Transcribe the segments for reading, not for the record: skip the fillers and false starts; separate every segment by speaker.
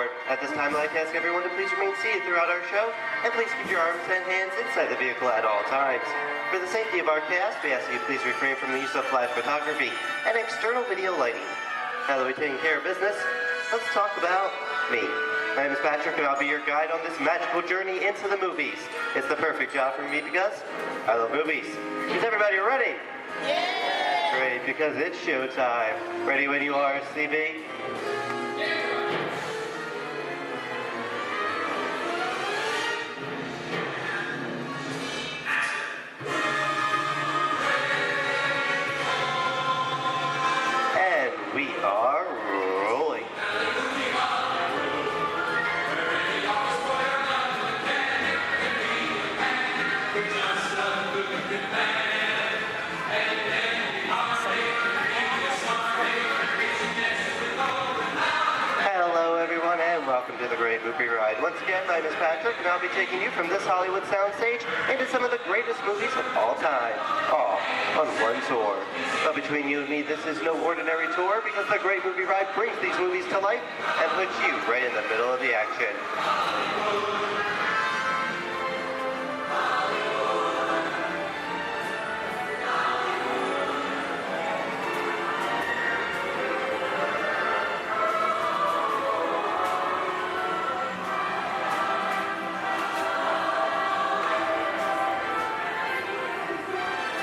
Speaker 1: aboard. At this time, I'd like to ask everyone to please remain seated throughout our show, and please keep your arms and hands inside the vehicle at all times. For the safety of our cast, we ask that you please refrain from the use of flash photography and external video lighting. Now that we've taken care of business, let's talk about me. My name is Patrick, and I'll be your guide on this magical journey into the movies. It's the perfect job for me because I love movies. Is everybody ready? Yeah! Great, because it's showtime. Ready when you are, CB? We are rolling. Hello everyone and welcome to the Great Movie Ride. Once again, my name is Patrick and I'll be taking you from this Hollywood soundstage into some of the greatest movies of all time, all on one tour. But between you and me, this is no ordinary tour because the Great Movie Ride brings these movies to life and puts you right in the middle of the action.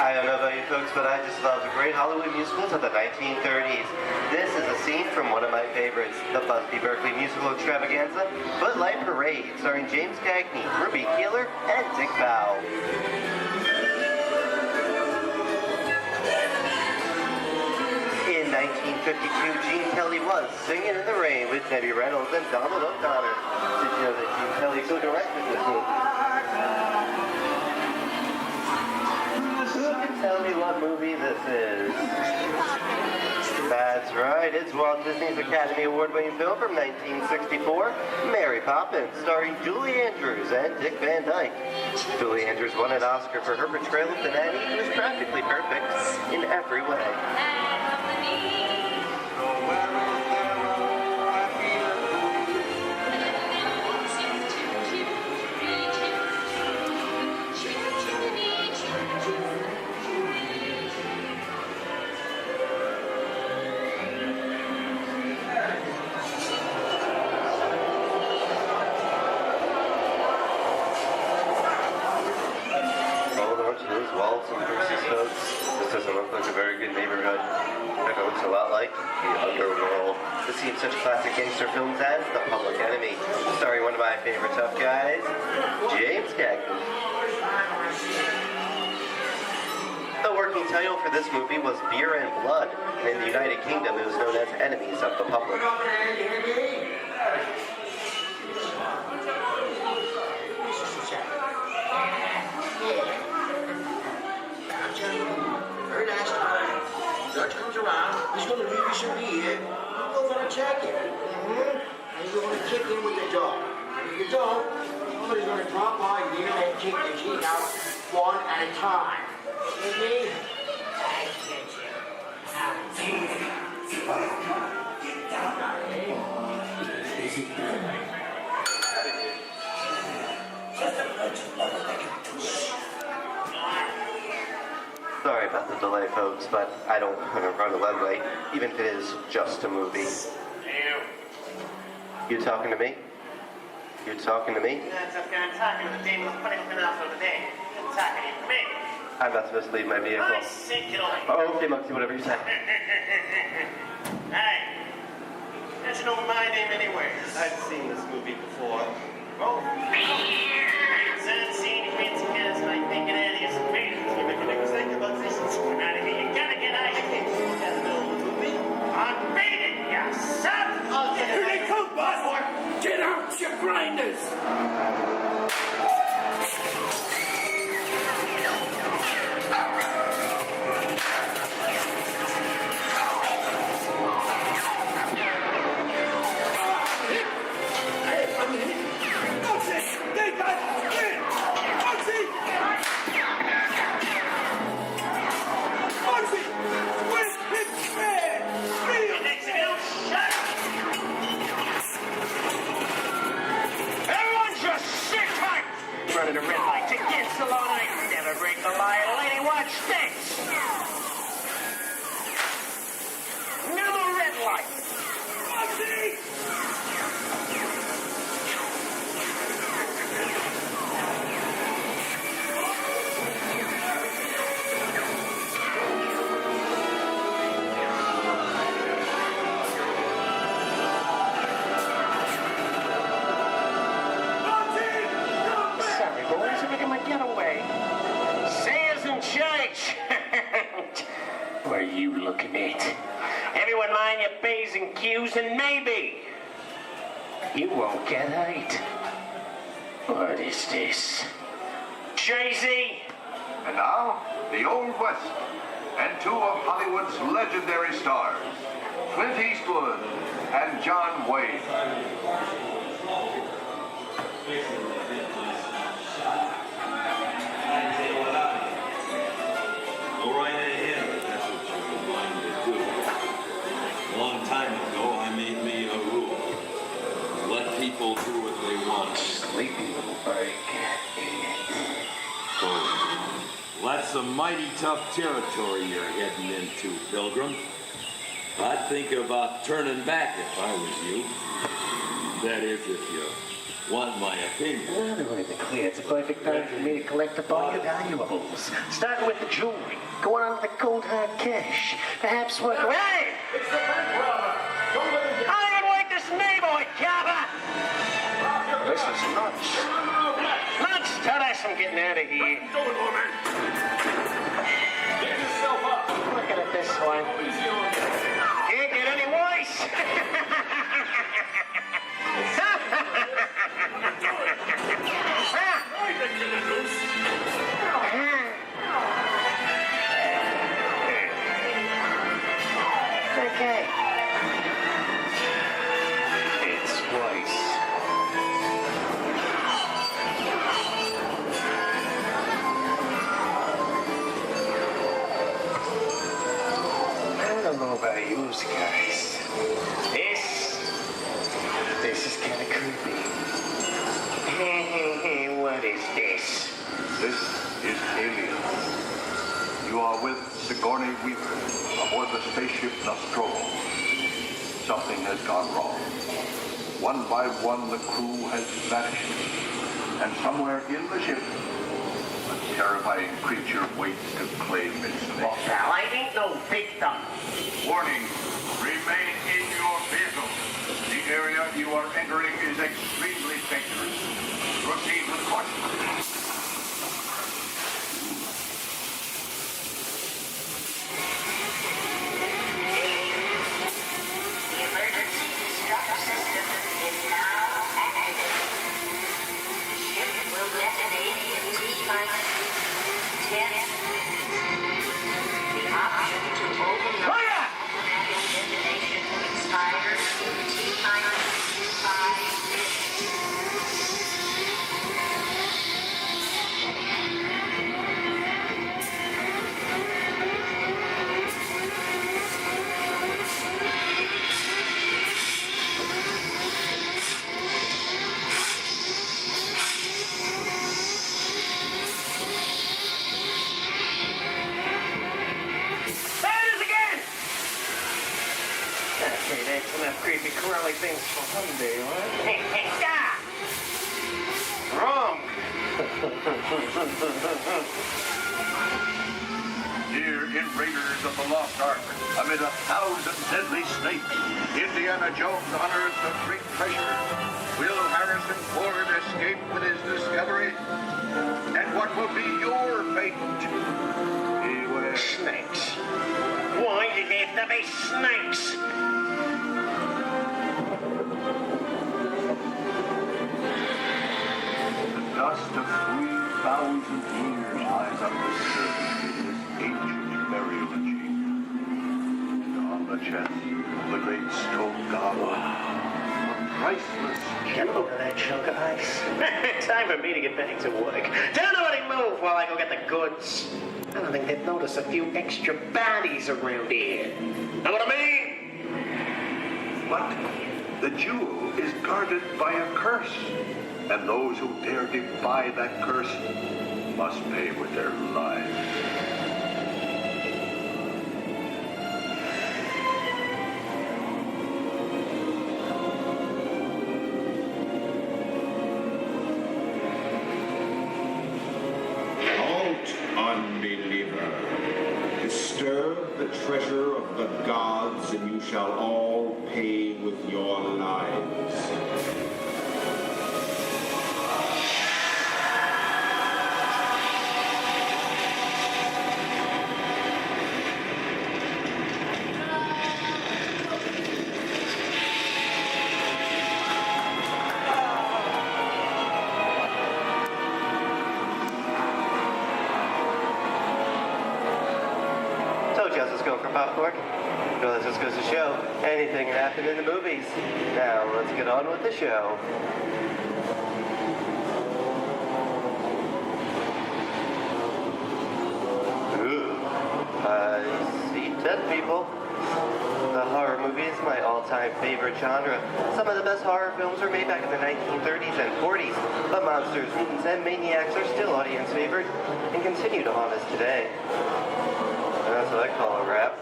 Speaker 1: I don't know about you folks, but I just love the great Hollywood musicals of the 1930s. This is a scene from one of my favorites, the Busby Berkeley musical extravaganza, Footlight Parade, starring James Cagney, Ruby Keeler, and Dick Powell. In 1952, Gene Kelly was Singing in the Rain with Debbie Reynolds and Donald O'Connor. Did you know that Gene Kelly co-directed this movie? Tell me what movie this is. That's right, it's Walt Disney's Academy Award-winning film from 1964, Mary Poppins, starring Julie Andrews and Dick Van Dyke. Julie Andrews won an Oscar for her portrayal of the nanny, who was practically perfect in every way. Walt and Bruce's folks. This doesn't look like a very good neighborhood. It looks a lot like the underworld. This seems such classic gangster films as The Public Enemy, starring one of my favorite tough guys, James Cagney. The working title for this movie was Beer and Blood, and in the United Kingdom it was known as Enemies of the Public.
Speaker 2: Very nice time. Judge comes around, he's going to leave you some beer. You go for a jacket. And you're going to kick in with the dog. If you don't, somebody's going to drop by here and kick the teeth out one at a time. With me? I get you.
Speaker 1: Sorry about the delay, folks, but I don't want to run a red light, even if it is just a movie. You talking to me? You talking to me?
Speaker 3: That's okay, I'm talking to the demon who's punishment out for the day. I'm talking to me.
Speaker 1: I'm not supposed to leave my vehicle.
Speaker 3: I say get away.
Speaker 1: Oh, okay, Monkey, whatever you say.
Speaker 3: Hey, you should know my name anyway.
Speaker 1: I've seen this movie before.
Speaker 3: Oh, scene means kids like thinking it is great. You make a mistake about this. It's going out of here. You gotta get out of here. That's no movie. I'm beating you, son.
Speaker 4: Here they come, boss. Get out your grinders.
Speaker 3: Barcelona. Never break the lie, lady. Watch this. Another red light. Sorry, boys, I'm making my getaway. Sayers in church. What are you looking at? Everyone mind your P's and Q's, and maybe you won't get hurt. What is this? Jay-Z?
Speaker 5: And now, the Old West, and two of Hollywood's legendary stars, Clint Eastwood and John Wayne.
Speaker 6: Go right ahead, if that's what you're going to do. A long time ago, I made me a rule. Let people do what they want.
Speaker 3: Sleepy little bird.
Speaker 6: So, that's some mighty tough territory you're heading into, Pilgrim. I'd think about turning back if I was you. That is, if you want my opinion.
Speaker 3: Well, to make it clear, it's a perfect time for me to collect up all your valuables. Starting with the jewelry, going on to the cold hard cash. Perhaps work. Hey!
Speaker 4: It's the bank robber. Don't let him get
Speaker 3: I don't like this neighborhood, Kappa! This is nuts. Nuts! Tell us I'm getting out of here.
Speaker 4: do it, woman. Get yourself up.
Speaker 3: Looking at this one.
Speaker 4: Easy on you.
Speaker 3: Can't get any worse.
Speaker 4: I've been getting loose.
Speaker 3: Okay. It's twice. I don't know about you guys. This is kind of creepy. What is this?
Speaker 5: This is Alien. You are with Sigourney Weaver aboard the spaceship Nostromo. Something has gone wrong. One by one, the crew has vanished. And somewhere in the ship, a terrifying creature waits to claim its name.
Speaker 3: Pal, I ain't no victim.
Speaker 5: Warning, remain in your vehicle. The area you are entering is extremely dangerous. Proceed with caution.
Speaker 7: The emergency distress system is now activated. The ship will detonate in T-minus 10. The option to overload
Speaker 3: Fire!
Speaker 7: automatic detonation expires in T-minus 5 minutes.
Speaker 3: There it is again! Okay, that's enough creepy crawly things for one day, right? Wrong!
Speaker 5: Here in Raiders of the Lost Ark, amid 1,000 deadly snakes, Indiana Jones unearthed a great treasure. Will Harrison Ford escape with his discovery? And what will be your fate? Beware.
Speaker 3: Snakes. Why did it have to be snakes?
Speaker 5: The dust of 3,000 years lies on the surface of this ancient burial chamber. And on the chest of the great stone goblet, a priceless
Speaker 3: Get a
Speaker 5: jewel.
Speaker 3: load of that chunk of ice. Time for me to get back to work. Tell nobody move while I go get the goods. I don't think they've noticed a few extra bodies around here. Know what I mean?
Speaker 5: But the jewel is guarded by a curse. And those who dare defy that curse must pay with their lives.
Speaker 8: Halt, unbeliever. Disturb the treasure of the gods, and you shall all pay with your lives.
Speaker 1: So Justice go for popcorn? Well, this just goes to show anything can happen in the movies. Now, let's get on with the show. Ooh, I see dead people. The horror movie is my all-time favorite genre. Some of the best horror films were made back in the 1930s and 40s, but monsters, mutants, and maniacs are still audience favorite and continue to haunt us today. That's what I call a wrap.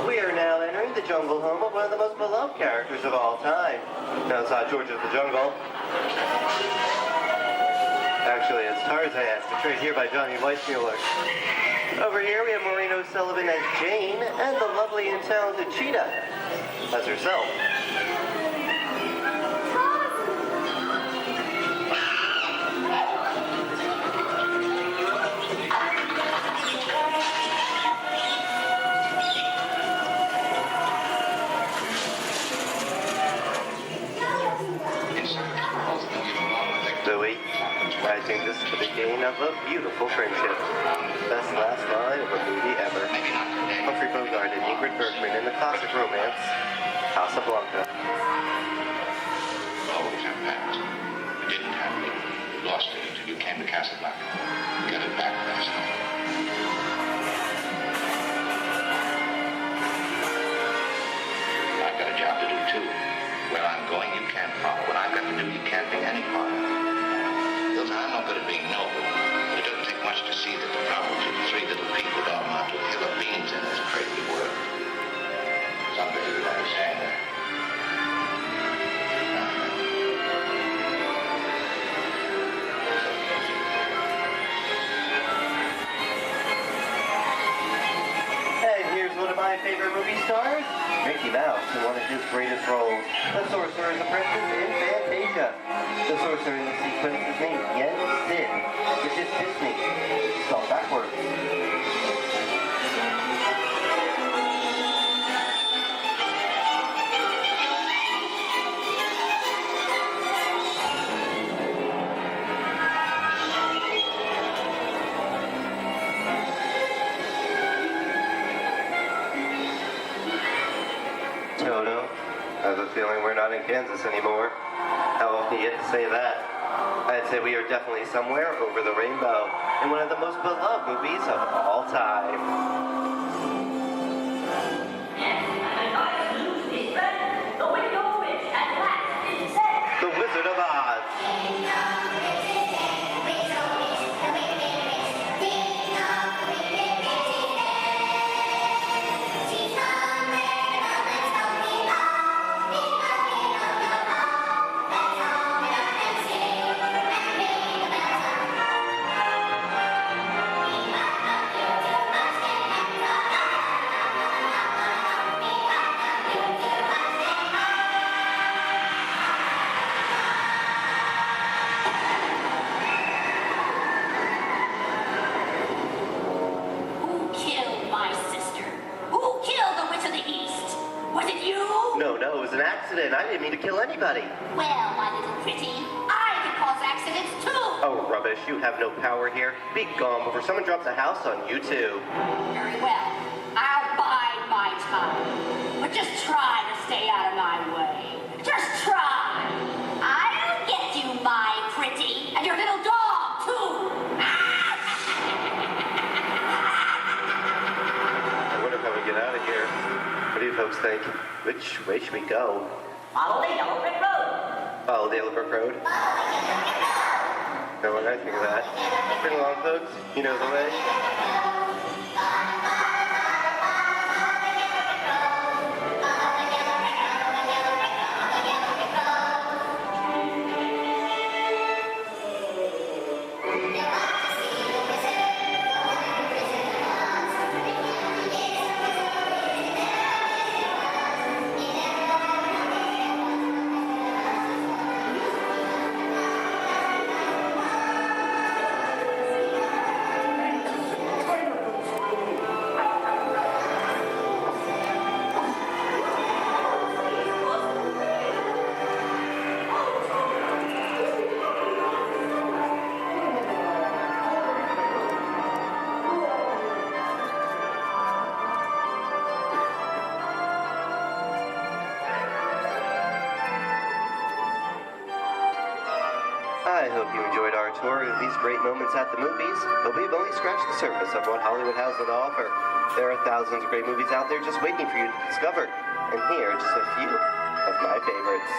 Speaker 1: We are now entering the jungle home of one of the most beloved characters of all time. Now it's not George of the Jungle. Actually, it's Tarzan, portrayed here by Johnny Weissmuller. Over here we have Maureen O'Sullivan as Jane, and the lovely and talented Cheetah as herself. Louis, I think this is the beginning of a beautiful friendship. Best last line of a movie ever. Humphrey Bogart and Ingrid Bergman in the classic romance, Casablanca.
Speaker 9: Always have passed. You didn't have it. You lost it until you came to Casablanca. You got it back last night. I've got a job to do too. Where I'm going, you can't follow. What I've got to do, you can't be any part of. Hilton, I'm no good at being noble, but it doesn't take much to see that the problems of three little people don't amount to a hill of beans in this crazy world. Someday you'll understand that.
Speaker 1: And here's one of my favorite movie stars, Mickey Mouse, in one of his greatest roles, the Sorcerer's Apprentice in Fantasia. The sorcerer in the sequence is named Yen Sid, which is Disney, spelled backwards. Toto, I have a feeling we're not in Kansas anymore. How often do you get to say that? I'd say we are definitely somewhere over the rainbow in one of the most beloved movies of all time. The Wizard of Oz.
Speaker 10: Who killed my sister? Who killed the Witch of the East? Was it you?
Speaker 1: No, it was an accident. I didn't mean to kill anybody.
Speaker 10: Well, my little pretty, I can cause accidents too.
Speaker 1: Oh, rubbish. You have no power here. Be gone before someone drops a house on you, too.
Speaker 10: Very well. I'll bide my time. But just try to stay out of my way. Just try. I'll get you, my pretty, and your little dog, too.
Speaker 1: I wonder how we get out of here. What do you folks think? Which way should we go?
Speaker 10: Follow the yellow brick road.
Speaker 1: Follow the Yellow Brick Road. No one I think of that. Bring along, folks. You know the way. I hope you enjoyed our tour of these great moments at the movies, but we've only scratched the surface of what Hollywood has to offer. There are thousands of great movies out there just waiting for you to discover, and here are just a few of my favorites.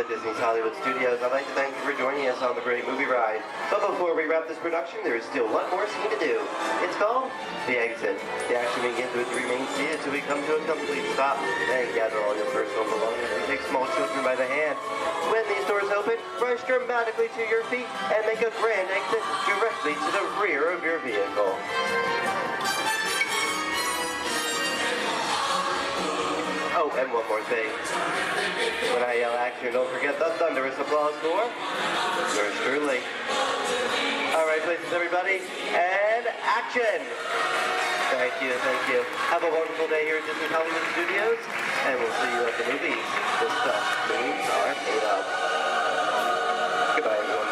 Speaker 1: Disney's Hollywood Studios, I'd like to thank you for joining us on the Great Movie Ride. But before we wrap this production, there is still one more scene to do. It's called The Exit. The action begins with the remain seated till we come to a complete stop. Then gather all your personal belongings and take small children by the hand. When these doors open, rush dramatically to your feet and make a grand exit directly to the rear of your vehicle. Oh, and one more thing. When I yell action, don't forget the thunderous applause for yours truly. All right, places, everybody, and action! Thank you, thank you. Have a wonderful day here at Disney Hollywood Studios, and we'll see you at the movies. The stuff movies are made of. Goodbye, everyone.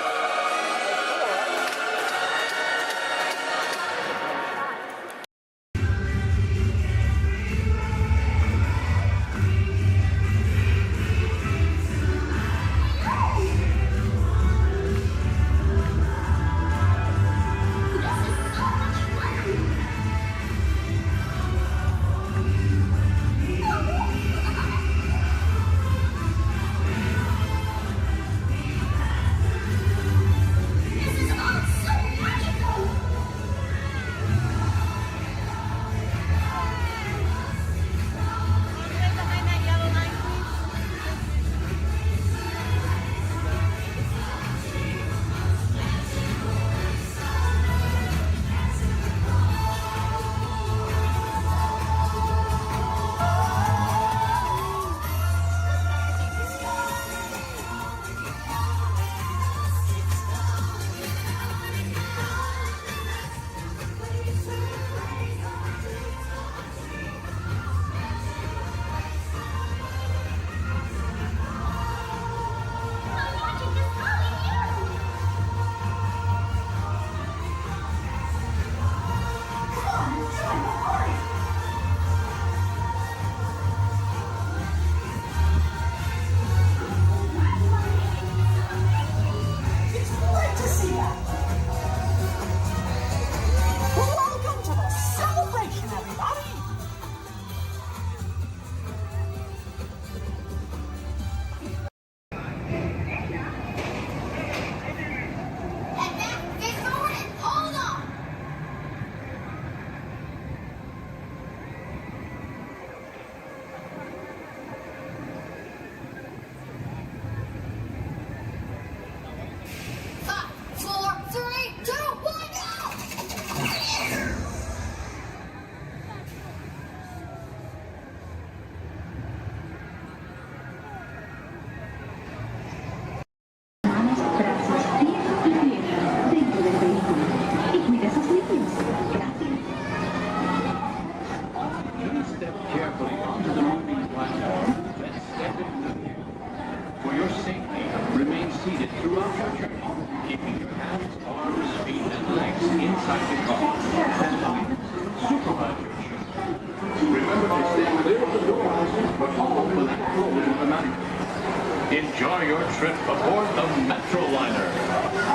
Speaker 11: Enjoy your trip aboard the Metroliner.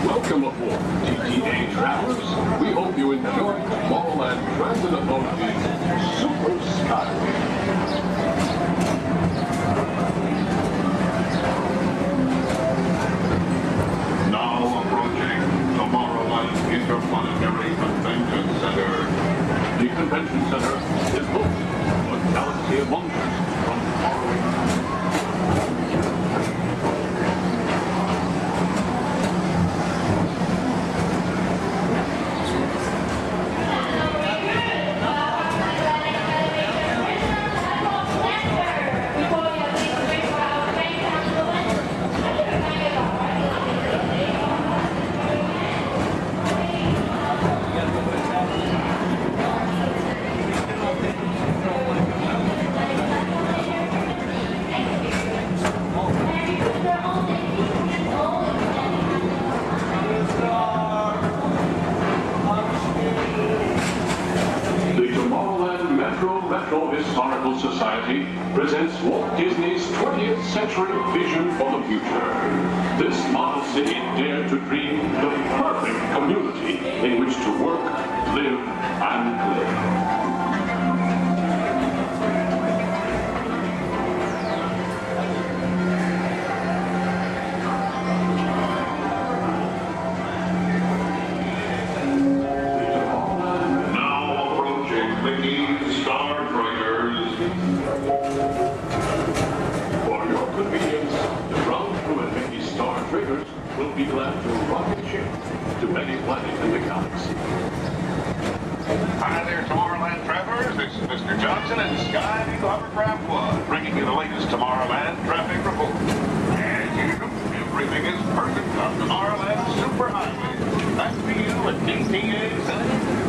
Speaker 11: Welcome aboard, TTA travelers. We hope you enjoy Historical Society presents Walt Disney's 20th century vision for the future. This model city dared to dream the perfect community in which to work, live, and live. Will be glad to rocket ship to many planets in the galaxy.
Speaker 12: Hi there, Tomorrowland travelers. This is Mr. Johnson and Sky Eagle Hovercraft One, bringing you the latest Tomorrowland traffic report. As usual, everything is perfect on Tomorrowland Superhighway. Back to you at DTA Center.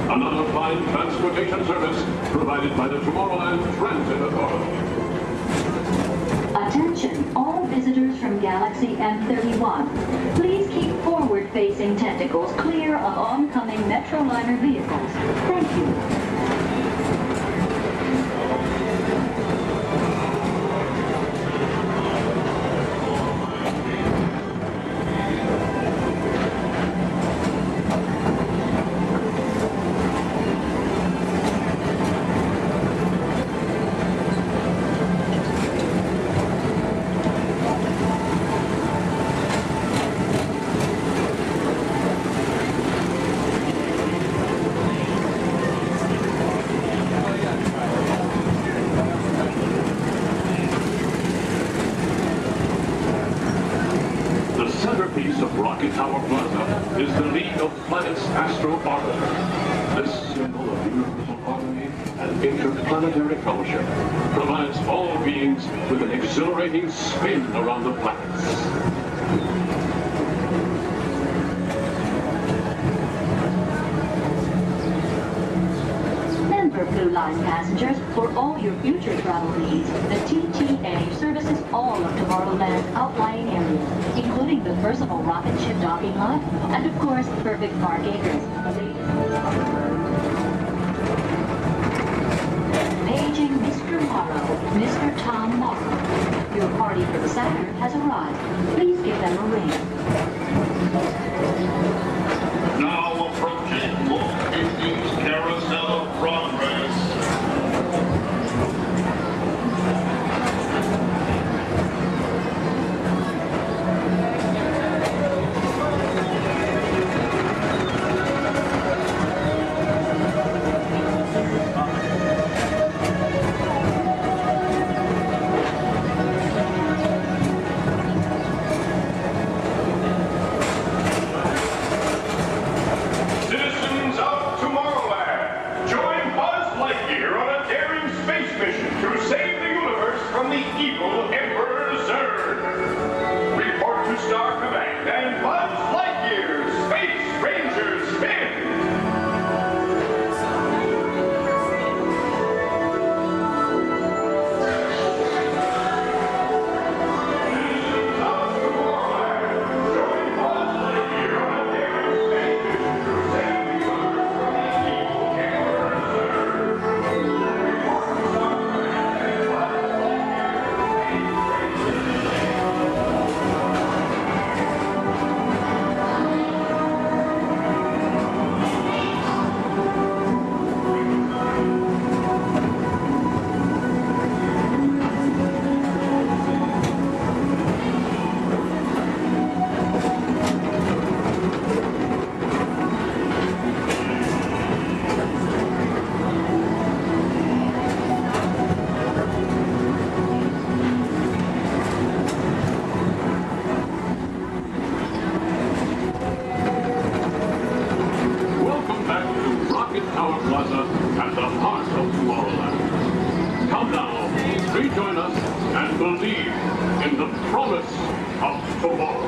Speaker 11: Another fine transportation service provided by the Tomorrowland Transit Authority.
Speaker 13: Attention, all visitors from Galaxy M31. Please keep forward-facing tentacles clear of oncoming Metroliner vehicles. Thank you.
Speaker 11: Rocket Tower Plaza is the League of Planets Astro Orbiter. This symbol of universal harmony and interplanetary fellowship provides all beings with an exhilarating spin around the planets.
Speaker 13: Blue Line passengers, for all your future travel needs, the TTA services all of Tomorrowland's outlying areas, including the personal rocket ship docking lot, and of course, perfect park acres. Paging Mr. Morrow, Mr. Tom Morrow. Your party for the Saturn has arrived. Please give them a ring.
Speaker 12: Now approaching Walt Disney's Carousel of Progress. Citizens of Tomorrowland, join Buzz Lightyear on a daring space mission to save the universe from the evil Emperor Zurg. Report to Star Command and Buzz Lightyear, Space Ranger Spin!
Speaker 11: Welcome back to Rocket Tower Plaza at the heart of Tomorrowland. Come now, rejoin us and believe in the promise of tomorrow.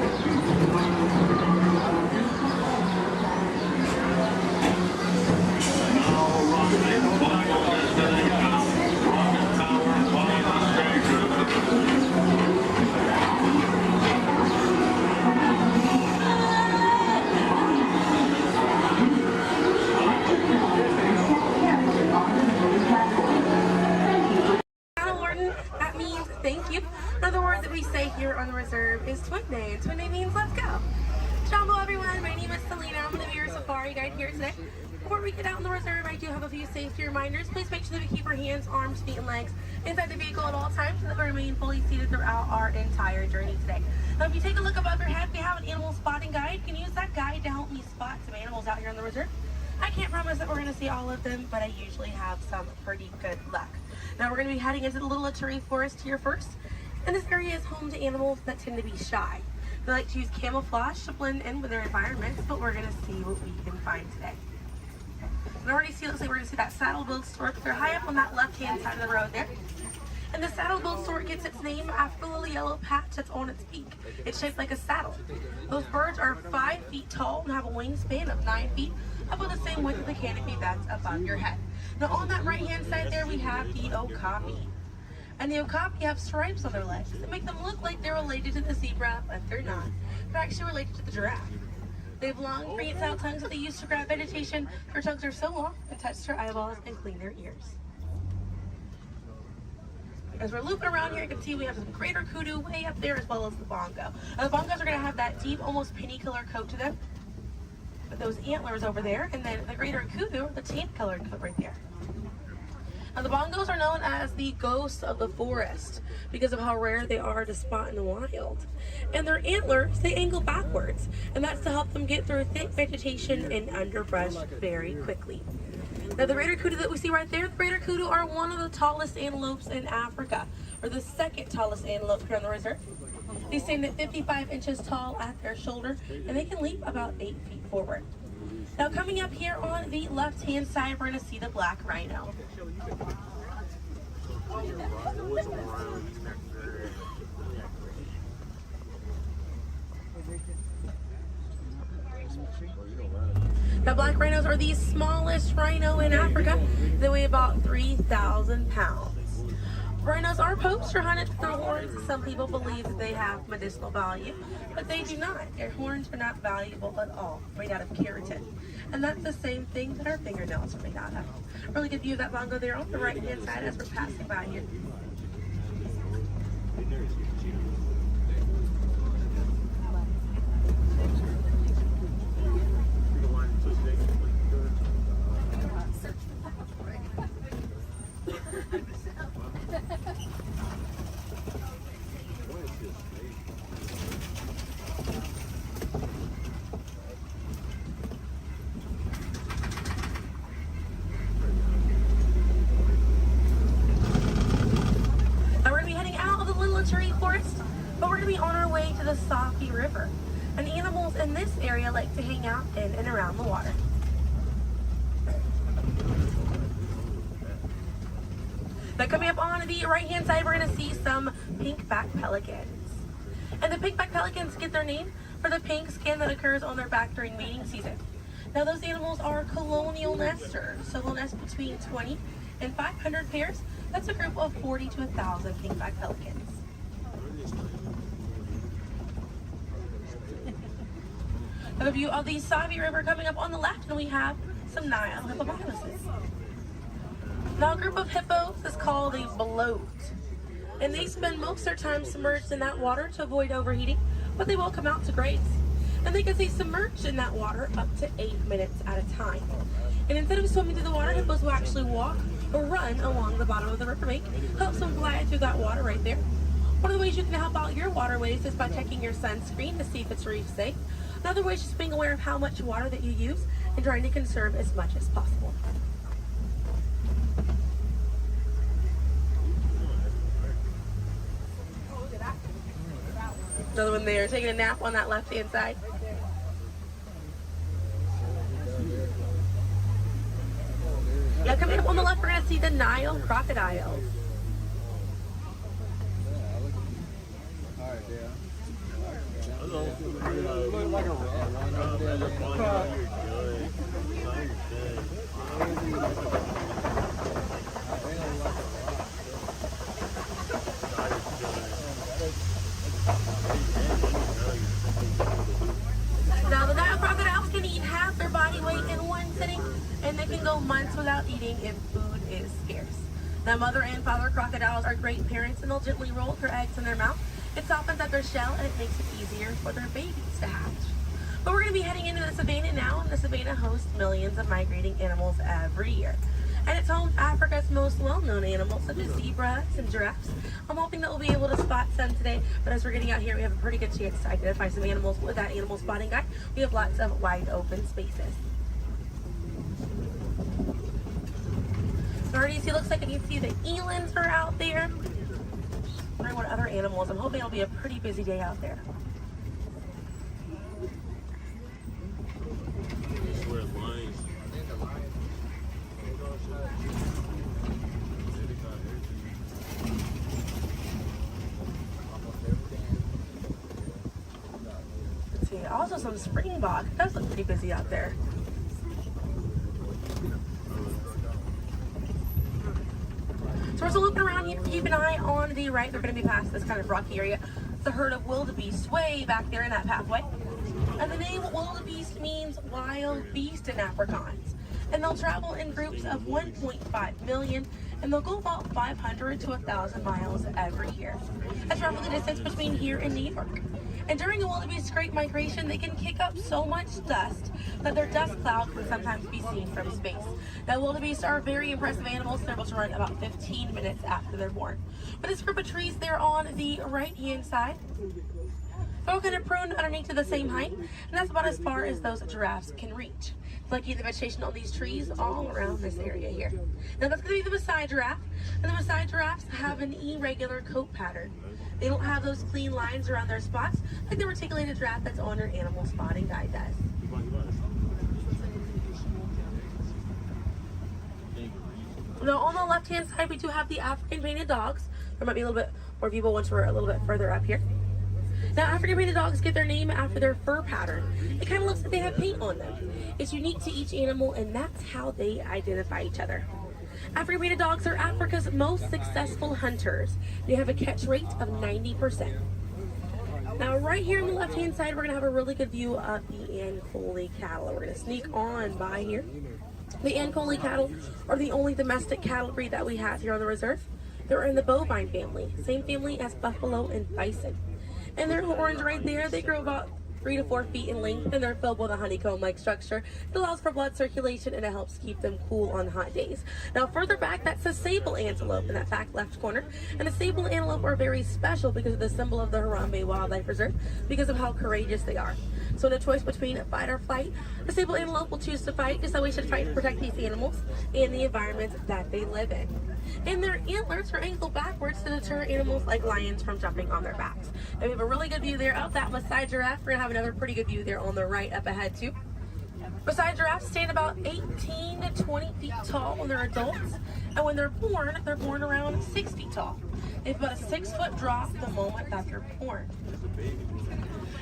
Speaker 14: That means thank you. Another word that we say here on the reserve is Twin Day. Twin Day means let's go. Jumbo everyone, my name is Selena. I'm going to be your safari guide here today. Before we get out in the reserve, I do have a few safety reminders. Please make sure that we keep our hands, arms, feet, and legs inside the vehicle at all times so that we remain fully seated throughout our entire journey today. Now, if you take a look above your head, we have an animal spotting guide. You can use that guide to help me spot some animals out here on the reserve. I can't promise that we're going to see all of them, but I usually have some pretty good luck. Now we're going to be heading into the Little Aturi Forest here first. And this area is home to animals that tend to be shy. They like to use camouflage to blend in with their environments, but we're going to see what we can find today. And I already see, looks like we're going to see that saddle-billed stork. They're high up on that left-hand side of the road there. And the saddle-billed stork gets its name after the little yellow patch that's on its beak. It's shaped like a saddle. Those birds are 5 feet tall and have a wingspan of 9 feet, about the same width of the canopy that's above your head. Now on that right-hand side there, we have the okapi. And the okapi have stripes on their legs that make them look like they're related to the zebra, but they're not. They're actually related to the giraffe. They have long, prehensile tongues that they use to grab vegetation. Their tongues are so long, they touch their eyeballs and clean their ears. As we're looping around here, you can see we have some greater kudu way up there, as well as the bongo. Now, the bongos are going to have that deep, almost penny color coat to them, with those antlers over there, and then the greater kudu, the tan colored coat right there. Now, the bongos are known as the ghosts of the forest because of how rare they are to spot in the wild. And their antlers, they angle backwards, and that's to help them get through thick vegetation and underbrush very quickly. Now, the greater kudu that we see right there, the greater kudu are one of the tallest antelopes in Africa, or the second tallest antelope here on the reserve. They stand at 55 inches tall at their shoulder, and they can leap about 8 feet forward. Now, coming up here on the left-hand side, we're going to see the black rhino. Now, black rhinos are the smallest rhino in Africa. They weigh about 3,000 pounds. Rhinos are poached or hunted for their horns. Some people believe that they have medicinal value, but they do not. Their horns are not valuable at all, made out of keratin. And that's the same thing that our fingernails are made out of. Really good view of that bongo there on the right-hand side as we're passing by here. Forest, but we're going to be on our way to the Safi River, and animals in this area like to hang out in and around the water. But coming up on the right hand side, we're going to see some pink-back pelicans. And the pink-back pelicans get their name for the pink skin that occurs on their back during mating season. Now those animals are colonial nesters, so they'll nest between 20 and 500 pairs. That's a group of 40 to 1,000 pink-back pelicans. Have a view of the Savi River coming up on the left, and we have some Nile hippopotamuses. Now, a group of hippos is called a bloat, and they spend most of their time submerged in that water to avoid overheating, but they will come out to graze. And they can stay submerged in that water up to 8 minutes at a time. And instead of swimming through the water, hippos will actually walk or run along the bottom of the riverbank, helps them glide through that water right there. One of the ways you can help out your waterways is by checking your sunscreen to see if it's reef safe. Another way is just being aware of how much water that you use and trying to conserve as much as possible. Another one there, taking a nap on that left-hand side. Yeah, coming up on the left, we're going to see the Nile crocodiles. Now, the Nile crocodiles can eat half their body weight in one sitting, and they can go months without eating if food is scarce. Now, mother and father crocodiles are great parents, and they'll gently roll their eggs in their mouth. It softens up their shell, and it makes it easier for their babies to hatch. But we're going to be heading into the savannah now, and the savannah hosts millions of migrating animals every year. And it's home to Africa's most well-known animals, such as zebras and giraffes. I'm hoping that we'll be able to spot some today, but as we're getting out here, we have a pretty good chance to identify some animals with that animal spotting guide. We have lots of wide open spaces. Already see, looks like you can see the elands are out there. Wondering what other animals. I'm hoping it'll be a pretty busy day out there. Let's see, also some springbok. It does look pretty busy out there. So we're still looking around here. Keep an eye on the right. They're going to be past this kind of rocky area. It's a herd of wildebeest way back there in that pathway. And the name wildebeest means wild beast in Afrikaans. And they'll travel in groups of 1.5 million, and they'll go about 500 to 1,000 miles every year. That's roughly the distance between here and New York. And during a wildebeest great migration, they can kick up so much dust that their dust cloud can sometimes be seen from space. Now, wildebeest are very impressive animals. They're able to run about 15 minutes after they're born. But this group of trees there on the right-hand side, they're all kind of pruned underneath to the same height, and that's about as far as those giraffes can reach. Like the vegetation on these trees all around this area here. Now that's going to be the Maasai giraffe, and the Maasai giraffes have an irregular coat pattern. They don't have those clean lines around their spots like the reticulated giraffe that's on your animal spotting guide does. Now on the left-hand side, we do have the African painted dogs. There might be a little bit more people once we're a little bit further up here. Now, African painted dogs get their name after their fur pattern. It kind of looks like they have paint on them. It's unique to each animal, and that's how they identify each other. African painted dogs are Africa's most successful hunters. They have a catch rate of 90%. Now, right here on the left-hand side, we're going to have a really good view of the Ankole cattle. We're going to sneak on by here. The Ankole cattle are the only domestic cattle breed that we have here on the reserve. They're in the bovine family, same family as buffalo and bison. And their horns right there, they grow about 3 to 4 feet in length, and they're filled with a honeycomb-like structure. It allows for blood circulation, and it helps keep them cool on hot days. Now, further back, that's a sable antelope in that back left corner. And the sable antelope are very special because of the symbol of the Harambe Wildlife Reserve, because of how courageous they are. So in a choice between fight or flight, the sable antelope will choose to fight, just so we should fight to protect these animals and the environment that they live in. And their antlers are angled backwards to deter animals like lions from jumping on their backs. And we have a really good view there of that Maasai giraffe. We're gonna have another pretty good view there on the right up ahead too. Maasai giraffes stand about 18 to 20 feet tall when they're adults, and when they're born around 6 feet tall. They have about a 6-foot drop the moment that they're born.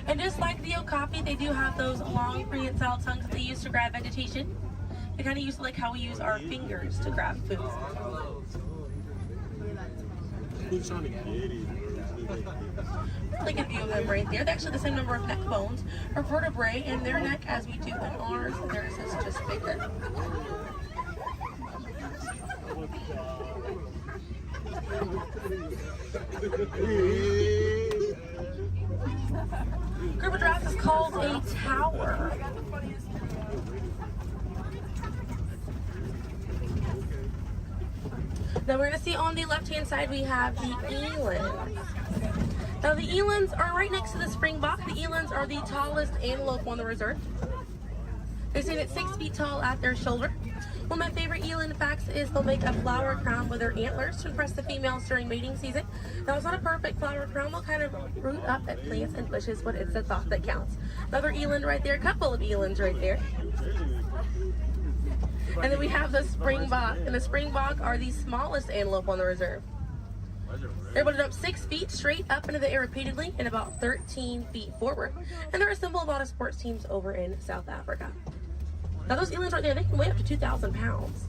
Speaker 14: And just like the okapi, they do have those long prehensile tongues that they use to grab vegetation. They kind of use like how we use our fingers to grab food. Really good view of them right there. They're actually the same number of neck bones or vertebrae in their neck as we do in ours. Theirs is just bigger. Group of giraffes is called a tower. Now we're going to see on the left-hand side we have the elands. Now the elands are right next to the springbok. The elands are the tallest antelope on the reserve. They stand at 6 feet tall at their shoulder. One of my favorite eland facts is they'll make a flower crown with their antlers to impress the females during mating season. Now it's not a perfect flower crown. They'll kind of root up at plants and bushes, but it's the thought that counts. Another eland right there, a couple of elands right there. And then we have the springbok, and the springbok are the smallest antelope on the reserve. They're able to jump 6 feet straight up into the air repeatedly and about 13 feet forward. And they're a symbol of a lot of sports teams over in South Africa. Now those elands right there, they can weigh up to 2,000 pounds.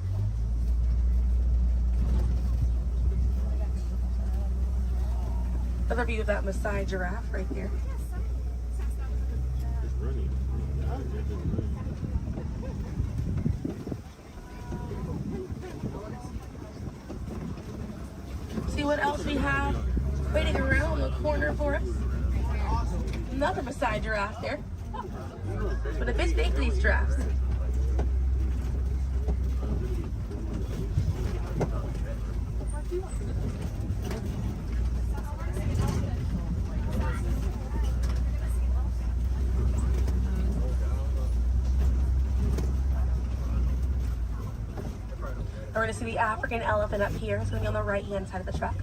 Speaker 14: Another view of that Maasai giraffe right there. See what else we have waiting around the corner for us. Another Maasai giraffe there. But a bit big for these giraffes. We're going to see the African elephant up here. It's going to be on the right-hand side of the truck.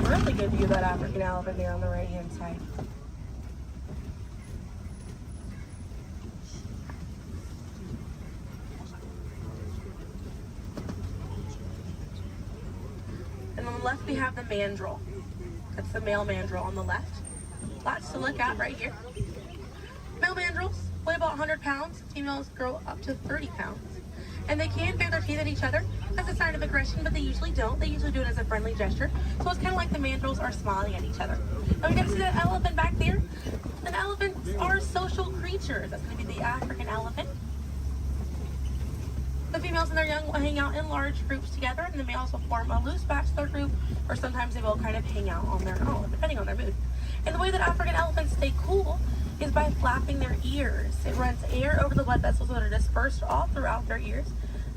Speaker 14: Really good view of that African elephant there on the right-hand side. And on the left we have the mandrill. That's the male mandrill on the left. Lots to look at right here. Male mandrills weigh about 100 pounds. Females grow up to 30 pounds. And they can bare their teeth at each other as a sign of aggression, but they usually don't. They usually do it as a friendly gesture. So it's kind of like the mandrills are smiling at each other. Now we got to see that elephant back there. And elephants are social creatures. That's going to be the African elephant. The females and their young will hang out in large groups together, and the males will form a loose bachelor group, or sometimes they will kind of hang out on their own, depending on their mood. And the way that African elephants stay cool is by flapping their ears. It runs air over the blood vessels that are dispersed all throughout their ears,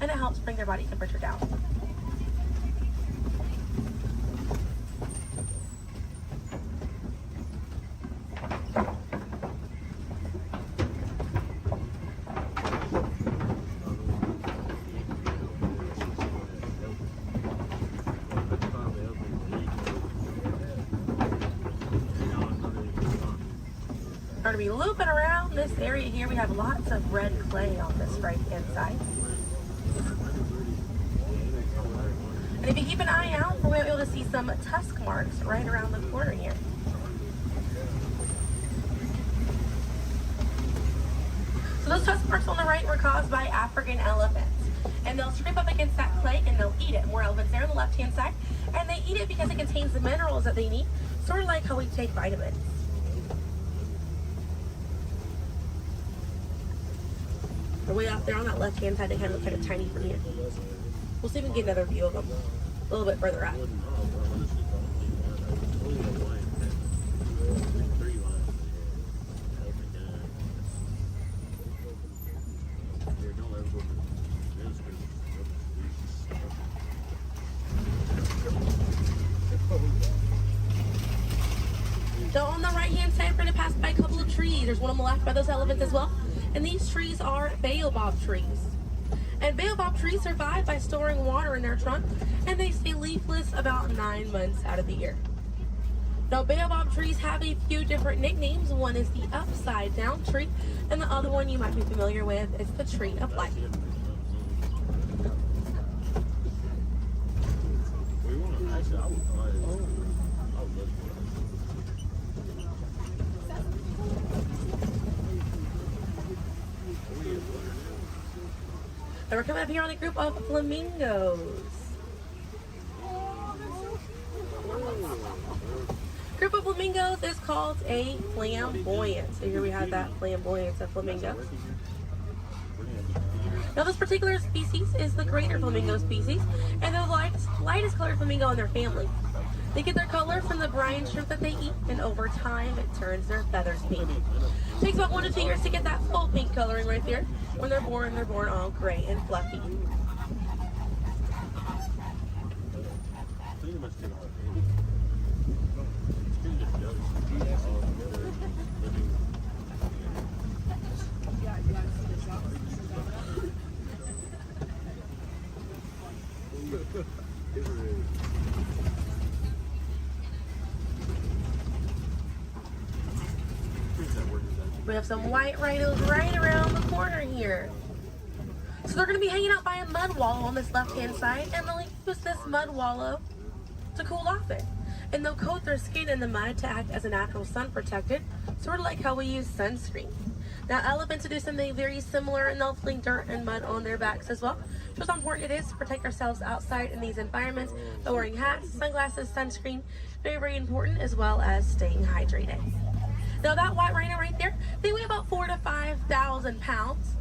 Speaker 14: and it helps bring their body temperature down. We're going to be looping around this area here. We have lots of red clay on this right-hand side. And if you keep an eye out, we'll be able to see some tusk marks right around the corner here. So those tusk marks on the right were caused by African elephants. And they'll scrape up against that clay and they'll eat it. More elephants there on the left-hand side. And they eat it because it contains the minerals that they need, sort of like how we take vitamins. The way out there on that left-hand side, they kind of look kind of tiny from here. We'll see if we can get another view of them a little bit further out. So on the right-hand side, we're going to pass by a couple of trees. There's one on the left by those elephants as well. And these trees are baobab trees. And baobab trees survive by storing water in their trunk, and they stay leafless about 9 months out of the year. Now, baobab trees have a few different nicknames. One is the upside down tree, and the other one you might be familiar with is the tree of life. And we're coming up here on a group of flamingos. Group of flamingos is called a flamboyant. So here we have that flamboyance of flamingos. Now this particular species is the greater flamingo species, and they're the lightest colored flamingo in their family. They get their color from the brine shrimp that they eat, and over time it turns their feathers pink. It takes about 1 to 2 years to get that full pink coloring right there. When they're born all gray and fluffy. We have some white rhinos right around the corner here. So they're going to be hanging out by a mud wallow on this left-hand side, and they'll use this mud wallow to cool off it. And they'll coat their skin in the mud to act as a natural sun protectant, sort of like how we use sunscreen. Now elephants do something very similar, and they'll fling dirt and mud on their backs as well. Just how important it is to protect ourselves outside in these environments by wearing hats, sunglasses, sunscreen, very, very important, as well as staying hydrated. Now that white rhino right there, they weigh about 4,000 to 5,000 pounds.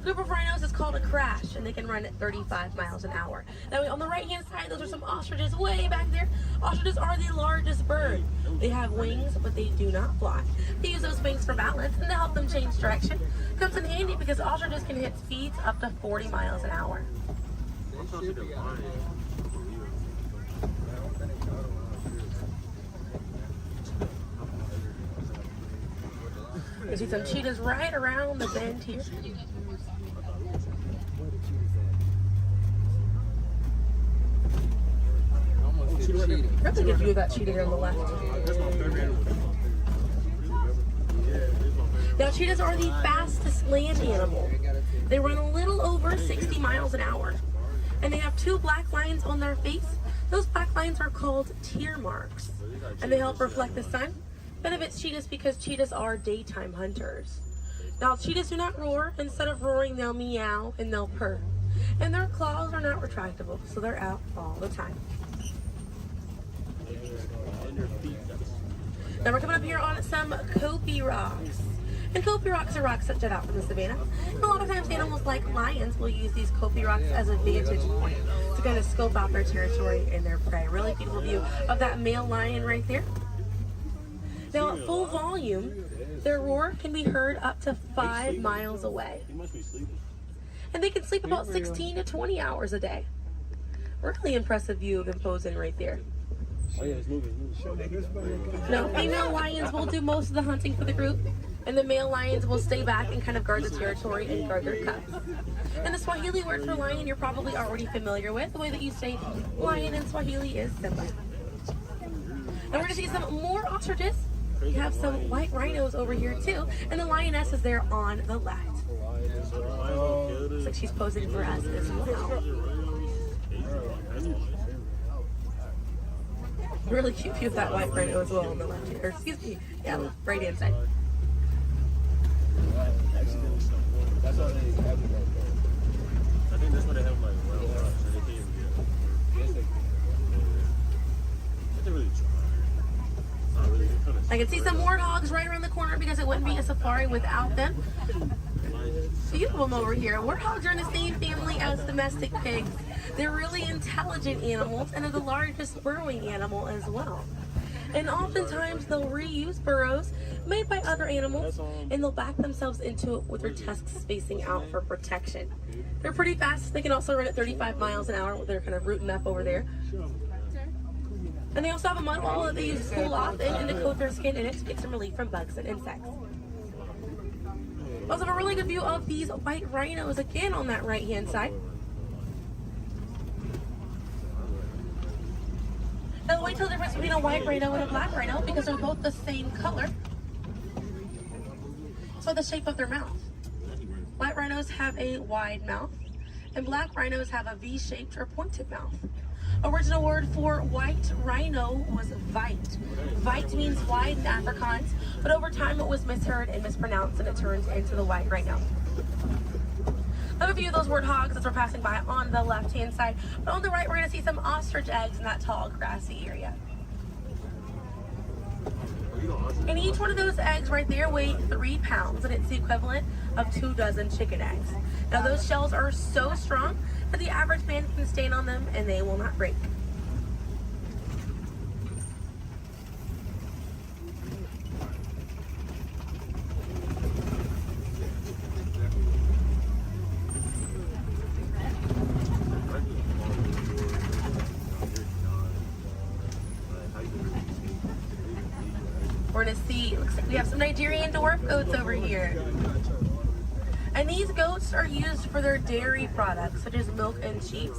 Speaker 14: A group of rhinos is called a crash, and they can run at 35 miles an hour. Now on the right hand side, those are some ostriches way back there. Ostriches are the largest bird. They have wings, but they do not fly. They use those wings for balance and to help them change direction. Comes in handy because ostriches can hit speeds up to 40 miles an hour. You see some cheetahs right around the bend here. That's a good view of that cheetah here on the left. Now cheetahs are the fastest land animal. They run a little over 60 miles an hour. And they have 2 black lines on their face. Those black lines are called tear marks. And they help reflect the sun. Benefits cheetahs because cheetahs are daytime hunters. Now cheetahs do not roar. Instead of roaring, they'll meow and they'll purr. And their claws are not retractable, so they're out all the time. Now we're coming up here on some Kopi rocks. And Kopi rocks are rocks that jut out from the savannah. And a lot of times animals like lions will use these Kopi rocks as a vantage point to kind of scope out their territory and their prey. Really beautiful view of that male lion right there. Now at full volume, their roar can be heard up to 5 miles away. And they can sleep about 16 to 20 hours a day. Really impressive view of them posing right there. Now, female lions will do most of the hunting for the group, and the male lions will stay back and kind of guard the territory and guard their cubs. And the Swahili word for lion you're probably already familiar with. The way that you say lion in Swahili is Simba. And we're going to see some more ostriches You have some white rhinos over here too, and the lioness is there on the left. Looks like she's posing for us as well. Really cute view of that white rhino as well on the left here. Excuse me, yeah, right hand side.
Speaker 15: That's how they have it right there. I think that's where they have like wild hogs, so they can't get. Yes, they can. But they really try. Not really.
Speaker 14: I can see some warthogs right around the corner because it wouldn't be a safari without them. Few of them over here. Warthogs are in the same family as domestic pigs. They're really intelligent animals and are the largest burrowing animal as well. And oftentimes they'll reuse burrows made by other animals and they'll back themselves into it with their tusks facing out for protection. They're pretty fast. They can also run at 35 miles an hour. They're kind of rooting up over there. And they also have a mud wall that they use to cool off and to coat their skin in it to get some relief from bugs and insects. We also have a really good view of these white rhinos again on that right hand side. Now the white tail difference between a white rhino and a black rhino because they're both the same color. So the shape of their mouth. White rhinos have a wide mouth and black rhinos have a V-shaped or pointed mouth. Original word for white rhino was vite. Vite means wide in Afrikaans, but over time it was misheard and mispronounced and it turns into the white rhino. Another view of those warthogs as we're passing by on the left-hand side. But on the right, we're going to see some ostrich eggs in that tall, grassy area. And each one of those eggs right there weigh 3 pounds, and it's the equivalent of 2 dozen chicken eggs. Now, those shells are so strong that the average man can stand on them, and they will not break. We're gonna see, looks like we have some Nigerian dwarf goats over here. And these goats are used for their dairy products, such as milk and cheese.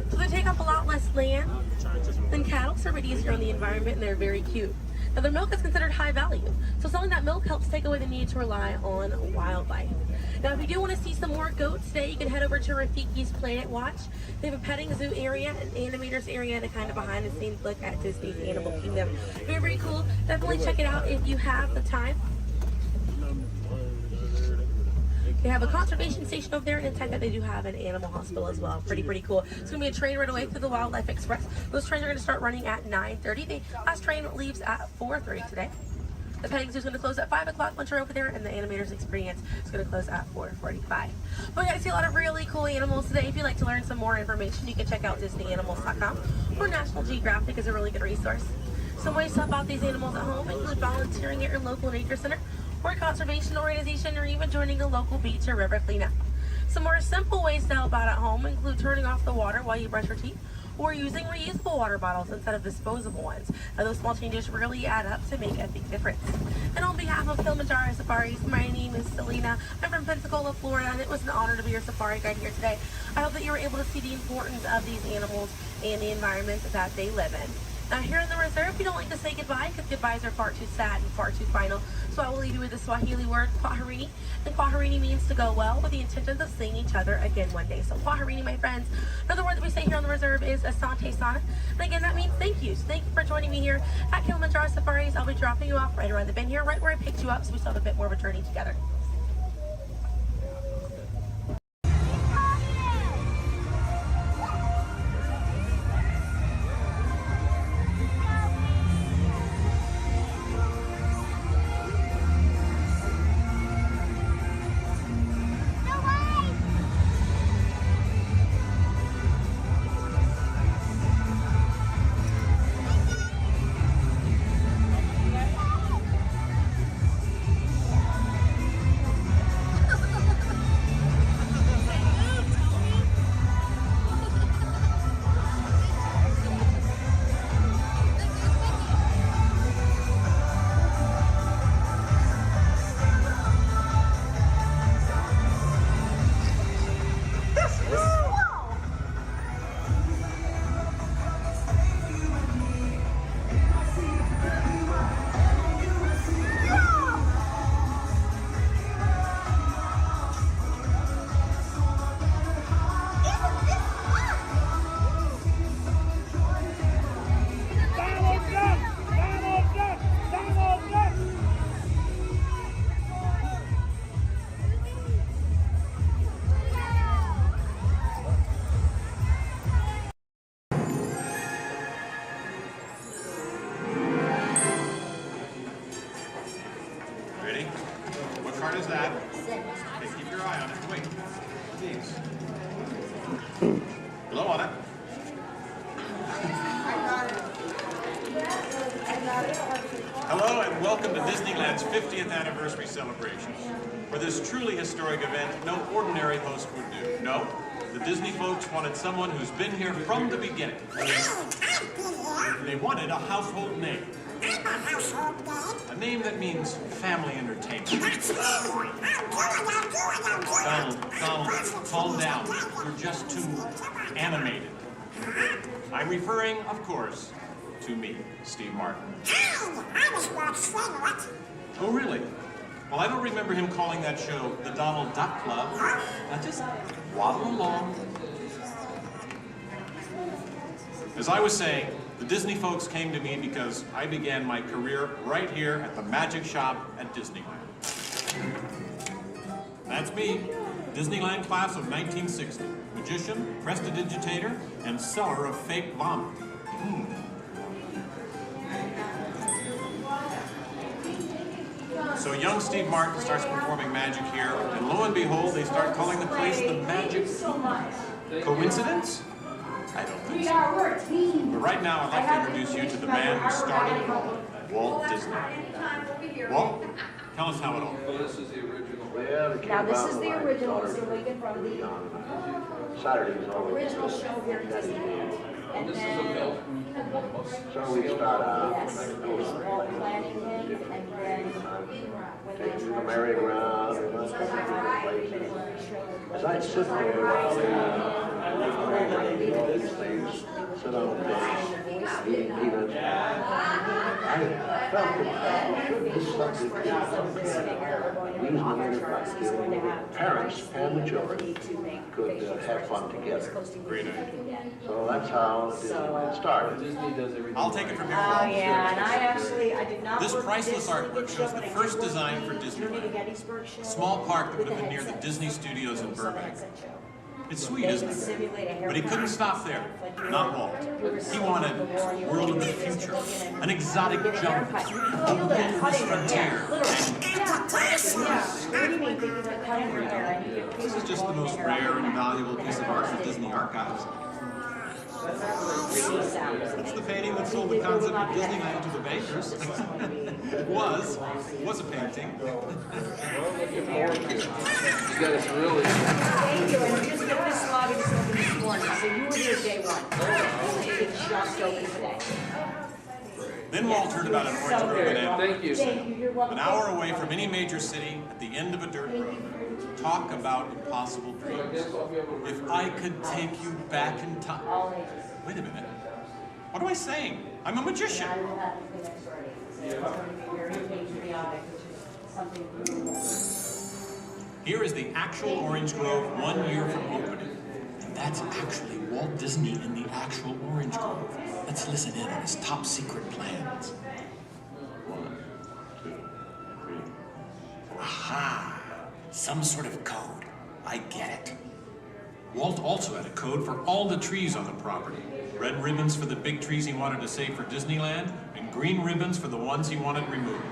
Speaker 14: So they take up a lot less land than cattle, so they're a bit easier on the environment, and they're very cute. Now their milk is considered high value, so selling that milk helps take away the need to rely on wildlife. Now if you do want to see some more goats today, you can head over to Rafiki's Planet Watch. They have a petting zoo area, an animators area, and a kind of behind the scenes look at Disney's Animal Kingdom. Very, very cool. Definitely check it out if you have the time. They have a conservation station over there, and inside that they do have an animal hospital as well. Pretty cool. It's going to be a train right away through the Wildlife Express. Those trains are going to start running at 9:30. The last train leaves at 4:30 today. The petting zoo is going to close at 5 o'clock once you're over there, and the animators experience is going to close at 4:45. But we got to see a lot of really cool animals today. If you'd like to learn some more information, you can check out DisneyAnimals.com, or National Geographic is a really good resource. Some ways to help out these animals at home include volunteering at your local nature center, or a conservation organization, or even joining a local beach or river cleanup. Some more simple ways to help out at home include turning off the water while you brush your teeth, or using reusable water bottles instead of disposable ones. Now, those small changes really add up to make a big difference. And on behalf of Kilimanjaro Safaris, my name is Selena. I'm from Pensacola, Florida, and it was an honor to be your safari guide here today. I hope that you were able to see the importance of these animals and the environment that they live in. Now here in the reserve, we don't like to say goodbye because goodbyes are far too sad and far too final. So I will leave you with the Swahili word, kwaherini. And kwaherini means to go well, with the intentions of seeing each other again one day. So kwaherini, my friends. Another word that we say here on the reserve is asante sana. And again, that means thank you. So thank you for joining me here at Kilimanjaro Safaris. I'll be dropping you off right around the bend here, right where I picked you up, so we still have a bit more of a journey together.
Speaker 12: smart as that. Okay, keep your eye on it. Wait. Please. Blow on it. Hello and welcome to Disneyland's 50th anniversary celebration. For this truly historic event, no ordinary host would do. No, the Disney folks wanted someone who's been here from the beginning. They wanted a household name. A name that means family entertainment. Donald, calm down. You're just too animated. I'm referring, of course, to me, Steve Martin.
Speaker 16: I was Walt's friend, what?
Speaker 12: Oh, really? Well, I don't remember him calling that show the Donald Duck Club. Now just waddle along. As I was saying, the Disney folks came to me because I began my career right here at the Magic Shop at Disneyland. That's me, Disneyland class of 1960. Magician, prestidigitator, and seller of fake vomit. So young Steve Martin starts performing magic here, and lo and behold, they start calling the place the Magic Key. Coincidence? I don't think so. But right now, I'd like to introduce you to the man who started it all, Walt Disney. Walt, tell us how it all began.
Speaker 5: This is the original.
Speaker 17: Now this is the original, it's taken from the original show here at Disneyland. And then,
Speaker 5: So we start out.
Speaker 17: yes, it was Walt planning him, and then when they
Speaker 5: The merry-go-round, and let's go to different places. As I sit there, these things, sit on the bench, eating peanuts, I felt that this is something that parents and the children could have fun together.
Speaker 12: Great idea.
Speaker 5: So that's how Disneyland started.
Speaker 12: I'll take it from here.
Speaker 17: oh yeah, and I did not.
Speaker 12: This
Speaker 17: work at
Speaker 12: priceless
Speaker 17: Disney
Speaker 12: artwork
Speaker 17: show,
Speaker 12: shows
Speaker 17: but
Speaker 12: the
Speaker 17: I did
Speaker 12: first
Speaker 17: work
Speaker 12: design
Speaker 17: in
Speaker 12: for
Speaker 17: the Journey to
Speaker 12: Disneyland.
Speaker 17: Gettysburg show.
Speaker 12: A small park that would have
Speaker 17: With
Speaker 12: been
Speaker 17: the
Speaker 12: near the
Speaker 17: headset
Speaker 12: Disney
Speaker 17: show.
Speaker 12: Studios in
Speaker 17: It was a
Speaker 12: Burbank.
Speaker 17: headset show.
Speaker 12: It's sweet,
Speaker 17: They
Speaker 12: isn't
Speaker 17: could
Speaker 12: it?
Speaker 17: simulate a haircut.
Speaker 12: But he couldn't stop there. Not Walt. He wanted a world of the future, an exotic jump, a wilderness frontier, and this is just the most rare and valuable piece of art for Disney archives. It's the painting that sold the concept of Disneyland to the bankers. It was a painting.
Speaker 17: You guys really. Thank you. And just get this lobby just open this morning. So you were here day one. It just opened today.
Speaker 12: Then Walt heard about an orange grove in Anaheim.
Speaker 17: Thank you. Thank you. You're welcome.
Speaker 12: An hour away from any major city, at the end of a dirt road. Talk about impossible dreams. If I could take you back in time. Wait a minute. What am I saying? I'm a magician. Here is the actual orange grove 1 year from opening. And that's actually Walt Disney in the actual orange grove. Let's listen in on his top secret plans.
Speaker 5: 1, 2, 3.
Speaker 12: Aha! Some sort of code. I get it. Walt also had a code for all the trees on the property. Red ribbons for the big trees he wanted to save for Disneyland, and green ribbons for the ones he wanted removed.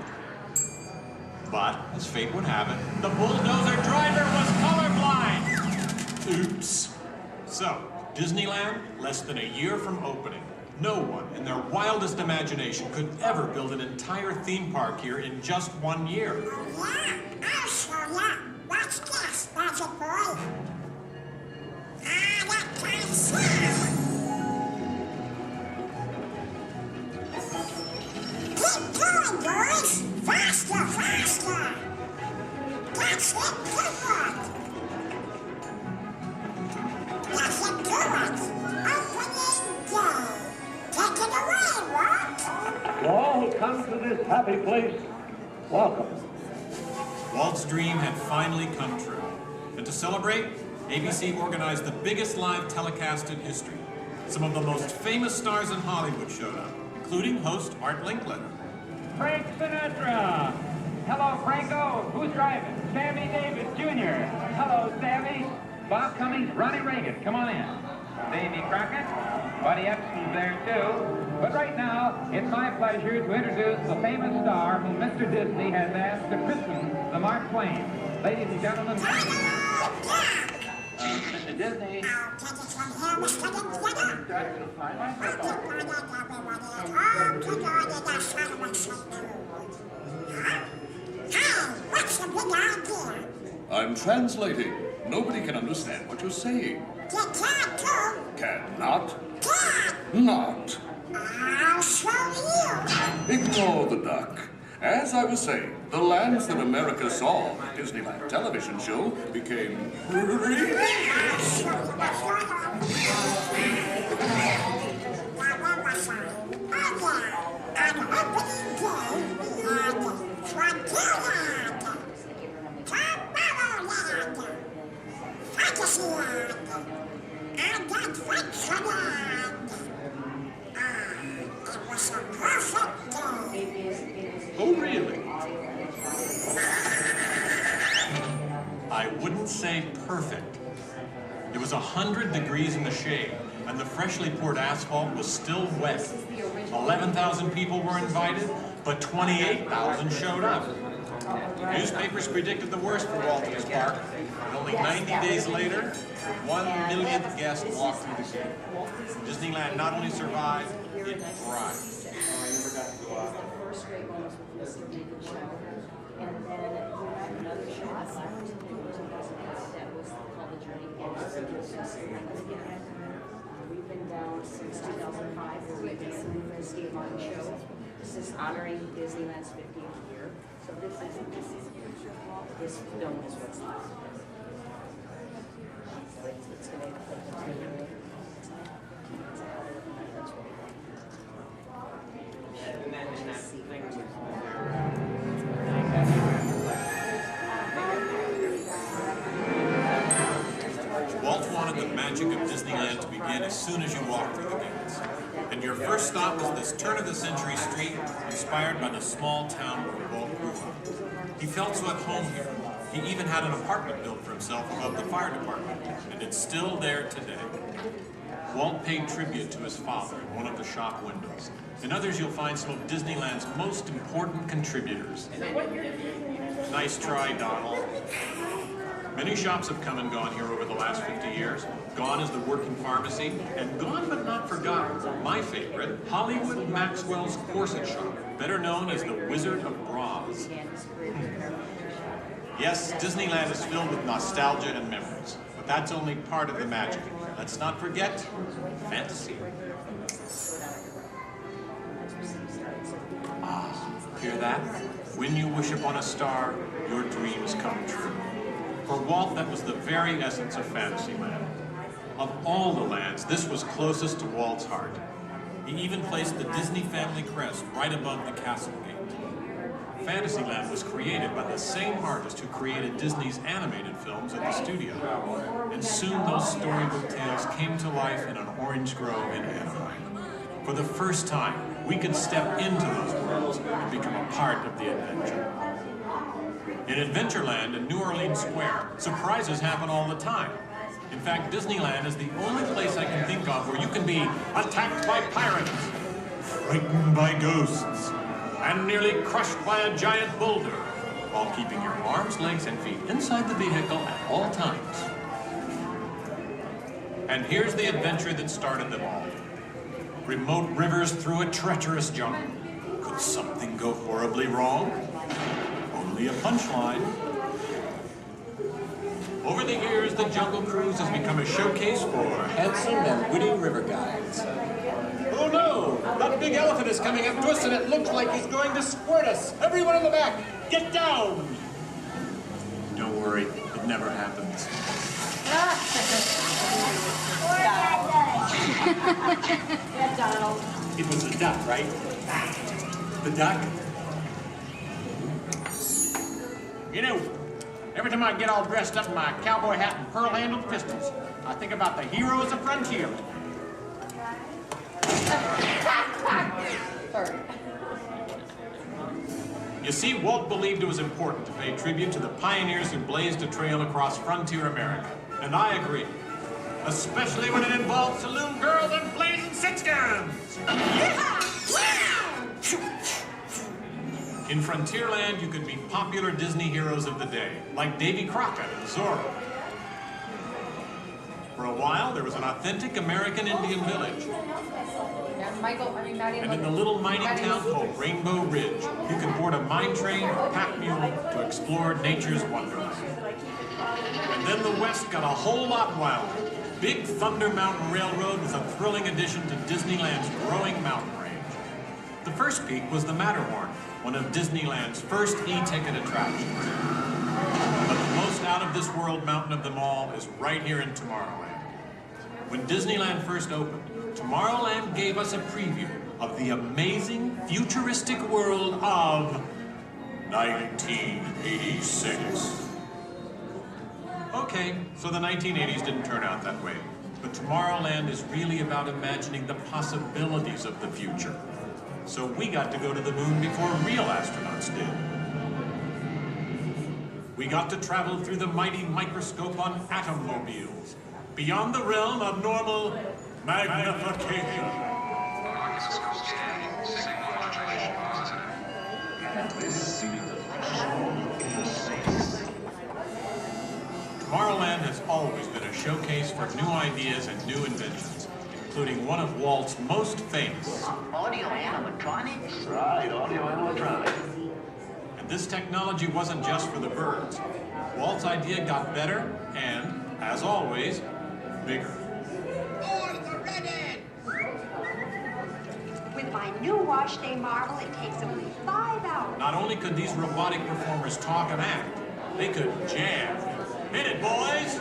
Speaker 12: But, as fate would have it, the bulldozer driver was colorblind! Oops. So, Disneyland, less than a year from opening. No one in their wildest imagination could ever build an entire theme park here in just 1 year.
Speaker 16: Yeah, I'll show ya. Watch this, Magic Boy. That kind of sound. Keep going, boys. Faster, faster. That's it, good. That's it, good. Opening day. Take it away, Walt.
Speaker 11: To all who come to this happy place, welcome.
Speaker 12: Walt's dream had finally come true. And to celebrate, ABC organized the biggest live telecast in history. Some of the most famous stars in Hollywood showed up, including host Art Linkletter.
Speaker 18: Frank Sinatra. Hello, Franco. Who's driving? Sammy Davis Jr. Hello, Sammy. Bob Cummings, Ronnie Reagan. Come on in. Davy Crockett. Buddy Epps was there too. But right now, it's my pleasure to introduce the famous star whom Mr. Disney has asked to christen the Mark Twain. Ladies and gentlemen, Mr. Disney.
Speaker 5: I'm translating. Nobody can understand what you're saying. Cannot? Not.
Speaker 16: I'll show you.
Speaker 5: Ignore the duck. As I was saying, the lands that America saw on the Disneyland television show became
Speaker 19: Oh, really? I wouldn't say perfect. It was 100 degrees in the shade, and the freshly poured asphalt was still wet. 11,000 people were invited, but 28,000 showed up. Newspapers predicted the worst for Walt and his park, and only 90 days later, 1 millionth guest walked through the gate. Disneyland not only survived, it thrived.
Speaker 17: We've been down since 2005, where we've been in the Skate Line show. This is honoring Disneyland's 50th year. So this film is what's left. It's going to
Speaker 19: Walt wanted the magic of Disneyland to begin as soon as you walk through the gates. And your first stop is this turn-of-the-century street inspired by the small town where Walt grew up. He felt so at home here. He even had an apartment built for himself above the fire department, and it's still there today. Walt paid tribute to his father in one of the shop windows. In others, you'll find some of Disneyland's most important contributors. Nice try, Donald. Many shops have come and gone here over the last 50 years. Gone is the working pharmacy, and gone but not forgotten, my favorite, Hollywood Maxwell's corset shop, better known as the Wizard of Bras. Yes, Disneyland is filled with nostalgia and memories, but that's only part of the magic. Let's not forget fantasy. Ah, hear that? When you wish upon a star, your dreams come true. For Walt, that was the very essence of Fantasyland. Of all the lands, this was closest to Walt's heart. He even placed the Disney family crest right above the castle gate. Fantasyland was created by the same artist who created Disney's animated films at the studio. And soon those storybook tales came to life in an orange grove in Anaheim. For the first time, we could step into those worlds and become a part of the adventure. In Adventureland in New Orleans Square, surprises happen all the time. In fact, Disneyland is the only place I can think of where you can be attacked by pirates, frightened by ghosts, and nearly crushed by a giant boulder, while keeping your arms, legs, and feet inside the vehicle at all times. And here's the adventure that started them all. Remote rivers through a treacherous jungle. Could something go horribly wrong? Only a punchline. Over the years, the Jungle Cruise has become a showcase for handsome and witty river guides. Oh no! That big elephant is coming up to us and it looks like he's going to squirt us! Everyone in the back, get down! Don't worry, it never happens.
Speaker 10: Yeah, Donald.
Speaker 19: It was a duck, right? The duck? You know, every time I get all dressed up in my cowboy hat and pearl-handled pistols, I think about the heroes of frontier. You see, Walt believed it was important to pay tribute to the pioneers who blazed a trail across frontier America, and I agree. especially when it involves saloon girls and blazing six guns. In Frontierland, you could meet popular Disney heroes of the day, like Davy Crockett and Zorro. For a while, there was an authentic American Indian village. And in the little mining town called Rainbow Ridge, you could board a mine train or pack mule to explore nature's wonderland. And then the West got a whole lot wilder. Big Thunder Mountain Railroad was a thrilling addition to Disneyland's growing mountain range. The first peak was the Matterhorn, one of Disneyland's first e-ticket attractions. But the most out-of-this-world mountain of them all is right here in Tomorrowland. When Disneyland first opened, Tomorrowland gave us a preview of the amazing, futuristic world of 1986. Okay, so the 1980s didn't turn out that way. But Tomorrowland is really about imagining the possibilities of the future. So we got to go to the moon before real astronauts did. We got to travel through the mighty microscope on atommobiles, beyond the realm of normal magnification. Tomorrowland has always been a showcase for new ideas and new inventions, including one of Walt's most famous.
Speaker 7: Audio animatronics?
Speaker 5: Right, audio animatronics.
Speaker 19: And this technology wasn't just for the birds. Walt's idea got better and, as always, bigger.
Speaker 20: With my new wash day marvel, it takes only 5 hours.
Speaker 19: Not only could these robotic performers talk and act, they could jam. Hit it, boys!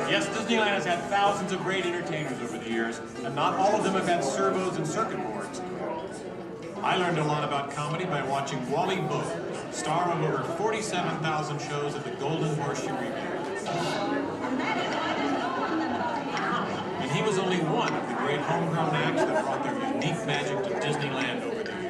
Speaker 19: Yes, Disneyland has had thousands of great entertainers over the years, and not all of them have had servos and circuit boards. I learned a lot about comedy by watching Wally Bowe, star of over 47,000 shows at the Golden Horseshoe Revue. And he was only one of the great homegrown acts that brought their unique magic to Disneyland over the years.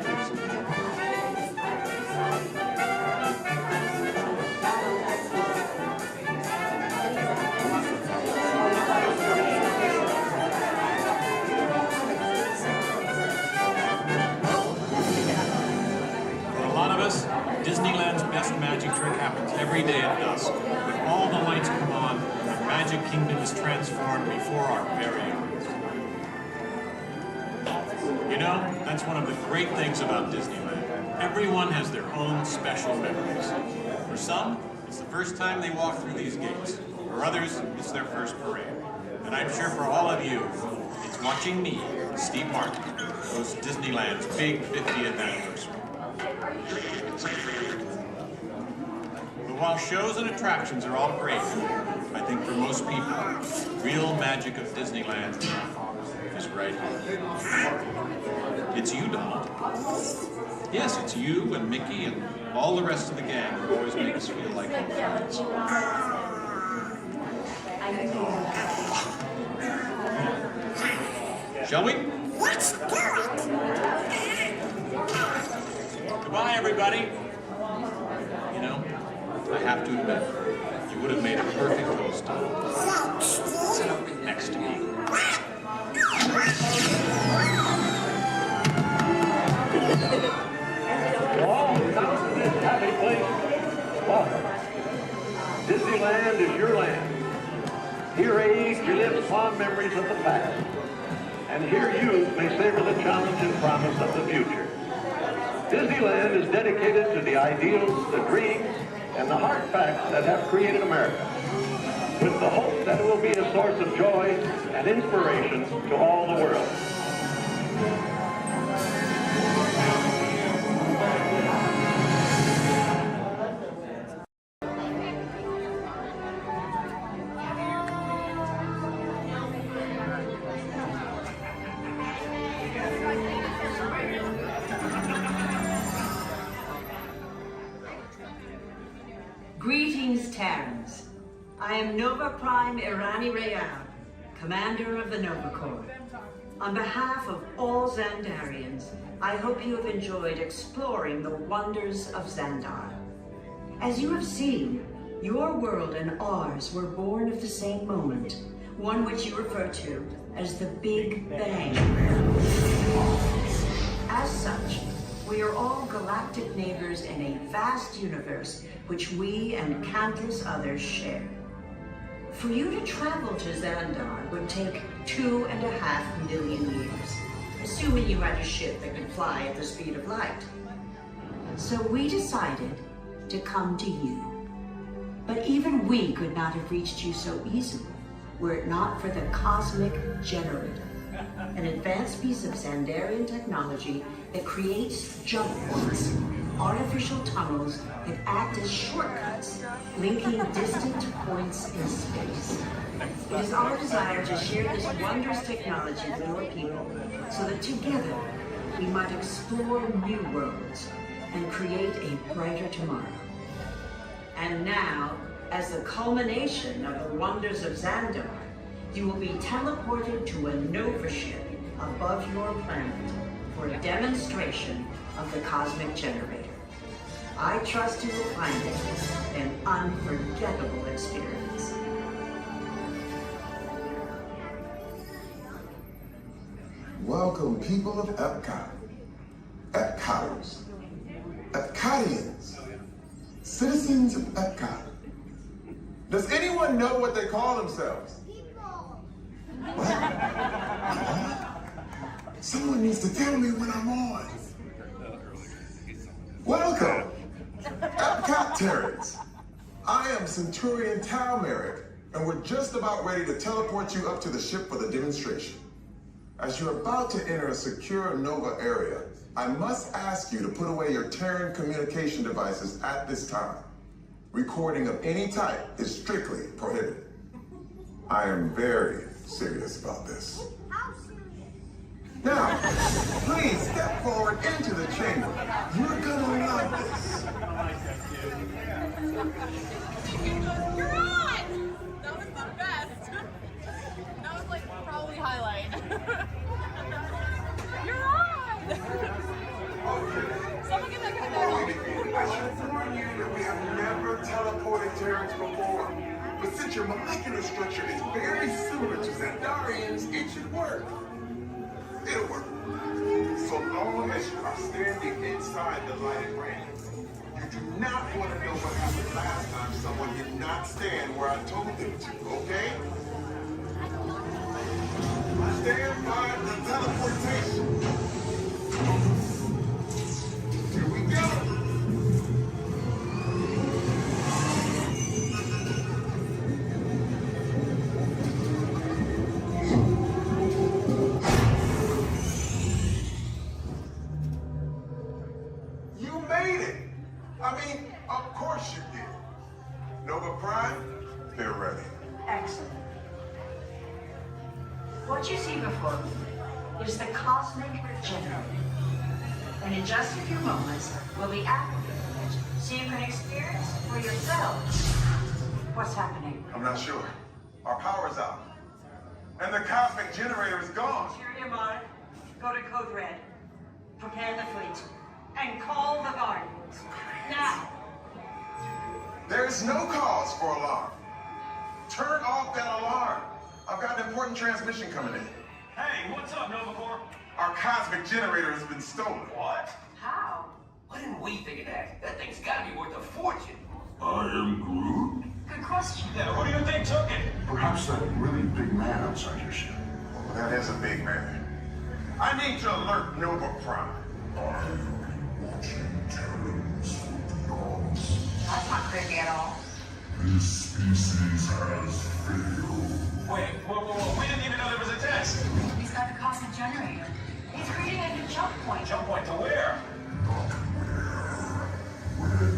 Speaker 19: Disneyland's best magic trick happens every day at dusk, when all the lights come on and Magic Kingdom is transformed before our very eyes. You know, that's one of the great things about Disneyland. Everyone has their own special memories. For some, it's the first time they walk through these gates. For others, it's their first parade. And I'm sure for all of you, it's watching me, Steve Martin, host Disneyland's big 50th anniversary. But while shows and attractions are all great, I think for most people, real magic of Disneyland is right here. It's you, Donald. Yes, it's you and Mickey and all the rest of the gang who always make us feel like home friends. Shall we?
Speaker 16: Let's do it!
Speaker 19: Goodbye, everybody. You know, I have to admit, you would have made a perfect host. Sit up next to me.
Speaker 5: Happy place. Welcome. Disneyland is your land. Here age relives fond memories of the past. And here youth may savor the challenge and promise of the future. Disneyland is dedicated to the ideals, the dreams,
Speaker 11: and the hard facts that have created America, with the hope that it will be a source of joy and inspiration to all the world.
Speaker 7: Greetings, Terrans. I am Nova Prime Irani Rayal, Commander of the Nova Corps. On behalf of all Xandarians, I hope you have enjoyed exploring the wonders of Xandar. As you have seen, your world and ours were born of the same moment, one which you refer to as the Big Bang. As such, we are all galactic neighbors in a vast universe which we and countless others share. For you to travel to Xandar would take 2.5 million years, assuming you had a ship that could fly at the speed of light. So we decided to come to you. But even we could not have reached you so easily were it not for the Cosmic Generator, an advanced piece of Xandarian technology that creates jump points, artificial tunnels that act as shortcuts, linking distant points in space. It is our desire to share this wondrous technology with your people, so that together we might explore new worlds and create a brighter tomorrow. And now, as the culmination of the wonders of Xandar, you will be teleported to a Nova ship above your planet for a demonstration of the Cosmic Generator. I trust you will find it an unforgettable experience.
Speaker 21: Welcome, people of Epcot, Epcoters, Epcotians, citizens of Epcot. Does anyone know what they call themselves? What? Someone needs to tell me when I'm on. Welcome, Epcot Terrans. I am Centurion Tal Merrick, and we're just about ready to teleport you up to the ship for the demonstration. As you're about to enter a secure Nova area, I must ask you to put away your Terran communication devices at this time. Recording of any type is strictly prohibited. I am very serious about this. Now, please step forward into the chamber. You're gonna love this.
Speaker 14: You're on! That was the best. That was like probably highlight. You're on! Someone get that cut down.
Speaker 21: I should warn you that we have never teleported Terrans before. But since your molecular structure is very similar to Xandarians, it should work. It'll work. So long as you are standing inside the lighted ring. You do not want to know what happened last time someone did not stand where I told them to, okay? Stand by the teleportation. Here we go. Of course you did. Nova Prime, they're ready.
Speaker 7: Excellent. What you see before you is the Cosmic Generator. And in just a few moments, we'll be activating it so you can experience for yourselves what's happening.
Speaker 21: I'm not sure. Our power's out. And the Cosmic Generator is gone.
Speaker 7: Interior Mark, go to Code Red. Prepare the fleet. And call the Guardians. Now.
Speaker 21: There's no cause for alarm. Turn off that alarm. I've got an important transmission coming in.
Speaker 12: Hey, what's up, Nova Corps?
Speaker 21: Our Cosmic Generator has been stolen.
Speaker 12: What?
Speaker 7: How?
Speaker 4: Why didn't we think of that? That thing's gotta be worth a fortune.
Speaker 21: I am Groot.
Speaker 7: Good question.
Speaker 12: Yeah, who do you think took it?
Speaker 21: Perhaps that really big man outside your ship. Oh, that is a big man. I need to alert Nova Prime. I'm watching Terrans for
Speaker 16: That's not creepy at all.
Speaker 2: This species has failed.
Speaker 4: Wait, whoa. We didn't even know there was a test.
Speaker 16: He's got the cosmic generator. He's creating a new jump point.
Speaker 4: Jump point to where?
Speaker 2: Not where.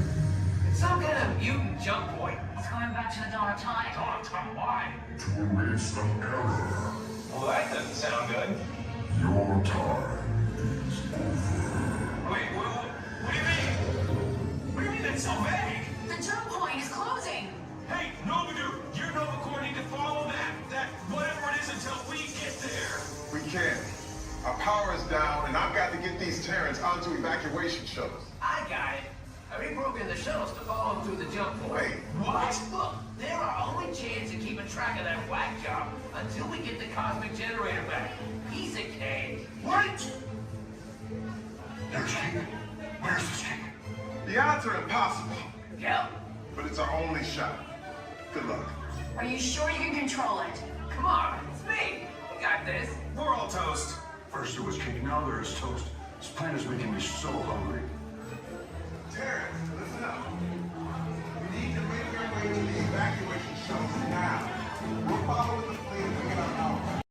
Speaker 4: It's some kind of mutant jump point.
Speaker 16: He's going back to the dawn of time.
Speaker 4: Dawn of time, why?
Speaker 2: To erase some error.
Speaker 4: Well, that doesn't sound good.
Speaker 2: Your time is over.
Speaker 4: Wait, what do you mean? What do you mean that's so vague?
Speaker 16: The jump point is closing.
Speaker 4: Hey, Nobudu, your Nova Corps need to follow that whatever it is until we get there.
Speaker 8: We can't. Our power is down, and I've got to get these Terrans onto evacuation shuttles.
Speaker 4: I got it. I reprogrammed the shuttles to follow them through the jump point.
Speaker 8: Wait,
Speaker 4: what? Look, they're our only chance of keeping track of that whack job until we get the cosmic generator back. Piece of cake.
Speaker 8: Wait!
Speaker 2: There's King. Where's this King?
Speaker 8: The odds are impossible,
Speaker 4: Yep.
Speaker 8: but it's our only shot. Good luck.
Speaker 16: Are you sure you can control it?
Speaker 4: Come on, it's me. We got this. We're all toast.
Speaker 2: First there was King, now there is toast. This plan is making me so hungry.
Speaker 8: Terrans, listen up. We need to make our way to the evacuation shuttles now. We'll follow with the fleet and get our power.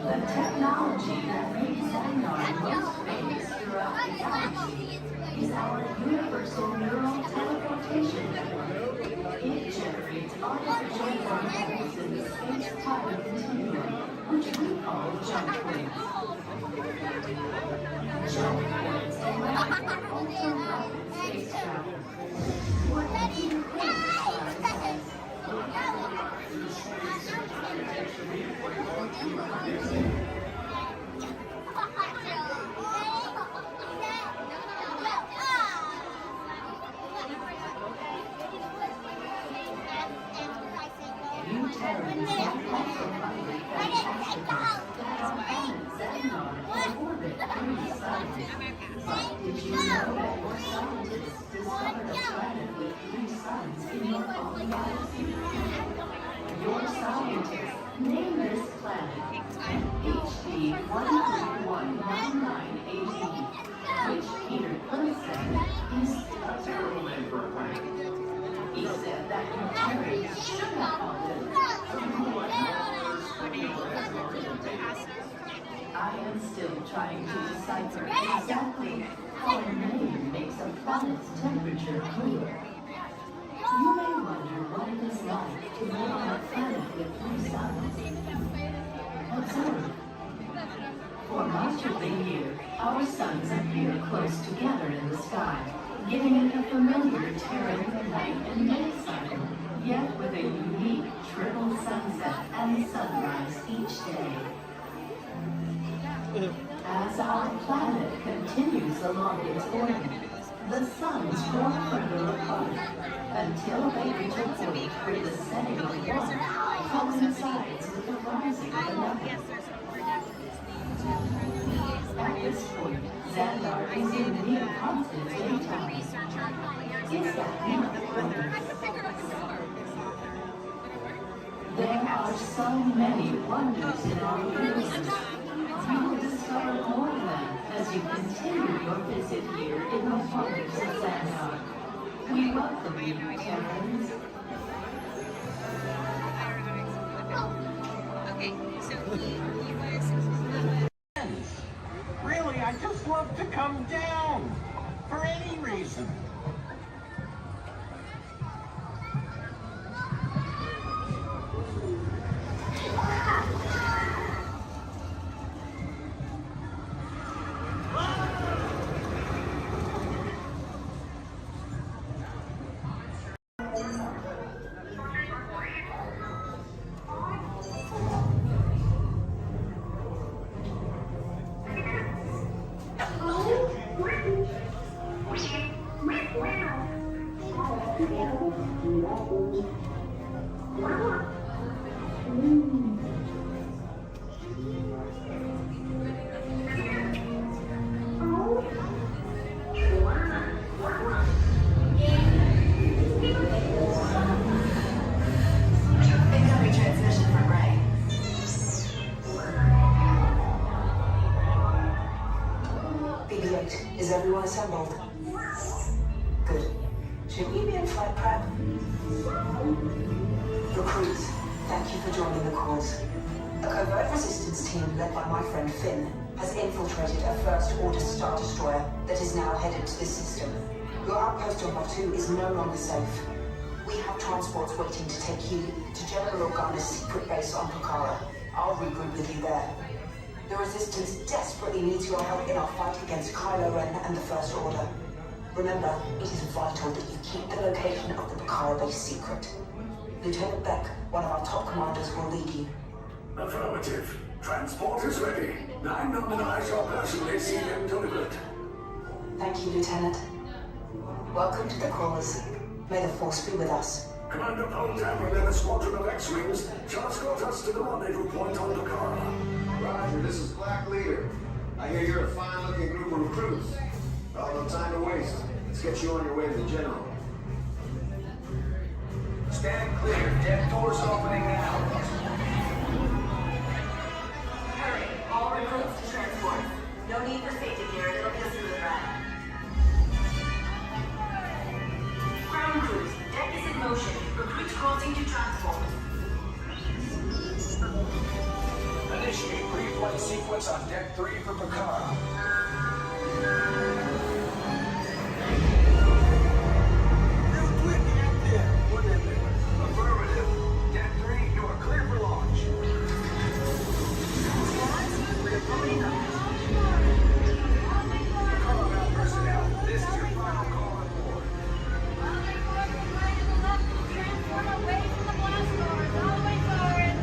Speaker 13: The technology that makes Xandar most famous throughout the galaxy is our universal neural teleportation network. It generates artificial particles in the space-time continuum, which we call jump points. Jump points allow for ultra-rapid space travel. What do you think You Terrans have also found it fantastic that our planet Xandar can orbit three suns. But did you know that your scientists discovered a planet with three suns in your own galaxy? Your scientists named this planet HD 1319918, which Peter Quill said is a terrible name for a planet. He said that you Terrans should have called it I am still trying to decipher exactly how a name makes a planet's temperature cooler. You may wonder what it is like to live on a planet with three suns. Observe. For much of the year, our suns appear close together in the sky, giving it a familiar Terran night and day cycle, yet with a unique triple sunset and sunrise each day. As our planet continues along its orbit, the suns grow further apart until they reach a point where the setting of one coincides with the rising of another. At this point, Xandar is in near constant daytime. Is that not wonderful? There are so many wonders in our universe. You will discover more of them as you continue your visit here in the wonders of Xandar. We welcome you, Terrans.
Speaker 3: Okay, so he was... Really, I just love to come down. For any reason.
Speaker 6: Recruits, thank you for joining the cause. A covert resistance team led by my friend Finn has infiltrated a First Order Star Destroyer that is now headed to this system. Your outpost on Batu is no longer safe. We have transports waiting to take you to General Organa's secret base on Pucara. I'll regroup with you there. The Resistance desperately needs your help in our fight against Kylo Ren and the First Order. Remember, it is vital that you keep the location of the Pucara base secret. Lieutenant Beck, one of our top commanders, will lead you.
Speaker 2: Affirmative. Transport is ready. 9 I shall personally see them delivered.
Speaker 6: Thank you, Lieutenant. Welcome to the cause. May the Force be with us.
Speaker 2: Commander Poltam and a squadron of X-Wings shall escort us to the rendezvous point on Pucara.
Speaker 22: Roger, this is Black Leader. I hear you're a fine-looking group of recruits. Well, no time to waste. Let's get you on your way to the General.
Speaker 4: Stand clear. Deck doors opening now.
Speaker 6: Hurry, all recruits to transport. No need for safety gear, it'll be a smooth ride. Ground crews, deck is in motion. Recruits crossing to transport.
Speaker 4: Initiate pre-flight sequence on Deck 3 for Pucara. Affirmative. Deck 3, you are clear for launch. Pucara personnel, this is your final call on board.
Speaker 10: Transform away from the blast doors, all the way forward.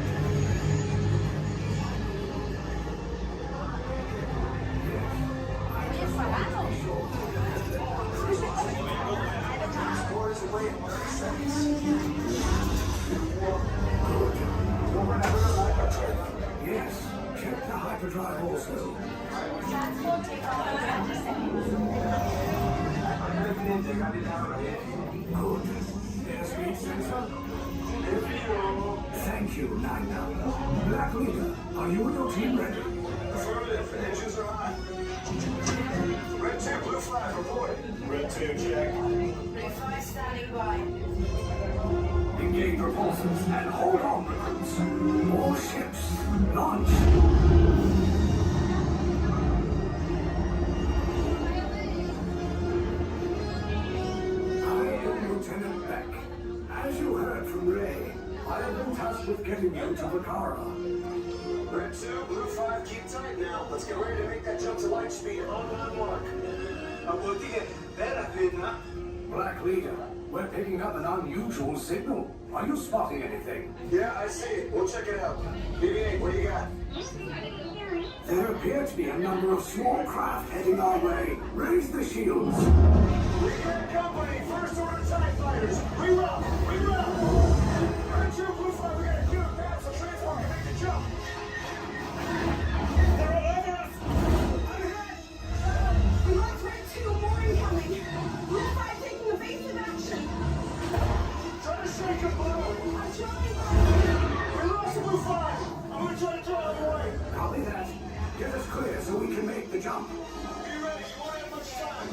Speaker 2: Scores away in 30 seconds. Yes, check the hyperdrive also.
Speaker 10: Transport takes off in 20 seconds.
Speaker 2: Good. Airspeed sensor. Thank you, Nina. Black Leader, are you and your team ready?
Speaker 22: Affirmative. Engines are hot. Red 2, Blue 5, reporting. Red 2, check.
Speaker 6: Blue 5 standing by.
Speaker 2: Engage repulsors and hold on, recruits. More ships. Launch. I am Lieutenant Beck. As you heard from Ray, I have been tasked with getting you to Pucara.
Speaker 22: Red 2, Blue 5, keep tight now. Let's get ready to make that jump to light speed on mark.
Speaker 2: Black Leader, we're picking up an unusual signal. Are you spotting anything?
Speaker 22: Yeah, I see it. We'll check it out. BB-8, what do you got?
Speaker 2: There appear to be a number of small craft heading our way. Raise the shields.
Speaker 22: We got company. First Order TIE fighters. Reroute. Reroute. Red 2, Blue 5, we got a clear path so transport can make the jump. They're all over us.
Speaker 16: We lost Red 2, more incoming. Blue 5 taking evasive action.
Speaker 22: Try to shake him, Blue.
Speaker 16: I'm trying.
Speaker 22: We lost Blue 5. I'm gonna try to draw him away.
Speaker 2: Copy that. Get us clear so we can make the jump.
Speaker 22: Be ready. You won't have much time.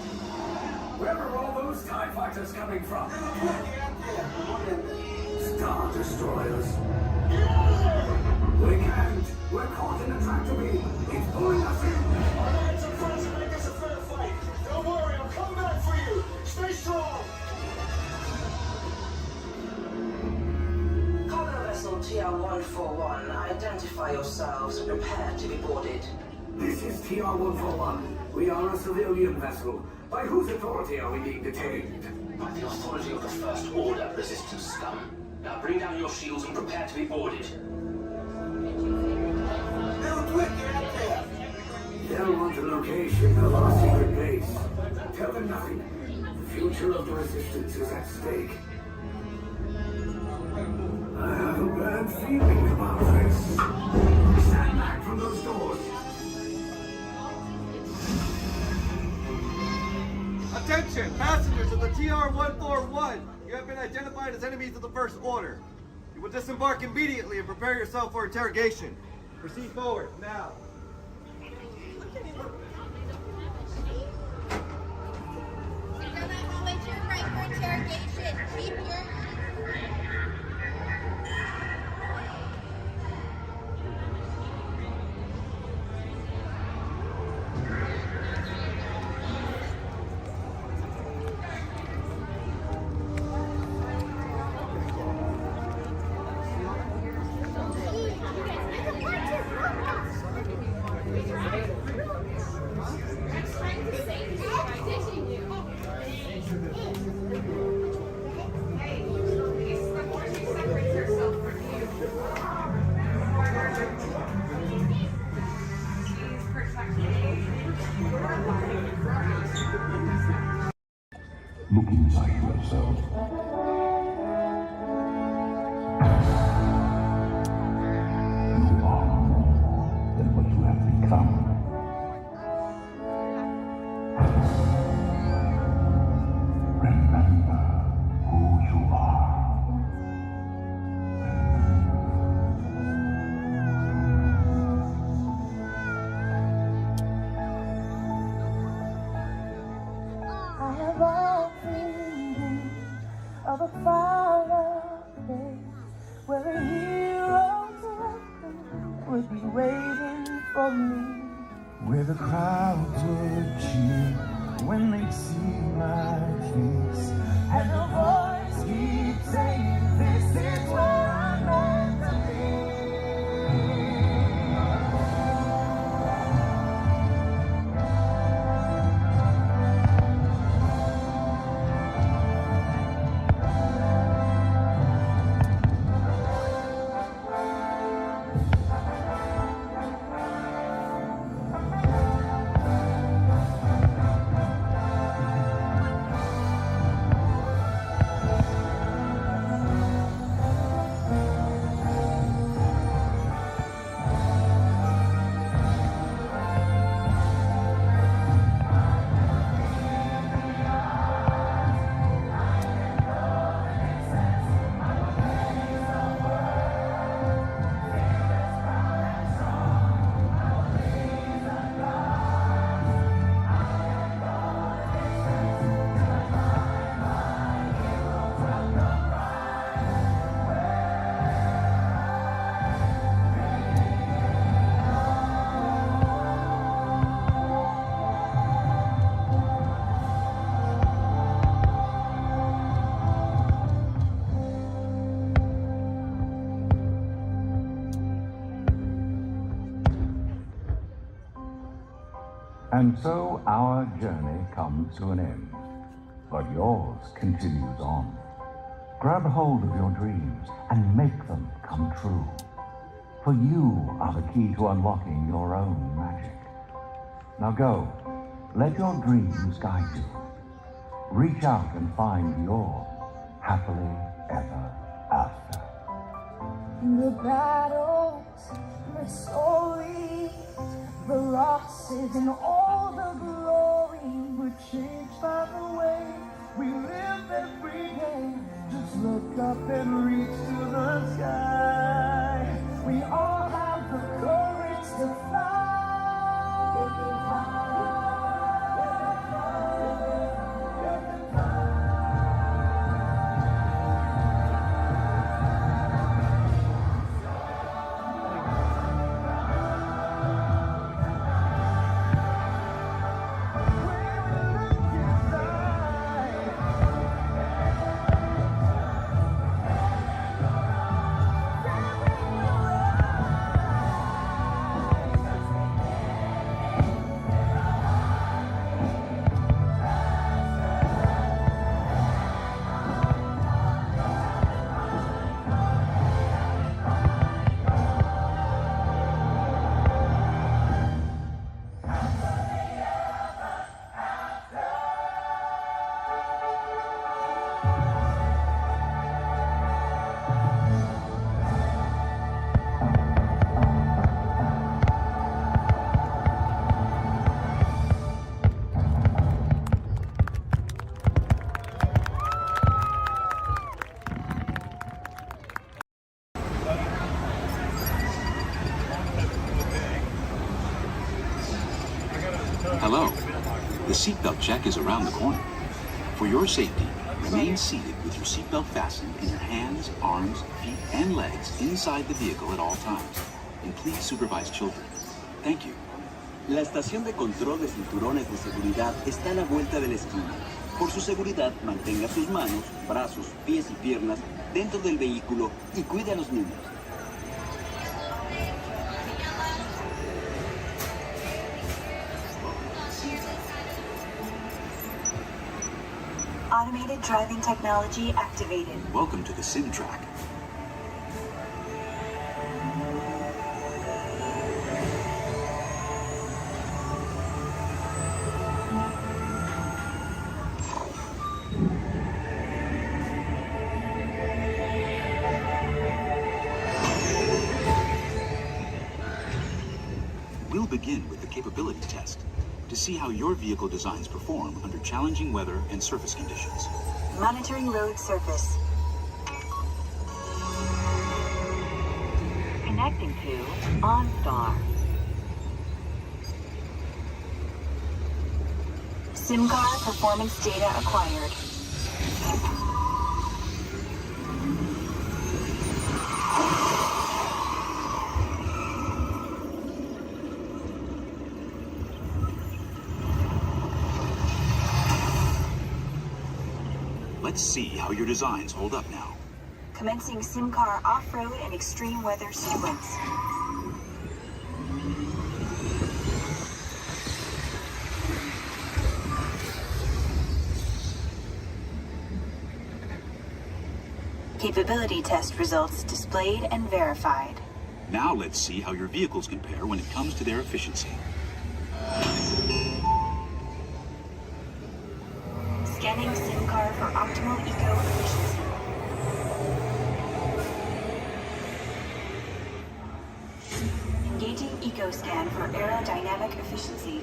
Speaker 2: Where are all those TIE fighters coming from? Star Destroyers.
Speaker 22: Get out of there!
Speaker 2: We can't. We're caught in a tractor beam. It's pulling us in.
Speaker 22: Our lines are friends and make this a fair fight. Don't worry, I'll come back for you. Stay strong.
Speaker 6: Cargo vessel TR-141, identify yourselves and prepare to be boarded.
Speaker 2: This is TR-141. We are a civilian vessel. By whose authority are we being detained?
Speaker 4: By the authority of the First Order, resistance scum. Now bring down your shields and prepare to be boarded.
Speaker 2: They'll want the location of our secret base. Tell them nothing. The future of the Resistance is at stake. I have a bad feeling about this. Stand back from those doors.
Speaker 23: Attention, passengers of the TR-141. You have been identified as enemies of the First Order. You will disembark immediately and prepare yourself for interrogation. Proceed forward, now.
Speaker 10: Interrogation. Keep your...
Speaker 11: Look inside yourself. You are more than what you have become. Remember who you are.
Speaker 1: I have often dreamed of a fireplace where a hero's weapon would be waiting for me. Where the crowds would cheer when they see my face, and the voice keeps saying, "This is where I'm meant to be."
Speaker 9: And so our journey comes to an end, but yours continues on. Grab hold of your dreams and make them come true. For you are the key to unlocking your own magic. Now go, let your dreams guide you. Reach out and find your happily ever after.
Speaker 1: The battles, the stories, the losses, and all the glory were changed by the way we live every day. Just look up and reach to the sky. We all have the courage to fly.
Speaker 15: Hello. The seatbelt check is around the corner. For your safety, remain seated with your seatbelt fastened and your hands, arms, feet, and legs inside the vehicle at all times. And please supervise children. Thank you.
Speaker 24: La estación de control de cinturones de seguridad está a la vuelta de la esquina. Por su seguridad, mantenga sus manos, brazos, pies y piernas dentro del vehículo y cuide a los niños.
Speaker 25: Automated driving technology activated.
Speaker 15: Welcome to the sim track. begin with the capability test to see how your vehicle designs perform under challenging weather and surface conditions.
Speaker 25: Monitoring road surface. Connecting to OnStar. SIM card performance data acquired.
Speaker 15: Let's see how your designs hold up now.
Speaker 25: Commencing SIM car off-road and extreme weather sequence. Capability test results displayed and verified.
Speaker 15: Now let's see how your vehicles compare when it comes to their efficiency.
Speaker 25: Scanning SIM car for optimal eco efficiency. Engaging eco scan for aerodynamic efficiency.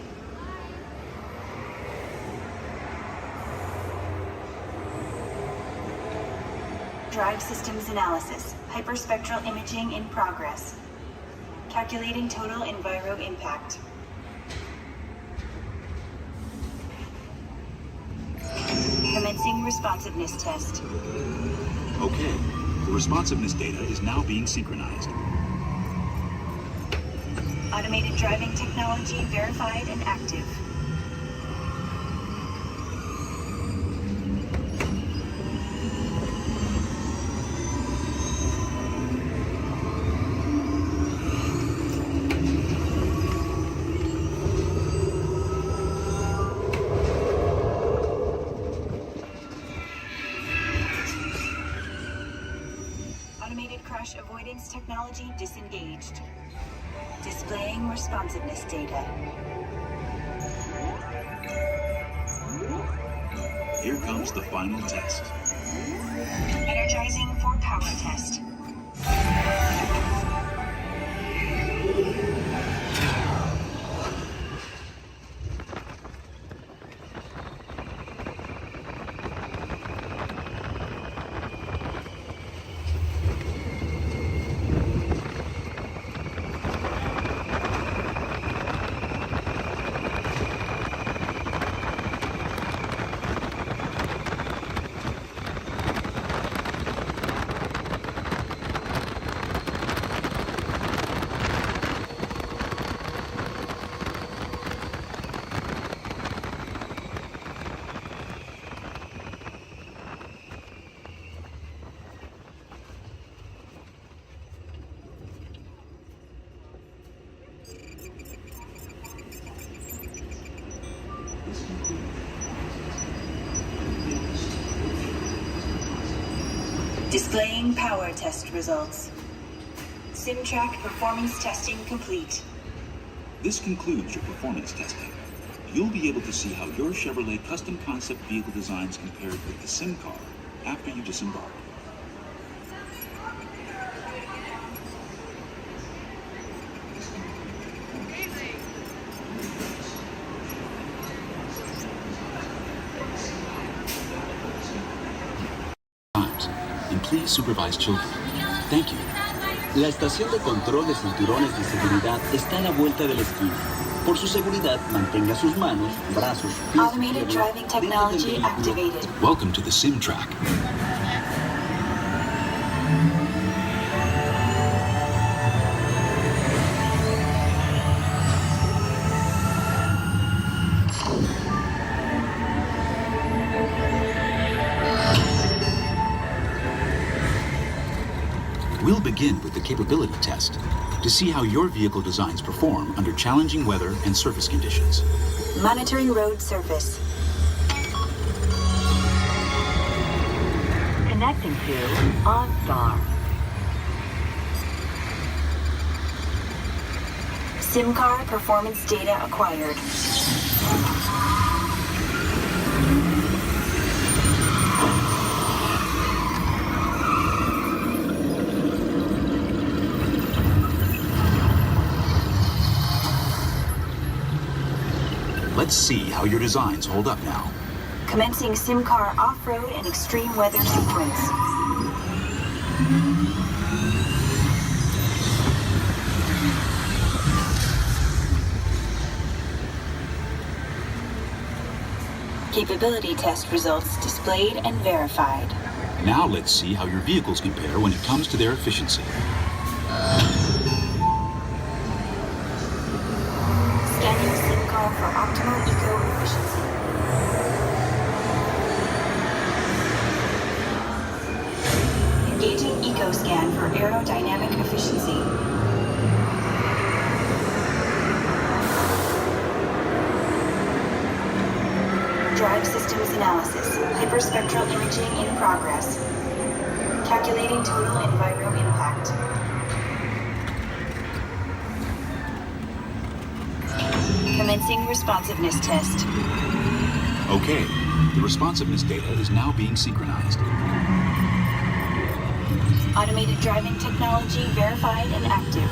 Speaker 25: Drive systems analysis. Hyperspectral imaging in progress. Calculating total enviro impact. Commencing responsiveness test.
Speaker 15: Okay, the responsiveness data is now being synchronized.
Speaker 25: Automated driving technology verified and active. Automated crash avoidance technology disengaged. Displaying responsiveness data.
Speaker 15: Here comes the final test.
Speaker 25: Energizing for power test. Displaying power test results. SimTrack performance testing complete.
Speaker 15: This concludes your performance testing. You'll be able to see how your Chevrolet custom concept vehicle designs compared with the sim car after you disembark. And please supervise children. Thank you.
Speaker 24: La estación de control de cinturones de seguridad está a la vuelta de la esquina. Por su seguridad, mantenga sus manos, brazos, pies
Speaker 25: Automated driving technology activated.
Speaker 15: Welcome to the sim track. We'll begin with the capability test to see how your vehicle designs perform under challenging weather and surface conditions.
Speaker 25: Monitoring road surface. Connecting to OnStar. SIM car performance data acquired.
Speaker 15: Let's see how your designs hold up now.
Speaker 25: Commencing sim car off-road and extreme weather sequence. Capability test results displayed and verified.
Speaker 15: Now let's see how your vehicles compare when it comes to their efficiency.
Speaker 25: Scanning sim car for optimal eco-efficiency. Engaging eco-scan for aerodynamic efficiency. Drive systems analysis. Hyperspectral imaging in progress. Calculating total enviro impact. Commencing responsiveness test.
Speaker 15: Okay, the responsiveness data is now being synchronized.
Speaker 25: Automated driving technology verified and active.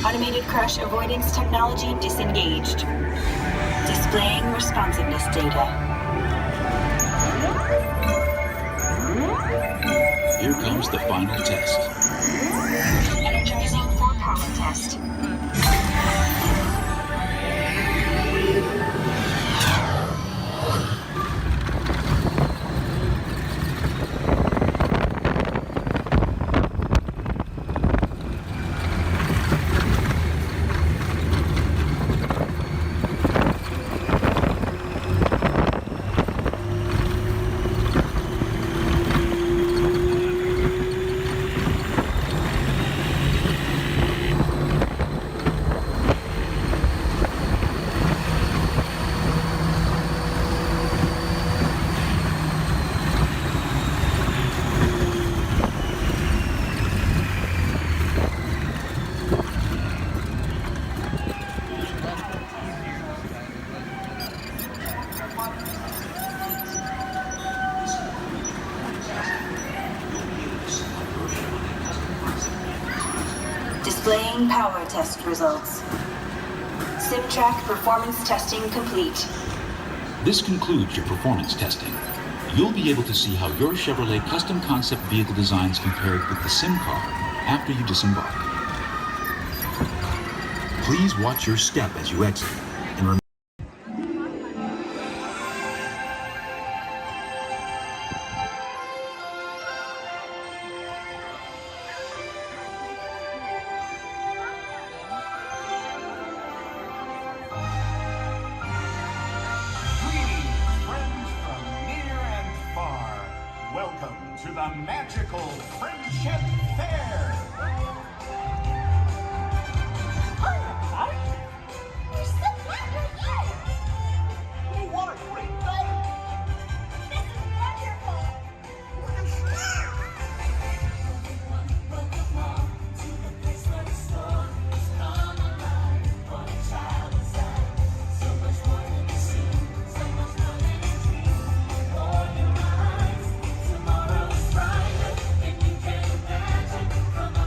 Speaker 25: Automated crash avoidance technology disengaged. Displaying responsiveness data.
Speaker 15: Here comes the final test.
Speaker 25: Energizing for power test. Displaying power test results. SimTrack performance testing complete.
Speaker 15: This concludes your performance testing. You'll be able to see how your Chevrolet custom concept vehicle designs compared with the sim car after you disembark. Please watch your step as you exit, and remember
Speaker 5: Welcome to the magical Friendship Fair! What a great day! This is wonderful!
Speaker 1: From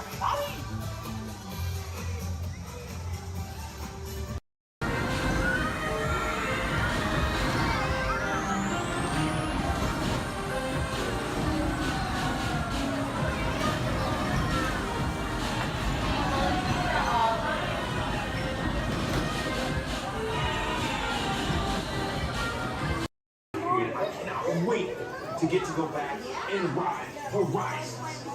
Speaker 4: everybody.
Speaker 14: Wait to get to go back and ride Horizons.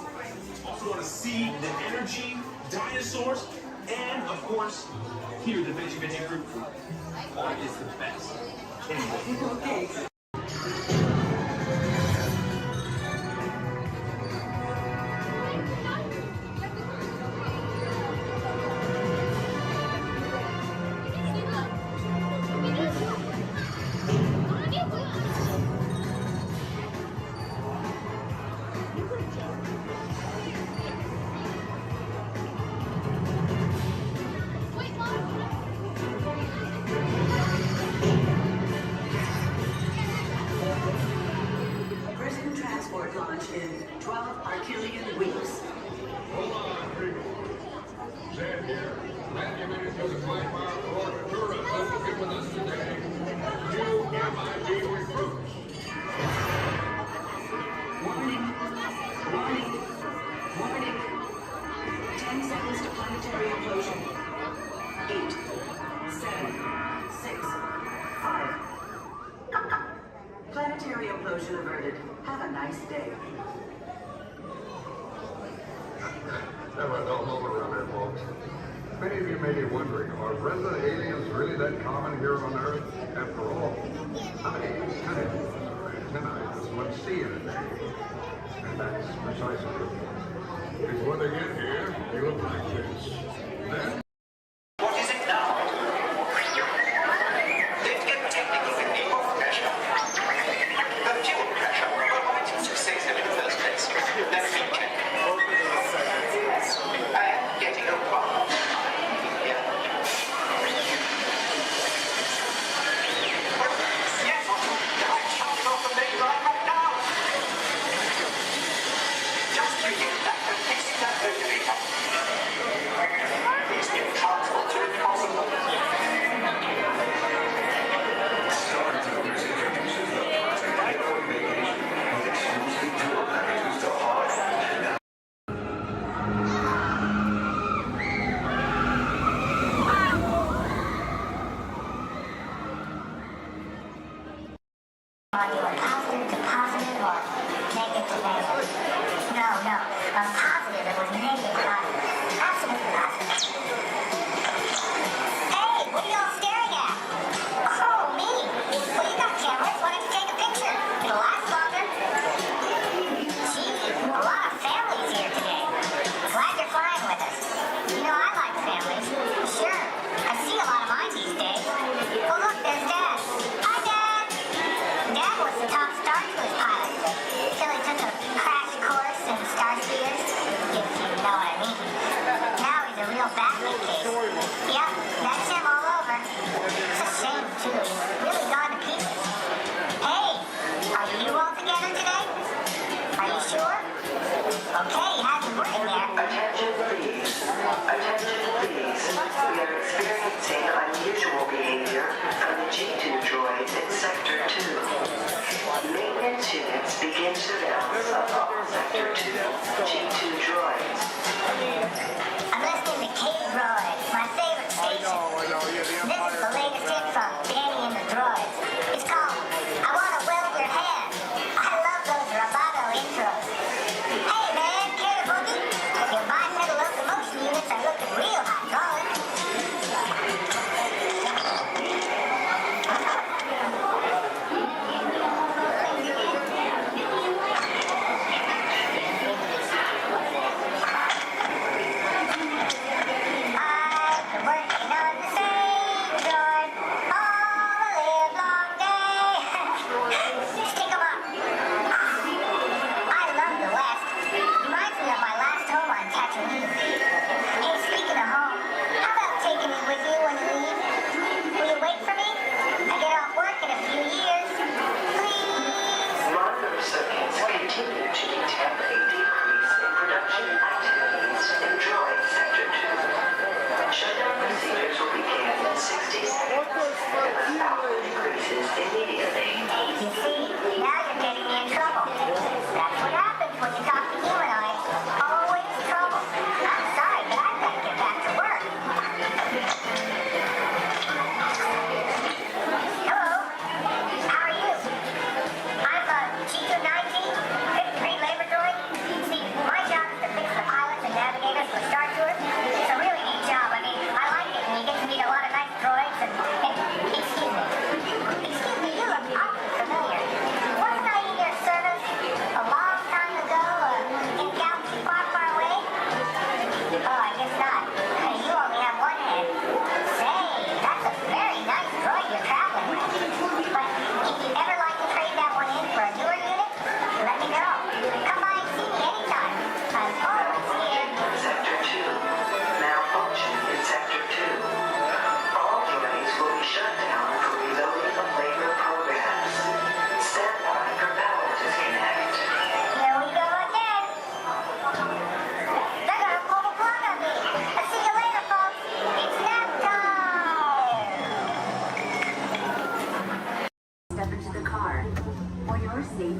Speaker 14: Also want to see the energy, dinosaurs, and of course, hear the Veggie Veggie Fruit Fruit. Oh, it's the best. Anyway.
Speaker 7: Prison transport launch in 12 Archelian weeks.
Speaker 12: Hold on, people. Zed here. Glad you made it through the 5-mile corridor tourism to get with us today. You MIB recruits.
Speaker 7: Warning. Warning. Warning. 10 seconds to planetary implosion. 8, 7, 6, 5. Planetary implosion averted. Have a nice day.
Speaker 12: Have a dull moment around here, folks. Many of you may be wondering, are resident aliens really that common here on Earth? After all, how many planets tonight does one see in a day? And that's precisely the point. Because when they get here, they look like this. Then
Speaker 4: What is it now? Let's get technical with the off pressure. The fuel pressure. But why didn't you say so in the first place? Let me check. I am getting a problem. Yeah. Yes, I'm jumping off the main line right now. Just you get that and fix that motivator. These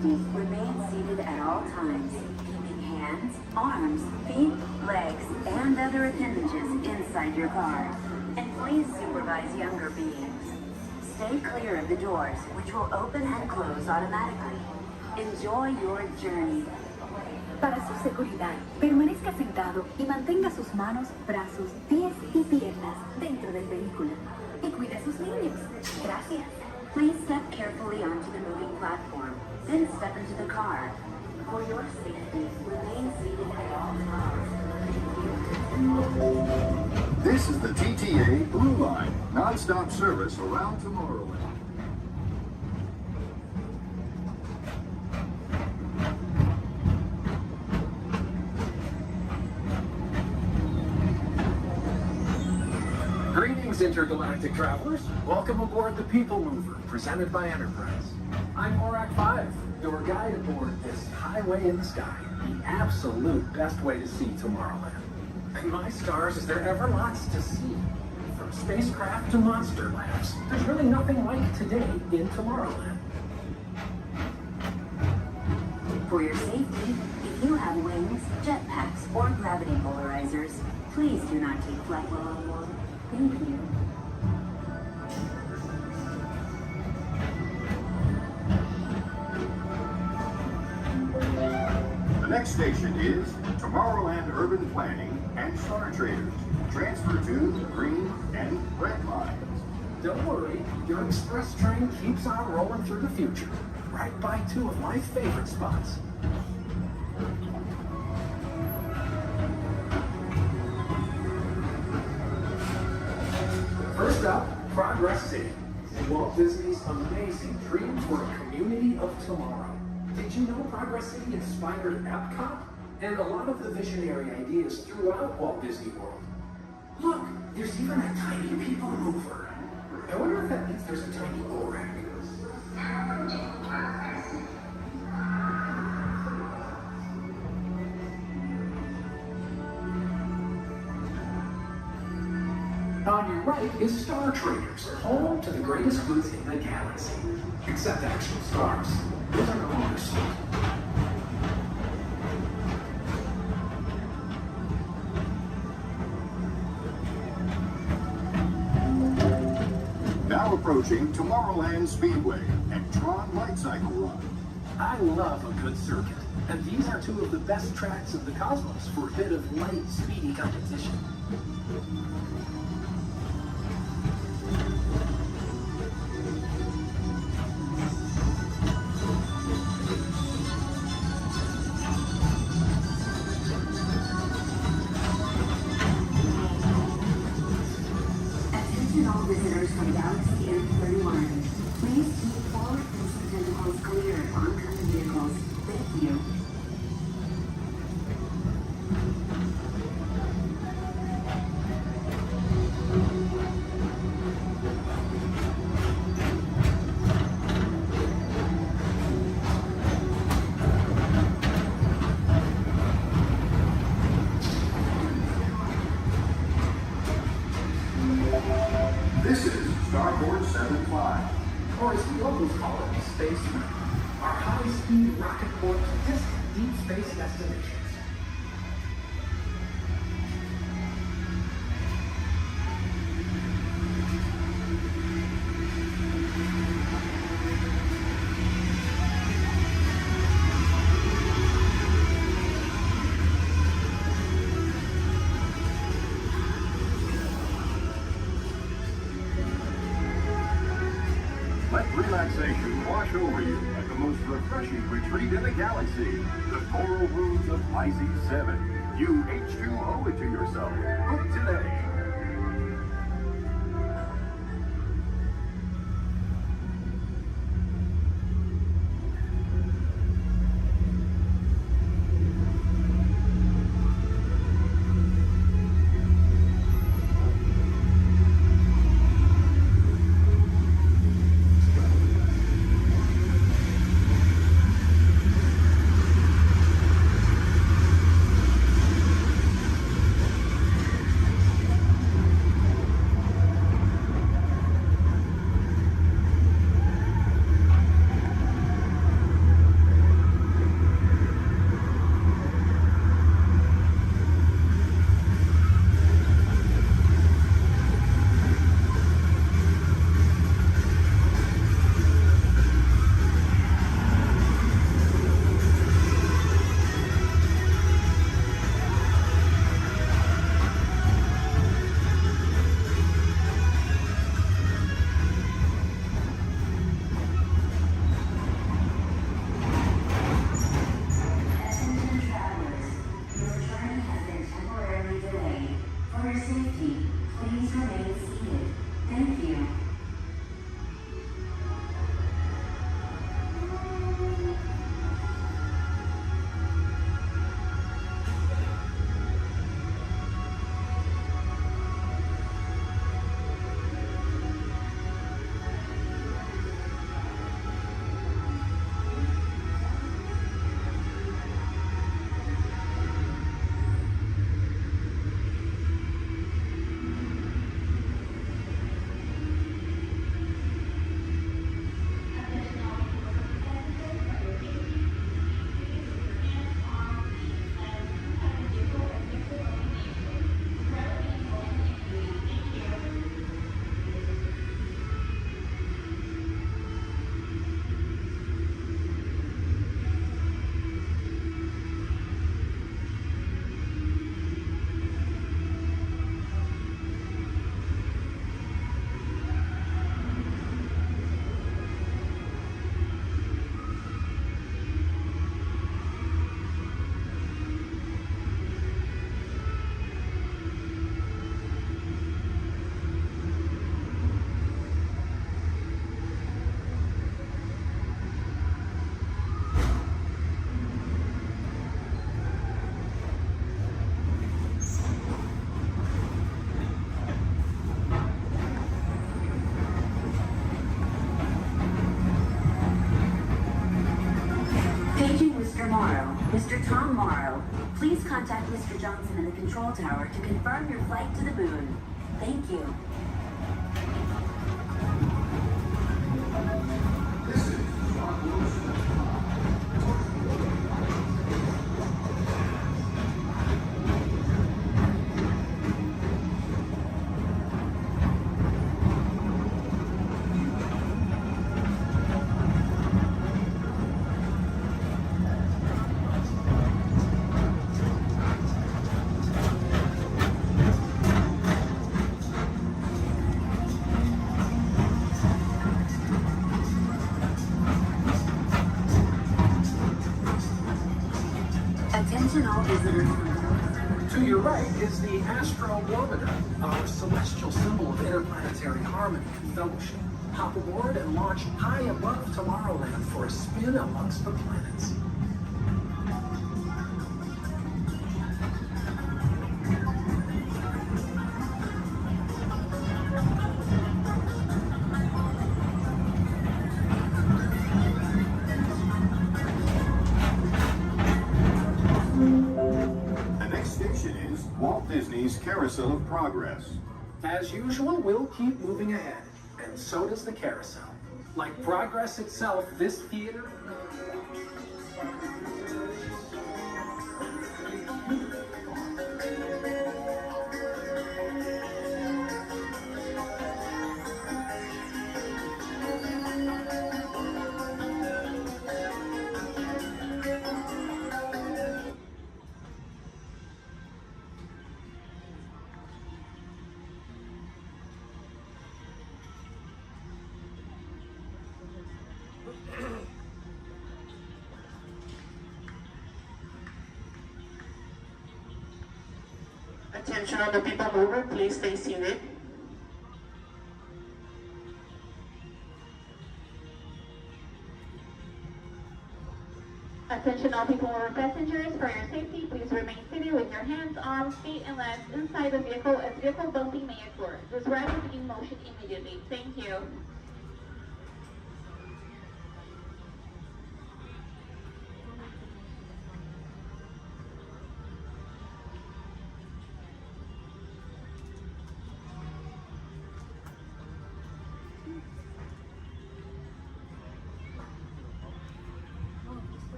Speaker 17: safety, remain seated at all times, keeping hands, arms, feet, legs, and other appendages inside your car. And please supervise younger beings. Stay clear of the doors, which will open and close automatically. Enjoy your journey.
Speaker 13: Para su seguridad, permanezca sentado y mantenga sus manos, brazos, pies y piernas dentro del vehículo. Y cuide a sus niños. Gracias.
Speaker 17: Please step carefully onto the moving platform, then step into the car. For your safety, remain seated at all times.
Speaker 22: This is the TTA Blue Line, non-stop service around Tomorrowland.
Speaker 18: Greetings, intergalactic travelers. Welcome aboard the People Mover, presented by Enterprise. I'm Horak 5, your guide aboard this highway in the sky, the absolute best way to see Tomorrowland. And my stars, is there ever lots to see? From spacecraft to monster labs, there's really nothing like today in Tomorrowland.
Speaker 17: For your safety, if you have wings, jetpacks, or gravity polarizers, please do not take flight while on board. Thank you.
Speaker 22: The next station is Tomorrowland Urban Planning and Star Traders. Transfer to the green and red lines.
Speaker 18: Don't worry, your express train keeps on rolling through the future, right by two of my favorite spots. First up, Progress City, Walt Disney's amazing dream for a community of tomorrow. Did you know Progress City inspired Epcot and a lot of the visionary ideas throughout Walt Disney World? Look, there's even a tiny people mover. I wonder if that means there's a tiny Gorak. On your right is Star Traders, home to the greatest goods in the galaxy. Except actual stars. Those are no longer sold.
Speaker 22: Now approaching Tomorrowland Speedway and Tron Light Cycle Run.
Speaker 18: I love a good circuit, and these are two of the best tracks of the cosmos for a bit of light, speedy competition.
Speaker 17: Attention all visitors from Galaxy M31. Please keep forward-facing tentacles clear of oncoming vehicles. Thank you.
Speaker 22: This is Starboard 75.
Speaker 18: Or as we always call it, Spaceman. Our high-speed rocket port to distant deep space destinations.
Speaker 22: Let relaxation wash over you at the most refreshing retreat in the galaxy, the coral rooms of Pisces 7. You H2O it to yourself. Book today.
Speaker 17: tomorrow. Mr. Tom Morrow, please contact Mr. Johnson in the control tower to confirm your flight to the moon. Thank you. Attention all visitors.
Speaker 18: To your right is the Astrobarometer, our celestial symbol of interplanetary harmony and fellowship. Hop aboard and launch high above Tomorrowland for a spin amongst the planets.
Speaker 22: The next station is Walt Disney's Carousel of Progress.
Speaker 18: As usual, we'll keep moving ahead, and so does the carousel. Like progress itself, this theater...
Speaker 3: Attention on the people mover, please stay seated.
Speaker 8: Attention all people mover passengers, for your safety, please remain seated with your hands, arms, feet, and legs inside the vehicle as vehicle bumping may occur. This ride will begin motion immediately. Thank you.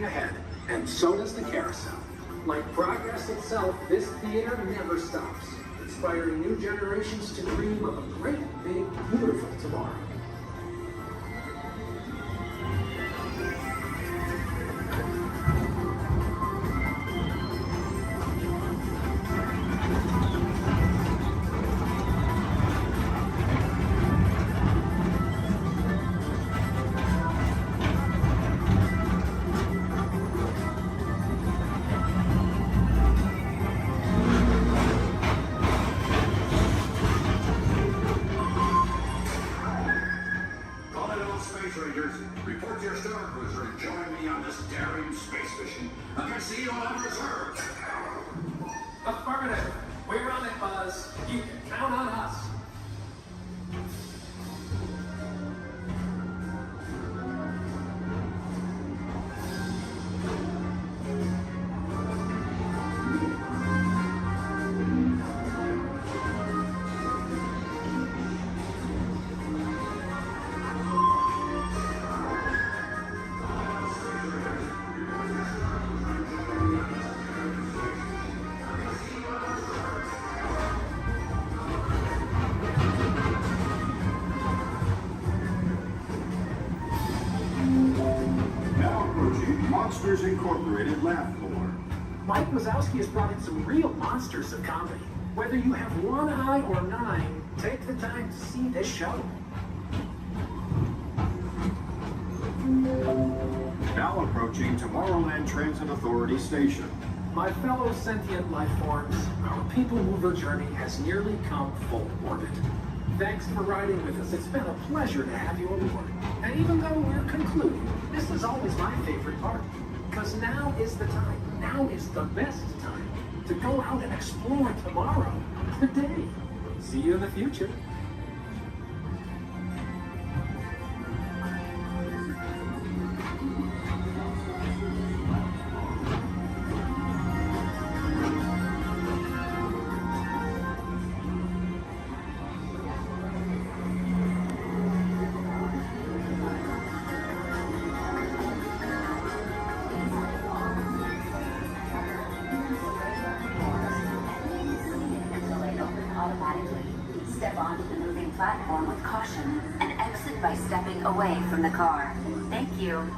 Speaker 18: ahead, and so does the carousel. Like progress itself, this theater never stops, inspiring new generations to dream of a great, big, beautiful tomorrow.
Speaker 22: Report to your star cruiser and join me on this daring space mission against the evil unreserved.
Speaker 18: Affirmative. We run it, Buzz. You can count on us.
Speaker 22: Now approaching Monsters Incorporated Laugh Floor.
Speaker 18: Mike Wazowski has brought in some real monsters of comedy. Whether you have one eye or 9, take the time to see this show.
Speaker 22: Now approaching Tomorrowland Transit Authority Station.
Speaker 18: My fellow sentient life forms, our people mover journey has nearly come full orbit. Thanks for riding with us. It's been a pleasure to have you aboard. And even though we're concluding, this is always my favorite part. Because now is the time, now is the best time to go out and explore tomorrow, today. See you in the future.
Speaker 17: Step onto the moving platform with caution and exit by stepping away from the car. Thank you.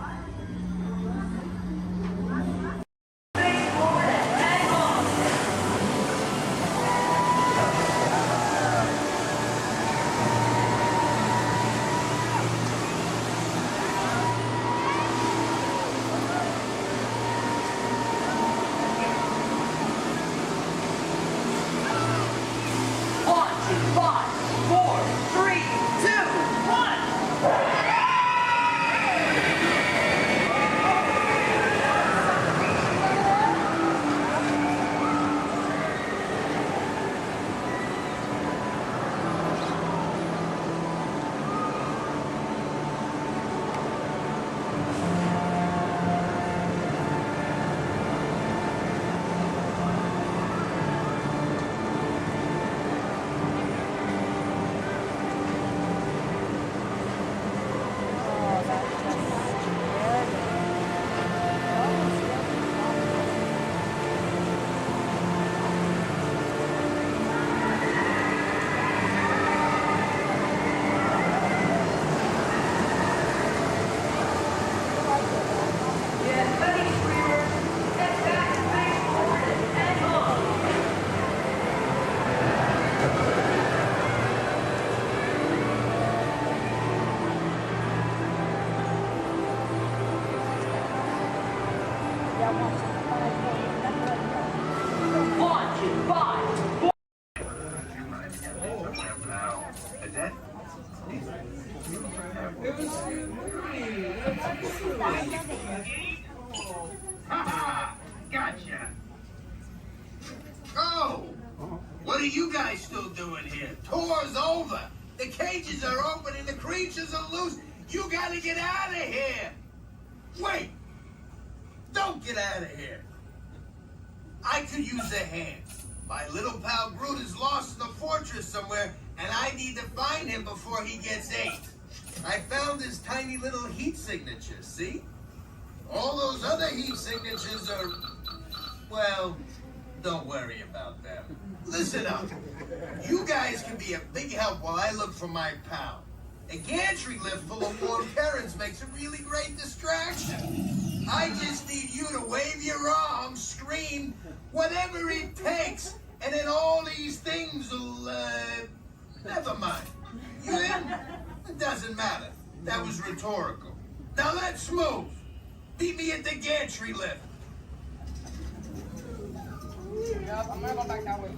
Speaker 4: Gotcha. Oh, what are you guys still doing here? Tour's over. The cages are open and the creatures are loose. You gotta get out of here. Wait. Don't get out of here. I could use a hand. My little pal Groot is lost in the fortress somewhere, and I need to find him before he gets ate. I found his tiny little heat signature, see? All those other heat signatures are, well, don't worry about them. Listen up. You guys can be a big help while I look for my pal. A gantry lift full of warm Karens makes a really great distraction. I just need you to wave your arms, scream, whatever it takes, and then all these things will, never mind. You in? It doesn't matter. That was rhetorical. Now let's move. Meet me at the gantry lift.
Speaker 1: Yep, I'm gonna go back that way.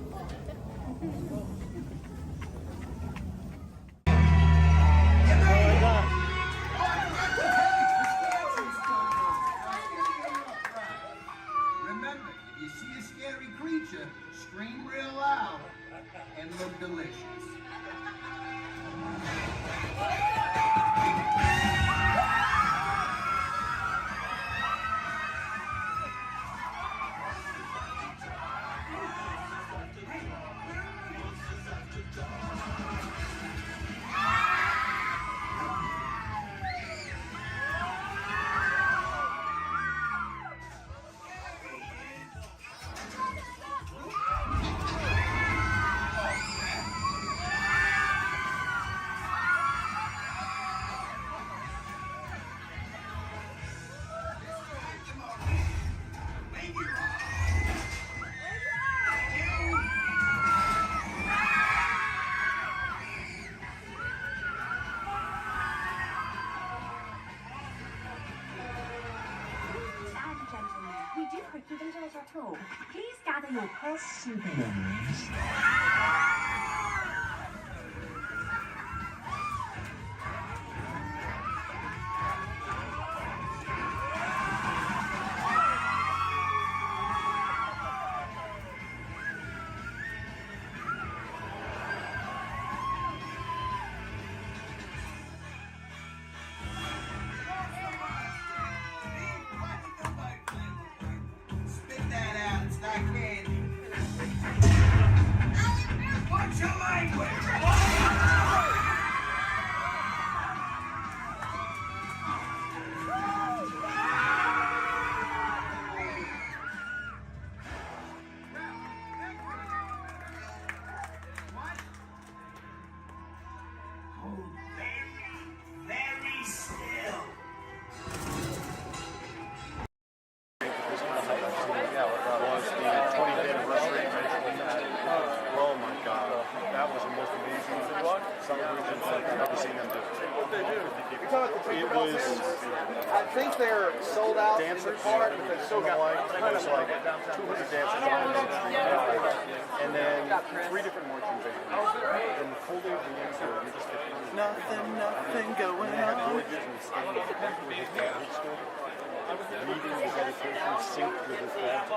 Speaker 4: Remember, if you see a scary creature, scream real loud and look delicious.
Speaker 6: settled, please gather your purse souvenirs.
Speaker 4: Spit that out, it's not candy. What's your language? Very still.
Speaker 16: Oh my God, that was the most amazing celebration I've ever seen them do. What they do? It was.
Speaker 23: I think they're sold out in the park, but they still got
Speaker 16: It was like 200 dancers, and then 3 different marching bands. And the full day of the answer, you just get nothing going on. Reading the dedication synced with his dad. I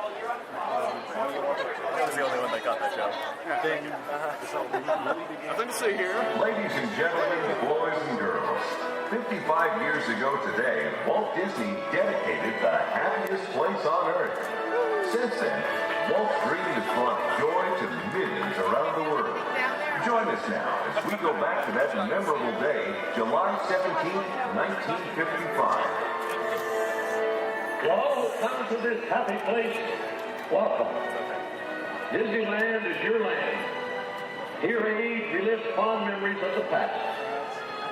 Speaker 16: was the only one that got that joke. Then,
Speaker 22: Nothing to see here. Ladies and gentlemen, boys and girls, 55 years ago today, Walt Disney dedicated the happiest place on earth. Since then, Walt's dream has brought joy to millions around the world. Join us now as we go back to that memorable day, July 17th, 1955.
Speaker 11: To all who come to this happy place, welcome. Disneyland is your land. Here age relives fond memories of the past.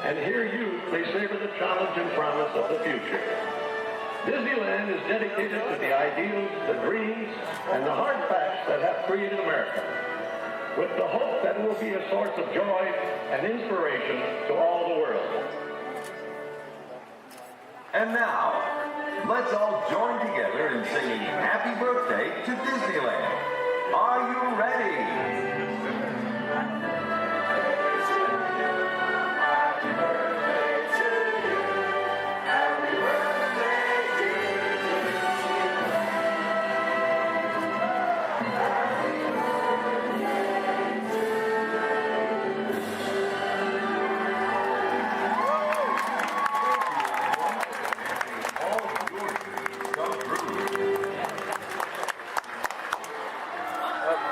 Speaker 11: And here you may savor the challenge and promise of the future. Disneyland is dedicated to the ideals, the dreams, and the hard facts that have created America, with the hope that it will be a source of joy and inspiration to all the world.
Speaker 22: And now, let's all join together in singing Happy Birthday to Disneyland. Are you ready?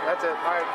Speaker 23: That's it. All right.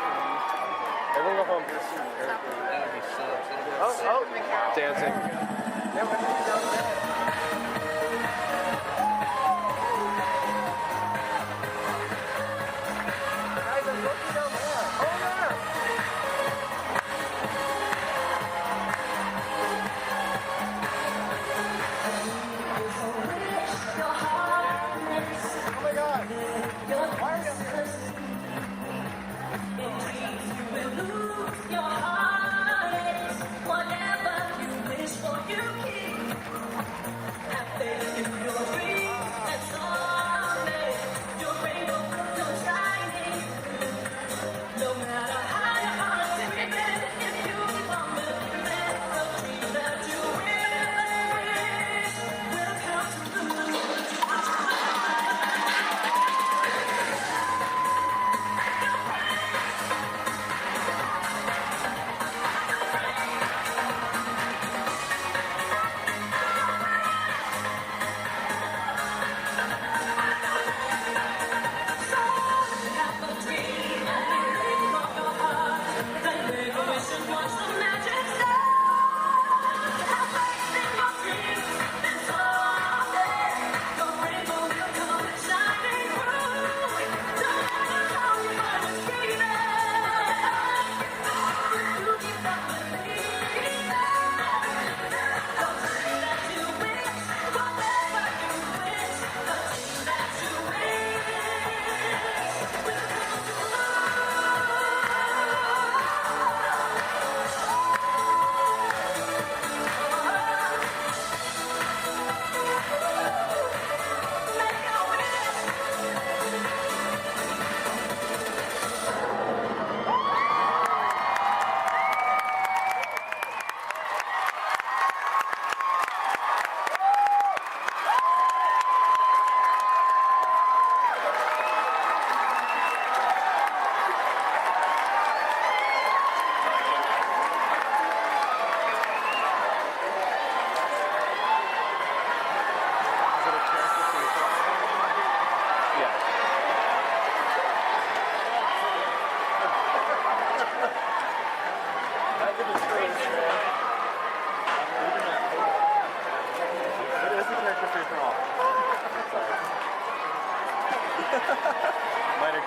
Speaker 16: Minor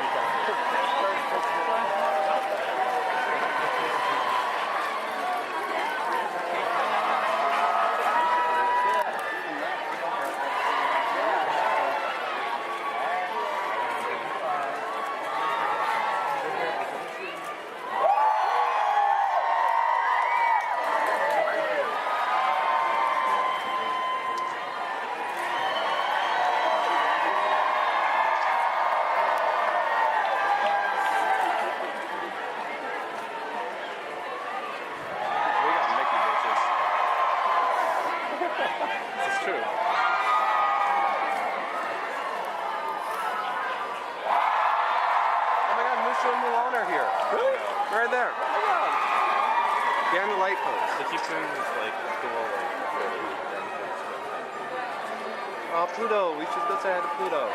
Speaker 16: Right there. Behind the light post. They keep doing this like cool Oh, Pluto. We should go say hi to Pluto.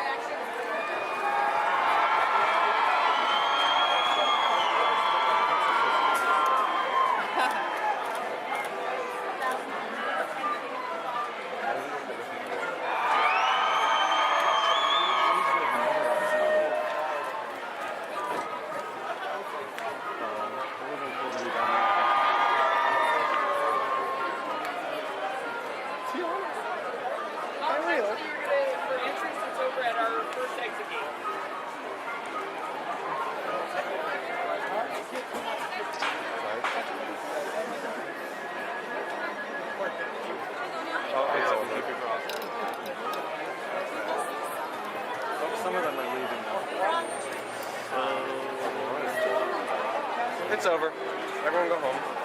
Speaker 16: Some of them are leaving now. It's over. Everyone go home.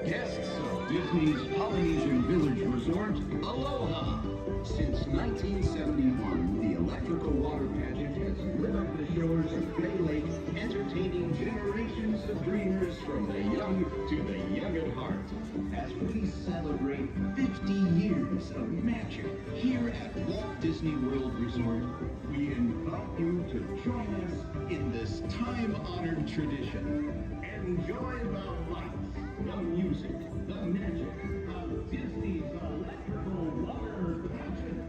Speaker 2: Guests of Disney's Polynesian Village Resort, aloha! Since 1971, the electrical water pageant has lit up the shores of Bay Lake, entertaining generations of dreamers from the young to the young at heart. As we celebrate 50 years of magic here at Walt Disney World Resort, we invite you to join us in this time-honored tradition. Enjoy the lights, the music, the magic of Disney's electrical water pageant.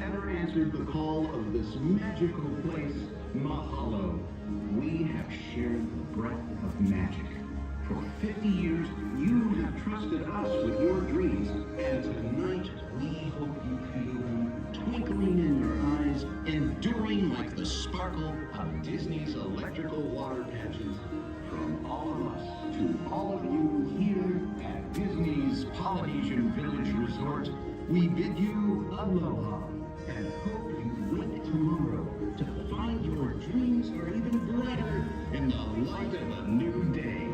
Speaker 2: ever answered the call of this magical place, Mahalo. We have shared the breath of magic. For 50 years, you have trusted us with your dreams, and tonight we hope you feel them twinkling in your eyes, enduring like the sparkle of Disney's electrical water patches. From all of us to all of you here at Disney's Polynesian Village Resort, we bid you aloha and hope you wake tomorrow to find your dreams are even brighter in the light of a new day.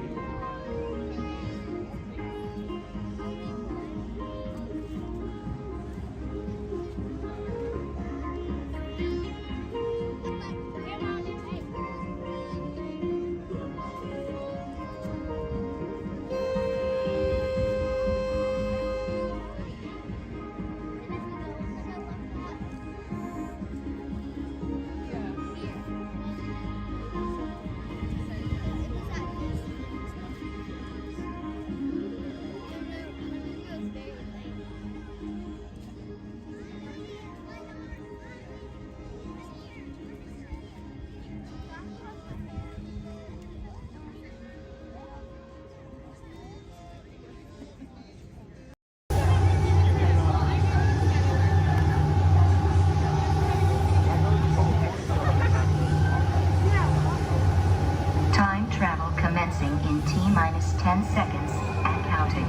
Speaker 17: Time travel commencing in T-minus 10 seconds and counting.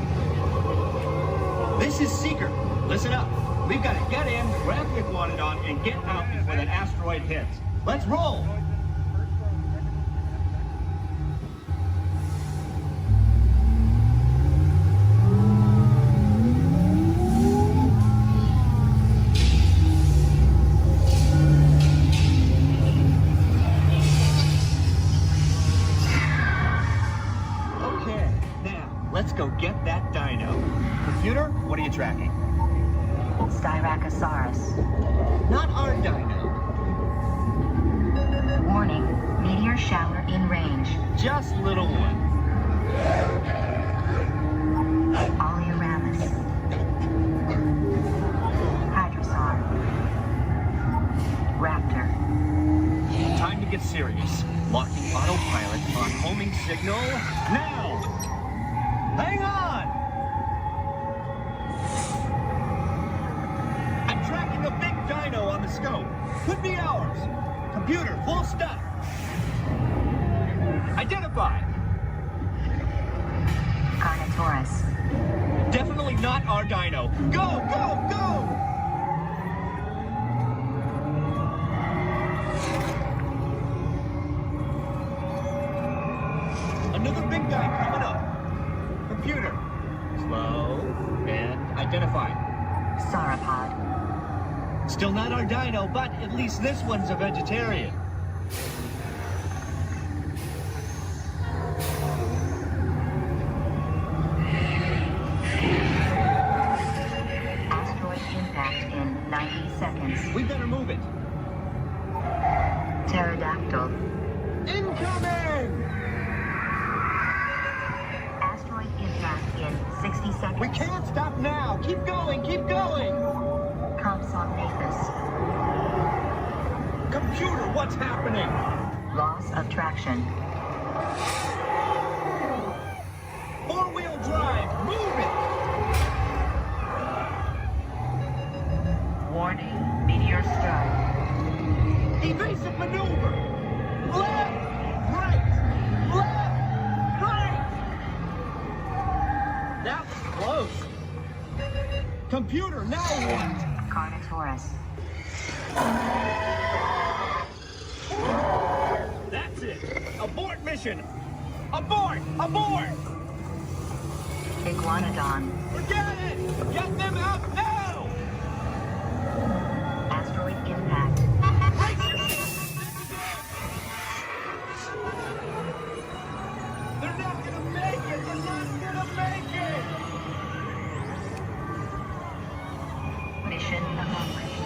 Speaker 9: This is Seeker. Listen up. We've got to get in, grab the Iguanodon, and get out before that asteroid hits. Let's roll! Okay, now, let's go get that dino. Computer, what are you tracking?
Speaker 17: Styracosaurus.
Speaker 9: Not our dino.
Speaker 17: Warning, meteor shower in range.
Speaker 9: Just little one.
Speaker 17: Oleoramus. Hadrosaur. Raptor.
Speaker 9: Time to get serious. Locking autopilot on homing signal now! Hang on! I'm tracking a big dino on the scope. Could be ours. Computer, full stop. Identify.
Speaker 17: Carnotaurus.
Speaker 9: Definitely not our dino. Go, go, go! Another big guy coming up. Computer. Slow and identify.
Speaker 17: Sauropod.
Speaker 9: Still not our dino, but at least this one's a vegetarian.
Speaker 17: Asteroid impact in 90 seconds.
Speaker 9: We better move it.
Speaker 17: Pterodactyl.
Speaker 9: Incoming!
Speaker 17: Asteroid impact in 60 seconds.
Speaker 9: We can't stop now. Keep going, keep going.
Speaker 17: Compsognathus.
Speaker 9: Computer, what's happening?
Speaker 17: Loss of traction.
Speaker 9: Four-wheel drive, move it!
Speaker 17: Warning, meteor strike.
Speaker 9: Evasive maneuver! Left, right, left, right! That was close. Computer, now what?
Speaker 17: Carnotaurus.
Speaker 9: That's it! Abort mission! Abort! Abort!
Speaker 17: Iguanodon.
Speaker 9: Forget it! Get them out now!
Speaker 17: Asteroid impact.
Speaker 9: They're not gonna make it! They're not gonna make it!
Speaker 17: Mission accomplished.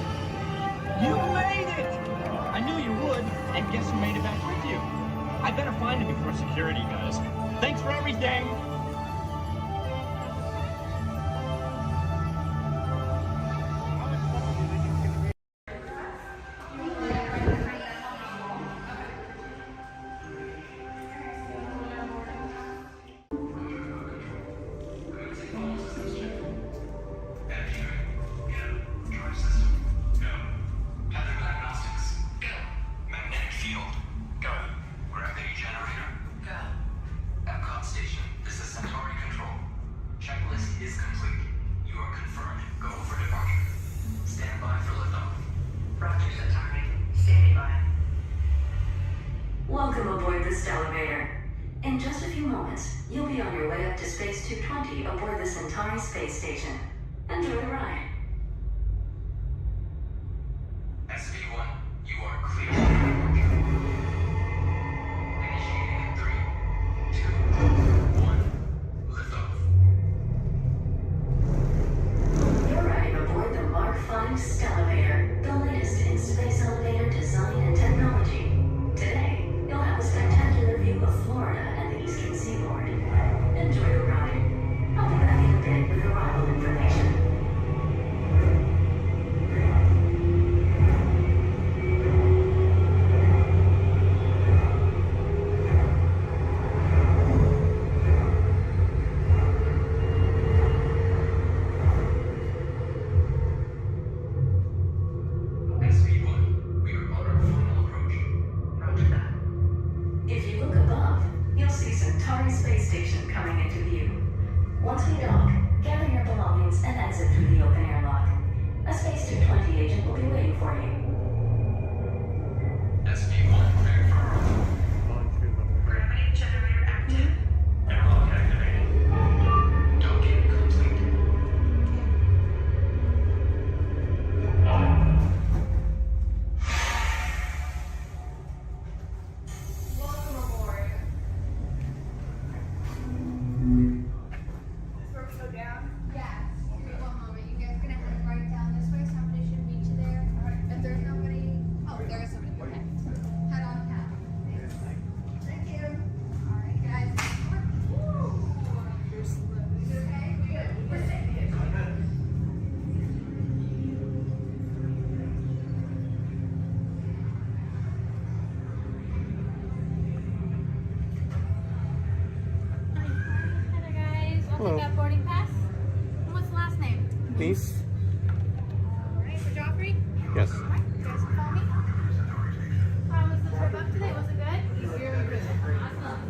Speaker 9: You made it! I knew you would, and guess who made it back with you? I better find him before security does. Thanks for everything!
Speaker 10: field. Go. Gravity generator. Go. Epcot Station. This is Centauri Control. Checklist is complete. You are confirmed. Go for departure. Stand by for liftoff.
Speaker 7: Roger, Centauri. Standing by. Welcome aboard the Stellarator. In just a few moments, you'll be on your way up to Space 220 aboard the Centauri Space Station. Enjoy the ride.
Speaker 10: SV1, you are clear for departure. Initiating in 3, 2, 1, liftoff.
Speaker 7: You're riding aboard the Mark V Stellarator, the latest in space elevator design and technology. Today, you'll have a spectacular view of Florida and the eastern seaboard. Enjoy the ride. I'll be back in a bit with arrival information.
Speaker 10: SV1, we are on our final approach.
Speaker 7: Roger that. If you look above, you'll see Centauri Space Station coming into view. Once we dock, gather your belongings and exit through the open airlock. A Space 220 agent will be waiting for you.
Speaker 10: SV1, prepare for arrival.
Speaker 7: Gravity generator active.
Speaker 10: Airlock activated. Docking complete.
Speaker 5: Welcome aboard. Where we go down?
Speaker 19: Yeah. Give me one moment. You guys gonna head right down this way. Somebody should meet you there. If there's nobody, oh, there is somebody. Okay. Head on down. Thank you. All right, guys. Woo. You're slow. You okay? Good. We're safe.
Speaker 20: Hi there, guys. I'll
Speaker 23: Hello.
Speaker 20: take that boarding pass. And what's the last name?
Speaker 23: Nice.
Speaker 20: Alright, for Joffrey?
Speaker 23: Yes.
Speaker 20: Alright, you guys can call me. How was the trip up today? Was it good? Very good. Awesome.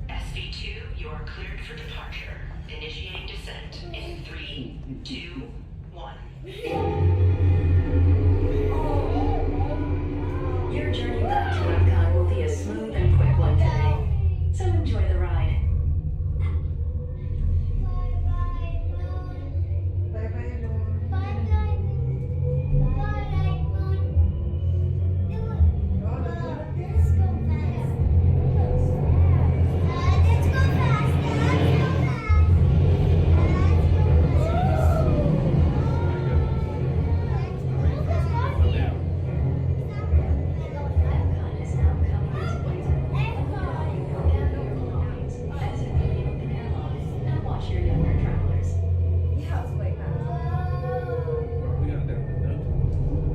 Speaker 7: SV2, you are cleared for departure. Initiating descent in 3, 2, 1. Your journey back to Epcot will be a smooth and quick one today, so enjoy the ride. Epcot is now coming into winter. Gather your belongings, exit through the open airlock, and watch your younger travelers.
Speaker 19: Yeah, it's way fast.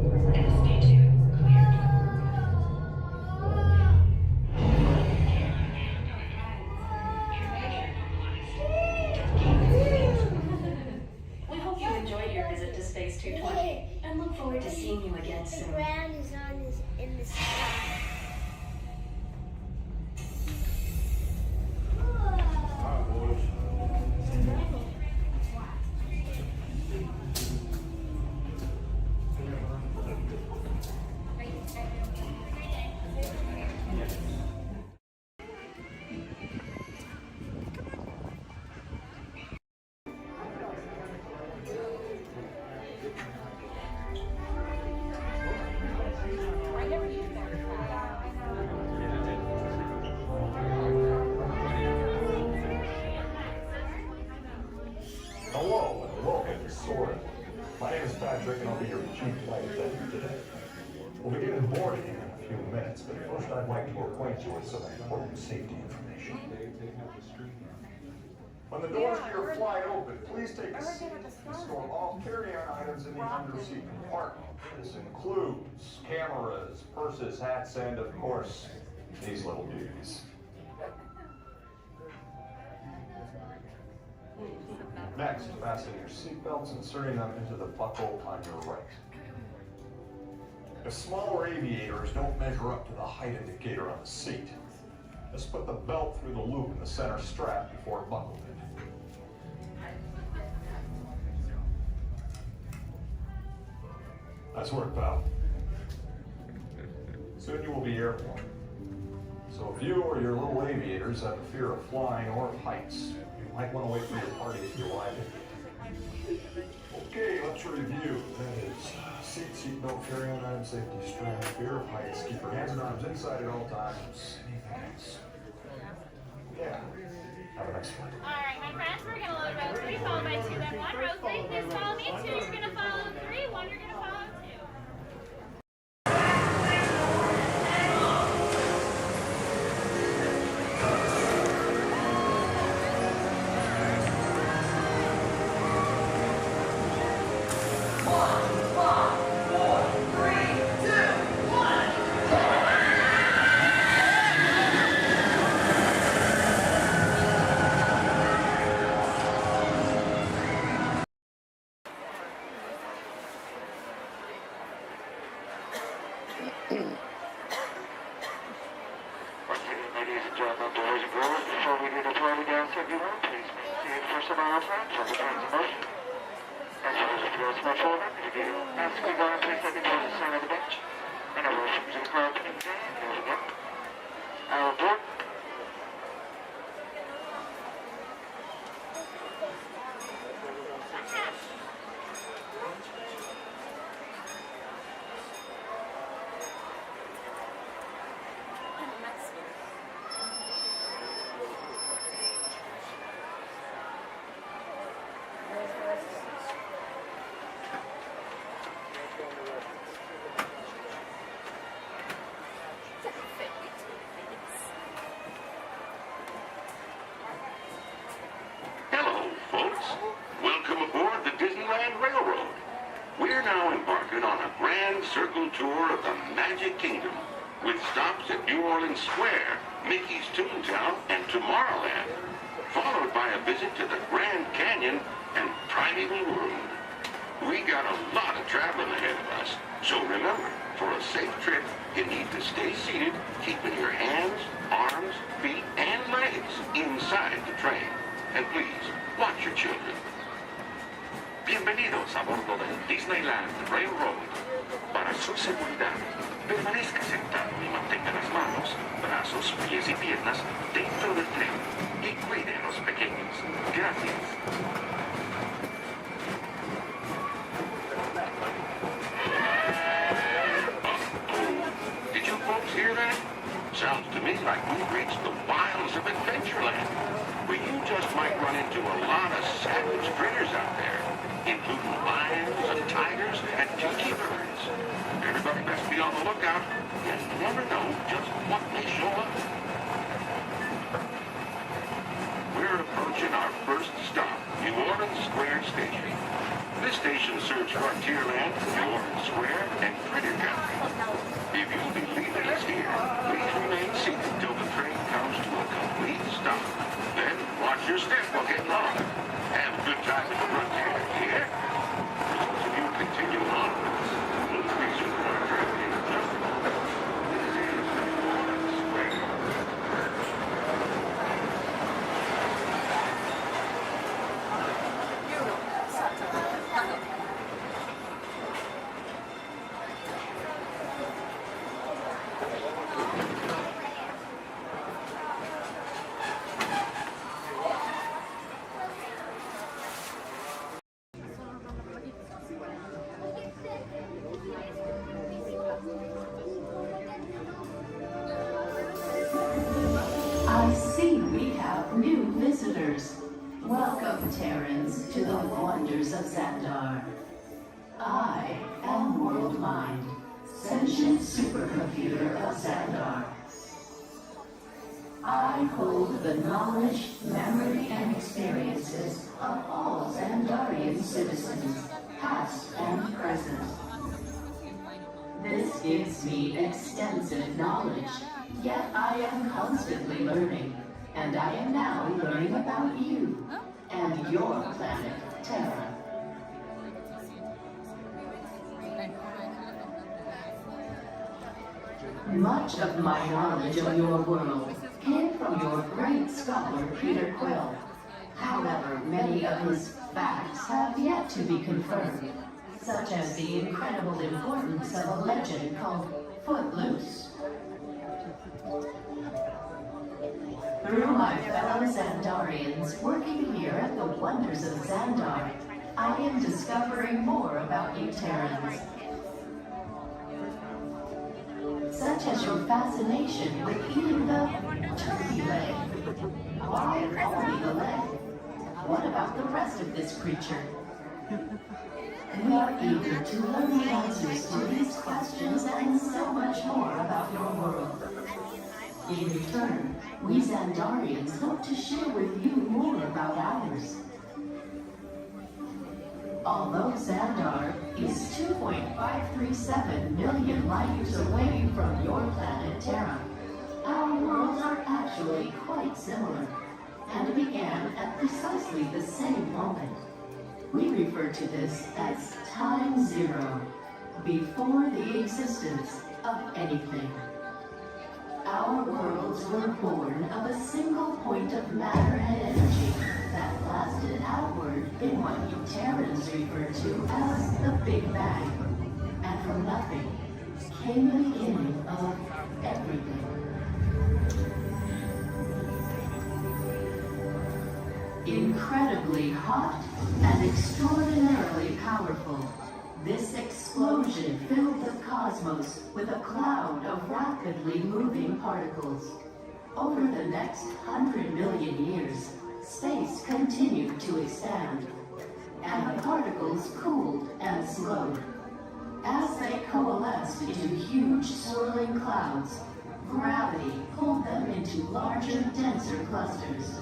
Speaker 7: SV2 cleared. We hope you enjoyed your visit to Space 220 and look forward to seeing you again
Speaker 19: The
Speaker 7: soon.
Speaker 19: ground is on this in the sky.
Speaker 20: I never used that.
Speaker 14: We'll be getting boarding in a few minutes, but first I'd like to acquaint you with some important safety information. When the doors to your flight open, please take a seat and store all carry-on items in the under-seat compartment. This includes cameras, purses, hats, and of course, these little beauties. Next, fasten your seatbelts, inserting them into the buckle on your right. If smaller aviators don't measure up to the height indicator on the seat, just put the belt through the loop in the center strap before buckling it. Nice work, pal. Soon you will be airborne. So if you or your little aviators have a fear of flying or of heights, you might want to wait for your party if you arrive in. Okay, let's review. That is seatbelt, carry-on item, safety strap, fear of heights, keep your hands and arms inside at all times. Anything else? Yeah. Have a nice flight.
Speaker 20: Alright, my friends, we're going to load row 3, followed by 2, then 1. Row 3, please follow me. 2, you're going to follow 3. 1, you're going to follow 2.
Speaker 10: Ladies and gentlemen, boys and girls, before we do the party dance, everyone, please maintain for some hour time for the train's motion. As well as if you're a small children, if you ask me go and please let me know the sign of the bench. And I will from the crowd to the day, there's again. Our board.
Speaker 22: Welcome aboard the Disneyland Railroad. We're now embarking on a grand circle tour of the Magic Kingdom, with stops at New Orleans Square, Mickey's Toontown, and Tomorrowland, followed by a visit to the Grand Canyon and Primeval World. We got a lot of traveling ahead of us, so remember, for a safe trip, you need to stay seated, keeping your hands, arms, feet, and legs inside the train. And please, watch your children. Bienvenidos a bordo del Disneyland Railroad. Para su seguridad, permanezca sentado y mantenga las manos, brazos, pies y piernas dentro del tren y cuide a los pequeños. Gracias. Did you folks hear that? Sounds to me like we've reached the wilds of Adventureland, where you just might run into a lot of savage critters out there, including lions and tigers and tiki birds. Everybody best be on the lookout. You never know just what may show up. We're approaching our first stop, New Orleans Square Station. This station serves Frontierland, New Orleans Square, and Critter Country. If you'll be leaving us here, please remain seated till the train comes to a complete stop. Then watch your step while getting on. Have a good time at the frontier, yeah? Those of you continue on with us, we'll resume our journey in just a moment. This is New Orleans Square.
Speaker 15: I see we have new visitors. Welcome, Terrans, to the wonders of Xandar. I am World Mind, sentient intelligent supercomputer of Xandar. I hold the knowledge, memory, and experiences of all Xandarian citizens, past and present. This gives me extensive knowledge, yet I am constantly learning, and I am now learning about you and your planet, Terra. Much of my knowledge of your world came from your great scholar, Peter Quill. However, many of his facts have yet to be confirmed, such as the incredible importance of a legend called Footloose. Through my fellow Xandarians working here at the wonders of Xandar, I am discovering more about you Terrans. Such as your fascination with eating the turkey leg. Why only the leg? What about the rest of this creature? We are eager to learn the answers to these questions and so much more about your world. In return, we Xandarians hope to share with you more about ours. Although Xandar is 2.537 million light years away from your planet Terra, our worlds are actually quite similar and began at precisely the same moment. We refer to this as time zero, before the existence of anything. Our worlds were born of a single point of matter and energy that lasted outward in what you Terrans refer to as the Big Bang. And from nothing came the beginning of everything. Incredibly hot and extraordinarily powerful, this explosion filled the cosmos with a cloud of rapidly moving particles. Over the next 100 million years, space continued to expand, and the particles cooled and slowed. As they coalesced into huge swirling clouds, gravity pulled them into larger, denser clusters.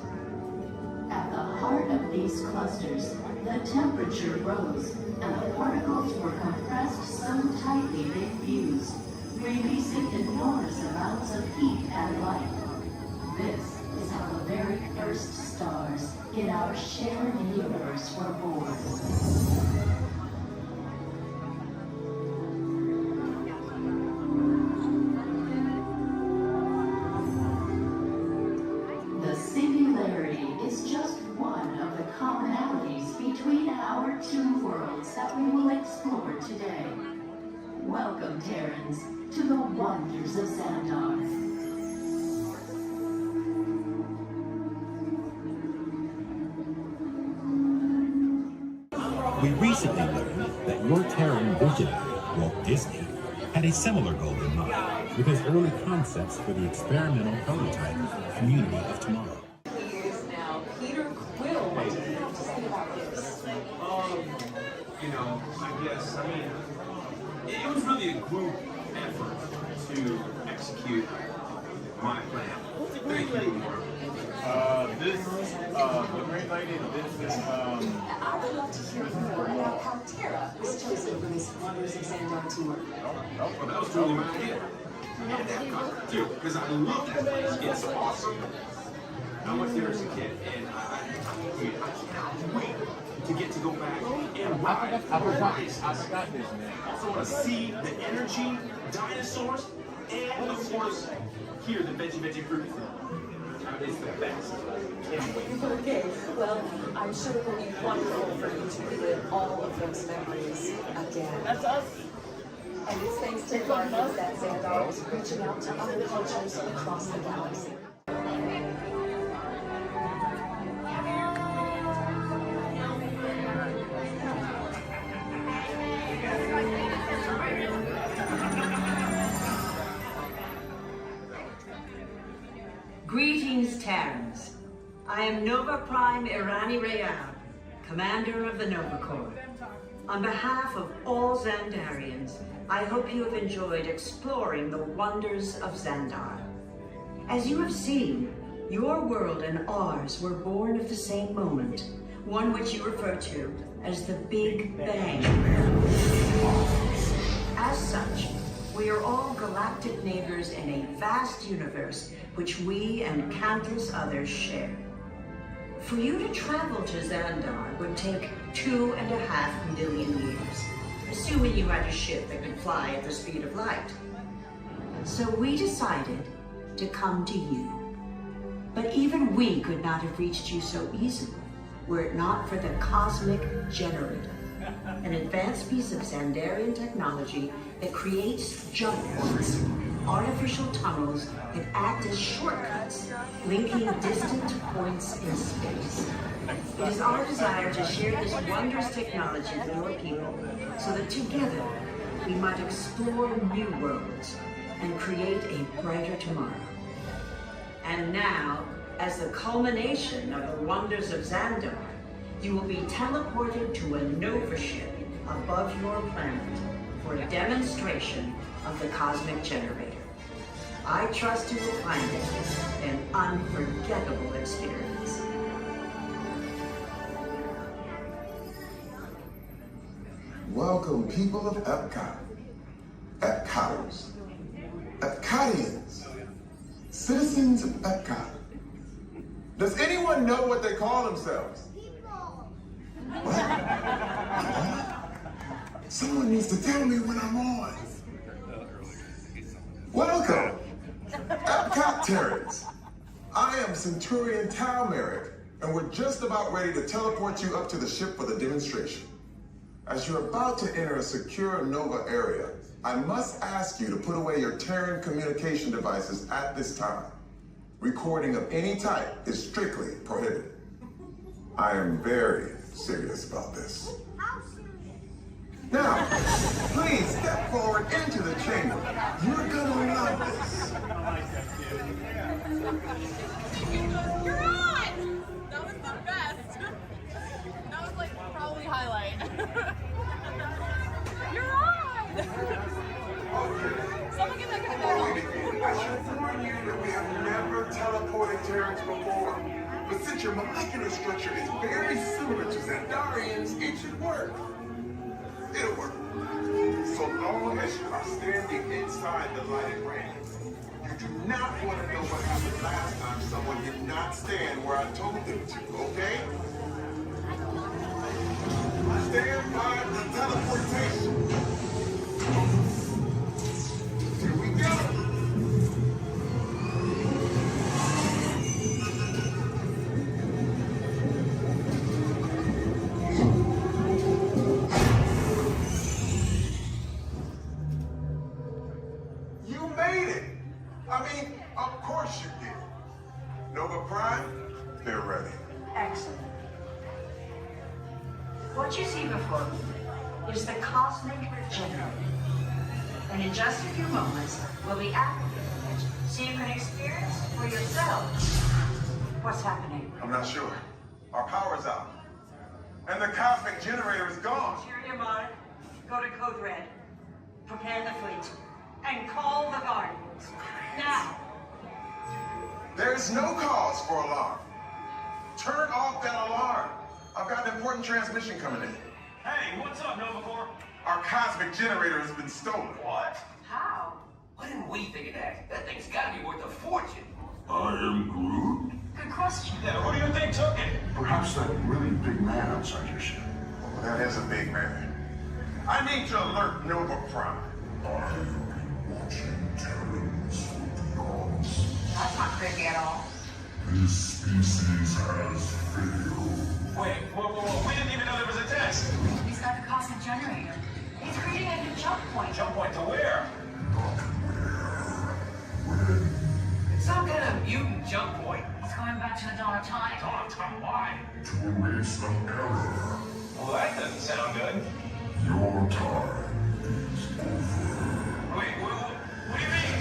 Speaker 15: At the heart of these clusters, the temperature rose, and the particles were compressed so tightly they fused, releasing enormous amounts of heat and light. This is how the very first stars in our shared universe were born. The singularity is just one of the commonalities between our two worlds that we will explore today. Welcome, Terrans, to the wonders of Xandar.
Speaker 12: We recently learned that your Terran visionary, Walt Disney, had a similar goal in mind with his early concepts for the experimental prototype Community of Tomorrow.
Speaker 7: Years now, Peter Quill, what do you have to say about this?
Speaker 13: You know, I mean, it was really a group effort to execute my plan. Thank you, Mark.
Speaker 16: The Great Lady,
Speaker 15: I would love to hear more about how Terra was chosen for this Wonders of Xandar tour.
Speaker 13: Well, that was totally my idea. And that conquered too, because I love that place. It's awesome. I went there as a kid, and I cannot wait to get to go back and ride. I forgot his name. Also want to see the energy, dinosaurs, and of course, hear the veggie fruit. It's the best. Can't wait.
Speaker 15: Okay, well, I'm sure it will be wonderful for you to relive all of those memories again.
Speaker 5: That's us.
Speaker 15: And it's thanks to the Wonders that Xandar is reaching out to other cultures across the galaxy.
Speaker 7: Greetings, Terrans. I am Nova Prime Irani Rayal, commander of the Nova Corps. On behalf of all Xandarians, I hope you have enjoyed exploring the wonders of Xandar. As you have seen, your world and ours were born of the same moment, one which you refer to as the Big Bang. As such, we are all galactic neighbors in a vast universe which we and countless others share. For you to travel to Xandar would take 2.5 million years, assuming you had a ship that could fly at the speed of light. So we decided to come to you. But even we could not have reached you so easily were it not for the Cosmic Generator, an advanced piece of Xandarian technology that creates jump points, artificial tunnels that act as shortcuts, linking distant points in space. It is our desire to share this wondrous technology with your people, so that together we might explore new worlds and create a brighter tomorrow. And now, as the culmination of the wonders of Xandar, you will be teleported to a Nova ship above your planet for a demonstration of the Cosmic Generator. I trust you will find it an unforgettable experience.
Speaker 3: Welcome, people of Epcot, Epcoters, Epcotians, citizens of Epcot. Does anyone know what they call themselves? What? Someone needs to tell me when I'm on. Welcome, Epcot-tarians. I am Centurion Tal Merrick, and we're just about ready to teleport you up to the ship for the demonstration. As you're about to enter a secure Nova area, I must ask you to put away your Terran communication devices at this time. Recording of any type is strictly prohibited. I am very serious about this. Now, please step forward into the chamber. You're gonna love this.
Speaker 5: You're on! That was the best. That was like probably highlight. You're on! Someone get that guy back.
Speaker 3: I should warn you that we have never teleported Terrans before. But since your molecular structure is very similar to Xandarians, it should work. It'll work. So long as you are standing inside the lighted ring. You do not want to know what happened last time someone did not stand where I told them to, okay? Stand by the teleportation. Here we go. You made it. I mean, of course you did. Nova Prime, they're ready.
Speaker 7: Excellent. What you see before you is the Cosmic Generator. And in just a few moments, we'll be activating it so you can experience for yourselves what's happening.
Speaker 3: I'm not sure. Our power's out. And the Cosmic Generator is gone.
Speaker 7: Interior Mark, go to Code Red. Prepare the fleet. And call the Guardians. Now.
Speaker 3: There's no cause for alarm. Turn off that alarm. I've got an important transmission coming in.
Speaker 14: Hey, what's up, Nova Corps?
Speaker 3: Our Cosmic Generator has been stolen.
Speaker 14: What?
Speaker 7: How?
Speaker 10: Why didn't we think of that? That thing's gotta be worth a fortune.
Speaker 11: I am Groot.
Speaker 7: Good question.
Speaker 14: Yeah, who do you think took it?
Speaker 11: Perhaps that really big man outside your ship.
Speaker 3: Oh, that is a big man. I need to alert Nova Prime.
Speaker 11: I will be watching Terrans for the odds.
Speaker 5: That's not creepy at all.
Speaker 11: This species has failed.
Speaker 14: Wait, whoa, we didn't even know there was a test.
Speaker 5: He's got the Cosmic Generator. He's creating a new jump point.
Speaker 14: Jump point to where?
Speaker 11: Not where. When.
Speaker 10: It's some kind of mutant jump point.
Speaker 5: He's going back to the dawn of time.
Speaker 14: Dawn of time, why?
Speaker 11: To erase an error.
Speaker 14: Well, that doesn't sound good.
Speaker 11: Your time is over.
Speaker 14: Wait, what do you mean?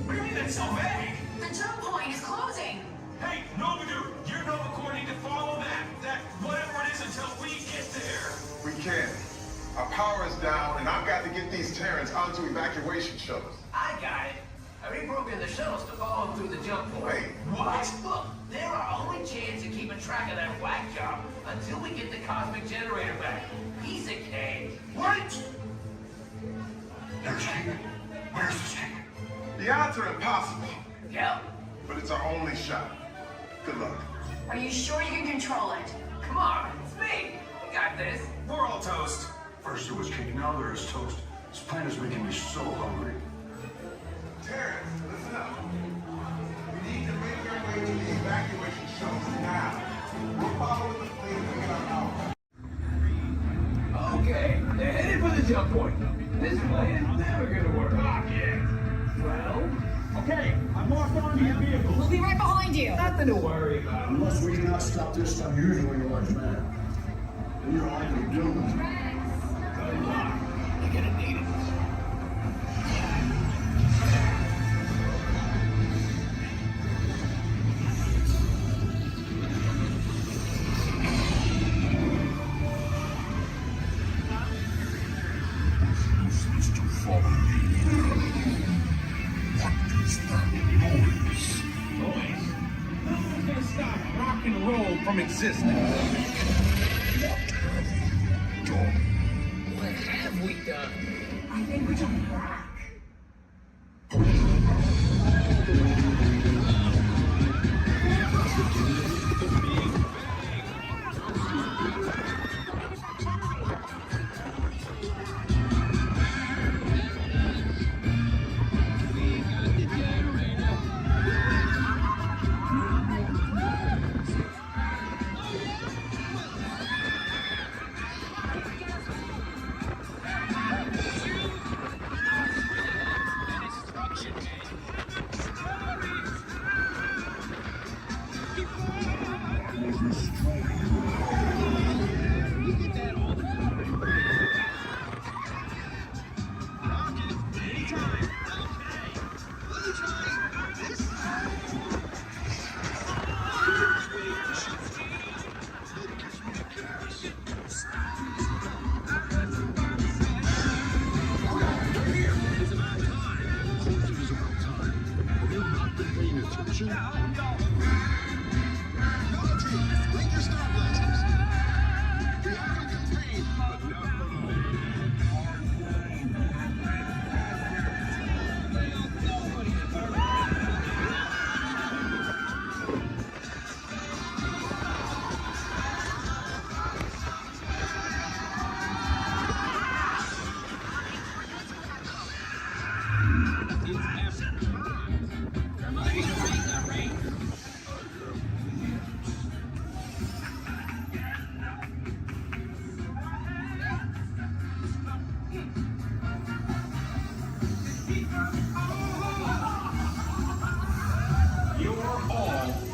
Speaker 14: What do you mean that's so vague?
Speaker 5: The jump point is closing.
Speaker 14: Hey, Nova Dude, you're Nova Corps need to follow that whatever it is until we get there.
Speaker 3: We can. power is down, and I've got to get these Terrans onto evacuation shuttles.
Speaker 10: I got it. I reprogrammed the shuttles to follow him through the jump point.
Speaker 3: Wait, what?
Speaker 10: Look, they're our only chance of keeping track of that whack job until we get the cosmic generator back. Piece of cake.
Speaker 3: Wait!
Speaker 6: There's King. Where's the King?
Speaker 3: The odds are impossible.
Speaker 10: Yep.
Speaker 3: But it's our only shot. Good luck.
Speaker 15: Are you sure you can control it?
Speaker 10: Come on, it's me. We got this.
Speaker 13: We're all toast. First there was King, now there is toast. This plan is making me so hungry.
Speaker 3: Terrence, listen up. We need to make our way to the evacuation shuttles now. We'll follow the plane and get our power.
Speaker 10: Okay, they're headed for the jump point. This plan is never gonna work. Well,
Speaker 9: Okay, I'm locked onto your vehicles.
Speaker 5: We'll be right behind you.
Speaker 10: nothing to worry about.
Speaker 6: Unless we cannot stop this unusually large man. Then you're likely doomed.
Speaker 10: Good luck. You're gonna need it.
Speaker 6: Who seems to follow me? What is that noise?
Speaker 9: Boys, no one's gonna stop rock and roll from existing.
Speaker 10: What have we done?
Speaker 15: I think we're jumping back.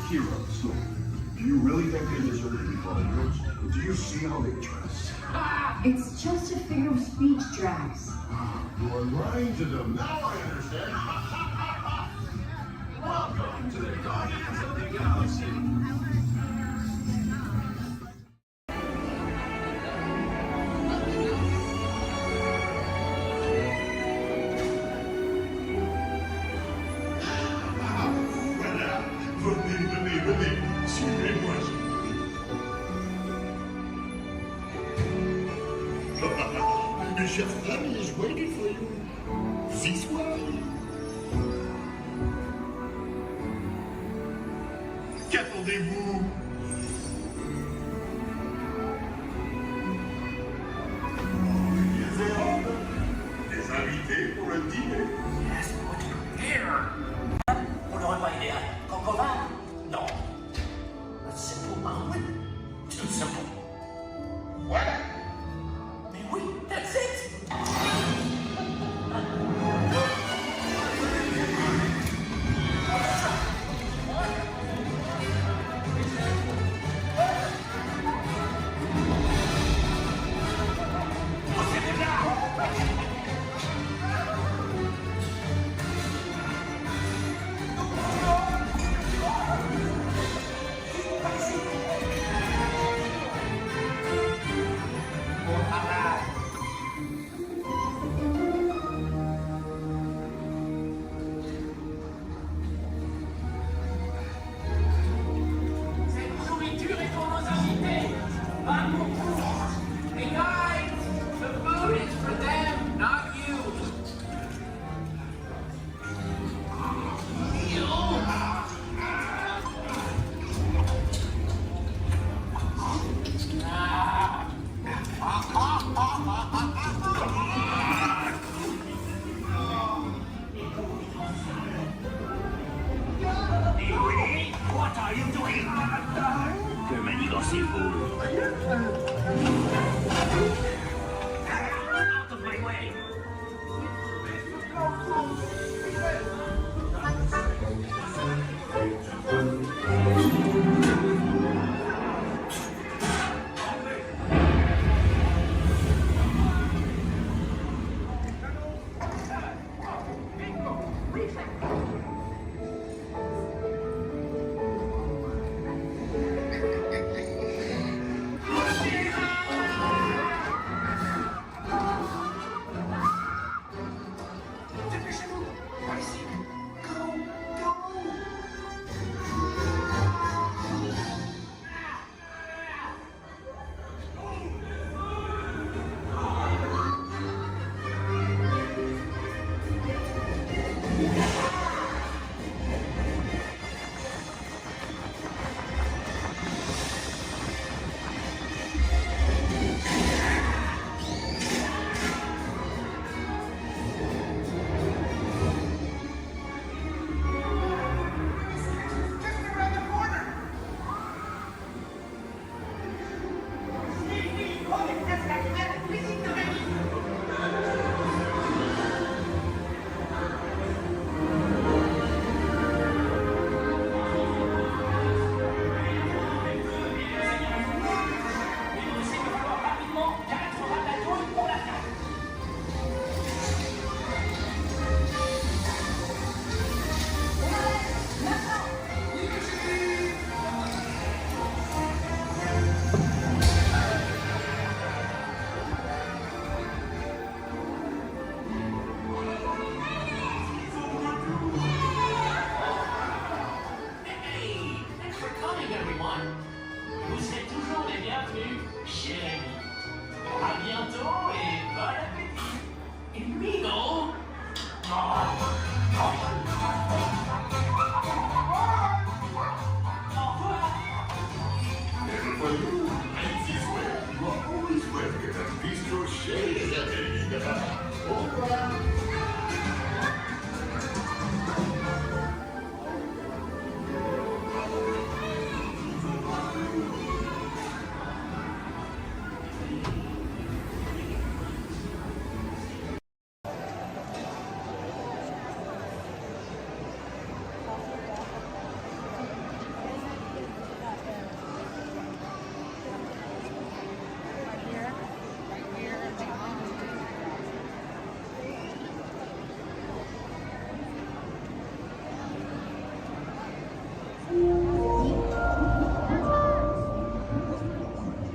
Speaker 6: Heroes. So, do you really think they deserve to be called heroes? Do you see how they dress?
Speaker 15: It's just a figure of speech, Drax.
Speaker 6: You are lying to them. Now I understand.
Speaker 10: Welcome to the Guardians of the Galaxy.
Speaker 6: Venez, suivez-moi. Mes chers amis, je waited for you. This way. Qu'attendez-vous? Des invités pour le dîner.
Speaker 10: Yes, put here. On n'aurait pas idée à Concova? Non. A simple omelet? Too simple.
Speaker 3: What?
Speaker 10: Mais oui, that's it. are you doing? Que manigancez-vous? Out of my way!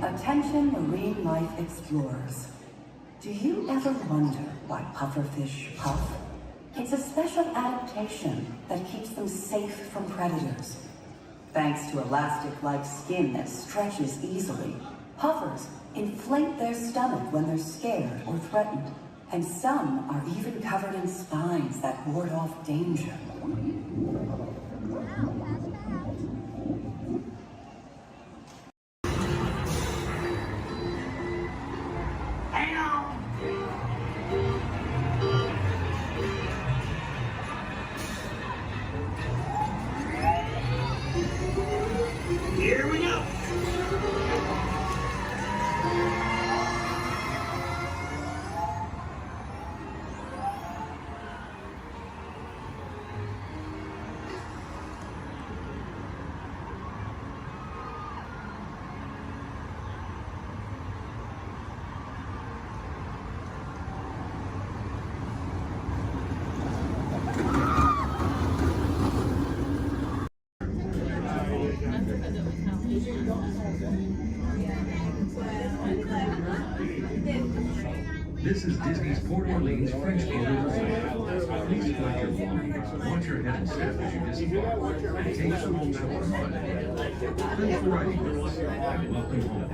Speaker 8: Attention marine life explorers. Do you ever wonder why pufferfish puff? It's a special adaptation that keeps them safe from predators. Thanks to elastic-like skin that stretches easily, puffers inflate their stomach when they're scared or threatened, and some are even covered in spines that ward off danger.
Speaker 10: Here we go!
Speaker 2: This is Disney's Port Orleans French Quarter Resort. Please collect your belongings, watch your head and step as you disembark, and take some home shore fun. Thanks for riding with us, and welcome home.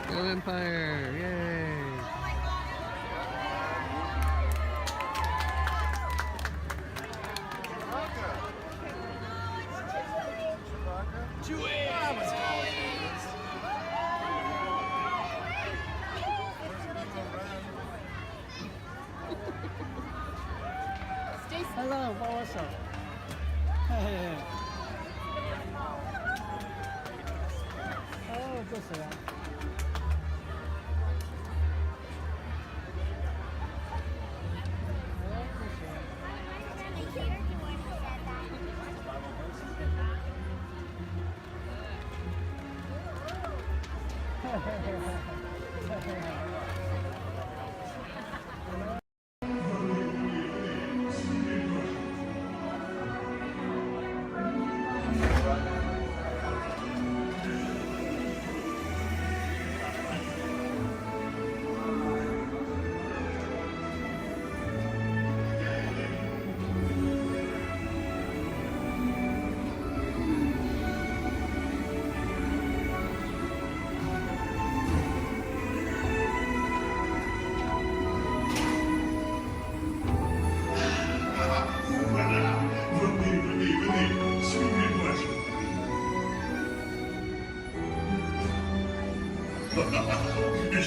Speaker 18: Go Empire! Yay!
Speaker 1: 来来，握握手。嘿嘿嘿。哦，这谁啊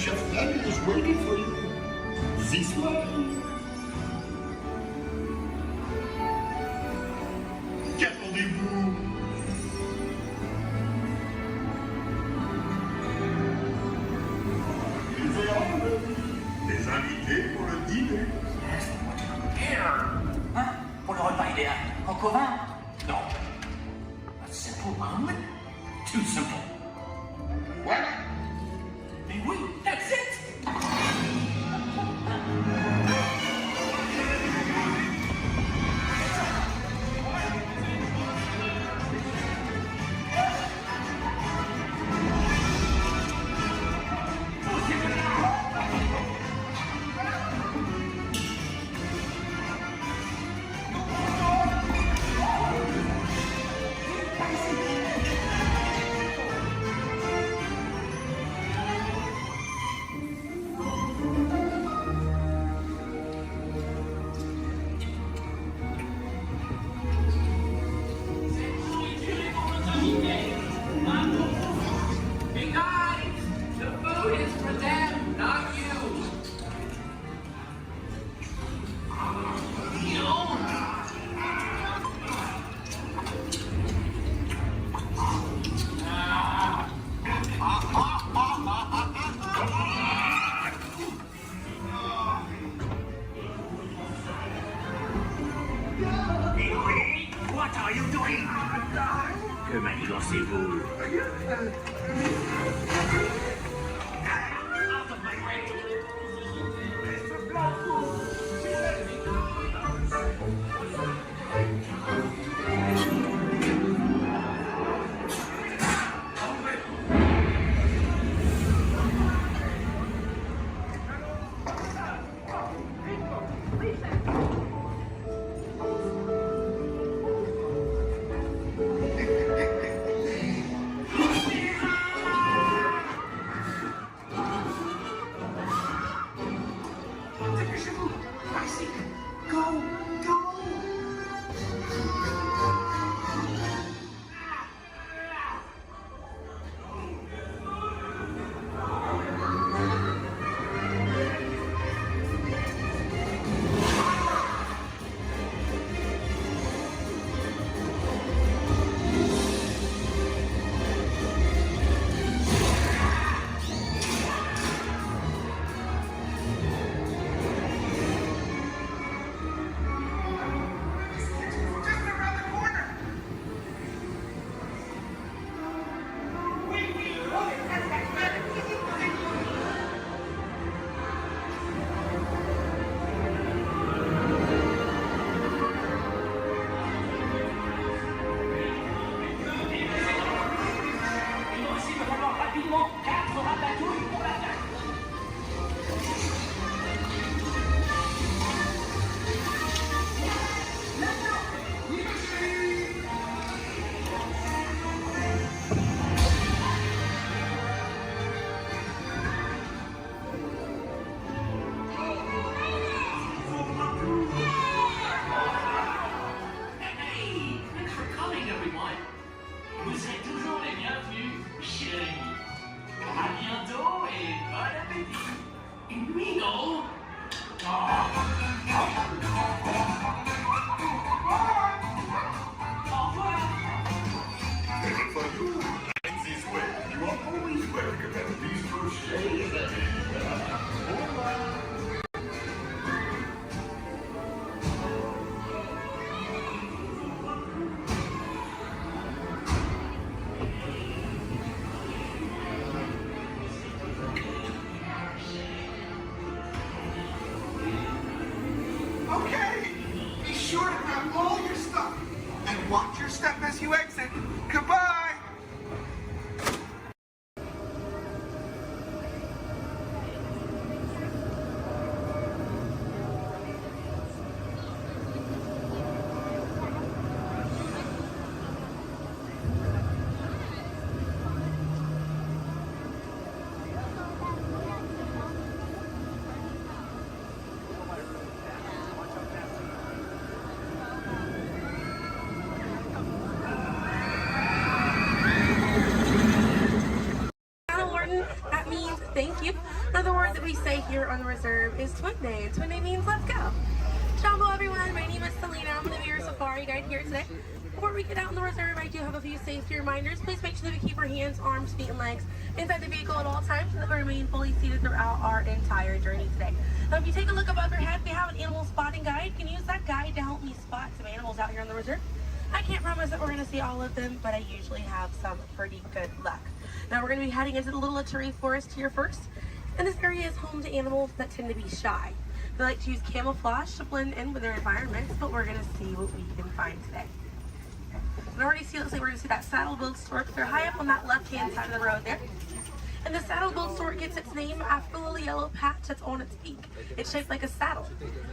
Speaker 1: ？Chef
Speaker 6: Daddy is waiting for you. This way. Qu'attendez-vous? Des invités pour le dîner.
Speaker 10: Hein? Pour le repas idéal. En commun? Non. A simple omelet? Too simple. What? Mais oui, that's it!
Speaker 18: Hey guys, the food is for them, not you.
Speaker 10: What are you doing? Que manigance-vous? Out of my way!
Speaker 4: here on the reserve is Twin Day, and Twin Day means let's go. Jumbo everyone, my name is Selena. I'm going to be your safari guide here today. Before we get out on the reserve, I do have a few safety reminders. Please make sure that we keep our hands, arms, feet, and legs inside the vehicle at all times so that we remain fully seated throughout our entire journey today. Now, if you take a look above your head, we have an animal spotting guide. You can use that guide to help me spot some animals out here on the reserve. I can't promise that we're going to see all of them, but I usually have some pretty good luck. Now, we're going to be heading into the Little Aturi Forest here first. And this area is home to animals that tend to be shy. They like to use camouflage to blend in with their environments, but we're going to see what we can find today. We already see, looks like we're going to see that saddle-billed stork. They're high up on that left-hand side of the road there. And the saddle-billed stork gets its name after the little yellow patch that's on its beak. It's shaped like a saddle.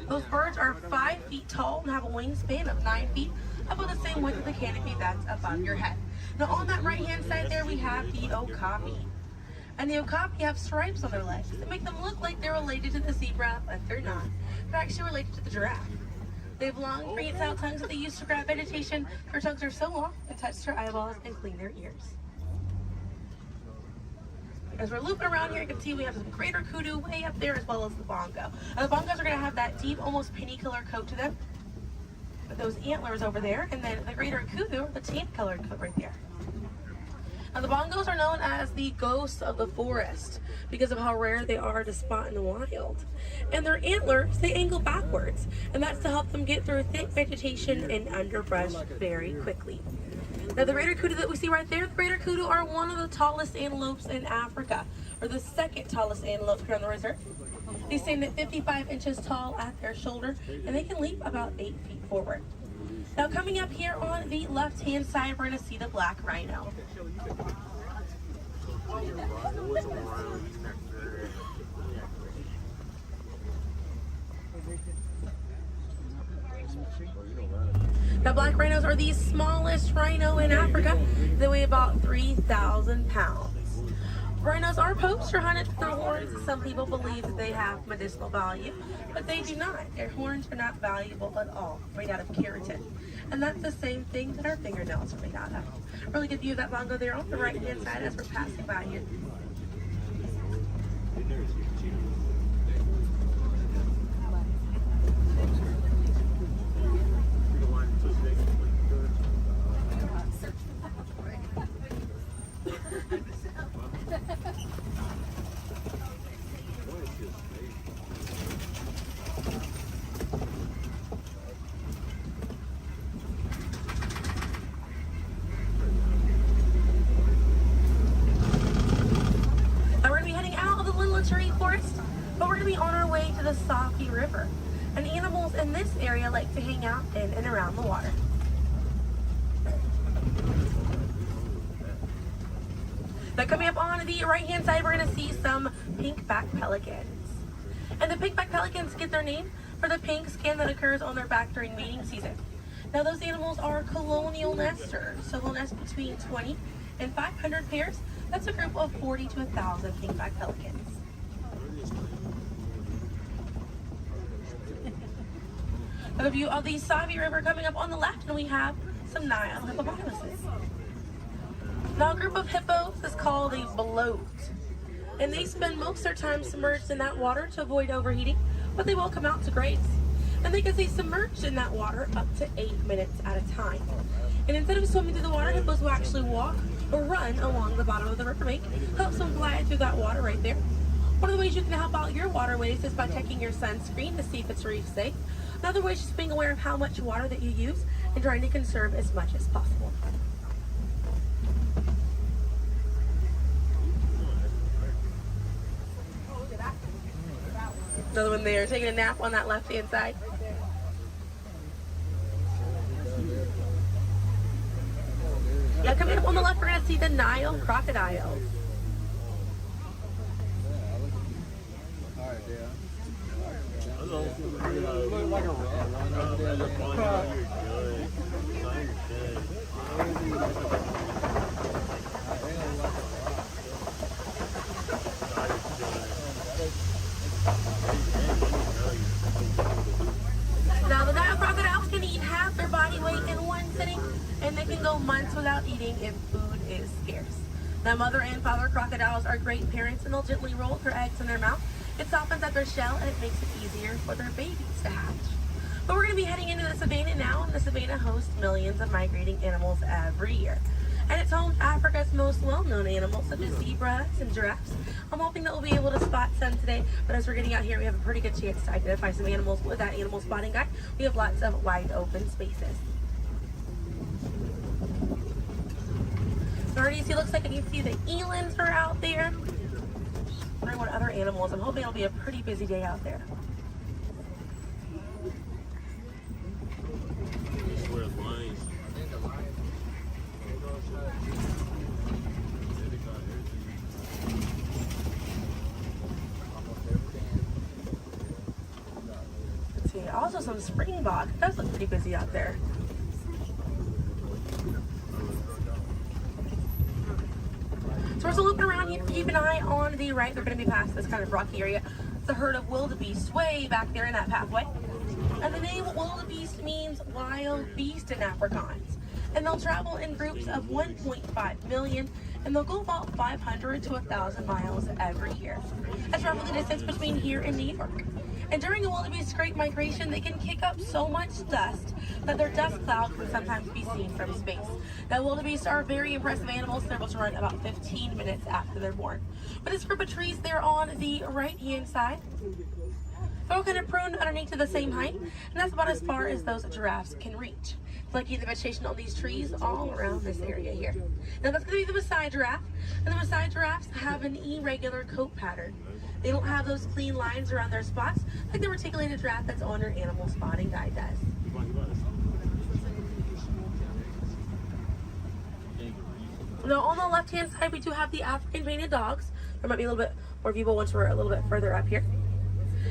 Speaker 4: Those birds are 5 feet tall and have a wingspan of 9 feet, about the same width of the canopy that's above your head. Now on that right-hand side there, we have the okapi. And the okapi have stripes on their legs that make them look like they're related to the zebra, but they're not. They're actually related to the giraffe. They have long, prehensile tongues that they use to grab vegetation. Their tongues are so long and touch their eyeballs and clean their ears. As we're looping around here, you can see we have some greater kudu way up there, as well as the bongo. Now, the bongos are going to have that deep, almost penny color coat to them, with those antlers over there, and then the greater kudu, the tan colored coat right there. Now, the bongos are known as the ghosts of the forest because of how rare they are to spot in the wild. And their antlers, they angle backwards, and that's to help them get through thick vegetation and underbrush very quickly. Now, the greater kudu that we see right there, the greater kudu are one of the tallest antelopes in Africa, or the second tallest antelope here on the reserve. They stand at 55 inches tall at their shoulder, and they can leap about 8 feet forward. Now, coming up here on the left-hand side, we're going to see the black rhino. Now, black rhinos are the smallest rhino in Africa. They weigh about 3,000 pounds. Rhinos are poached or hunted for their horns. Some people believe that they have medicinal value, but they do not. Their horns are not valuable at all, made out of keratin. And that's the same thing that our fingernails are made out of. Really good view of that bongo there on the right-hand side as we're passing by here. Forest, but we're going to be on our way to the Safi River, and animals in this area like to hang out in and around the water. Now, coming up on the right hand side, we're going to see some pink-backed pelicans. And the pink-backed pelicans get their name for the pink skin that occurs on their back during mating season. Now, those animals are colonial nesters, so they'll nest between 20 and 500 pairs. That's a group of 40 to 1,000 pink-backed pelicans. A view of the Safi River coming up on the left, and we have some Nile hippopotamuses. Now, a group of hippos is called a bloat, and they spend most of their time submerged in that water to avoid overheating, but they will come out to graze. And they can stay submerged in that water up to 8 minutes at a time. And instead of swimming through the water, hippos will actually walk or run along the bottom of the riverbank, helps them glide through that water right there. One of the ways you can help out your waterways is by checking your sunscreen to see if it's reef safe. Another way is just being aware of how much water that you use and trying to conserve as much as possible. Another one there, taking a nap on that left-hand side. Now, coming up on the left, we're going to see the Nile crocodiles. Now, the Nile crocodiles can eat half their body weight in one sitting, and they can go months without eating if food is scarce. Now, mother and father crocodiles are great parents, and they'll gently roll their eggs in their mouth It softens up their shell and it makes it easier for their babies to hatch. But we're going to be heading into the savannah now, and the savannah hosts millions of migrating animals every year. And it's home to Africa's most well-known animals, such as zebras and giraffes. I'm hoping that we'll be able to spot some today, but as we're getting out here, we have a pretty good chance to identify some animals with that animal spotting guide. We have lots of wide open spaces. Already see, looks like I can see the elands are out there. Wondering what other animals. I'm hoping it'll be a pretty busy day out there. Let's see, also some springbok. It does look pretty busy out there. So we're still looking around here. Keep an eye on the right. They're going to be past this kind of rocky area. It's a herd of wildebeest way back there in that pathway. And the name wildebeest means wild beast in Afrikaans. And they'll travel in groups of 1.5 million, and they'll go about 500 to 1,000 miles every year. That's roughly the distance between here and New York. And during a wildebeest great migration, they can kick up so much dust that their dust cloud can sometimes be seen from space. Now, wildebeest are very impressive animals. They're able to run about 15 minutes after they're born. But this group of trees there on the right-hand side, they're all kind of pruned underneath to the same height, and that's about as far as those giraffes can reach. Lucky the vegetation on these trees all around this area here. Now that's going to be the Maasai giraffe, and the Maasai giraffes have an irregular coat pattern. They don't have those clean lines around their spots like the reticulated giraffe that's on your animal spotting guide does. Now on the left-hand side, we do have the African painted dogs. There might be a little bit more viewable once we're a little bit further up here.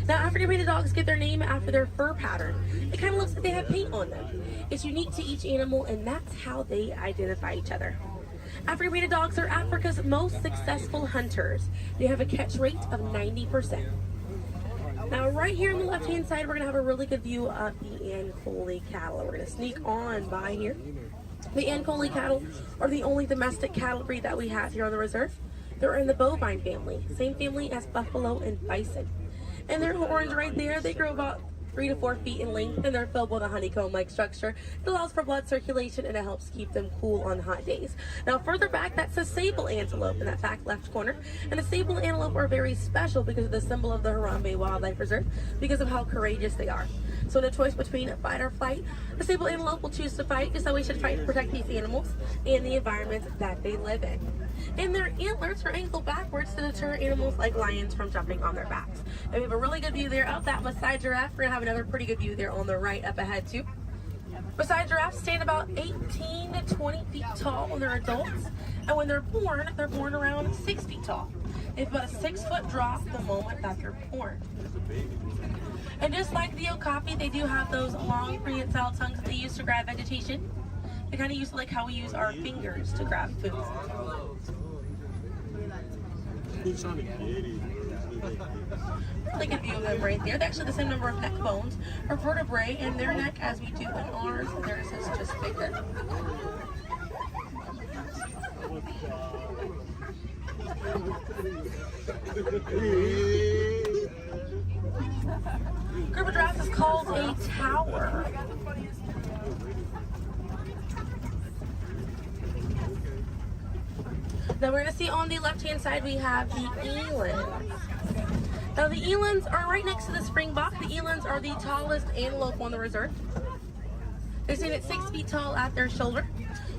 Speaker 4: Now, African painted dogs get their name after their fur pattern. It kind of looks like they have paint on them. It's unique to each animal, and that's how they identify each other. African painted dogs are Africa's most successful hunters. They have a catch rate of 90%. Now, right here on the left-hand side, we're going to have a really good view of the Ankole cattle. We're going to sneak on by here. The Ankole cattle are the only domestic cattle breed that we have here on the reserve. They're in the bovine family, same family as buffalo and bison. And their horns right there, they grow about 3 to 4 feet in length, and they're filled with a honeycomb-like structure. It allows for blood circulation, and it helps keep them cool on hot days. Now, further back, that's a sable antelope in that back left corner. And the sable antelope are very special because of the symbol of the Harambe Wildlife Reserve, because of how courageous they are. So in a choice between fight or flight, the sable antelope will choose to fight, just how we should fight to protect these animals and the environment that they live in. And their antlers are angled backwards to deter animals like lions from jumping on their backs. And we have a really good view there of that Maasai giraffe. We're going to have another pretty good view there on the right up ahead too. Maasai giraffes stand about 18 to 20 feet tall when they're adults. And when they're born around 6 feet tall. They have about a 6-foot drop the moment that they're born. And just like the okapi, they do have those long prehensile tongues that they use to grab vegetation. They kind of use like how we use our fingers to grab food. Really good view of them right there. They're actually the same number of neck bones or vertebrae in their neck as we do in ours. Theirs is just bigger. Group of giraffes is called a tower. Now we're going to see on the left-hand side we have the elands. Now the elands are right next to the springbok. The elands are the tallest antelope on the reserve. They stand at 6 feet tall at their shoulder.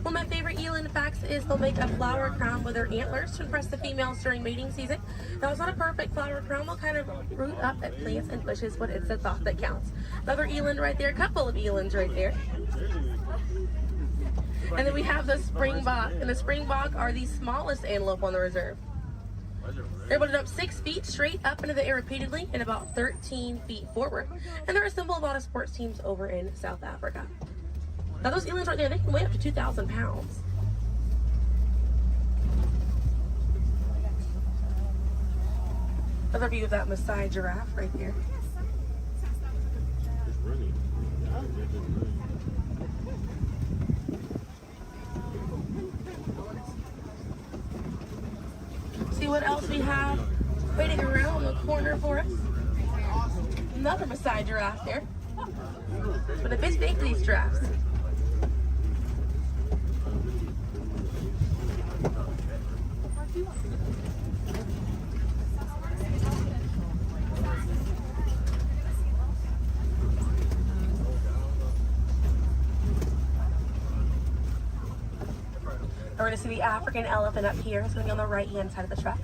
Speaker 4: One of my favorite eland facts is they'll make a flower crown with their antlers to impress the females during mating season. Now it's not a perfect flower crown. They'll kind of root up at plants and bushes, but it's the thought that counts. Another eland right there, a couple of elands right there. And then we have the springbok, and the springbok are the smallest antelope on the reserve. They're able to jump 6 feet straight up into the air repeatedly and about 13 feet forward. And they're a symbol of a lot of sports teams over in South Africa. Now those elands right there, they can weigh up to 2,000 pounds. Another view of that Maasai giraffe right there. See what else we have Waiting around the corner for us. Another Maasai giraffe there. But a bit big, these giraffes. We're going to see the African elephant up here. It's going to be on the right-hand side of the truck.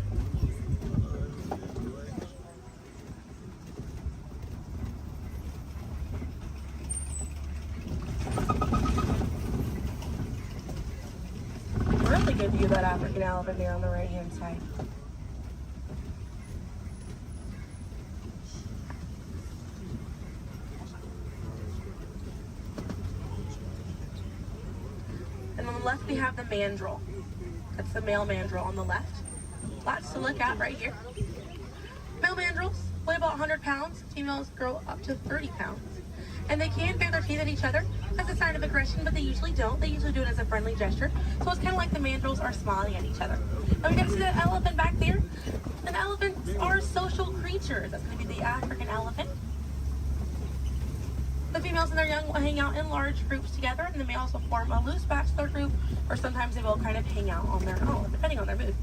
Speaker 4: Really good view of that African elephant there on the right-hand side. And on the left we have the mandrill. That's the male mandrill on the left. Lots to look at right here. Male mandrills weigh about 100 pounds. Females grow up to 30 pounds. And they can bare their teeth at each other as a sign of aggression, but they usually don't. They usually do it as a friendly gesture. So it's kind of like the mandrills are smiling at each other. Now we got to see that elephant back there. And elephants are social creatures. That's going to be the African elephant. The females and their young will hang out in large groups together, and the males will form a loose bachelor group, or sometimes they will kind of hang out on their own, depending on their mood.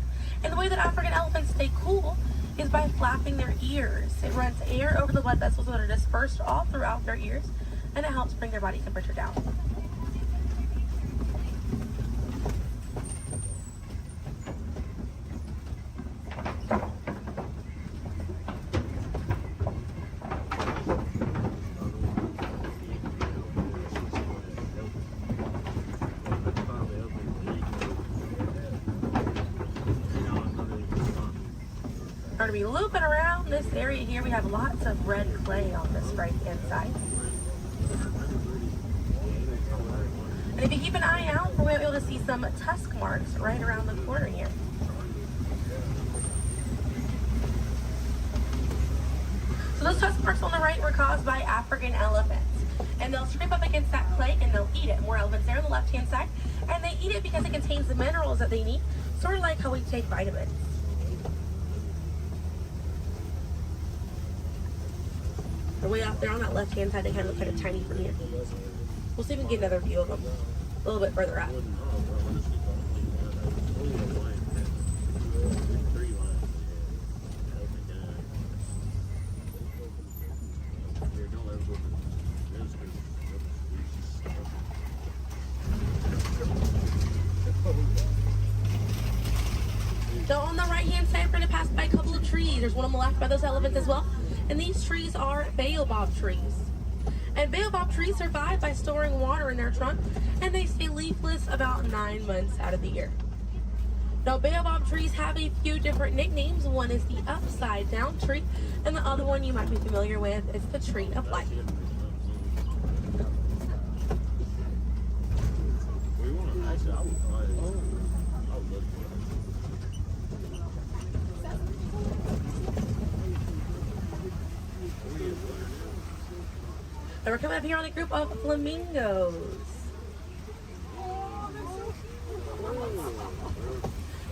Speaker 4: And the way that African elephants stay cool is by flapping their ears. It runs air over the blood vessels that are dispersed all throughout their ears, and it helps bring their body temperature down. We're going to be looping around this area here. We have lots of red clay on this right-hand side. And if you keep an eye out, we're going to be able to see some tusk marks right around the corner here. So those tusk marks on the right were caused by African elephants. And they'll scrape up against that clay and they'll eat it. More elephants there on the left-hand side. And they eat it because it contains the minerals that they need, sort of like how we take vitamins. They're way off there on that left-hand side. They kind of look kind of tiny from here. We'll see if we can get another view of them a little bit further up. So on the right-hand side, we're going to pass by a couple of trees. There's one on the left by those elephants as well. And these trees are baobab trees. And baobab trees survive by storing water in their trunk, and they stay leafless about 9 months out of the year. Now, baobab trees have a few different nicknames. One is the upside down tree, and the other one you might be familiar with is the tree of life. And we're coming up here on a group of flamingos.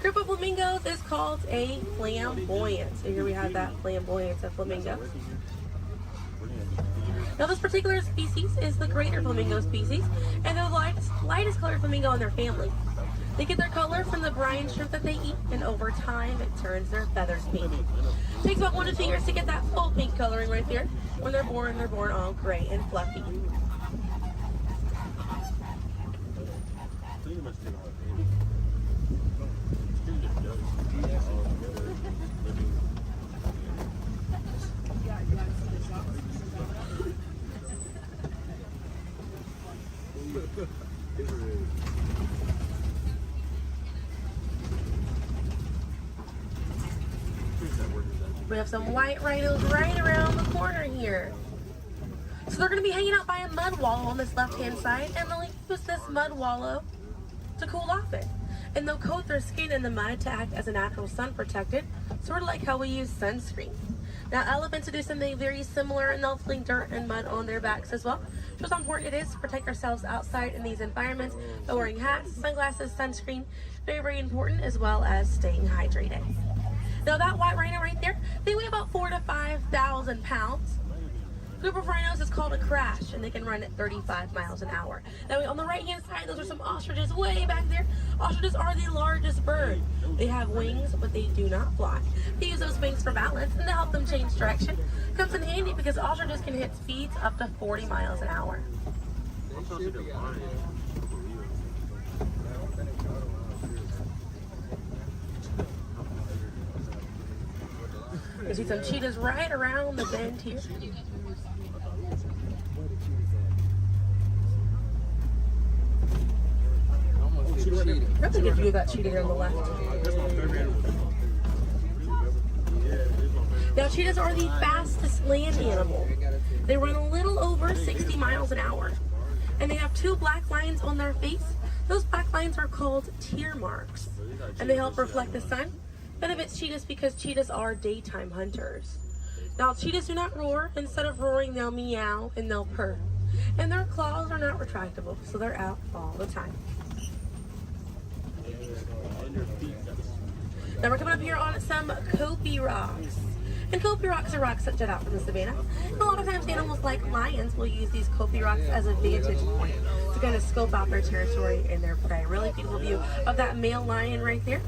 Speaker 4: Group of flamingos is called a flamboyant. So here we have that flamboyant of flamingo. Now this particular species is the greater flamingo species, and they're the lightest colored flamingo in their family. They get their color from the brine shrimp that they eat, and over time it turns their feathers pink. It takes about 1 to 2 years to get that full pink coloring right there. When they're born all gray and fluffy. We have some white rhinos right around the corner here. So they're going to be hanging out by a mud wallow on this left-hand side, and they'll use this mud wallow to cool off it. And they'll coat their skin in the mud to act as a natural sun protectant, sort of like how we use sunscreen. Now elephants will do something very similar, and they'll fling dirt and mud on their backs as well. Just how important it is to protect ourselves outside in these environments by wearing hats, sunglasses, sunscreen. Very, very important, as well as staying hydrated. Now that white rhino right there, they weigh about 4,000 to 5,000 pounds. Group of rhinos is called a crash, and they can run at 35 miles an hour. Now on the right hand side, those are some ostriches way back there. Ostriches are the largest bird. They have wings, but they do not fly. They use those wings for balance and to help them change direction. Comes in handy because ostriches can hit speeds up to 40 miles an hour. You see some cheetahs right around the bend here. Really good view of that cheetah here on the left. Now cheetahs are the fastest land animal. They run a little over 60 miles an hour. And they have 2 black lines on their face. Those black lines are called tear marks. And they help reflect the sun. Benefits cheetahs because cheetahs are daytime hunters. Now cheetahs do not roar. Instead of roaring, they'll meow and they'll purr. And their claws are not retractable, so they're out all the time. Now we're coming up here on some Kopi rocks. And Kopi rocks are rocks that jut out from the savannah. And a lot of times animals like lions will use these Kopi rocks as a vantage point to kind of scope out their territory and their prey. Really beautiful view of that male lion right there.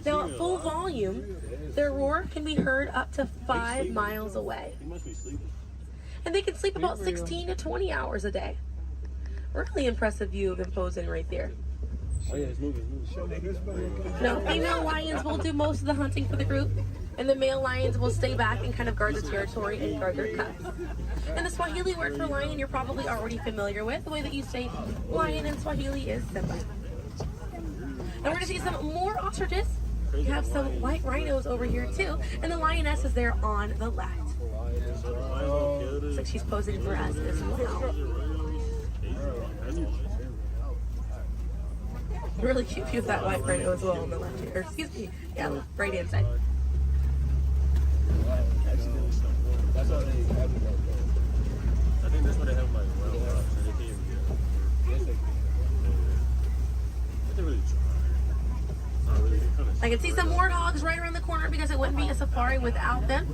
Speaker 4: Now at full volume, their roar can be heard up to 5 miles away. And they can sleep about 16 to 20 hours a day. Really impressive view of them posing right there.
Speaker 17: Oh yeah, it's moving.
Speaker 4: Now, female lions will do most of the hunting for the group, and the male lions will stay back and kind of guard the territory and guard their cubs. And the Swahili word for lion you're probably already familiar with. The way that you say lion in Swahili is simba. And we're going to see some more ostriches. We have some white rhinos over here too, and the lioness is there on the left. Looks like she's posing for us as well. Really cute view of that white rhino as well on the left here. Or excuse me, yeah, right hand side.
Speaker 17: That's all they have. I think that's what they have like wild rocks, and they can't even get them. They really try. Not really.
Speaker 4: I can see some warthogs right around the corner because it wouldn't be a safari without them.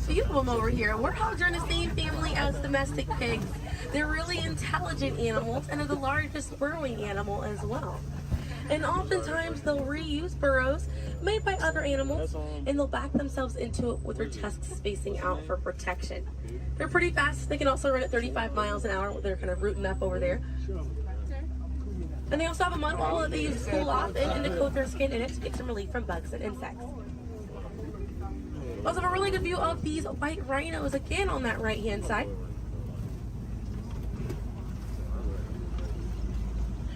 Speaker 4: Few of them over here. Warthogs are in the same family as domestic pigs. They're really intelligent animals and are the largest burrowing animal as well. And oftentimes they'll reuse burrows made by other animals and they'll back themselves into it with their tusks spacing out for protection. They're pretty fast. They can also run at 35 miles an hour. They're kind of rooting up over there. And they also have a mud wall that they use to cool off and to coat their skin in it to get some relief from bugs and insects. We also have a really good view of these white rhinos again on that right hand side.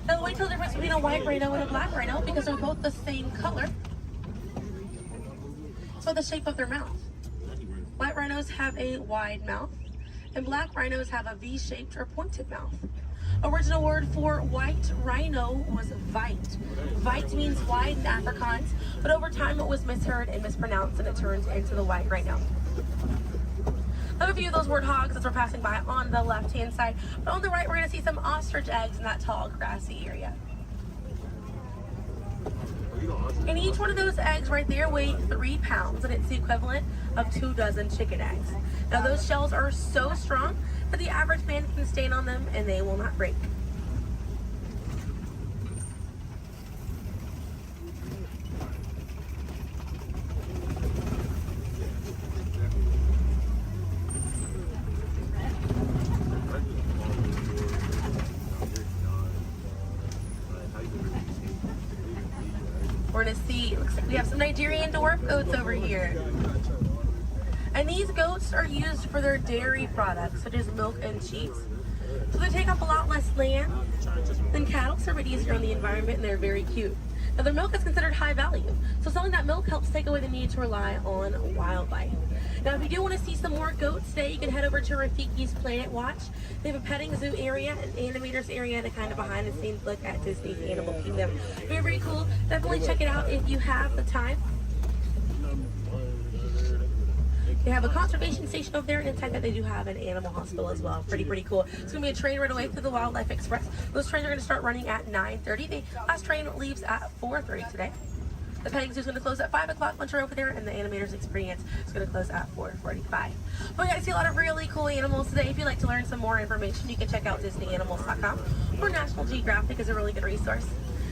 Speaker 4: Now the way to tell the difference between a white rhino and a black rhino because they're both the same color. So the shape of their mouth. White rhinos have a wide mouth and black rhinos have a V-shaped or pointed mouth. Original word for white rhino was vite. Vite means wide in Afrikaans, but over time it was misheard and mispronounced and it turned into the white rhino. I have a few of those warthogs as we're passing by on the left hand side, but on the right we're going to see some ostrich eggs in that tall grassy area. And each one of those eggs right there weigh 3 pounds, and it's the equivalent of 2 dozen chicken eggs. Now those shells are so strong that the average man can stand on them and they will not break. We're gonna see, looks like we have some Nigerian dwarf goats over here. And these goats are used for their dairy products, such as milk and cheese. So they take up a lot less land than cattle, so they're easier on the environment, and they're very cute. Now their milk is considered high value, so selling that milk helps take away the need to rely on wildlife. Now if you do want to see some more goats today, you can head over to Rafiki's Planet Watch. They have a petting zoo area, an animators area, and a kind of behind the scenes look at Disney's Animal Kingdom. Very, very cool. Definitely check it out if you have the time. They have a conservation station over there, and inside that they do have an animal hospital as well. Pretty cool. It's going to be a train right away through the Wildlife Express. Those trains are going to start running at 9:30. The last train leaves at 4:30 today. The petting zoo is going to close at 5 o'clock once you're over there, and the animators experience is going to close at 4:45. But we got to see a lot of really cool animals today. If you'd like to learn some more information, you can check out DisneyAnimals.com, or National Geographic is a really good resource.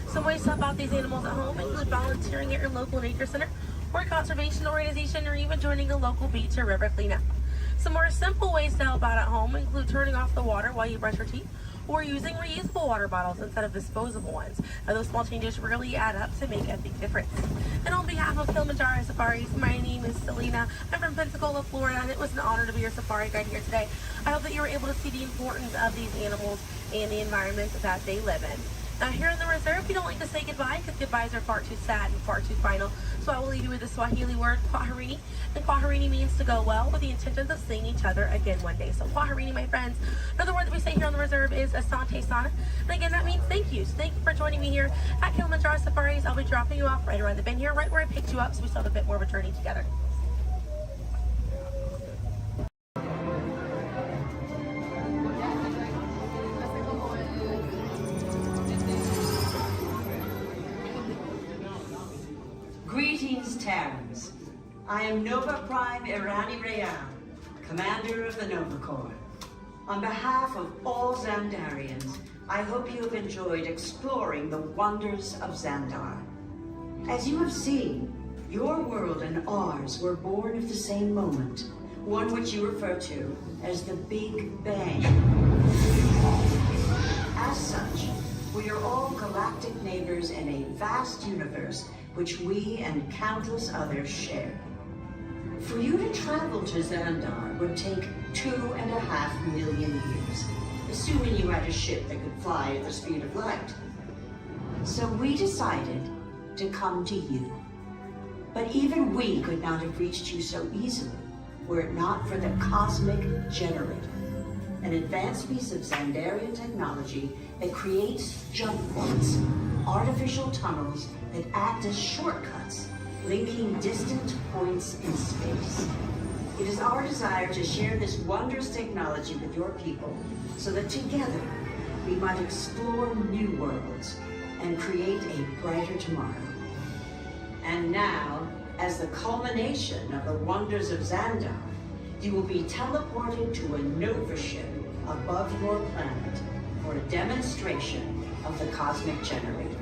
Speaker 4: Some ways to help out these animals at home include volunteering at your local nature center, or conservation organization, or even joining a local beach or river cleanup. Some more simple ways to help out at home include turning off the water while you brush your teeth, or using reusable water bottles instead of disposable ones. Now, those small changes really add up to make a big difference. And on behalf of Kilimanjaro Safaris, my name is Selena. I'm from Pensacola, Florida, and it was an honor to be your safari guide here today. I hope that you were able to see the importance of these animals and the environment that they live in. Now, here in the reserve, we don't like to say goodbye because goodbyes are far too sad and far too final. So I will leave you with the Swahili word, kwaherini. And kwaherini means to go well, with the intentions of seeing each other again one day. So kwaherini, my friends. Another word that we say here on the reserve is asante sana. And again, that means thank you. So thank you for joining me here at Kilimanjaro Safaris. I'll be dropping you off right around the bend here, right where I picked you up, so we still have a bit more of a journey together.
Speaker 7: Greetings, Terrans. I am Nova Prime Irani Rayan, commander of the Nova Corps. On behalf of all Xandarians, I hope you have enjoyed exploring the wonders of Xandar. As you have seen, your world and ours were born of the same moment, one which you refer to as the Big Bang. As such, we are all galactic neighbors in a vast universe which we and countless others share. For you to travel to Xandar would take 2.5 million years, assuming you had a ship that could fly at the speed of light. So we decided to come to you. But even we could not have reached you so easily were it not for the Cosmic Generator, an advanced piece of Xandarian technology that creates jump points, artificial tunnels that act as shortcuts, linking distant points in space. It is our desire to share this wondrous technology with your people so that together we might explore new worlds and create a brighter tomorrow. And now, as the culmination of the wonders of Xandar, you will be teleported to a Nova ship above your planet for a demonstration of the Cosmic Generator.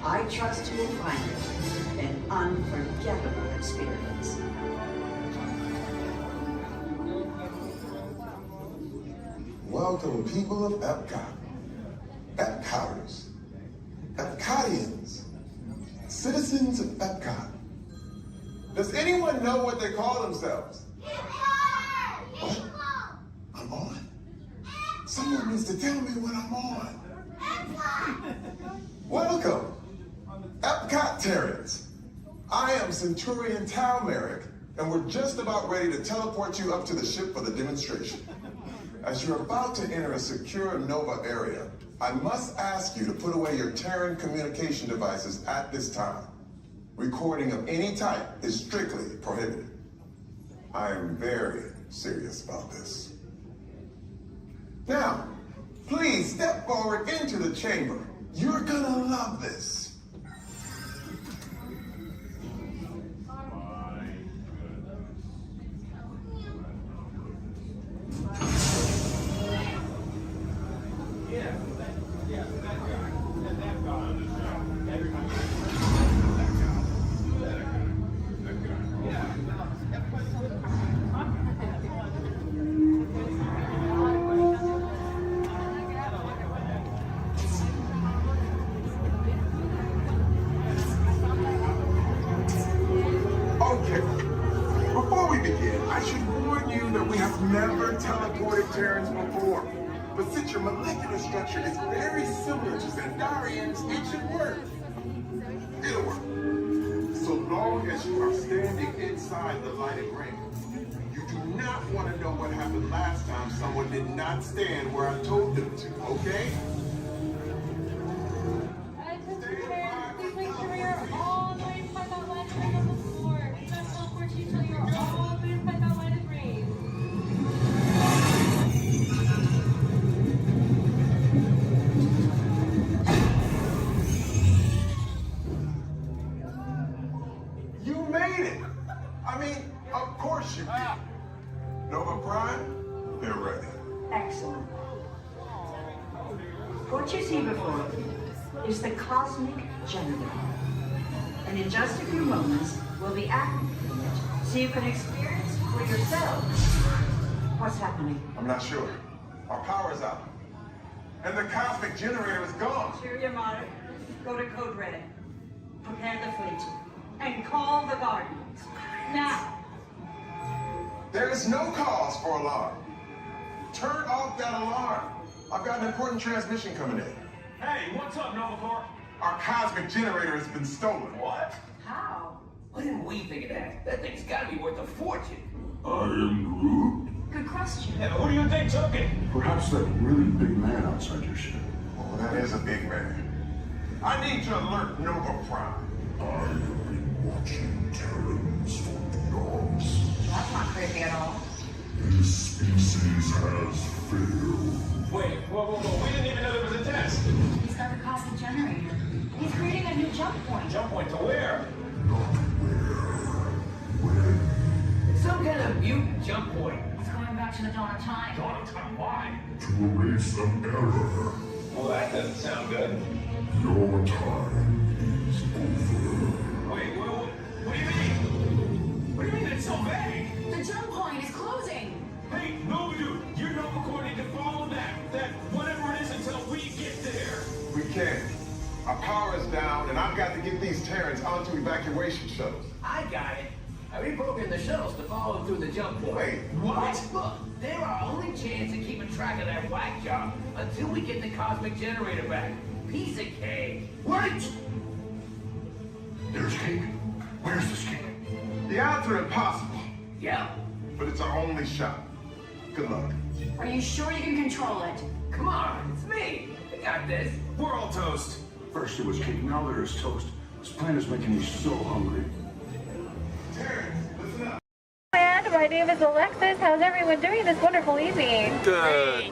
Speaker 7: I trust you will find it an unforgettable experience.
Speaker 3: Welcome, people of Epcot, Epcoters, Epcotians, citizens of Epcot. Does anyone know what they call themselves? What? I'm on? Someone needs to tell me what I'm on. Welcome, Epcot-tarians. I am Centurion Tal Merrick, and we're just about ready to teleport you up to the ship for the demonstration. As you're about to enter a secure Nova area, I must ask you to put away your Terran communication devices at this time. Recording of any type is strictly prohibited. I am very serious about this. Now, please step forward into the chamber. You're gonna love this. Before we begin, I should warn you that we have never teleported Terrans before. But since your molecular structure is very similar to Xandarians, it should work. It'll work. So long as you are standing inside the lighted ring. You do not want to know what happened last time someone did not stand where I told them to, okay?
Speaker 5: Please make sure you're all the way inside that lighted ring on the floor. We must teleport you till you're all the way inside that lighted ring.
Speaker 3: Nova Prime, they're ready.
Speaker 7: Excellent. What you see before you is the cosmic generator. And in just a few moments, we'll be activating it so you can experience for yourself what's happening.
Speaker 3: I'm not sure. Our power's out. And the cosmic generator is gone.
Speaker 7: Cheerio, Monarch. Go to Code Red. Prepare the fleet. And call the Guardians. Now.
Speaker 3: There is no cause for alarm. Turn off that alarm. I've got an important transmission coming in.
Speaker 13: Hey, what's up, Nova Corps?
Speaker 3: Our cosmic generator has been stolen.
Speaker 13: What?
Speaker 7: How?
Speaker 10: Why didn't we think of that? That thing's gotta be worth a fortune.
Speaker 6: I am
Speaker 7: Good question.
Speaker 13: Yeah, who do you think took it?
Speaker 6: Groot. Perhaps that really big man outside your ship.
Speaker 3: Oh, that is a big man. I need to alert Nova Prime.
Speaker 6: I have been watching Terrans for eons.
Speaker 7: That's not creepy at all.
Speaker 6: This species has failed.
Speaker 13: Wait, whoa. We didn't even know there was a test.
Speaker 5: He's got the cosmic generator. He's creating a new jump point.
Speaker 13: Jump point to where?
Speaker 6: Not where. When.
Speaker 10: Some kind of mutant jump point.
Speaker 5: He's going back to the dawn of time.
Speaker 13: Dawn of time, why?
Speaker 6: To erase an error.
Speaker 13: Well, that doesn't sound good.
Speaker 6: Your time is over.
Speaker 13: Wait, what do you mean? What do you mean it's so vague?
Speaker 5: The jump point is closing.
Speaker 13: Hey, Nova Dude, you're Nova Corps need to follow that whatever it is until we get there.
Speaker 3: We can't. Our power is down, and I've got to get these Terrans onto evacuation shuttles.
Speaker 10: I got it. I reprogrammed the shuttles to follow them through the jump point.
Speaker 3: Wait,
Speaker 13: what?
Speaker 10: Look, they're our only chance of keeping track of that whack job until we get the cosmic generator back. Piece of cake.
Speaker 6: Wait! There's cake. Where's this cake?
Speaker 3: The odds are impossible,
Speaker 10: Yeah.
Speaker 3: but it's our only shot. Good luck.
Speaker 5: Are you sure you can control it?
Speaker 10: Come on, it's me. I got this.
Speaker 13: We're all toast.
Speaker 6: First it was cake, now there is toast. This plan is making me so hungry.
Speaker 3: Terrans, listen up.
Speaker 20: And my name is Alexis. How's everyone doing this wonderful evening?
Speaker 17: Good.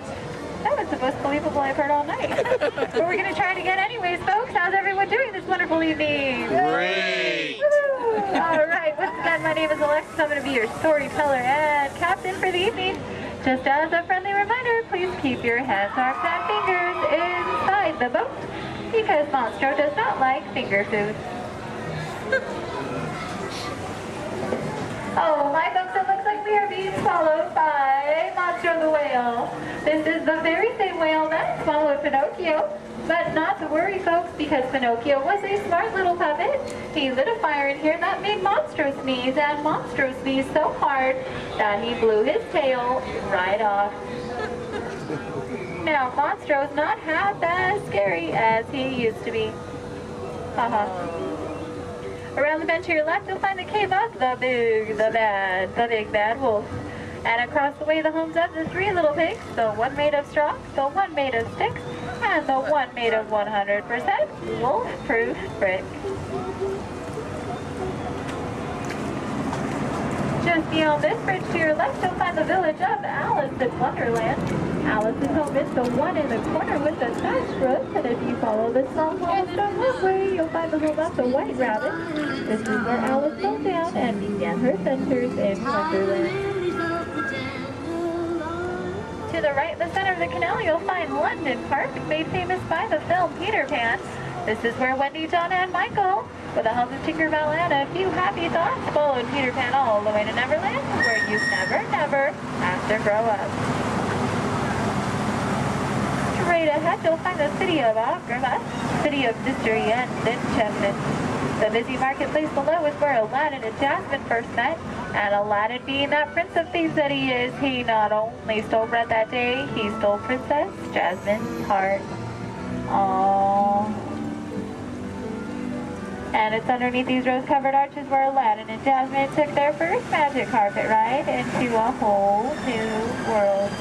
Speaker 20: That was the most believable I've heard all night. But we're going to try it again anyways, folks. How's everyone doing this wonderful evening?
Speaker 17: Great.
Speaker 20: Woo! All right, once again, my name is Alexis. I'm going to be your storyteller and captain for the evening. Just as a friendly reminder, please keep your hands, arms, and fingers inside the boat because Monstro does not like finger food. Oh, my folks, it looks like we are being swallowed by Monstro the whale. This is the very same whale that swallowed Pinocchio. But not to worry, folks, because Pinocchio was a smart little puppet. He lit a fire in here that made Monstro sneeze, and Monstro sneezed so hard that he blew his tail right off. Now, Monstro's not half as scary as he used to be. Haha. Around the bend to your left, you'll find the cave of the big bad wolf. And across the way, the homes of the three little pigs, the one made of straw, the one made of sticks, and the one made of 100% wolf-proof brick. Just beyond this bridge to your left, you'll find the village of Alice in Wonderland. Alice's home is the one in the corner with the thatched roof, and if you follow the small cobblestone walkway, you'll find the home of the White Rabbit. This is where Alice fell down and began her adventures in Wonderland. To the right, in the center of the canal, you'll find London Park, made famous by the film Peter Pan. This is where Wendy, Donna, and Michael, with a hunk of Tinkerbell and a few happy thoughts, followed Peter Pan all the way to Neverland, where you never have to grow up. Straight ahead, you'll find the city of Agrabah, city of mystery and enchantment. The busy marketplace below is where Aladdin and Jasmine first met, and Aladdin, being that prince of thieves that he is, he not only stole bread that day, he stole Princess Jasmine's heart. Aww. And it's underneath these rose-covered arches where Aladdin and Jasmine took their first magic carpet ride into a whole new world.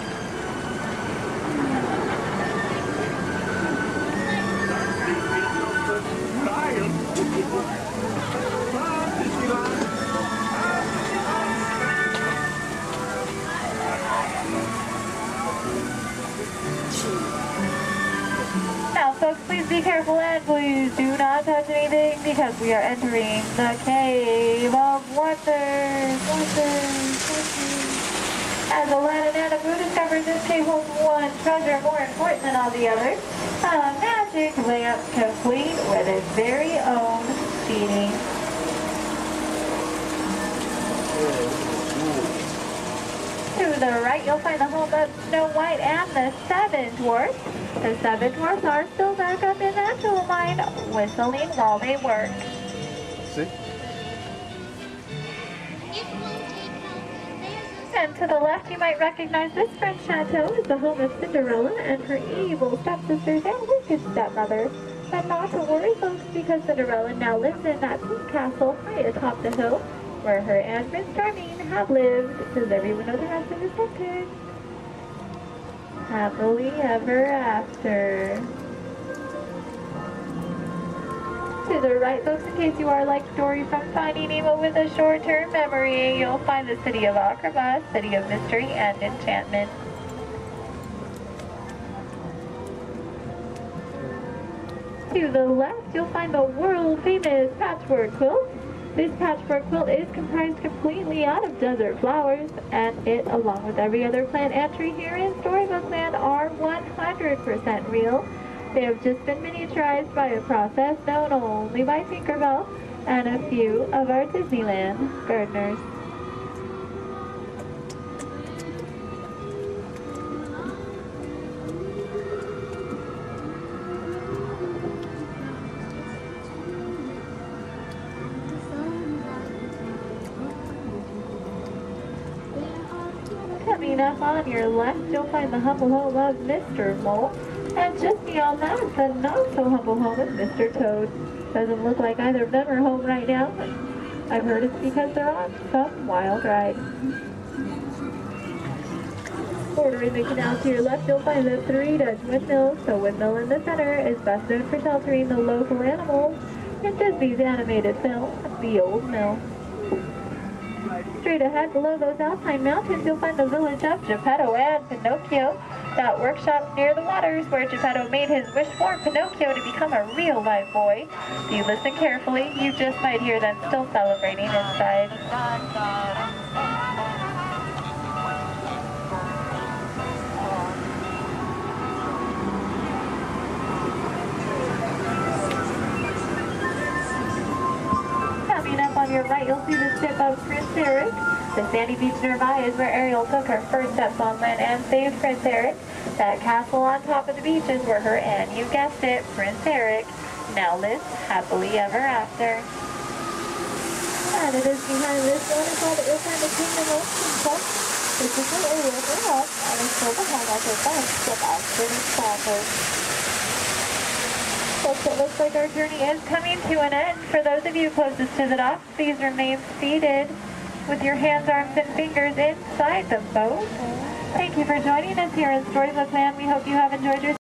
Speaker 20: Now, folks, please be careful and please do not touch anything because we are entering the Cave of Wonders. As Aladdin and Abu discovered, this cave holds one treasure more important than all the others. A magic lamp complete with its very own genie. To the right, you'll find the home of Snow White and the Seven Dwarfs. The Seven Dwarfs are still back up in that jewel mine, whistling while they work.
Speaker 16: See?
Speaker 20: And to the left, you might recognize this French chateau is the home of Cinderella and her evil stepsisters and wicked stepmother. But not to worry, folks, because Cinderella now lives in that pink castle high atop the hill, where her and Prince Charming have lived. Does everyone know the rest of the sentence? Happily ever after. To the right, folks, in case you are like Dory from Finding Nemo with a short-term memory, you'll find the city of Agrabah, city of mystery and enchantment. To the left, you'll find the world-famous patchwork quilt. This patchwork quilt is comprised completely out of desert flowers, and it, along with every other plant and tree here in Storybook Land, are 100% real. They have just been miniaturized by a process known only by Tinkerbell and a few of our Disneyland gardeners. Coming up on your left, you'll find the humble home of Mr. Mole. And just beyond that, the not-so-humble home of Mr. Toad. Doesn't look like either of them are home right now. I've heard it's because they're on some wild ride. Bordering the canal to your left, you'll find the 3 Dutch windmills. The windmill in the center is best known for sheltering the local animals in Disney's animated film, The Old Mill. Straight ahead, below those Alpine mountains, you'll find the village of Geppetto and Pinocchio. That workshop near the waters where Geppetto made his wish for Pinocchio to become a real live boy. If you listen carefully, you just might hear them still celebrating inside. Coming up on your right, you'll see the ship of Prince Eric. The sandy beach nearby is where Ariel took her first steps on land and saved Prince Eric. That castle on top of the beach is where her and, you guessed it, Prince Eric, now lives happily ever after. And it is behind this waterfall that you'll find the Kingdom of Princess. This is the area for us, and it's still the highlight of bunch of Oxford and Stafford. Folks, it looks like our journey is coming to an end. For those of you closest to the dock, please remain seated with your hands, arms, and fingers inside the boat. Thank you for joining us here in Storybook Land. We hope you have enjoyed your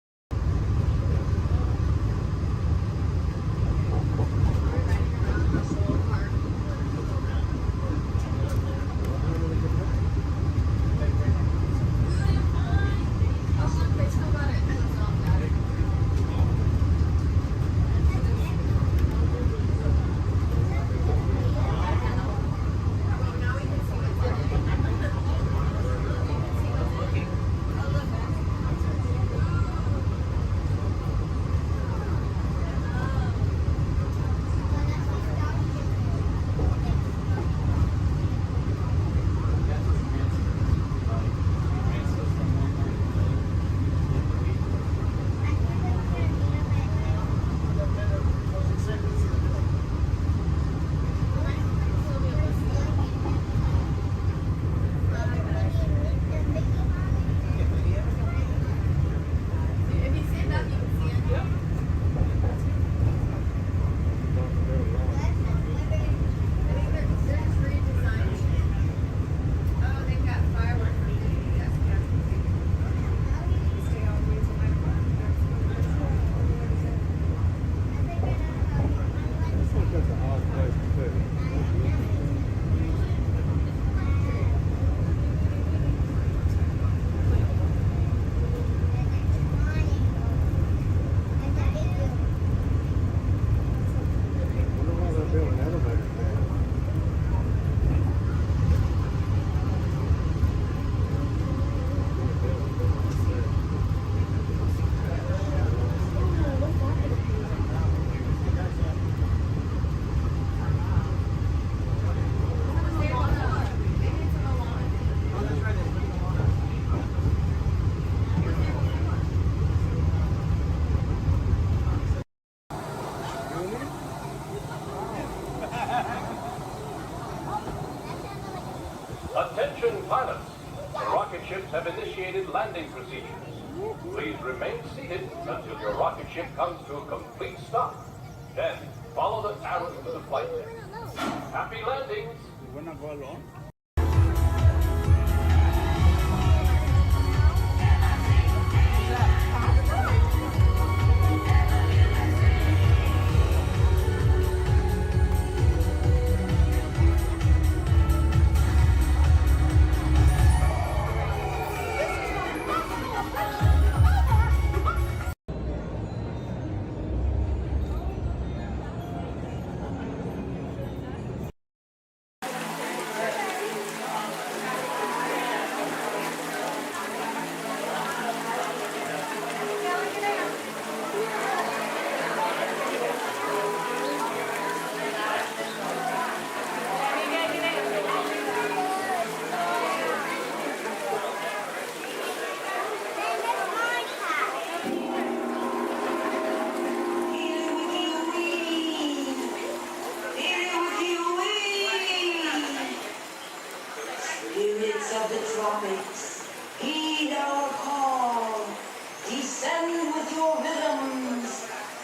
Speaker 11: rocket ships have initiated landing procedures. Please remain seated until your rocket ship comes to a complete stop. Then, follow the arrows to the flight deck. Happy landings!
Speaker 1: You wanna go alone?
Speaker 7: Spirits of the tropics, heed our call. Descend with your rhythms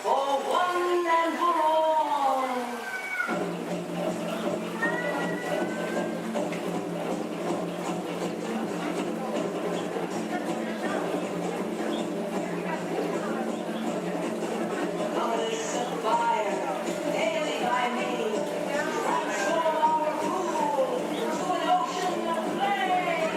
Speaker 7: for one and for all. Goddess of fire, daily by me, transform our pool to an ocean of flame.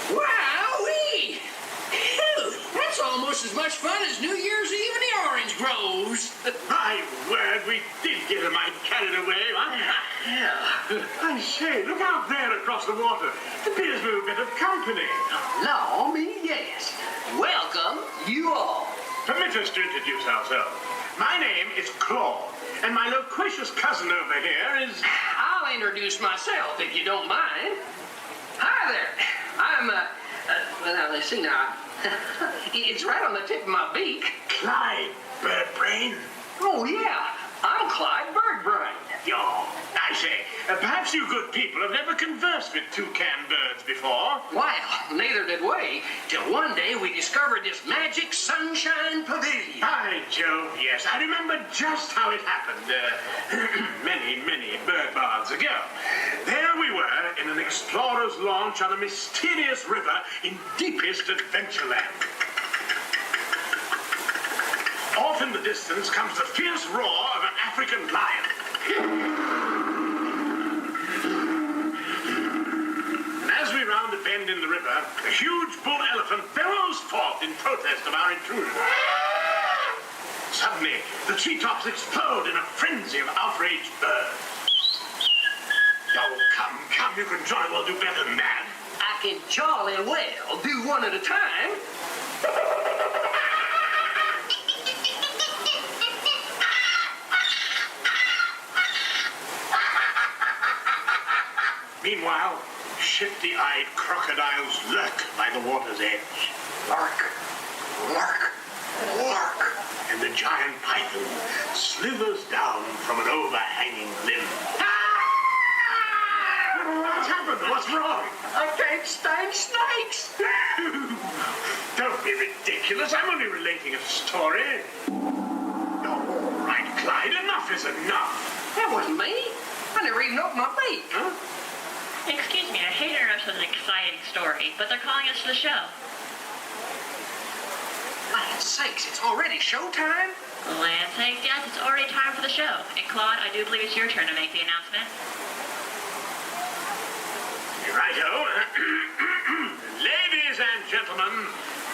Speaker 18: Wowee! Phew, that's almost as much fun as New Year's Eve in the orange groves.
Speaker 19: My word, we did get a mite carried away. Yeah. I say, look out there across the water. There's a little bit of company.
Speaker 18: Law me, yes. Welcome, you all.
Speaker 19: Permit us to introduce ourselves. My name is Claude, and my loquacious cousin over here is...
Speaker 18: I'll introduce myself, if you don't mind. Hi there. I'm, well, now, let's see now. It's right on the tip of my beak.
Speaker 19: Clyde Birdbrain.
Speaker 18: Oh, yeah. I'm Clyde Birdbrain.
Speaker 19: Yo, I say, perhaps you good people have never conversed with toucan birds before.
Speaker 18: Well, neither did we, till one day we discovered this magic sunshine pavilion.
Speaker 19: By Jove, yes. I remember just how it happened, many, many bird baths ago. There we were in an explorer's launch on a mysterious river in deepest Adventureland. Off in the distance comes the fierce roar of an African lion. And as we round a bend in the river, a huge bull elephant bellows forth in protest of our intrusion. Suddenly, the treetops explode in a frenzy of outraged birds. Oh, come, you can jolly well do better than that.
Speaker 18: I can jolly well do one at a time.
Speaker 19: Meanwhile, shifty-eyed crocodiles lurk by the water's edge. Lurk, lurk, lurk. And the giant python slithers down from an overhanging limb. What's happened? What's wrong?
Speaker 18: I can't stand snakes.
Speaker 19: Don't be ridiculous. I'm only relating a story. All right, Clyde, enough is enough.
Speaker 18: That wasn't me. I never even opened my beak.
Speaker 19: Huh?
Speaker 21: Excuse me, I hate to interrupt with an exciting story, but they're calling us to the show.
Speaker 18: Land's sakes, it's already showtime?
Speaker 21: Land's sakes, yes, it's already time for the show. And Claude, I do believe it's your turn to make the announcement.
Speaker 19: Righto. Ladies and gentlemen,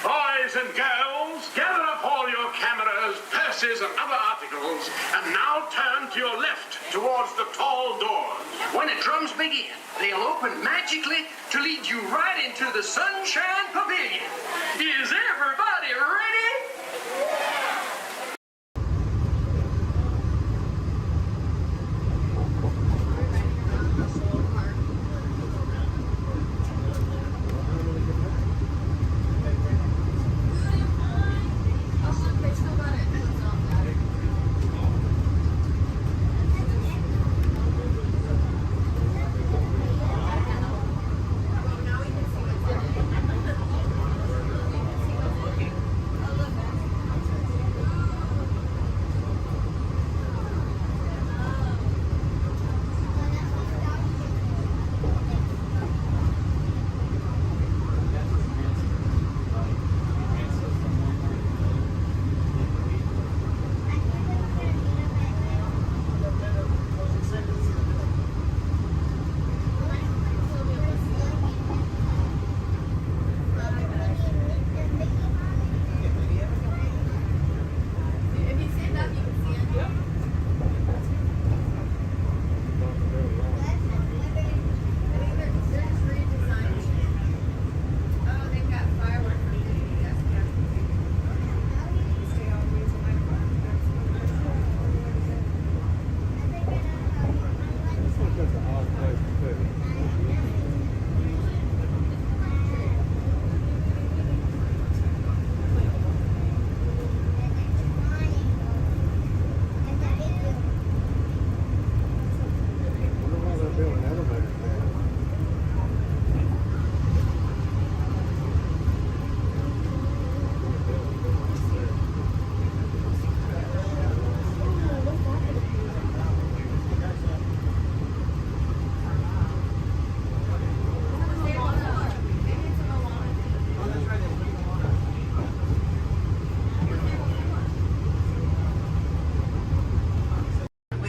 Speaker 19: boys and girls, gather up all your cameras, purses, and other articles, and now turn to your left towards the tall doors.
Speaker 18: When the drums begin, they'll open magically to lead you right into the Sunshine Pavilion. Is everybody ready?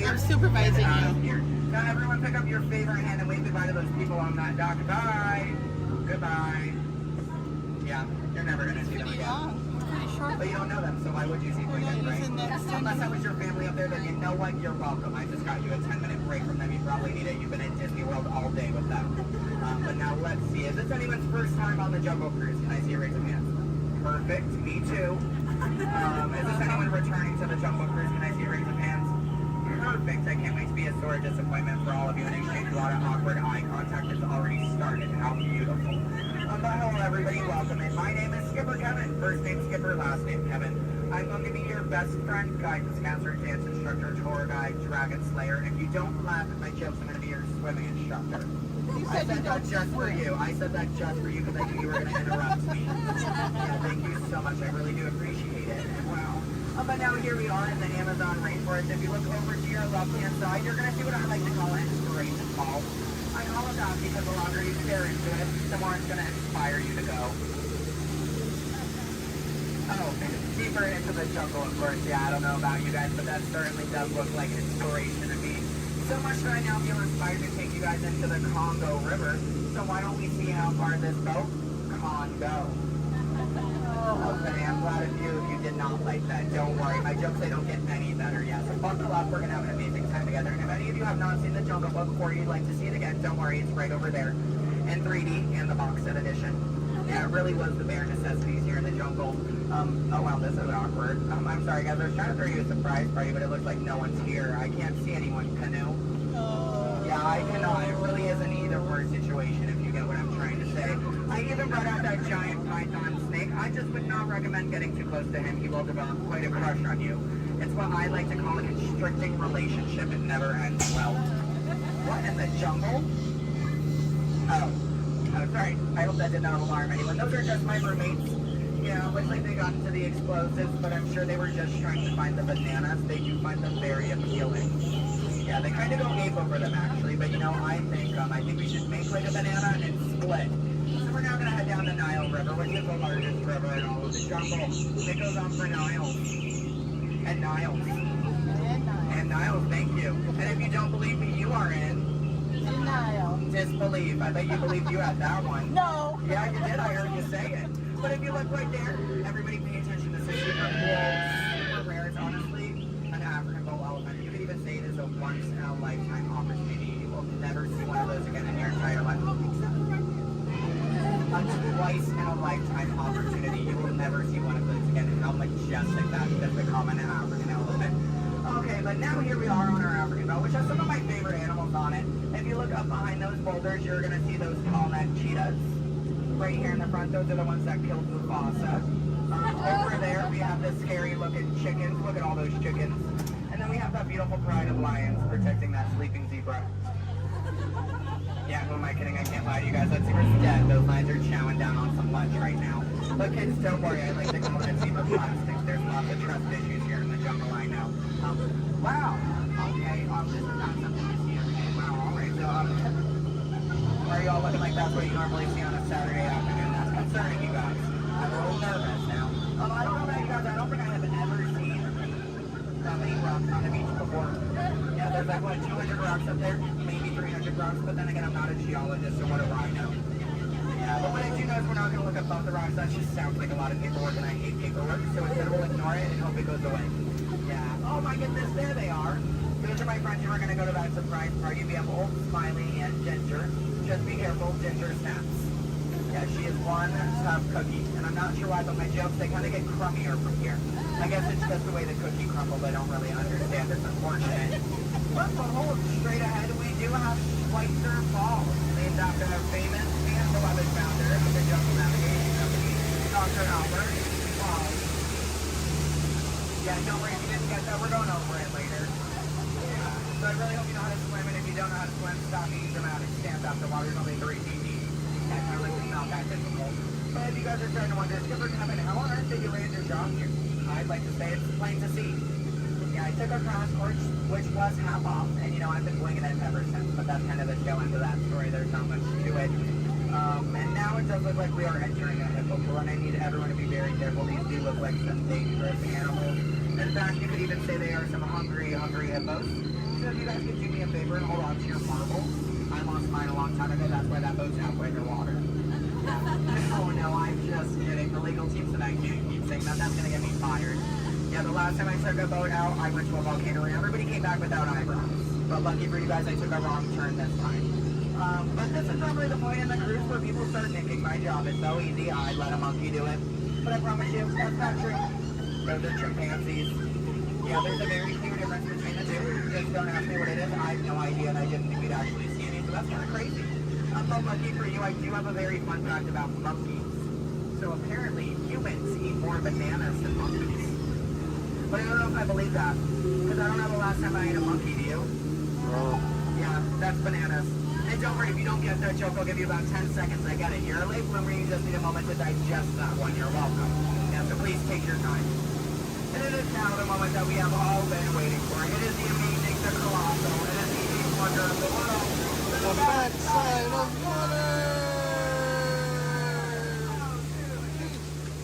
Speaker 12: I'm supervising you.
Speaker 22: Now everyone pick up your favorite hand and wave goodbye to those people on that dock. Bye. Goodbye. Yeah, you're never going to see them again.
Speaker 12: It's pretty short.
Speaker 22: But you don't know them, so why would you see them again, right? Unless that was your family up there, then you know what? You're welcome. I just got you a 10-minute break from them. You probably need it. You've been at Disney World all day with them. But now let's see. Is this anyone's first time on the Jungle Cruise? Can I see a raise of hands? Perfect. Me too. Is this anyone returning to the Jungle Cruise? Can I see a raise of hands? Perfect. I can't wait to be a sore disappointment for all of you and exchange a lot of awkward eye contact has already started. How beautiful. But hello everybody, welcome in. My name is Skipper Kevin. First name Skipper, last name Kevin. I'm going to be your best friend, guidance counselor, dance instructor, tour guide, dragon slayer. And if you don't laugh at my jokes, I'm going to be your swimming instructor. I said that just for you. I said that just for you because I knew you were going to interrupt me. Yeah, thank you so much. I really do appreciate it. Wow. But now here we are in the Amazon rainforest. If you look over to your left-hand side, you're going to see what I like to call an inspiration ball. I call it that because the longer you stare into it, the more it's going to inspire you to go. Oh, deeper into the jungle, of course. Yeah, I don't know about you guys, but that certainly does look like inspiration to me. So much that I now feel inspired to take you guys into the Congo River. So why don't we see how far this boat can go? Okay, I'm glad of you if you did not like that. Don't worry, my jokes, they don't get any better. Yeah, so buckle up, we're going to have an amazing time together. And if any of you have not seen the Jungle Book or you'd like to see it again, don't worry, it's right over there in 3D and the box set edition. Yeah, it really was the bare necessities here in the jungle. Oh wow, this is awkward. I'm sorry guys, I was trying to throw you a surprise party, but it looks like no one's here. I can't see anyone. Canoe? Yeah, I cannot. It really is an either-or situation if you get what I'm trying to say. I even brought out that giant python snake. I just would not recommend getting too close to him. He will develop quite a crush on you. It's what I like to call a constricting relationship. It never ends well. What in the jungle? Oh, sorry. I hope that did not alarm anyone. Those are just my roommates. Yeah, looks like they got into the explosives, but I'm sure they were just trying to find the bananas. They do find them very appealing. Yeah, they kind of go ape over them actually, but you know, I think we should make like a banana and split. So we're now going to head down the Nile River, which is the largest river in all of the jungle. It goes on for Niles. And Niles. And Niles, thank you. And if you don't believe me, you are in
Speaker 12: denial.
Speaker 22: Disbelief. I bet you believed you had that one.
Speaker 12: No.
Speaker 22: Yeah, you did. I heard you say it. But if you look right there, everybody pay attention. This is super cool, super rare. It's honestly once-in-a-lifetime opportunity. You will never see one of those again. And how majestic that is to common an African elephant. Okay, but now here we are on our African belt, which has some of my favorite animals on it. If you look up behind those boulders, you're going to see those tall-necked cheetahs. Right here in the front, those are the ones that killed Mufasa. Over there, we have the scary-looking chickens. Look at all those chickens. And then we have that beautiful pride of lions protecting that sleeping zebra. Yeah, who am I kidding? I can't lie to you guys. That zebra's dead. Those lions are chowing down on some lunch right now. But kids, don't worry. I like to call it zebra plastics. There's lots of trust issues here in the jungle, I know. Wow. Okay, this is not something you see every day. Wow, alright. So, are you all looking like that's what you normally see on a Saturday afternoon? That's concerning, you guys. I'm a little nervous now. I don't know about you guys. I don't think I have ever seen that many rocks on the beach before. Yeah, there's like, what, 200 rocks up there? Maybe 300 rocks, but then again, I'm not a geologist, so what do I know? Yeah, but what I do know is we're not going to look above the rocks. That just sounds like a lot of paperwork, and I hate paperwork, so instead we'll ignore it and hope it goes away. Yeah. Oh my goodness, there they are. Those are my friends who are going to go to that surprise party. We have Old, Smiley, and Ginger. Just be careful, Ginger snaps. Yeah, she is one tough cookie, and I'm not sure why, but my jokes, they kind of get crummier from here. I guess it's just the way the cookie crumbles. I don't really understand. It's unfortunate. But behold, straight ahead, we do have Schweitzer Falls, named after our famous and beloved founder of the Jungle Navigation Company, Dr. Albert. Wow. Yeah, don't worry if you didn't get that. We're going over it later. So I really hope you know how to swim, and if you don't know how to swim, stop being dramatic. Stand up. The water's only 3 feet deep. That's really not that difficult. But if you guys are trying to wonder, Skipper Kevin, how on earth did you land your job here? I'd like to say it's plain to see. Yeah, I took a crash course, which was half off, and you know, I've been winging it ever since, but that's kind of the tail end of that story. There's not much to it. And now it does look like we are entering a hippo pool, and I need everyone to be very careful. These do look like some dangerous animals. In fact, you could even say they are some hungry hippos. So if you guys could do me a favor and hold on to your marbles. I lost mine a long time ago. That's why that boat's halfway underwater. Oh no, I'm just kidding. The legal team said I can't keep saying that. That's going to get me fired. Yeah, the last time I took a boat out, I went to a volcano and everybody came back without eyebrows. But lucky for you guys, I took a wrong turn this time. But this is probably the point in the cruise where people start thinking my job is so easy, I let a monkey do it. But I promise you, that's not true. Those are chimpanzees. Yeah, there's a very clear difference between the two. Just don't ask me what it is. I have no idea, and I didn't think we'd actually see any, so that's kind of crazy. But lucky for you, I do have a very fun fact about monkeys. So apparently, humans eat more bananas than monkeys. But I don't know if I believe that, because I don't know the last time I ate a monkey, do you? Oh. Yeah, that's bananas. And don't worry, if you don't get that joke, I'll give you about 10 seconds. I get it. You're a late bloomer, you just need a moment to digest that one. You're welcome. Yeah, so please take your time. And it is now the moment that we have all been waiting for. It is the amazing, the colossal, it is the eighth wonder of the world. The backside of water!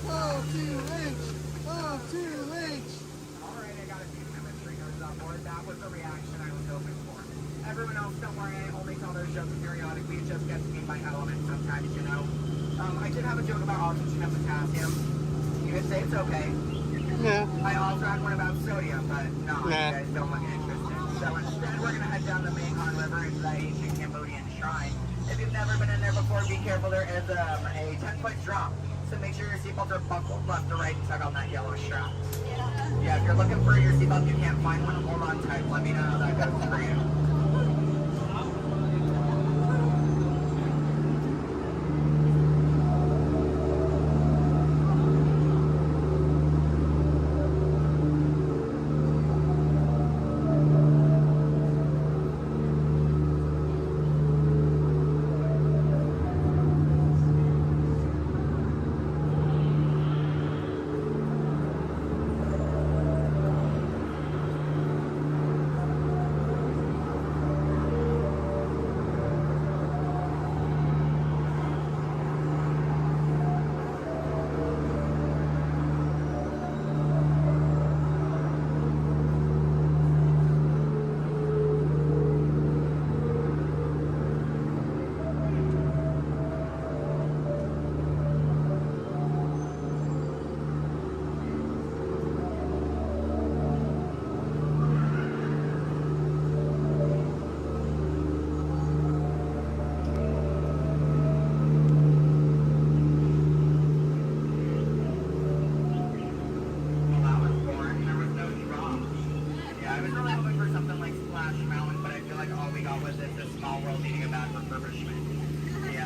Speaker 22: O2H! O2H! Alright, I got a few chemistry nerds on board. That was the reaction I was hoping for. Everyone else, don't worry, I only tell those jokes periodically. It just gets me by element sometimes, you know. I did have a joke about oxygen and potassium. You could say it's okay. Yeah. I also had one about sodium, but no, you guys don't look interested. So instead, we're going to head down the Mekong River into the ancient Cambodian shrine. If you've never been in there before, be careful. There is a 10-foot drop. So make sure your seatbelts are buckled left to right and tug on that yellow strap. Yeah, if you're looking for your seatbelt, you can't find one, hold on tight. Let me know how that goes for you.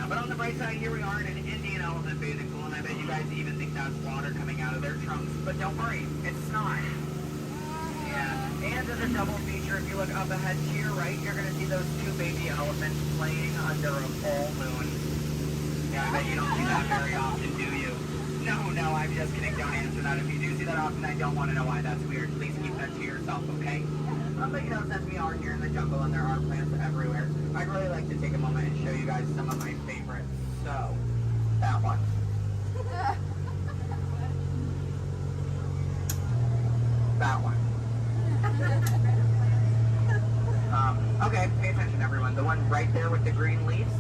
Speaker 22: Yeah, but on the bright side, here we are in an Indian elephant bathing pool, and I bet you guys even think that's water coming out of their trunks. But don't worry, it's not. Yeah, and as a double feature, if you look up ahead to your right, you're going to see those two baby elephants playing under a full moon. Yeah, I bet you don't see that very often, do you? No, I'm just kidding. Don't answer that. If you do see that often, I don't want to know why that's weird. Please keep that to yourself, okay? But you know, since we are here in the jungle and there are plants everywhere, I'd really like to take a moment and show you guys some of my favorites. So, that one. That one. Okay, pay attention everyone. The one right there with the green leaves,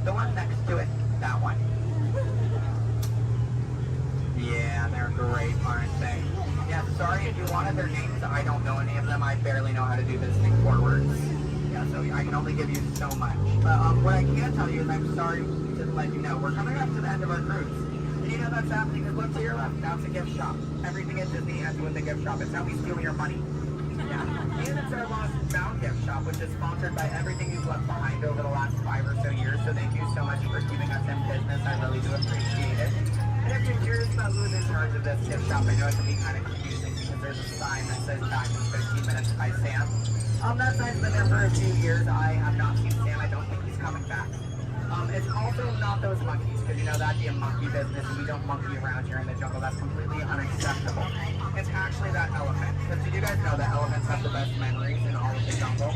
Speaker 22: the one next to it, that one. Yeah, they're great, aren't they? Yeah, sorry if you wanted their names. I don't know any of them. I barely know how to do this thing forwards. Yeah, so I can only give you so much. But what I can tell you is I'm sorry to let you know we're coming up to the end of our cruise. And you know that's happening because look to your left. That's a gift shop. Everything at Disney ends with a gift shop. It's how we steal your money. Yeah. And it's our Lost Bound gift shop, which is sponsored by everything you've left behind over the last 5 or so years. So thank you so much for keeping us in business. I really do appreciate it. And if you're curious about who's in charge of this gift shop, I know it can be kind of confusing because there's a sign that says back in 15 minutes by Sam. That sign's been there for a few years. I have not seen Sam. I don't think he's coming back. It's also not those monkeys, because you know that'd be a monkey business, and we don't monkey around here in the jungle. That's completely unacceptable. It's actually that elephant. Because did you guys know that elephants have the best memories in all of the jungle?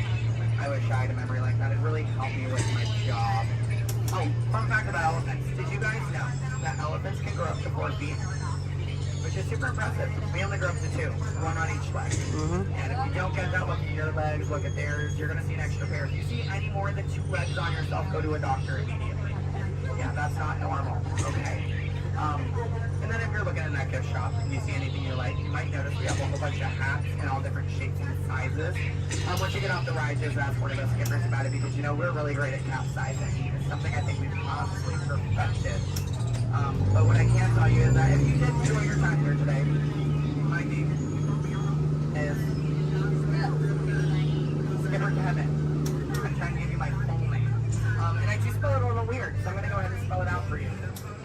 Speaker 22: I wish I had a memory like that. It really helped me with my job. Oh, fun fact about elephants. Did you guys know that elephants can grow up to 4 feet? Which is super impressive. We only grow up to 2, one on each leg. And if you don't get that, look at your legs, look at theirs, you're going to see an extra pair. If you see any more than 2 legs on yourself, go to a doctor immediately. Yeah, that's not normal, okay? And then if you're looking in that gift shop and you see anything you like, you might notice we have a whole bunch of hats in all different shapes and sizes. Once you get off the ride, just ask one of us skippers about it because, you know, we're really great at capsizing. It's something I think we've honestly perfected. But what I can tell you is that if you did enjoy your time here today, my name is Skipper Kevin. I'm trying to give you my full name. And I do spell it a little weird, so I'm going to go ahead and spell it out for you.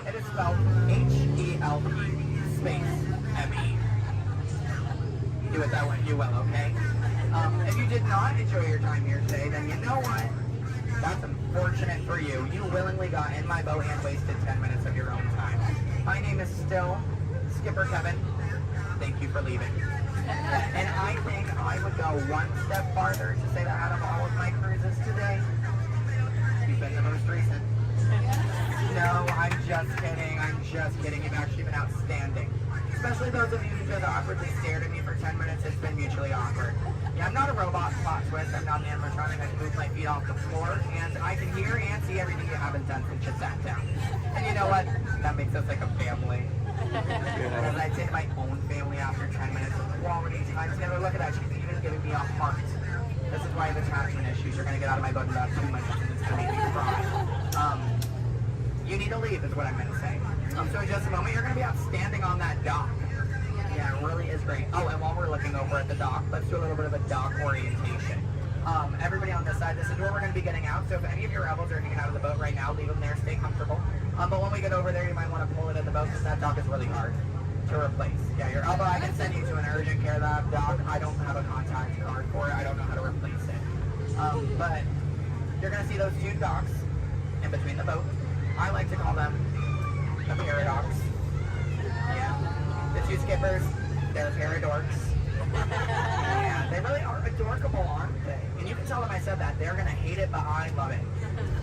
Speaker 22: It is spelled H-E-L-P space M-E. Do it that way, you will, okay? If you did not enjoy your time here today, then you know what? That's unfortunate for you. You willingly got in my boat and wasted 10 minutes of your own time. My name is still Skipper Kevin. Thank you for leaving. And I think I would go one step farther to say that out of all of my cruises today, you've been the most recent. No, I'm just kidding. You've actually been outstanding. Especially those of you who just awkwardly stared at me for 10 minutes. It's been mutually awkward. Yeah, I'm not a robot plot twist. I'm not an animatronic. I can move my feet off the floor, and I can hear and see everything you haven't done since you sat down. And you know what? That makes us like a family. As I say to my own family after 10 minutes of quality time together, look at that. She's even giving me a heart. This is why I have attachment issues. You're going to get out of my boat in about 2 minutes, and it's going to make me cry. You need to leave is what I'm going to say. So in just a moment, you're going to be outstanding on that dock. Yeah, it really is great. Oh, and while we're looking over at the dock, let's do a little bit of a dock orientation. Everybody on this side, this is where we're going to be getting out. So if any of your rebels are hanging out of the boat right now, leave them there, stay comfortable. But when we get over there, you might want to pull it in the boat because that dock is really hard to replace. Yeah, your elbow, I can send you to an urgent care lab dock. I don't have a contact card for it. I don't know how to replace it. But you're going to see those 2 docks in between the boat. I like to call them the paradox. Yeah. The 2 skippers, they're paradorks. Yeah, they really are adorkable, aren't they? And you can tell them I said that. They're going to hate it, but I love it.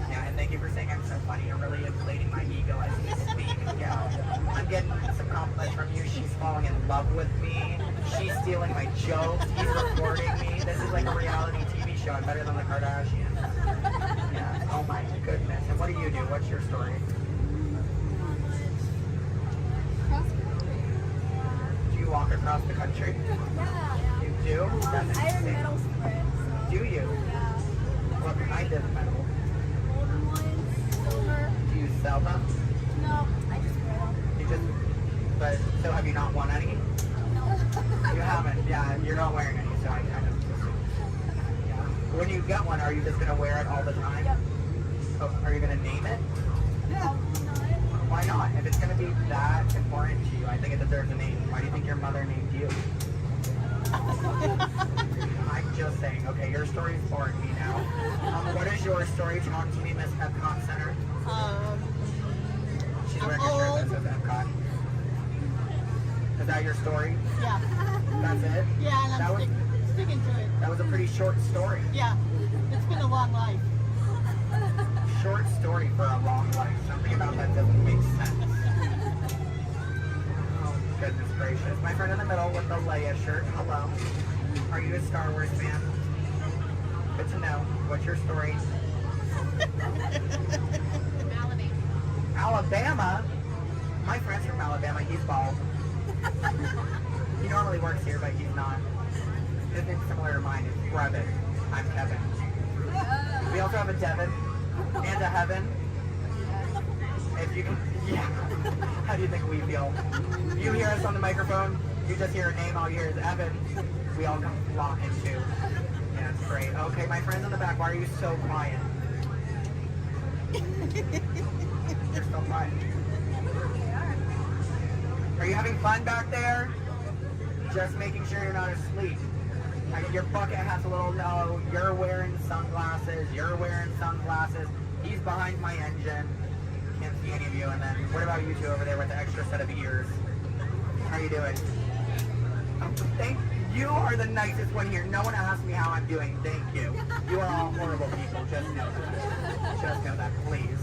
Speaker 22: Yeah, and thank you for saying I'm so funny. You're really inflating my ego as we speak. Yeah. I'm getting some compliments from you. She's falling in love with me. She's stealing my jokes. He's recording me. This is like a reality TV show. I'm better than the Kardashians. Yeah. Oh my goodness. And what do you do? What's your story? Do you walk across the country? Yeah. You do? That's
Speaker 5: I
Speaker 22: insane.
Speaker 5: have medals for it. So.
Speaker 22: Do you?
Speaker 5: Yeah.
Speaker 22: What kind of medal?
Speaker 5: Golden ones, silver.
Speaker 22: Do you sell them?
Speaker 5: No, I just wear them.
Speaker 22: You just, but, so have you not won any?
Speaker 5: No.
Speaker 22: You haven't, yeah, you're not wearing any, so I kind of assumed. Yeah. When you get one, are you just going to wear it all the time?
Speaker 5: Yep.
Speaker 22: Oh, are you going to name it? Why not? If it's going to be that important to you, I think it deserves a name. Why do you think your mother named you? I'm just saying. Okay, your story's boring me now. What is your story? Talk to me, Miss Epcot Center. She's wearing a shirt that says Epcot. Is that your story?
Speaker 12: Yeah.
Speaker 22: That's it?
Speaker 12: Yeah, and I'm sticking to it.
Speaker 22: That was a pretty short story.
Speaker 12: Yeah. It's been a long life.
Speaker 22: Short story for a long life. Something about that doesn't make sense. Oh, goodness gracious. My friend in the middle with the Leia shirt. Hello. Are you a Star Wars fan? Good to know. What's your story? Alabama? My friend's from Alabama. He's bald. He normally works here, but he's not. His name's similar to mine. It's Brevin. I'm Kevin. We also have a Devin and a Heaven. If you can, yeah. How do you think we feel? You hear us on the microphone, you just hear a name, all you hear is Evan. We all come flocking too. Yeah, it's great. Okay, my friends in the back, why are you so quiet? You're so quiet. Are you having fun back there? Just making sure you're not asleep. I mean, your bucket has a little no. You're wearing sunglasses. You're wearing sunglasses. He's behind my engine. Can't see any of you. And then, what about you two over there with the extra set of ears? How are you doing? Thank you. Are the nicest one here. No one asked me how I'm doing. Thank you. You are all horrible people. Just know that. Just know that, please.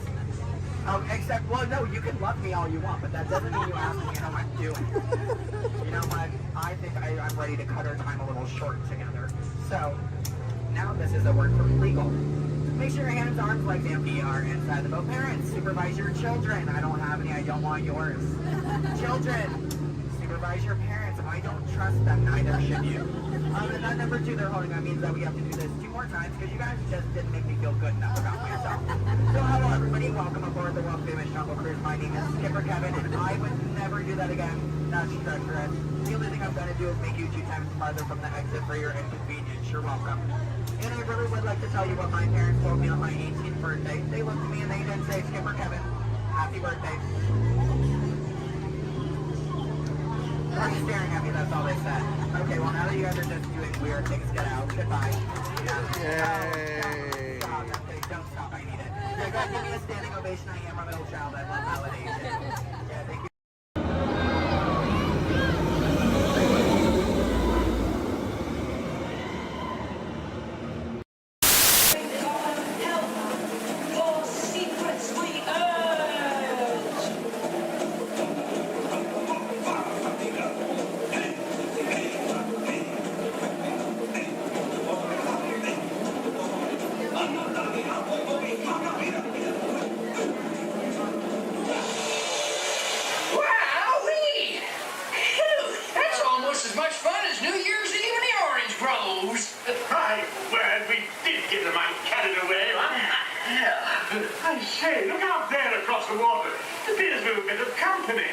Speaker 22: Except, well, no, you can love me all you want, but that doesn't mean you ask me how I'm doing. You know what? I think I'm ready to cut our time a little short together. So, now this is a word for legal. Make sure your hands, arms, legs, and feet are inside the boat. Parents, supervise your children. I don't have any, I don't want yours. Children, supervise your parents. I don't trust them, neither should you. And then number 2 they're holding, that means that we have to do this 2 more times because you guys just didn't make me feel good enough about myself. So hello everybody, welcome aboard the world famous Jungle Cruise. My name is Skipper Kevin and I would never do that again. That's treacherous. The only thing I'm going to do is make you 2 times farther from the exit for your inconvenience. You're welcome. And I really would like to tell you what my parents told me on my 18th birthday. They looked at me and they didn't say, Skipper Kevin, happy birthday. Why are you staring at me? That's all they said. Okay, well now that you guys are just doing weird things, get out. Goodbye. Yeah. Yay. Stop. Don't stop. I need it. Yeah, guys, give me a standing ovation. I am a middle child. I love validation. Yeah, thank you.
Speaker 18: Wowee! That's almost as much fun as New Year's Eve in the Orange Groves.
Speaker 19: My word, we did get the mind carried away, huh?
Speaker 18: Yeah.
Speaker 19: I say, look out there across the water. Appears to be a bit of company.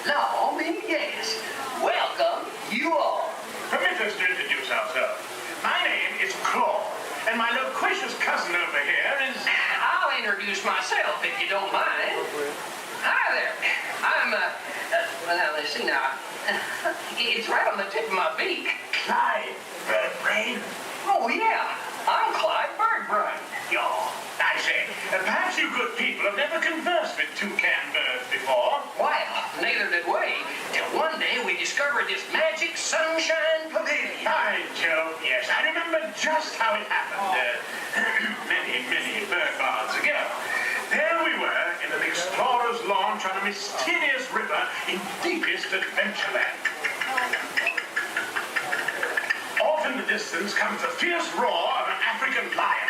Speaker 18: Law, me, yes. Welcome, you all.
Speaker 19: Permit us to introduce ourselves. My name is Claude, and my loquacious cousin over here is...
Speaker 18: I'll introduce myself if you don't mind. Hi there. I'm, well, let's see now. It's right on the tip of my beak.
Speaker 19: Clyde Birdbrain.
Speaker 18: Oh, yeah. I'm Clyde Birdbrain.
Speaker 19: Y'all, I say, perhaps you good people have never conversed with toucan birds before.
Speaker 18: Well, neither did we, till one day we discovered this magic sunshine pavilion.
Speaker 19: By Jove, yes, I remember just how it happened. Many bird baths ago. There we were in an explorer's launch on a mysterious river in deepest Adventureland. Off in the distance comes the fierce roar of an African lion.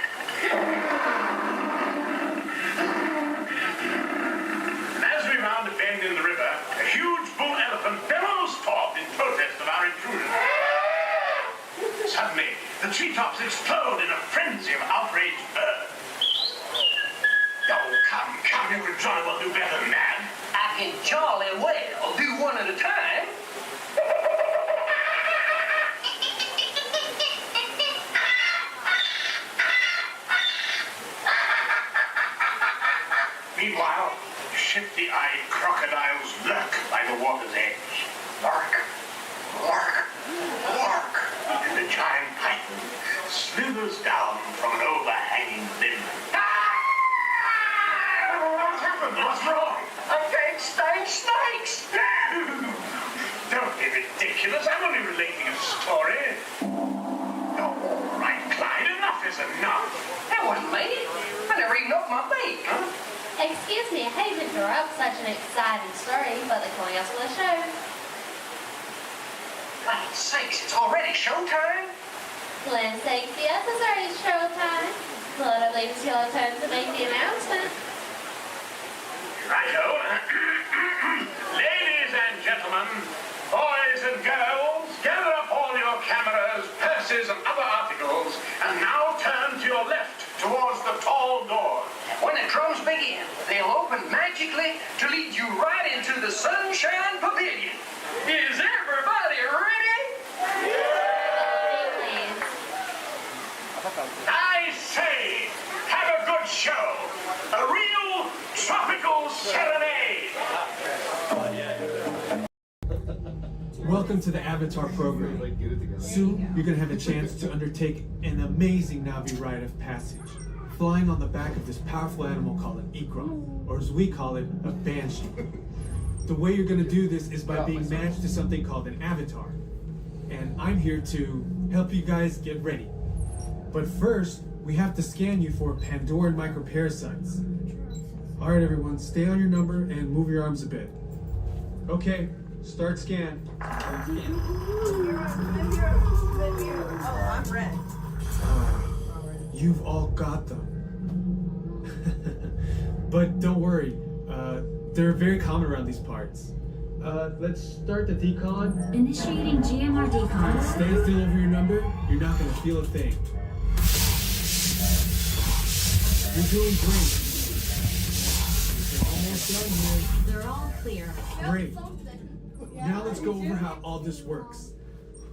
Speaker 19: And as we round a bend in the river, a huge bull elephant bellows forth in protest of our intrusion. Suddenly, the treetops explode in a frenzy of outraged birds. Oh, come, you and Johnny will do better than that.
Speaker 18: I can jolly well do one at a time.
Speaker 19: Meanwhile, shifty-eyed crocodiles lurk by the water's edge. Lurk, lurk, lurk. And the giant python slithers down from an overhanging limb. What's happened? What's wrong?
Speaker 18: I can't stand snakes.
Speaker 19: Don't be ridiculous. I'm only relating a story. Oh, all right, Clyde. Enough is enough.
Speaker 18: That wasn't me. I never even opened my beak. Huh?
Speaker 5: Excuse me, I hate to interrupt such an exciting story, but they're calling us for the show.
Speaker 18: Land's sakes, it's already showtime.
Speaker 5: Land's sakes, yes, it's already showtime. But I believe it's your turn to make the announcement.
Speaker 19: Righto. Ladies and gentlemen, boys and girls, gather up all your cameras, purses, and other articles, and now turn to your left towards the tall door.
Speaker 18: When the drums begin, they'll open magically to lead you right into the Sunshine Pavilion. Is everybody ready?
Speaker 19: I say, have a good show. A real tropical serenade.
Speaker 9: Welcome to the Avatar program. Soon, you're going to have a chance to undertake an amazing Navi rite of passage, flying on the back of this powerful animal called an Ikron, or as we call it, a Banshee. The way you're going to do this is by being matched to something called an avatar. And I'm here to help you guys get ready. But first, we have to scan you for Pandoran microparasites. Alright everyone, stay on your number and move your arms a bit. Okay, start scan.
Speaker 12: Oh, I'm ready.
Speaker 9: You've all got them. But don't worry, they're very common around these parts. Let's start the decon.
Speaker 14: Initiating GMR decon.
Speaker 9: Stay still over your number, you're not going to feel a thing. You're doing great. You're almost done here.
Speaker 14: They're all clear.
Speaker 9: Great. Now let's go over how all this works.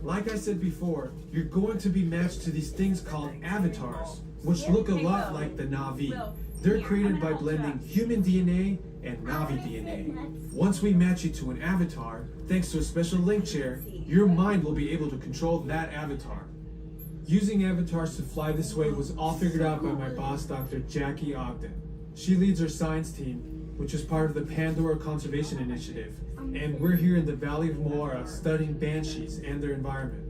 Speaker 9: Like I said before, you're going to be matched to these things called avatars, which look a lot like the Navi. They're created by blending human DNA and Navi DNA. Once we match you to an avatar, thanks to a special link chair, your mind will be able to control that avatar. Using avatars to fly this way was all figured out by my boss, Dr. Jackie Ogden. She leads our science team, which is part of the Pandora Conservation Initiative, and we're here in the Valley of Moara studying banshees and their environment.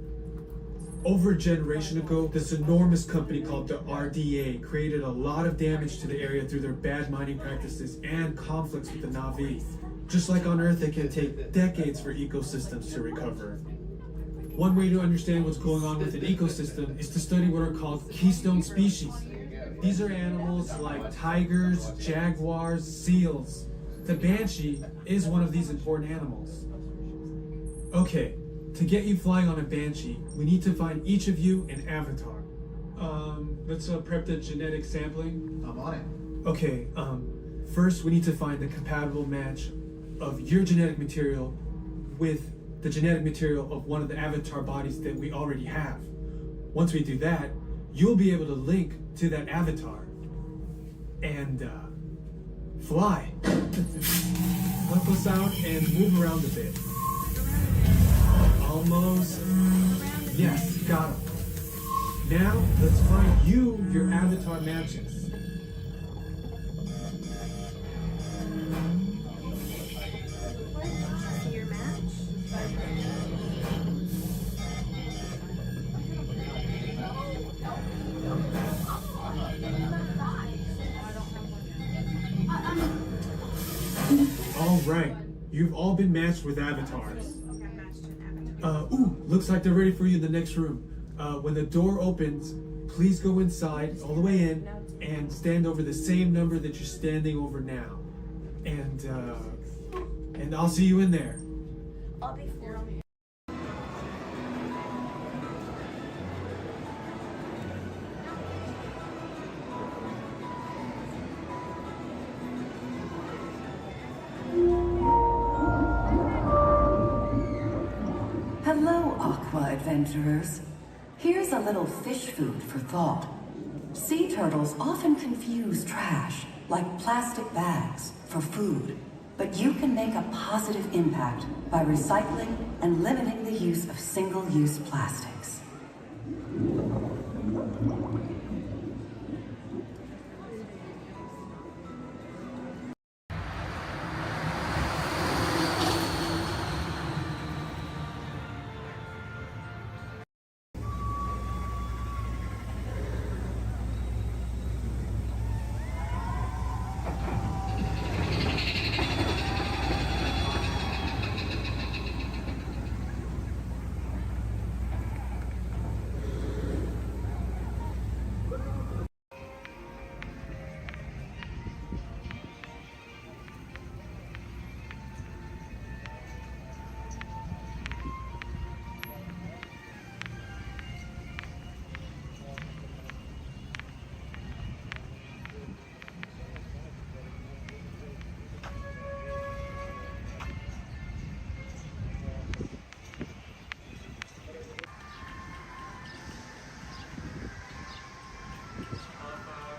Speaker 9: Over a generation ago, this enormous company called the RDA created a lot of damage to the area through their bad mining practices and conflicts with the Navi. Just like on Earth, it can take decades for ecosystems to recover. One way to understand what's going on with an ecosystem is to study what are called keystone species. These are animals like tigers, jaguars, seals. The banshee is one of these important animals. Okay, to get you flying on a banshee, we need to find each of you an avatar. Let's prep the genetic sampling.
Speaker 6: I'm on it.
Speaker 9: Okay, first we need to find the compatible match of your genetic material with the genetic material of one of the avatar bodies that we already have. Once we do that, you'll be able to link to that avatar and fly. Help us out and move around a bit. Almost. Yes, got him. Now, let's find you your avatar matches. All right, you've all been matched with avatars. Looks like they're ready for you in the next room. When the door opens, please go inside, all the way in, and stand over the same number that you're standing over now. And I'll see you in there.
Speaker 5: I'll be for me.
Speaker 8: Hello, Aqua Adventurers. Here's a little fish food for thought. Sea turtles often confuse trash, like plastic bags, for food, but you can make a positive impact by recycling and limiting the use of single-use plastics.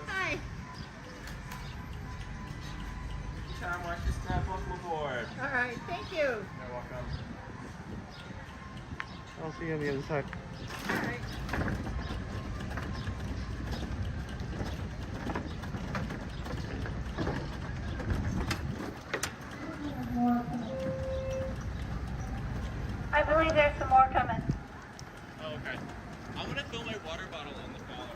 Speaker 2: Hi.
Speaker 16: Tom, watch your step. Welcome aboard.
Speaker 2: All right, thank you.
Speaker 16: You're welcome. I'll see you on the other side.
Speaker 2: All right.
Speaker 20: I believe there's some more coming.
Speaker 16: Oh, okay. I'm gonna fill my water bottle in the ballot.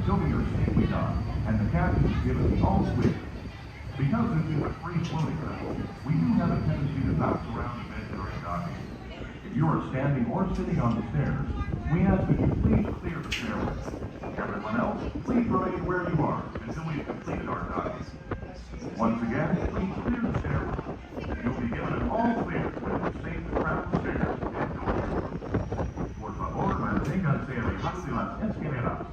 Speaker 6: so we are safely docked, and the captain has given the all clear. Because this is a free floating vessel, we do have a tendency to bounce around a bit during docking. If you are standing or sitting on the stairs, we ask that you please clear the stairway. Everyone else, please remain where you are until we've completed our docking. Once again, please clear the stairway. You'll be given an all clear when it's safe to travel the stairs and doors. Por favor, manténganse alejados de las escaleras.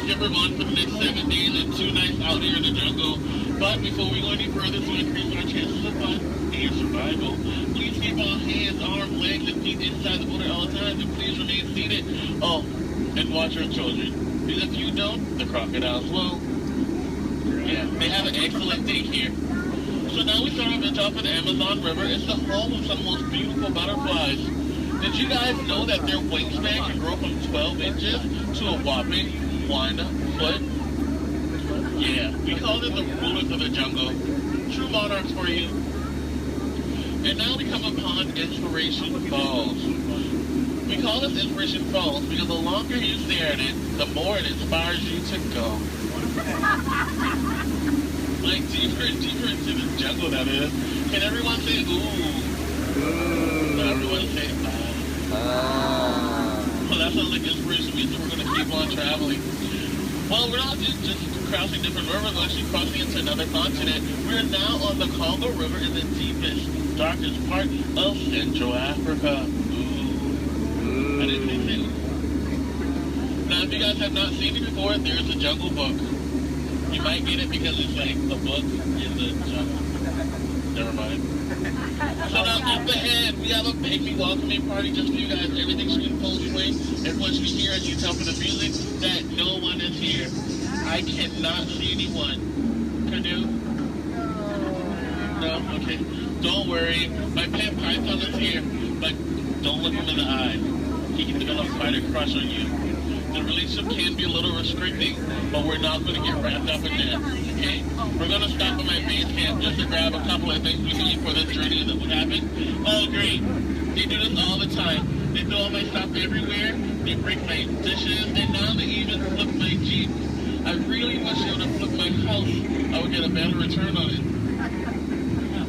Speaker 11: Skipper Bond for the next 7 days and 2 nights out here in the jungle. But before we go any further to increase our chances of fun and survival, please keep all hands, arms, legs, and feet inside the boat at all times, and please remain seated. Oh, and watch our children. Because if you don't, the crocodiles will. Yeah, they have an excellent day here. So now we start our venture off in the Amazon River. It's the home of some of the most beautiful butterflies. Did you guys know that their wingspan can grow from 12 inches to a whopping 1 foot? Yeah, we call them the rulers of the jungle. True monarchs for you. And now we come upon Inspiration Falls. We call this Inspiration Falls because the longer you stare at it, the more it inspires you to go. Like deeper and deeper into the jungle, that is. Can everyone say ooh? Everyone say well, that sounds like inspiration means that we're going to keep on traveling. Well, we're not just crossing different rivers, we're actually crossing into another continent. We're now on the Congo River in the deepest, darkest part of Central Africa. Ooh. I didn't say so. Now, if you guys have not seen it before, there's a Jungle Book. You might get it because it's like a book in the jungle. Never mind. So now up ahead, we have a big welcoming party just for you guys. Everything's in full swing. Everyone should hear, as you tell from the music, that no one is here. I cannot see anyone. Canoe? No? Okay. Don't worry. My pet python is here, but don't look him in the eye. He can develop quite a crush on you. The relationship can be a little restricting, but we're not going to get wrapped up in that, okay? We're going to stop at my base camp just to grab a couple of things we need for this journey that would happen. Oh, great. They do this all the time. They throw all my stuff everywhere. They break my dishes, and now they even flip my Jeep. I really wish they would have flipped my house. I would get a better return on it.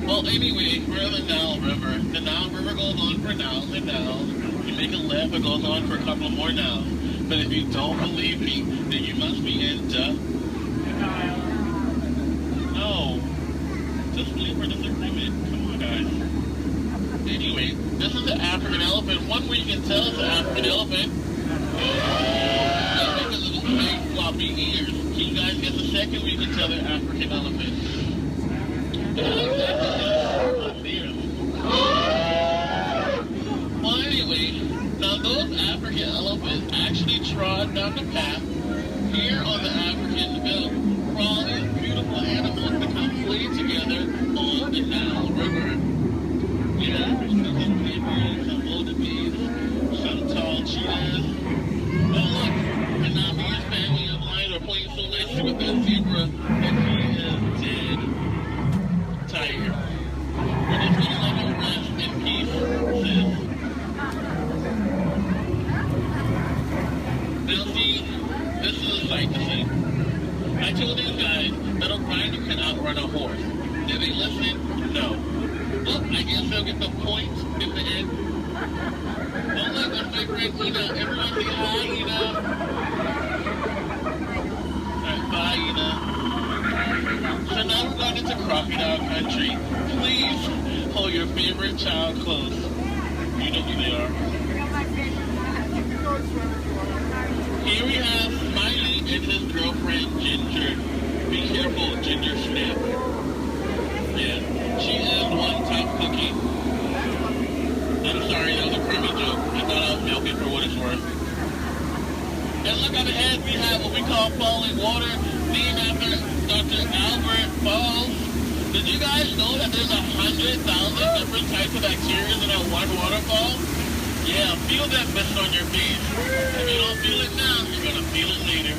Speaker 11: Well, anyway, we're in the Nile River. The Nile River goes on for nows and nows. You make a left, it goes on for a couple more nows. But if you don't believe me, then you must be in No. Just believe for disagreement. Come on, guys. Anyway, this is the African elephant. One way you can tell it's an African elephant. floppy ears. Can you guys guess a second we can tell they're African elephants? Well, anyway, now those African elephants actually trod down the path here on the African belt for all these beautiful animals to come play together on the Nile River. Yeah, some zebras, some wildebeest, some tall cheetahs. Oh look, and now me and family of mine are playing so nicely with that zebra that he is dead. Tired. We're just gonna let him rest in peace, sis. Now see, this is a sight to see. I told these guys that a rider can outrun a horse. Did they listen? No. Well, I guess they'll get the point in the end. Oh look, that's my friend Ina. Everyone say hi, Ina. Alright, bye, Ina. So now we're going into crocodile country. Please hold your favorite child close. You know who they are. Here we have Smiley and his girlfriend Ginger. Be careful, Ginger Snap. Yeah, she is one top cookie. I'm sorry, that was a crummy joke. I thought I was milking for what it's worth. And look up ahead, we have what we call falling water, named after Dr. Albert Falls. Did you guys know that there's 100,000 different types of bacteria in that one waterfall? Yeah, feel that mist on your face. If you don't feel it now, you're gonna feel it later.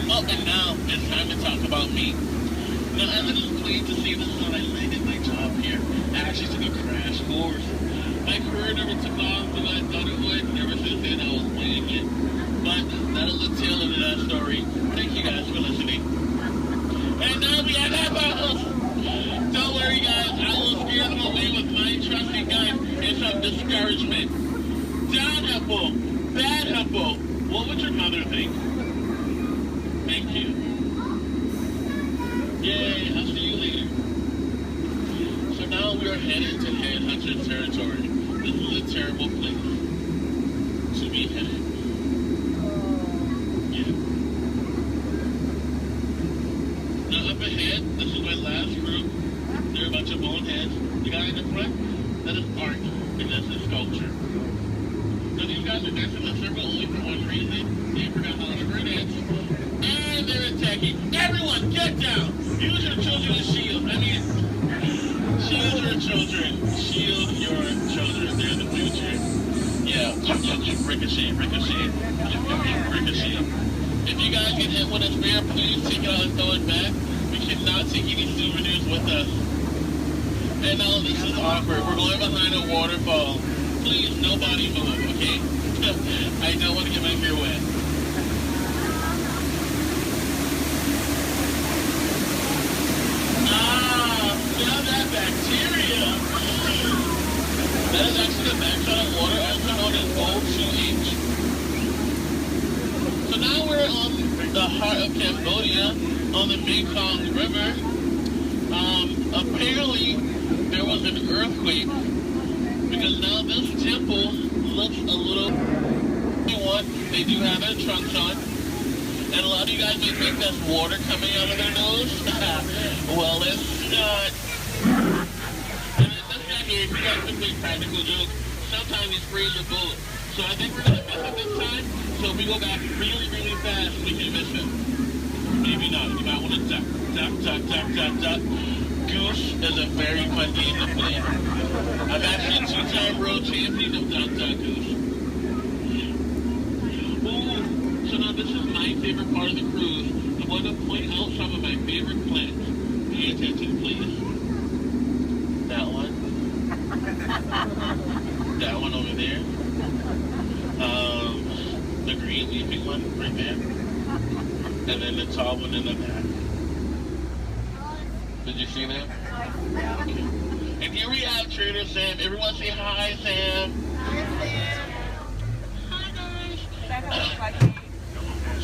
Speaker 11: Oh, and now it's time to talk about me. Now, as it is pleased to see this is when I landed my job here. I actually took a crash course. My career never took off the way I thought it would. Ever since then, I was winging it. But that'll the tail end of that story. Thank you guys for listening. And now we have that house. Don't worry, guys. I will scare them away with my trusty gun and some discouragement. Down, Hippo. Bad Hippo. What would your mother think? Thank you. Yay, I'll see you later. So now we are headed to Headhunter territory. This is a terrible place to be headed. Yeah. Now up ahead, this is my last group. They're a bunch of boneheads. The guy in the front, that is art, and that's a sculpture. Now these guys are dancing in a circle only for one reason. They forgot how to square dance. And they're attacking. Everyone, get down! Use your children as shield. I mean, shield your children. Shield your children. They're the future. Yeah, ricochet, ricochet. Ricochet. If you guys get hit with a spear, please take it out and throw it back. We cannot take any souvenirs with us. And now this is awkward. We're going behind a waterfall. Please, nobody move, okay? I don't want to get my hair wet. Now that bacteria. That is actually the backshot of water, also known as O2H. So now we're on the heart of Cambodia, on the Mekong River. Apparently, there was an earthquake, because now this temple looks a little... They do have their trunks on. And a lot of you guys may think that's water coming out of their nose. Well, it's not. And this guy here, if you guys can make practical joke, sometimes he sprays your bullet. So I think we're going to miss him this time. So if we go back really, really fast, we can miss him. Maybe not. You might want to duck, duck, duck, duck, duck, duck. Goose is a very fun game to play. I'm actually a two-time world champion of Duck, Duck, Goose. Ooh. So now this is my favorite part of the cruise. I want to point out some of my favorite plants. Pay attention, please. That one. That one over there. The green leafing one right there. And then the tall one in the back. Did you see that? Okay. And here we have Trader Sam. Everyone say hi, Sam. Hi, guys.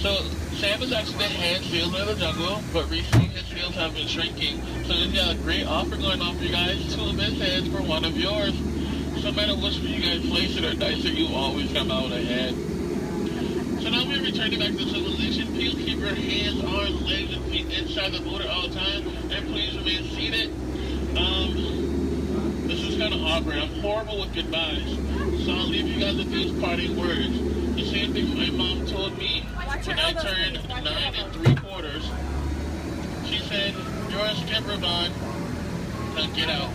Speaker 11: So, Sam is actually the head salesman of the jungle, but recently his sales have been shrinking. So he's got a great offer going on for you guys. 2 of his heads for 1 of yours. So no matter which one you guys place it or dice it, you always come out ahead.
Speaker 2: returning back to civilization, please keep your hands, arms, legs, and feet inside the motor all the time, and please remain seated. This is kind of awkward. I'm horrible with goodbyes, so I'll leave you guys with these parting words. The same thing my mom told me when I turned 9 3/4. She said, "You're a stripper, Bond. Now get out."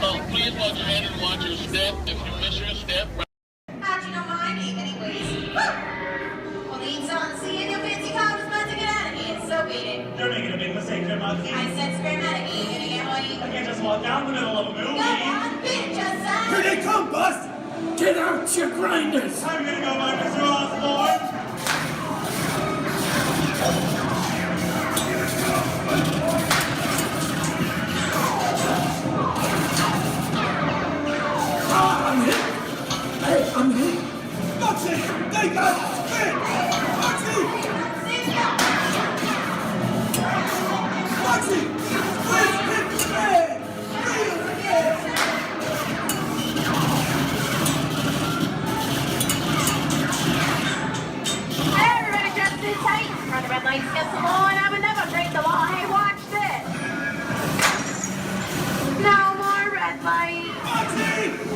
Speaker 2: Oh, please watch ahead and watch your step. If you miss your step,
Speaker 15: How'd you know my name anyways? Well, the ain't something seeing your fancy cars about to get out of here, so beat it.
Speaker 23: You're making a big mistake there, Monkey.
Speaker 15: I said scream at me, you're gonna get what you...
Speaker 23: I can't just walk down the middle of a movie.
Speaker 15: Go on, bitch, just say...
Speaker 23: Here they come, Bust! Get out your grinders! I'm gonna go back to Mr. Osborne! I'm hit! Hey, I'm hit! Moxie! They got it! Moxie! Moxie! Please hit the bed! Real bed!
Speaker 15: Hey, everybody, just sit tight. Run the red lights, get the law, and I would never break the law. Hey, watch this. No more red light.
Speaker 23: Moxie!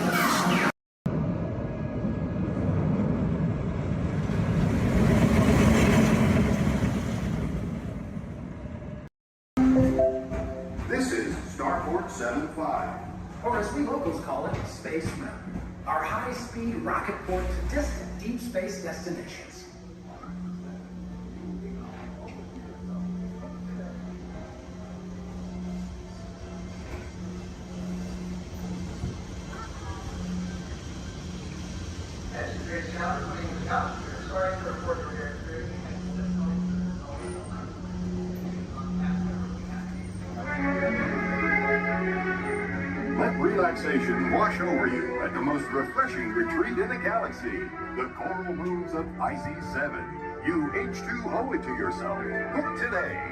Speaker 24: This is Starport 75, or as we locals call it, Space Mountain. Our high-speed rocket port to distant deep space destinations. Let relaxation wash over you at the most refreshing retreat in the galaxy, the coral moons of Pisces 7. You H2O it to yourself. Book today.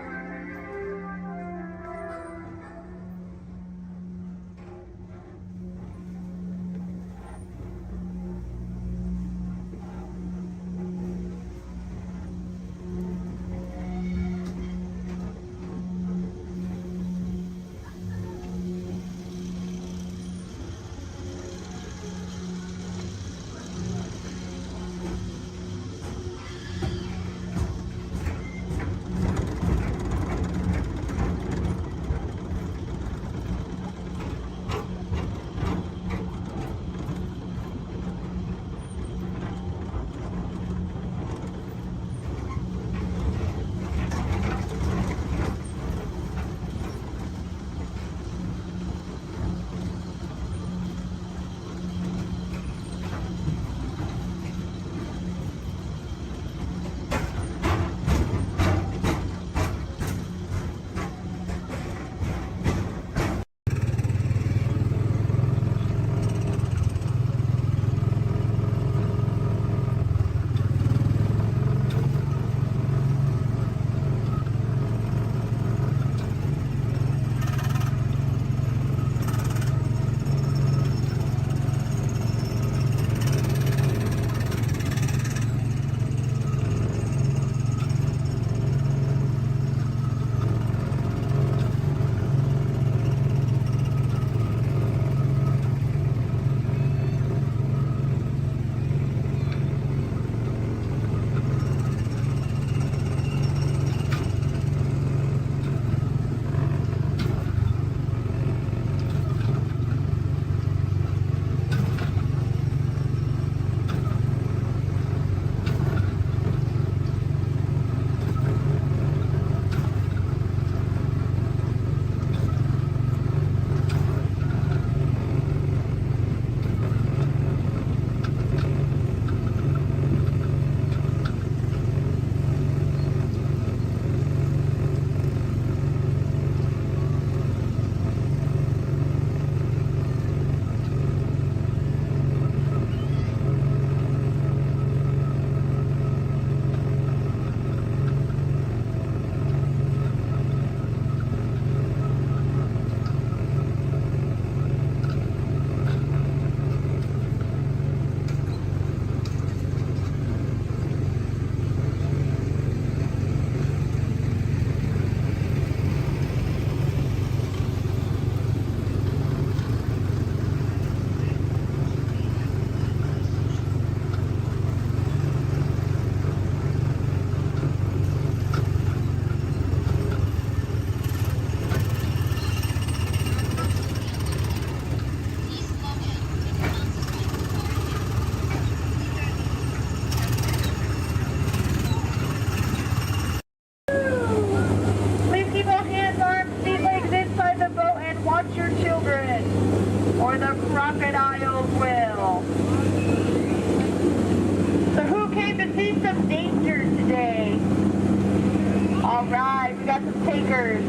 Speaker 20: letters.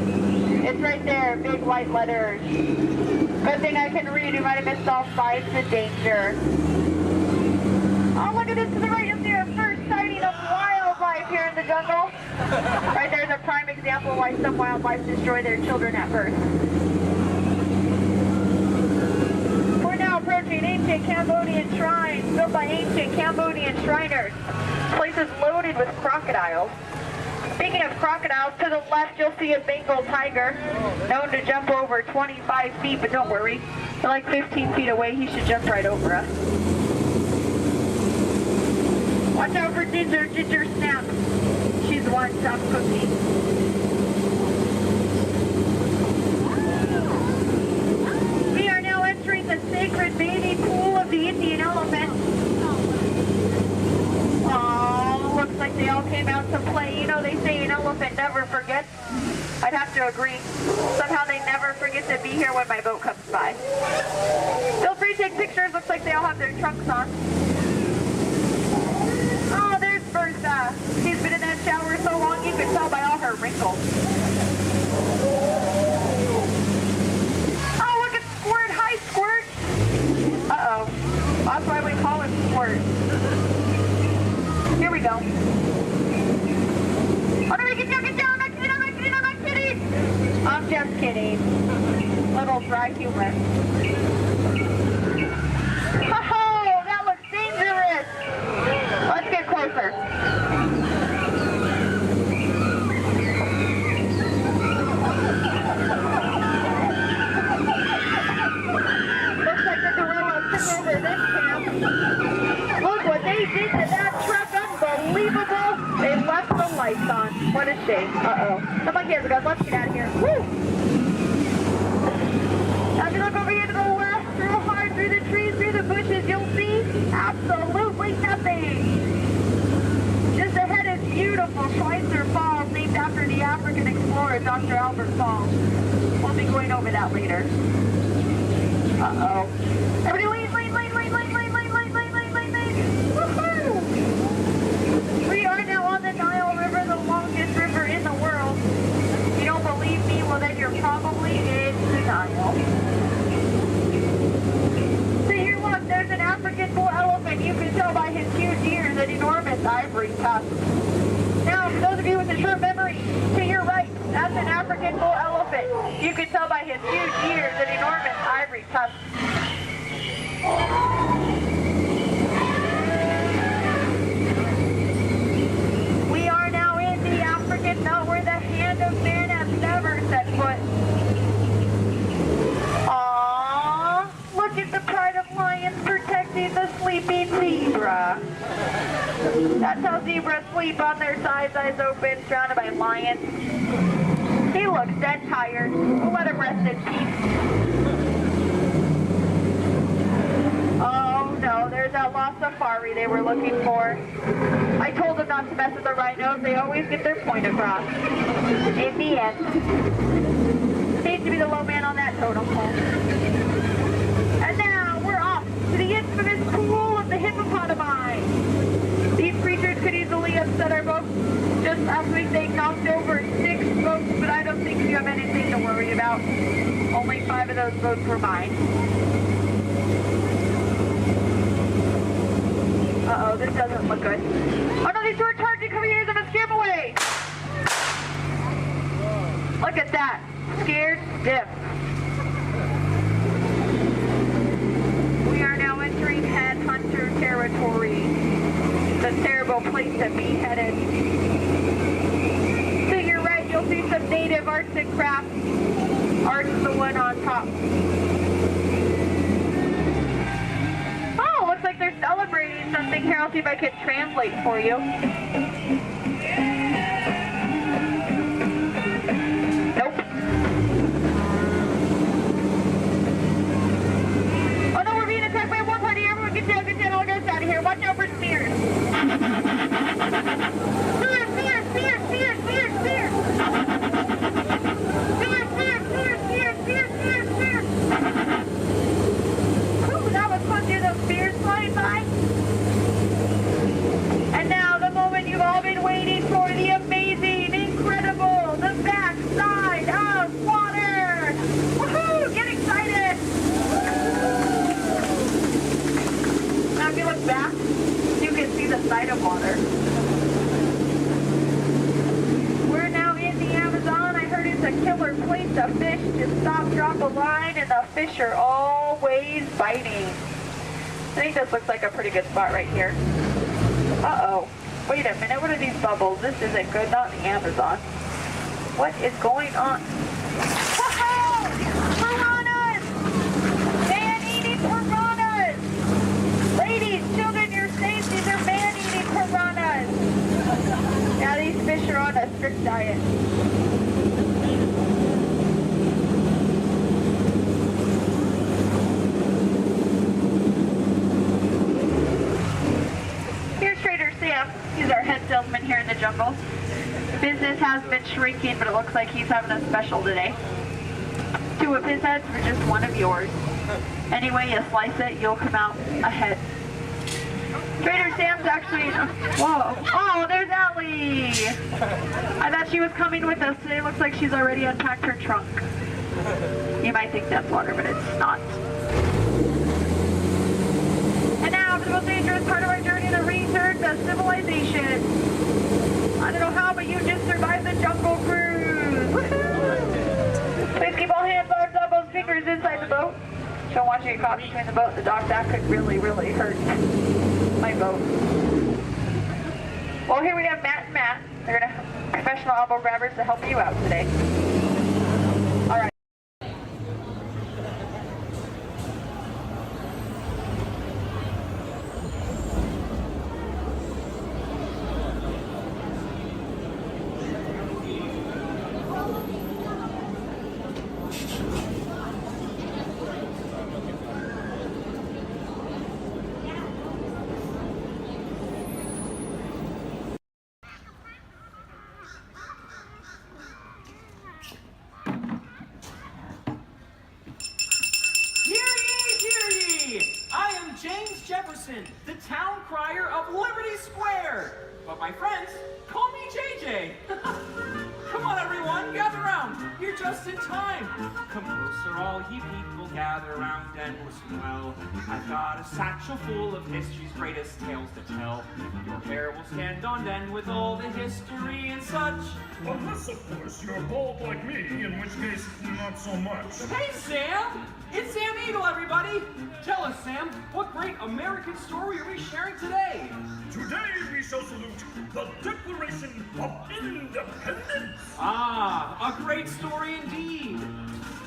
Speaker 20: It's right there, big white letters. Good thing I can read. You might have missed all signs of danger. Oh, look at this to the right. You'll see our first sighting of wildlife here in the jungle. Right there's a prime example of why some wildlife destroy their children at birth. We're now approaching ancient Cambodian shrines built by ancient Cambodian Shriners. This place is loaded with crocodiles. Speaking of crocodiles, to the left you'll see a Bengal tiger, known to jump over 25 feet, but don't worry, they're like 15 feet away, he should jump right over us. Watch out for Ginger, Ginger Snap. She's the one stop cookie. We are now entering the sacred bathing pool of the Indian elephant. Oh, looks like they all came out to play. You know, they say an elephant never forgets. I'd have to agree. Somehow they never forget to be here when my boat comes by. Feel free to take pictures. Looks like they all have their trunks on. Oh, there's Bertha. She's been in that shower so long you can tell by all her wrinkles. Oh, look at Squirt. Hi, Squirt. Uh-oh. That's why we call him Squirt. Here we go. Oh, no, get down, I'm not kidding, I'm not kidding, I'm not kidding. I'm just kidding. Little dry humor. Oh, that looks dangerous. Let's get closer. Looks like the gorillas took over this camp. Look what they did to that truck. Unbelievable. They left the lights on. What a shame. Uh-oh. Come on, kids, guys. Let's get out of here. Woo! Now, if you look over here to the left, real hard through the trees, through the bushes, you'll see absolutely nothing. Just ahead is beautiful Schweitzer Falls, named after the African explorer, Dr. Albert Falls. We'll be going over that later. Uh-oh. Everybody lean, lean, lean, lean, lean, lean, lean, lean, lean, lean, lean, lean. Woohoo! We are now on the Nile River, the longest river in the world. If you don't believe me, well then you're probably in denial. So here, look, there's an African bull elephant. You can tell by his huge ears and enormous ivory tusks. Now, for those of you with a short memory, to your right, that's an African bull elephant. You can tell by his huge ears and enormous ivory tusks. We are now in the African belt where the hand of man has never set foot. Aww, look at the pride of lions protecting the sleeping zebra. That's how zebras sleep, on their sides, eyes open, surrounded by lions. He looks dead tired. We'll let him rest in peace. Oh no, there's that lost safari they were looking for. I told them not to mess with the rhinos. They always get their point across. In the end. Seems to be the low man on that totem pole. And now we're off to the infamous pool of the hippopotami. These creatures could easily upset our boat. Just last week they knocked over 6 boats, but I don't think you have anything to worry about. Only 5 of those boats were mine. Uh-oh, this doesn't look good. Oh no, these two are charging, come here, I'm gonna scare them away! Look at that. Scared stiff. We are now entering headhunter territory. It's a terrible place to be headed. To your right, you'll see some native arts and crafts. Art's the one on top. Oh, looks like they're celebrating something here. I'll see if I can translate for you. Nope. Oh no, we're being attacked by one party. Everyone get down, all goes out of here. Watch out for spears. Spears, spears, spears, spears, spears, spears. Spears, spears, spears, spears, spears, spears, spears. Ooh, that was fun to hear those spears flying by. And now the moment you've all been waiting sight of water. We're now in the Amazon. I heard it's a killer place to fish. Just stop, drop a line, and the fish are always biting. I think this looks like a pretty good spot right here. Uh-oh. Wait a minute, what are these bubbles? This isn't good, not the Amazon. What is going on? Whoa! Piranhas! Man-eating piranhas! Ladies, children, you're safe. These are man-eating piranhas. Now these fish are on a strict diet. Here's Trader Sam. He's our head salesman here in the jungle. Business has been shrinking, but it looks like he's having a special today. 2 of his heads for just 1 of yours. Anyway, you slice it, you'll come out ahead. Trader Sam's actually... Whoa. Oh, there's Ellie! I thought she was coming with us today. Looks like she's already unpacked her trunk. You might think that's water, but it's not. And now for the most dangerous part of our journey, the return to civilization. I don't know how, but you just survived the jungle cruise. Woohoo! Please keep all hands, arms, elbows, fingers inside the boat. Don't want you to get caught between the boat and the dock. That could really, really hurt my boat. Well, here we have Matt and Matt. They're going to have professional elbow grabbers to help you out today. All right.
Speaker 3: The town crier of Liberty Square. But my friends, call me JJ. Come on, everyone, gather round. You're just in time. Come closer, all ye people, gather round and listen well. I've got a satchel full of history's greatest tales to tell. Your hair will stand on end with all the history and such.
Speaker 4: Unless, of course, you're bald like me, in which case, not so much.
Speaker 3: Hey, Sam! It's Sam Eagle, everybody! Tell us, Sam, what great American story are we sharing today?
Speaker 4: Today we shall salute the Declaration of Independence!
Speaker 3: Ah, a great story indeed!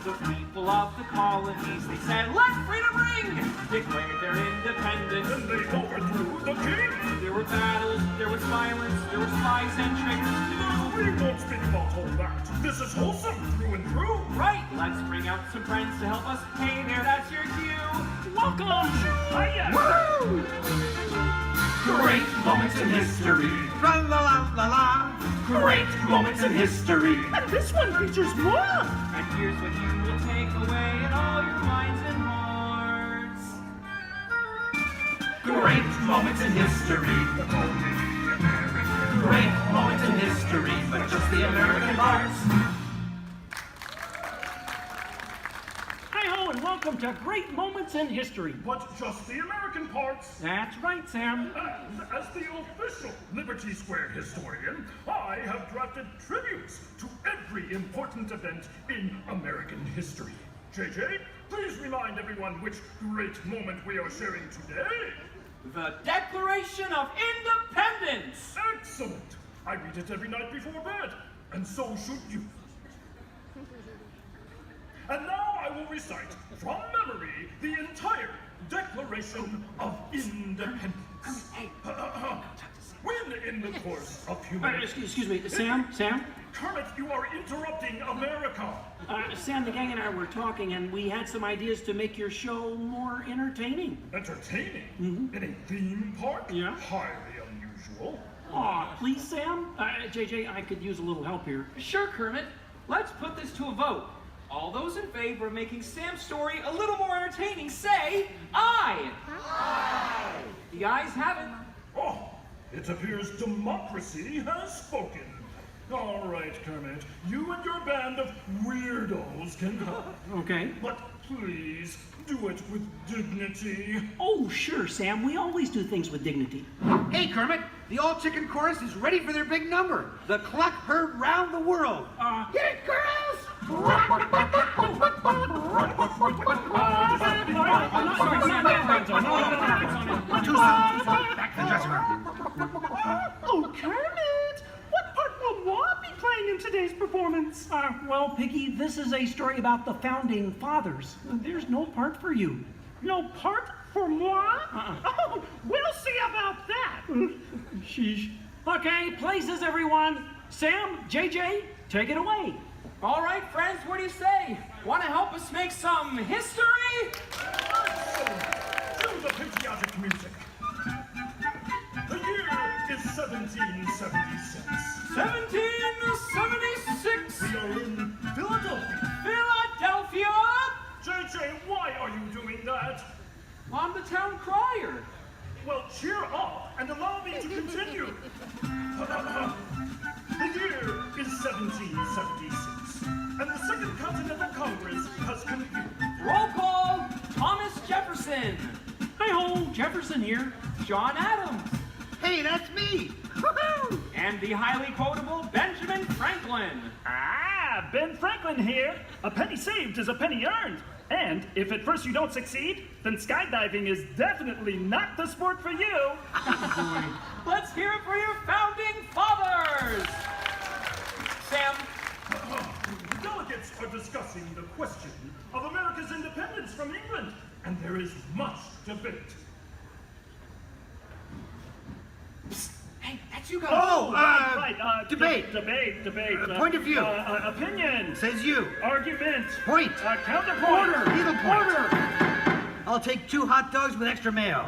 Speaker 3: The people of the colonies, they said, let freedom ring! Declared their independence.
Speaker 4: And they overthrew the king!
Speaker 3: There were battles, there was violence, there were spies and traitors too!
Speaker 4: We won't speak about all that. This is wholesome through and through!
Speaker 3: Right, let's bring out some friends to help us. Hey there, that's your cue! Welcome!
Speaker 4: Hiya!
Speaker 3: Woo!
Speaker 10: Great moments in history. Tra-la-la-la-la. Great moments in history.
Speaker 3: And this one features more! And here's what you will take away in all your minds and hearts.
Speaker 10: Great moments in history. Great moments in history, but just the American parts.
Speaker 3: Hi-ho, and welcome to Great Moments in History.
Speaker 4: But just the American parts.
Speaker 3: That's right, Sam.
Speaker 4: And as the official Liberty Square historian, I have drafted tributes to every important event in American history. JJ, please remind everyone which great moment we are sharing today.
Speaker 3: The Declaration of Independence!
Speaker 4: Excellent! I read it every night before bed, and so should you. And now I will recite from memory the entire Declaration of Independence. When in the course of human...
Speaker 3: Excuse me, Sam?
Speaker 4: Kermit, you are interrupting America.
Speaker 3: Sam, the gang and I were talking, and we had some ideas to make your show more entertaining.
Speaker 4: Entertaining?
Speaker 3: Mm-hmm.
Speaker 4: In a theme park?
Speaker 3: Yeah.
Speaker 4: Highly unusual.
Speaker 3: Aw, please, Sam? JJ, I could use a little help here. Sure, Kermit. Let's put this to a vote. All those in favor of making Sam's story a little more entertaining, say aye!
Speaker 4: Aye!
Speaker 3: The ayes have it.
Speaker 4: Oh, it appears democracy has spoken. All right, Kermit. You and your band of weirdos can come.
Speaker 1: Okay.
Speaker 4: But please, do it with dignity.
Speaker 1: Oh, sure, Sam. We always do things with dignity.
Speaker 10: Hey, Kermit, the All Chicken Chorus is ready for their big number. The cluck heard round the world. Get it, girls! Too soon. Back to the dressing room.
Speaker 7: Oh, Kermit! What part will Walt be playing in today's performance?
Speaker 1: Well, Piggy, this is a story about the founding fathers. There's no part for you.
Speaker 7: No part for moi? Oh, we'll see about that.
Speaker 1: Sheesh. Okay, places, everyone. Sam, JJ, take it away.
Speaker 3: All right, friends, what do you say? Want to help us make some history?
Speaker 4: Cue the patriotic music. The year is 1776.
Speaker 3: 1776.
Speaker 4: We are in Philadelphia.
Speaker 3: Philadelphia?
Speaker 4: JJ, why are you doing that?
Speaker 3: I'm the town crier.
Speaker 4: Well, cheer up and allow me to continue. The year is 1776, and the Second Continental Congress has convened.
Speaker 3: Roll call, Thomas Jefferson.
Speaker 1: Hi-ho, Jefferson here.
Speaker 3: John Adams.
Speaker 10: Hey, that's me. Woohoo!
Speaker 3: And the highly quotable Benjamin Franklin.
Speaker 7: Ah, Ben Franklin here. A penny saved is a penny earned. And if at first you don't succeed, then skydiving is definitely not the sport for you.
Speaker 3: Let's hear it for your founding fathers. Sam.
Speaker 4: The delegates are discussing the question of America's independence from England, and there is much debate.
Speaker 3: Psst. Hey, that's you guys.
Speaker 10: Oh,
Speaker 7: right.
Speaker 10: Debate.
Speaker 7: Debate.
Speaker 10: Point of view.
Speaker 7: Opinion.
Speaker 10: Says you.
Speaker 7: Argument.
Speaker 10: Point.
Speaker 7: Counterpoint.
Speaker 10: Order. Needle point. I'll take 2 hot dogs with extra mayo.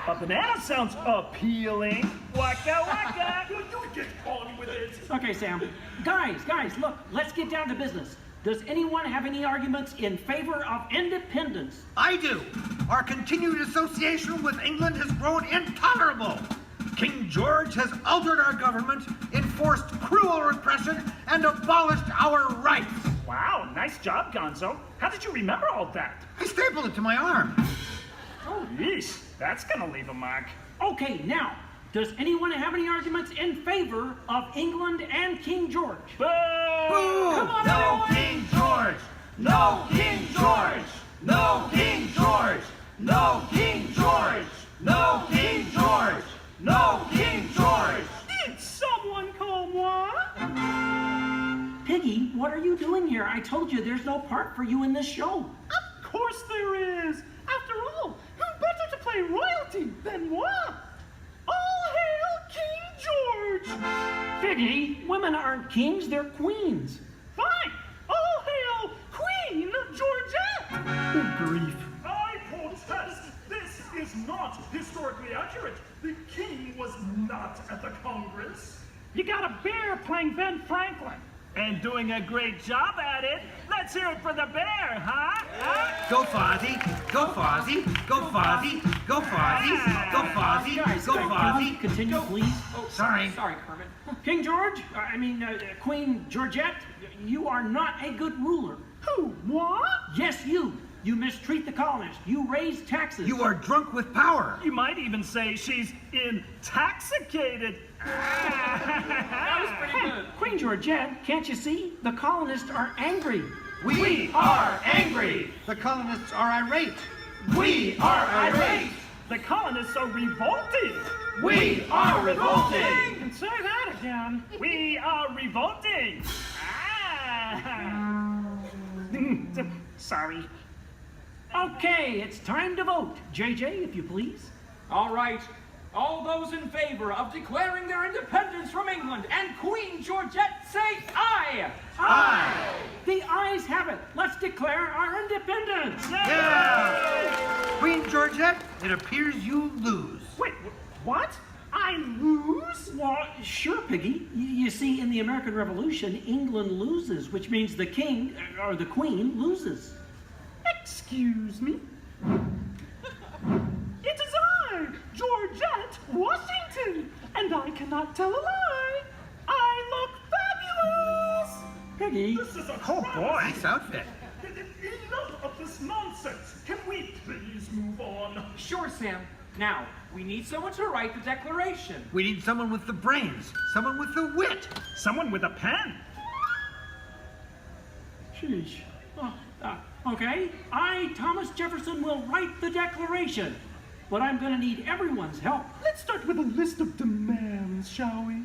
Speaker 7: A banana sounds appealing. Waka waka.
Speaker 4: You get on with it.
Speaker 1: Okay, Sam. Guys, look, let's get down to business. Does anyone have any arguments in favor of independence?
Speaker 10: I do. Our continued association with England has grown intolerable. King George has altered our government, enforced cruel repression, and abolished our rights.
Speaker 7: Wow, nice job, Gonzo. How did you remember all that?
Speaker 10: I stapled it to my arm.
Speaker 7: Oh, yeesh. That's gonna leave a mark.
Speaker 1: Okay, now, does anyone have any arguments in favor of England and King George?
Speaker 7: Boo!
Speaker 10: Boo!
Speaker 3: Come on,
Speaker 10: No
Speaker 3: everyone.
Speaker 10: King George! No King George! No King George! No King George! No King George! No King George!
Speaker 7: Did someone call moi?
Speaker 1: Piggy, what are you doing here? I told you there's no part for you in this show.
Speaker 7: Of course there is. After all, who better to play royalty than moi? All hail King George!
Speaker 1: Piggy, women aren't kings, they're queens.
Speaker 7: Fine. All hail Queen Georgette!
Speaker 1: Good grief.
Speaker 4: I protest. This is not historically accurate. The king was not at the Congress.
Speaker 7: You got a bear playing Ben Franklin. And doing a great job at it. Let's hear it for the bear, huh?
Speaker 10: Go Fozzie! Go Fozzie! Go Fozzie! Go Fozzie! Go Fozzie!
Speaker 1: Guys,
Speaker 10: Go
Speaker 1: can we
Speaker 10: Fozzie!
Speaker 1: continue, please?
Speaker 3: Oh,
Speaker 10: Sorry.
Speaker 3: Sorry, Kermit.
Speaker 1: King George, Queen Georgette, you are not a good ruler.
Speaker 7: Who? Moi?
Speaker 1: Yes, you. You mistreat the colonists. You raise taxes.
Speaker 10: You are drunk with power.
Speaker 7: You might even say she's intoxicated.
Speaker 3: That was pretty good.
Speaker 1: Queen Georgette, can't you see? The colonists are angry.
Speaker 10: We are angry. The colonists are irate. We are irate.
Speaker 7: The colonists are revolted.
Speaker 10: We are revolting.
Speaker 7: And say that again. We are revolting. Sorry.
Speaker 1: Okay, it's time to vote. JJ, if you please.
Speaker 3: All right. All those in favor of declaring their independence from England and Queen Georgette say aye.
Speaker 10: Aye.
Speaker 1: The ayes have it. Let's declare our independence.
Speaker 10: Yeah. Queen Georgette, it appears you lose.
Speaker 7: Wait, what? I lose?
Speaker 1: Well, sure, Piggy. You see, in the American Revolution, England loses, which means the king, or the queen, loses.
Speaker 7: Excuse me? It is I, Georgette Washington, and I cannot tell a lie. I look
Speaker 1: Piggy.
Speaker 4: This is a
Speaker 10: Oh boy, nice outfit.
Speaker 4: Enough of this nonsense. Can we please move on?
Speaker 3: Sure, Sam. Now, we need someone to write the declaration.
Speaker 10: We need someone with the brains, someone with the wit,
Speaker 7: someone with a pen.
Speaker 1: Sheesh. Okay, I, Thomas Jefferson, will write the declaration. But I'm going to need everyone's help.
Speaker 7: Let's start with a list of demands, shall we?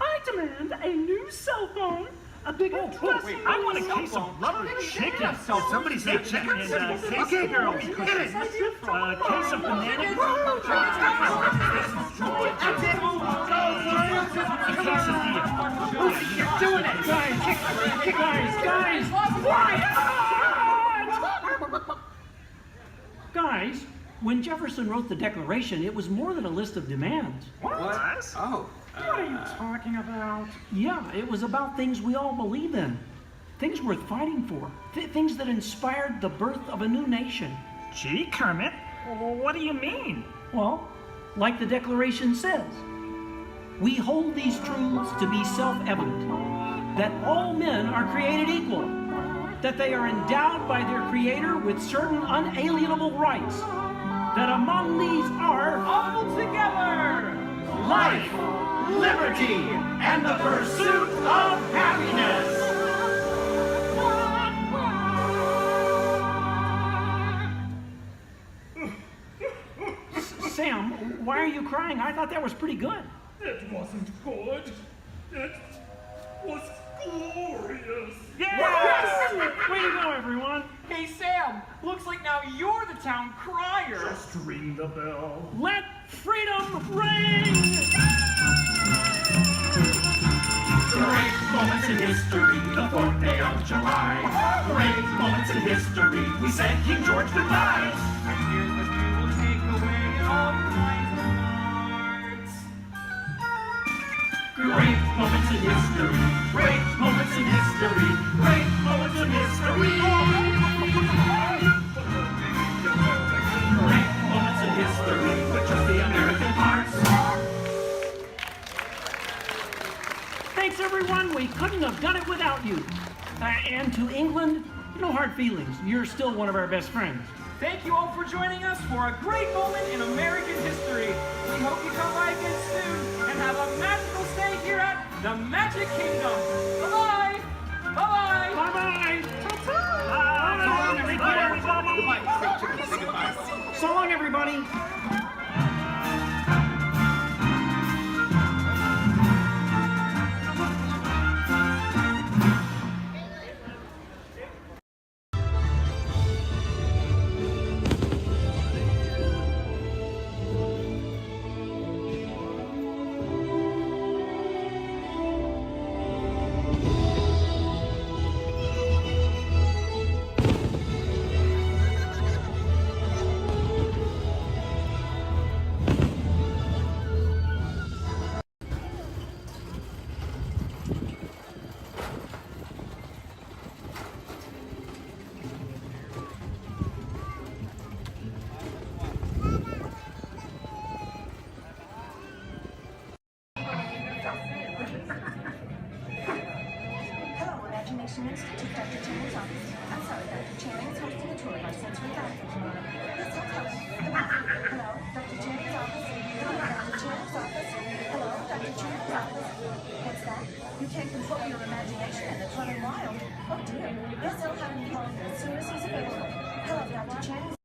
Speaker 7: I demand a new cell phone, a bigger dressing room.
Speaker 3: I want
Speaker 7: a case of rubber chicken.
Speaker 10: Somebody say chicken.
Speaker 7: And
Speaker 10: Okay, girls, hit it.
Speaker 7: A case of banana. A case of beer.
Speaker 10: You're doing it.
Speaker 1: Guys, Guys, when Jefferson wrote the Declaration, it was more than a list of demands.
Speaker 3: What? Oh.
Speaker 7: What are you talking about?
Speaker 1: Yeah, it was about things we all believe in. Things worth fighting for. Things that inspired the birth of a new nation.
Speaker 7: Gee, Kermit, what do you mean?
Speaker 1: Well, like the Declaration says, we hold these truths to be self-evident, that all men are created equal, that they are endowed by their Creator with certain unalienable rights, that among these are
Speaker 3: all together
Speaker 1: life, liberty, and the pursuit of happiness. Sam, why are you crying? I thought that was pretty good.
Speaker 4: It wasn't good. It was glorious.
Speaker 1: Yes! Way to go, everyone.
Speaker 3: Hey, Sam, looks like now you're the town crier.
Speaker 4: Just ring the bell.
Speaker 1: Let freedom ring!
Speaker 23: Great moments in history, the 4th day of July. Great moments in history, we said King George goodbye.
Speaker 3: And here's what we will take away in all your minds and hearts.
Speaker 23: Great moments in history, great moments in history, great moments in history. Great moments in history, with just the American parts.
Speaker 1: Thanks, everyone. We couldn't have done it without you. And to England, no hard feelings. You're still one of our best friends.
Speaker 3: Thank you all for joining us for a great moment in American history. We hope you come by again soon and have a magical stay here at the Magic Kingdom. Bye-bye. Bye-bye.
Speaker 1: Bye-bye.
Speaker 3: Bye-bye.
Speaker 1: So long, everybody.
Speaker 13: Information Institute, Dr. Channing's office. I'm sorry, Dr. Channing is hosting a tour of our sensory therapy community. This hotel. Hello, Dr. Channing's office. Hello, Dr. Channing's office. Hello, Dr. Channing's office. What's that? You can't control your imagination and it's running wild. Oh dear. Yes, I'll have him call you as soon as he's available. Hello, Dr. Channing's.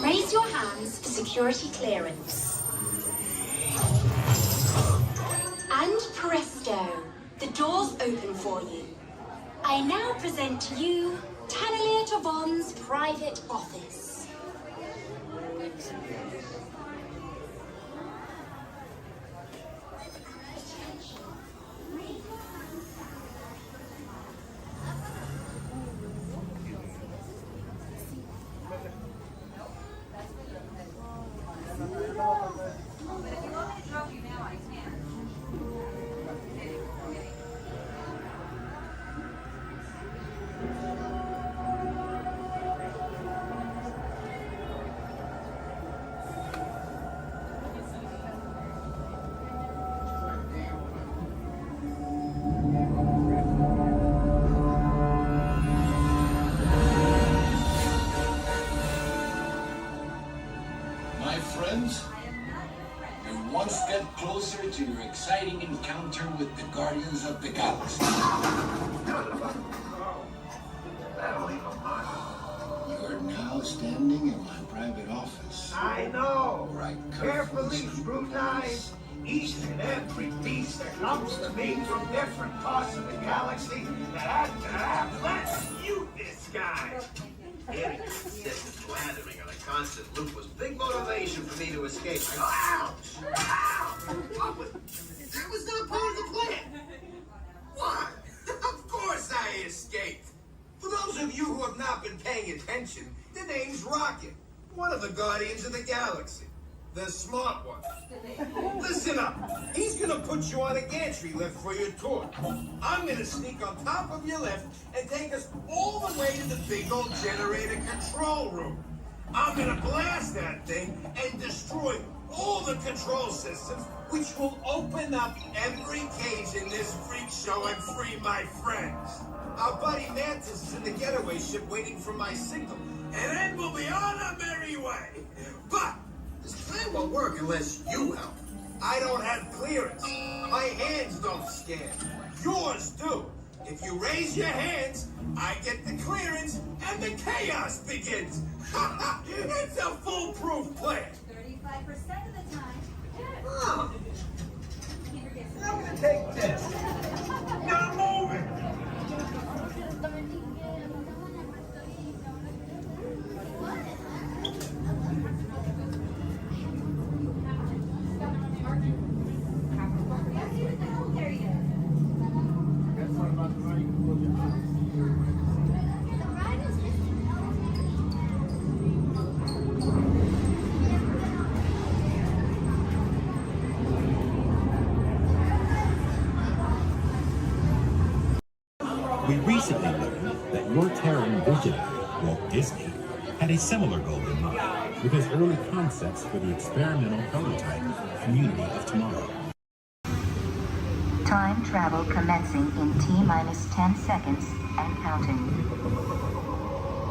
Speaker 14: Raise your hands for security clearance. And presto, the doors open for you. I now present to you Tannelier Tavon's private office.
Speaker 17: friends. You're one step closer to your exciting encounter with the Guardians of the Galaxy. You're now standing in my private office.
Speaker 10: I know.
Speaker 17: Where I
Speaker 10: Carefully scrutinize each and every piece that comes to me from different parts of the galaxy let's shoot this guy.
Speaker 18: Getting consistent slandering on a constant loop was big motivation for me to escape. I go, ouch! Ouch! That was not part of the plan. What? Of course I escaped. For those of you who have not been paying attention, the name's Rocket, one of the Guardians of the Galaxy. The smart one. Listen up. He's gonna put you on a gantry lift for your tour. I'm gonna sneak on top of your lift and take us all the way to the big old generator control room. I'm gonna blast that thing and destroy all the control systems, which will open up every cage in this freak show and free my friends. Our buddy Mantis is in the getaway ship waiting for my signal, and then we'll be on our merry way. But this plan won't work unless you help. I don't have clearance. My hands don't scan. Yours do. If you raise your hands, I get the clearance and the chaos begins. It's a foolproof plan.
Speaker 13: 35% of the time.
Speaker 18: Oh. I'm gonna take this. Now move it.
Speaker 21: We recently learned that your Terran visionary, Walt Disney, had a similar goal in mind with his early concepts for the experimental prototype Community of Tomorrow.
Speaker 22: Time travel commencing in T-minus 10 seconds and counting.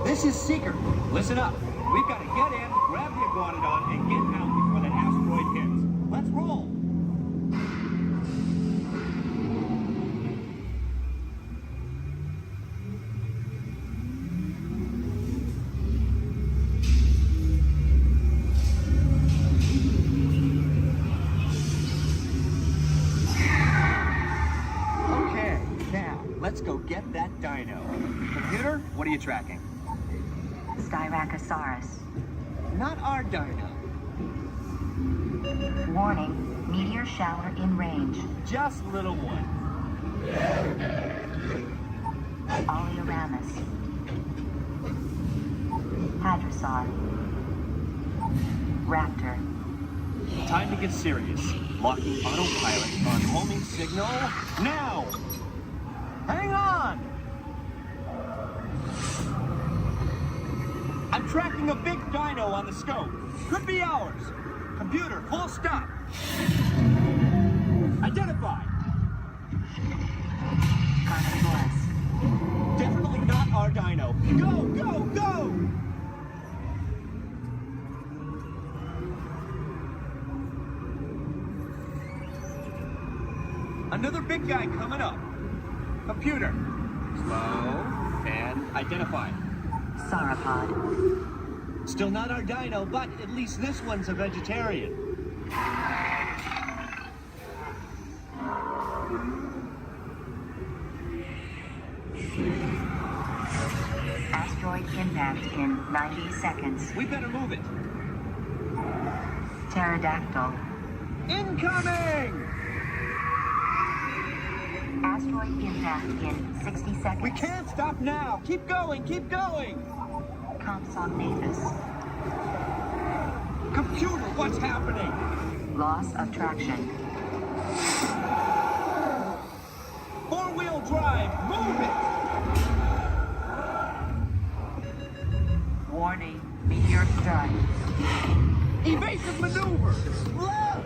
Speaker 25: This is Seeker. Listen up. We've got to get in, grab the Iguanodon, and get out before that asteroid hits. Let's roll. Let's go get that dino. Computer, what are you tracking?
Speaker 22: Styracosaurus.
Speaker 25: Not our dino.
Speaker 22: Warning, meteor shower in range.
Speaker 25: Just little one.
Speaker 22: Oleoramus. Hadrosaur. Raptor.
Speaker 25: Time to get serious. Locking autopilot on homing signal now! Hang on! I'm tracking a big dino on the scope. Could be ours. Computer, full stop. Identify. Definitely not our dino. Go, go, go! Another big guy coming up. Computer. Slow and identify.
Speaker 22: Sauropod.
Speaker 25: Still not our dino, but at least this one's a vegetarian.
Speaker 22: Asteroid impact in 90 seconds.
Speaker 25: We better move it.
Speaker 22: Pterodactyl.
Speaker 25: Incoming!
Speaker 22: Asteroid impact in 60 seconds.
Speaker 25: We can't stop now. Keep going, keep going.
Speaker 22: Compsognathus.
Speaker 25: Computer, what's happening?
Speaker 22: Loss of traction.
Speaker 25: Four-wheel drive, move it!
Speaker 22: Warning, meteor strike.
Speaker 25: Evasive maneuver! Left!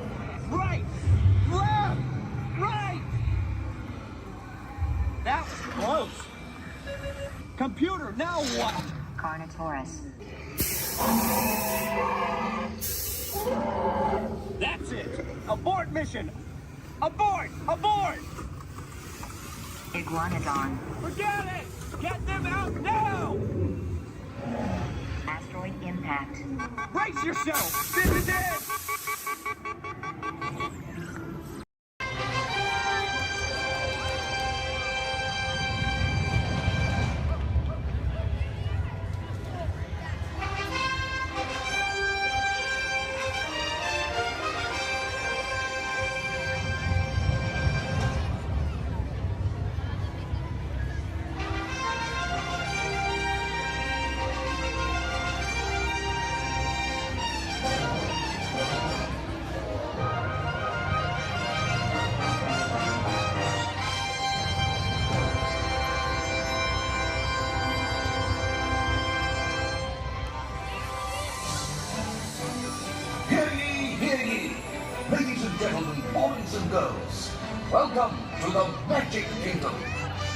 Speaker 25: Right! Left! Right! That was close. Computer, now what?
Speaker 22: Carnotaurus.
Speaker 5: Abort mission! Abort! Abort!
Speaker 22: Iguanodon.
Speaker 5: Forget it! Get them out now!
Speaker 22: Asteroid impact.
Speaker 5: Brace yourself! This is it!
Speaker 17: Hear ye, hear ye! Ladies and gentlemen, boys and girls, welcome to the Magic Kingdom.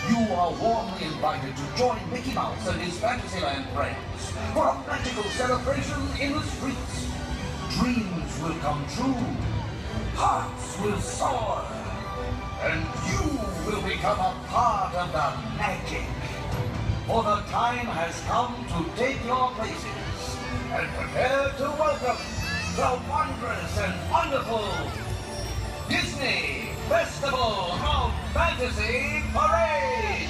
Speaker 17: You are warmly invited to join Mickey Mouse and his Fantasyland friends for a magical celebration in the streets. Dreams will come true, hearts will soar, and you will become a part of the magic. For the time has come to take your places and prepare to welcome the wondrous and wonderful Disney Festival of Fantasy Parade!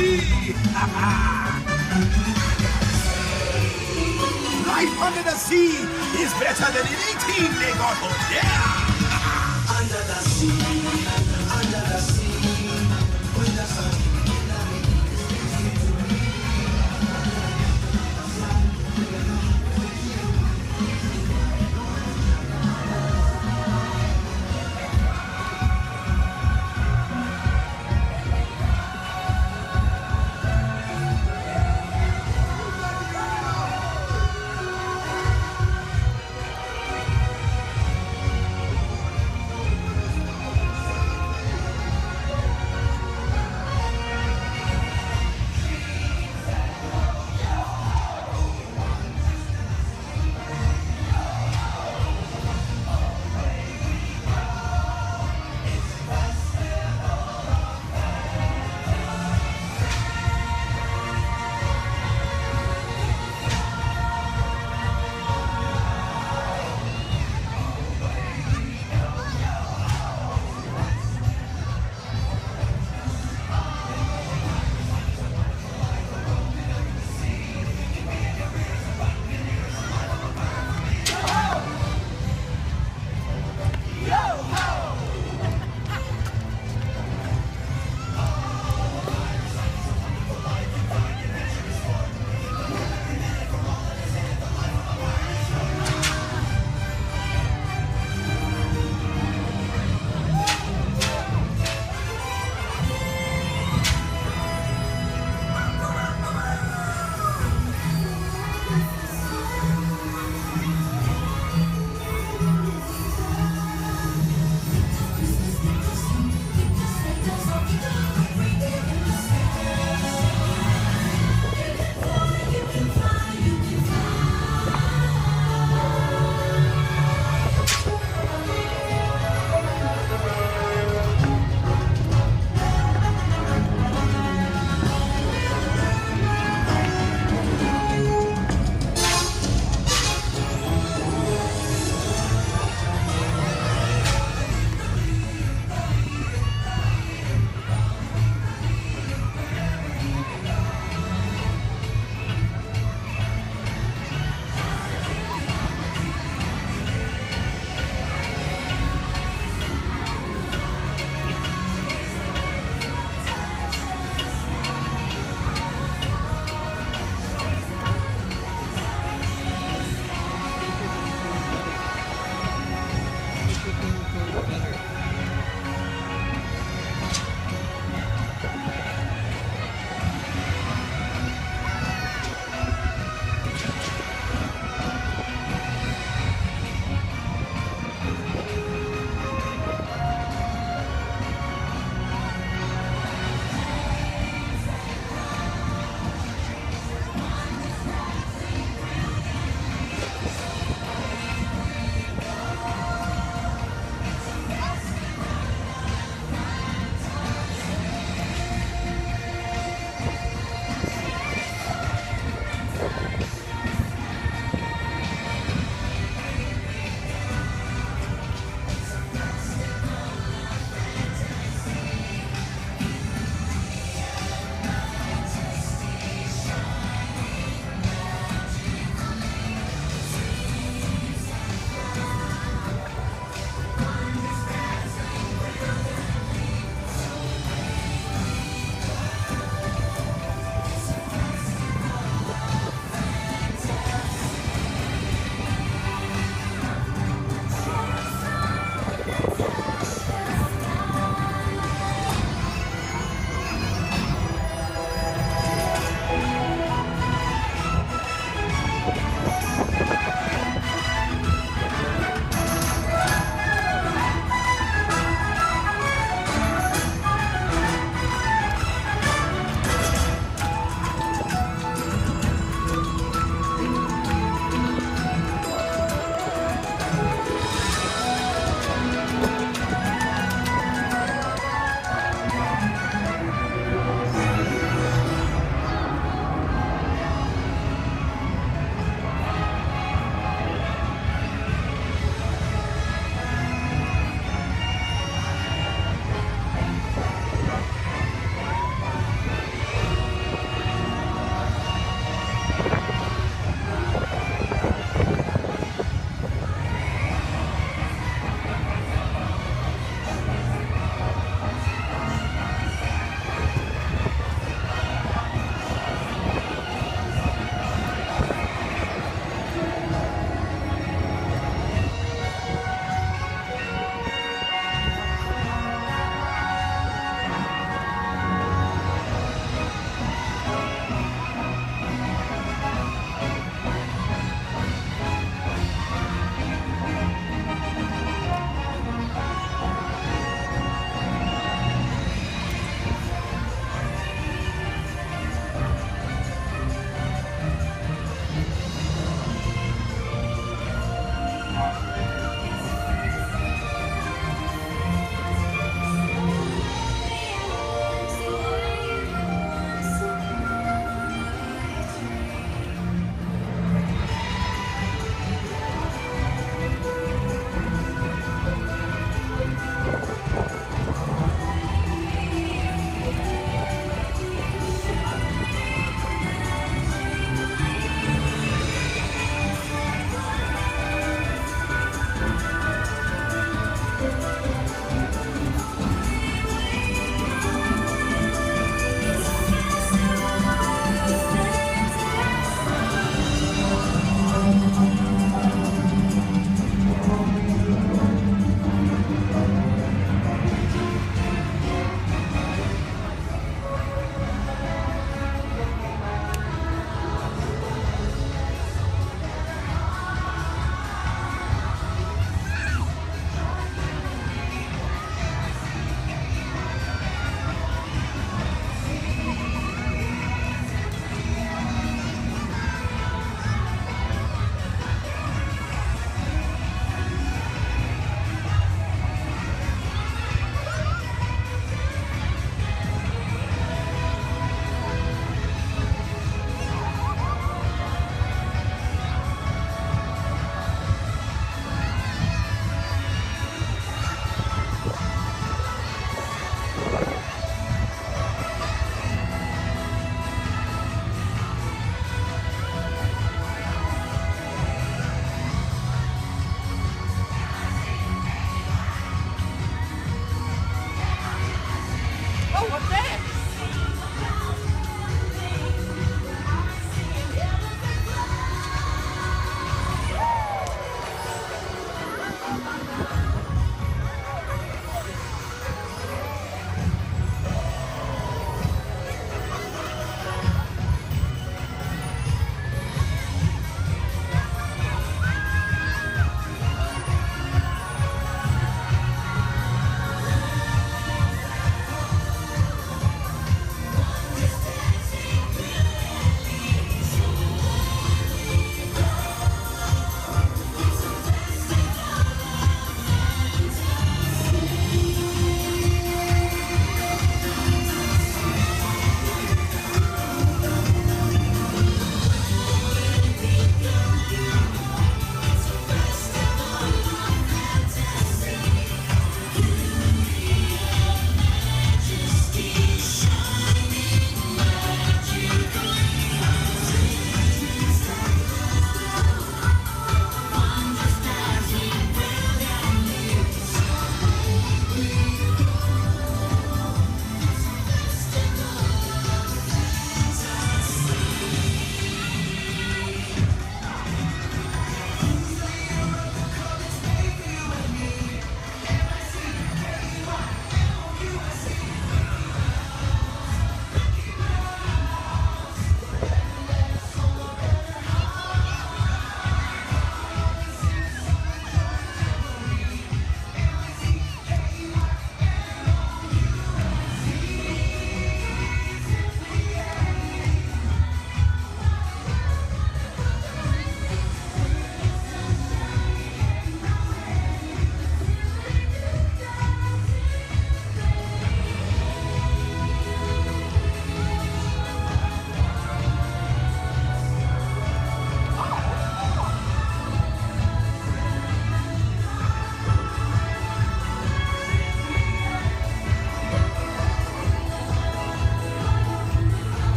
Speaker 5: sea! Life under the sea is better than anything they got up there! Under the sea, with the sun.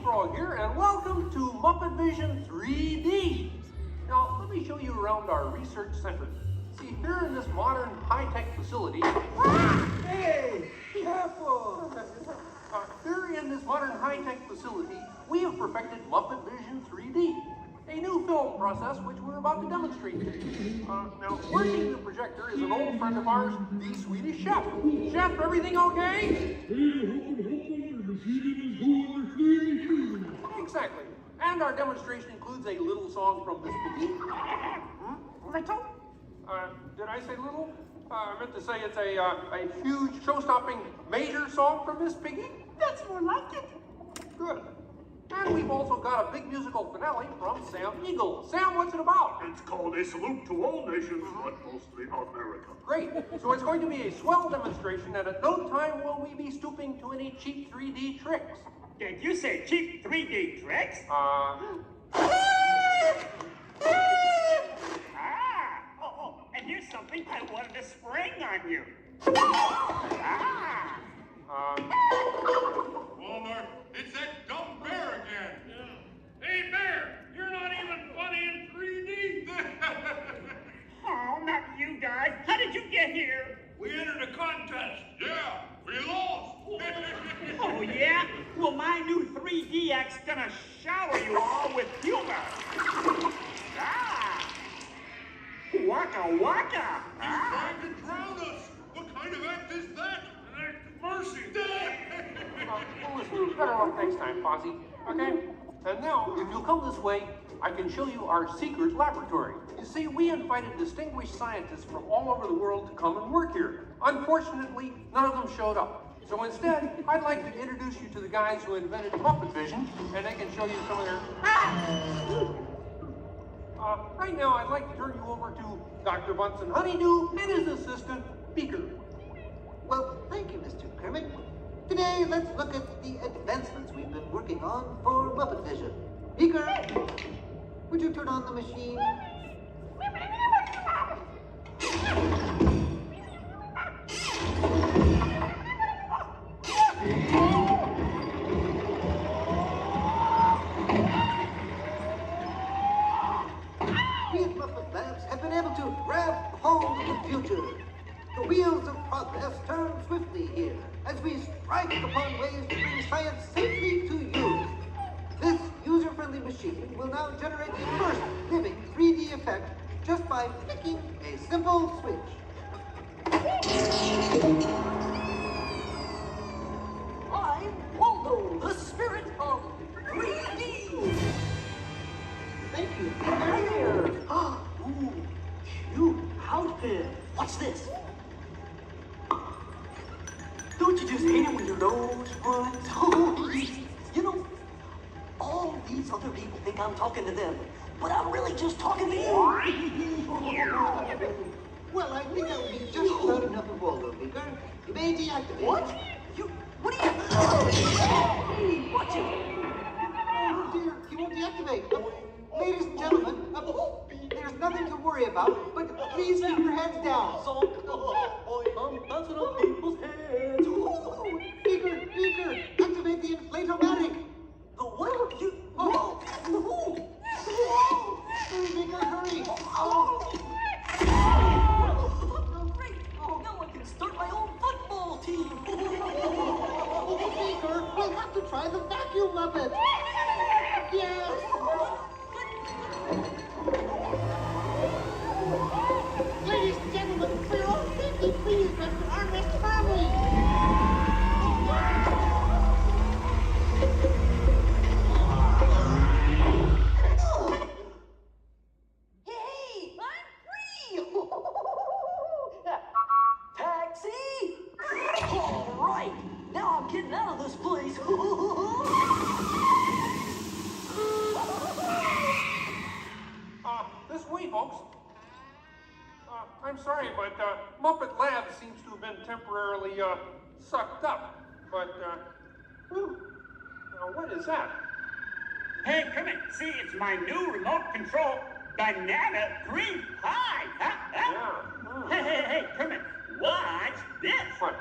Speaker 8: Frog here, and welcome to Muppet Vision 3D. Now, let me show you around our research center. See, here in this modern high-tech facility... Hey, careful! Here in this modern high-tech facility, we have perfected Muppet Vision 3D, a new film process which we're about to demonstrate. Now, working the projector is an old friend of ours, the Swedish chef. Chef, everything okay? Exactly. And our demonstration includes a little song from Miss Piggy. Little? Did I say little? I meant to say it's a huge, show-stopping, major song from Miss Piggy. That's more like it. Good. And we've also got a big musical finale from Sam Eagle. Sam, what's it about?
Speaker 4: It's called A Salute to All Nations, but mostly America.
Speaker 8: Great. So it's going to be a swell demonstration, and at no time will we be stooping to any cheap 3D tricks.
Speaker 9: Did you say cheap 3D tricks? And here's something I wanted to spring on you.
Speaker 12: Walmart, it's that dumb bear again. Hey, Bear, you're not even funny in 3D.
Speaker 9: Oh, not you guys. How did you get here?
Speaker 12: We entered a contest. Yeah, we lost.
Speaker 9: Oh, yeah? Well, my new 3DX gonna shower you all with humor. Waka waka.
Speaker 12: He's trying to drown us. What kind of act is that? An act of mercy.
Speaker 8: Well, listen, better luck next time, Fozzie. Okay? And now, if you'll come this way, I can show you our secret laboratory. You see, we invited distinguished scientists from all over the world to come and work here. Unfortunately, none of them showed up. So instead, I'd like to introduce you to the guys who invented Muppet Vision, and they can show you some of their... right now, I'd like to turn you over to Dr. Bunsen Honeydew and his assistant, Beaker.
Speaker 16: Well, thank you, Mr. Kermit. Today, let's look at the advancements we've been working on for Muppet Vision. Beaker, would you turn on the machine? We at Muppet Labs have been able to grab hold of the future. The wheels of progress turn swiftly here as we strike upon ways to bring science safely to you. This user-friendly machine will now generate the first living 3D effect just by flicking a simple switch.
Speaker 19: I'm Waldo, the spirit of 3D.
Speaker 16: Thank you.
Speaker 19: There. Ooh, cute outfit. What's this? Don't you just hate it when your nose runs? You know, all these other people think I'm talking to them, but I'm really just talking to you.
Speaker 16: Well, I think that would be just about enough of Waldo, Beaker. You may deactivate.
Speaker 19: What? What are you... Watch it.
Speaker 16: Oh dear, he won't deactivate. Ladies and gentlemen, there's nothing to worry about, but please keep your heads down.
Speaker 19: I'm bouncing on people's heads.
Speaker 16: Beaker, activate the inflatomatic.
Speaker 19: The what? You...
Speaker 16: Oh. Beaker, hurry.
Speaker 19: Great. Now I can start my own football team.
Speaker 16: Beaker, we'll have to try the vacuum Muppet. Yes. Ladies and gentlemen, for your own safety, please rest your armrest firmly.
Speaker 19: Hey, I'm free! Taxi! All right, now I'm getting out of this place.
Speaker 8: This way, folks. I'm sorry, but Muppet Labs seems to have been temporarily sucked up. But, what is that?
Speaker 9: Hey, Kermit, see, it's my new remote control banana cream pie.
Speaker 8: Yeah.
Speaker 9: Hey, Kermit, watch this.
Speaker 8: What?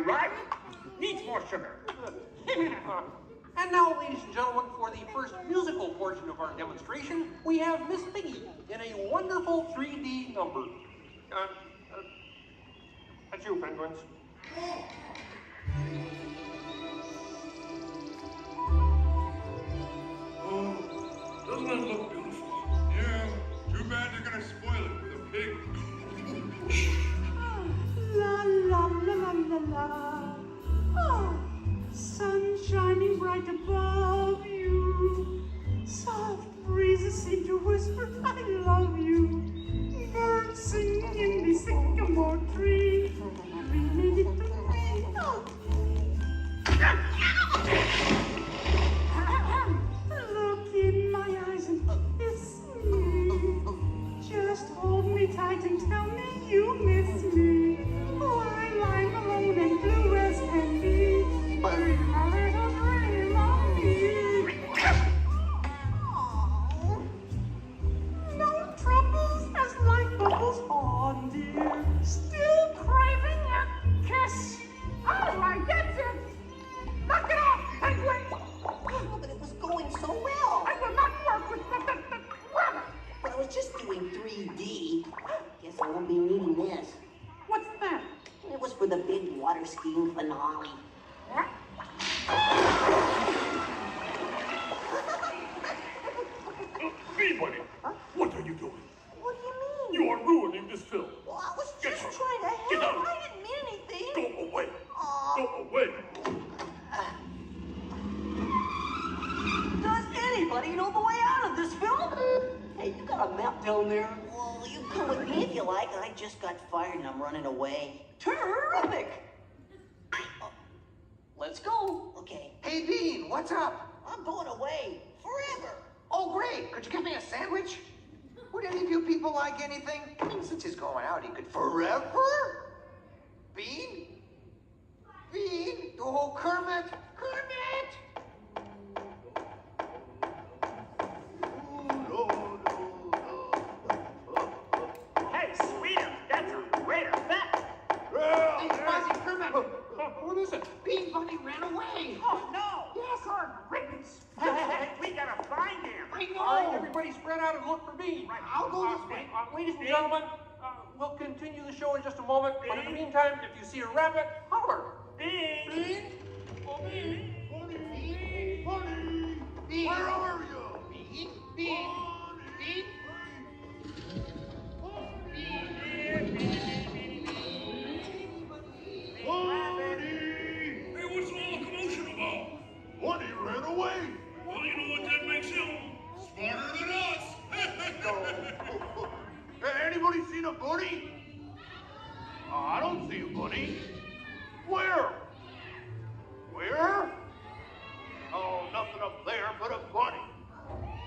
Speaker 9: right? Needs more sugar.
Speaker 8: And now, ladies and gentlemen, for the first musical portion of our demonstration, we have Miss Piggy in a wonderful 3D number. That's you, penguins.
Speaker 12: Oh, doesn't that look beautiful? Yeah, too bad you're gonna spoil it with a pig.
Speaker 2: La la la la la la. Oh, sun shining bright above you. Soft breezes seem to whisper, I love you. Birds singing in the sycamore tree. Look in my eyes and kiss me. Just hold me tight and tell me you miss me. While I'm alone and blue as can be. Dream a little dream of me. No troubles as life bubbles on, dear. Still craving a kiss. All right, that's it. Knock it off, penguin.
Speaker 19: Oh, but it was going so well.
Speaker 2: I will not work with the rabbit.
Speaker 19: But I was just doing 3D. Guess I won't be needing this.
Speaker 2: What's that?
Speaker 19: It was for the big water skiing finale.
Speaker 4: Peabody, what are you doing?
Speaker 19: What do you mean?
Speaker 4: You are ruining this film.
Speaker 19: Well, I was
Speaker 4: Get
Speaker 19: just
Speaker 4: out.
Speaker 19: trying to
Speaker 4: Get
Speaker 19: help.
Speaker 4: out.
Speaker 19: I didn't mean anything.
Speaker 4: Go away. Go away.
Speaker 19: Does anybody know the way out of this film? Hey, you got a map down there? Well, you come with me if you like. I just got fired and I'm running away. Terrific! Let's go. Okay.
Speaker 10: Hey, Bean, what's up?
Speaker 19: I'm going away. Forever.
Speaker 10: Oh, great. Could you get me a sandwich? Would any of you people like anything? I mean, since he's going out, he could forever? Bean? Bean? Oh, Kermit! Kermit!
Speaker 9: Hey, sweeter, that's a great effect.
Speaker 10: Hey, Fuzzy, Kermit! What is it? Bean Bunny ran away!
Speaker 9: Oh, no. Yes, our ribbons. We gotta find him.
Speaker 8: I know. All right, everybody spread out and look for me.
Speaker 9: Right.
Speaker 10: I'll go this way.
Speaker 8: Ladies and gentlemen, we'll continue the show in just a moment. But in the meantime, if you see a rabbit, holler.
Speaker 9: Bean.
Speaker 8: Bean?
Speaker 10: Oh, Bean! Bunny! Bunny! Bean!
Speaker 12: Where are you?
Speaker 10: Bean! Bean! Bean!
Speaker 12: Hey, what's all the commotion about? Bunny ran away. Well, you know what that makes him? Smarter than us. Anybody seen a bunny? I don't see a bunny. Where? Where? Oh, nothing up there but a bunny.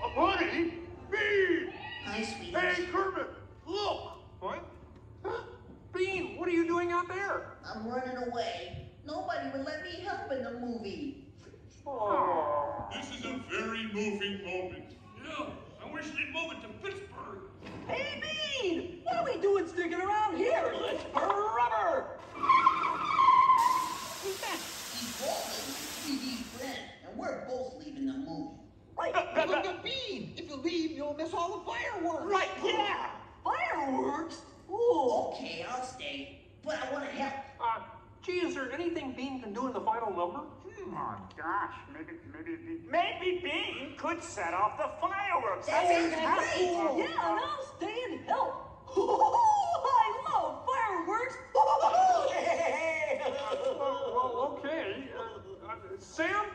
Speaker 12: A bunny? Me!
Speaker 19: Hi, sweetie.
Speaker 12: Hey, Kermit, look!
Speaker 8: What? Bean, what are you doing out there?
Speaker 19: I'm running away. Nobody would let me help in the movie.
Speaker 8: Oh.
Speaker 12: This is a very moving moment. Yeah, I wish they'd move it to Pittsburgh.
Speaker 19: Hey, Bean! What are we doing sticking around here? Let's rubber! Who's that? He's Walt, his 3D friend, and we're both leaving the movie. Right.
Speaker 10: Look at Bean! If you leave, you'll miss all the fireworks!
Speaker 19: Right, yeah! Fireworks? Ooh, okay, I'll stay. But I want to help.
Speaker 8: Gee, is there anything Bean can do in the final number?
Speaker 9: Oh, gosh, maybe Bean could set off the fireworks.
Speaker 19: That sounds great! Yeah, and I'll stay and help. I love fireworks!
Speaker 8: Well, okay. Sam,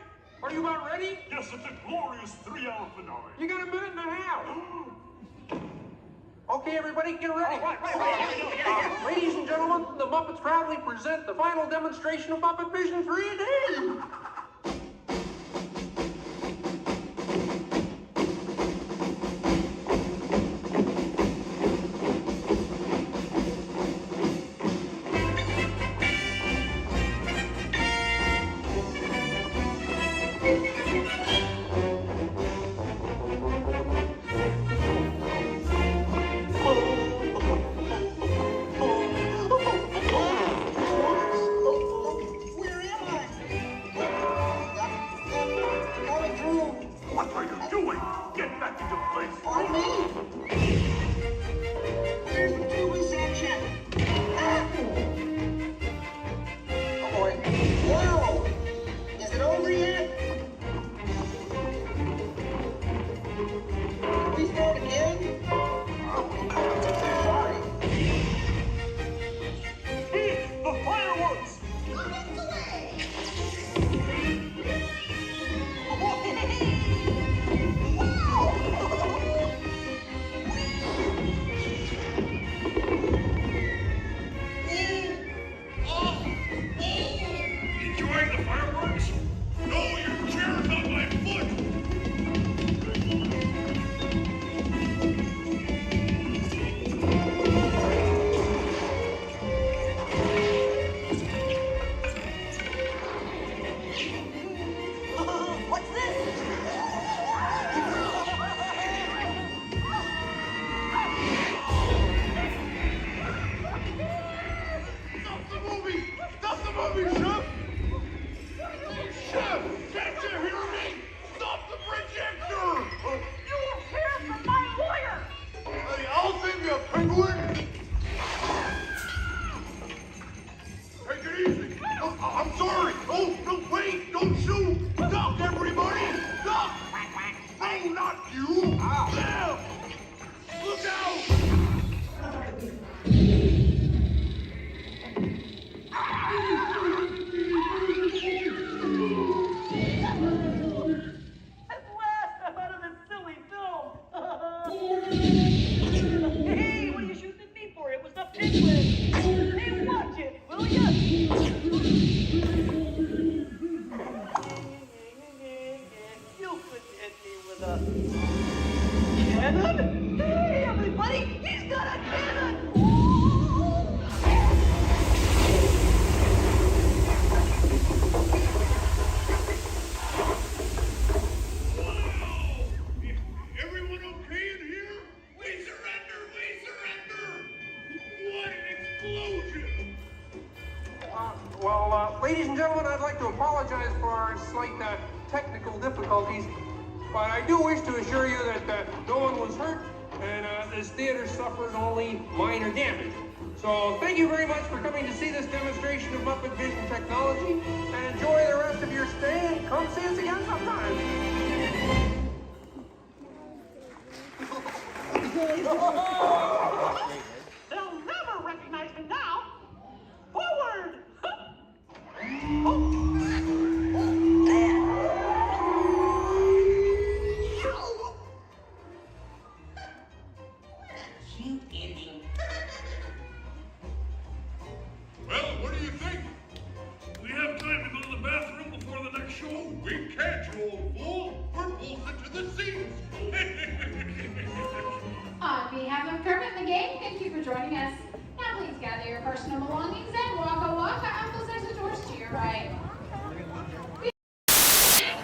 Speaker 8: are you about ready?
Speaker 4: Yes, it's a glorious 3-hour finale.
Speaker 8: You got a minute and a half. Okay, everybody, get ready.
Speaker 9: Right.
Speaker 8: Ladies and gentlemen, the Muppets proudly present the final demonstration of Muppet Vision 3D.
Speaker 2: ticklish. Hey, watch it, will ya? You could hit me with a cannon? Hey, everybody, he's got a cannon!
Speaker 12: Everyone okay in here? We surrender! We surrender! What an explosion!
Speaker 8: Ladies and gentlemen, I'd like to apologize for our slight technical difficulties, but I do wish to assure you that no one was hurt and this theater suffered only minor damage. So thank you very much for coming to see this demonstration of Muppet Vision technology, and enjoy the rest of your stay, and come see us again sometime.
Speaker 2: They'll never recognize me now. Forward!
Speaker 12: Well, what do you think? We have time to go to the bathroom before the next show? We can't, you old fool. We're bolted to the seats.
Speaker 6: On behalf of Kermit the Game, thank you for joining us. Now please gather your personal belongings and waka waka. Uncle says the doors to your right.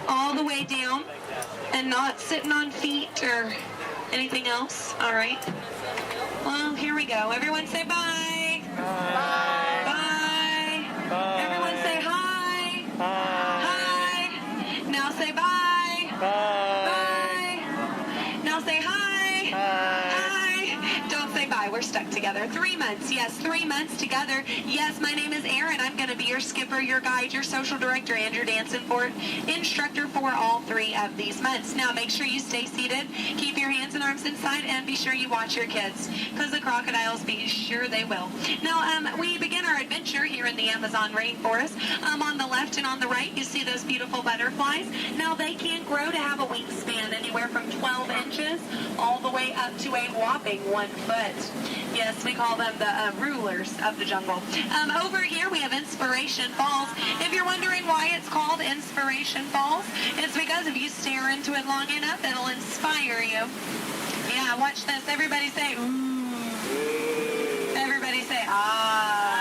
Speaker 11: All the way down and not sitting on feet or anything else. All right. Well, here we go. Everyone say bye. Bye. Bye. Bye. Everyone say hi. Bye. Hi. Now say bye. Bye. Bye. Now say hi. Bye. Hi. Don't say bye. We're stuck together. 3 months. Yes, 3 months together. Yes, my name is Erin. I'm going to be your skipper, your guide, your social director, and your dance instructor for all 3 of these months. Now, make sure you stay seated, keep your hands and arms inside, and be sure you watch your kids, because the crocodiles, be sure they will. Now, we begin our adventure here in the Amazon rainforest. On the left and on the right, you see those beautiful butterflies. Now, they can grow to have a wingspan anywhere from 12 inches all the way up to a whopping 1 foot. Yes, we call them the rulers of the jungle. Over here, we have Inspiration Falls. If you're wondering why it's called Inspiration Falls, it's because if you stare into it long enough, it'll inspire you. Yeah, watch this. Everybody say, ooh. Everybody say, ah.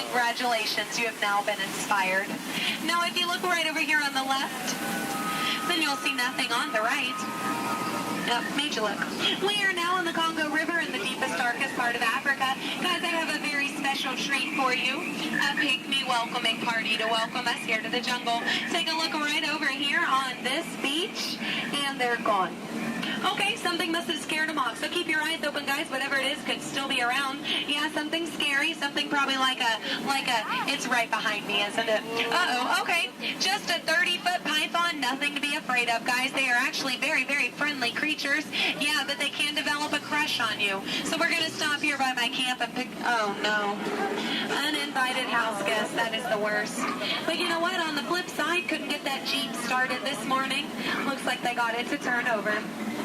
Speaker 11: Congratulations, you have now been inspired. Now, if you look right over here on the left, then you'll see nothing on the right. Yep, made you look. We are now in the Congo River in the deepest, darkest part of Africa. Guys, I have a very special treat for you. A pygmy welcoming party to welcome us here to the jungle. Take a look right over here on this beach, and they're gone. Okay, something must have scared them off. So keep your eyes open, guys. Whatever it is could still be around. Yeah, something scary. Something probably like a, it's right behind me, isn't it? Uh-oh, okay. Just a 30-foot python. Nothing to be afraid of, guys. They are actually very, very friendly creatures. Yeah, but they can develop a crush on you. So we're going to stop here by my camp and pick, oh no. Uninvited house guests. That is the worst. But you know what? On the flip side, couldn't get that Jeep started this morning. Looks like they got it to turn over.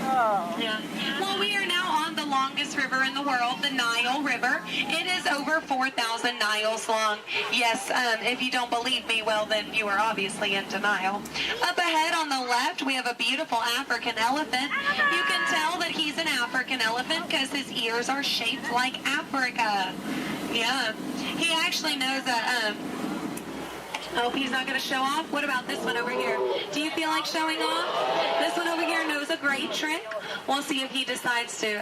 Speaker 11: Oh. Yeah. Well, we are now on the longest river in the world, the Nile River. It is over 4,000 miles long. Yes, if you don't believe me, well, then you are obviously in denial. Up ahead on the left, we have a beautiful African elephant. You can tell that he's an African elephant because his ears are shaped like Africa. Yeah. He actually knows a, oh, he's not going to show off? What about this one over here? Do you feel like showing off? This one over here knows a great trick. We'll see if he decides to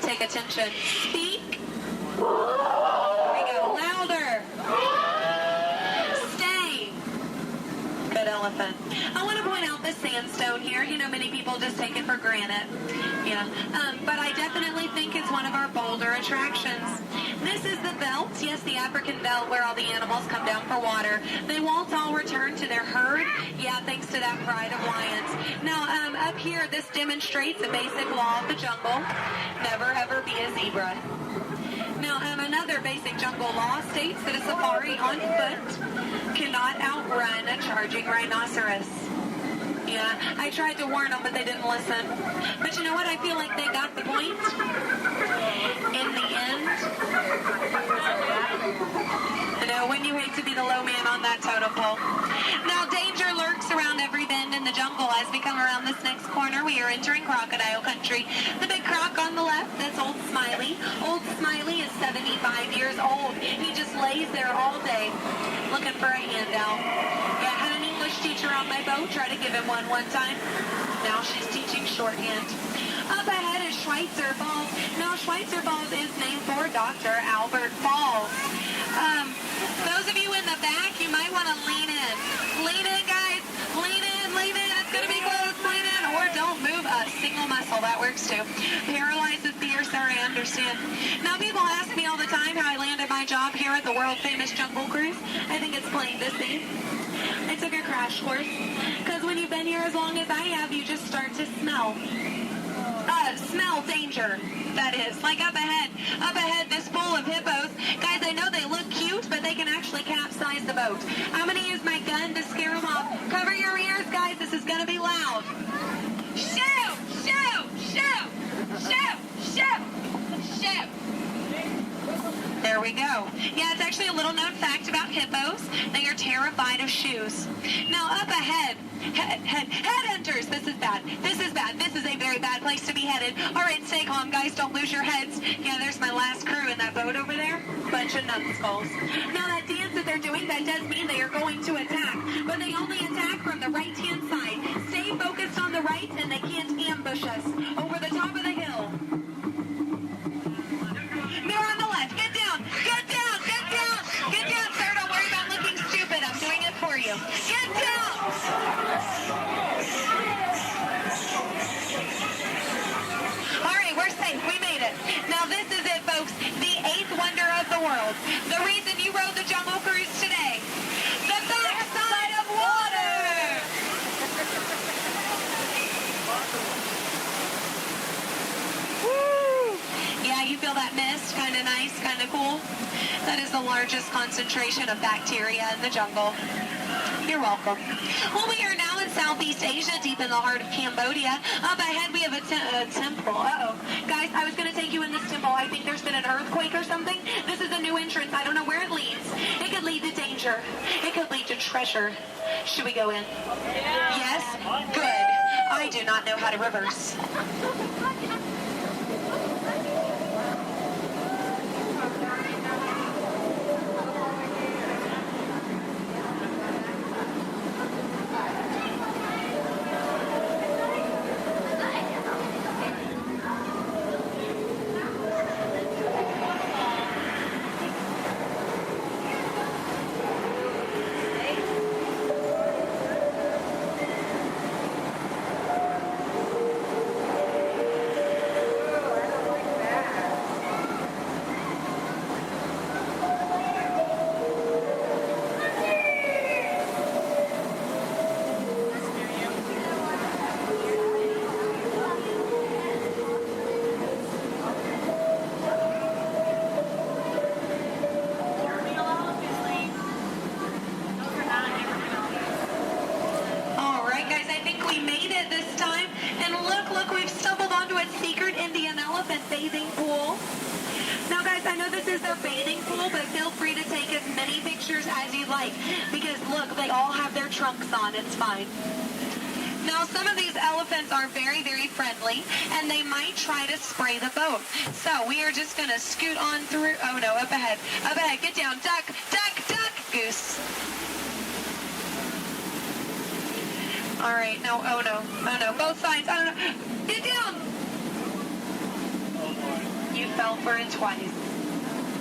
Speaker 11: take attention. Speak. There we go. Louder. Stay. Good elephant. I want to point out this sandstone here. You know, many people just take it for granted. Yeah. But I definitely think it's one of our bolder attractions. This is the belt, yes, the African belt where all the animals come down for water. They won't all return to their herd, yeah, thanks to that pride of lions. Now, up here, this demonstrates a basic law of the jungle. Never, ever be a zebra. Now, another basic jungle law states that a safari on foot cannot outrun a charging rhinoceros. Yeah, I tried to warn them, but they didn't listen. But you know what? I feel like they got the point. In the end, as we come around this next corner, we are entering crocodile country. The big croc on the left, that's Old Smiley. Old Smiley is 75 years old. He just lays there all day looking for a handout. Yeah, I had an English teacher on my boat, try to give him one time. Now she's teaching shorthand. Up ahead is Schweitzer Falls. Now Schweitzer Falls is named for Dr. Albert Falls. Those of you in the back, you might want to lean in. Lean in, guys. Lean in, lean in. It's going to be close. Lean in, or don't move a single muscle. That works too. Paralyzed with fear, sir, I understand. Now, people ask me all the time how I landed my job here at the world-famous Jungle Cruise. I think it's plain to see. I took a crash course. Because when you've been here as long as I have, you just start to smell. Smell danger, that is. Like up ahead, this pool of hippos. Guys, I know they look cute, but they can actually capsize the boat. I'm going to use my gun to scare them off. Cover your ears, guys. This is going to be loud. Shoot! Shoot! Shoot! Shoot! Shoot! Shoot! There we go. Yeah, it's actually a little known fact about hippos. They are terrified of shoes. Now, up ahead, headhunters. This is bad. This is bad. This is a very bad place to be headed. All right, stay calm, guys. Don't lose your heads. Yeah, there's my last crew in that boat over there. Bunch of numbskulls. Now, that dance that they're doing, that does mean they are going to attack. But they only attack from the right-hand side. Stay focused on the right, and they can't ambush us. Over the top of the hill. Mirror on the left. Get down. Get down. Get down. Get down, sir. Don't worry about looking stupid. I'm doing it for you. Get down. All right, we're safe. We made it. Now, this is it, folks. The 8th wonder of the world. The reason you rode the Jungle Cruise today. The backside of water. Woo! Yeah, you feel that mist? Kind of nice, kind of cool. That is the largest concentration of bacteria in the jungle. You're welcome. Well, we are now in Southeast Asia, deep in the heart of Cambodia. Up ahead, we have a temple. Uh-oh. Guys, I was going to take you in this temple. I think there's been an earthquake or something. This is a new entrance. I don't know where it leads. It could lead to danger. It could lead to treasure. Should we go in? Yeah. Yes? Good. I do not know how to reverse. Bathing pool. Now guys, I know this is their bathing pool, but feel free to take as many pictures as you like, because look, they all have their trunks on. It's fine. Now, some of these elephants are very, very friendly, and they might try to spray the boat. So we are just going to scoot on through. Oh no, up ahead. Up ahead. Get down. Duck, duck, duck. Goose. All right. No, oh no. Oh no. Both sides. Oh no. Get down. You fell for it twice.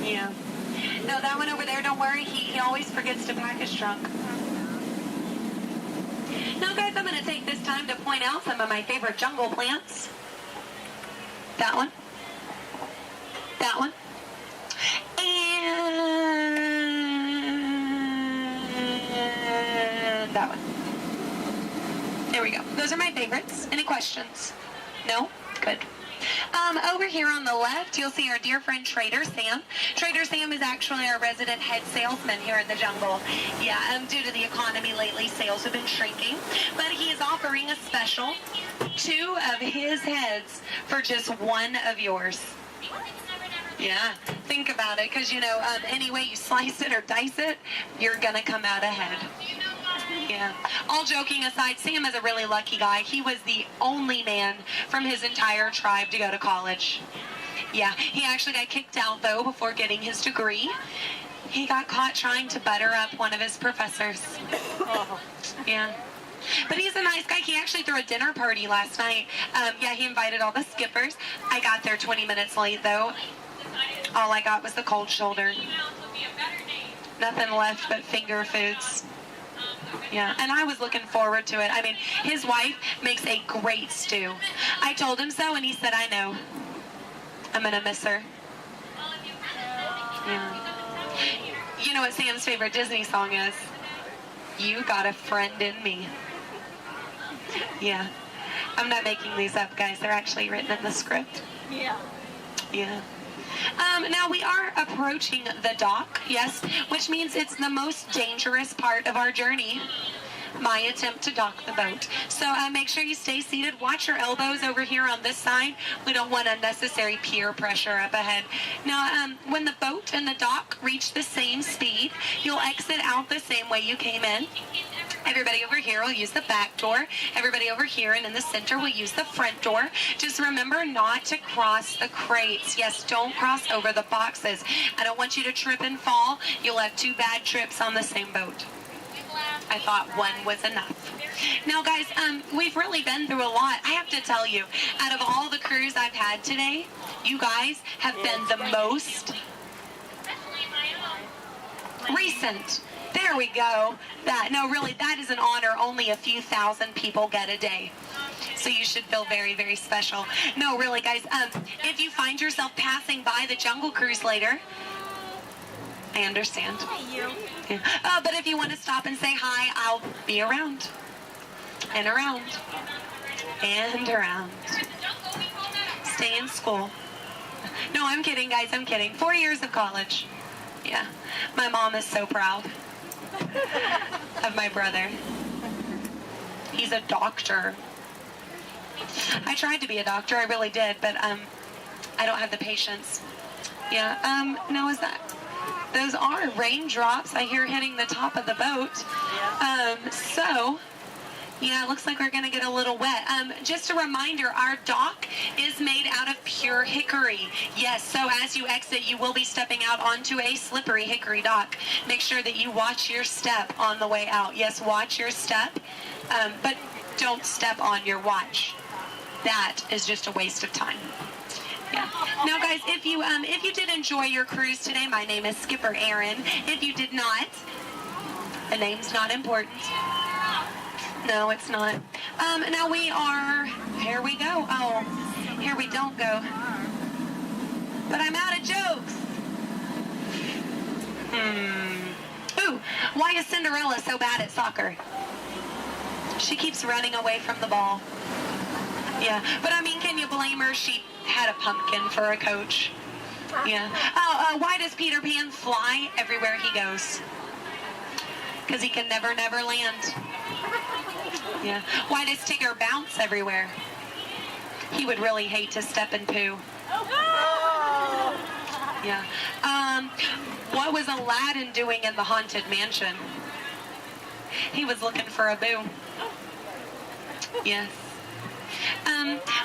Speaker 11: Yeah. No, that one over there, don't worry. He always forgets to pack his trunk. Now, guys, I'm going to take this time to point out some of my favorite jungle plants. That one. That one. And that one. There we go. Those are my favorites. Any questions? No? Good. Over here on the left, you'll see our dear friend Trader Sam. Trader Sam is actually our resident head salesman here in the jungle. Yeah, due to the economy lately, sales have been shrinking. But he is offering a special, 2 of his heads for just 1 of yours. Yeah, think about it, because, you know, any way you slice it or dice it, you're going to come out ahead. Yeah. All joking aside, Sam is a really lucky guy. He was the only man from his entire tribe to go to college. Yeah, he actually got kicked out, though, before getting his degree. He got caught trying to butter up one of his professors. Yeah. But he's a nice guy. He actually threw a dinner party last night. Yeah, he invited all the skippers. I got there 20 minutes late, though. All I got was the cold shoulder. Nothing left but finger foods. Yeah, and I was looking forward to it. I mean, his wife makes a great stew. I told him so, and he said, I know. I'm going to miss her. Yeah. You know what Sam's favorite Disney song is? You Got a Friend in Me. Yeah. I'm not making these up, guys. They're actually written in the script.
Speaker 13: Yeah.
Speaker 11: Yeah. Now we are approaching the dock, yes, which means it's the most dangerous part of our journey. My attempt to dock the boat. So make sure you stay seated. Watch your elbows over here on this side. We don't want unnecessary peer pressure up ahead. Now, when the boat and the dock reach the same speed, you'll exit out the same way you came in. Everybody over here will use the back door. Everybody over here and in the center will use the front door. Just remember not to cross the crates. Yes, don't cross over the boxes. I don't want you to trip and fall. You'll have 2 bad trips on the same boat. I thought one was enough. Now, guys, we've really been through a lot. I have to tell you, out of all the crews I've had today, you guys have been the most recent. There we go. No, really, that is an honor only a few thousand people get a day. So you should feel very, very special. No, really, guys, if you find yourself passing by the Jungle Cruise later, I understand. Yeah. But if you want to stop and say hi, I'll be around. And around. And around. Stay in school. No, I'm kidding, guys. I'm kidding. 4 years of college. Yeah. My mom is so proud of my brother. He's a doctor. I tried to be a doctor. I really did. But I don't have the patience. Yeah. No, is that... Those are raindrops I hear hitting the top of the boat. So, yeah, it looks like we're going to get a little wet. Just a reminder, our dock is made out of pure hickory. Yes, so as you exit, you will be stepping out onto a slippery hickory dock. Make sure that you watch your step on the way out. Yes, watch your step, but don't step on your watch. That is just a waste of time. Yeah. Now, guys, if you did enjoy your cruise today, my name is Skipper Aaron. If you did not, the name's not important. No, it's not. Now we are, here we go. Oh, here we don't go. But I'm out of jokes. Ooh, why is Cinderella so bad at soccer? She keeps running away from the ball. Yeah, but I mean, can you blame her? She had a pumpkin for a coach. Yeah. Oh, why does Peter Pan fly everywhere he goes? Because he can never land. Yeah. Why does Tigger bounce everywhere? He would really hate to step in poo. Yeah. What was Aladdin doing in the Haunted Mansion? He was looking for a boo. Yes.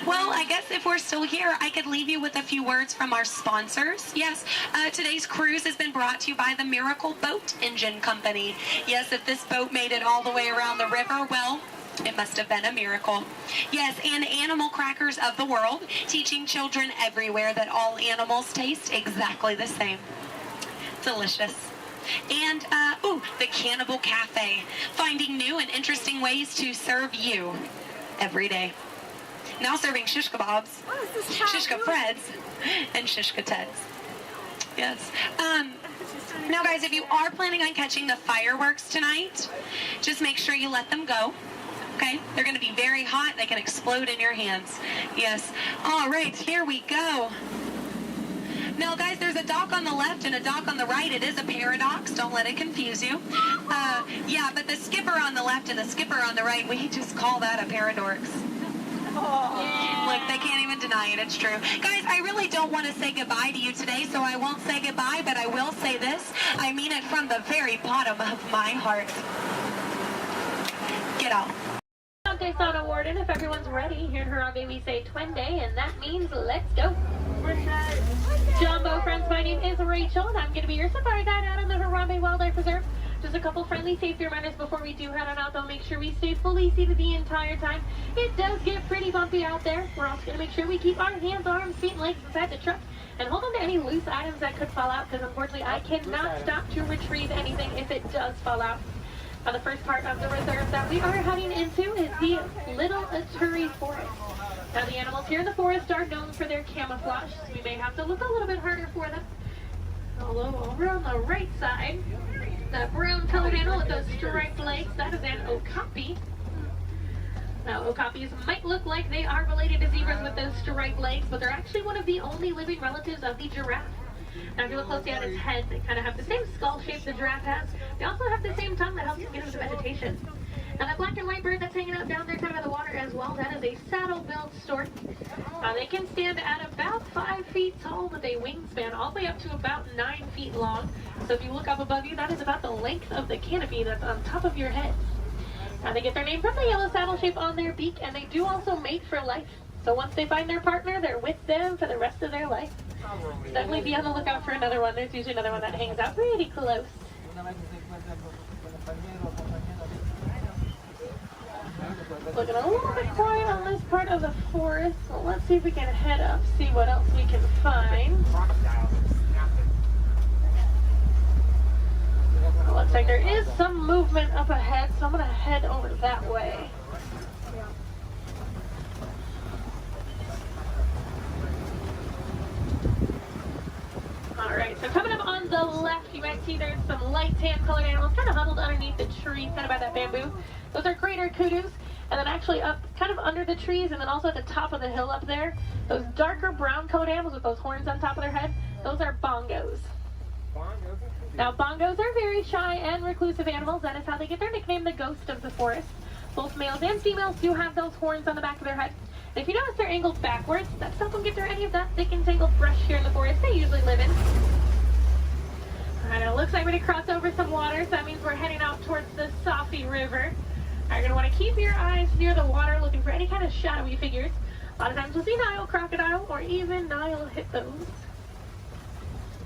Speaker 11: Well, I guess if we're still here, I could leave you with a few words from our sponsors. Yes, today's cruise has been brought to you by the Miracle Boat Engine Company. Yes, if this boat made it all the way around the river, well, it must have been a miracle. Yes, and Animal Crackers of the World, teaching children everywhere that all animals taste exactly the same. Delicious. And, the Cannibal Cafe, finding new and interesting ways to serve you every day. Now serving shish kebabs, shish freds, and shish teds. Yes. Now, guys, if you are planning on catching the fireworks tonight, just make sure you let them go. Okay? They're going to be very hot. They can explode in your hands. Yes. All right, here we go. Now, guys, there's a dock on the left and a dock on the right. It is a paradox. Don't let it confuse you. Yeah, but the skipper on the left and the skipper on the right, we just call that a paradox. Look, they can't even deny it. It's true. Guys, I really don't want to say goodbye to you today, so I won't say goodbye, but I will say this. I mean it from the very bottom of my heart. Get out.
Speaker 7: Dante Sana Warden, if everyone's ready, here in Harambe we say Twende, and that means let's go. Jumbo friends, my name is Rachel, and I'm going to be your safari guide out on the Harambe Wildlife Reserve. Just a couple friendly safety reminders before we do head on out, though. Make sure we stay fully seated the entire time. It does get pretty bumpy out there. We're also going to make sure we keep our hands, arms, feet, and legs inside the truck, and hold on to any loose items that could fall out, because unfortunately I cannot stop to retrieve anything if it does fall out. Now, the first part of the reserve that we are heading into is the Little Aturi Forest. Now, the animals here in the forest are known for their camouflage, so we may have to look a little bit harder for them. Although over on the right side, that brown colored animal with those striped legs, that is an okapi. Now, okapis might look like they are related to zebras with those striped legs, but they're actually one of the only living relatives of the giraffe. Now, if you look closely at its head, they kind of have the same skull shape the giraffe has. They also have the same tongue that helps them get into the vegetation. Now, that black and white bird that's hanging out down there kind of by the water as well, that is a saddle-billed stork. They can stand at about 5 feet tall with a wingspan all the way up to about 9 feet long. So if you look up above you, that is about the length of the canopy that's on top of your head. Now, they get their name from the yellow saddle shape on their beak, and they do also mate for life. So once they find their partner, they're with them for the rest of their life. Definitely be on the lookout for another one. There's usually another one that hangs out pretty close. Looking a little bit quiet on this part of the forest. Well, let's see if we can head up, see what else we can find. Well, looks like there is some movement up ahead, so I'm going to head over that way. Alright, so coming up on the left, you might see there's some light tan colored animals kind of huddled underneath the trees, kind of by that bamboo. Those are greater kudus, and then actually up kind of under the trees, and then also at the top of the hill up there, those darker brown colored animals with those horns on top of their head, those are bongos. Now, bongos are very shy and reclusive animals. That is how they get their nickname, the ghost of the forest. Both males and females do have those horns on the back of their head. And if you notice, they're angled backwards. That's to help them get through any of that thick and tangled brush here in the forest they usually live in. Alright, it looks like we're going to cross over some water, so that means we're heading out towards the Safi River. You're going to want to keep your eyes near the water, looking for any kind of shadowy figures. A lot of times you'll see Nile crocodile or even Nile hippos.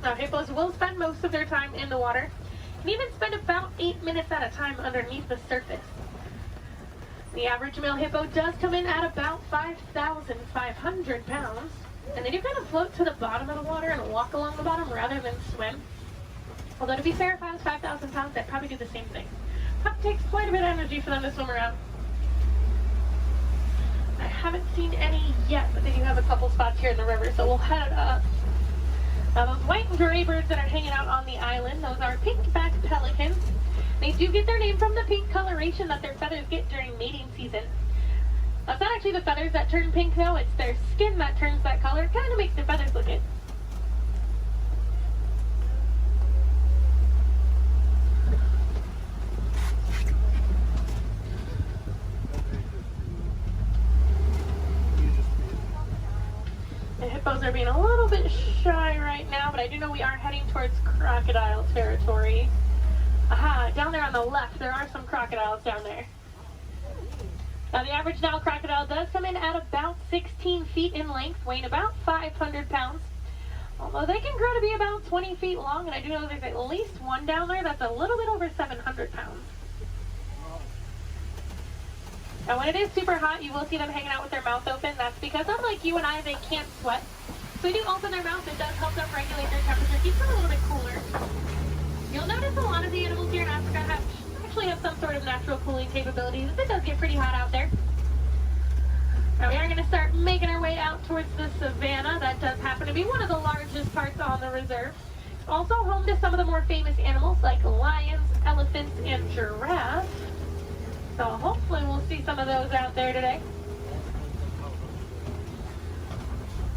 Speaker 7: Now, hippos will spend most of their time in the water, and even spend about 8 minutes at a time underneath the surface. The average male hippo does come in at about 5,500 pounds, and they do kind of float to the bottom of the water and walk along the bottom rather than swim. Although, to be fair, if I was 5,000 pounds, I'd probably do the same thing. It takes quite a bit of energy for them to swim around. I haven't seen any yet, but they do have a couple spots here in the river, so we'll head up. Now, those white and gray birds that are hanging out on the island, those are pink-backed pelicans. They do get their name from the pink coloration that their feathers get during mating season. That's not actually the feathers that turn pink, though. It's their skin that turns that color. It kind of makes their feathers look it. The hippos are being a little bit shy right now, but I do know we are heading towards crocodile territory. Aha, down there on the left, there are some crocodiles down there. Now, the average Nile crocodile does come in at about 16 feet in length, weighing about 500 pounds. Although they can grow to be about 20 feet long, and I do know there's at least one down there that's a little bit over 700 pounds. Now, when it is super hot, you will see them hanging out with their mouth open. That's because, unlike you and I, they can't sweat. So they do open their mouth. It does help them regulate their temperature, keeps them a little bit cooler. You'll notice a lot of the animals here in Africa actually have some sort of natural cooling capabilities. It does get pretty hot out there. Now, we are going to start making our way out towards the savannah. That does happen to be one of the largest parts on the reserve. It's also home to some of the more famous animals like lions, elephants, and giraffes. So hopefully we'll see some of those out there today.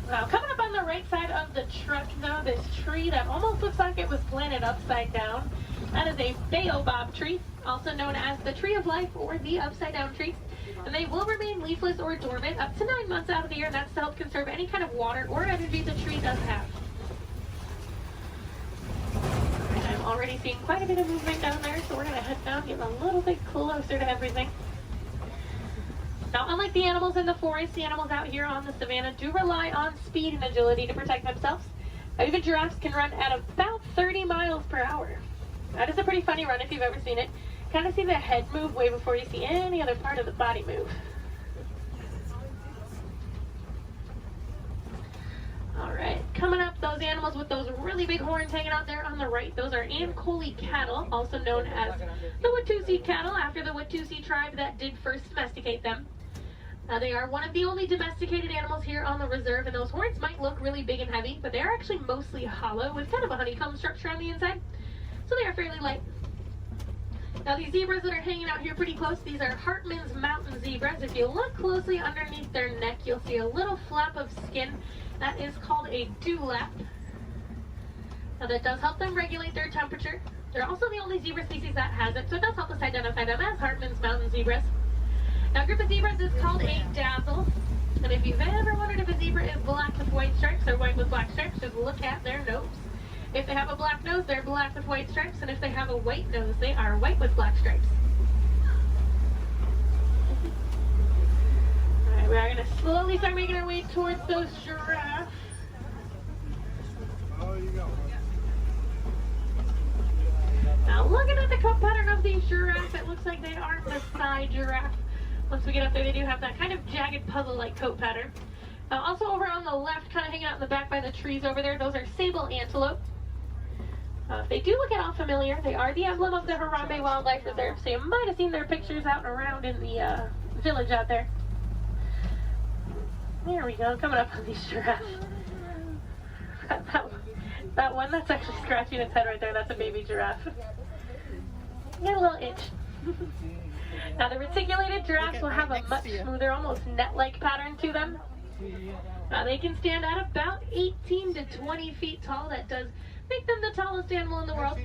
Speaker 7: Now, coming up on the right side of the truck now, this tree that almost looks like it was planted upside down. That is a baobab tree, also known as the tree of life or the upside down tree. And they will remain leafless or dormant up to 9 months out of the year, and that's to help conserve any kind of water or energy the tree does have. I'm already seeing quite a bit of movement down there, so we're going to head down, get a little bit closer to everything. Now, unlike the animals in the forest, the animals out here on the savannah do rely on speed and agility to protect themselves. Even giraffes can run at about 30 miles per hour. That is a pretty funny run if you've ever seen it. Kind of see the head move way before you see any other part of the body move. Alright, coming up, those animals with those really big horns hanging out there on the right, those are Ankole cattle, also known as the Watusi cattle, after the Watusi tribe that did first domesticate them. They are one of the only domesticated animals here on the reserve, and those horns might look really big and heavy, but they are actually mostly hollow with kind of a honeycomb structure on the inside, so they are fairly light. Now, these zebras that are hanging out here pretty close, these are Hartman's mountain zebras. If you look closely underneath their neck, you'll see a little flap of skin. That is called a dewlap. Now, that does help them regulate their temperature. They're also the only zebra species that has it, so it does help us identify them as Hartman's mountain zebras. Now, a group of zebras is called a dazzle. And if you've ever wondered if a zebra is black with white stripes or white with black stripes, just look at their nose. If they have a black nose, they're black with white stripes, and if they have a white nose, they are white with black stripes. Alright, we are going to slowly start making our way towards those giraffes. Now, looking at the coat pattern of these giraffes, it looks like they are Maasai giraffe. Once we get up there, they do have that kind of jagged puzzle-like coat pattern. Also over on the left, kind of hanging out in the back by the trees over there, those are sable antelope. If they do look at all familiar, they are the emblem of the Harambe Wildlife Reserve, so you might have seen their pictures out and around in the village out there. There we go, coming up on these giraffes. That one, that's actually scratching its head right there, that's a baby giraffe. Got a little itch. Now, the reticulated giraffes will have a much smoother, almost net-like pattern to them. They can stand at about 18 to 20 feet tall. That does make them the tallest animal in the world.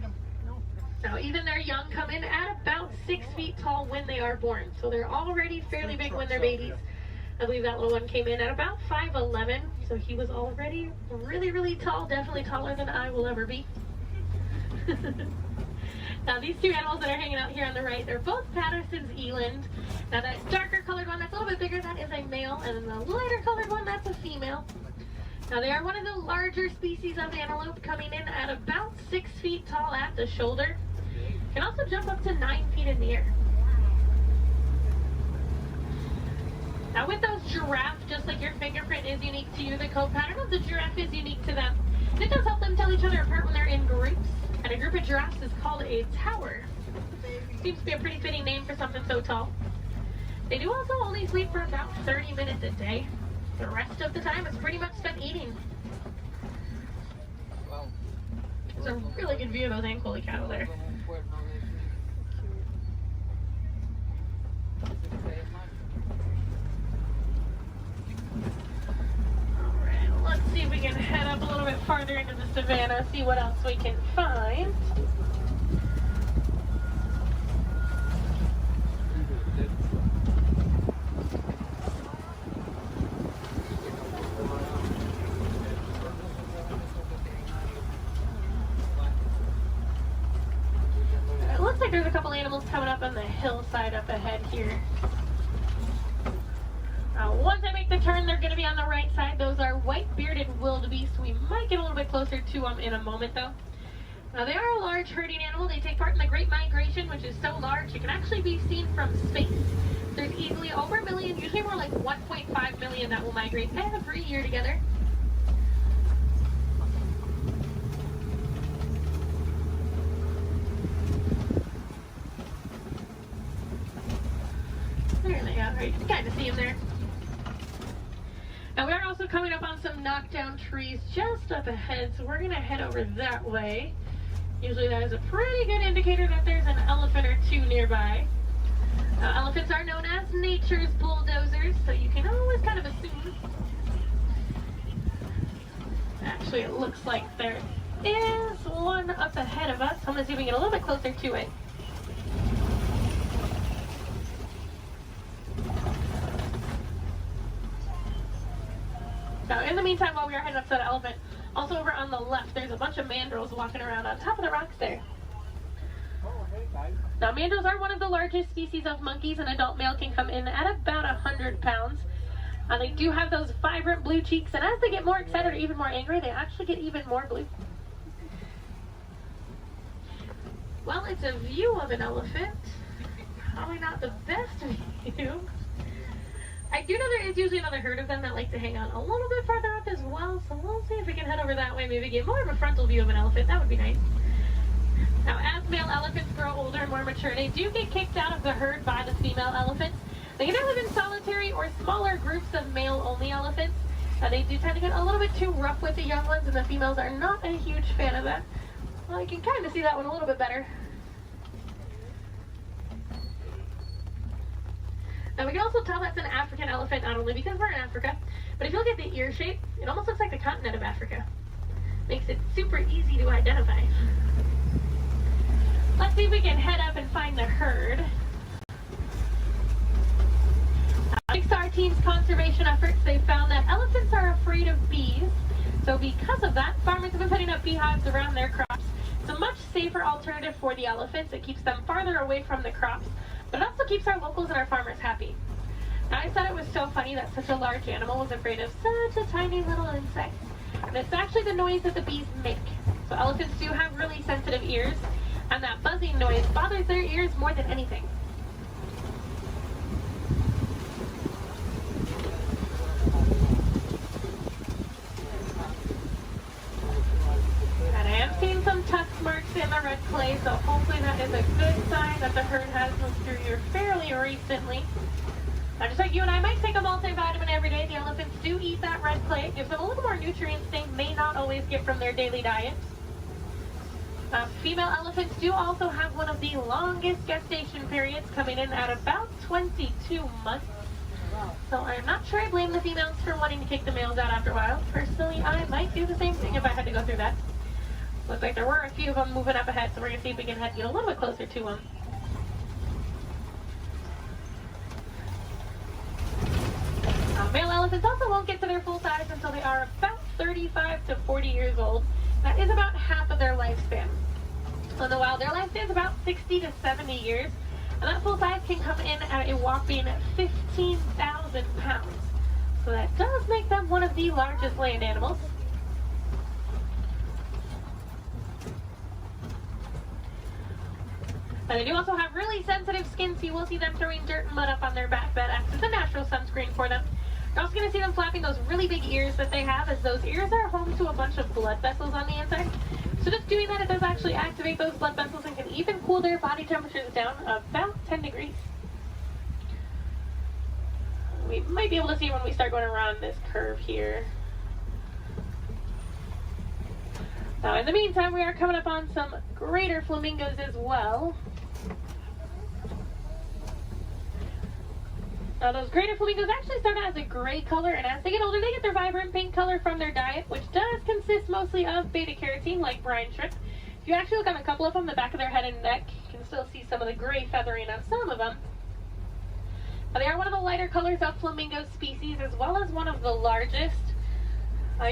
Speaker 7: Now, even their young come in at about 6 feet tall when they are born. So they're already fairly big when they're babies. I believe that little one came in at about 5'11", so he was already really, really tall, definitely taller than I will ever be. Now, these two animals that are hanging out here on the right, they're both Patterson's eland. Now, that darker colored one that's a little bit bigger, that is a male, and then the lighter colored one, that's a female. Now, they are one of the larger species of antelope, coming in at about 6 feet tall at the shoulder. Can also jump up to 9 feet in the air. Now, with those giraffes, just like your fingerprint is unique to you, the coat pattern of the giraffe is unique to them. It does help them tell each other apart when they're in groups. And a group of giraffes is called a tower. Seems to be a pretty fitting name for something so tall. They do also only sleep for about 30 minutes a day. The rest of the time is pretty much spent eating. There's a really good view of those Ankole cattle there. Alright, let's see if we can head up a little bit farther into the savannah, see what else we can find. It looks like there's a couple animals coming up on the hillside up ahead here. Once I make the turn, they're going to be on the right side. Those are white-bearded wildebeest. We might get a little bit closer to them in a moment, though. Now, they are a large herding animal. They take part in the Great Migration, which is so large it can actually be seen from space. There's easily over 1 million, usually more like 1.5 million that will migrate every year together. There they are. You can kind of see them there. Now, we are also coming up on some knockdown trees just up ahead, so we're going to head over that way. Usually that is a pretty good indicator that there's an elephant or two nearby. Elephants are known as nature's bulldozers, so you can always kind of assume. Actually, it looks like there is one up ahead of us. I'm going to see if we can get a little bit closer to it. Now, in the meantime, while we are heading up to that elephant, also over on the left, there's a bunch of mandrills walking around on top of the rocks there. Now, mandrills are one of the largest species of monkeys. An adult male can come in at about 100 pounds. They do have those vibrant blue cheeks, and as they get more excited or even more angry, they actually get even more blue. Well, it's a view of an elephant. Probably not the best view. I do know there is usually another herd of them that like to hang out a little bit farther up as well, so we'll see if we can head over that way, maybe get more of a frontal view of an elephant. That would be nice. Now, as male elephants grow older and more mature, they do get kicked out of the herd by the female elephants. They can live in solitary or smaller groups of male-only elephants. They do tend to get a little bit too rough with the young ones, and the females are not a huge fan of that. Well, I can kind of see that one a little bit better. Now, we can also tell that's an African elephant, not only because we're in Africa, but if you look at the ear shape, it almost looks like the continent of Africa. Makes it super easy to identify. Let's see if we can head up and find the herd. Thanks to our team's conservation efforts, they found that elephants are afraid of bees. So because of that, farmers have been putting up beehives around their crops. It's a much safer alternative for the elephants. It keeps them farther away from the crops, but it also keeps our locals and our farmers happy. Now, I thought it was so funny that such a large animal was afraid of such a tiny little insect. And it's actually the noise that the bees make. So elephants do have really sensitive ears, and that buzzing noise bothers their ears more than anything. And I am seeing some tusk marks in the red clay, so hopefully that is a good sign that the herd has moved through here fairly recently. Now, just like you and I might take a multivitamin every day, the elephants do eat that red clay. It gives them a little more nutrients they may not always get from their daily diet. Female elephants do also have one of the longest gestation periods, coming in at about 22 months. So I'm not sure I blame the females for wanting to kick the males out after a while. Personally, I might do the same thing if I had to go through that. Looks like there were a few of them moving up ahead, so we're going to see if we can get a little bit closer to them. Male elephants also won't get to their full size until they are about 35 to 40 years old. That is about half of their lifespan. So in the wild, their lifespan is about 60 to 70 years, and that full size can come in at a whopping 15,000 pounds. So that does make them one of the largest land animals. And they do also have really sensitive skin, so you will see them throwing dirt and mud up on their back. That acts as a natural sunscreen for them. You're also going to see them flapping those really big ears that they have, as those ears are home to a bunch of blood vessels on the inside. So just doing that, it does actually activate those blood vessels and can even cool their body temperatures down about 10 degrees. We might be able to see when we start going around this curve here. Now, in the meantime, we are coming up on some greater flamingos as well. Now, those greater flamingos actually start out as a gray color, and as they get older, they get their vibrant pink color from their diet, which does consist mostly of beta-carotene, like brine shrimp. If you actually look on a couple of them, the back of their head and neck, you can still see some of the gray feathering on some of them. Now, they are one of the lighter colors of flamingo species, as well as one of the largest.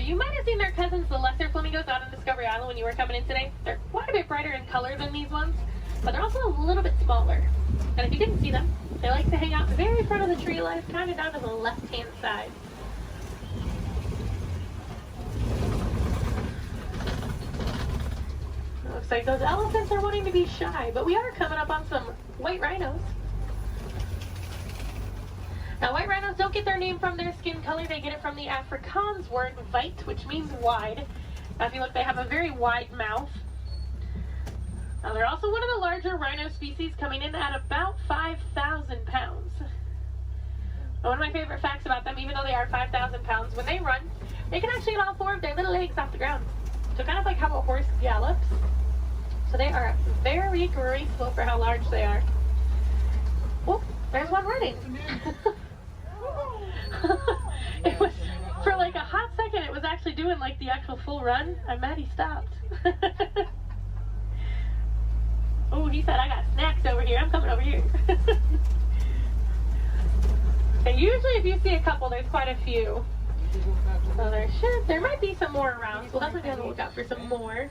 Speaker 7: You might have seen their cousins, the lesser flamingos, out on Discovery Island when you were coming in today. They're quite a bit brighter in color than these ones, but they're also a little bit smaller. And if you didn't see them, they like to hang out very front of the tree line, kind of down to the left-hand side. It looks like those elephants are wanting to be shy, but we are coming up on some white rhinos. Now, white rhinos don't get their name from their skin color. They get it from the Afrikaans word weit, which means wide. Now, if you look, they have a very wide mouth. Now, they're also one of the larger rhino species, coming in at about 5,000 pounds. Now, one of my favorite facts about them, even though they are 5,000 pounds, when they run, they can actually get all four of their little legs off the ground. So kind of like how a horse gallops. So they are very graceful for how large they are. Oh, there's one running. It was, for like a hot second, it was actually doing like the actual full run. I'm mad he stopped. Oh, he said, I got snacks over here. I'm coming over here. And usually if you see a couple, there's quite a few. So there might be some more around. So we'll definitely be on the lookout for some more.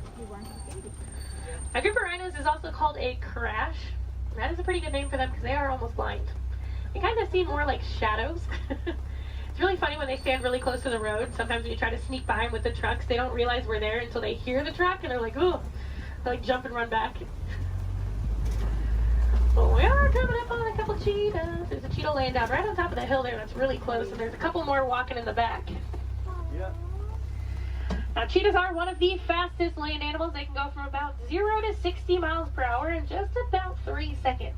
Speaker 7: A group of rhinos is also called a crash. That is a pretty good name for them because they are almost blind. They kind of seem more like shadows. It's really funny when they stand really close to the road. Sometimes when you try to sneak behind with the trucks, they don't realize we're there until they hear the truck and they're like, oh, they like jump and run back. Well, we are coming up on a couple cheetahs. There's a cheetah laying down right on top of the hill there that's really close, and there's a couple more walking in the back.
Speaker 25: Yeah.
Speaker 7: Now, cheetahs are one of the fastest land animals. They can go from about 0 to 60 miles per hour in just about 3 seconds.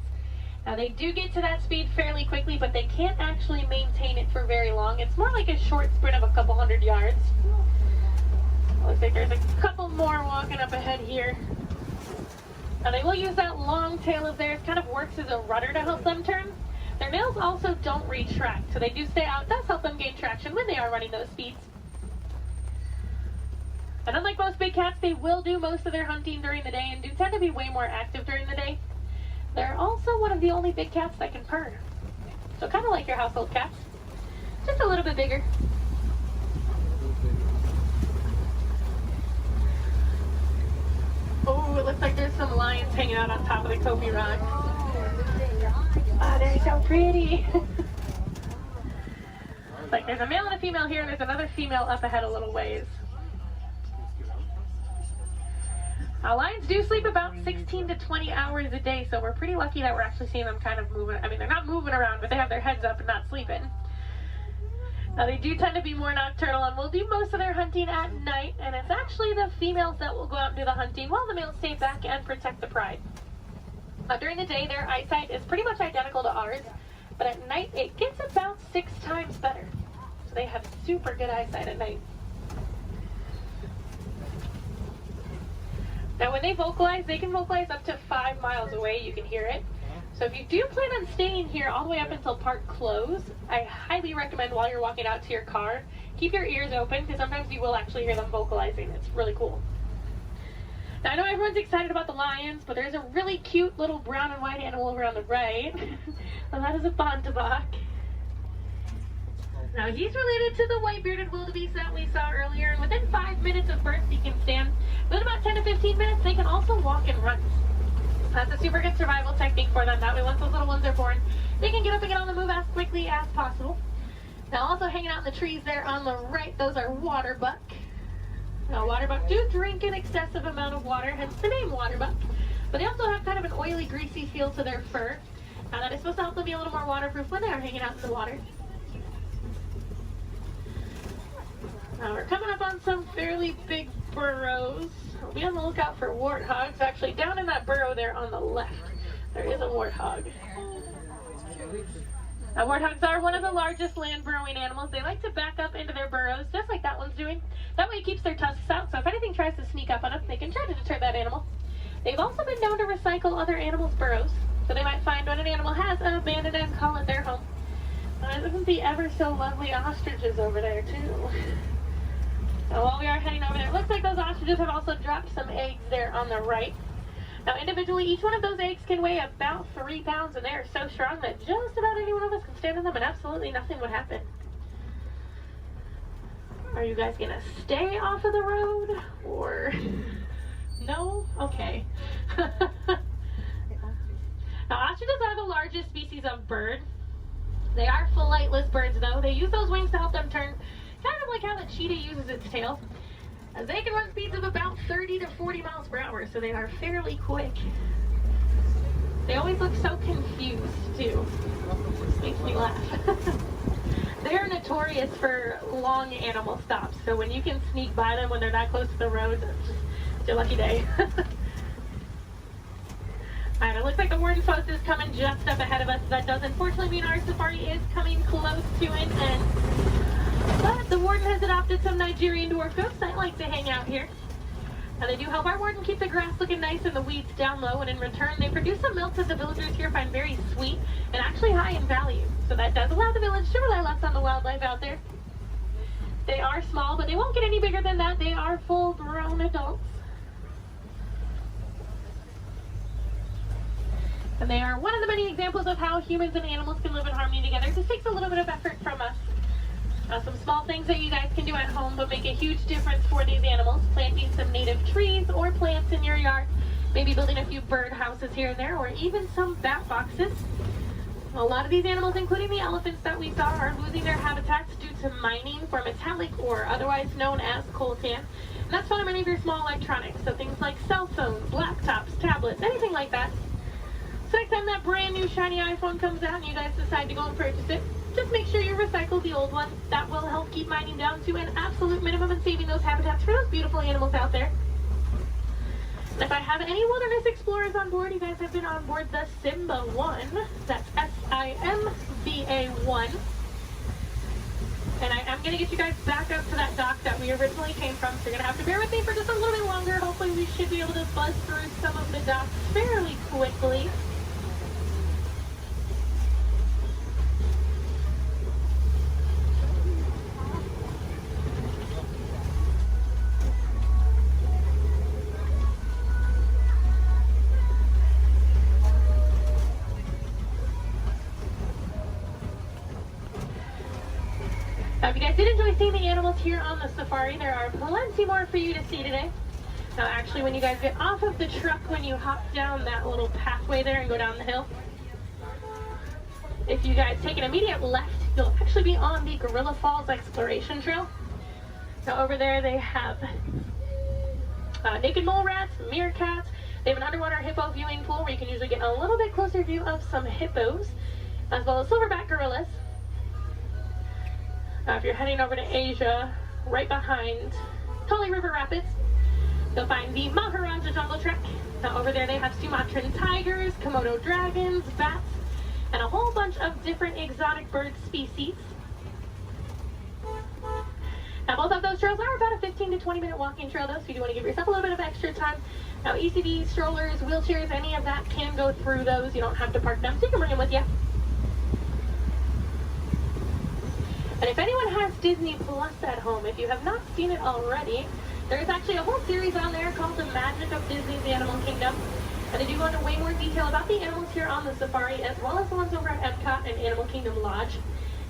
Speaker 7: Now, they do get to that speed fairly quickly, but they can't actually maintain it for very long. It's more like a short sprint of a couple hundred yards. Looks like there's a couple more walking up ahead here. Now, they will use that long tail of theirs, kind of works as a rudder to help them turn. Their nails also don't retract, so they do stay out. It does help them gain traction when they are running those speeds. And unlike most big cats, they will do most of their hunting during the day and do tend to be way more active during the day. They're also one of the only big cats that can purr. So kind of like your household cats, just a little bit bigger. Oh, it looks like there's some lions hanging out on top of the Kobe rock. Ah, they're so pretty. Like there's a male and a female here, and there's another female up ahead a little ways. Now, lions do sleep about 16 to 20 hours a day, so we're pretty lucky that we're actually seeing them kind of moving. I mean, they're not moving around, but they have their heads up and not sleeping. Now, they do tend to be more nocturnal and will do most of their hunting at night, and it's actually the females that will go out and do the hunting while the males stay back and protect the pride. Now, during the day, their eyesight is pretty much identical to ours, but at night, it gets about 6 times better. So they have super good eyesight at night. Now, when they vocalize, they can vocalize up to 5 miles away. You can hear it. So if you do plan on staying here all the way up until park close, I highly recommend while you're walking out to your car, keep your ears open because sometimes you will actually hear them vocalizing. It's really cool. Now, I know everyone's excited about the lions, but there's a really cute little brown and white animal over on the right. And that is a bontebok. Now, he's related to the white-bearded wildebeest that we saw earlier, and within 5 minutes of birth, he can stand. Within about 10 to 15 minutes, they can also walk and run. That's a super good survival technique for them. That way, once those little ones are born, they can get up and get on the move as quickly as possible. Now, also hanging out in the trees there on the right, those are waterbuck. Now, waterbuck do drink an excessive amount of water, hence the name waterbuck. But they also have kind of an oily, greasy feel to their fur. Now, that is supposed to help them be a little more waterproof when they are hanging out in the water. Now, we're coming up on some fairly big burrows. We'll be on the lookout for warthogs. Actually, down in that burrow there on the left, there is a warthog. Now, warthogs are one of the largest land burrowing animals. They like to back up into their burrows, just like that one's doing. That way it keeps their tusks out, so if anything tries to sneak up on them, they can try to deter that animal. They've also been known to recycle other animals' burrows, so they might find when an animal has abandoned and call it their home. Isn't the ever so lovely ostriches over there, too? Now, while we are heading over there, it looks like those ostriches have also dropped some eggs there on the right. Now, individually, each one of those eggs can weigh about 3 pounds, and they are so strong that just about any one of us can stand on them and absolutely nothing would happen. Are you guys going to stay off of the road, or no? Okay. Now, ostriches are the largest species of bird. They are flightless birds, though. They use those wings to help them turn, kind of like how the cheetah uses its tail. They can run speeds of about 30 to 40 miles per hour, so they are fairly quick. They always look so confused, too. This makes me laugh. They are notorious for long animal stops, so when you can sneak by them when they're that close to the road, it's your lucky day. Alright, it looks like the warden's post is coming just up ahead of us. That does unfortunately mean our safari is coming close to an end. But the warden has adopted some Nigerian dwarf goats that like to hang out here. Now, they do help our warden keep the grass looking nice and the weeds down low, and in return, they produce some milk that the villagers here find very sweet and actually high in value. So that does allow the village to rely less on the wildlife out there. They are small, but they won't get any bigger than that. They are full-grown adults. And they are one of the many examples of how humans and animals can live in harmony together. It just takes a little bit of effort from us. Some small things that you guys can do at home but make a huge difference for these animals. Planting some native trees or plants in your yard maybe building a few bird houses here and there, or even some bat boxes. A lot of these animals, including the elephants that we saw, are losing their habitats due to mining for metallic ore, otherwise known as coltan. And that's found in many of your small electronics, so things like cell phones, laptops, tablets, anything like that. So next time that brand new shiny iPhone comes out and you guys decide to go and purchase it, just make sure you recycle the old one. That will help keep mining down to an absolute minimum and saving those habitats for those beautiful animals out there. And if I have any wilderness explorers on board, you guys have been on board the Simba 1. That's SIMBA 1. And I am going to get you guys back up to that dock that we originally came from, so you're going to have to bear with me for just a little bit longer. Hopefully we should be able to buzz through some of the docks fairly quickly. If you guys did enjoy seeing the animals here on the safari, there are plenty more for you to see today. Now actually, when you guys get off of the truck, when you hop down that little pathway there and go down the hill, if you guys take an immediate left, you'll actually be on the Gorilla Falls Exploration Trail. Now over there they have naked mole rats, meerkats. They have an underwater hippo viewing pool where you can usually get a little bit closer view of some hippos, as well as silverback gorillas. If you're heading over to Asia, right behind Tully River Rapids, you'll find the Maharaja Jungle Trek. Now over there they have Sumatran tigers, Komodo dragons, bats, and a whole bunch of different exotic bird species. Now both of those trails are about a 15 to 20 minute walking trail though, so you do want to give yourself a little bit of extra time. Now ECVs, strollers, wheelchairs, any of that can go through those. You don't have to park them, so you can bring them with you. And if anyone has Disney Plus at home, if you have not seen it already, there's actually a whole series on there called The Magic of Disney's Animal Kingdom. And they do go into way more detail about the animals here on the safari, as well as the ones over at Epcot and Animal Kingdom Lodge.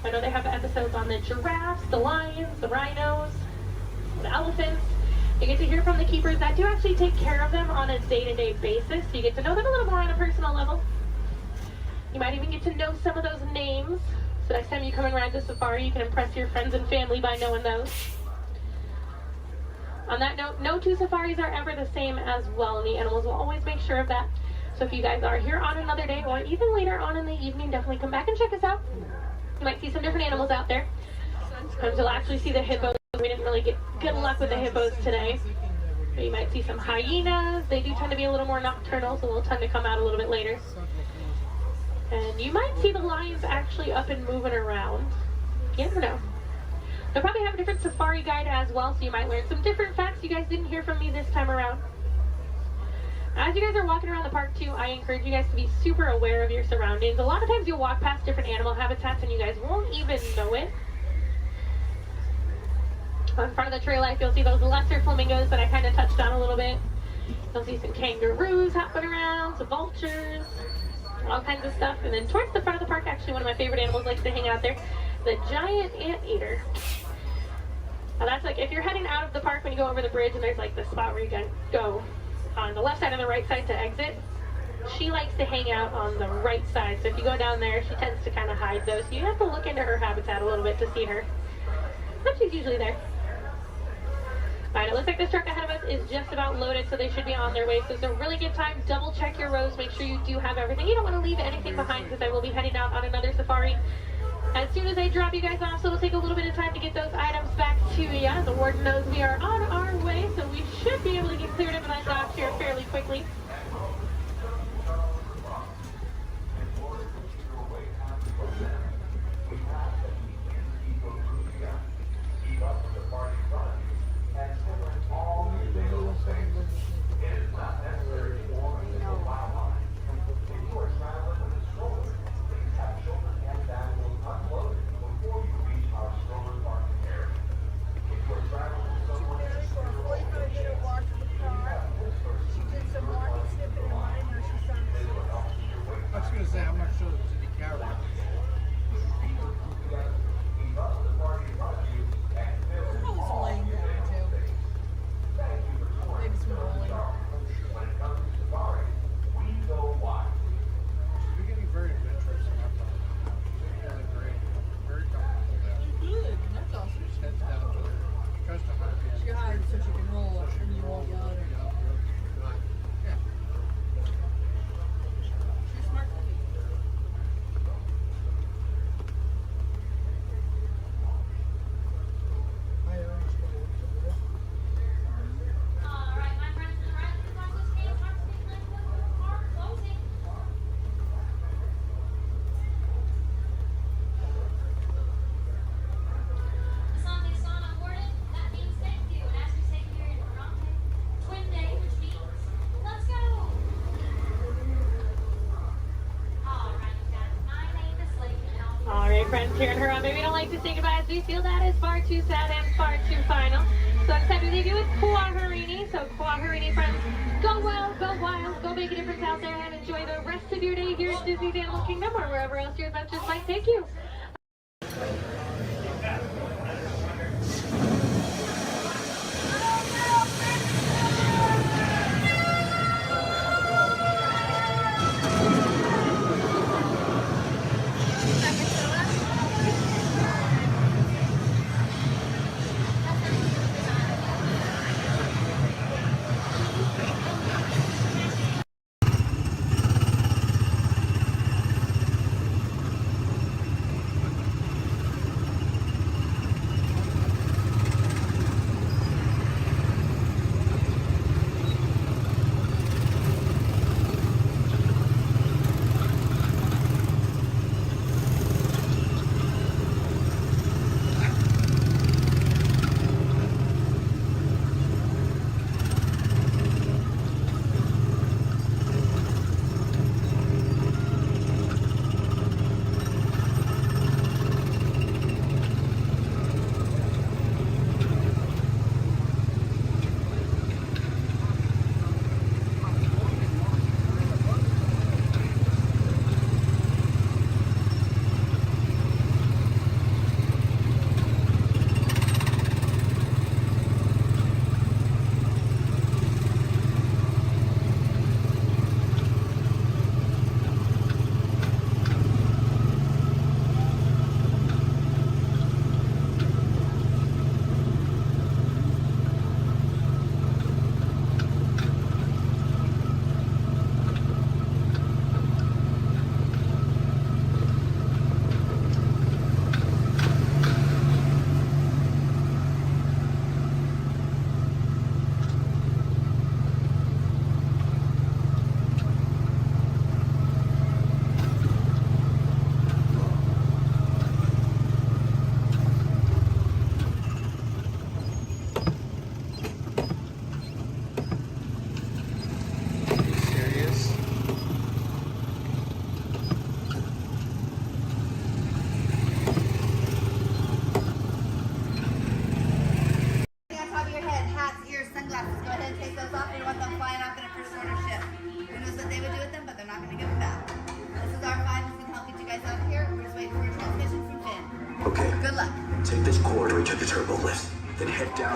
Speaker 7: I know they have episodes on the giraffes, the lions, the rhinos, the elephants. You get to hear from the keepers that do actually take care of them on a day-to-day basis. So you get to know them a little more on a personal level. You might even get to know some of those names. So next time you come and ride the safari, you can impress your friends and family by knowing those. On that note, no two safaris are ever the same as well, and the animals will always make sure of that. So if you guys are here on another day or even later on in the evening, definitely come back and check us out. You might see some different animals out there. Sometimes you'll actually see the hippos. We didn't really get good luck with the hippos today. But you might see some hyenas. They do tend to be a little more nocturnal, so they'll tend to come out a little bit later. And you might see the lions actually up and moving around. You never know. They'll probably have a different safari guide as well, so you might learn some different facts you guys didn't hear from me this time around. As you guys are walking around the park too, I encourage you guys to be super aware of your surroundings. A lot of times you'll walk past different animal habitats and you guys won't even know it. On front of the trail life, you'll see those lesser flamingos that I kind of touched on a little bit. You'll see some kangaroos hopping around, some vultures, all kinds of stuff. And then towards the front of the park, actually one of my favorite animals likes to hang out there, the giant anteater. Now that's like, if you're heading out of the park when you go over the bridge and there's like the spot where you can go on the left side and the right side to exit, she likes to hang out on the right side. So if you go down there, she tends to kind of hide those. So you have to look into her habitat a little bit to see her. But she's usually there. Alright, it looks like this truck ahead of us is just about loaded, so they should be on their way. So it's a really good time. Double check your rows. Make sure you do have everything. You don't want to leave anything behind because I will be heading out on another safari as soon as I drop you guys off. So it'll take a little bit of time to get those items back to you. The warden knows we are on our way, so we should be able to get cleared up and undocked here fairly quickly. Here in Harambe, we don't like to say goodbye as we feel that is far too sad and far too final. So it's time to leave you with Kuaharini. So Kuaharini friends, go well, go wild, go make a difference out there and enjoy the rest of your day here at Disney's Animal Kingdom or wherever else your adventures might take you.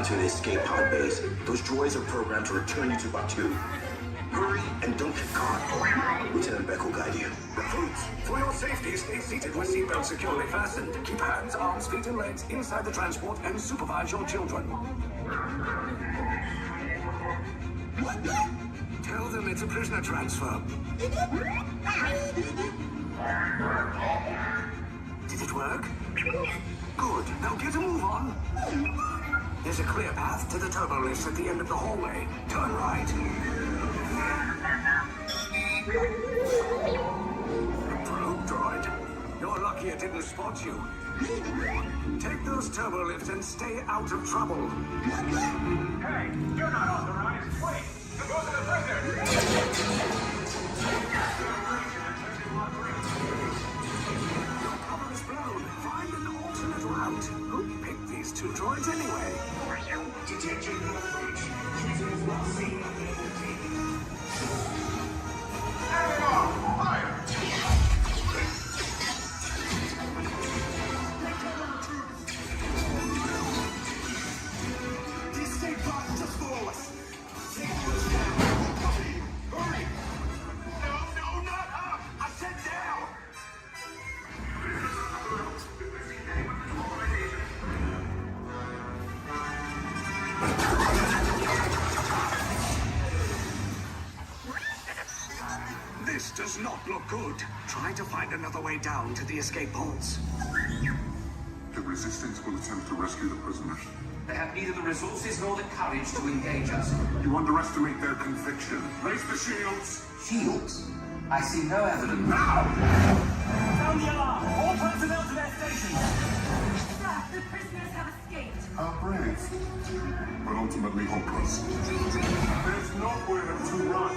Speaker 3: To the escape pod base. Those droids are programmed to return you to Batu. Hurry and don't get caught. Lieutenant Beck will guide you.
Speaker 5: Recruits, for your safety, stay seated with seatbelts securely fastened. Keep hands, arms, feet, and legs inside the transport and supervise your children. Tell them it's a prisoner transfer. Did it work? Good. Now get a move on. There's a clear path to the turbo lifts at the end of the hallway. Turn right. Probe droid. You're lucky it didn't spot you. Take those turbo lifts and stay out of trouble.
Speaker 12: Hey, you're not authorized. Wait, the ghost of the prisoner.
Speaker 5: Your cover is blown. Find an alternate route. Who picked these two droids anyway?
Speaker 12: Detention approach. Prisoner is not seen on the team. Fire! The escape pod just below us. Take those down. Hurry! No, not up! I said down!
Speaker 5: This does not look good. Try to find another way down to the escape pods.
Speaker 12: The Resistance will attempt to rescue the prisoners.
Speaker 17: They have neither the resources nor the courage to engage us.
Speaker 12: You underestimate their conviction. Raise the shields!
Speaker 17: Shields? I see no evidence.
Speaker 25: Sound the alarm! All personnel to their stations!
Speaker 13: Sir, the prisoners have escaped.
Speaker 12: How brave, but ultimately hopeless. There's nowhere to run.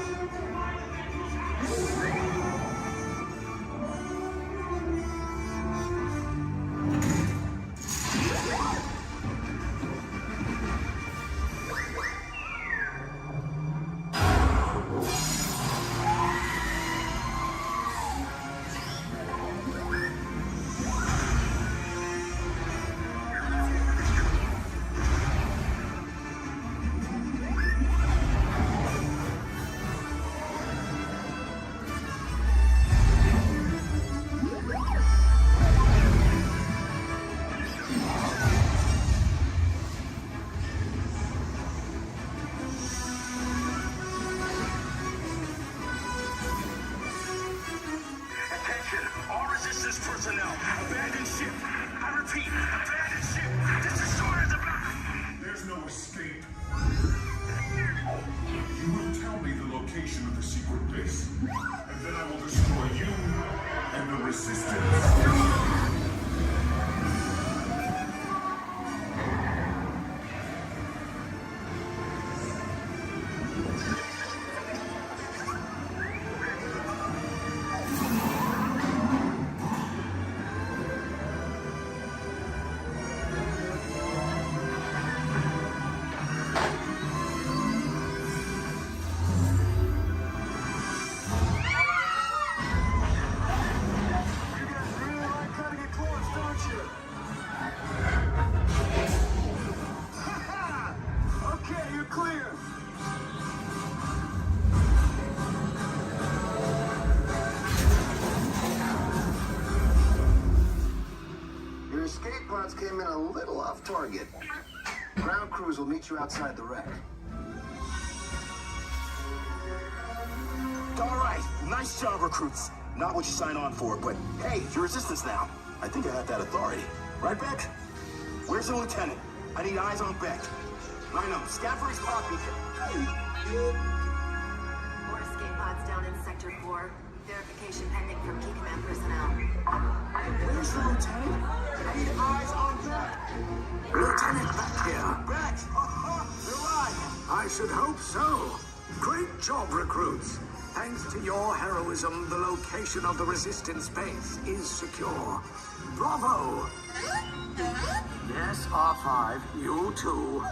Speaker 3: Lost personnel. Abandoned ship. I repeat, abandoned ship. This destroyer's about.
Speaker 12: There's no escape. You will tell me the location of the secret base, and then I will destroy you and the Resistance.
Speaker 3: Escape pods came in a little off target. Ground crews will meet you outside the wreck. All right, nice job, recruits. Not what you signed on for, but hey, you're Resistance now. I think I have that authority. Right, Beck? Where's the lieutenant? I need eyes on Beck. I know, scout for his pod beacon.
Speaker 13: More escape pods down in Sector 4. Verification pending from key command personnel.
Speaker 3: Where's the lieutenant? I need eyes on Beck.
Speaker 5: Lieutenant Beck here.
Speaker 3: Beck! You're right.
Speaker 5: I should hope so. Great job, recruits. Thanks to your heroism, the location of the Resistance base is secure. Bravo! Yes, R5, you too.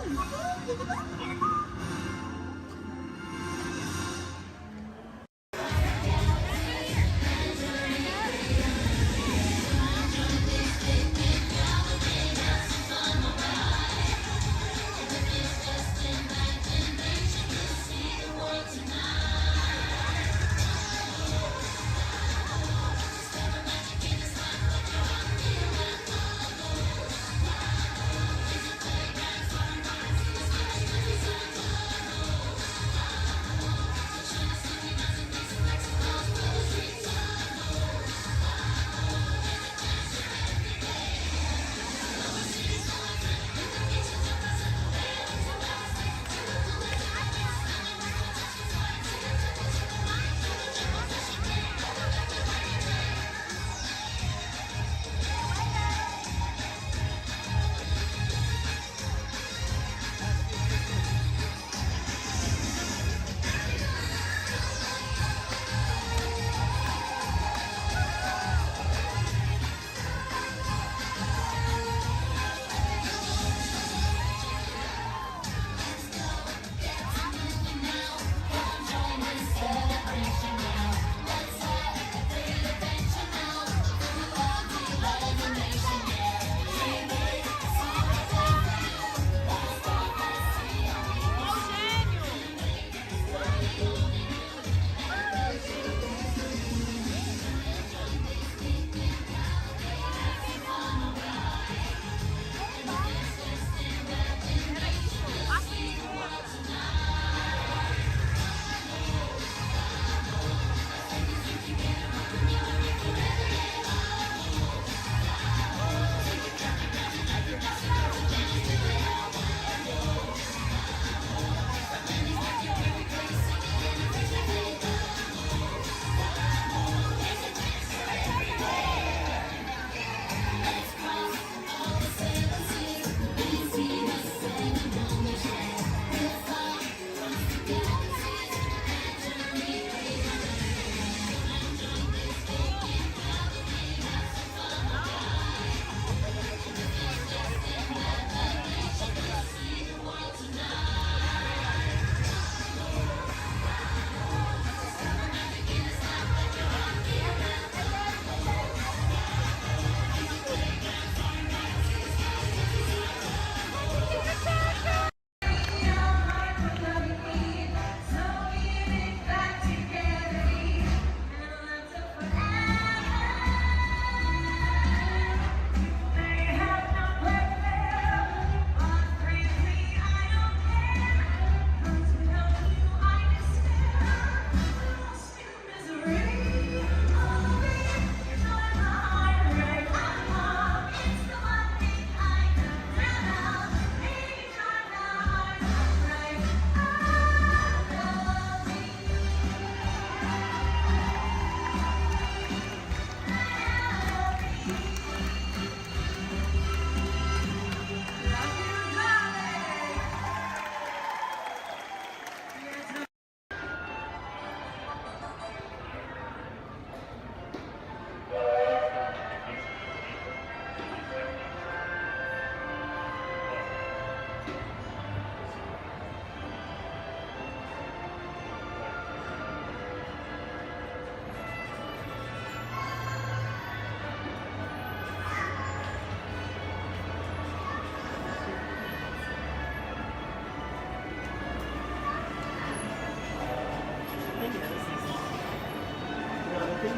Speaker 2: Oh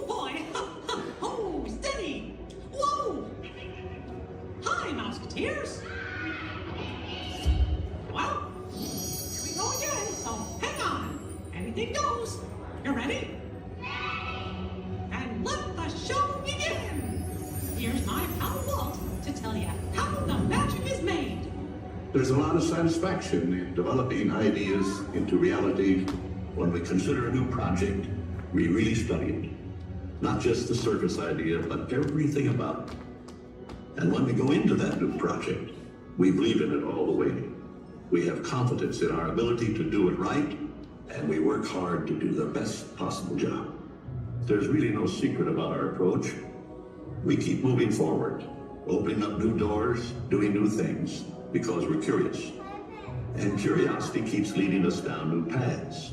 Speaker 2: boy! Oh, steady! Whoa! Hi, Mouseketeers! Well, here we go again, so hang on. Anything goes. You ready? And let the show begin! Here's my pal Walt to tell you how the magic is made.
Speaker 1: There's a lot of satisfaction in developing ideas into reality. When we consider a new project, we really study it. Not just the surface idea, but everything about it. And when we go into that new project, we believe in it all the way. We have confidence in our ability to do it right, and we work hard to do the best possible job. There's really no secret about our approach. We keep moving forward, opening up new doors, doing new things, because we're curious. And curiosity keeps leading us down new paths.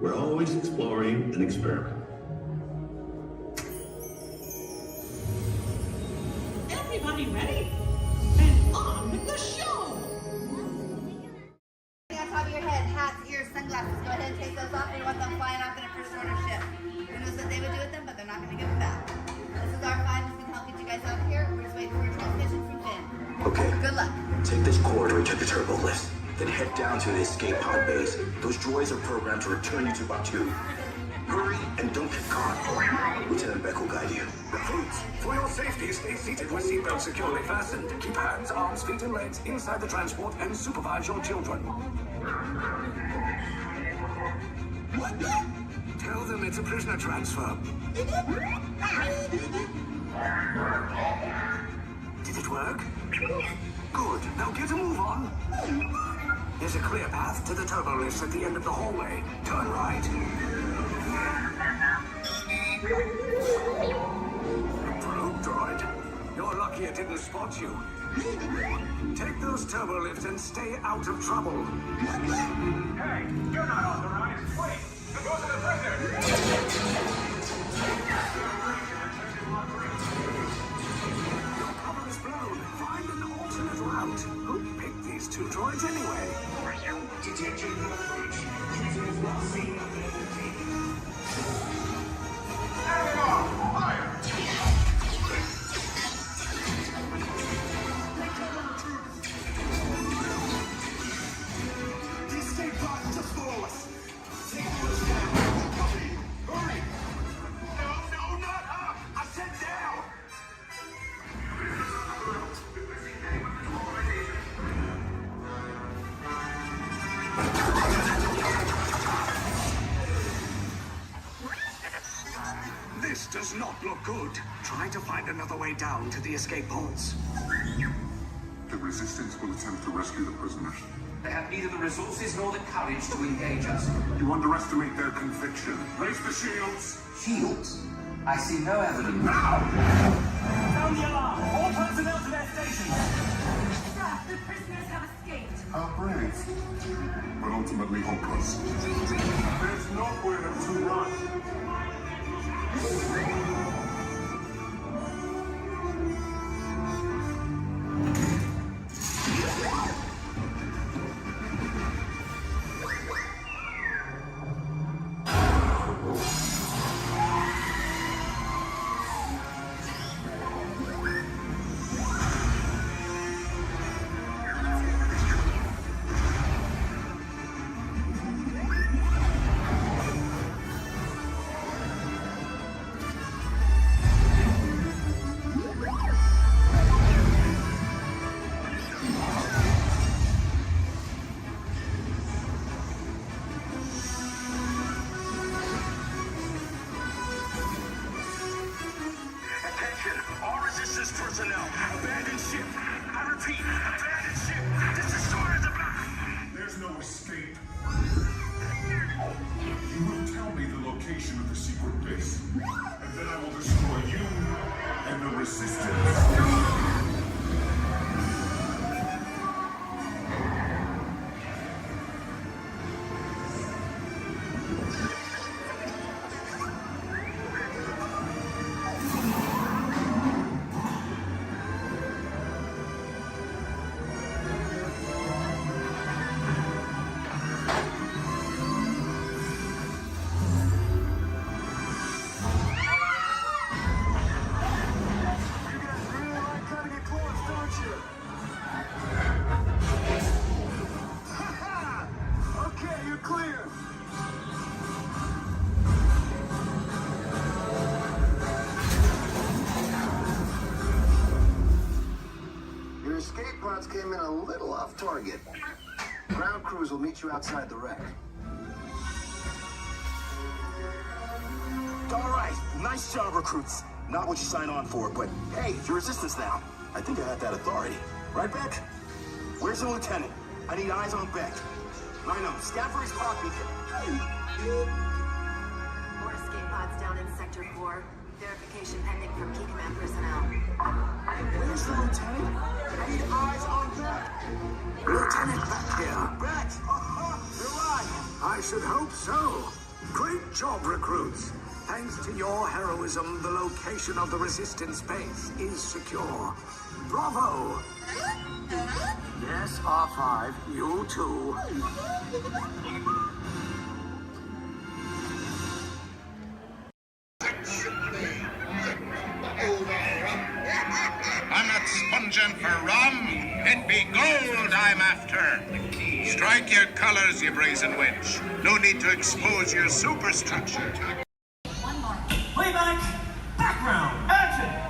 Speaker 1: We're always exploring and experimenting.
Speaker 2: Everybody ready? Then on with the show!
Speaker 15: On top of your head, hats, ears, sunglasses. Go ahead and take those off. We want them flying off in a first order ship. Who knows what they would do with them, but they're not going to give them back. This is our five. We can help get you guys out of here. We're just waiting for a transmission from Finn.
Speaker 3: Okay.
Speaker 15: Good luck.
Speaker 3: Take this corridor to the turbo lift. Then head down to the escape pod base. Those droids are programmed to return you to Batu. Hurry and don't get caught. Lieutenant Beck will guide you.
Speaker 5: Recruits, for your safety, stay seated with seatbelts securely fastened. Keep hands, arms, feet, and legs inside the transport and supervise your children. Tell them it's a prisoner transfer. Did it work? Good. Now get a move on. There's a clear path to the turbo lifts at the end of the hallway. Turn right. Probe droid. You're lucky it didn't spot you. Take those turbo lifts and stay out of trouble.
Speaker 12: Hey, you're not authorized. Wait, go to the prisoner.
Speaker 5: Your cover is blown. Find an alternate route. Who picked these two droids anyway? Detection approach. Users not seen on the
Speaker 12: Fire!
Speaker 5: The escape pod just below us.
Speaker 12: Take those down. Copy. Hurry!
Speaker 5: No, not up. I said down. This does not look good. Try to find another way down to the escape pods.
Speaker 12: The Resistance will attempt to rescue the prisoners.
Speaker 17: They have neither the resources nor the courage to engage us.
Speaker 12: You underestimate their conviction. Raise the shields.
Speaker 17: Shields? I see no evidence.
Speaker 9: Sound the alarm! All personnel to their stations!
Speaker 13: Sir, the prisoners have escaped.
Speaker 12: How brave, but ultimately hopeless. There's nowhere to run.
Speaker 5: personnel. Abandon ship. I repeat, abandon ship. This destroyer the back.
Speaker 12: There's no escape. You will tell me the location of the secret base, and then I will destroy you and the Resistance.
Speaker 3: shots came in a little off target. Ground crews will meet you outside the wreck. All right, nice job, recruits. Not what you signed on for, but hey, you're resistance now. I think I have that authority. Right, Beck? Where's the lieutenant? I need eyes on Beck. I know, Scaffold's copy.
Speaker 13: More escape pods down in Sector 4. Verification pending from Key Command personnel.
Speaker 3: Where's the lieutenant? I need eyes on Beck.
Speaker 5: Lieutenant back here.
Speaker 3: Beck! You're right.
Speaker 5: I should hope so. Great job, recruits. Thanks to your heroism, the location of the resistance base is secure. Bravo! Yes, R5, you too.
Speaker 12: I'm not sponging for rum. It be gold I'm after. Strike your colors, you brazen wench. No need to expose your superstructure.
Speaker 25: Playback, background, action!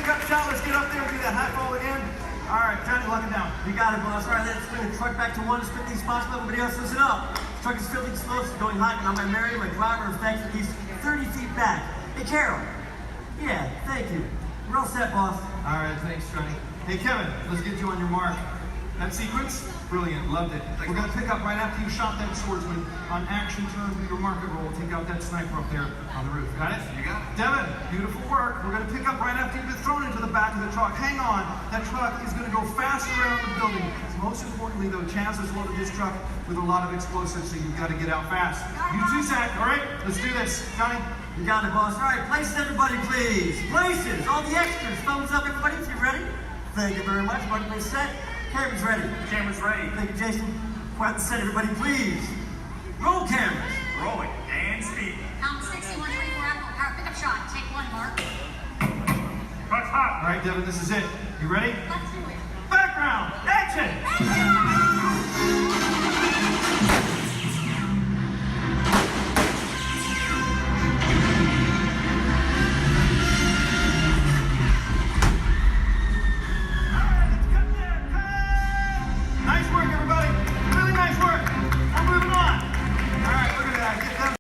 Speaker 14: pickup shot. Let's get up there and do that high fall again. All right, Johnny, lock it down. You got it, boss. All right, let's bring the truck back to one as quickly as possible. Everybody else, listen up. This truck is filthy slow, so going hot, and I'm going to marry my driver of thanks at least 30 feet back. Hey, Carol. Yeah, thank you. We're all set, boss.
Speaker 8: All right, thanks, Johnny. Hey, Kevin, let's get you on your mark. That sequence? Brilliant, loved it. We're gonna pick up right after you shot that swordsman. On action, turn to your market roll. Take out that sniper up there on the roof. Got it? You got it. Devin, beautiful work. We're gonna pick up right after you've been thrown into the back of the truck. Hang on, that truck is gonna go fast around the building. Most importantly, though, Chaz has loaded this truck with a lot of explosives, so you've got to get out fast. You too, Zach. All right, let's do this. Johnny?
Speaker 14: You got it, boss. All right, places, everybody, please. Places. All the extras. Thumbs up, everybody, if you're ready. Thank you very much. Everybody, set. Camera's ready.
Speaker 25: Camera's ready.
Speaker 14: Thank you, Jason. Quiet the set, everybody, please. Roll cameras.
Speaker 25: Rolling and speed.
Speaker 18: Count 6124 Apple. Power pickup shot. Take one, Mark.
Speaker 14: Truck's hot. All right, Devin, this is it. You ready?
Speaker 18: Let's do it.
Speaker 14: Background. Action. Nice work, everybody. Really nice work. We're moving on. All right, look at that. Get them.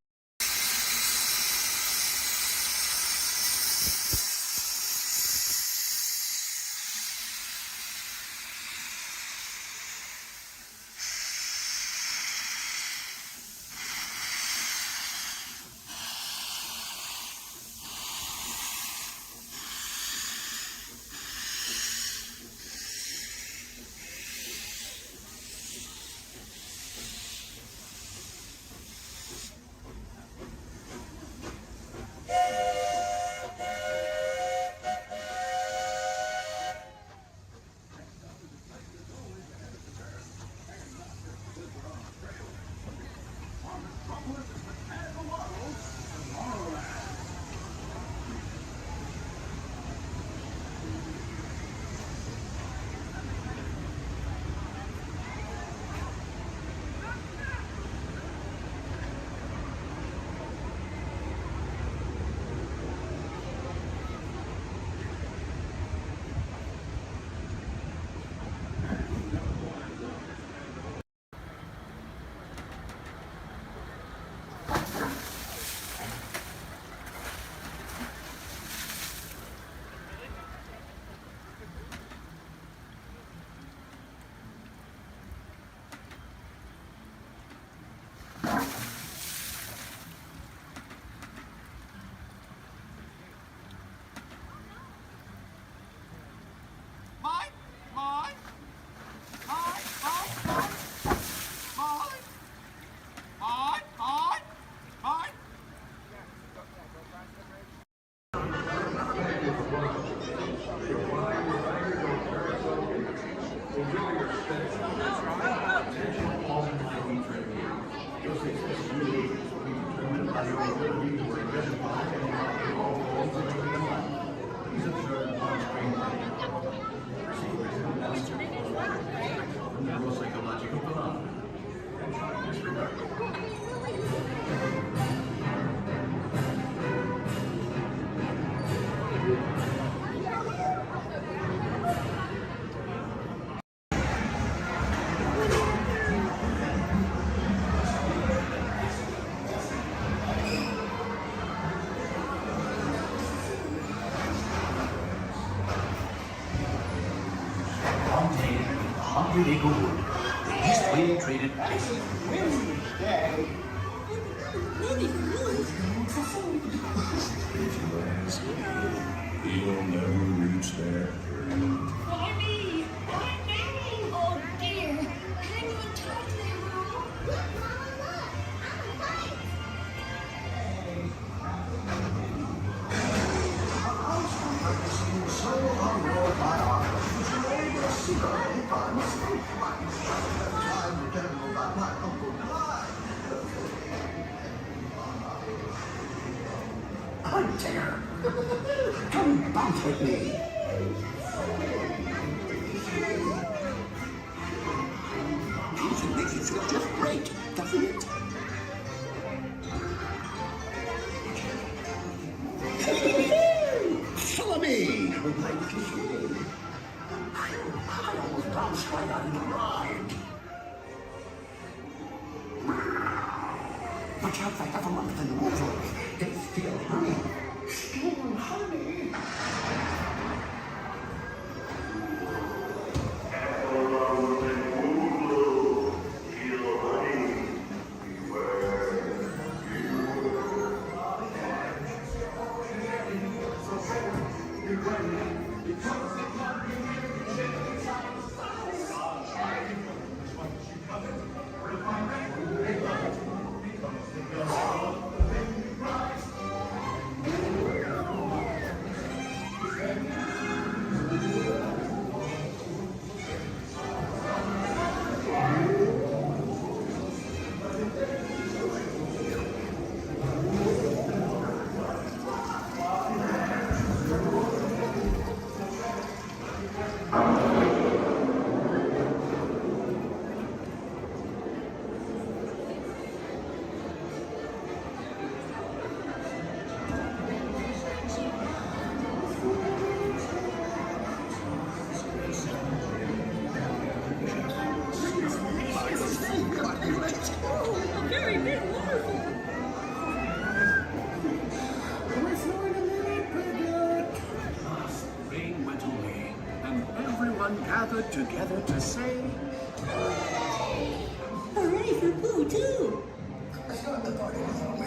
Speaker 20: Acre Wood, the East Wind traded place.
Speaker 12: If you ask me, he'll never reach there.
Speaker 18: Why me? Why me? Oh dear. Hang on tight there,
Speaker 12: Hunter, come bounce with me. Music makes you feel just great, doesn't it? Follow me.
Speaker 5: with my little shade. I almost bounced right out of the ride. Watch out, that other month in the water. They steal honey. Steal honey.
Speaker 16: Gathered together to say,
Speaker 18: Hooray for Pooh, too!
Speaker 5: That's not the party without me.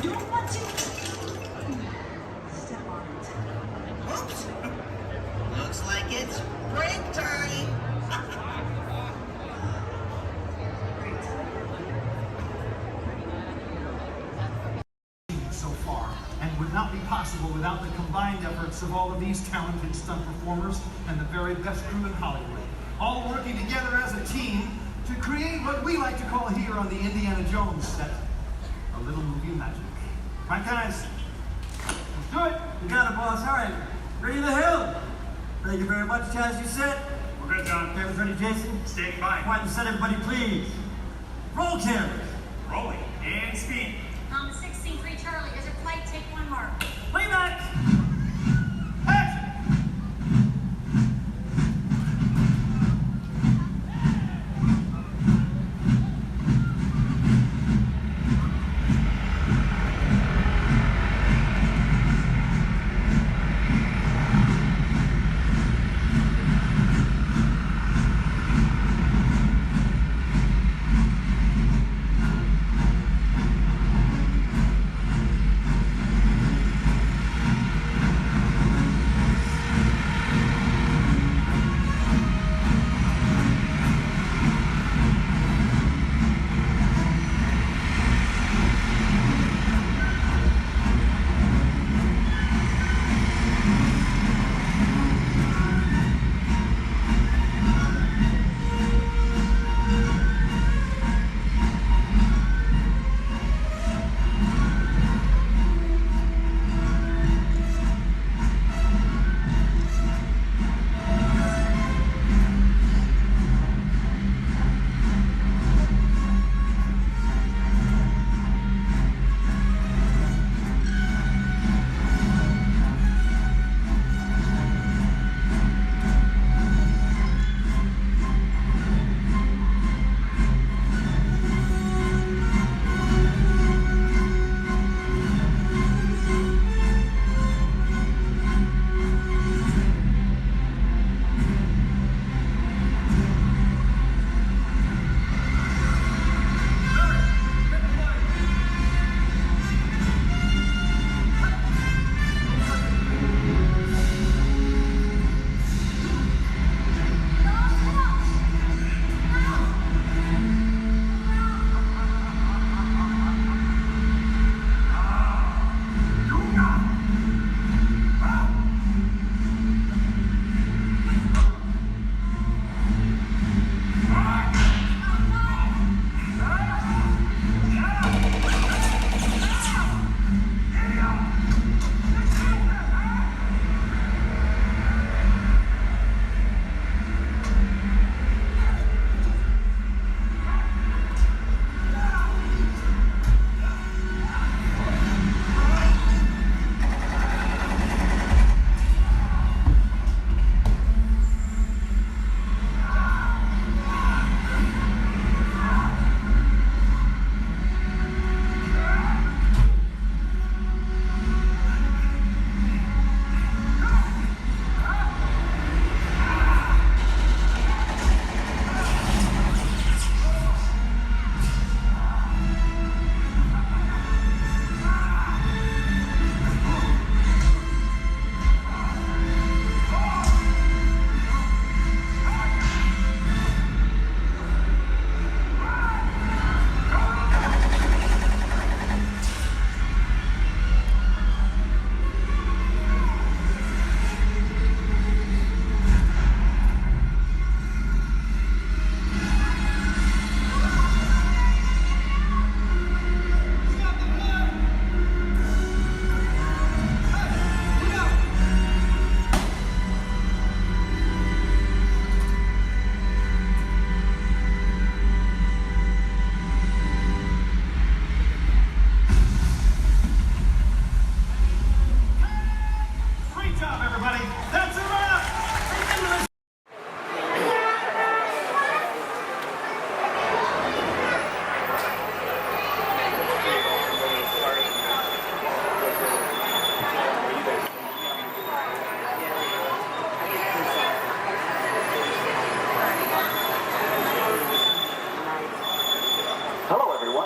Speaker 18: don't want to step on it.
Speaker 10: Oops. Looks like it's break time.
Speaker 21: So far, and would not be possible without the combined efforts of all of these talented stunt performers and the very best crew in Hollywood, all working together as a team to create what we like to call here on the Indiana Jones set, a little movie magic. Right, guys?
Speaker 14: Let's do it. You got it, boss. All right. Ready to hill. Thank you very much, Chaz. You set?
Speaker 4: We're good, John.
Speaker 14: Cameras ready, Jason?
Speaker 4: Standing by.
Speaker 14: Quiet and set, everybody, please. Roll cameras.
Speaker 4: Rolling and speed.
Speaker 18: 16-3 Charlie, as your flight, take 1 mark.
Speaker 14: Playback.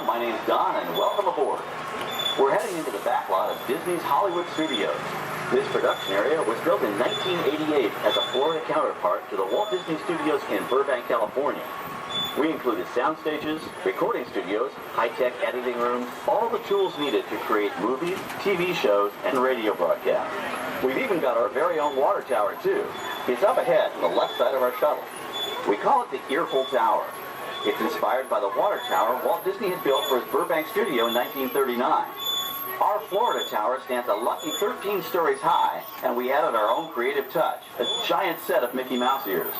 Speaker 22: My name's Don, and welcome aboard.
Speaker 6: We're heading into the back lot of Disney's Hollywood Studios. This production area was built in 1988 as a Florida counterpart to the Walt Disney Studios in Burbank, California. We included sound stages, recording studios, high-tech editing rooms, all the tools needed to create movies, TV shows, and radio broadcasts. We've even got our very own water tower, too. It's up ahead on the left side of our shuttle. We call it the Earful Tower. It's inspired by the water tower Walt Disney had built for his Burbank studio in 1939. Our Florida tower stands a lucky 13 stories high, and we added our own creative touch, a giant set of Mickey Mouse ears.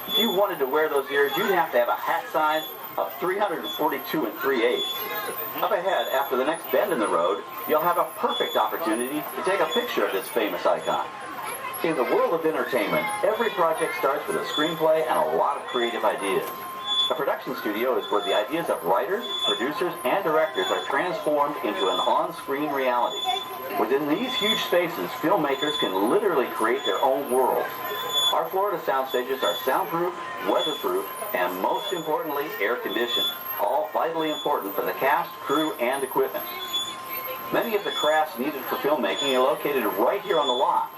Speaker 6: If you wanted to wear those ears, you'd have to have a hat size of 342 3/8. Up ahead, after the next bend in the road, you'll have a perfect opportunity to take a picture of this famous icon. In the world of entertainment, every project starts with a screenplay and a lot of creative ideas. A production studio is where the ideas of writers, producers, and directors are transformed into an on-screen reality. Within these huge spaces, filmmakers can literally create their own worlds. Our Florida sound stages are soundproof, weatherproof, and most importantly, air-conditioned, all vitally important for the cast, crew, and equipment. Many of the crafts needed for filmmaking are located right here on the lot.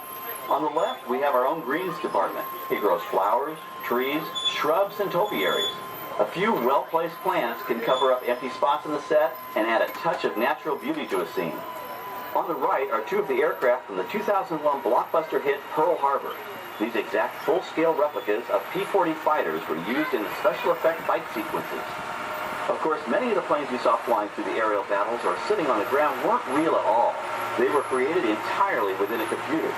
Speaker 6: On the left, we have our own greens department. It grows flowers, trees, shrubs, and topiaries. A few well-placed plants can cover up empty spots in the set and add a touch of natural beauty to a scene. On the right are two of the aircraft from the 2001 blockbuster hit Pearl Harbor. These exact full-scale replicas of P-40 fighters were used in the special effect fight sequences. Of course, many of the planes we saw flying through the aerial battles or sitting on the ground weren't real at all. They were created entirely within a computer.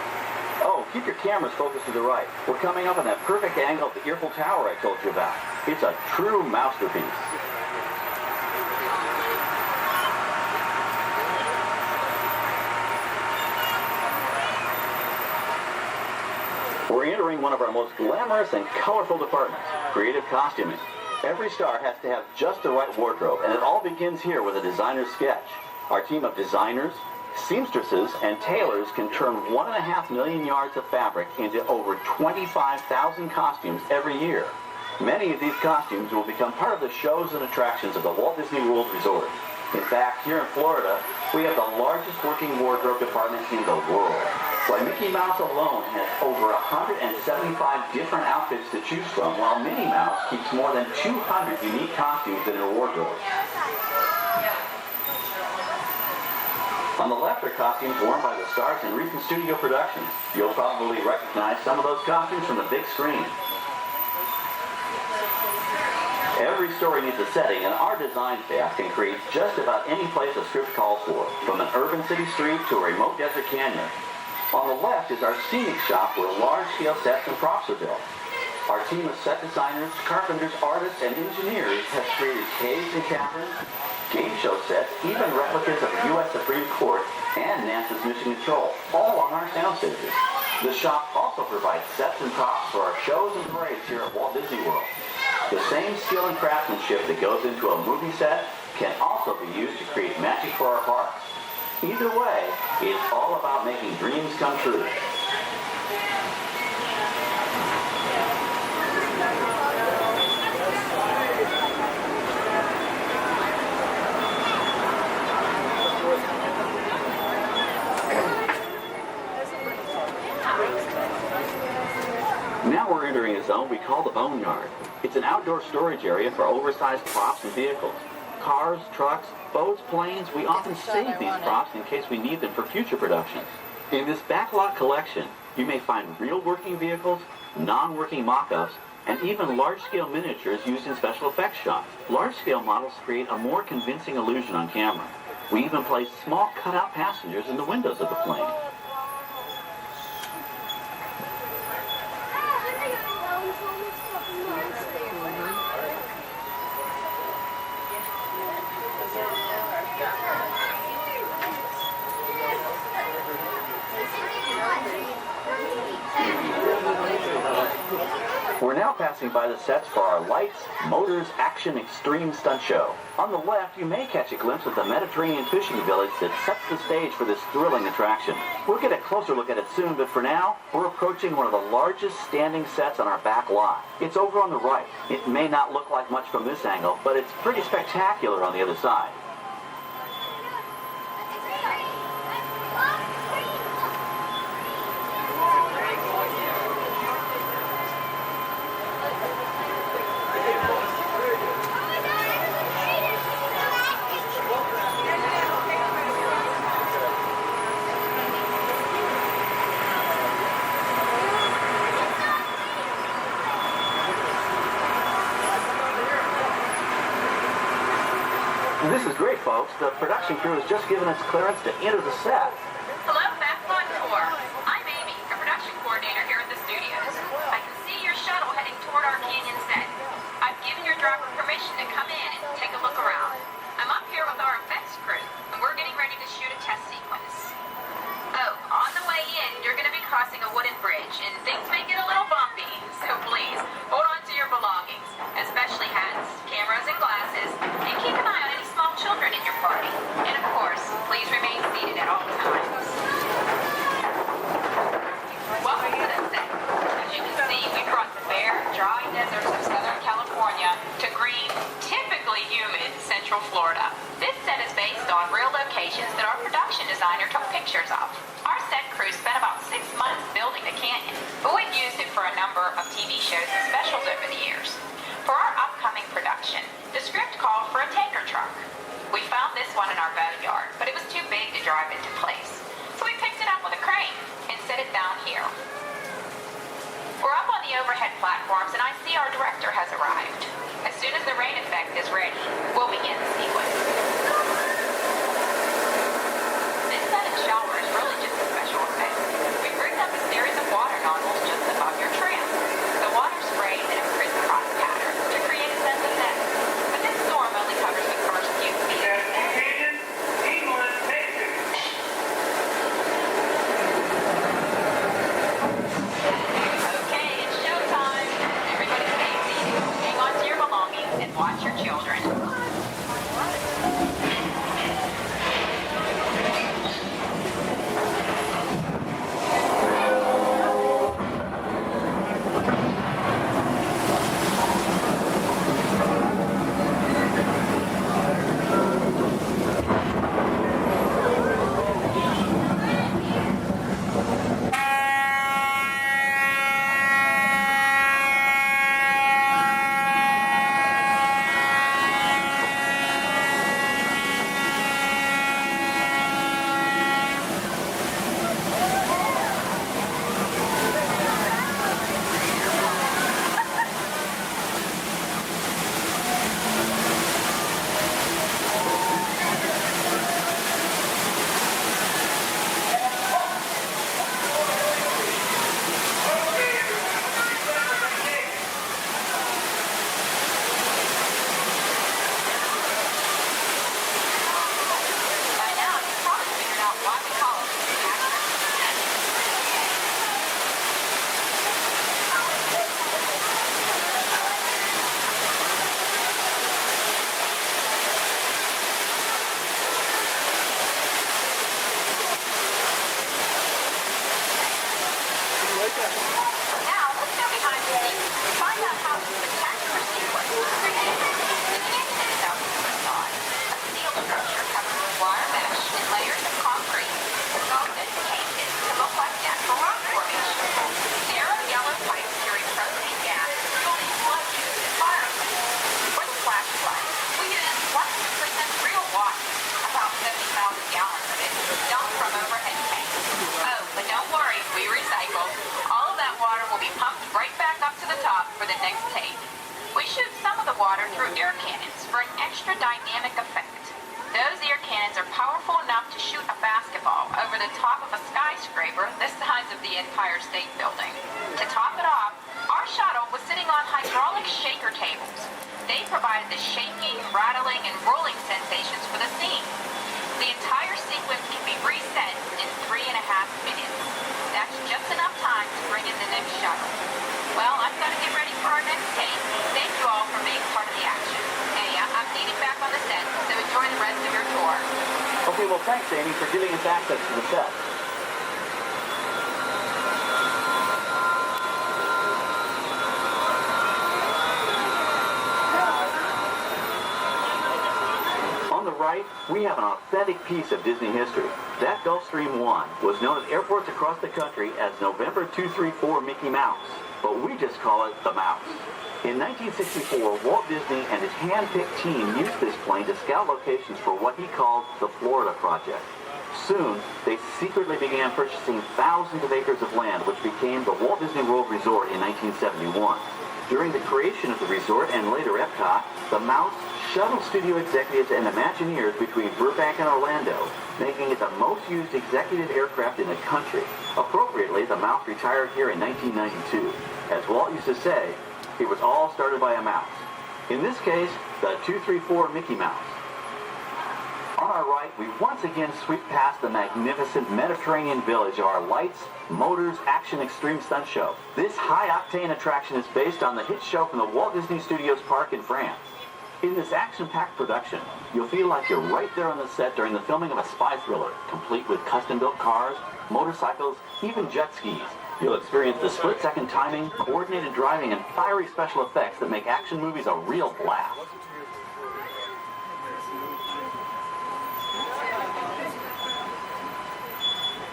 Speaker 6: Oh, keep your cameras focused to the right. We're coming up on that perfect angle of the Earful Tower I told you about. It's a true masterpiece. We're entering one of our most glamorous and colorful departments, creative costuming. Every star has to have just the right wardrobe, and it all begins here with a designer's sketch. Our team of designers, seamstresses, and tailors can turn 1.5 million yards of fabric into over 25,000 costumes every year. Many of these costumes will become part of the shows and attractions of the Walt Disney World Resort. In fact, here in Florida, we have the largest working wardrobe department in the world. Why, Mickey Mouse alone has over 175 different outfits to choose from, while Minnie Mouse keeps more than 200 unique costumes in her wardrobe. On the left are costumes worn by the stars in recent studio productions. You'll probably recognize some of those costumes from the big screen. Every story needs a setting, and our design staff can create just about any place a script calls for, from an urban city street to a remote desert canyon. On the left is our scenic shop where large-scale sets and props are built. Our team of set designers, carpenters, artists, and engineers has created caves and caverns, game show sets, even replicas of the U.S. Supreme Court and NASA's Mission Control, all on our sound stages. The shop also provides sets and props for our shows and parades here at Walt Disney World. The same skill and craftsmanship that goes into a movie set can also be used to create magic for our parks. Either way, it's all about making dreams come true. Now we're entering a zone we call the Boneyard. It's an outdoor storage area for oversized props and vehicles. Cars, trucks, boats, planes, we often save these props in case we need them for future productions. In this backlot collection, you may find real working vehicles, non-working mock-ups, and even large-scale miniatures used in special effects shots. Large-scale models create a more convincing illusion on camera. We even place small cutout passengers in the windows of the plane. We're now passing by the sets for our Lights, Motors, Action Extreme Stunt Show. On the left, you may catch a glimpse of the Mediterranean fishing village that sets the stage for this thrilling attraction. We'll get a closer look at it soon, but for now, we're approaching one of the largest standing sets on our back lot. It's over on the right. It may not look like much from this angle, but it's pretty spectacular on the other side. This is great, folks. The production crew has just given us clearance to enter the set.
Speaker 11: Hello, Fast Fun Tour. I'm Amy, a production coordinator here at the studios. I can see your shuttle heading toward our canyon set. I've given your driver permission to come in and take a look around. I'm up here with our effects crew, and we're getting ready to shoot a test sequence. Oh, on the way in, you're going to be crossing a wooden bridge, and things may get a little bumpy, so please, hold on to your belongings, especially hats, cameras, and glasses, and keep an eye on any small children in your party. And of course, please remain seated at all times. Welcome to the set. As you can see, we brought the bare, dry deserts of Southern California to green, typically humid Central Florida. This set is based on real locations that our production designer took pictures of. Our set crew spent about 6 months building the canyon, but we've used it for a number of TV shows and specials over the years. For our upcoming production, the script called for a tanker truck. We found this one in our boatyard, but it was too big to drive into place. So we picked it up with a crane and set it down here. We're up on the overhead platforms, and I see our director has arrived. As soon as the rain effect is ready, we'll begin the sequence. This set and shower is really just a special effect. We've rigged up a series of water nozzles just above your trim. The water sprays in a crisscross pattern to create a sense of depth. But this storm only covers the first few feet. Okay, it's showtime. Everybody stay seated. Hang on to your belongings and watch your children. Now, let's go behind the scenes to find out how this spectacular sequence was created. The canyon itself is a facade, a steel structure covered with wire mesh and layers of concrete, sculpted and painted to look like natural rock formation. Narrow yellow pipes carry propane gas, fueled explosions and fireplace. For the flash flood, we used 100% real water, about 70,000 gallons of it, dumped from overhead tanks. Oh, but don't worry, we recycle. All of that water will be pumped right back up to the top for the next take. We shoot some of the water through air cannons for an extra dynamic effect. Those air cannons are powerful enough to shoot a basketball over the top of a skyscraper the size of the Empire State Building. To top it off, our shuttle was sitting on hydraulic shaker tables. They provided the shaking, rattling, and rolling sensations for the scene. The entire sequence can be reset in 3.5 minutes. That's just enough time to bring in the next shuttle. Well, I've got to get ready for our next take. Thank you all for being part of the action. Hey, I'm needed back on the set, so enjoy the rest of your tour.
Speaker 6: Okay, well, thanks, Amy, for giving us access to the set. On the right, we have an authentic piece of Disney history. That Gulfstream 1 was known at airports across the country as November 234 Mickey Mouse, but we just call it the Mouse. In 1964, Walt Disney and his hand-picked team used this plane to scout locations for what he called the Florida Project. Soon, they secretly began purchasing thousands of acres of land, which became the Walt Disney World Resort in 1971. During the creation of the resort and later Epcot, the Mouse shuttled studio executives and Imagineers between Burbank and Orlando, making it the most used executive aircraft in the country. Appropriately, the Mouse retired here in 1992. As Walt used to say, it was all started by a mouse. In this case, the 234 Mickey Mouse. On our right, we once again sweep past the magnificent Mediterranean village of our lights, motors, action extreme stunt show. This high-octane attraction is based on the hit show from the Walt Disney Studios Park in France. In this action-packed production, you'll feel like you're right there on the set during the filming of a spy thriller, complete with custom-built cars, motorcycles, even jet skis. You'll experience the split-second timing, coordinated driving, and fiery special effects that make action movies a real blast.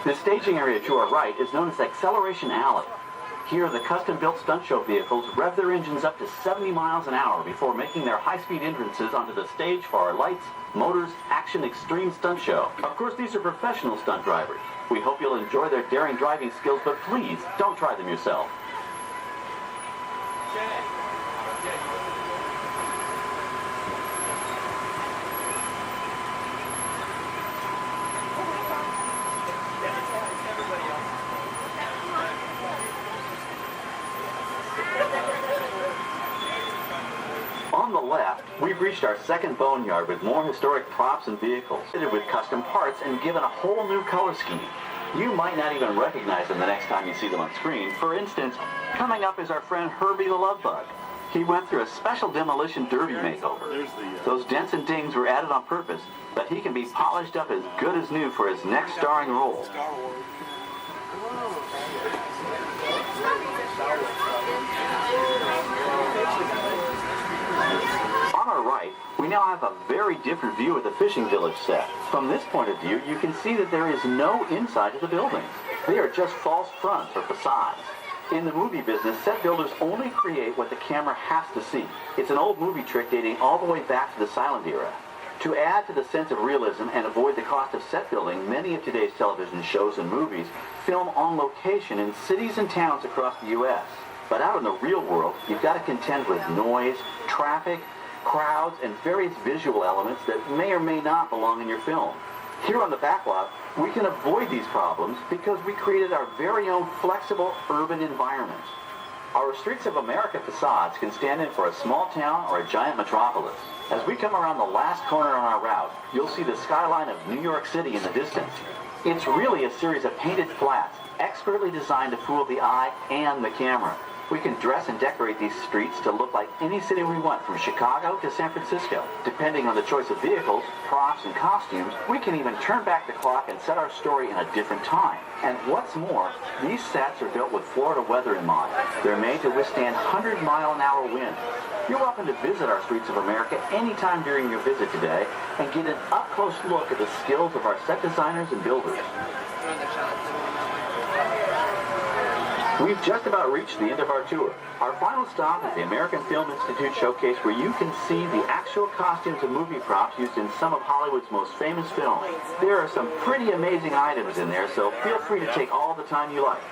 Speaker 6: The staging area to our right is known as Acceleration Alley. Here, the custom-built stunt show vehicles rev their engines up to 70 miles an hour before making their high-speed entrances onto the stage for our lights, motors, action extreme stunt show. Of course, these are professional stunt drivers. We hope you'll enjoy their daring driving skills, but please, don't try them yourself. On the left, we've reached our second boneyard with more historic props and vehicles, fitted with custom parts and given a whole new color scheme. You might not even recognize them the next time you see them on screen. For instance, coming up is our friend Herbie the Love Bug. He went through a special demolition derby makeover. Those dents and dings were added on purpose, but he can be polished up as good as new for his next starring role. On our right, we now have a very different view of the fishing village set. From this point of view, you can see that there is no inside to the buildings. They are just false fronts or facades. In the movie business, set builders only create what the camera has to see. It's an old movie trick dating all the way back to the silent era. To add to the sense of realism and avoid the cost of set building, many of today's television shows and movies film on location in cities and towns across the U.S. But out in the real world, you've got to contend with noise, traffic, crowds, and various visual elements that may or may not belong in your film. Here on the backlot, we can avoid these problems because we created our very own flexible urban environment. Our Streets of America facades can stand in for a small town or a giant metropolis. As we come around the last corner on our route, you'll see the skyline of New York City in the distance. It's really a series of painted flats, expertly designed to fool the eye and the camera. We can dress and decorate these streets to look like any city we want, from Chicago to San Francisco. Depending on the choice of vehicles, props, and costumes, we can even turn back the clock and set our story in a different time. And what's more, these sets are built with Florida weather in mind. They're made to withstand 100-mile-an-hour winds. You're welcome to visit our Streets of America anytime during your visit today and get an up-close look at the skills of our set designers and builders. We've just about reached the end of our tour. Our final stop is the American Film Institute Showcase, where you can see the actual costumes and movie props used in some of Hollywood's most famous films. There are some pretty amazing items in there, so feel free to take all the time you like.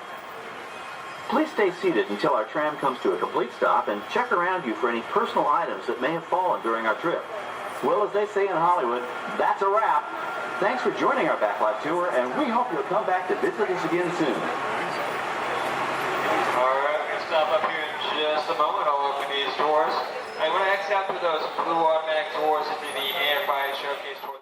Speaker 6: Please stay seated until our tram comes to a complete stop and check around you for any personal items that may have fallen during our trip. Well, as they say in Hollywood, that's a wrap. Thanks for joining our backlot tour, and we hope you'll come back to visit us again soon.
Speaker 7: Stop up here in just a moment. I'll open these doors. I'm going to exit out through those blue automatic doors into the AFI showcase tour.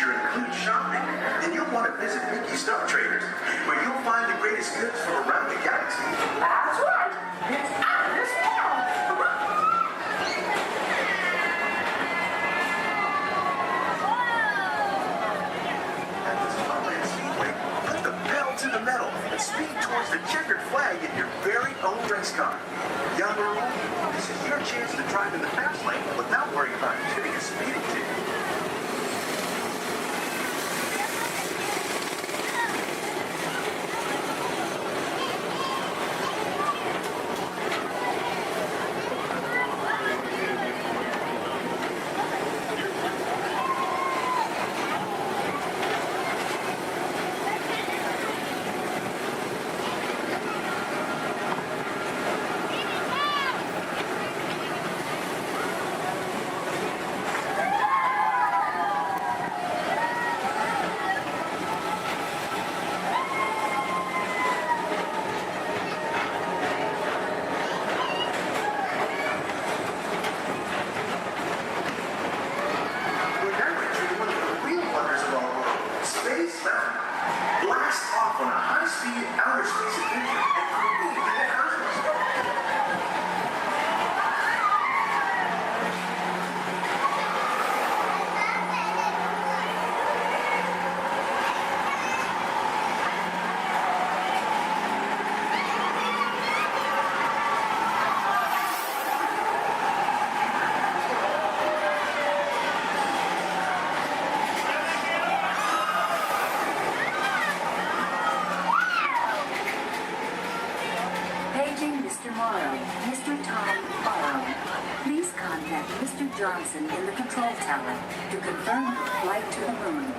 Speaker 1: feature includes shopping, then you'll want to visit Mickey Star Traders, where you'll find the greatest goods from around the galaxy.
Speaker 18: That's right. It's out of this world.
Speaker 1: At the Disneyland Speedway, put the pedal to the metal and speed towards the checkered flag in your very own race car. Young or old, this is your chance to drive in the fast lane without worrying about getting a speeding ticket. Blast off on a high-speed outer space adventure and compete in the cosmos.
Speaker 13: Paging Mr. Morrow, Mr. Tom Morrow. Please contact Mr. Johnson in the control tower to confirm the flight to the moon.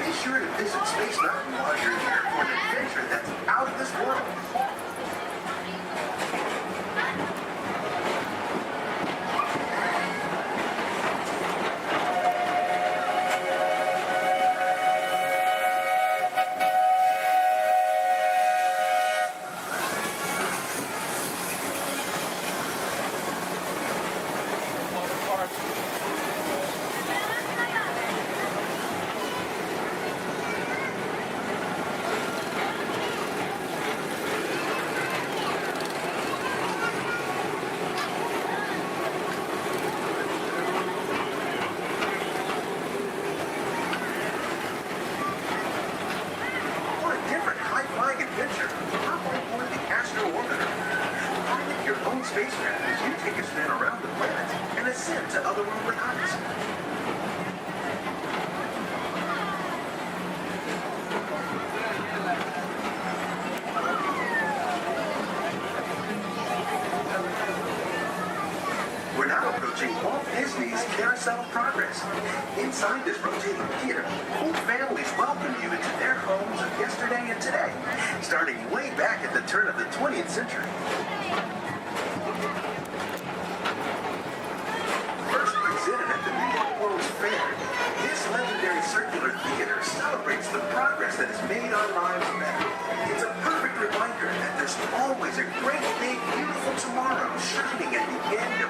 Speaker 1: Be sure to visit Space Mountain while you're here for an adventure that's out of this world. Spacecraft as you take a spin around the planet and ascend to otherworldly heights. We're now approaching Walt Disney's Carousel of Progress. Inside this rotating theater, whole families welcome you into their homes of yesterday and today, starting way back at the turn of the 20th century. First presented at the New York World's Fair, this legendary circular theater celebrates the progress that has made our lives better. It's a perfect reminder that there's always a great, big, beautiful tomorrow shining at the end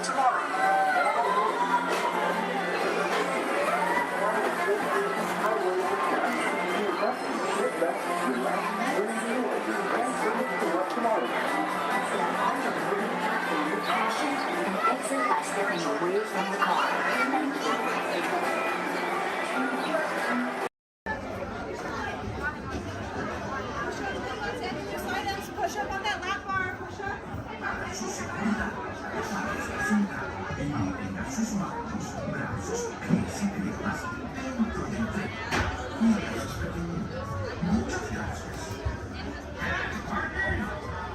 Speaker 1: until tomorrow.
Speaker 13: Exit by stepping away from the car. Thank
Speaker 15: Push up on that lap bar. Push up.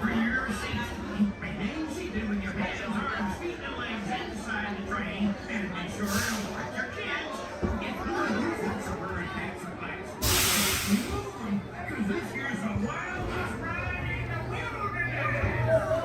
Speaker 12: For your safety, remain seated with your hands, arms, feet, and legs inside the train, and make sure to watch your kids. If you're using some very fancy bikes, move them, because this here's a wildest ride in the wilderness.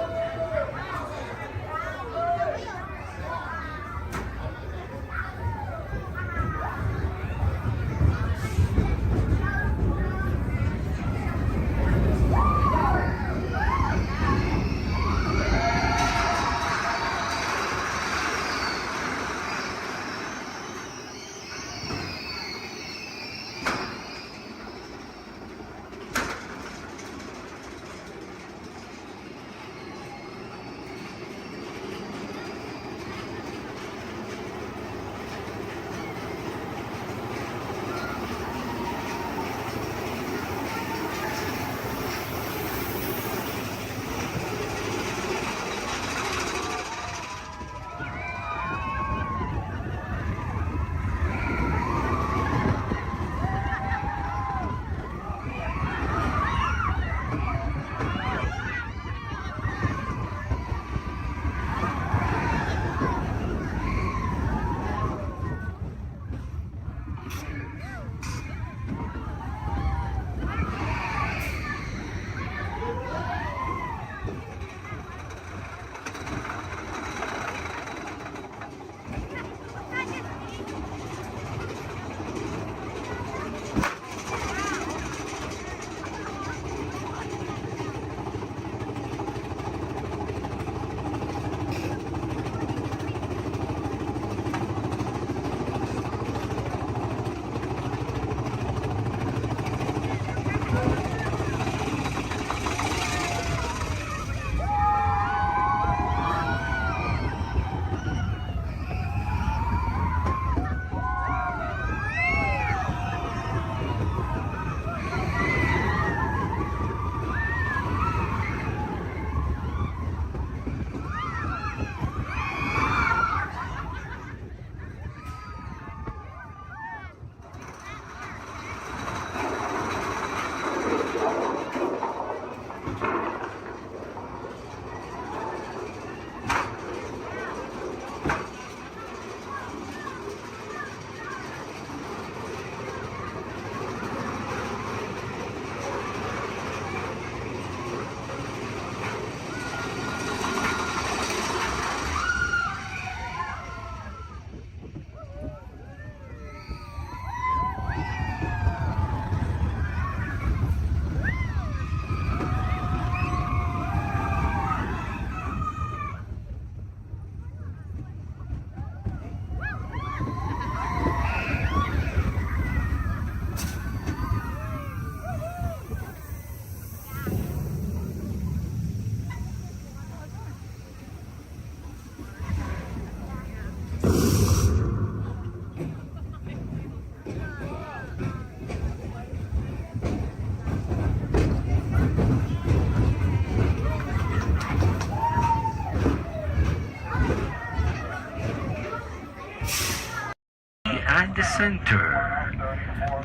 Speaker 20: And the center,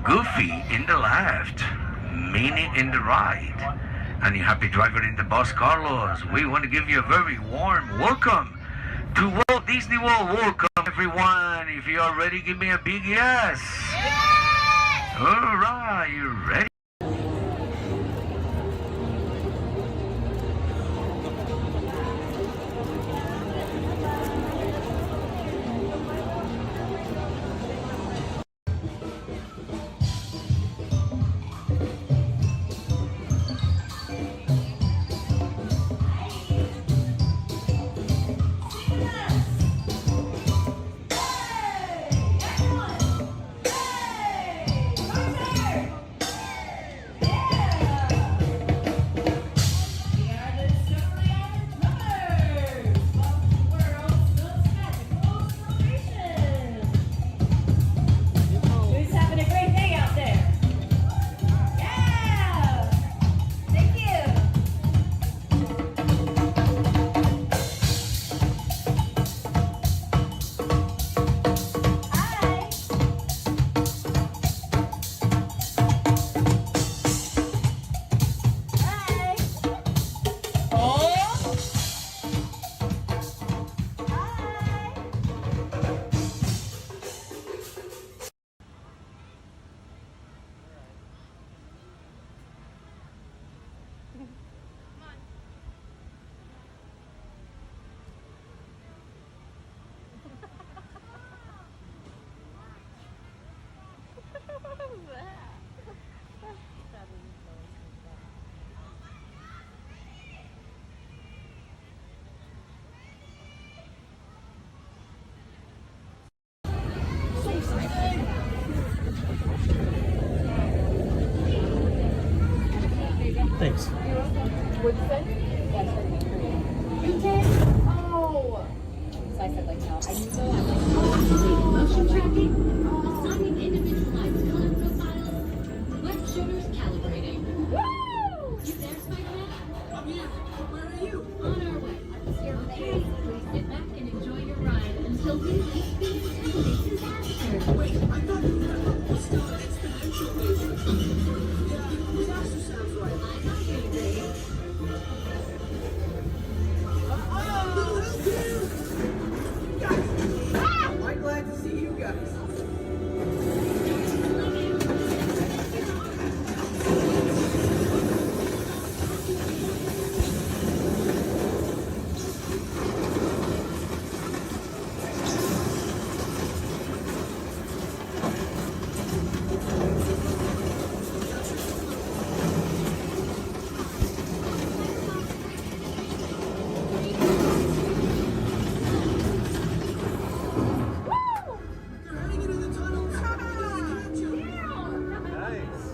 Speaker 20: Goofy in the left, Minnie in the right, and your happy driver in the bus, Carlos. We want to give you a very warm welcome to Walt Disney World. Welcome, everyone. If you are ready, give me a big yes. Yes! All right, you ready?
Speaker 18: Yes!
Speaker 2: Thanks.
Speaker 19: What'd you say? That's what we created. You did? Oh! So I said, like, no, I know I like
Speaker 18: Motion tracking, assigning individualized color profiles, web shooters calibrating.
Speaker 19: Woo!
Speaker 18: You there, Spider-Man?
Speaker 5: I'm here. Where are you?
Speaker 18: On our way. Okay, please sit back and enjoy your ride until we experience a disaster.
Speaker 5: Wait, I thought you had a still an exponential laser. Yeah, disaster sounds right.
Speaker 18: I got you, Dave.
Speaker 5: I'm glad to see you guys. They're heading into the tunnels. They're gonna catch you.
Speaker 2: Nice.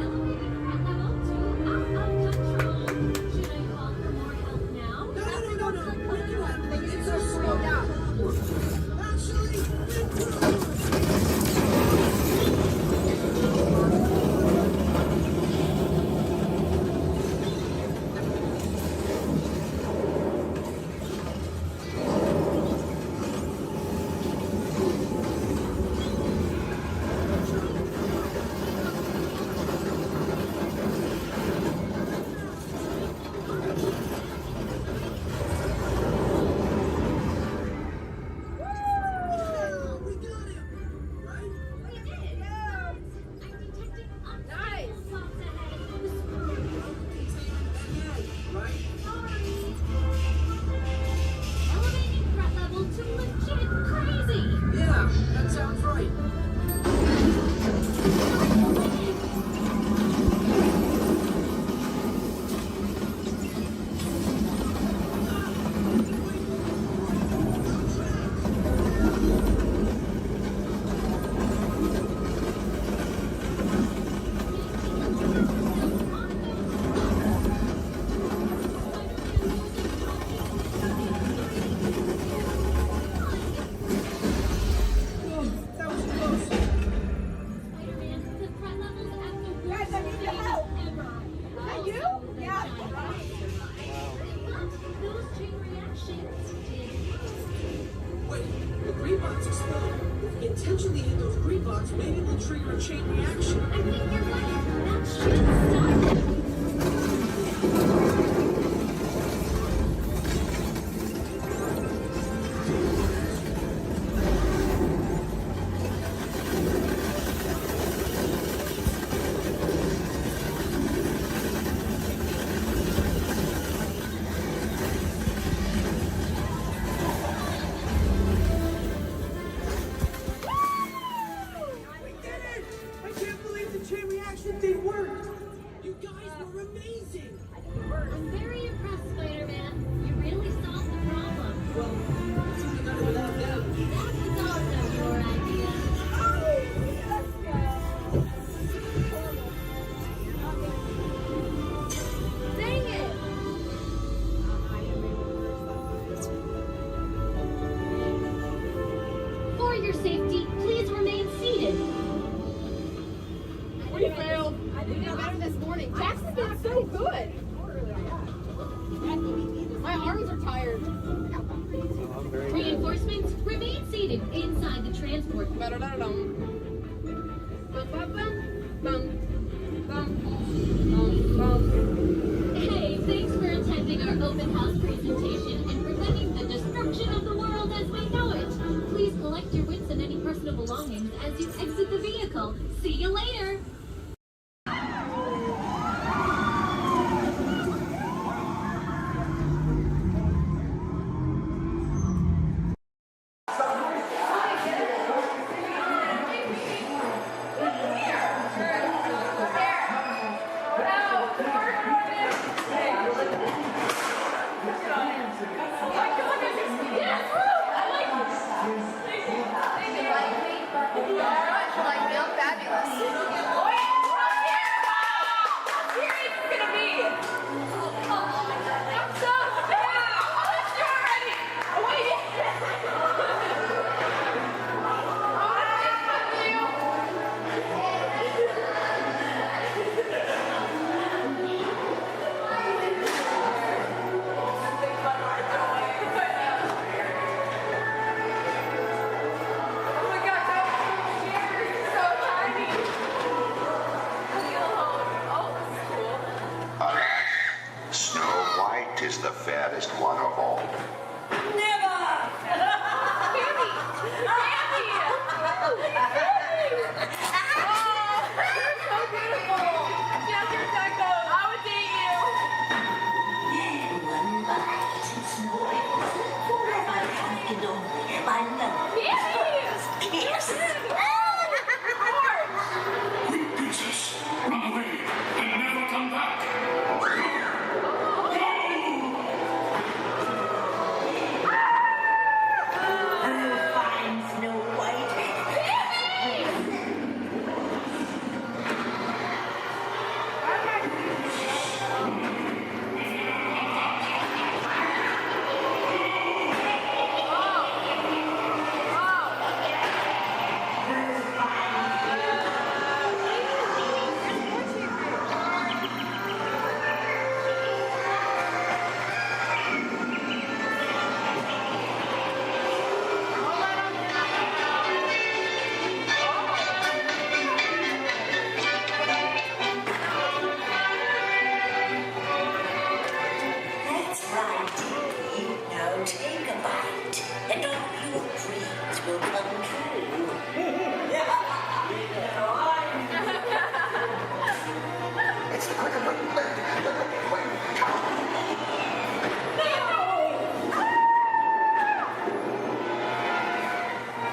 Speaker 18: Elevating threat level to out of control. Should I call for more help now?
Speaker 5: No. We can handle it. It's just slow down. Actually, we got him. Right?
Speaker 18: We did. I detected obstacles box ahead.
Speaker 5: Right?
Speaker 18: Sorry. Elevating threat level to legit crazy.
Speaker 5: Yeah, that sounds right. That was close.
Speaker 18: Spider-Man, the threat level's at the worst
Speaker 19: Guys, I need your help.
Speaker 18: ever.
Speaker 19: Is that you? Yeah.
Speaker 18: But those chain reactions did.
Speaker 5: Wait, the green box exploded. If we intentionally hit those green box, maybe we'll trigger a chain reaction.
Speaker 18: I think you're right. That should stop it.
Speaker 5: We did it! I can't believe the chain reaction thing worked. You guys were amazing.
Speaker 18: I'm very impressed, Spider-Man. You really solved the problem.
Speaker 5: Well, we couldn't have done it without them.
Speaker 18: That was also your idea. Dang it! For your safety, please remain seated.
Speaker 19: We failed. I did better this morning. Jackson's been so good. My arms are tired.
Speaker 18: Reinforcements, remain seated inside the transport. Hey, thanks for attending our open house presentation and preventing the destruction of the world as we know it. Please collect your wits and any personal belongings as you exit the vehicle. See you later.
Speaker 9: is the fattest one of all?
Speaker 11: Never! Baby! Baby! Oh, you're so beautiful! Just your tacos! I would date you!
Speaker 10: One bite, spoils forever handle. My love. Yes!
Speaker 12: Quick, princess! Run away and never come back!
Speaker 10: Fine Snow White. That's right, dearie. Now take a bite, and all your dreams will come true.
Speaker 9: It's the quick of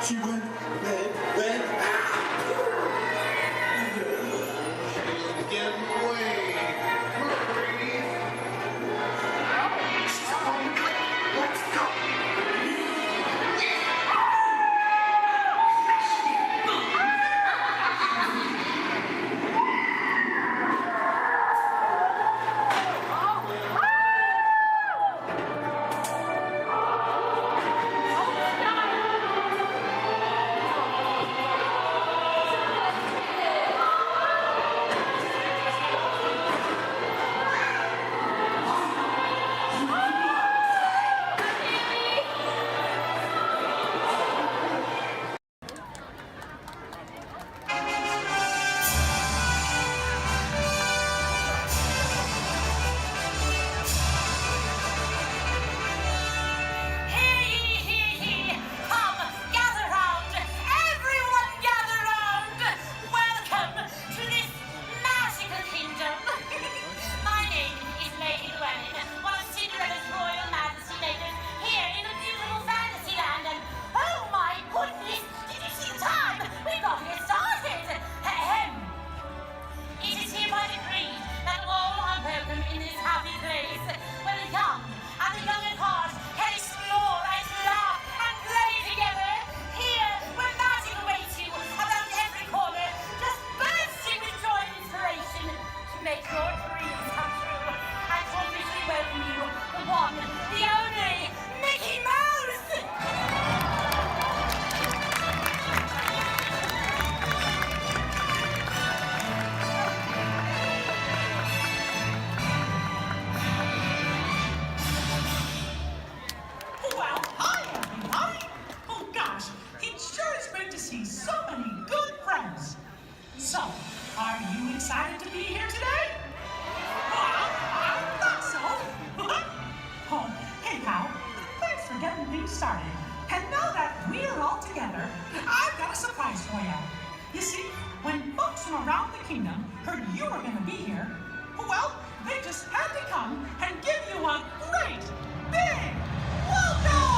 Speaker 12: She went red. She's getting away. Hurry!
Speaker 9: She's up on the cliff. Let's go.
Speaker 11: Come, gather round! Everyone gather round! Welcome to this magical kingdom! My name is Lady Llewellyn, one of Cinderella's royal majesty makers here in the beautiful fantasy land, and oh my goodness, did you see the time? We've got to get started! Ahem. It is hereby decreed that all are welcome in this happy place, where the young and the young at heart can explore and laugh and play together. Here, where magic awaits you around every corner, just bursting with joy and inspiration to make your dreams come true. And to officially welcome you, the one, the only, Mickey Mouse!
Speaker 17: Well, hi everybody! Oh gosh, it sure is great to see so many good friends. So, are you excited to be here today? Well, I thought so. Oh, hey pal, thanks for getting things started. And now that we're all together, I've got a surprise for you. You see, when folks from around the kingdom heard you were going to be here, well, they just had to come and give you a great, big welcome!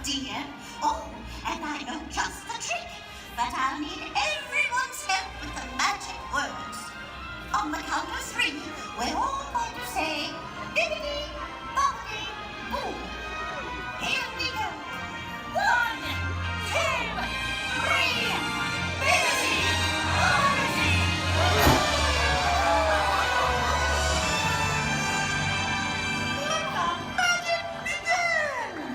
Speaker 10: dear. Oh, and I know just the trick. But I'll need everyone's help with the magic words. On the count of 3, we're all going to say, bibbidi, bobbidi, boo. Here we go. 1, 2, 3, bibbidi, bobbidi, boo. Let the magic begin!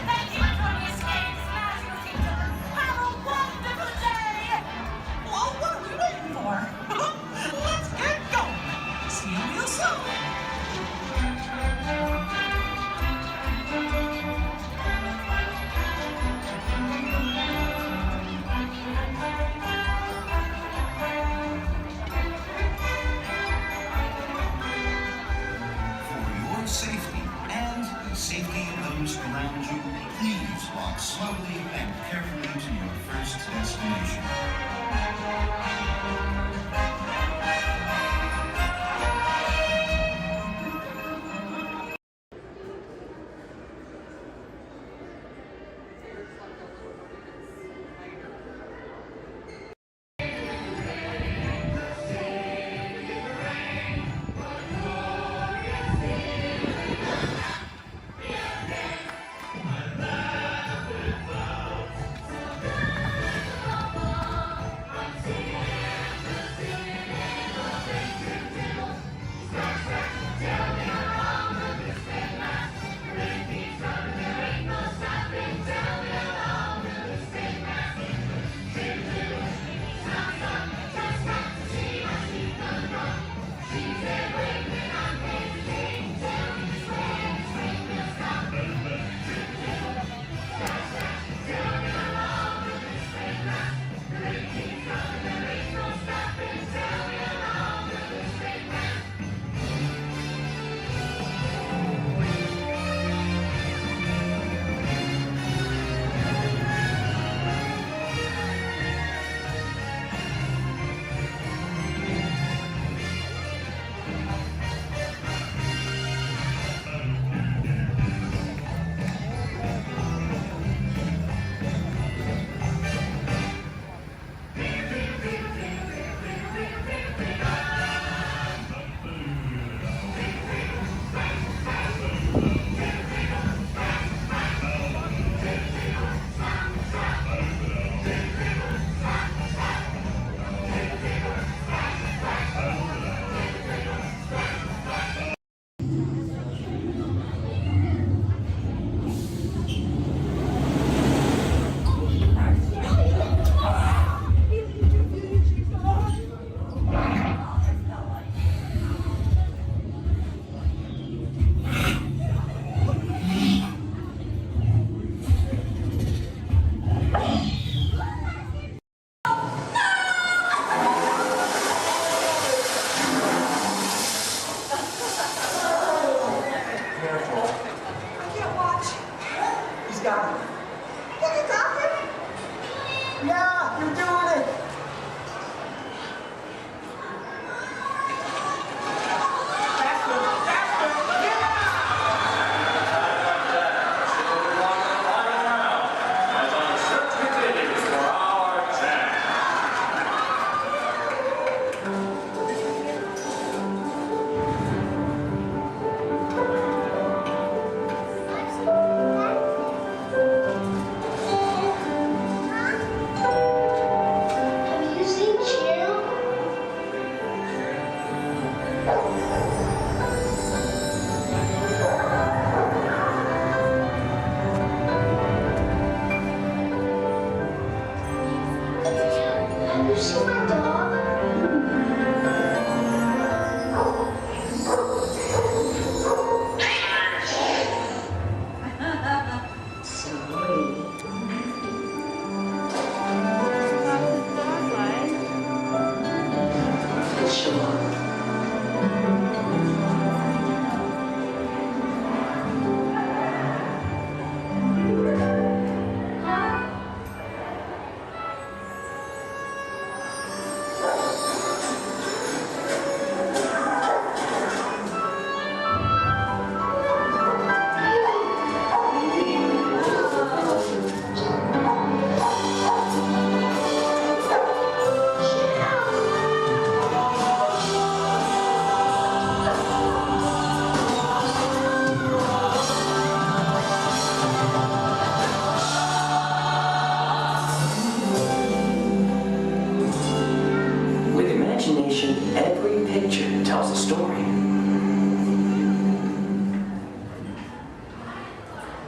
Speaker 10: Thank you for your escape, Magical Kingdom. Have a wonderful day. Well, what are we waiting for? Let's get going. See you real soon.
Speaker 3: For your safety and the safety of those around you, please walk slowly and carefully to your first destination.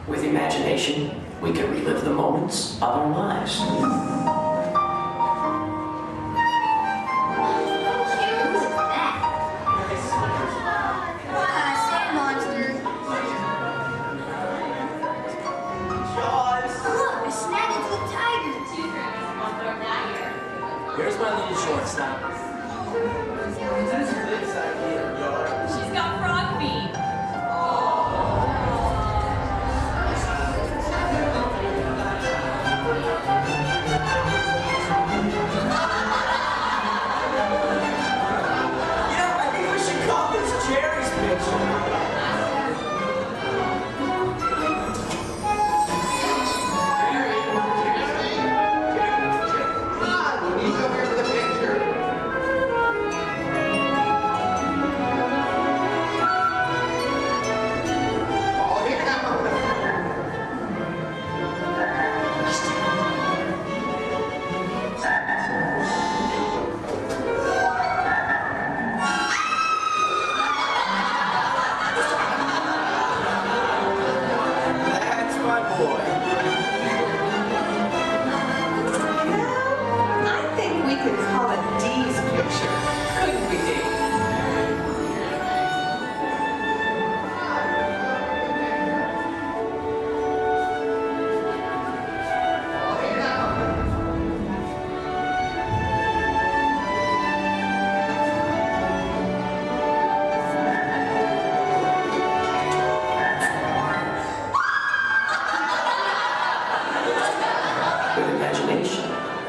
Speaker 8: With imagination, we can relive the moments of our lives.
Speaker 2: Here's my little shortstop.
Speaker 11: She's got frog feet.
Speaker 14: I think we should call this Jerry's picture.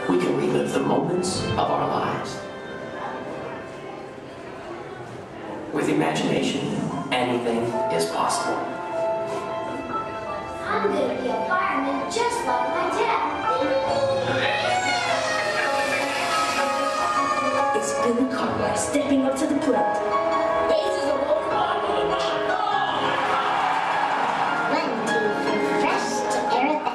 Speaker 8: We can relive the moments of our lives. With imagination, anything is possible.
Speaker 18: I'm gonna be a fireman just like my dad. It's Billy Cartwright stepping up to the plate. Bases are rolled on to the mound. One, two, three, fresh to air it back.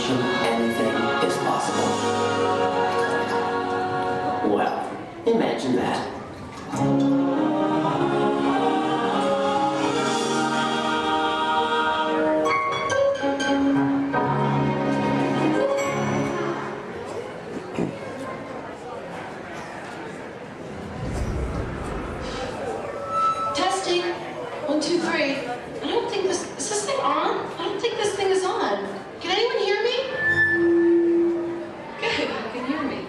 Speaker 8: Anything is possible. Well, imagine that.
Speaker 22: Testing. 1, 2, 3. I don't think this... Is this thing on? I don't think this thing is on. Can anyone hear me? Good, you can hear me.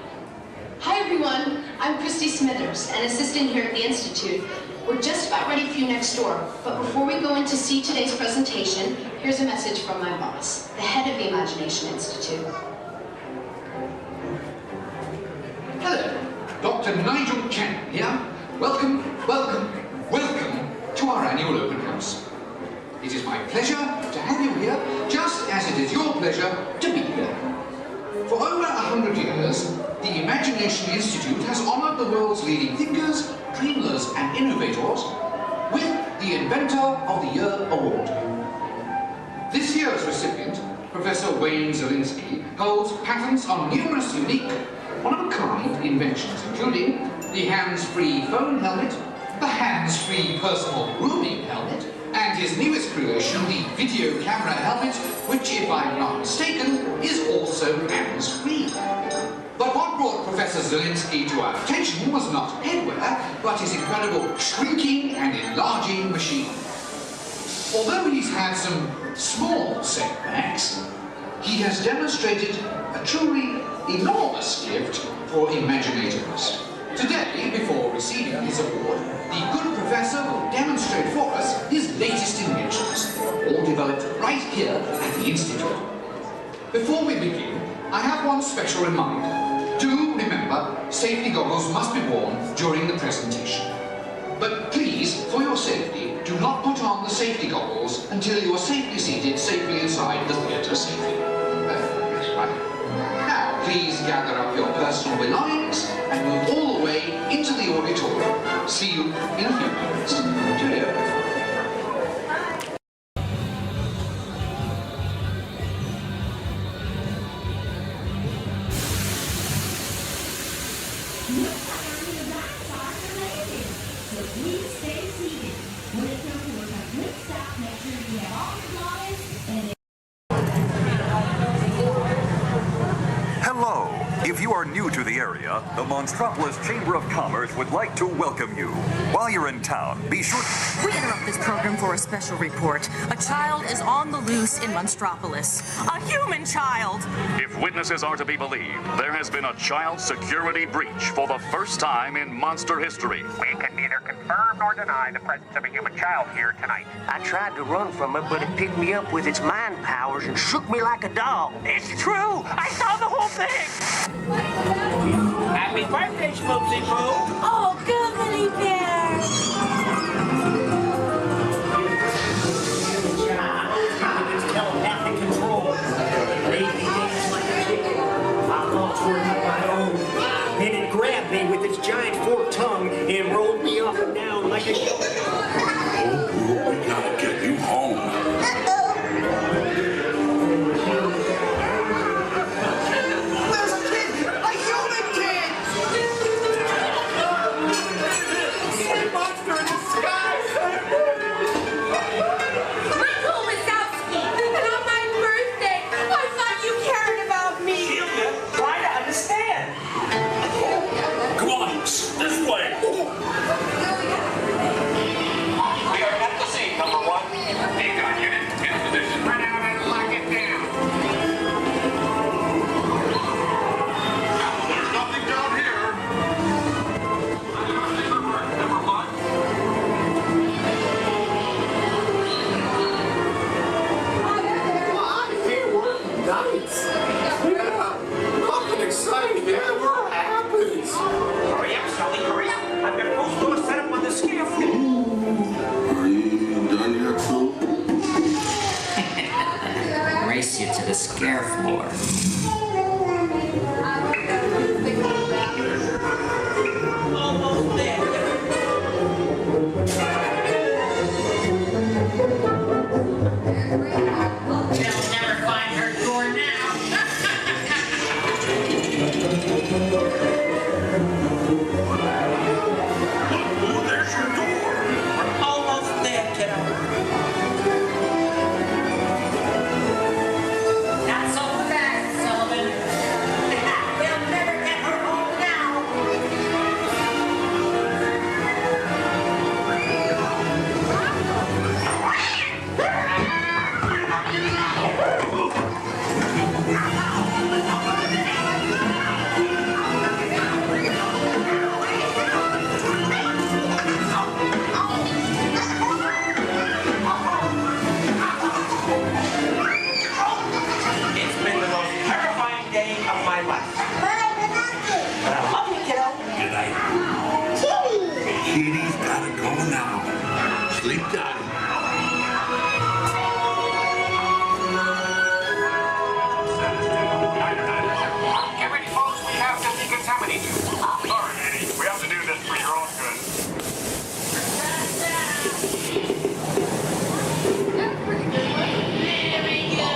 Speaker 22: Hi everyone, I'm Christy Smithers, an assistant here at the Institute. We're just about ready for you next door, but before we go in to see today's presentation, here's a message from my boss, the head of the Imagination Institute.
Speaker 23: Hello, Dr. Nigel Chen here. Welcome, welcome, welcome to our annual open house. It is my pleasure to have you here, just as it is your pleasure to be here. For over 100 years, the Imagination Institute has honored the world's leading thinkers, dreamers, and innovators with the Inventor of the Year Award. This year's recipient, Professor Wayne Zielinski holds patents on numerous unique, one-of-a-kind inventions, including the hands-free phone helmet, the hands-free personal grooming helmet, and his newest creation, the video camera helmet, which, if I'm not mistaken, is also hands-free. But what brought Professor Zielinski to our attention was not headwear, but his incredible shrinking and enlarging machine. Although he's had some small setbacks, he has demonstrated a truly enormous gift for imaginativeness. Today, before receiving his award, the good professor will demonstrate for us his latest inventions, all developed right here at the Institute. Before we begin, I have one special reminder. Do remember, safety goggles must be worn during the presentation. But please, for your safety, do not put on the safety goggles until you are safely seated safely inside the theatre safely. That's right. Now, please gather up your personal belongings and move all the way into the auditorium. See you in a few moments. Cheerio.
Speaker 4: Hello. If you are new to the area, the Monstropolis Chamber of Commerce would like to welcome you. While you're in town, be sure...
Speaker 16: We interrupt this program for a special report. A child is on the loose in Monstropolis. A human child!
Speaker 21: If witnesses are to be believed, there has been a child security breach for the first time in monster history.
Speaker 24: We can neither confirm nor deny the presence of a human child here tonight.
Speaker 25: I tried to run from it, but it picked me up with its mind powers and shook me like a dog.
Speaker 24: It's true! I saw the whole thing! Happy birthday, Schmoopsy Poo!
Speaker 16: Oh, goodly bear!
Speaker 24: It's telepathic control. Lazy dance like a chicken. My thoughts were not my own. Then it grabbed me with its giant forked tongue and rolled me up and down like a...
Speaker 12: Oh, we gotta get you home.
Speaker 25: Race you to the scare floor.
Speaker 24: They'll never find her door now.
Speaker 12: Oh, there's your door.
Speaker 24: We're almost there, kiddo. Not so fast, Sullivan. We'll never get her home now. It's been the most terrifying day of my life. But I love you, kiddo.
Speaker 12: Good night. Kitty's gotta go now. Sleep tight.
Speaker 24: Get ready, folks. We have to decontaminate you.
Speaker 12: Sorry, Eddie. We have to do this for your own good.
Speaker 24: Very good.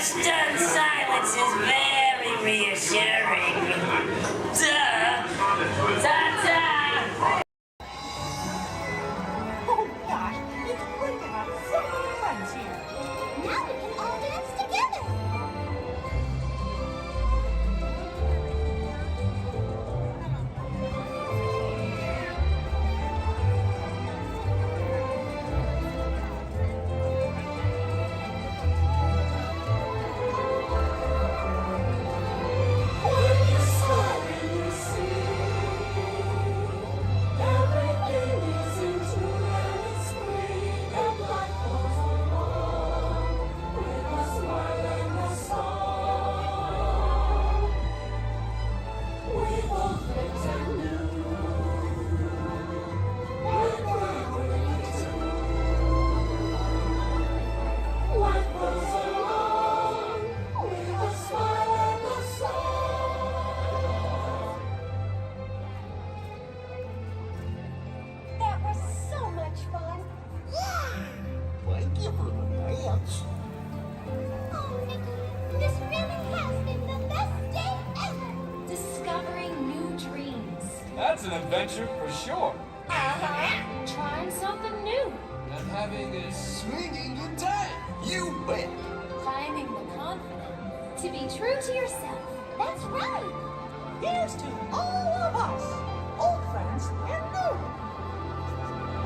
Speaker 1: stern silence is very reassuring. Duh! Ta-ta!
Speaker 17: Oh gosh, it's great to have so many friends here.
Speaker 10: Now we can all dance together.
Speaker 9: That was so much fun. Thank you for the dance.
Speaker 10: Oh, Nikki, this really has been the best day ever.
Speaker 22: Discovering new dreams.
Speaker 2: That's an adventure for sure.
Speaker 22: Trying something new.
Speaker 2: And having a swinging good time.
Speaker 9: You bet.
Speaker 22: Finding the confidence to be true to yourself.
Speaker 10: That's right.
Speaker 17: Here's to all of us, old friends and new.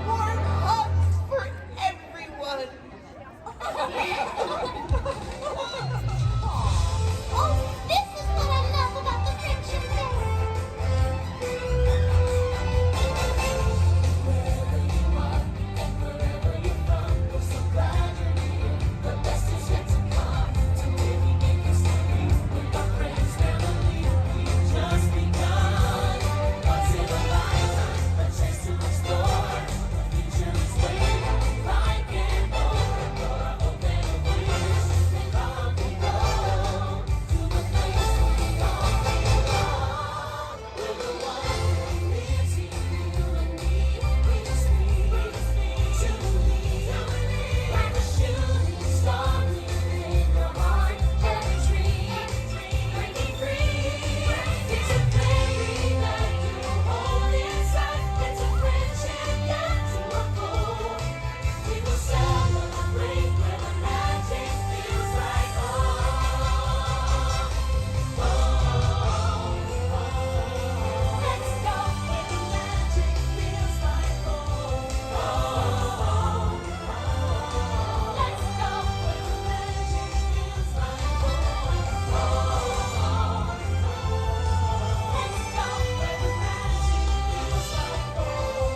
Speaker 9: Warm hugs for everyone.
Speaker 10: Oh, this is what I love about the friendship day. Wherever you are and wherever you're from, we're so glad you're here. The best is yet to come. To live you make us happy with our friends, family. We've just begun. Once in a lifetime, a chance to explore. The future is waiting, like an open door. Open a wish and off we go to the place we all belong. We're the ones who live here, you and me. We just need to believe, like a shooting star in your heart. Every dream, breaking free. It's a baby that you hold inside. It's a friendship yet to unfold. We will celebrate where the magic feels like home. Let's go where the magic feels like home. Let's go where the magic feels like home. Let's go where the magic feels like home.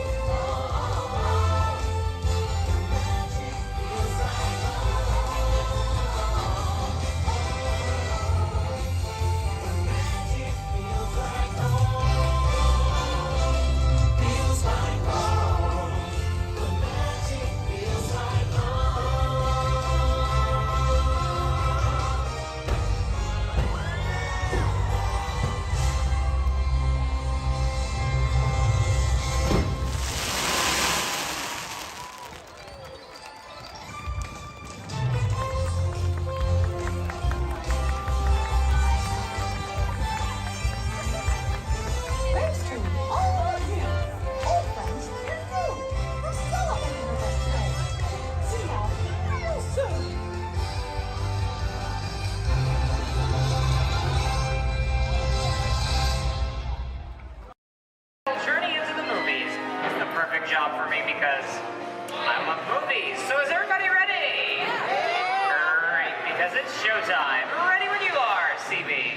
Speaker 10: Thanks to all of you, old friends and new, for celebrating with us today. See y'all real soon.
Speaker 6: Journey into the movies is the perfect job for me because I love movies. So is everybody ready? Great, because it's showtime. Ready when you are, CB.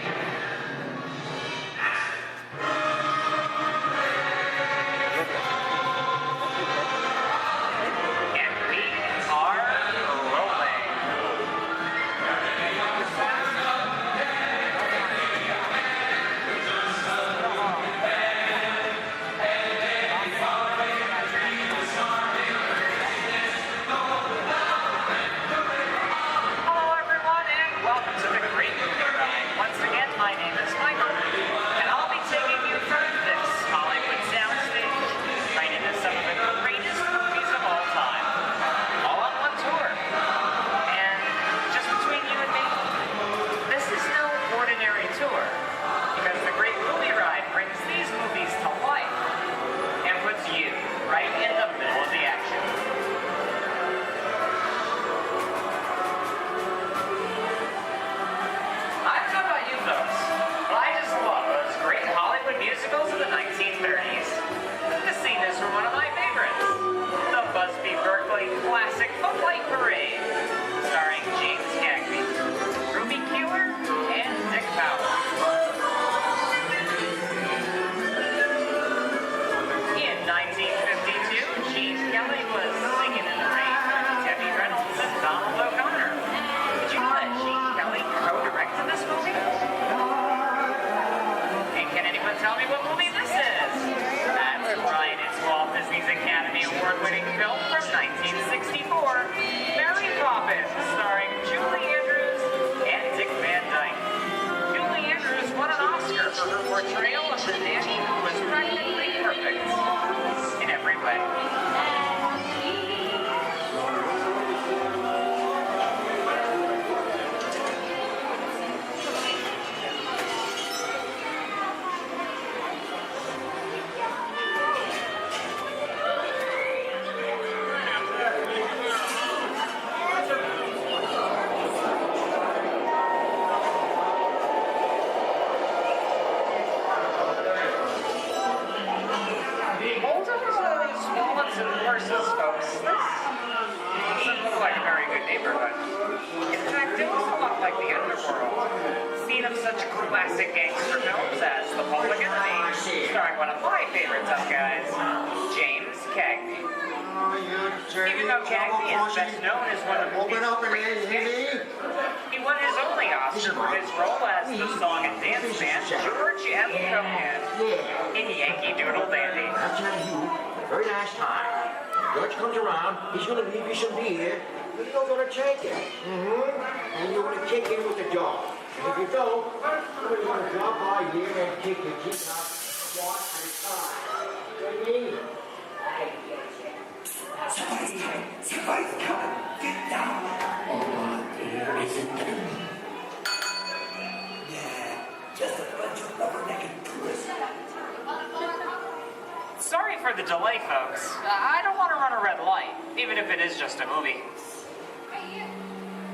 Speaker 6: And we are rolling. Hello everyone and welcome to the Great Movie Ride. Once again, my name portrayal of the nanny who was practically perfect in every way. In fact, it was a lot like the underworld. Scene of such classic gangster films as The Public Enemy, starring one of my favorite tough guys, James Cagney. Even though Cagney is best known as one of the movie's greatest gangsters, he won his only Oscar for his role as the song and dance man George M. Cohan in Yankee Doodle Dandy.
Speaker 25: I'm telling you, very nice time. George comes around, he's gonna leave you some beer. You're gonna take it. And you're gonna kick in with the dog. And if you don't, you're gonna drop by here and kick your teeth out one at a time. You
Speaker 3: Somebody's coming. Somebody's coming. Get down. Oh, dear, isn't it? Yeah, just a bunch of rubber-necked tourists.
Speaker 6: Sorry for the delay, folks. I don't want to run a red light, even if it is just a movie.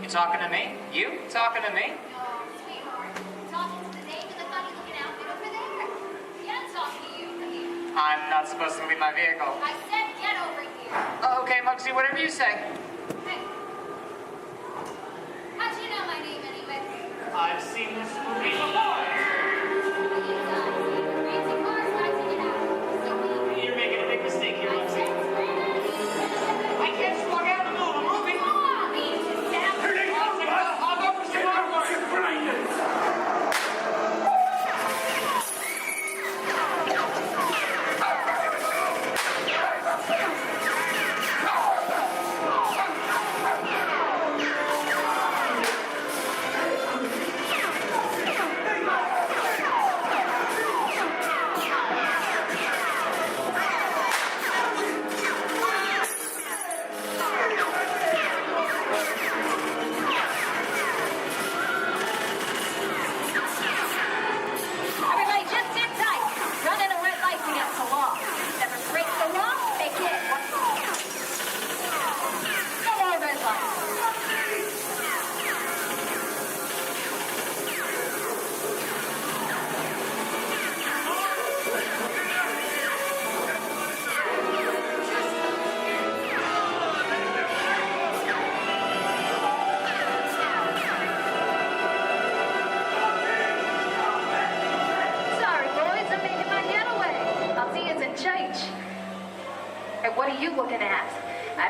Speaker 6: You talking to me? You talking to me?
Speaker 18: No, sweetheart. Talking to the dame in the funny-looking outfit over there. Yeah, I'm talking to you.
Speaker 6: I'm not supposed to leave my vehicle.
Speaker 18: I said get over here.
Speaker 6: Okay, Muggsy, whatever you say.
Speaker 18: Hey. How'd you know my name anyway?
Speaker 6: I've seen this movie before. You're making a big mistake here, Muggsy. I can't just walk out in the middle of a movie. I'll go for some artwork.
Speaker 22: What are you looking at?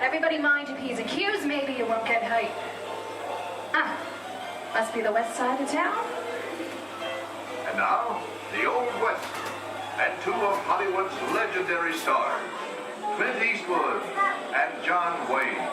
Speaker 22: Everybody mind your P's and Q's, maybe you won't get hurt. Ah, must be the west side of town.
Speaker 5: And now, the Old West, and two of Hollywood's legendary stars, Clint Eastwood and John Wayne.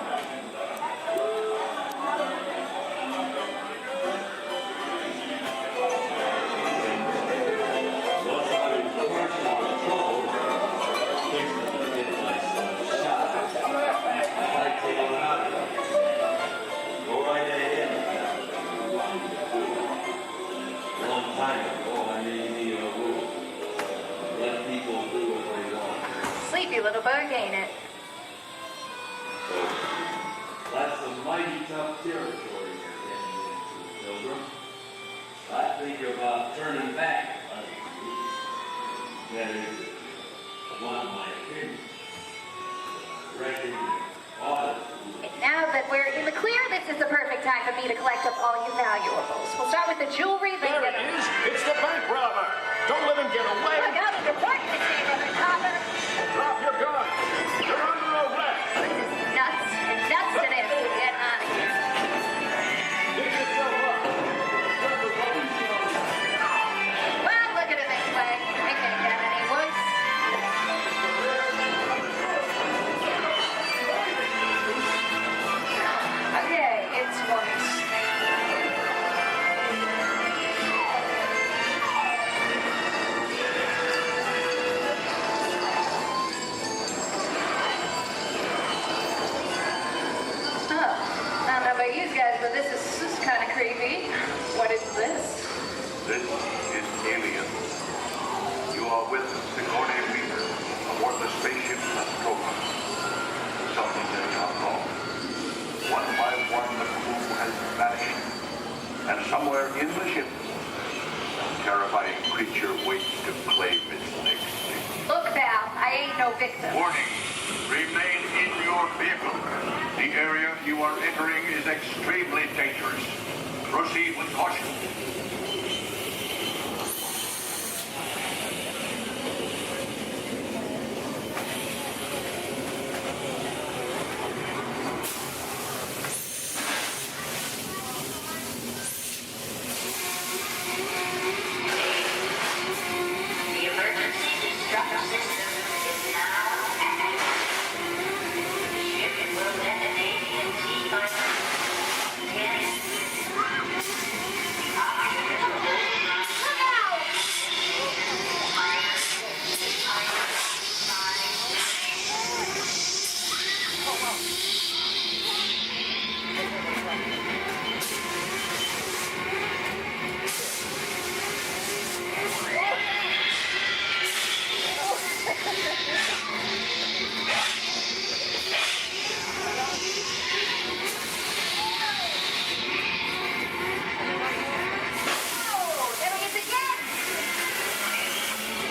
Speaker 22: Sleepy little bug, ain't it?
Speaker 7: That's some mighty tough territory you're heading into, Pilgrim. I think about turning back. That is, not my opinion. I reckon
Speaker 22: Now that we're in the clear, this is the perfect time for me to collect up all your valuables. We'll start with the jewelry, then
Speaker 12: There it is. It's the bank robber. Don't let him get away.
Speaker 22: Look out, the report, Miss Neighborhood Copper.
Speaker 12: Drop your gun. You're under arrest.
Speaker 22: Nuts. Nuts to this. Get out of here.
Speaker 12: Dig yourself up.
Speaker 22: Well, look at it this way. It can't get any worse. Okay, it's worse.
Speaker 5: vanishing. And somewhere in the ship, a terrifying creature waits to claim its next victim.
Speaker 11: Look, pal, I ain't no victim.
Speaker 5: Warning, remain in your vehicle. The area you are entering is extremely dangerous. Proceed with caution.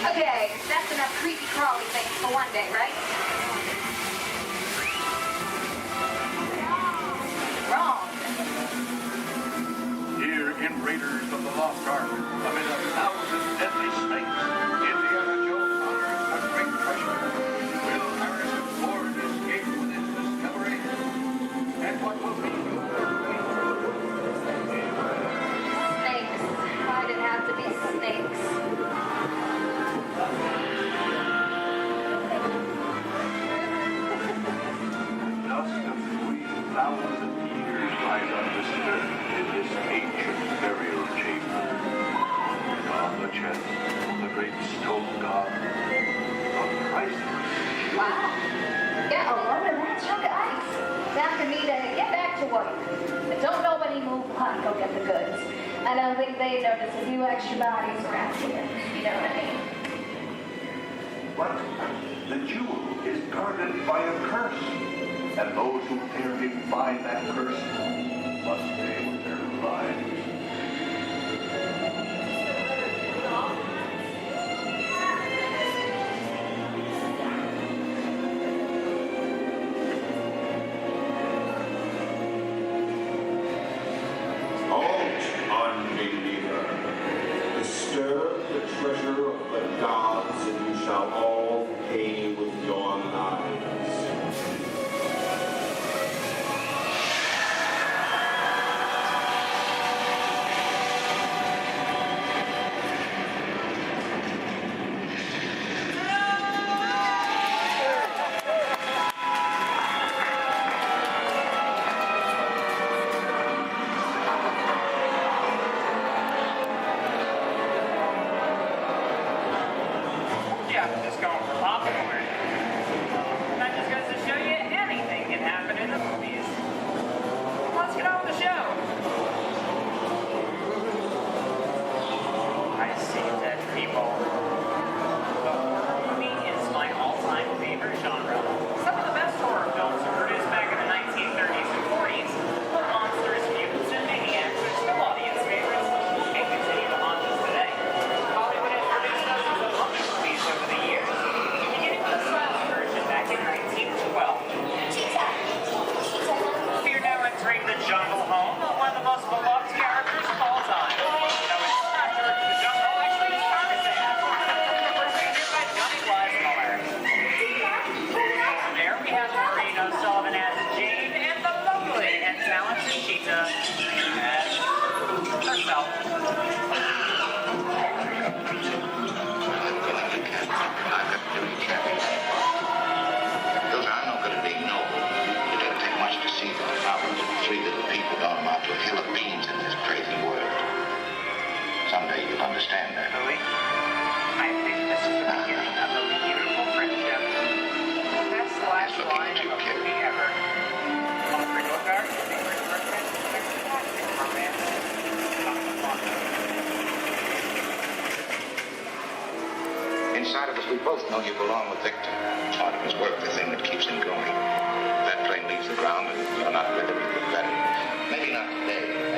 Speaker 11: Okay, that's enough creepy crawly things for one day, right? Wrong.
Speaker 5: Here in Raiders of the Lost Ark, amid 1,000 deadly snakes, Indiana Jones unearths a great treasure. Will Harrison Ford escape with his discovery? And what will he do?
Speaker 11: Snakes. Why'd it have to be snakes?
Speaker 5: Dust of 3,000 years lies undisturbed in this ancient burial chamber. And on the chest, the great stone god, a priceless.
Speaker 11: Wow. Get a load of that chunk of ice. Time for me to get back to work. But don't nobody move, honey, go get the goods. I don't think they notice a few extra bodies around here. You know what I mean?
Speaker 5: But the jewel is guarded by a curse. And those who dare defy that curse must pay with their lives.
Speaker 12: Halt, unbeliever. Disturb the treasure of the gods, and you shall all pay with your lives.
Speaker 6: Yeah, just going for popcorn. That just goes to show you anything can happen in the movies. Let's get on with the show. I see dead people. The horror movie is my all-time favorite genre. Some of the best horror films were produced back in the 1930s and 40s, but monsters, mutants, and maniacs are still audience favorites and continue to haunt us today. Hollywood has produced dozens of other movies over the years, beginning with a silent version back in 1912. We are now entering the jungle home of one of the most beloved characters of all time. No, it's not George the Jungle, actually it's Tarzan. Represented by Johnny Weissmuller. There we have Maureen O'Sullivan as Jane and the lovely and talented Cheetah as herself.
Speaker 3: Those are not going to be noble. It doesn't take much to see the problems of three little people don't amount to a hill of beans in this crazy world. Someday you'll understand that.
Speaker 6: Louis, I think this is the beginning of a beautiful friendship. That's the last line of a movie ever. On the Pringles Garden, favorite friendship, fantastic romance.
Speaker 3: Inside of us, we both know you belong with Victor. Part of his work, the thing that keeps him going. If that plane leaves the ground and you're not with him, you look better. Maybe not today,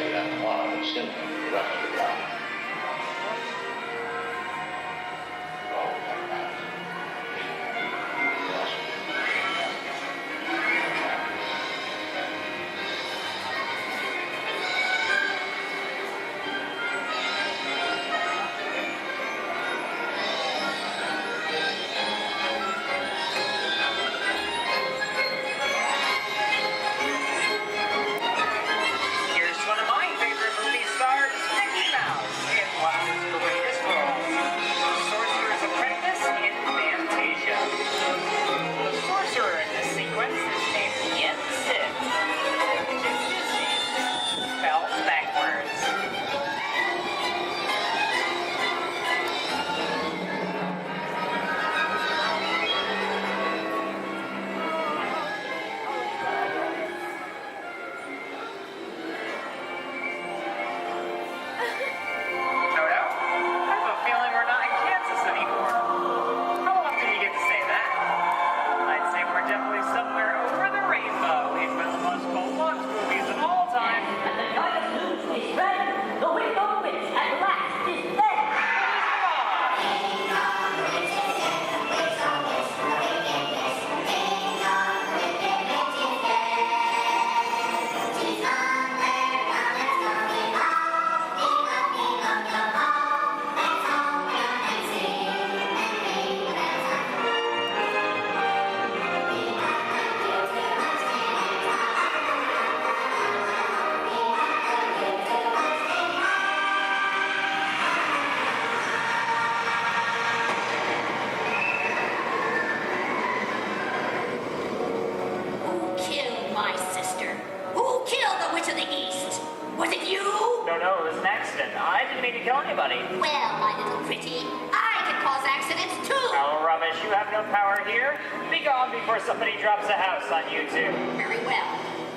Speaker 10: Was it you?
Speaker 6: No, it was an accident. I didn't mean to kill anybody.
Speaker 10: Well, my little pretty, I can cause accidents too.
Speaker 6: Oh, rubbish. You have no power here. Be gone before somebody drops a house on you, too.
Speaker 10: Very well.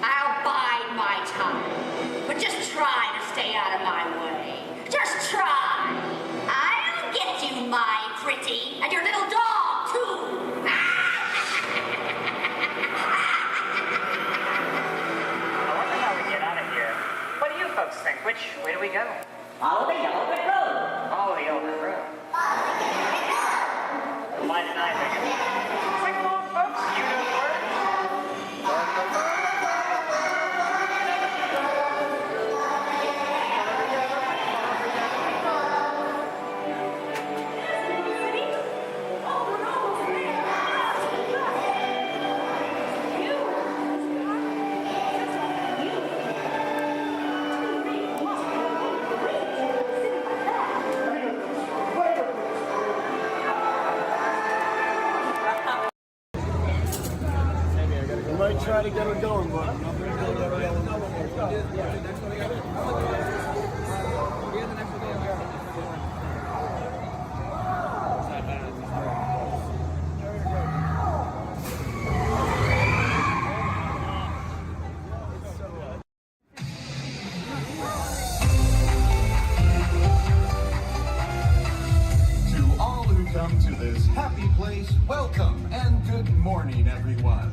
Speaker 10: I'll bide my time. But just try to stay out of my way. Just try. I'll get you, my pretty, and your little dog, too.
Speaker 6: Folks think, which way do we go?
Speaker 1: Follow the yellow brick road.
Speaker 6: Follow the yellow brick road. Why didn't I think of it? Sing along, folks. You know the words.
Speaker 13: Try to get her going, but
Speaker 14: to all who come to this happy place, welcome and good morning, everyone.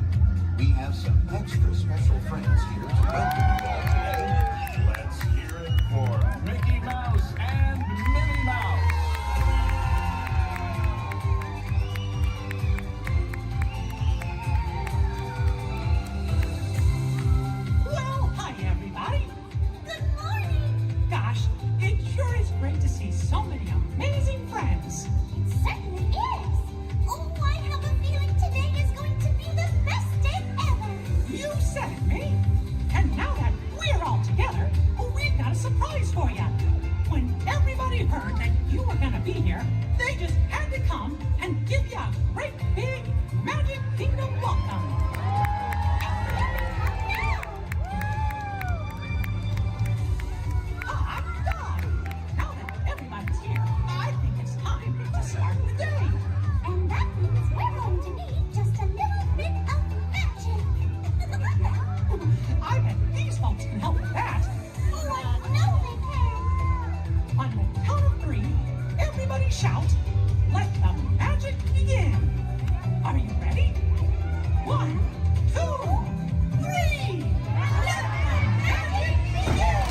Speaker 14: We have some extra special friends here to welcome you all today. Let's hear it for Mickey Mouse and Minnie Mouse.
Speaker 17: Well, hi, everybody. Good morning. Gosh, it sure is great to see so many amazing friends.
Speaker 9: It certainly is. Oh, I have a feeling today is going to be the best day ever.
Speaker 17: You said it, Minnie. And now that we're all together, we've got a surprise for you. When everybody heard that you were going to be here, they just had to come and give you a great big Magic Kingdom welcome. Now that everybody's here, I think it's time to start the day.
Speaker 9: And that means we're going to need just a little bit of magic.
Speaker 17: I bet these folks can help with that.
Speaker 9: Oh, I know they can.
Speaker 17: On the count of 3, everybody shout, "Let the magic begin." Are you ready? 1, 2, 3. Let the magic begin!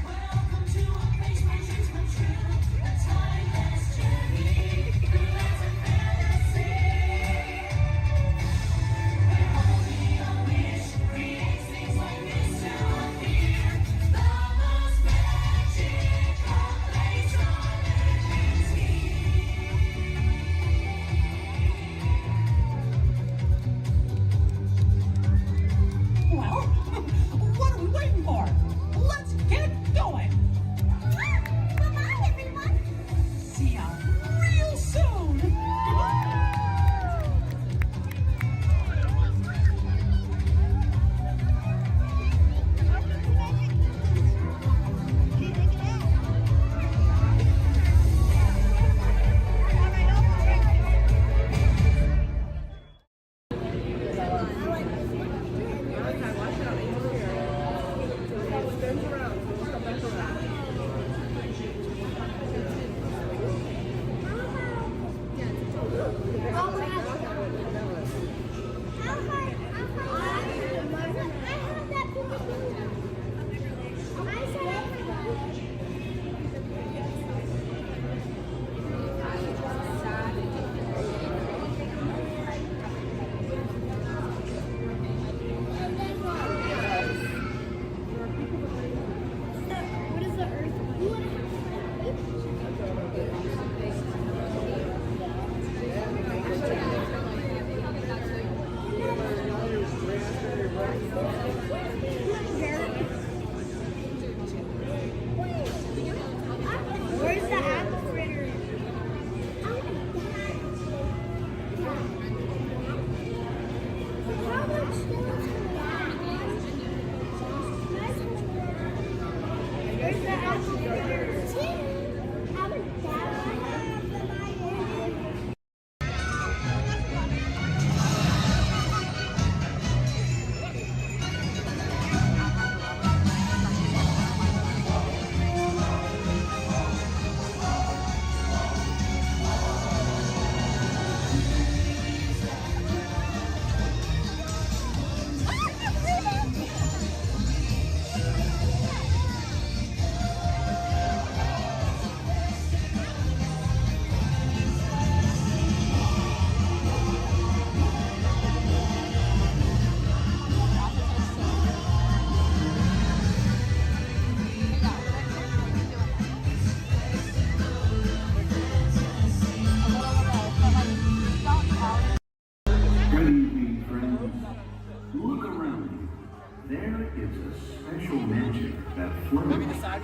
Speaker 17: Welcome to a place where dreams come true. A timeless journey through lands of fantasy. Where only a wish creates things like this to appear. The most magic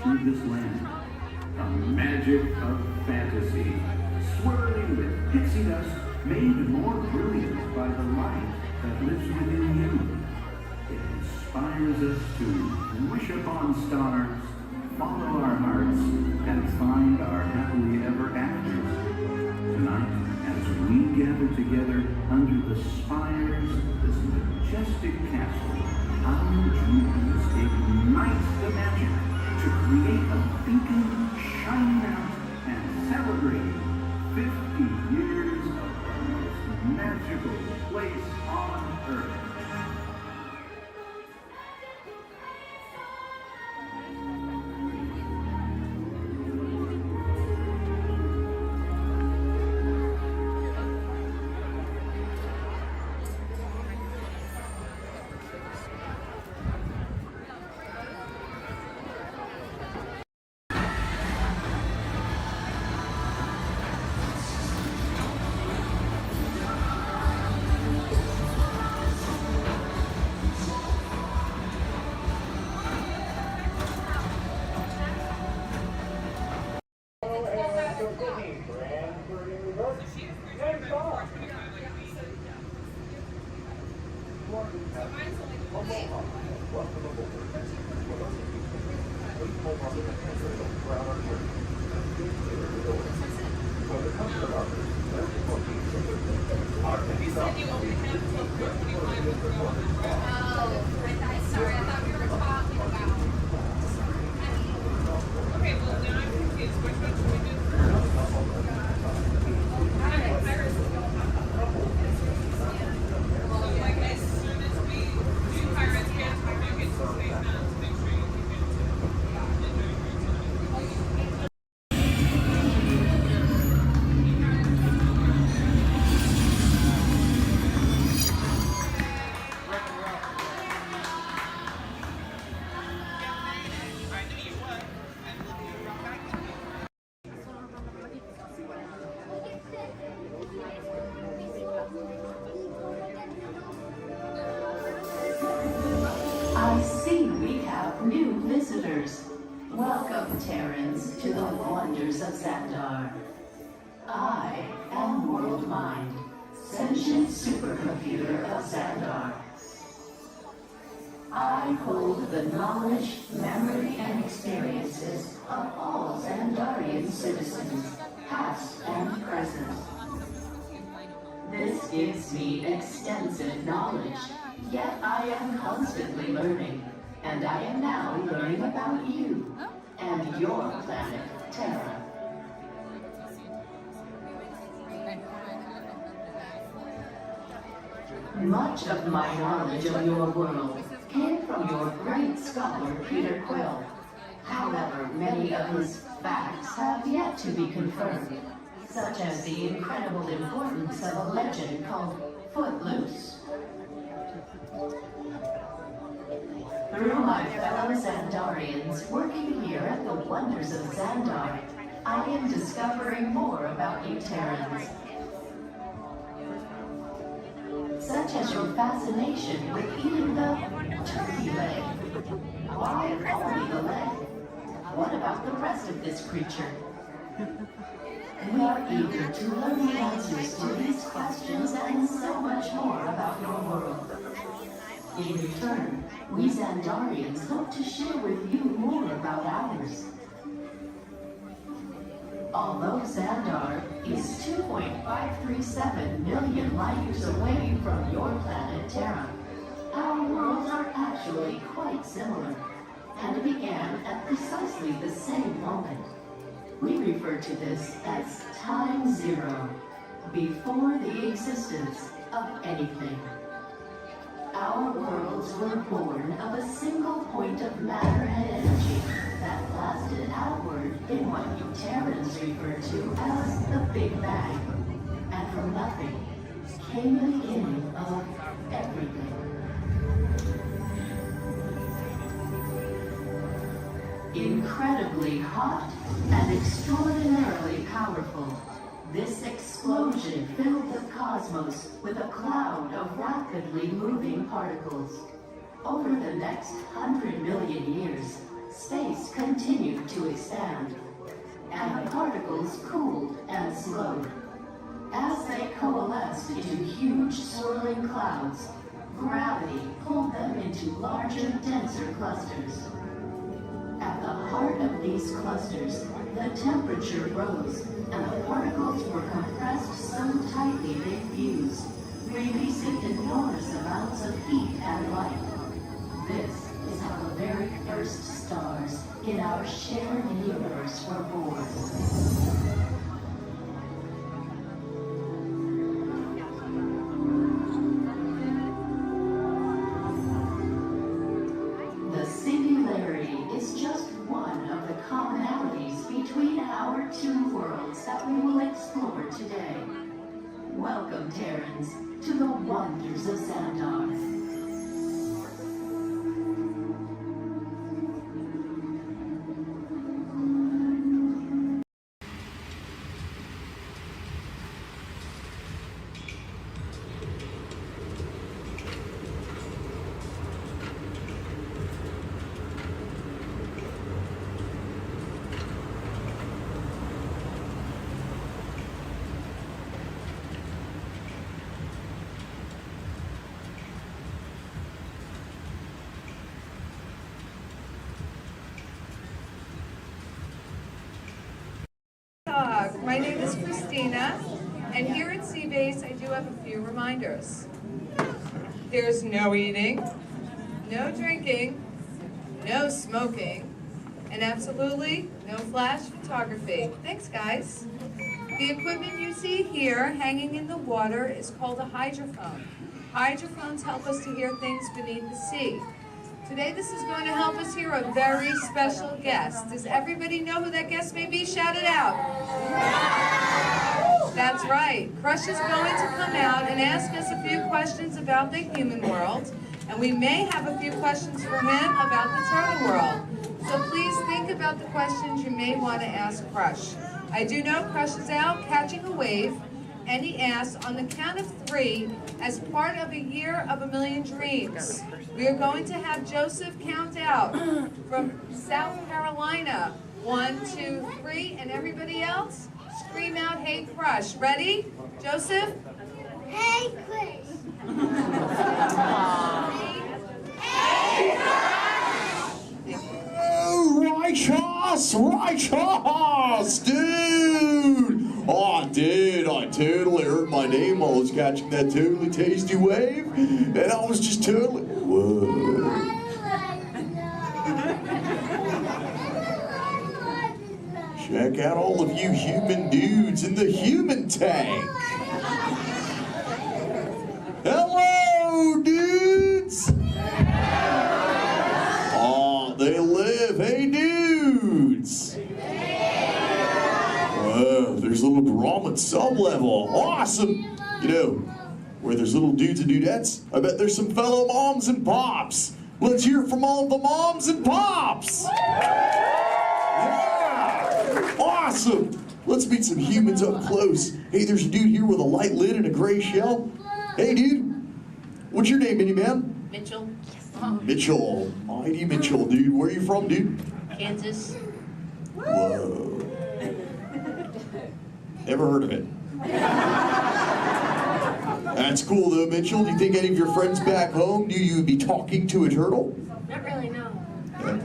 Speaker 14: Through this land, a magic of fantasy, swirling with pixie dust, made more brilliant by the light that lives within you. It inspires us to wish upon stars, follow our hearts, and find our happily ever afters. Tonight, as we gather together under the spires of this majestic castle, our dreams ignite the magic to create a beacon shining out and celebrating 50 years of the most magical place on earth.
Speaker 8: I see we have new visitors. Welcome, Terrans, to the wonders of Xandar. I am World Mind, sentient supercomputer of Xandar. I hold the knowledge, memory, and experiences of all Xandarian citizens, past and present. This gives me extensive knowledge, yet I am constantly learning, and I am now learning about you and your planet, Terra. Much of my knowledge of your world came from your great scholar, Peter Quill. However, many of his facts have yet to be confirmed, such as the incredible importance of a legend called Footloose. Through my fellow Xandarians working here at the wonders of Xandar, I am discovering more about you Terrans. Such as your fascination with eating the turkey leg. Why only the leg? What about the rest of this creature? We are eager to learn the answers to these questions and so much more about your world. In return, we Xandarians hope to share with you more about ours. Although Xandar is 2.537 million light years away from your planet Terra, our worlds are actually quite similar and began at precisely the same moment. We refer to this as Time Zero, before the existence of anything. Our worlds were born of a single point of matter and energy that lasted outward in what you Terrans refer to as the Big Bang. And from nothing came the beginning of everything. Incredibly hot and extraordinarily powerful, this explosion filled the cosmos with a cloud of rapidly moving particles. Over the next 100 million years, space continued to expand, and the particles cooled and slowed. As they coalesced into huge swirling clouds, gravity pulled them into larger, denser clusters. At the heart of these clusters, the temperature rose, and the particles were compressed so tightly they fused, releasing enormous amounts of heat and light. This is how the very first stars in our shared universe were born. The singularity is just one of the commonalities between our two worlds that we will explore today. Welcome, Terrans, to the wonders of Xandar.
Speaker 4: My name is Christina, and here at Seabase I do have a few reminders. There's no eating, no drinking, no smoking, and absolutely no flash photography. Thanks, guys. The equipment you see here hanging in the water is called a hydrophone. Hydrophones help us to hear things beneath the sea. Today this is going to help us hear a very special guest. Does everybody know who that guest may be? Shout it out. That's right. Crush is going to come out and ask us a few questions about the human world, and we may have a few questions for him about the turtle world. So please think about the questions you may want to ask Crush. I do know Crush is out catching a wave, and he asks, on the count of 3, as part of a year of a million dreams, we are going to have Joseph count out from South Carolina. 1, 2, 3, and everybody else, scream out, "Hey, Crush." Ready? Joseph?
Speaker 9: Hey, Chris.
Speaker 12: Hey, righteous, dude! Oh, dude, I totally heard my name while I was catching that totally tasty wave, and I was just totally, whoa. Check out all of you human dudes in the human tank. Hello, dudes! Oh, they live. Hey, dudes! Whoa, there's a little Brahmin sub-level. Awesome! You know, where there's little dudes and dudettes, I bet there's some fellow moms and pops. Let's hear it from all the moms and pops! Yeah! Awesome! Let's meet some humans up close. Hey, there's a dude here with a light lid and a gray shell. Hey, dude. What's your name, miniman?
Speaker 15: Mitchell.
Speaker 12: Mitchell. Mighty Mitchell, dude. Where are you from, dude?
Speaker 15: Kansas.
Speaker 12: Whoa. Never heard of it.
Speaker 15: That's cool though, Mitchell. Do you think any of your friends back home knew you would be talking to a turtle?
Speaker 19: Not really, no.
Speaker 15: Yeah.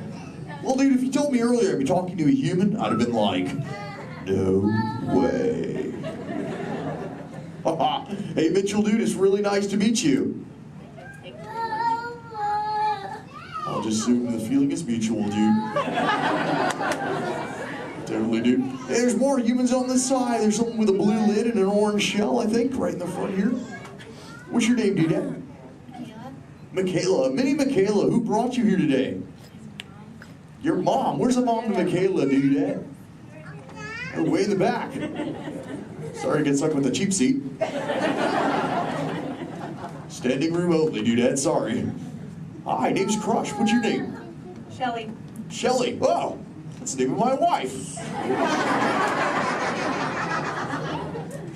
Speaker 15: Well, dude, if you told me earlier I'd be talking to a human, I'd have been like, no way. Hey, Mitchell, dude, it's really nice to meet you. I'll just assume the feeling is mutual, dude. Totally, dude. Hey, there's more humans on this side. There's someone with a blue lid and an orange shell, I think, right in the front here. What's your name, dude? Michaela. Minnie Michaela, who brought you here today? Your mom. Where's the mom to Michaela, dude? Oh, way in the back. Sorry to get stuck with the cheap seat. Standing room only, dude. Sorry. Hi, name's Crush. What's your name?
Speaker 19: Shelly.
Speaker 15: Shelly. Oh, that's the name of my wife.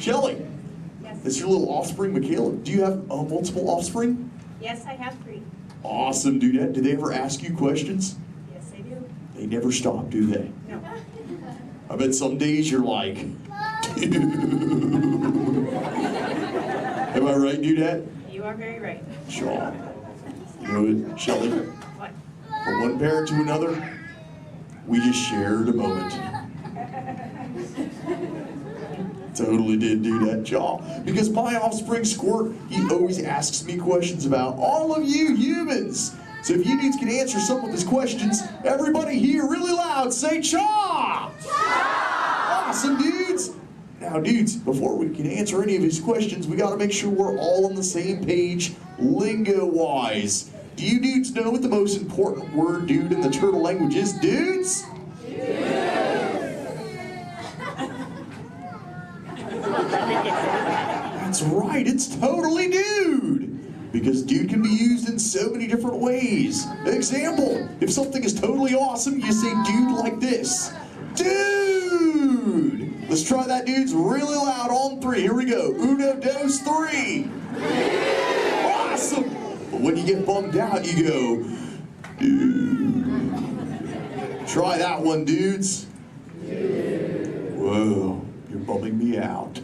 Speaker 15: Shelly.
Speaker 19: Yes.
Speaker 15: That's your little offspring, Michaela. Do you have multiple offspring?
Speaker 19: Yes, I have 3.
Speaker 15: Awesome, dude. Do they ever ask you questions?
Speaker 19: Yes, I do.
Speaker 15: They never stop, do they?
Speaker 19: No.
Speaker 15: I bet some days you're like, am I right, Dudette?
Speaker 19: You are very right.
Speaker 15: Sure. You know what, Shelly?
Speaker 19: What?
Speaker 15: From one parent to another, we just shared a moment. Totally did do that, y'all. Because my offspring Squirt, he always asks me questions about all of you humans. So if you dudes can answer some of his questions, everybody here really loud say Cha! Awesome, dudes! Now, dudes, before we can answer any of his questions, we gotta make sure we're all on the same page, lingo-wise. Do you dudes know what the most important word, dude, in the turtle language is, dudes? That's right, it's totally dude! Because dude can be used in so many different ways. Example, if something is totally awesome, you say dude like this. Dude! Let's try that, dudes, really loud on 3. Here we go. 1, 2, 3. Awesome! But when you get bummed out, you go, dude. Try that one, dudes. Whoa, you're bumming me out.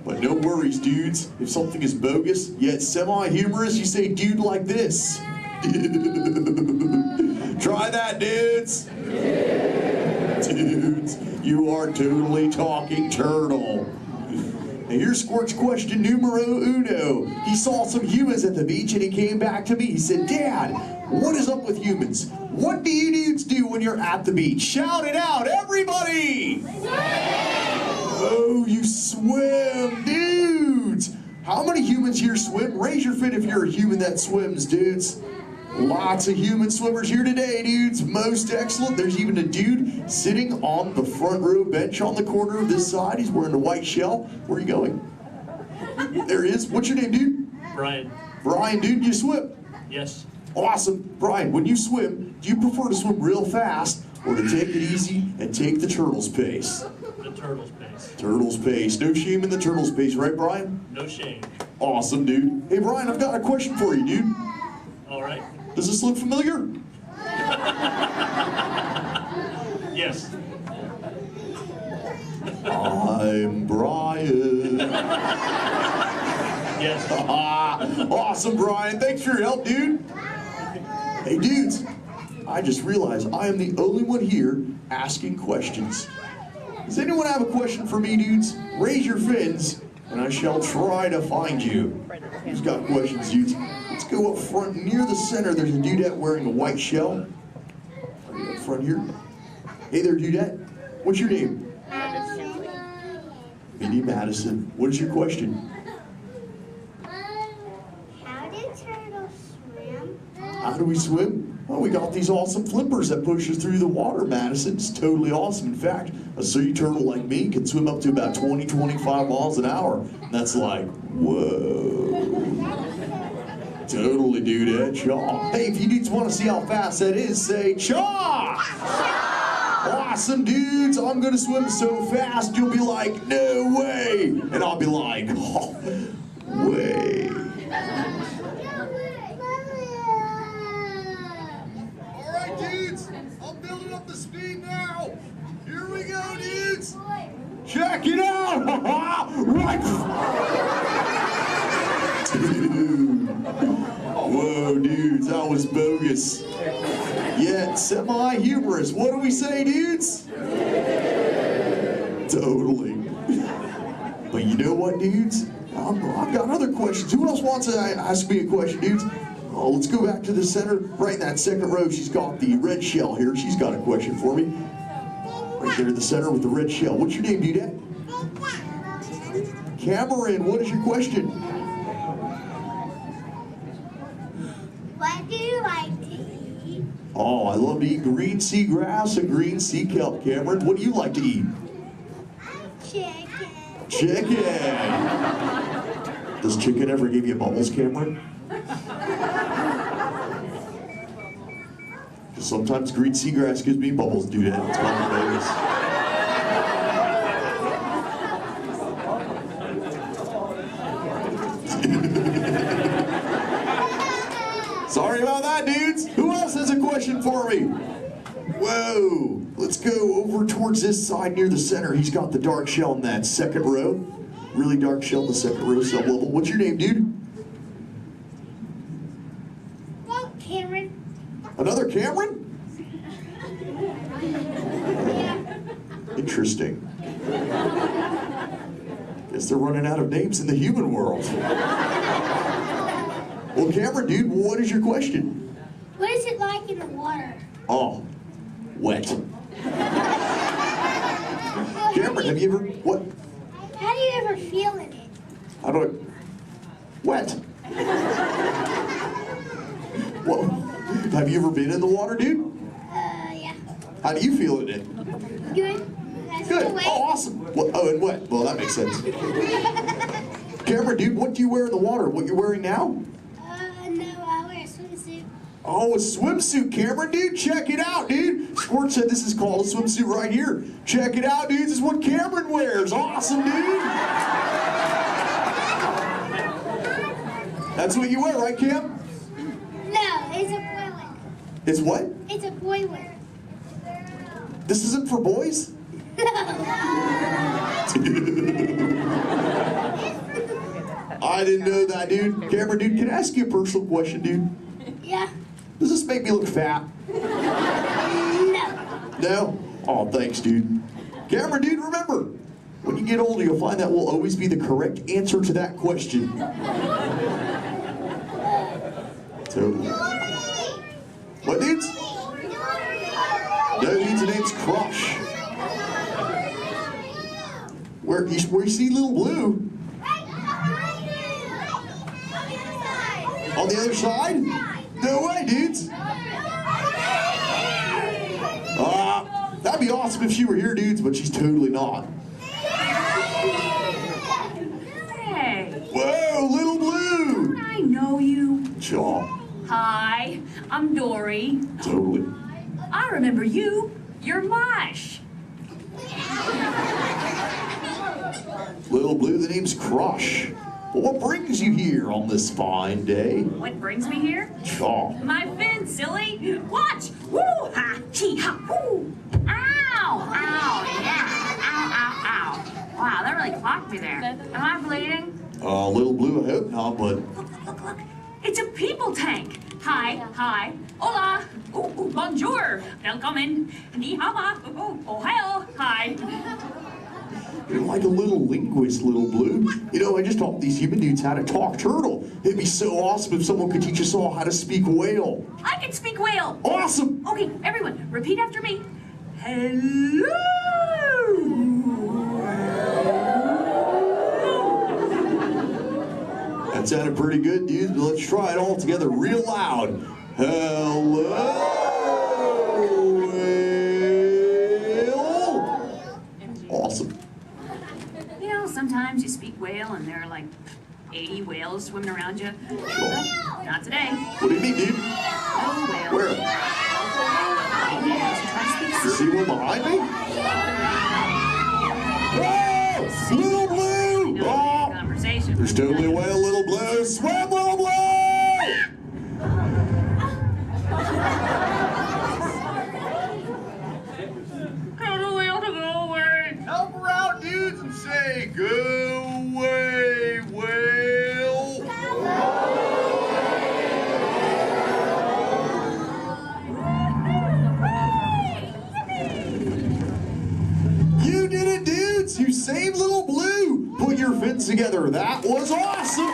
Speaker 15: But no worries, dudes. If something is bogus, yet semi-humorous, you say dude like this. Try that, dudes. Dudes, you are totally talking turtle. Now here's Squirt's question numero uno. He saw some humans at the beach and he came back to me. He said, Dad, what is up with humans? What do you dudes do when you're at the beach? Shout it out, everybody! Oh, you swim, dudes! How many humans here swim? Raise your fin if you're a human that swims, dudes. Lots of human swimmers here today, dudes. Most excellent. There's even a dude sitting on the front row bench on the corner of this side. He's wearing a white shell. Where are you going? There he is. What's your name, dude?
Speaker 20: Brian.
Speaker 15: Brian, dude, you swim?
Speaker 20: Yes.
Speaker 15: Awesome. Brian, when you swim, do you prefer to swim real fast or to take it easy and take the turtle's pace?
Speaker 20: The turtle's pace.
Speaker 15: Turtle's pace. No shame in the turtle's pace, right, Brian?
Speaker 20: No shame.
Speaker 15: Awesome, dude. Hey, Brian, I've got a question for you, dude.
Speaker 20: All right.
Speaker 15: Does this look familiar?
Speaker 20: Yes.
Speaker 15: I'm Brian.
Speaker 20: Yes.
Speaker 15: Awesome, Brian. Thanks for your help, dude. Hey, dudes. I just realized I am the only one here asking questions. Does anyone have a question for me, dudes? Raise your fins, and I shall try to find you. Who's got questions, dudes? Let's go up front near the center. There's a dudette wearing a white shell. Right up front here. Hey there, dudette. What's your name?
Speaker 19: Madison.
Speaker 15: Minnie Madison. What is your question?
Speaker 9: How do turtles swim?
Speaker 15: How do we swim? Well, we got these awesome flippers that push us through the water, Madison. It's totally awesome. In fact, a sea turtle like me can swim up to about 20, 25 miles an hour. And that's like, whoa. Totally, dude, Chaw. Hey, if you dudes want to see how fast that is, say Chaw! Awesome, dudes. I'm going to swim so fast, you'll be like, no way. And I'll be like, oh, way. All right, dudes. I'm building up the speed now. Here we go, dudes. Check it out. Right. dudes, that was bogus. Yet semi-humorous. What do we say, dudes? Totally. But you know what, dudes? I've got other questions. Who else wants to ask me a question, dudes? Oh, let's go back to the center. Right in that second row, she's got the red shell here. She's got a question for me. Right there in the center with the red shell. What's your name, dudette? Cameron, what is your question?
Speaker 9: What do you like to eat?
Speaker 15: Oh, I love to eat green sea grass and green sea kelp. Cameron, what do you like to eat?
Speaker 9: Chicken.
Speaker 15: Chicken. Does chicken ever give you bubbles, Cameron? Sometimes green seagrass gives me bubbles, dude. It's kind of bogus. Sorry about that, dudes. Who else has a question for me? Whoa. Let's go over towards this side near the center. He's got the dark shell in that second row. Really dark shell in the second row, sub-level. What's your name, dude?
Speaker 9: Cameron.
Speaker 15: Another Cameron? Interesting. Guess they're running out of names in the human world. Well, Cameron, dude, what is your question?
Speaker 9: What is it like in the water?
Speaker 15: Oh, wet. Cameron, have you ever, what?
Speaker 9: How do you ever feel in it?
Speaker 15: How do I, wet. Well, have you ever been in the water, dude?
Speaker 9: Yeah.
Speaker 15: How do you feel in it?
Speaker 9: Good.
Speaker 15: Good. Oh, awesome. Well, oh, and wet. Well, that makes sense. Cameron, dude, what do you wear in the water? What you're wearing now?
Speaker 9: No, I wear a swimsuit.
Speaker 15: Oh, a swimsuit, Cameron, dude. Check it out, dude. Sports said this is called a swimsuit right here. Check it out, dude. This is what Cameron wears. Awesome, dude. That's what you wear, right, Cam?
Speaker 9: No, it's a boy wear.
Speaker 15: It's what?
Speaker 9: It's a boy wear.
Speaker 15: This isn't for boys? I didn't know that, dude. Cameron, dude, can I ask you a personal question, dude?
Speaker 9: Yeah.
Speaker 15: Does this make me look fat?
Speaker 9: No.
Speaker 15: No? Oh, thanks, dude. Cameron, dude, remember, when you get older, you'll find that will always be the correct answer to that question. Totally. What, dudes? No, dude's name's Crush. Where you see Little Blue? On the other side? No way, dudes. That'd be awesome if she were here, dudes, but she's totally not.
Speaker 2: Hey.
Speaker 15: Whoa, Little Blue.
Speaker 2: I know you.
Speaker 15: Jaw.
Speaker 2: Hi, I'm Dory.
Speaker 15: Totally.
Speaker 2: I remember you. You're Mush.
Speaker 15: Little Blue, the name's Crush. But what brings you here on this fine day?
Speaker 2: What brings me here?
Speaker 15: Jaw.
Speaker 2: My fin, silly. Watch. Woo ha, chee ha, woo. Ow, ow, yeah. Ow, ow, ow. Wow, that really clocked me there. Am I bleeding?
Speaker 15: Little Blue, I hope not, but...
Speaker 2: Look. It's a people tank. Hi, hi. Hola. Ooh, bonjour. Welcome. Ni hao. Ohio. Hi.
Speaker 15: You're like a little linguist, Little Blue. You know, I just taught these human dudes how to talk turtle. It'd be so awesome if someone could teach us all how to speak whale.
Speaker 2: I can speak whale.
Speaker 15: Awesome.
Speaker 2: Okay, everyone, repeat after me. Hello.
Speaker 15: That sounded pretty good, dudes, but let's try it all together real loud. Hello. Awesome.
Speaker 2: You know, sometimes you speak whale and there are like 80 whales swimming around you. Not today.
Speaker 15: What do you mean, dude?
Speaker 2: No whale.
Speaker 15: Where? You see one behind me? Whoa! Little Blue! Oh! There's totally a whale, Little Blue. Swim, Little Blue!
Speaker 2: Tell the whale to go away.
Speaker 15: Help her out, dudes, and say, go away, whale. together. That was awesome.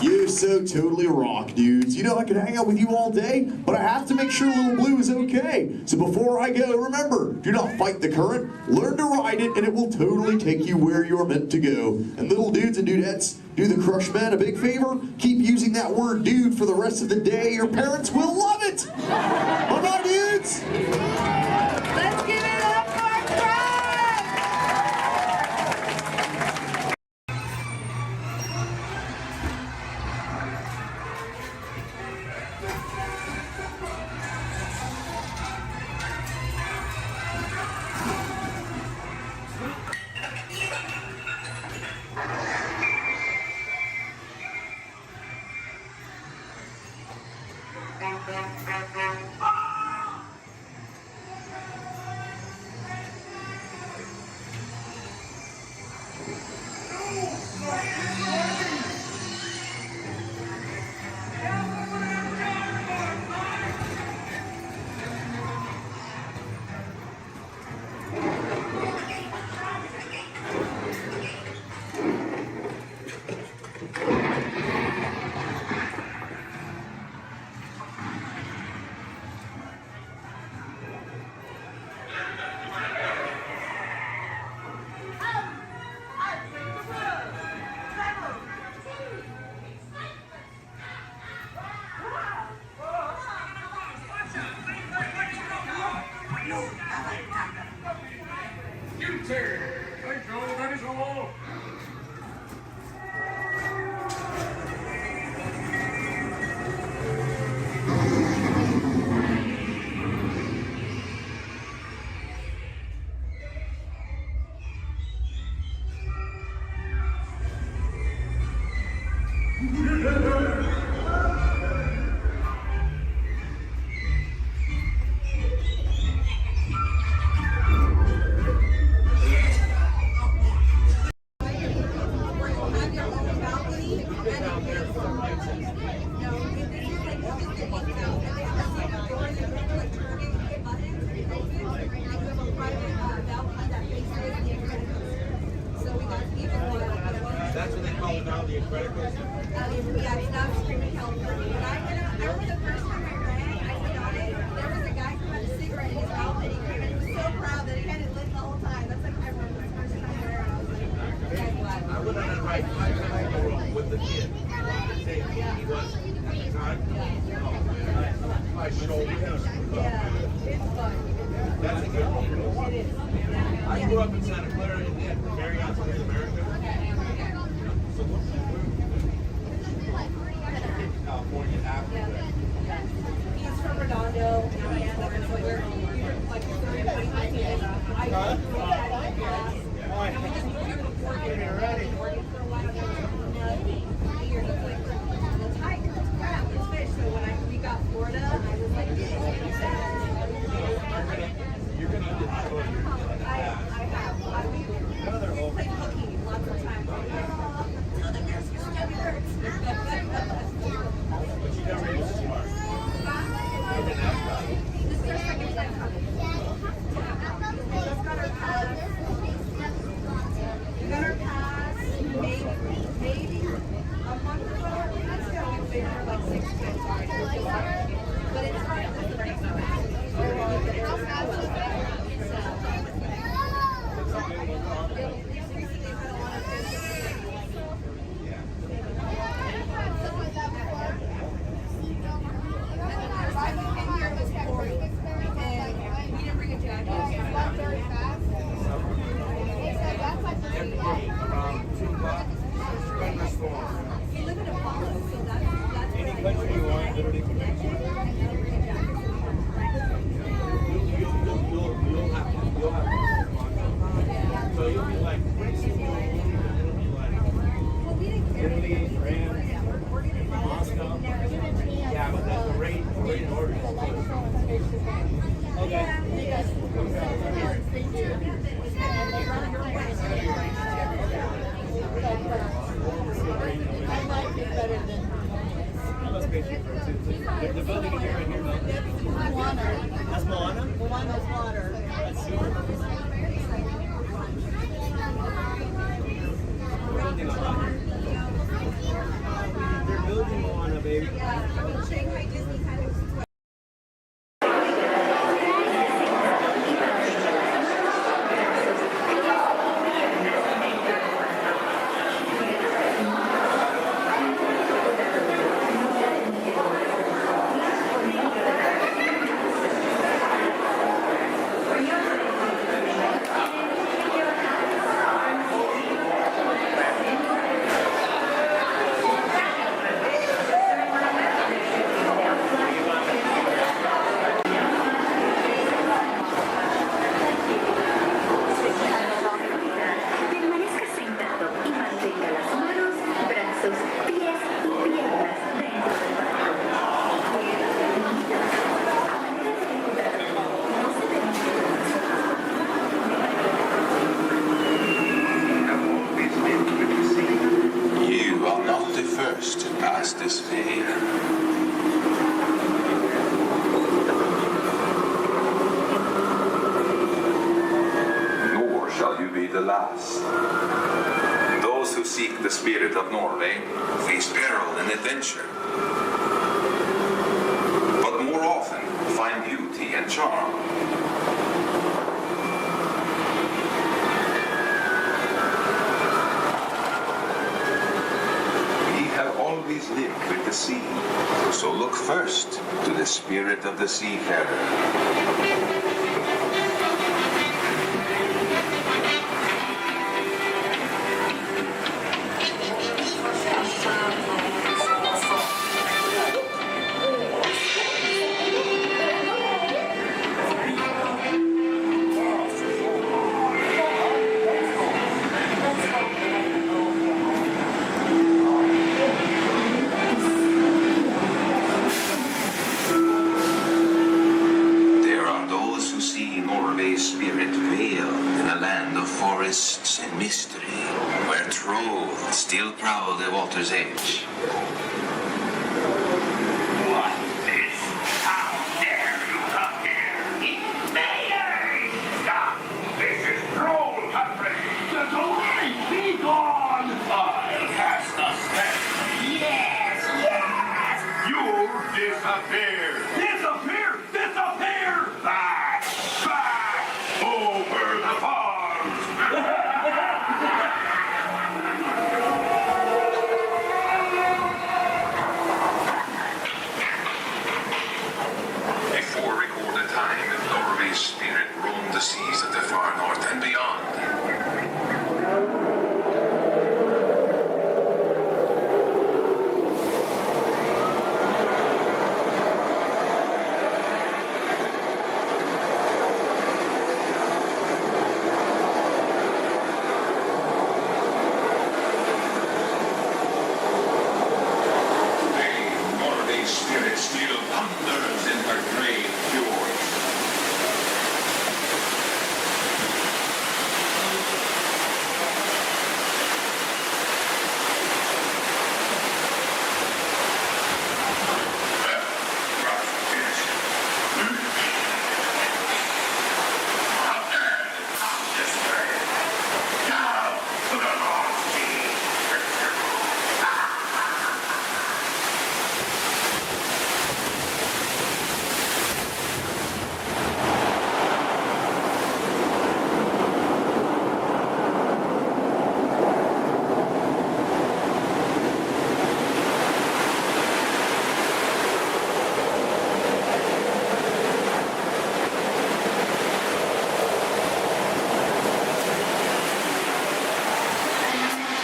Speaker 15: You so totally rock, dudes. You know, I could hang out with you all day, but I have to make sure Little Blue is okay. So before I go, remember, do not fight the current, learn to ride it, and it will totally take you where you're meant to go. And little dudes and dudettes, do the Crush Men a big favor. Keep using that word dude for the rest of the day. Your parents will love it. Bye-bye, dudes.
Speaker 4: Let's give it up for Crush!
Speaker 16: That's what they call it now, the Incredibles.
Speaker 21: Yeah, it's not screaming help for me. But I remember the first time I ran, I went on it. There was a guy who had a cigarette in his mouth and he came in. He was so proud that he had it lit the whole time. That's like I remember the first time I ran. I was like, okay, glad.
Speaker 16: I went on a ride with the kid. He was at the time. My shoulder.
Speaker 21: Yeah, it's fun.
Speaker 16: That's a good one.
Speaker 21: It is.
Speaker 16: I grew up in Santa Clara and then Marriott to America. California after that.
Speaker 21: He's from Redondo, and so we're like 30 minutes. I grew up in Dallas. And we just moved here to Oregon. And Oregon for a while. And years of like the tiger, it's crab, it's fish. So when we got Florida, I was like,
Speaker 16: you're gonna enjoy it.
Speaker 21: I have. We played hooky lots of times. Tell the girls your stomach hurts.
Speaker 16: But you never use smart.
Speaker 21: This is our second time coming. We just got our pass. We got our pass maybe a month ago. We've been here like 6 times already. But it's hard with the next one.
Speaker 16: Any country you want, literally can make you. You'll have so you'll be like, it'll be like Italy, France, Moscow. Yeah, but that's the rate in order.
Speaker 21: I like it better than
Speaker 16: the building here and here.
Speaker 21: Moana.
Speaker 16: That's Moana?
Speaker 21: Moana's water.
Speaker 16: That's super. baby.
Speaker 21: Shanghai Disney kind of.
Speaker 7: Permanezca sentado y mantenga las manos, brazos, pies y piernas dentro del barco. A manera de recordarlo, no se permite
Speaker 3: You are not the first to pass this way.
Speaker 18: Nor shall you be the last. Those who seek the spirit of Norway face peril and adventure, but more often find beauty and charm. We have always lived with the sea, so look first to the spirit of the seafarer. There are those who see Norway's spirit veiled in a land of forests and mystery, where trolls still prowl the water's edge.
Speaker 12: What is? How dare you come here? Invaders! Stop! This is troll country! The domain, be gone! I'll cast a spell. Yes, yes! You'll disappear! Disappear! Disappear! Back! Back! Over the farms!
Speaker 18: Before recorded time, Norway's spirit roamed the seas of the far north and beyond. Norway's spirit still thunders in her great fjords.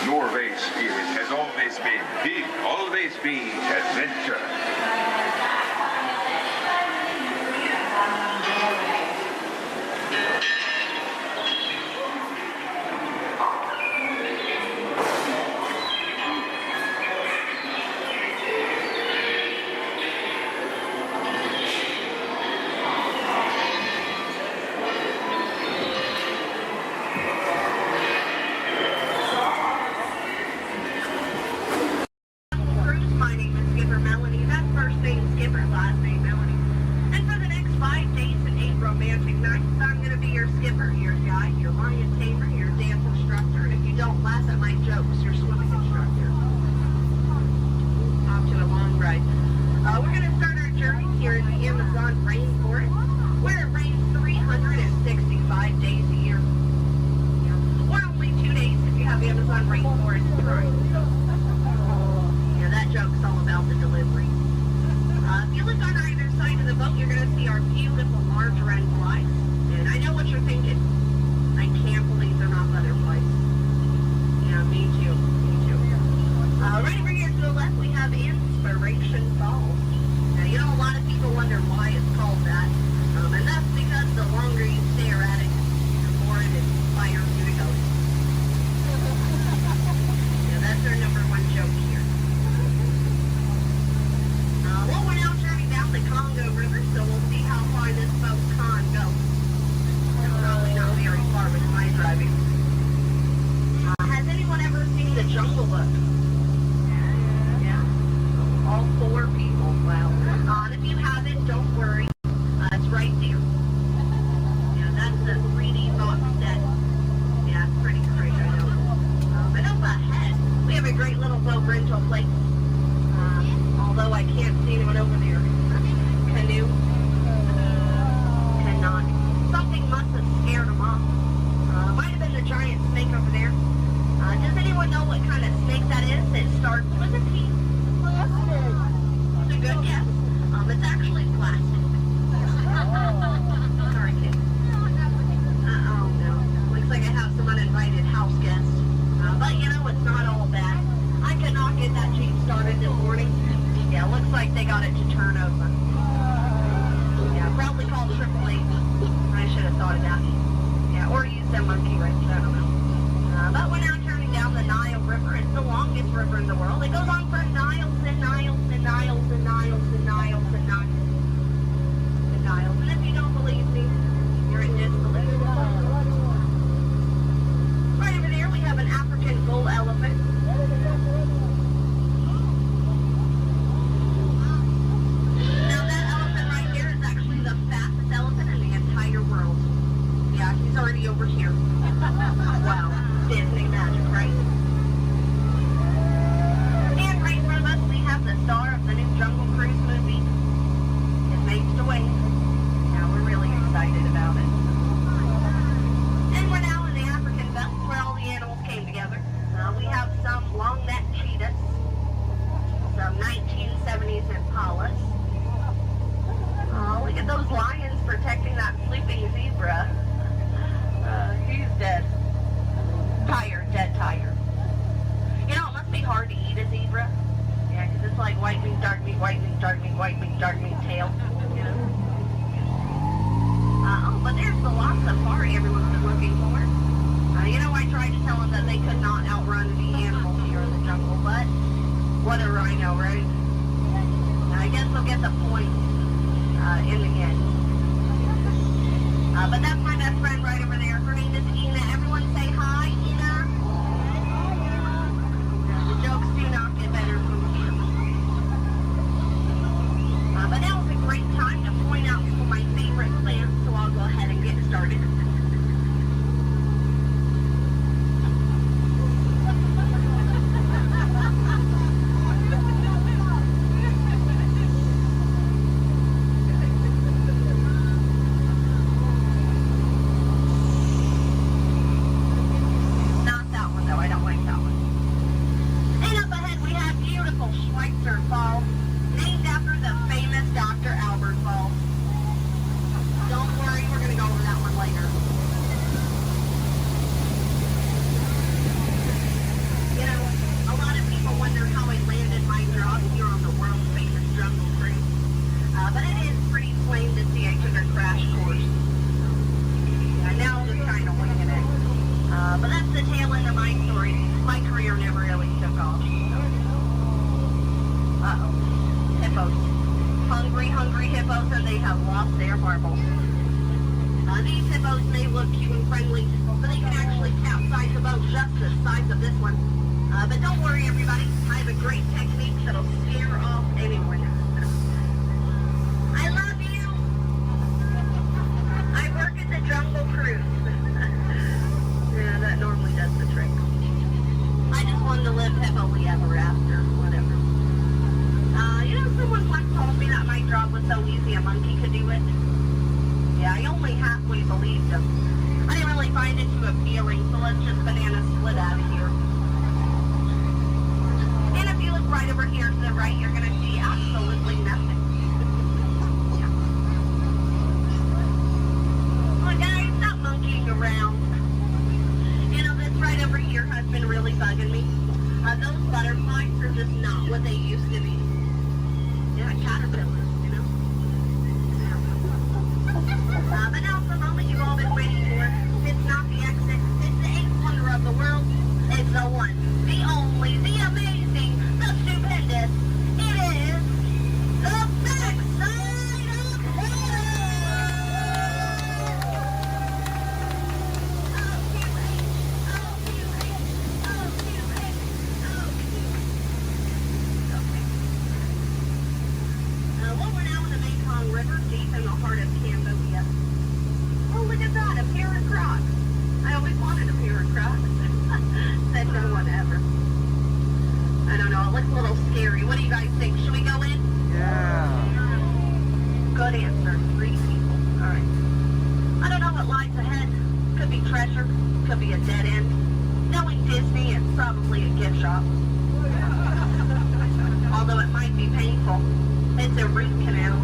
Speaker 18: Norway's spirit has always been big, always be adventure.
Speaker 21: My name is Skipper Melanie. That's first name Skipper, last name Melanie. And for the next 5 days and 8 romantic nights, I'm going to be your skipper, your guide, your lion tamer, your dance instructor, and if you don't laugh at my jokes, your swimming instructor. Off to a long ride.
Speaker 10: dragonflies. And I know what you're thinking. I can't believe they're not butterflies. Yeah, me too. Me too. Right over here to the left, we have Inspiration Falls. Now, you know, a lot of people wonder why it's called that. And that's because the longer you stare at it, the more it inspires you to go. Yeah, that's our number one joke here. Well, we're now turning down the Congo River, so we'll see how far this boat can go. Probably not very far with my driving. Has anyone ever seen The Jungle Book? Yeah. All 4 people. Wow. And if you haven't, don't worry. It's right there. Yeah, that's the 3D box set. Yeah, it's pretty great, I know. But up ahead, we have a great little boat rental place. Although I can't see anyone over there. Canoe. Cannot. Something must have scared them off. Might have been the giant snake over there. Does anyone know what kind of snake that is? It starts with a T. Plastic. It's a good guess. It's actually plastic. Sorry, kid. Oh no. Looks like I have some uninvited house guests. But you know, it's not all bad. I could not get that Jeep started this morning. Yeah, looks like they got it to turn over. Yeah, probably called AAA. I should have thought of that. Yeah, or use that monkey wrench, I don't know. But we're now turning down the Nile River. It's the longest river in the world. It goes on for miles and miles and miles and miles and miles and miles and miles. And if you don't believe me, you're in disbelief. Right over there, we have an African bull elephant. Now that elephant right there is actually the fastest elephant in the entire world. Yeah, he's already over here. Wow, Disney magic, right? And right in front of us, we have the star of the new Jungle Cruise movie. It makes the way. Yeah, we're really excited about it. And we're now in the African belt where all the animals came together. We have some long-necked cheetahs, some 1970s impalas. Oh, look at those lions protecting that sleeping zebra. He's dead. Tired, dead tired. You know, it must be hard to eat a zebra. Yeah, because it's like white meat, dark meat, white meat, dark meat, white meat, dark meat tail. You know? Oh, but there's the lost safari everyone's been looking for. You know, I tried to tell them that they could not outrun the animals here in the jungle, but what a rhino, right? I guess they'll get the point in the end. But that's my best friend right over there. Her name is Ina. Everyone say hi, Ina. The jokes do not get better from here. But now is a great time to point out some of my favorite plants, so I'll go ahead and get started. river deep in the heart of Cambodia. Oh, look at that, a pair of Crocs. I always wanted a pair of Crocs. Said no one ever. I don't know, it looks a little scary. What do you guys think? Should we go in?
Speaker 11: Yeah.
Speaker 10: Good answer. 3 people. All right. I don't know what lies ahead. Could be treasure. Could be a dead end. Knowing Disney, it's probably a gift shop. Although it might be painful. It's a root canal.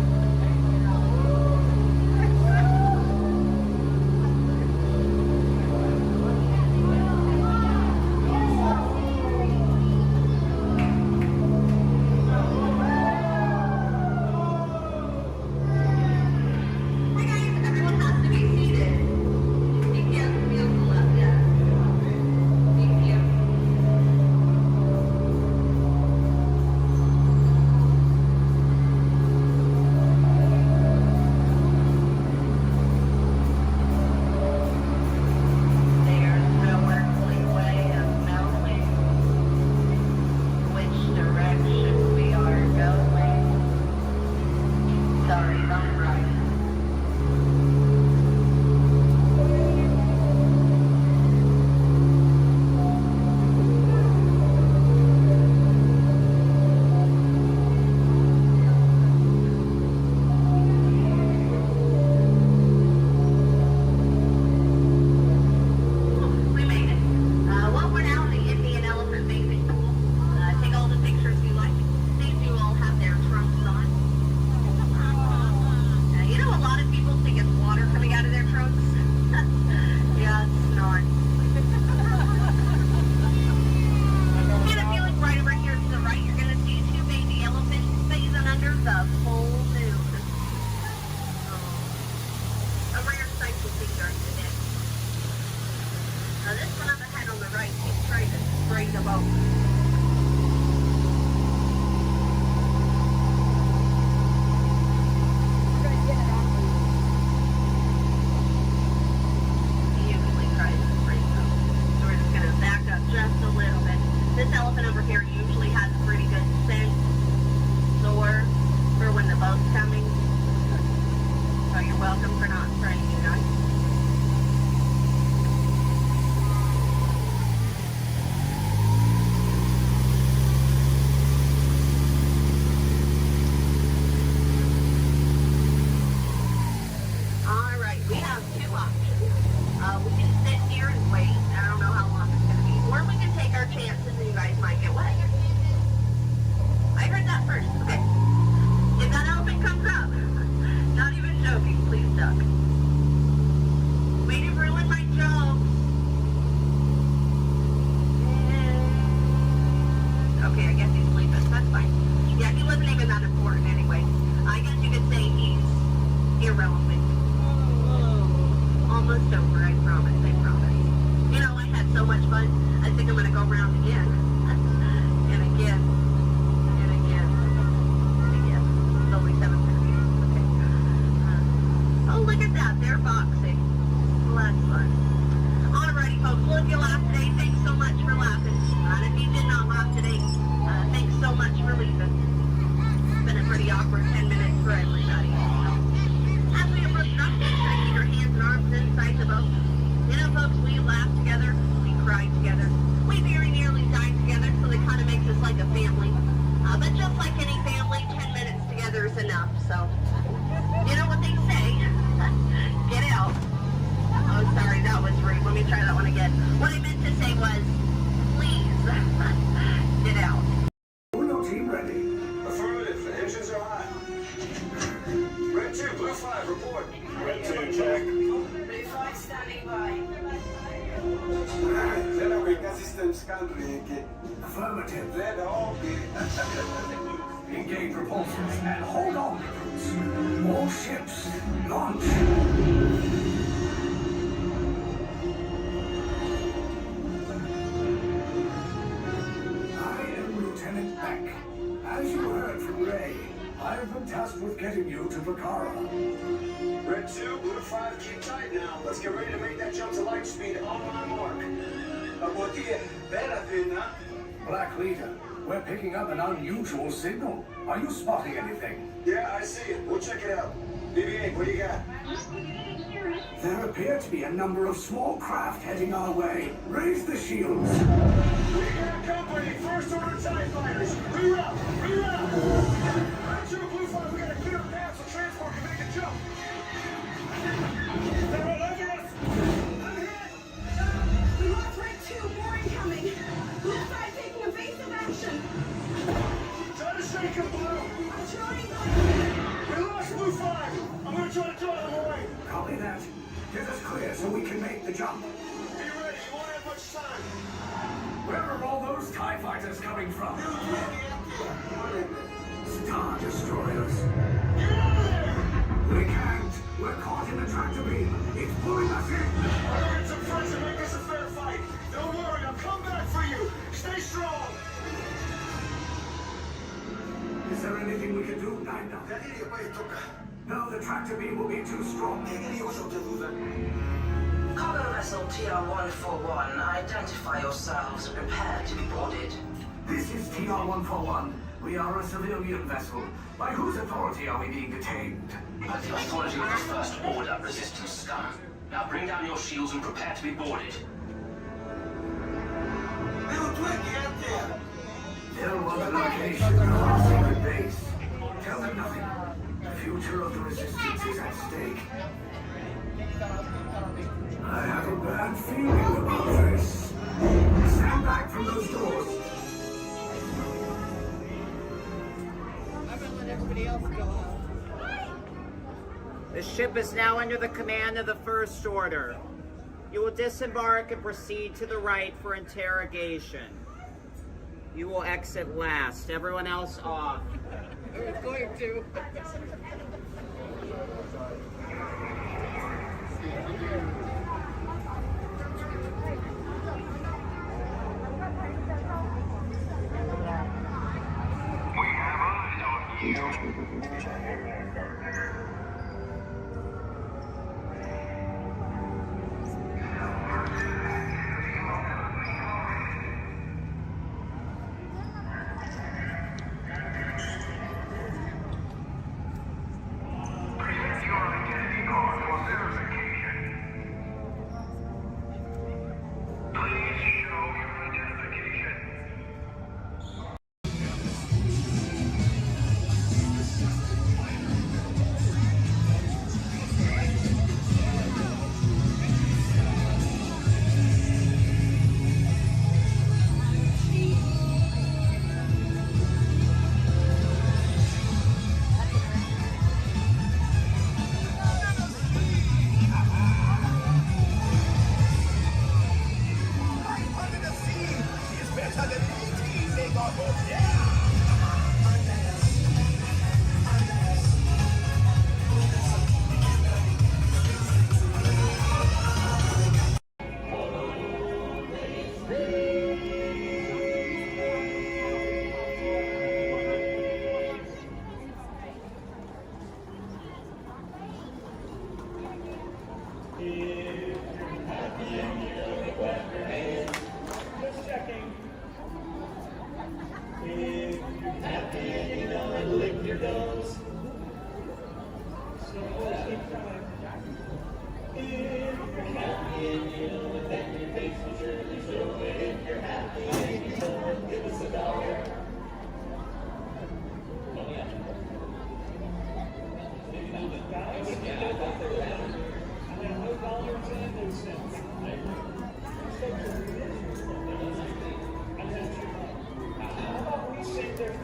Speaker 22: Affirmative. Then all engage repulsors and hold on to roots. More ships. Launch. I am Lieutenant Beck. As you heard from Ray, I have been tasked with getting you to Bakara.
Speaker 23: Red 2, Blue 5, keep tight now. Let's get ready to make that jump to light speed on my mark.
Speaker 22: Black Leader, We're picking up an unusual signal. Are you spotting anything?
Speaker 23: Yeah, I see it. We'll check it out. BB-8, what do you got?
Speaker 22: There appear to be a number of small craft heading our way. Raise the shields.
Speaker 23: We got company. First order TIE fighters. Reroute! Reroute! Red 2, Blue 5, we got a clear path so transport can make a jump. They're all over us! I'm hit!
Speaker 9: We lost Red 2, more incoming. Blue 5 taking evasive action.
Speaker 23: Try to shake him, Blue!
Speaker 9: I'm trying.
Speaker 23: We lost Blue 5! I'm gonna try to draw them away!
Speaker 22: Copy that. Get us clear so we can make the jump.
Speaker 23: Be ready, you won't have much time.
Speaker 22: Where are all those TIE fighters coming from? Star Destroyers.
Speaker 23: Get out of there!
Speaker 22: We can't. We're caught in the tractor beam. It's pulling us in.
Speaker 23: I'll get some friends and make this a fair fight. Don't worry, I'll come back for you. Stay strong.
Speaker 22: Is there anything we can do, Nina? No, the tractor beam will be too strong.
Speaker 1: Cargo vessel TR-141, identify yourselves and prepare to be boarded.
Speaker 22: This is TR-141. We are a civilian vessel. By whose authority are we being detained?
Speaker 1: By the authority of the First Order resistance scum. Now bring down your shields and prepare to be boarded.
Speaker 22: They're on the location of our secret base. Tell them nothing. The future of the resistance is at stake. I have a bad feeling about this. Stand back from those doors.
Speaker 5: I'm gonna let everybody else go out.
Speaker 6: The ship is now under the command of the First Order. You will disembark and proceed to the right for interrogation. You will exit last. Everyone else off.
Speaker 5: I was going to.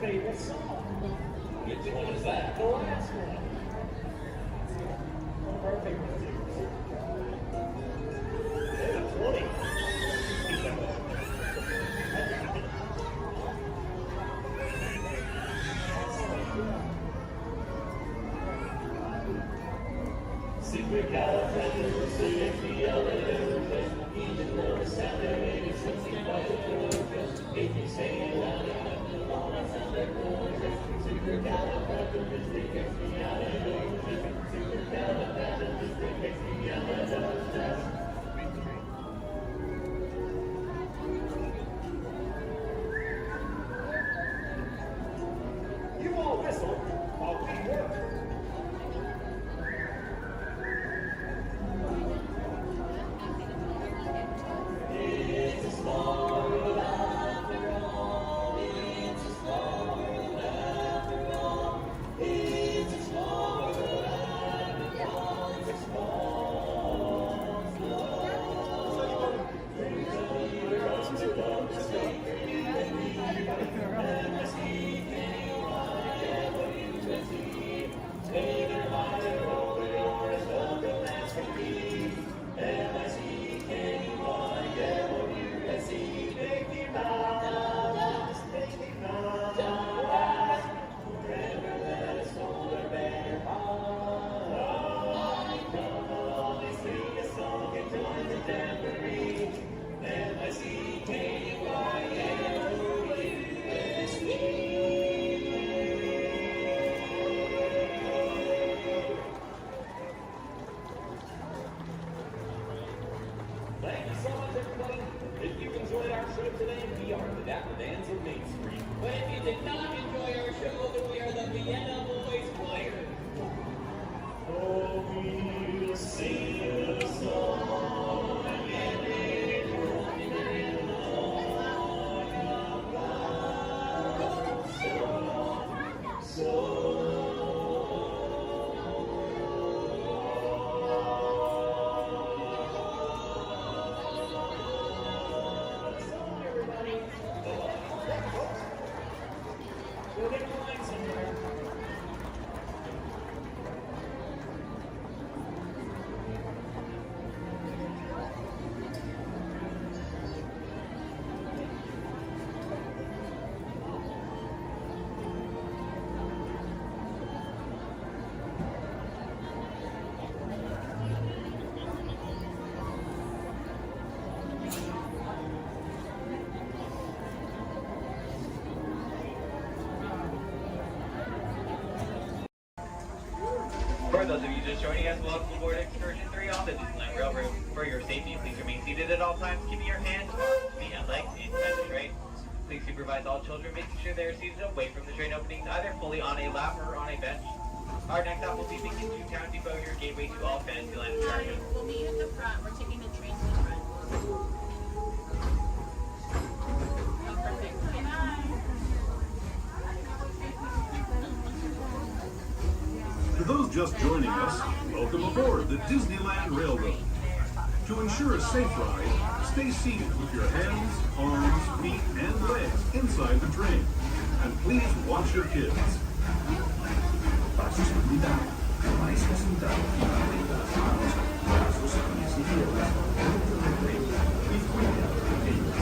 Speaker 16: favorite song. Which one is that? The last one. One of our favorites. That's 20. Secret even though it's Saturday, it's something about the progress. If you say it loud enough, the law is on the gorgeous. Secret Calabasas, gets me out of here. Secret Calabasas, gets me out of here.
Speaker 6: For those of you just joining us, welcome aboard Excursion 3 on the Disneyland Railroad. For your safety, please remain seated at all times, keeping your hands, feet, and legs inside the train. Please supervise all children, making sure they are seated away from the train openings, either fully on a lap or on a bench. Our next stop will be Beacon to Town Depot, your gateway to all Fantasyland attractions.
Speaker 11: We'll meet at the front. We're taking the train to the front. Perfect.
Speaker 14: For those just joining us, welcome aboard the Disneyland Railroad. To ensure a safe ride, stay seated with your hands, arms, feet, and legs inside the train. And please watch your kids.
Speaker 22: Para su seguridad, permanezca sentado y mantenga las manos, brazos, pies y piernas dentro del tren y cuide a los pequeños.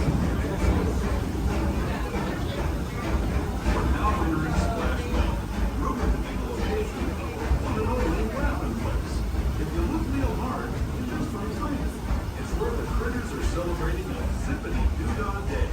Speaker 14: We're now entering Splash Mountain, rumored to be the location of the one and only Rabbit Place. If you look real hard, you just might find it. It's where the critters are celebrating a zippity-doo-dah day.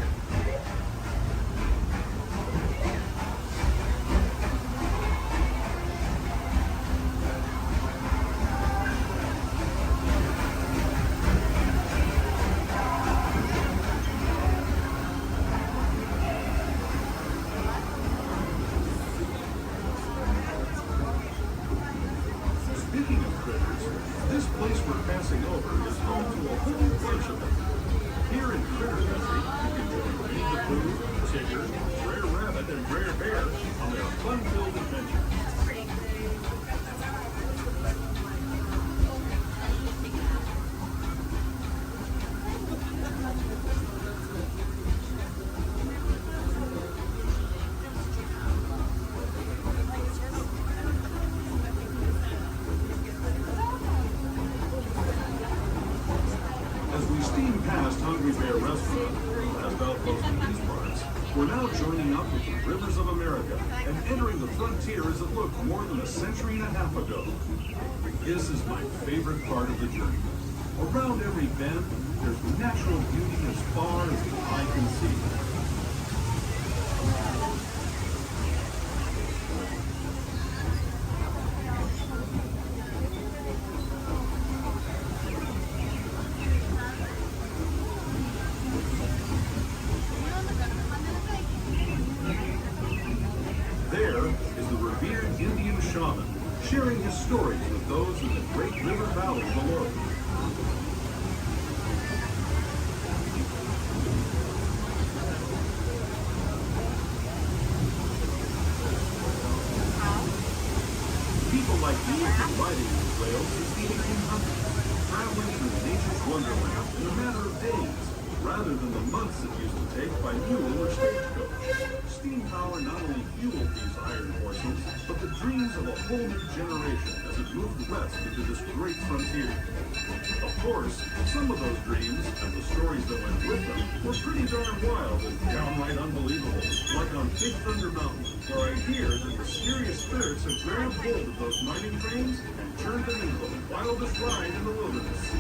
Speaker 14: Speaking of critters, this place we're passing over is home to a whole bunch of them. Here in Critter Country, you can join Winnie the Pooh, Tigger, Brer Rabbit, and Brer Bear on their fun-filled adventures. As we steam past Hungry Bear Restaurant, the last outpost in these parts, we're now joining up with the rivers of America and entering the frontier as it looked more than a century and a half ago. This is my favorite part of the journey. Around every bend, there's natural beauty as far as the eye can see. There is the revered Indian shaman, sharing his stories with those in the great river valley below. People like you have been riding these rails since the 1800s, traveling through nature's wonderland in a matter of days, rather than the months it used to take by mule or stagecoach. Steam power not only fueled these iron horses, but the dreams of a whole new generation as it moved west into this great frontier. Of course, some of those dreams, and the stories that went with them, were pretty darn wild and downright unbelievable, like on Big Thunder Mountain, where I hear that mysterious spirits have grabbed hold of those mining trains and turned them into the wildest ride in the wilderness.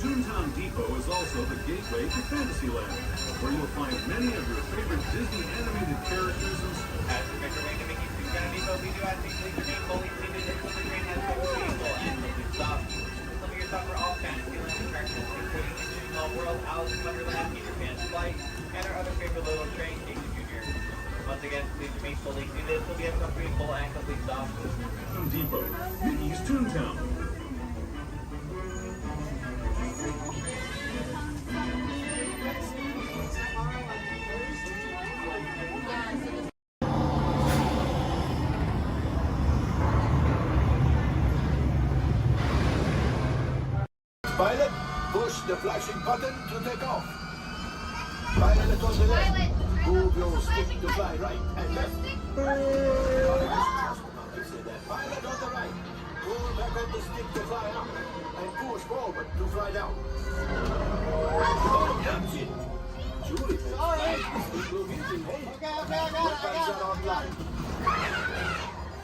Speaker 22: Toontown Depot is also the gateway to Fantasyland, where you'll find many of your favorite Disney animated characters and
Speaker 6: As we make our way to Mickey's Toontown Depot, we do have things like the main bowling seated and the train has been beautiful and lovely stuff. Some of your stuff for all Fantasyland attractions, including Into Small World, Alice in Wonderland, Peter Pan's Flight, and our other favorite little train, Casey Jr. Once again, please remain fully seated so we have complete full and complete stop.
Speaker 22: Toontown Depot, Mickey's Toontown. Pilot, push the flashing button to take off. Pilot on the left. Move your stick to fly right and left. Pilot on the right. Pull back on the stick to fly up. And push forward to fly down. Oh, that's it. Julie, sorry. This will be easy, hey? Weapons are online.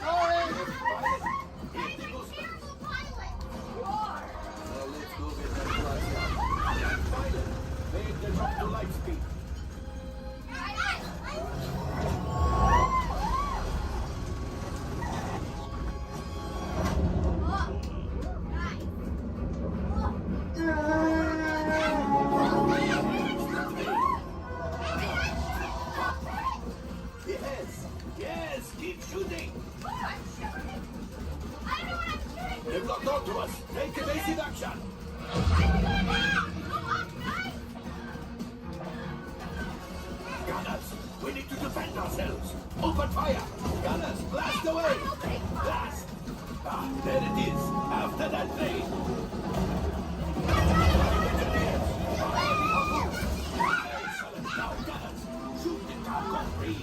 Speaker 22: Sorry. Pilot, hit the booster. Let's go get that fly down. Pilot, make the jump to light speed. Yes, keep shooting. They've locked onto us. Take evasive action. Gunners, we need to defend ourselves. Open fire. Gunners, blast away. Blast. Ah, there it is. After that train. Excellent. Now, gunners, shoot the cargo free.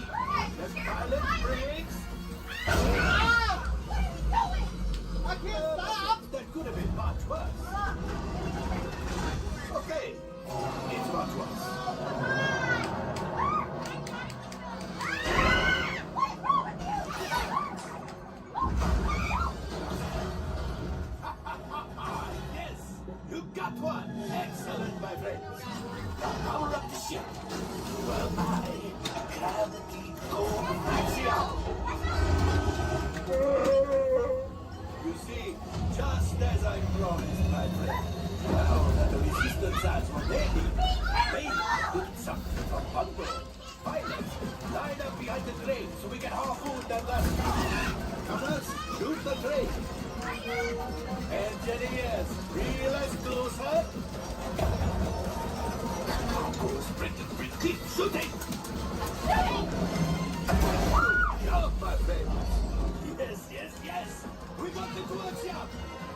Speaker 22: The pilot brakes. I can't stop! That could have been much worse. Okay, it's much worse. Yes, you got one. Excellent, my friends. Now power up the ship. Well, gravity go You see, just as I promised, my friend. Now that the resistance has what they need, they did something from Bungo. Pilots, line up behind the train so we can harpoon that last. Gunners, shoot the train. Engineers, realize closer. Broncos, Brendan, keep shooting. Jump, my friends. Yes. We got the towards you.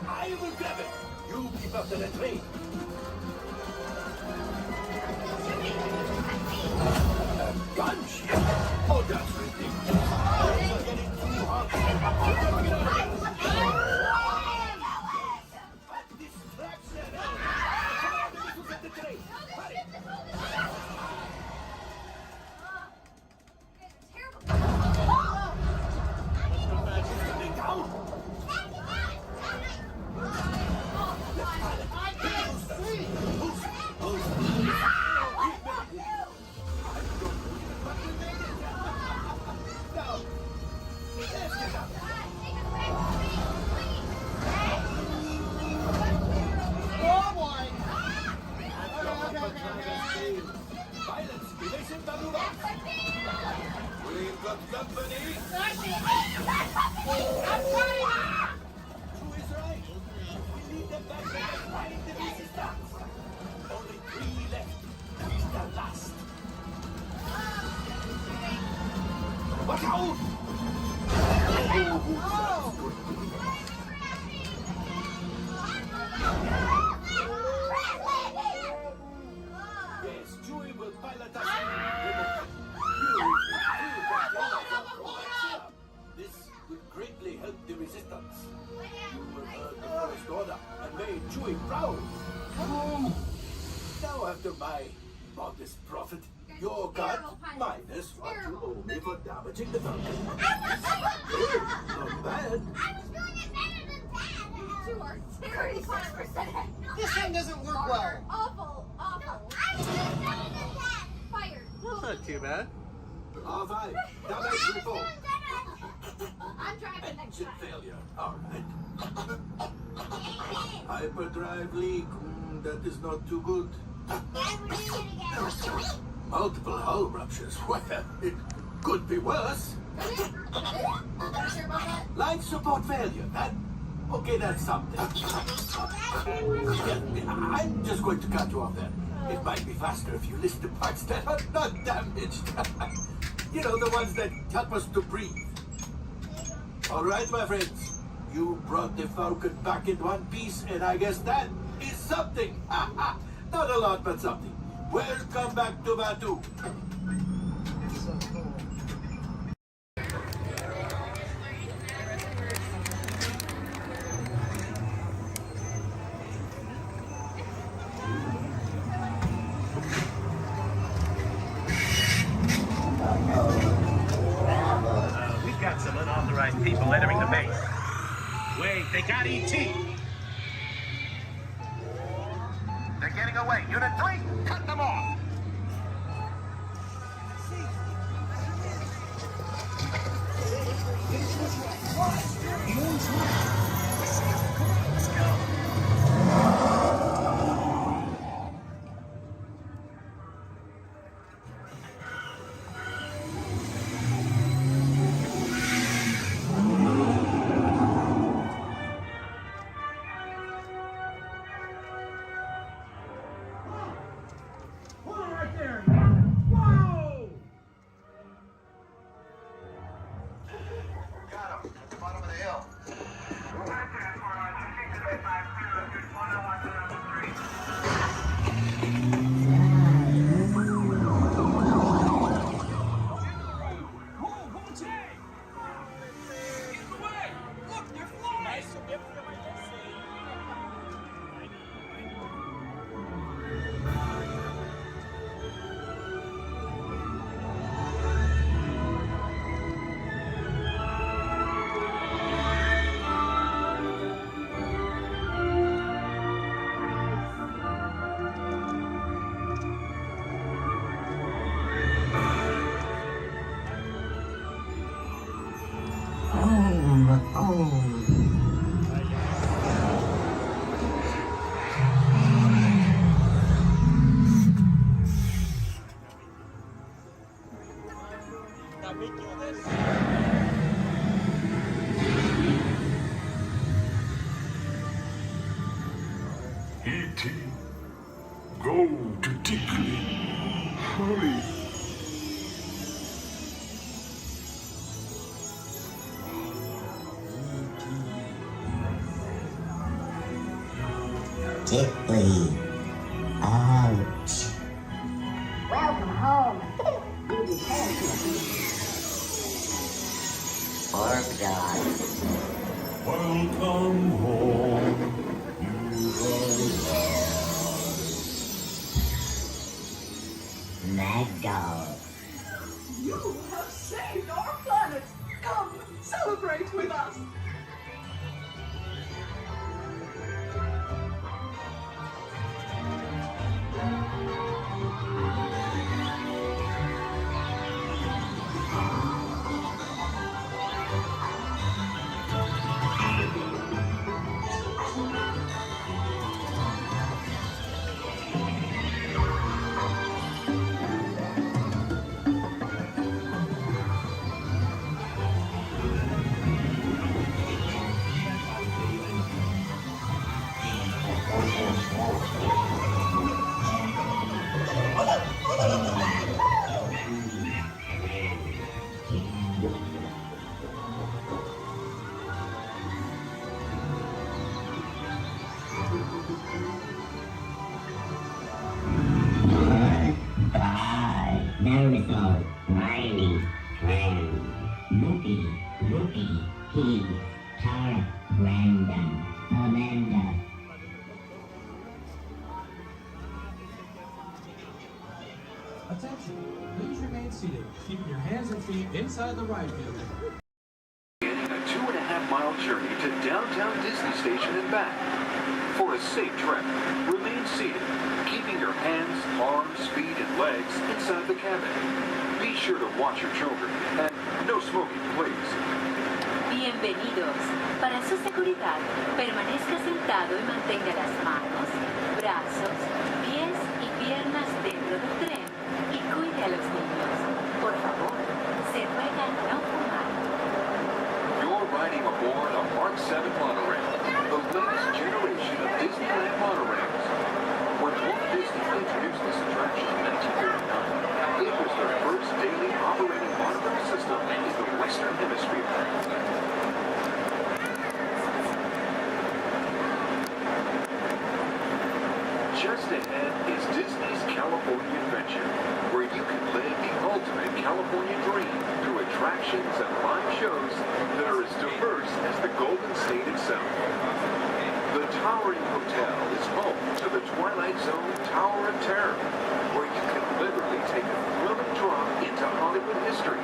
Speaker 22: I will grab it. You keep up to the train. Gunship? Oh, that's ridiculous. We're getting too hot. Distraction. Come on, we need to get the train. Hurry. We've got company. Who is right? We need them back there fighting the resistance. Only 3 left. He's the last. Watch out! Yes, Chewie will pilot us. This would greatly help the resistance. You will earn the First Order and made Chewie proud. Now, after my modest profit, your cut minus what you owe me for damaging the Falcon. Not bad.
Speaker 9: I was doing it better than that. You are 35%.
Speaker 5: This thing doesn't work well.
Speaker 9: Awful, awful. I'm just saying that. Fired.
Speaker 5: That's not too bad.
Speaker 22: All right, damage report.
Speaker 9: I'm driving next
Speaker 22: Engine
Speaker 9: time.
Speaker 22: failure. All right. Hyperdrive leak. That is not too good. Multiple hull ruptures. Well, it could be worse. Life support failure. Okay, that's something. Yeah, I'm just going to cut you off there. It might be faster if you list the parts that are not damaged. You know, the ones that help us to breathe. All right, my friends. You brought the Falcon back in one piece, and I guess that is something. Not a lot, but something. Welcome back to Batu.
Speaker 8: We've got some unauthorized people entering the base. Wait, they got ET. They're getting away. Unit 3, cut them off. Let's go.
Speaker 23: Right there. Whoa!
Speaker 3: Got him. At the bottom of the hill.
Speaker 12: E.T. Go to Tickly. Hurry.
Speaker 13: Tickly. Ouch.
Speaker 9: Welcome home. You returned to the
Speaker 13: Poor God.
Speaker 12: Welcome home.
Speaker 13: Mad dog.
Speaker 17: You have saved our planet. Come, celebrate with us.
Speaker 13: Marisol, Riley, Fran, Loopy, Keith, Tara, Brandon, Amanda.
Speaker 24: Attention, please remain seated, keeping your hands and feet inside the ride vehicle.
Speaker 25: Beginning a 2.5-mile journey to downtown Disney Station and back for a 6
Speaker 2: safe travel. Remain seated, keeping your hands, arms, feet, and legs inside the cabin. Be sure to watch your children, and no smoking, please.
Speaker 7: Bienvenidos. Para su seguridad, permanezca sentado y mantenga las manos, brazos, pies y piernas dentro del tren y cuide a los niños. Por favor, se ruega no fumar.
Speaker 2: You're riding aboard a Mark 7 monorail, the latest generation of Disneyland monorails. When Walt Disney introduced this attraction in 1939, it was the first daily operating monorail system in the Western Hemisphere. Just ahead is Disney's California Adventure, where you can live the ultimate California dream through attractions and live shows that are as diverse as the Golden State itself. The Towering Hotel is home to the Twilight Zone Tower of Terror, where you can literally take a thrilling drop into Hollywood history.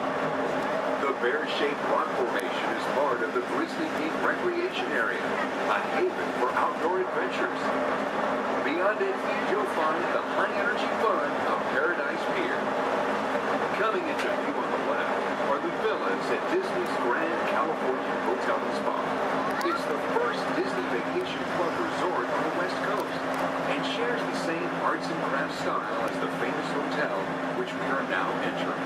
Speaker 2: The bear-shaped rock formation is part of the Grizzly Peak Recreation Area, a haven for outdoor adventures. Beyond it, you'll find the high-energy fun of Paradise Pier. Coming into view on the left are the villas at Disney's Grand California Hotel and Spa. It's the first Disney Vacation Club resort on the West Coast and shares the same arts and crafts style as the famous hotel which we are now entering.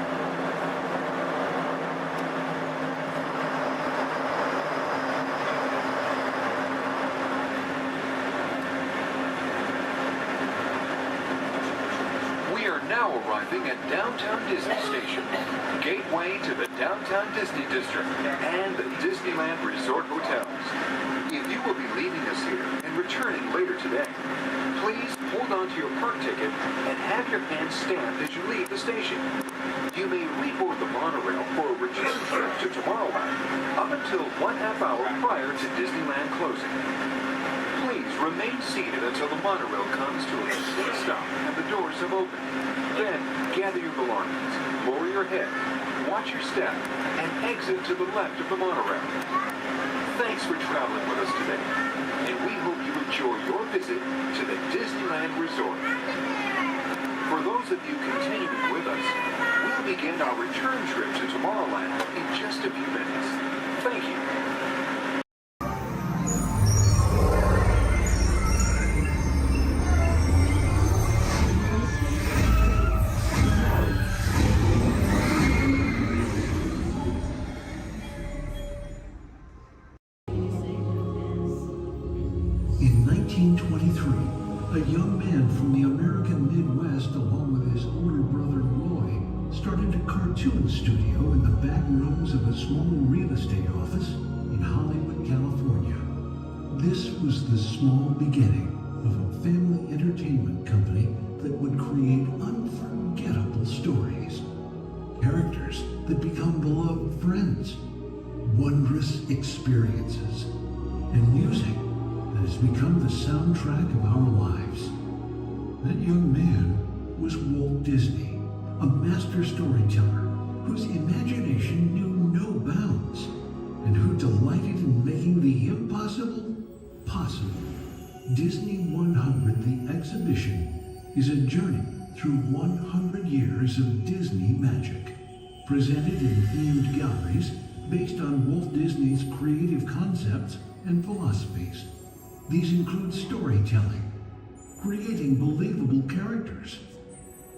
Speaker 2: Now arriving at Downtown Disney Station, gateway to the Downtown Disney District and the Disneyland Resort Hotels. If you will be leaving us here and returning later today, please hold on to your park ticket and have your hand stamped as you leave the station. You may reboard the monorail for a return trip to Tomorrowland up until 1/2 hour prior to Disneyland closing. Please remain seated until the monorail comes to a complete stop and the doors have opened. Then, gather your belongings, lower your head, watch your step, and exit to the left of the monorail. Thanks for traveling with us today, and we hope you enjoy your visit to the Disneyland Resort. For those of you continuing with us, we'll begin our return trip to Tomorrowland in just a few minutes. Thank you.
Speaker 15: In 1923, a young man from the American Midwest, along with his older brother Roy, started a cartoon studio in the back rooms of a small real estate office in Hollywood, California. This was the small beginning of a family entertainment company that would create unforgettable stories, characters that become beloved friends, wondrous experiences, and music that has become the soundtrack of our lives. That young man was Walt Disney, a master storyteller whose imagination knew no bounds and who delighted in making the impossible possible. Disney 100, the exhibition, is a journey through 100 years of Disney magic, presented in themed galleries based on Walt Disney's creative concepts and philosophies. These include storytelling, creating believable characters,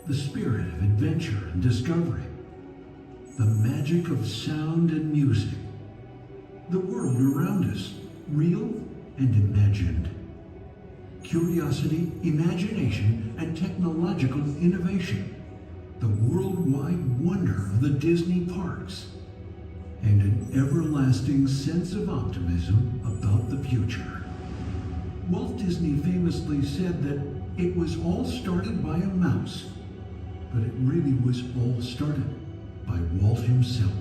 Speaker 15: the spirit of adventure and discovery, the magic of sound and music, the world around us, real and imagined, curiosity, imagination, and technological innovation, the worldwide wonder of the Disney parks, and an everlasting sense of optimism about the future. Walt Disney famously said that it was all started by a mouse, but it really was all started by Walt himself.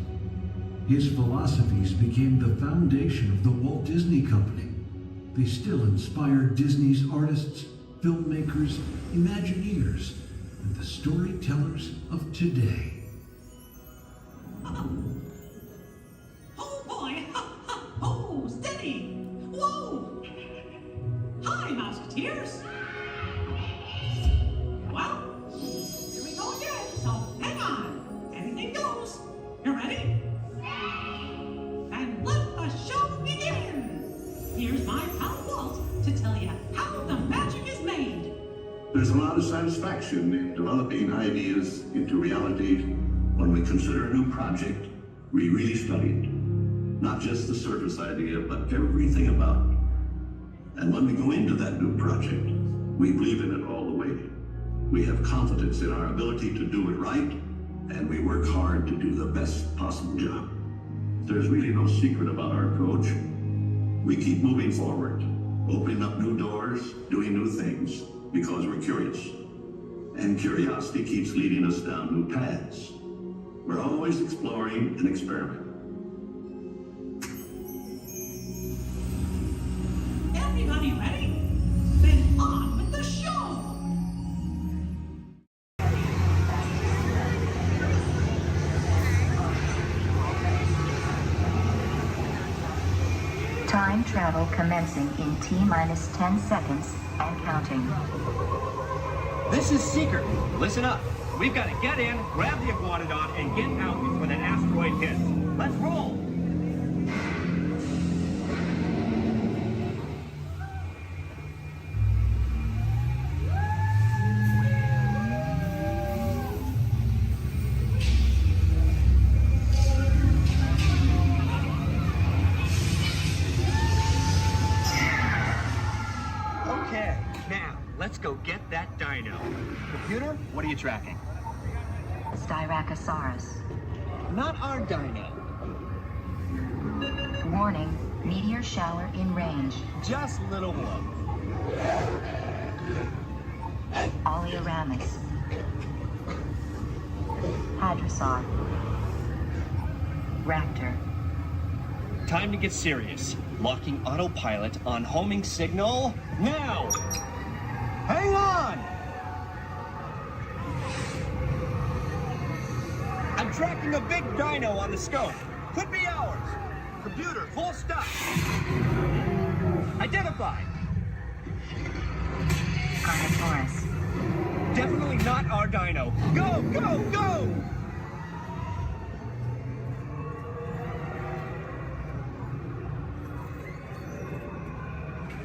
Speaker 15: His philosophies became the foundation of the Walt Disney Company. They still inspire Disney's artists, filmmakers, Imagineers, and the storytellers of today.
Speaker 17: Oh boy! Oh, steady! Whoa! Hi, Musketeer!
Speaker 4: years. Well, here we go again, so hang on. Anything goes. You ready? And let the show begin. Here's my pal Walt to tell you how the magic is made.
Speaker 18: There's a lot of satisfaction in developing ideas into reality when we consider a new project we really studied. Not just the surface idea, but everything about it. And when we go into that new project, we believe in it all the way. We have confidence in our ability to do it right, and we work hard to do the best possible job. There's really no secret about our approach. We keep moving forward, opening up new doors, doing new things, because we're curious. And curiosity keeps leading us down new paths. We're always exploring and experimenting.
Speaker 4: Everybody ready? Then on with the show!
Speaker 7: Time travel commencing in T-minus 10 seconds and counting.
Speaker 8: This is Seeker. Listen up. We've got to get in, grab the iguanodon, and get out before that asteroid hits. Let's roll! Okay, now, let's go get that dino. Computer, what are you tracking?
Speaker 7: Styracosaurus.
Speaker 8: Not our dino.
Speaker 7: Warning, meteor shower in range.
Speaker 8: Just little one.
Speaker 7: Oleoramus. Hadrosaur. Raptor.
Speaker 8: Time to get serious. Locking autopilot on homing signal now! Hang on! I'm tracking a big dino on the scope. Could be ours. Computer, full stop. Identified.
Speaker 7: Carnotaurus.
Speaker 8: Definitely not our dino. Go, go, go!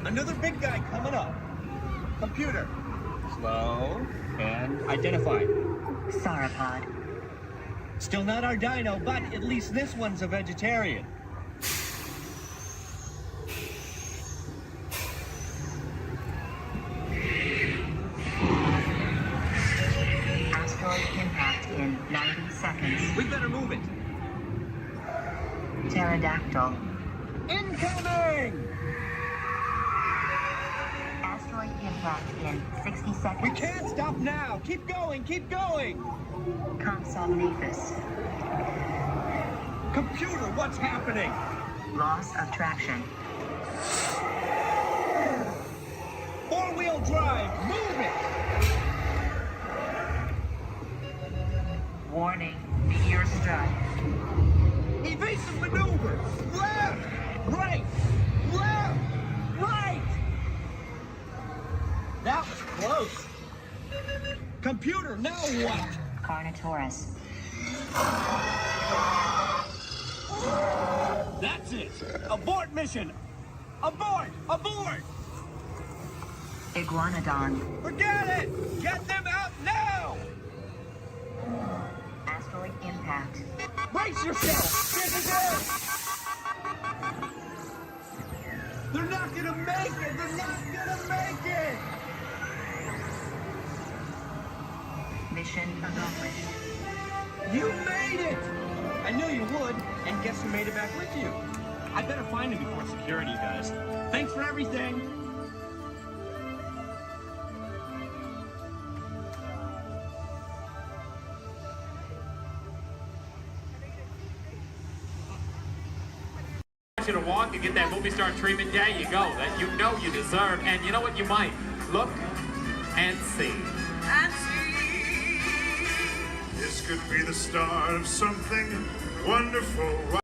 Speaker 8: Another big guy coming up. Computer. Slow and identified.
Speaker 7: Sauropod.
Speaker 8: Still not our dino, but at least this one's a vegetarian.
Speaker 7: Asteroid impact in 90 seconds.
Speaker 8: We better move it.
Speaker 7: Pterodactyl.
Speaker 8: Incoming!
Speaker 7: Asteroid impact in 60 seconds.
Speaker 8: We can't stop now. Keep going, keep going.
Speaker 7: Compsognathus.
Speaker 8: Computer, what's happening?
Speaker 7: Loss of traction.
Speaker 8: Four-wheel drive, move it!
Speaker 7: Warning, meteor strike.
Speaker 8: Evasive maneuver! Left! Right! Left! Right! That was close. Computer, now what?
Speaker 7: Carnotaurus.
Speaker 8: That's it! Abort mission! Abort! Abort!
Speaker 7: Iguanodon.
Speaker 8: Forget it! Get them out now!
Speaker 7: Asteroid impact.
Speaker 8: Brace yourself! This is it! They're not gonna make it! They're not gonna make it!
Speaker 7: Mission accomplished.
Speaker 8: You made it! I knew you would, and guess who made it back with you? I better find him before security does. Thanks for everything!
Speaker 19: You to walk and get that movie star treatment, there you go, that you know you deserve, and you know what, you might look and see.
Speaker 9: And see.
Speaker 12: This could be the start of something wonderful.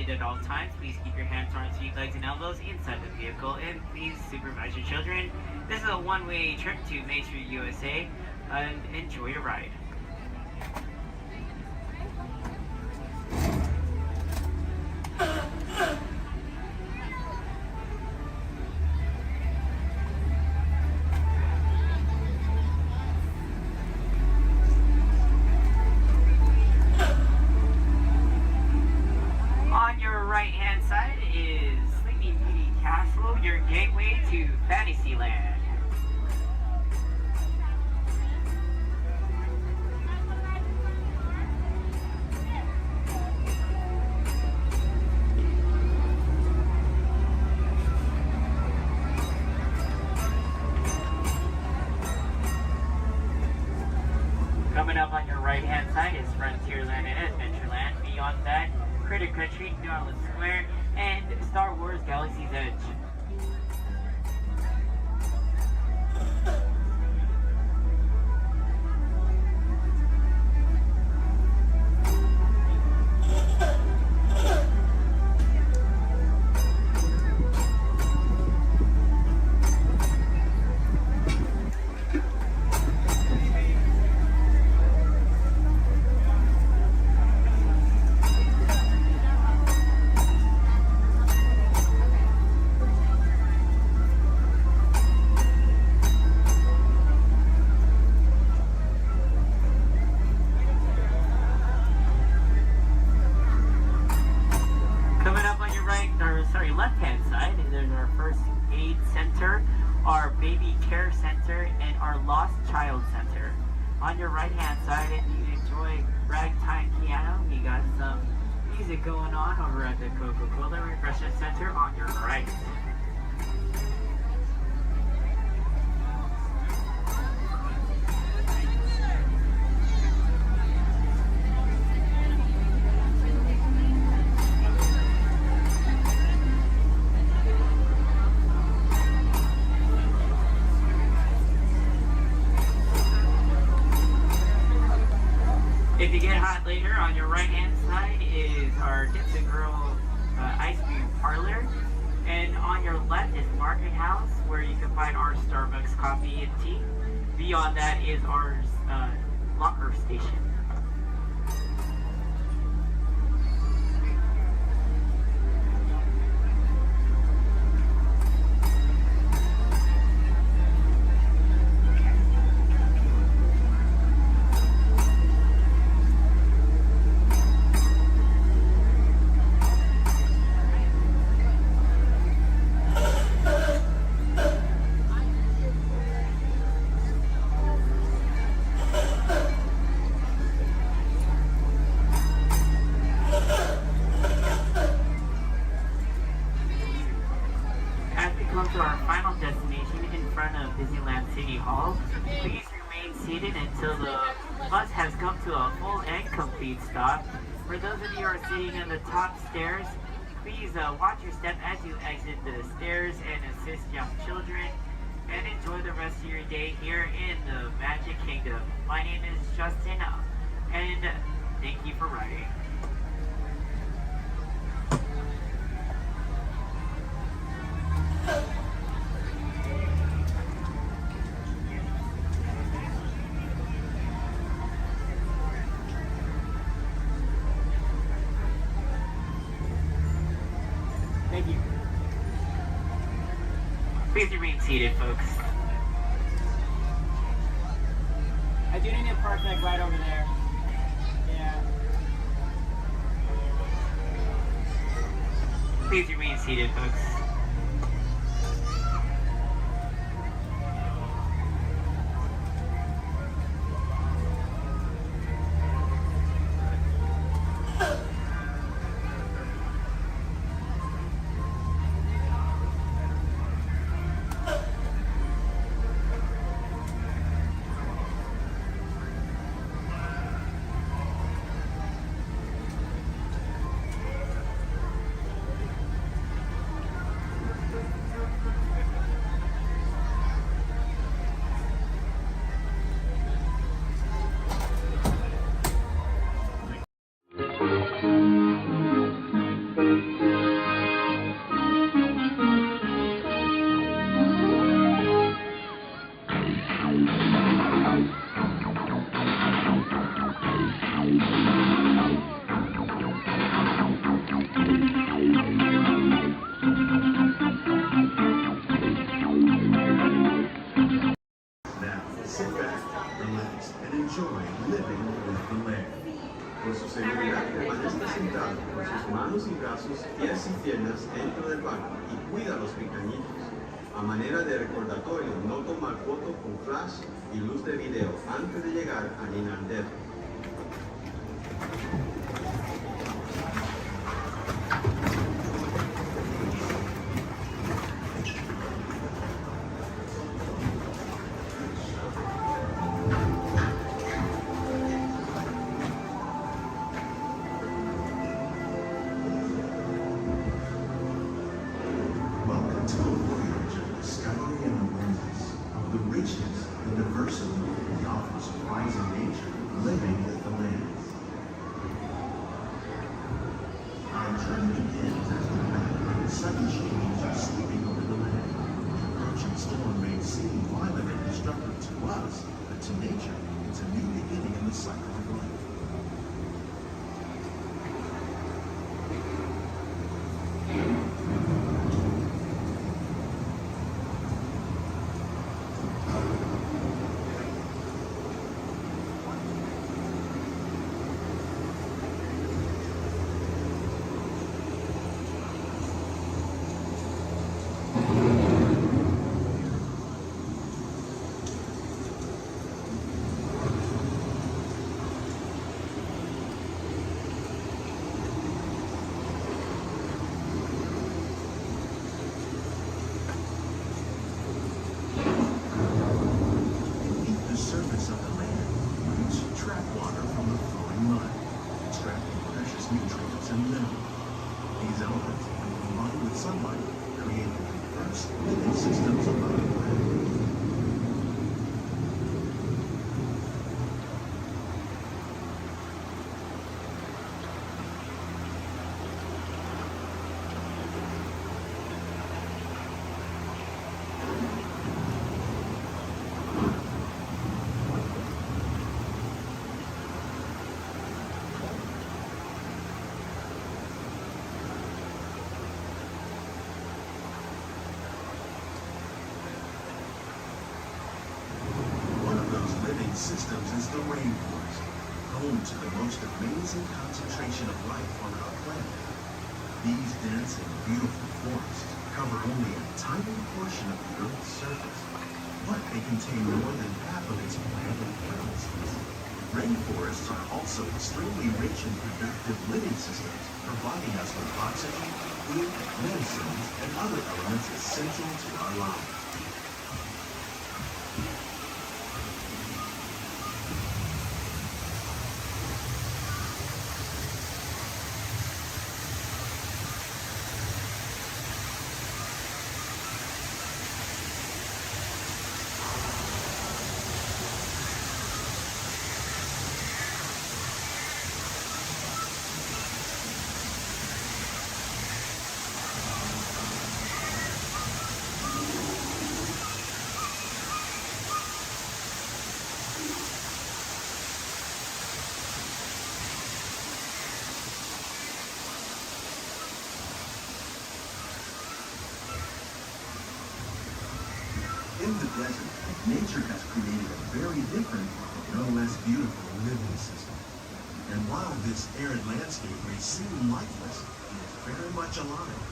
Speaker 6: seated at all times. Please keep your hands, arms, feet, legs, and elbows inside the vehicle, and please supervise your children. This is a one-way trip to Main Street, USA, and enjoy your ride. On your right-hand side is Sleeping Beauty Castle, your gateway to Fantasyland. Coming up on your right-hand side is Frontierland and Adventureland. Beyond that, Critter Country, Darling Square, and Star Wars Galaxy's Edge. Left-hand side, there's our first aid center, our baby care center, and our lost child center. On your right-hand side, if you enjoy ragtime piano, we got some music going on over at the Coca-Cola Refreshment Center on your right. If you get hot later, on your right-hand side is our Dips and Grill ice cream parlor. And on your left is Market House, where you can find our Starbucks coffee and tea. Beyond that is our locker station. To our final destination in front of Disneyland City Hall. Please remain seated until the bus has come to a full and complete stop. For those of you who are sitting in the top stairs, please watch your step as you exit the stairs and assist young children, and enjoy the rest of your day here in the Magic Kingdom. My name is Justin, and thank you for riding. Thank you. Please remain seated, folks.
Speaker 5: I do need to park like right over there. Yeah.
Speaker 6: Please remain seated, folks.
Speaker 15: enjoy living with the land.
Speaker 1: Por su seguridad, permanezca sentado con sus manos y brazos, pies y piernas dentro del barco y cuida a los pequeñitos. A manera de recordatorio, no tomar foto con flash y luz de video antes de llegar al inandero.
Speaker 15: Systems is the rainforest, home to the most amazing concentration of life on our planet. These dense and beautiful forests cover only a tiny portion of the Earth's surface, but they contain more than half of its plant and animal species. Rainforests are also extremely rich in productive living systems, providing us with oxygen, food, medicines, and other elements essential to our lives. In the desert, nature has created a very different, no less beautiful living system. And while this arid landscape may seem lifeless, it is very much alive.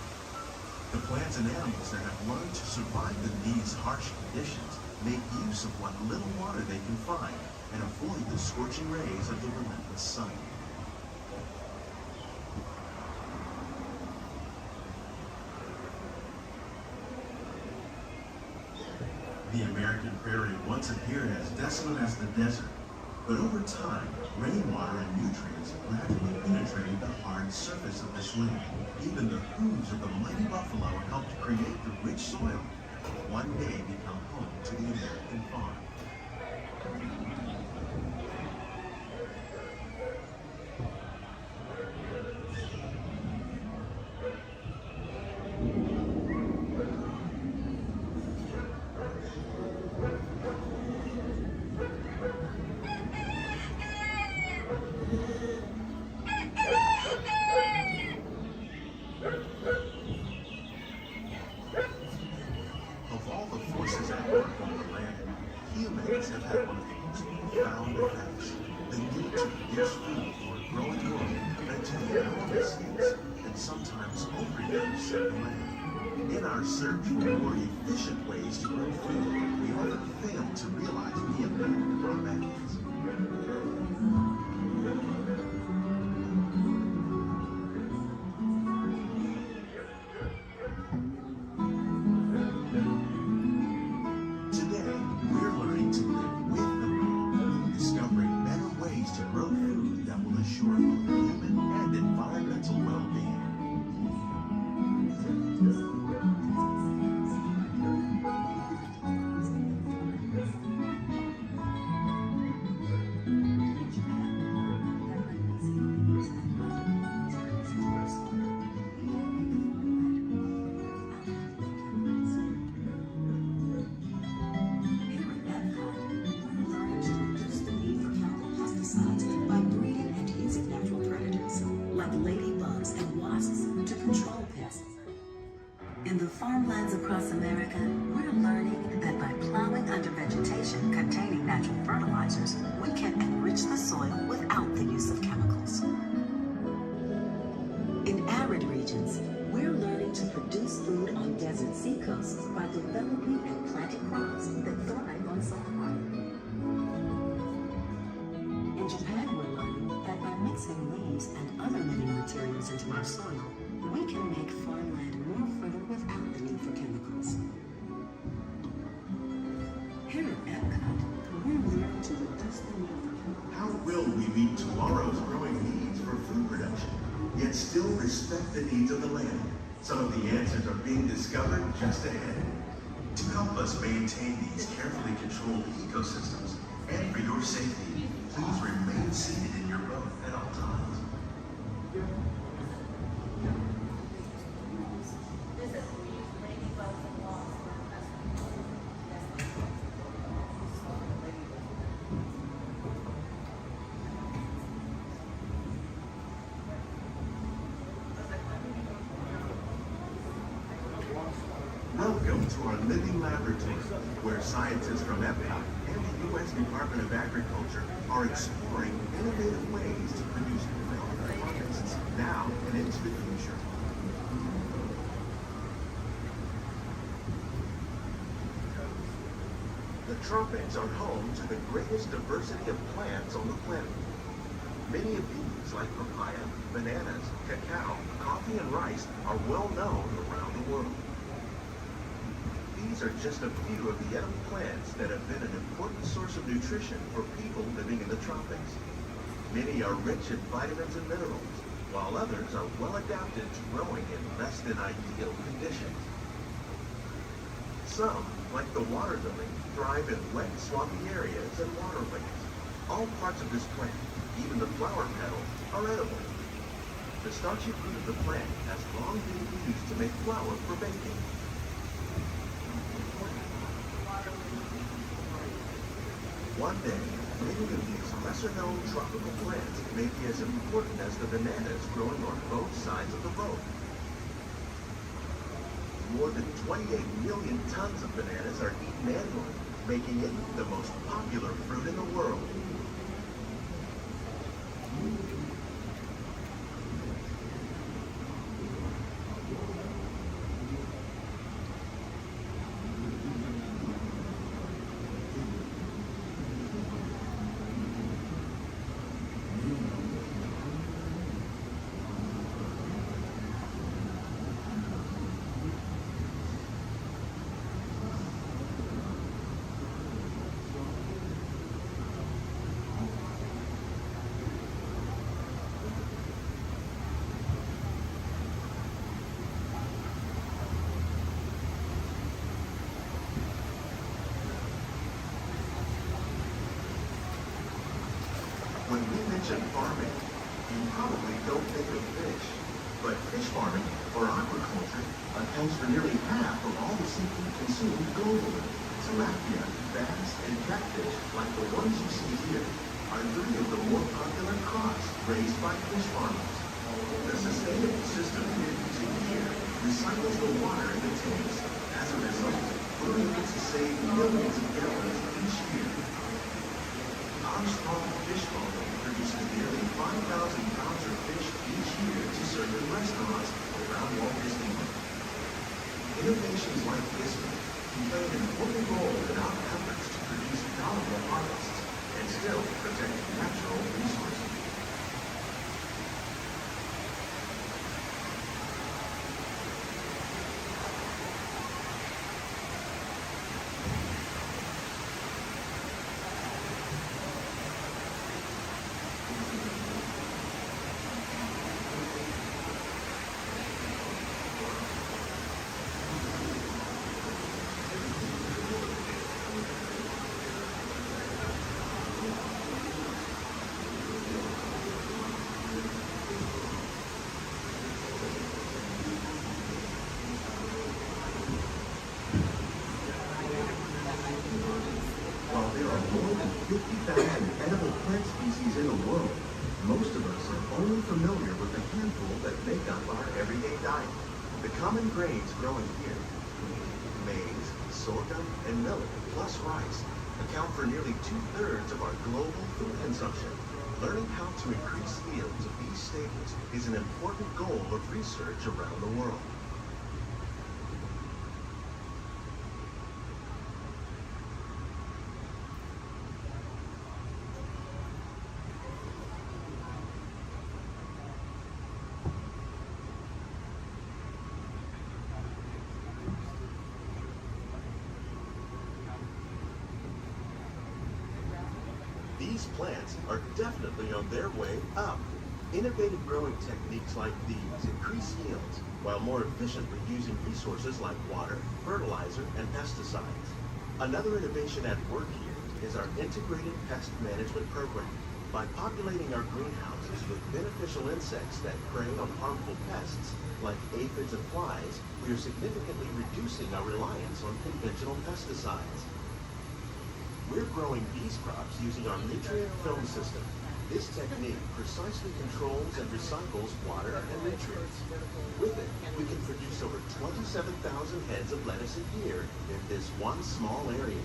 Speaker 15: The plants and animals that have learned to survive in these harsh conditions make use of what little water they can find and avoid the scorching rays of the relentless sun. The American prairie once appeared as desolate as the desert, but over time, rainwater and nutrients gradually penetrated the hard surface of this land. Even the hooves of the mighty buffalo helped create the rich soil that would one day become home to the American farm. Of all the forces at work on the land, humans have had one of the
Speaker 10: animals found the house. The need to produce food for a growing world led to the animal seeds and sometimes overuse of the land. In our search for more efficient ways to grow food, we often fail to realize the impact of our methods. Today, we're learning to live with the land, discovering better ways to grow food that will assure both human and environmental well-being.
Speaker 16: By breeding and using natural predators like ladybugs and wasps to control pests. In the farmlands across America, we're learning that by plowing under vegetation containing natural fertilizers, we can enrich the soil without the use of chemicals. In arid regions, we're learning to produce food on desert seacoasts by developing and planting crops that thrive on salt water. In Japan, we're learning that by mixing leaves and other living materials into our soil, we can make farmland more fertile without the need for chemicals. Here at Epcot, we're learning to reduce the need for
Speaker 10: How will we meet tomorrow's growing needs for food production, yet still respect the needs of the land? Some of the answers are being discovered just ahead. To help us maintain these carefully controlled ecosystems, and for your safety, please remain seated in your boat at all times. Welcome to our living laboratory, where scientists from Epcot and the U.S. Department of Agriculture are exploring innovative ways to produce relevant harvests now and into the future. The tropics are home to the greatest diversity of plants on the planet. Many of these, like papaya, bananas, cacao, coffee, and rice, are well known around the world. These are just a few of the edible plants that have been an important source of nutrition for people living in the tropics. Many are rich in vitamins and minerals, while others are well adapted to growing in less than ideal conditions. Some, like the water lily, thrive in wet, swampy areas and waterways. All parts of this plant, even the flower petals, are edible. The starchy fruit of the plant has long been used to make flour for baking. One day, many of these lesser-known tropical plants may be as important as the bananas growing on both sides of the boat. More than 28 million tons of bananas are eaten annually, making it the most popular fruit in the world. When we mention farming, you probably don't think of fish. But fish farming, or aquaculture, accounts for nearly half of all the seafood consumed globally. Tilapia, bass, and catfish, like the ones you see here, are three of the more popular crops raised by fish farmers. The sustainable system we're using here recycles the water in the tanks. As a result, we're able to save millions of gallons each year. aquatic history can play an important role in our efforts to produce bountiful harvests and still protect natural resources. While there are more than 50,000 edible plant species in the world, most of us are only familiar with a handful that make up our everyday diet. The common grains growing here, maize, sorghum, and millet, plus rice, account for nearly 2/3 of our global food consumption. Learning how to increase yields of these staples is an important goal of research around the world. These plants are definitely on their way up. Innovative growing techniques like these increase yields while more efficiently using resources like water, fertilizer, and pesticides. Another innovation at work here is our integrated pest management program. By populating our greenhouses with beneficial insects that prey on harmful pests like aphids and flies, we are significantly reducing our reliance on conventional pesticides. We're growing these crops using our nutrient film system. This technique precisely controls and recycles water and nutrients. With it, we can produce over 27,000 heads of lettuce a year in this one small area.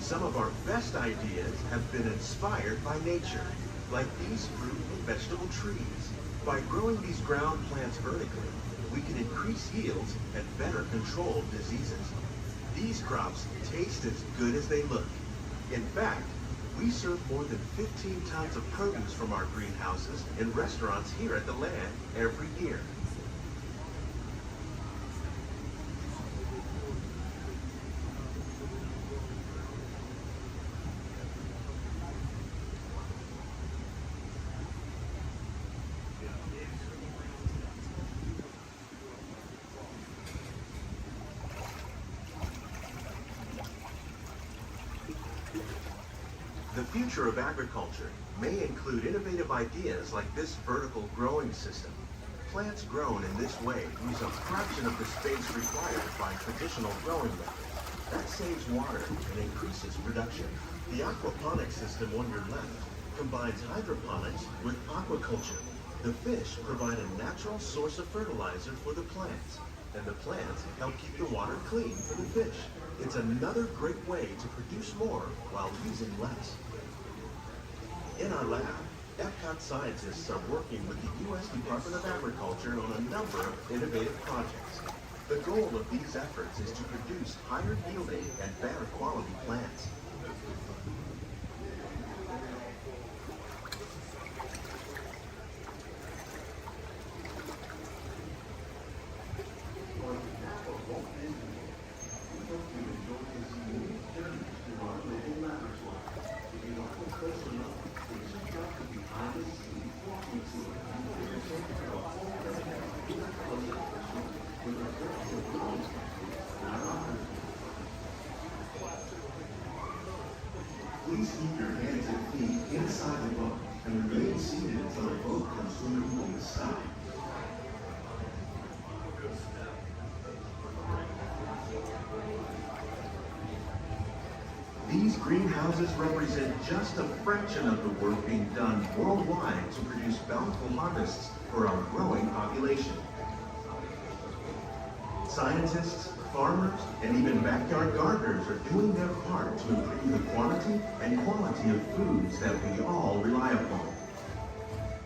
Speaker 10: Some of our best ideas have been inspired by nature, like these fruit and vegetable trees. By growing these ground plants vertically, we can increase yields and better control diseases. These crops taste as good as they look. In fact, we serve more than 15 tons of produce from our greenhouses in restaurants here at the Land every year. The future of agriculture may include innovative ideas like this vertical growing system. Plants grown in this way use a fraction of the space required by traditional growing methods. That saves water and increases production. The aquaponics system on your left combines hydroponics with aquaculture. The fish provide a natural source of fertilizer for the plants, and the plants help keep the water clean for the fish. It's another great way to produce more while using less. In our lab, Epcot scientists are working with the U.S. Department of Agriculture on a number of innovative projects. The goal of these efforts is to produce higher yielding and better quality plants. Please keep your hands and feet inside the boat and remain seated until the boat comes swimming on the side. These These greenhouses represent just a fraction of the work being done worldwide to produce bountiful harvests for our growing population. Scientists, farmers, and even backyard gardeners are doing their part to improve the quantity and quality of foods that we all rely upon.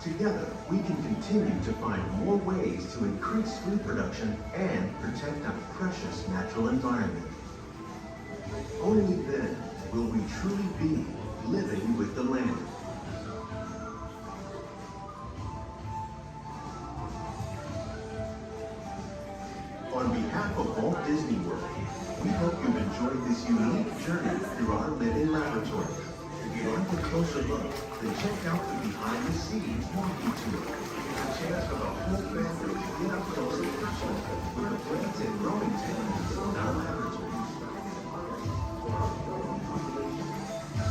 Speaker 10: Together, we can continue to find more ways to increase food production and protect our precious natural environment. Only then will we truly be living with the land. On behalf of Walt Disney World, we hope you've enjoyed this unique journey through our living laboratory. If you'd like a closer look, then check out the behind-the-scenes walking tour. A chance for the whole family to get up close and personal with the plants and growing techniques in our laboratories.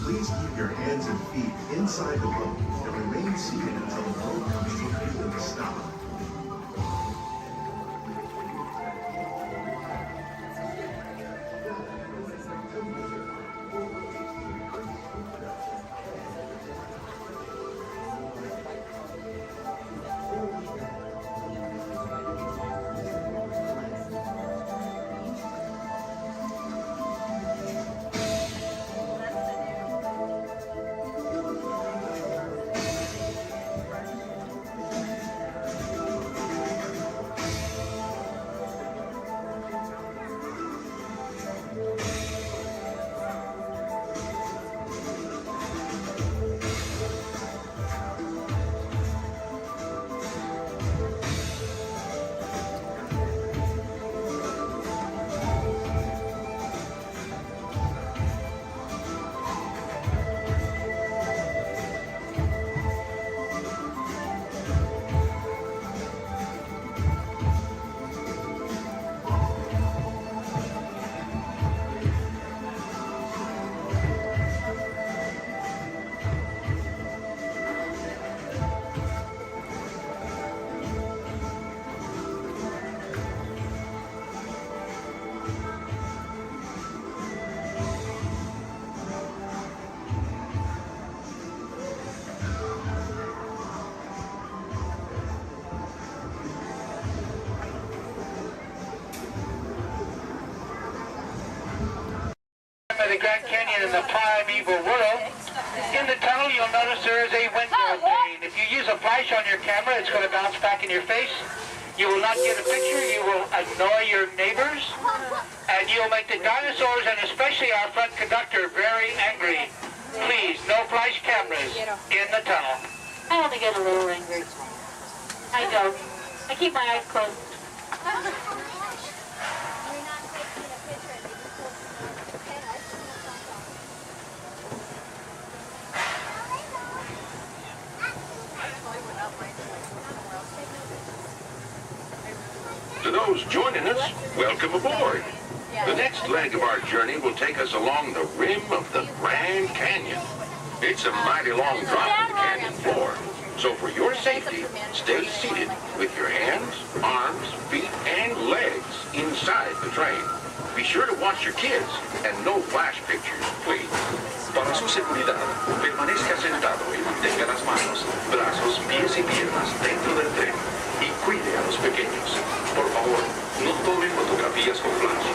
Speaker 10: Please keep your hands and feet inside the boat and remain seated until the boat comes to a complete stop.
Speaker 11: The Grand Canyon in the primeval world. In the tunnel, you'll notice there is a window pane. If you use a flash on your camera, it's going to bounce back in your face. You will not get a picture. You will annoy your neighbors. And you'll make the dinosaurs, and especially our front conductor, very angry. Please, no flash cameras in the tunnel.
Speaker 7: I only get a little angry. I don't. I keep my eyes closed.
Speaker 14: To those joining us, welcome aboard. The next leg of our journey will take us along the rim of the Grand Canyon. It's a mighty long drop to the canyon floor, so for your safety, stay seated with your hands, arms, feet, and legs inside the train. Be sure to watch your kids and no flash pictures, please.
Speaker 2: Para su seguridad, permanezca sentado y mantenga las manos, brazos, pies y piernas dentro del tren y cuide a los pequeños. Por favor, no tomen fotografías con flash.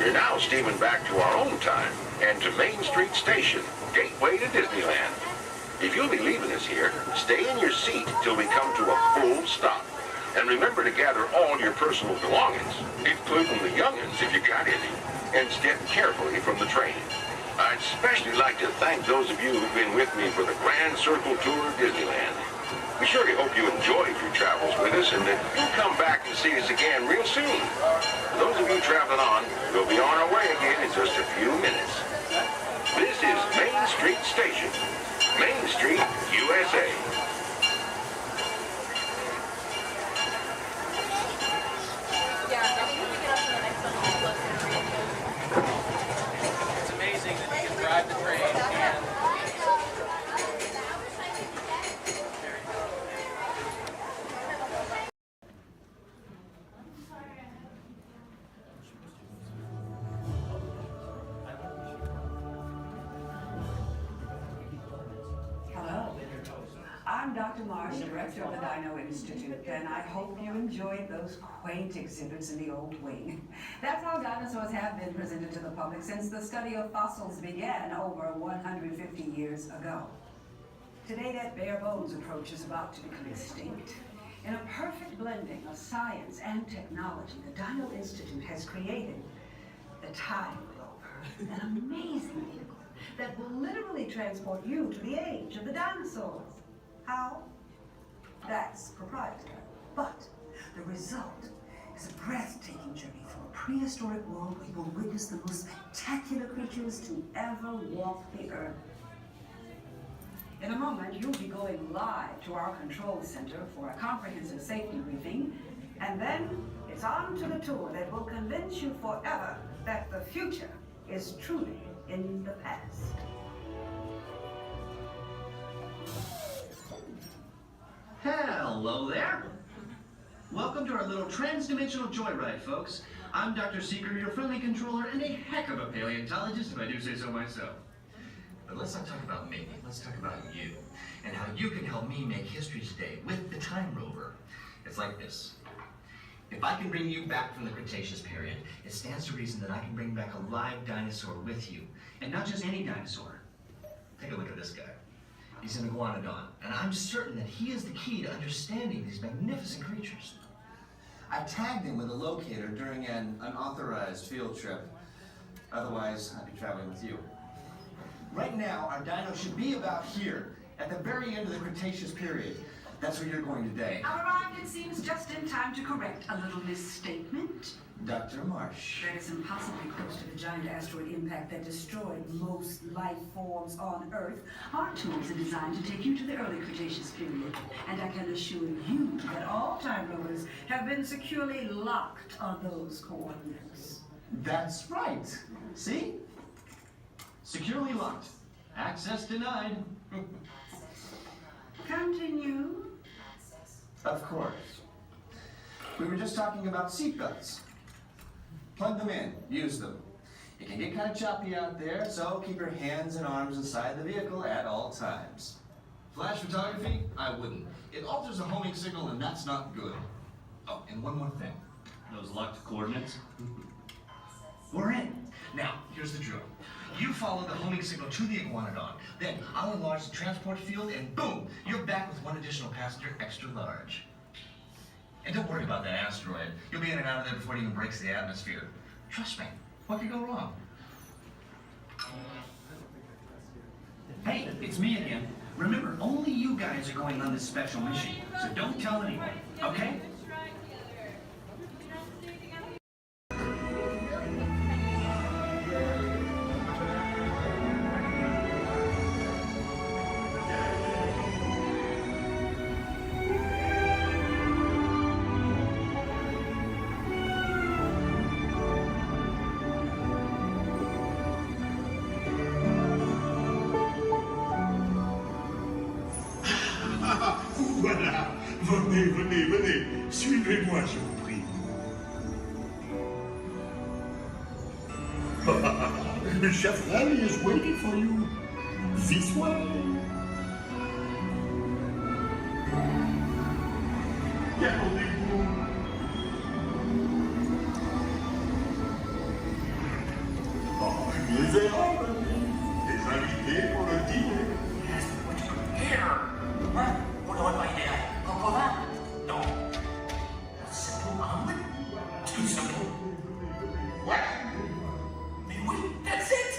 Speaker 14: We're now steaming back to our own time and to Main Street Station, gateway to Disneyland. If you'll be leaving us here, stay in your seat till we come to a full stop. And remember to gather all your personal belongings, including the young'uns if you got any, and step carefully from the train. I'd especially like to thank those of you who've been with me for the Grand Circle Tour of Disneyland. We surely hope you enjoyed your travels with us and that you'll come back and see us again real soon. For those of you traveling on, we'll be on our way again in just a few minutes. This is Main Street Station, Main Street, USA.
Speaker 5: It's amazing that you can drive the train and
Speaker 20: Hello. I'm Dr. Marsh, director of the Dino Institute, and I hope you enjoyed those quaint exhibits in the old wing. That's how dinosaurs have been presented to the public since the study of fossils began over 150 years ago. Today, that bare bones approach is about to become extinct. In a perfect blending of science and technology, the Dino Institute has created the Time Rover, an amazing vehicle that will literally transport you to the age of the dinosaurs. How? That's proprietary. But the result is a breathtaking journey through a prehistoric world where you will witness the most spectacular creatures to ever walk the earth. In a moment, you'll be going live to our control center for a comprehensive safety briefing, and then it's on to the tour that will convince you forever that the future is truly in the past.
Speaker 21: Hello there. Welcome to our little trans-dimensional joyride, folks. I'm Dr. Seeker, your friendly controller, and a heck of a paleontologist, if I do say so myself. But let's not talk about me. Let's talk about you, and how you can help me make history today with the Time Rover. It's like this. If I can bring you back from the Cretaceous period, it stands to reason that I can bring back a live dinosaur with you. And not just any dinosaur. Take a look at this guy. He's an iguanodon, and I'm certain that he is the key to understanding these magnificent creatures.
Speaker 22: I tagged him with a locator during an unauthorized field trip. Otherwise, I'd be traveling with you. Right now, our dino should be about here, at the very end of the Cretaceous period. That's where you're going today.
Speaker 20: I've arrived, it seems, just in time to correct a little misstatement.
Speaker 22: Dr. Marsh.
Speaker 20: That is impossibly close to the giant asteroid impact that destroyed most life forms on Earth. Our tools are designed to take you to the early Cretaceous period. And I can assure you that all Time Rovers have been securely locked on those coordinates.
Speaker 21: That's right. See? Securely locked. Access denied.
Speaker 20: Continue.
Speaker 22: Of course. We were just talking about seatbelts. Plug them in, use them. It can get kind of choppy out there, so keep your hands and arms inside the vehicle at all times.
Speaker 21: Flash photography? I wouldn't. It alters the homing signal, and that's not good. Oh, and one more thing. Those locked coordinates? We're in. Now, here's the drill. You follow the homing signal to the iguanodon. Then I'll enlarge the transport field, and boom, you're back with one additional passenger extra large. And don't worry about that asteroid. You'll be in and out of there before it even breaks the atmosphere. Trust me, what could go wrong? Hey, it's me again. Remember, only you guys are going on this special mission, so don't tell anyone, okay?
Speaker 12: Voilà, venez, venez, venez, suivez-moi, je vous prie. Chef Rally is waiting for you. This way. Qu'attendez-vous? Misérable, les invités pour le dîner.
Speaker 3: Here! What? On aurait pas idée là. Coco-vin? Non. Simple omelet? Too simple. What? Mais oui, that's it!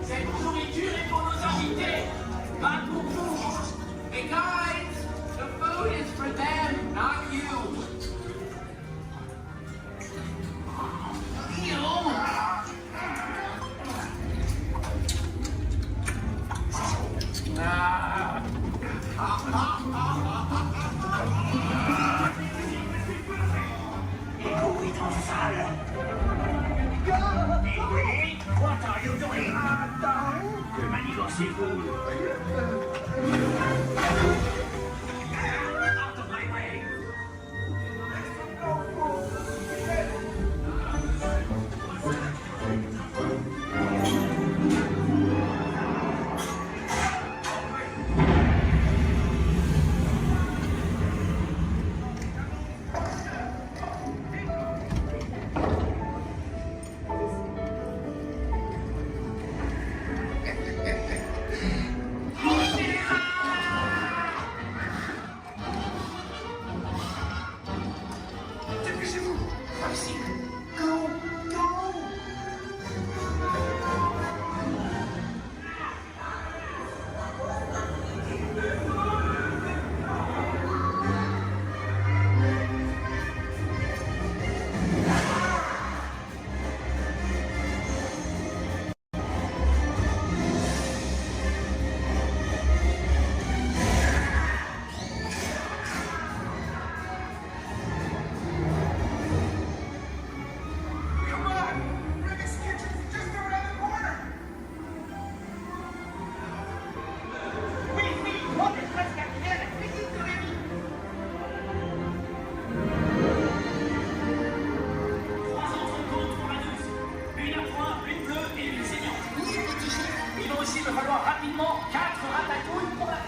Speaker 3: Cette nourriture est pour nos invités, pas pour vous. Hey guys, the food is for them, not you. What are you doing? Manigancez-vous. Out of my way. Dépêchez-vous. Ici. Go, go. Come on! Ribbit's kitchen's just around the corner! Oui, on est presque à pied, la cuisine de Rémi! 3 entrecôtes pour la douce. Une à point, une bleue et une saignante. Oui, petit chef. Il va aussi me falloir rapidement 4 ratatouilles pour la carte.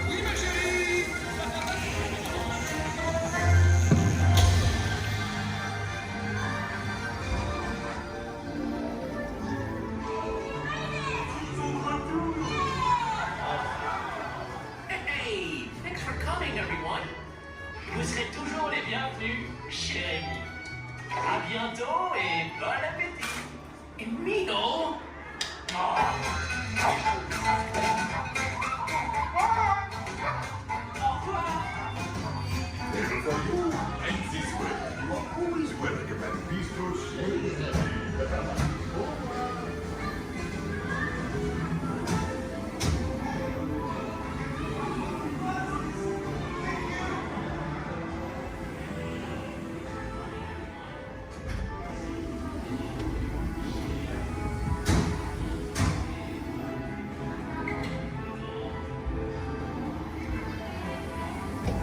Speaker 3: Oui, ma chérie! Hey! Thanks for coming, everyone! Vous serez toujours les bienvenus chez Rémi. À bientôt et bon appétit! Et Mino! Au revoir!
Speaker 12: Little for you, and this way, you are always welcome at Bistro Shade.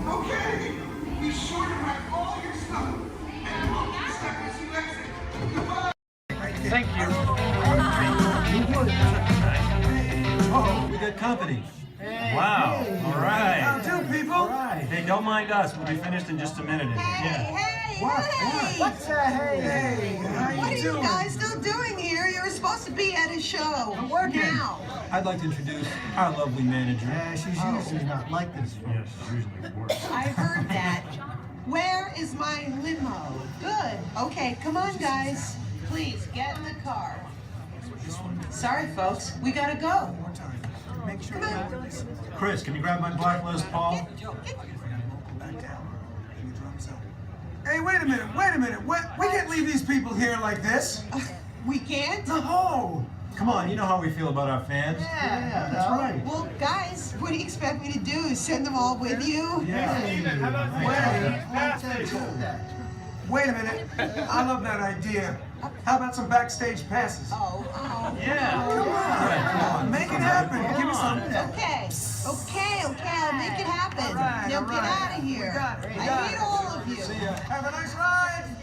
Speaker 12: Okay, be sure to pack all your stuff and lock the step as you exit. Goodbye.
Speaker 8: Thank you.
Speaker 13: Oh, we got company. Wow. All right.
Speaker 8: How do, people?
Speaker 13: Hey, don't mind us. We'll be finished in just a minute.
Speaker 8: What's hey? How
Speaker 17: What are
Speaker 8: you
Speaker 17: you
Speaker 8: doing?
Speaker 17: guys still doing here? You were supposed to be at a show.
Speaker 8: I'm working.
Speaker 17: Now.
Speaker 13: I'd like to introduce our lovely manager.
Speaker 8: Yeah, she's usually not like this.
Speaker 13: Yes, usually worse.
Speaker 17: I heard that. Where is my limo? Good. Okay, come on, guys. Please, get in the car. Sorry, folks. We gotta go.
Speaker 8: Make sure
Speaker 17: Come on.
Speaker 13: Chris, can you grab my black Les Paul?
Speaker 8: Hey, wait a minute. We can't leave these people here like this.
Speaker 17: We can't?
Speaker 8: No.
Speaker 13: Come on, you know how we feel about our fans.
Speaker 17: Yeah,
Speaker 13: that's right.
Speaker 17: Well, guys, what do you expect me to do? Send them all with you?
Speaker 4: Wait a minute. I love that idea. How about some backstage passes?
Speaker 17: Oh.
Speaker 4: Yeah. Come on. Make it happen. Give me some.
Speaker 17: Okay, I'll make it happen. Now get out of here. I hate all of you.
Speaker 4: See ya. Have a nice ride.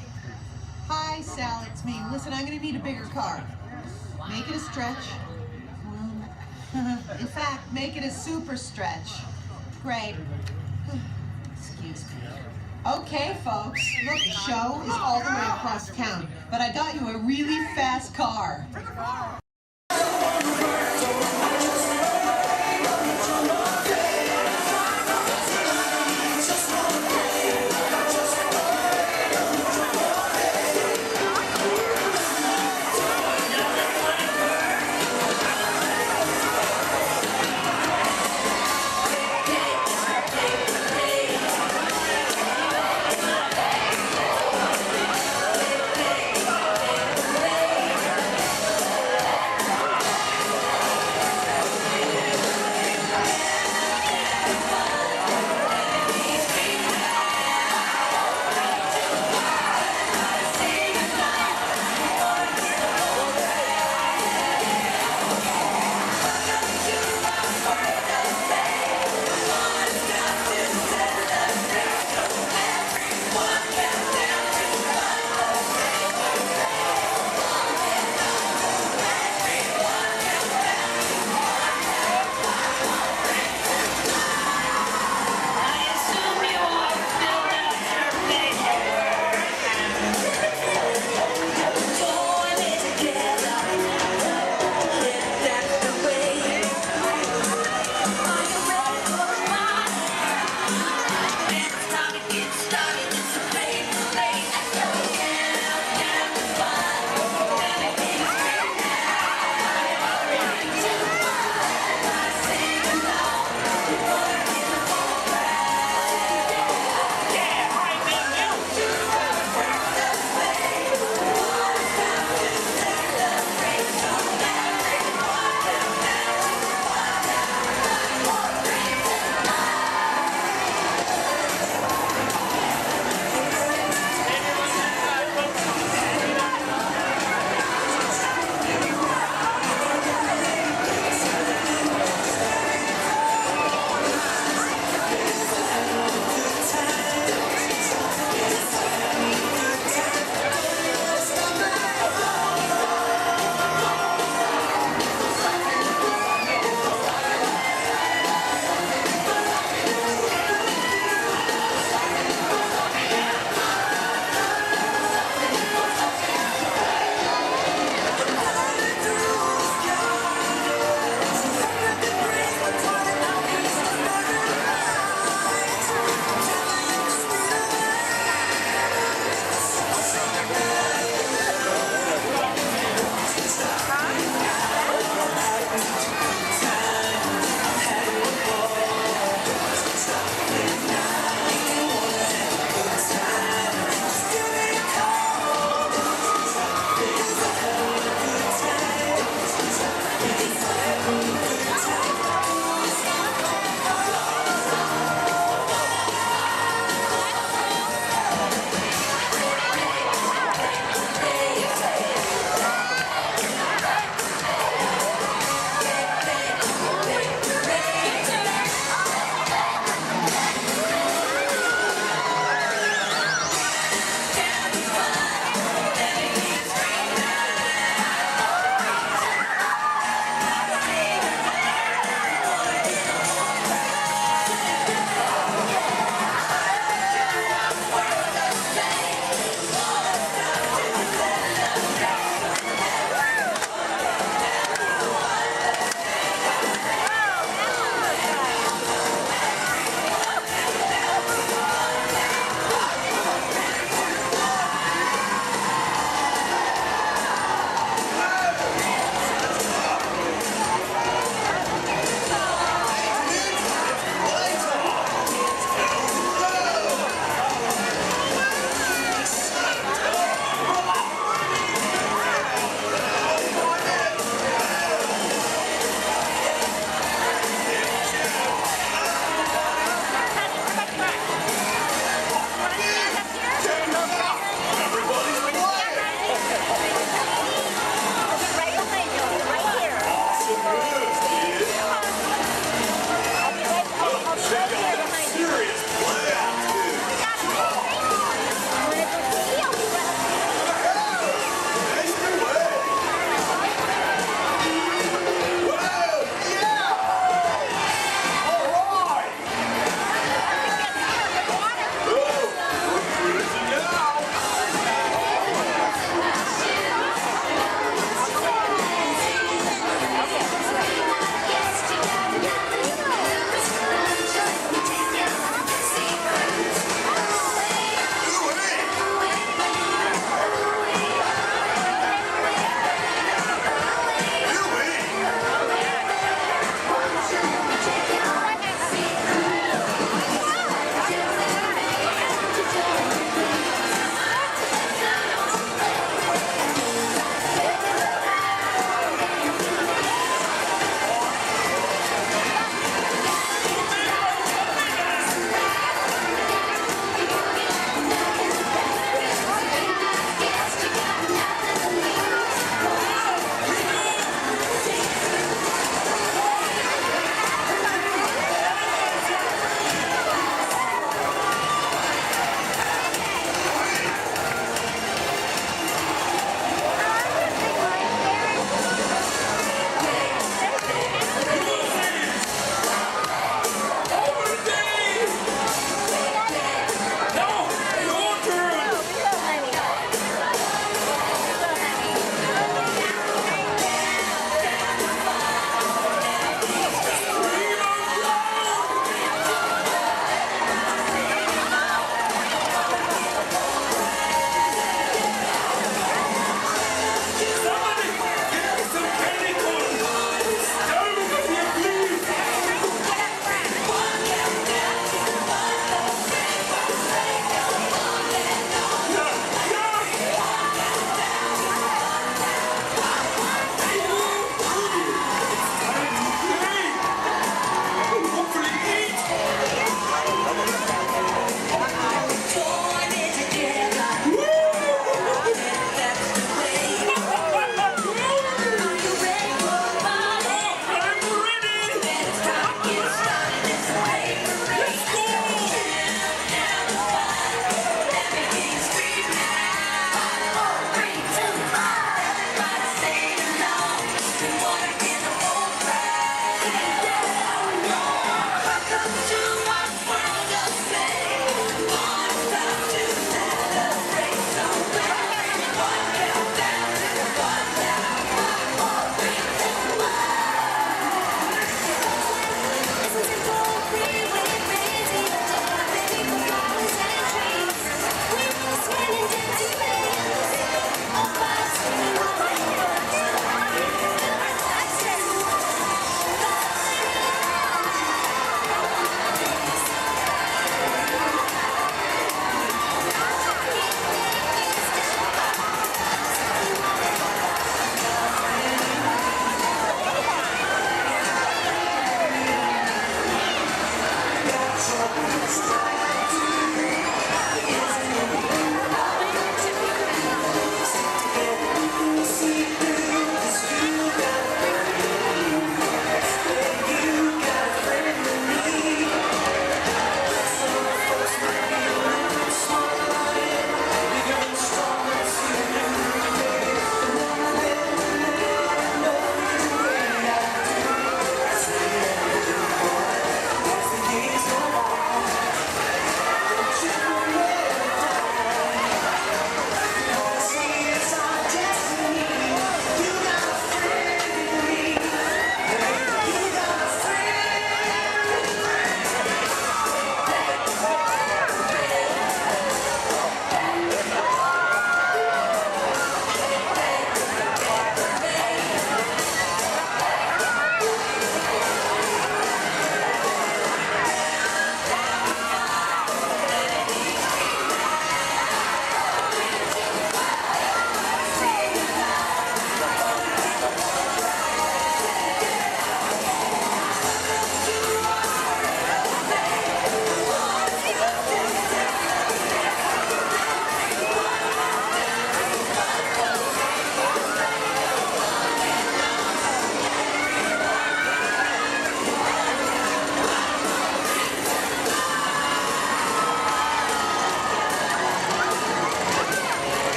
Speaker 17: Hi, Sal, it's me. Listen, I'm gonna need a bigger car. Make it a stretch. In fact, make it a super stretch. Great. Excuse me. Okay, folks. Look, the show is all the way across town, but I got you a really fast car.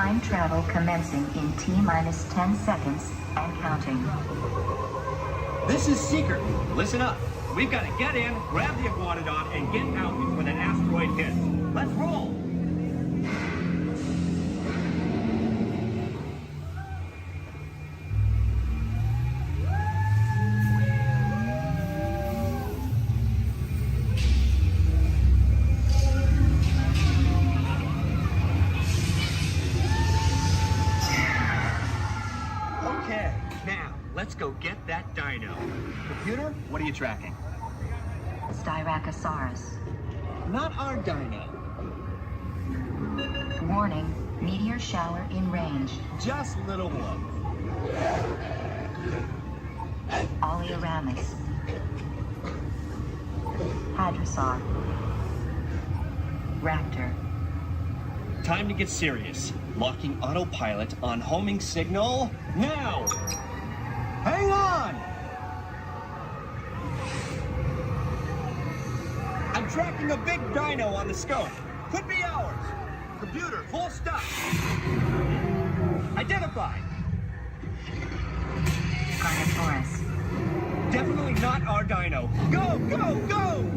Speaker 7: Time travel commencing in T-minus 10 seconds and counting.
Speaker 8: This is Seeker. Listen up. We've got to get in, grab the iguanodon, and get out before that asteroid hits. Let's roll! Okay, now, let's go get that dino. Computer, what are you tracking?
Speaker 7: Styracosaurus.
Speaker 8: Not our dino.
Speaker 7: Warning, meteor shower in range.
Speaker 8: Just little one.
Speaker 7: Oleoramus. Hadrosaur. Raptor.
Speaker 8: Time to get serious. Locking autopilot on homing signal now! Hang on! I'm tracking a big dino on the scope. Could be ours. Computer, full stop. Identified.
Speaker 7: Carnotaurus.
Speaker 8: Definitely not our dino. Go, go, go!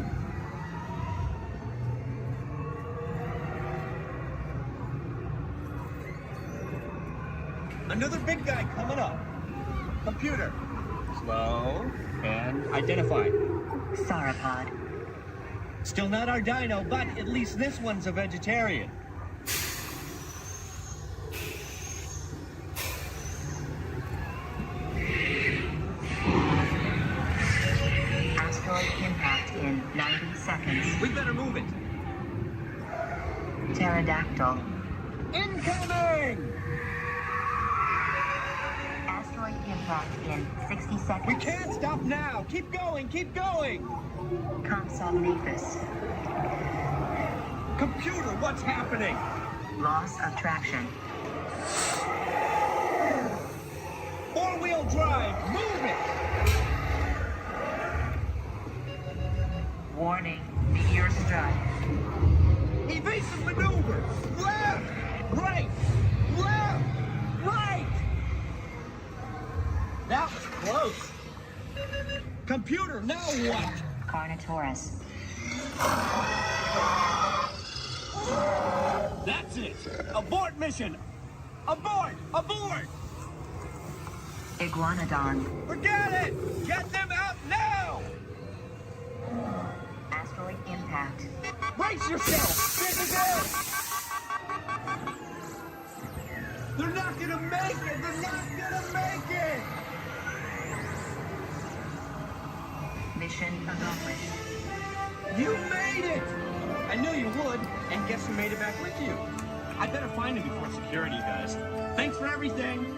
Speaker 8: Another big guy coming up. Computer. Slow and identified.
Speaker 7: Sauropod.
Speaker 8: Still not our dino, but at least this one's a vegetarian.
Speaker 7: Asteroid impact in 90 seconds.
Speaker 8: We better move it.
Speaker 7: Pterodactyl.
Speaker 8: Incoming!
Speaker 7: Asteroid impact in 60 seconds.
Speaker 8: We can't stop now. Keep going, keep going.
Speaker 7: Compsognathus.
Speaker 8: Computer, what's happening?
Speaker 7: Loss of traction.
Speaker 8: Four-wheel drive, move it!
Speaker 7: Warning, meteor strike.
Speaker 8: Evasive maneuver! Left! Right! Left! Right! That was close. Computer, now what?
Speaker 7: Carnotaurus.
Speaker 8: That's it! Abort mission! Abort! Abort!
Speaker 7: Iguanodon.
Speaker 8: Forget it! Get them out now!
Speaker 7: Asteroid impact.
Speaker 8: Brace yourself! This is it! They're not gonna make it! They're not gonna make it!
Speaker 7: Mission accomplished.
Speaker 8: You made it! I knew you would, and guess who made it back with you? I better find him before security does. Thanks for everything!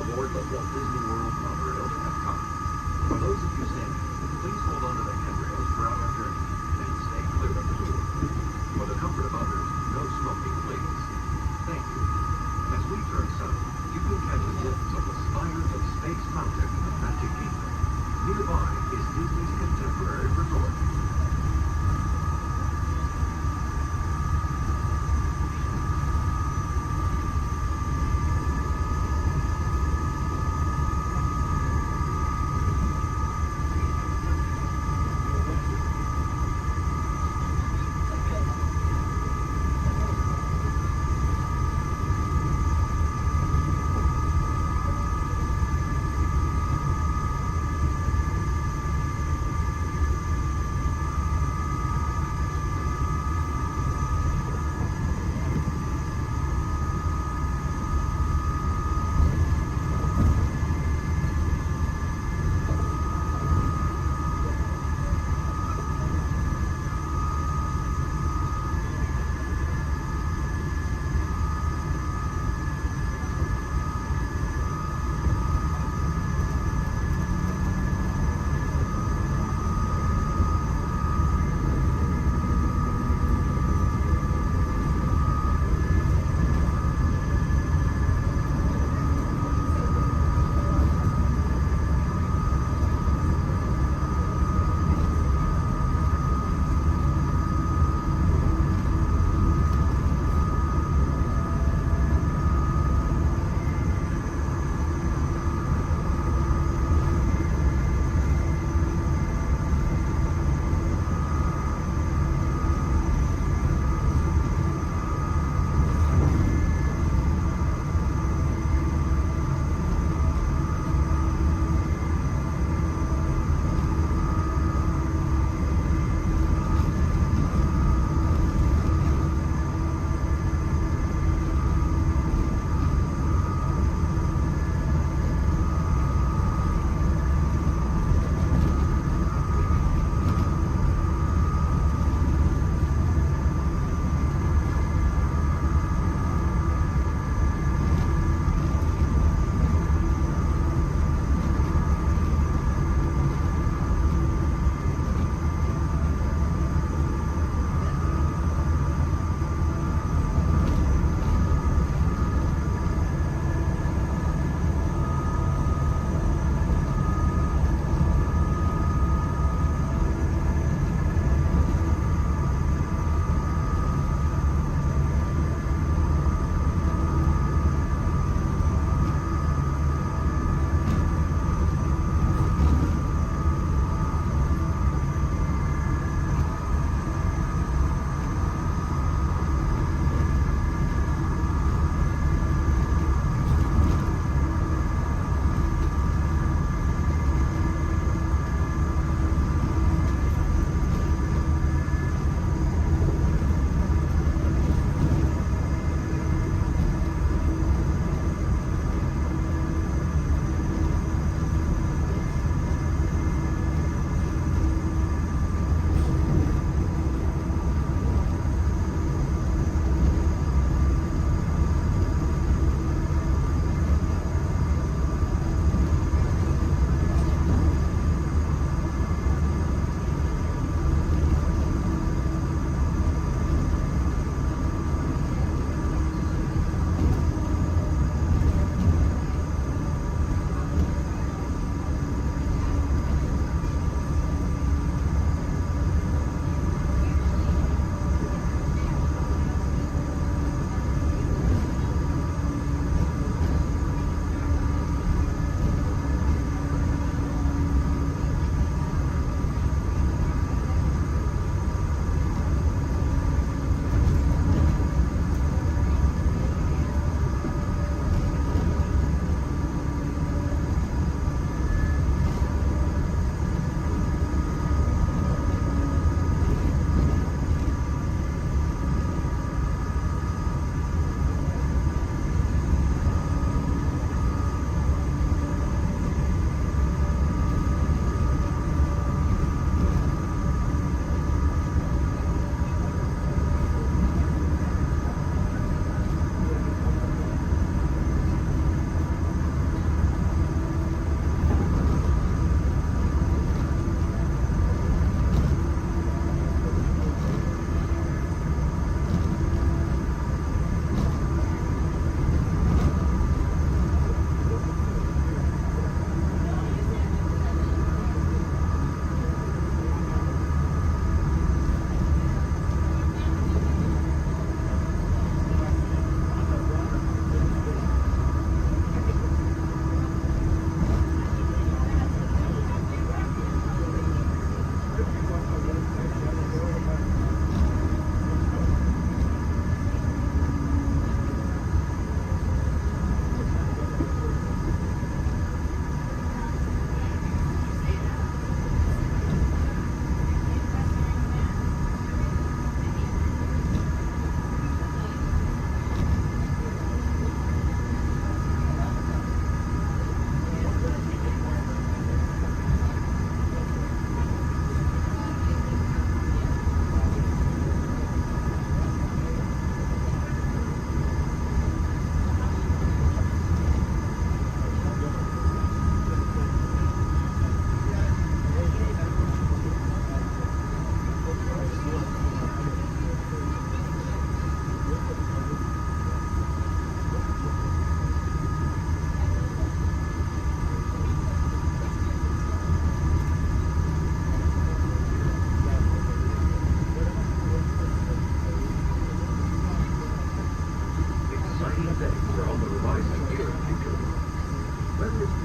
Speaker 18: aboard the Walt Disney World monorail to Epcot. For those of you standing, please hold on to the handrails throughout our journey and stay clear of the door. For the comfort of others, no smoking, please. Thank you. As we turn south, you can catch a glimpse of the spires of Space Mountain in the Magic Kingdom. Nearby is Disney's contemporary resort.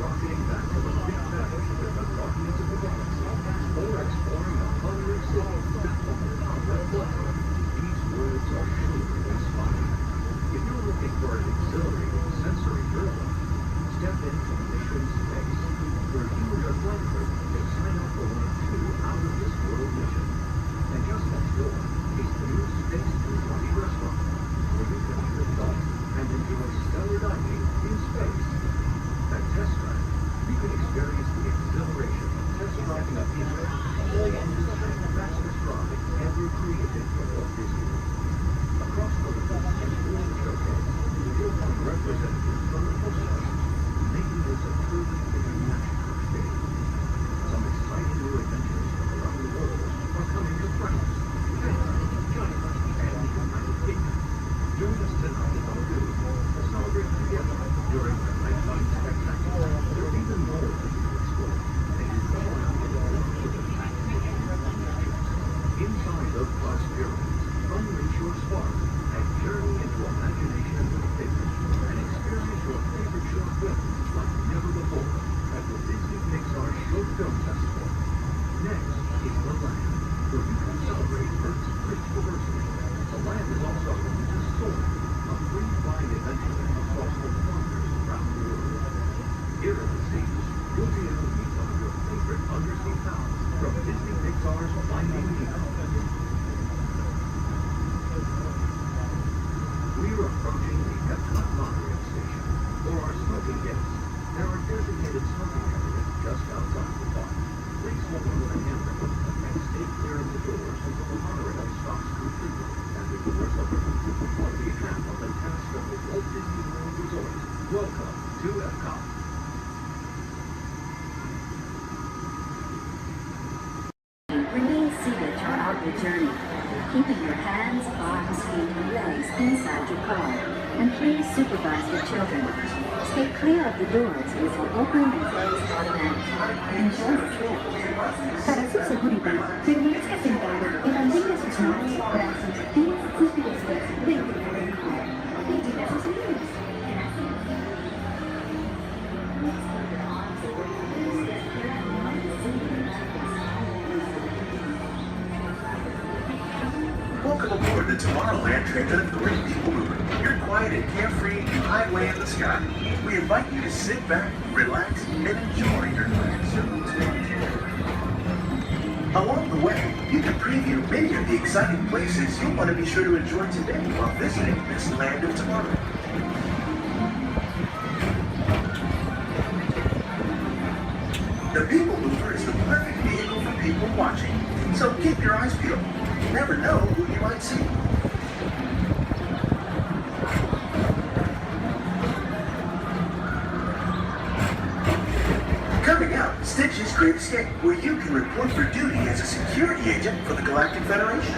Speaker 18: rocketing back to the Big Bang with the Guardians of the Galaxy, or exploring a hungry city back on the power of light. These words are sure to inspire. If you're looking for an exhilarating sensory thrill, step into Mission Space, where you and your flight crew can sign up for one of 2 out-of-this-world missions. And just next door is the new Space 220 restaurant, where you can eat your thoughts and enjoy stellar dining in space. At Test Drive, you can experience the exhilaration of test driving a vehicle all on the second fastest ride ever created for Walt Disney. Across the lagoon is World Showcase. You'll find representatives from the postcards, making this a truly international experience. Some exciting new adventures from around the world are coming to France, Canada, China, and the United Kingdom. Join us tonight on Lagoon to celebrate together during the nighttime spectacular. There's even more that you can explore, and you come around the world with a packed inside the Plus Pyramids, unleash your spark and journey into imagination with pictures and experience your favorite short films like never before at the Disney Pixar Short Film Festival. Next is The Land, where you can celebrate Earth's great diversity. The Land is also home to Soar, a free flying adventure across the wonders around the world. Here at the seas, you'll be able to meet some of your favorite undersea pals from Disney Pixar's Finding Nemo. We're approaching the Epcot monorail station. For our smoking guests, there are designated smoking areas just outside the park. Please hold on to the handrail and stay clear of the doors until the monorail stops completely and the doors open. On behalf of the cast of the Walt Disney World Resort, welcome to Epcot.
Speaker 7: Remain seated throughout your journey, keeping your hands, arms, feet, and legs inside your car, and please supervise your children. Stay clear of the doors which will open and close automatically. Enjoy the trip. Para su seguridad, permanezca sentado y mantenga sus manos, brazos, pies y pies dentro del vehículo. Vigila sus líneas.
Speaker 10: Welcome aboard the Tomorrowland Transit Authority People Mover. You're quiet and carefree, highway in the sky. We invite you to sit back, relax, and enjoy your Along the way, you can preview many of the exciting places you'll want to be sure to enjoy today while visiting this land of tomorrow. The People Mover is the perfect vehicle for people watching, so keep your eyes peeled. You never know who you might see. Coming up, Stitch's Great Escape, where you can report for duty as a security agent for the Galactic Federation.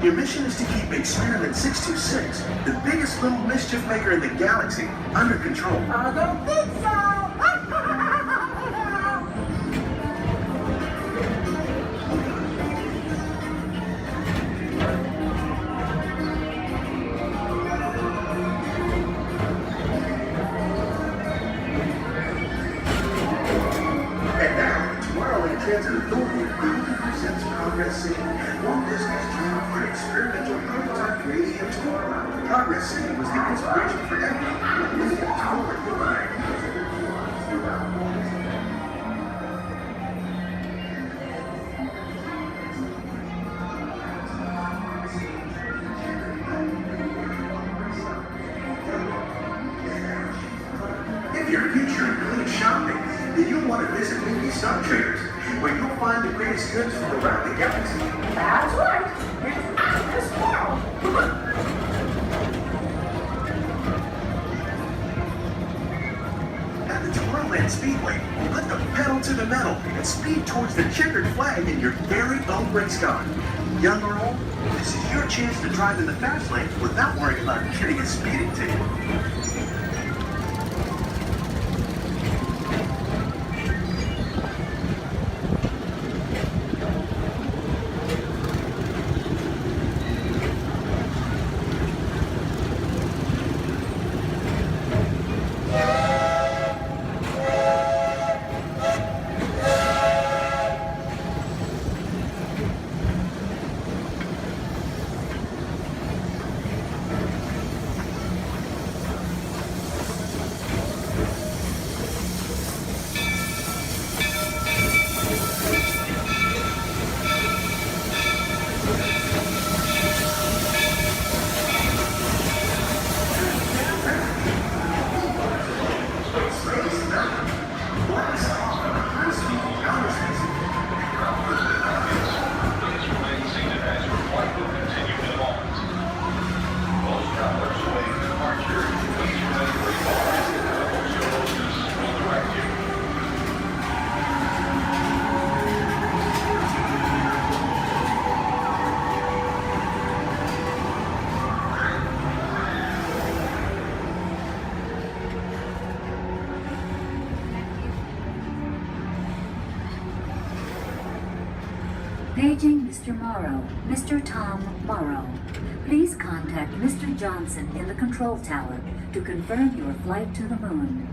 Speaker 10: Your mission is to keep Experiment 626, the biggest little mischief maker in the galaxy, under control.
Speaker 12: I don't think so!
Speaker 10: And now, Tomorrowland Transit Authority proudly presents Progress City, Walt Disney's dream for an experimental prototype created in tomorrow. Progress City was the inspiration for everything we have totally defined. If your future includes shopping, then you'll want to visit Movie Stock Traders, where you'll find the greatest goods from around the galaxy.
Speaker 12: That's right! It's out this world!
Speaker 10: At the Tomorrowland Speedway, put the pedal to the metal and speed towards the checkered flag in your very own race car. Young or old, this is your chance to drive in the fast lane without worrying about getting a speeding ticket.
Speaker 7: Paging Mr. Morrow. Mr. Tom Morrow. Please contact Mr. Johnson in the control tower to confirm your flight to the moon.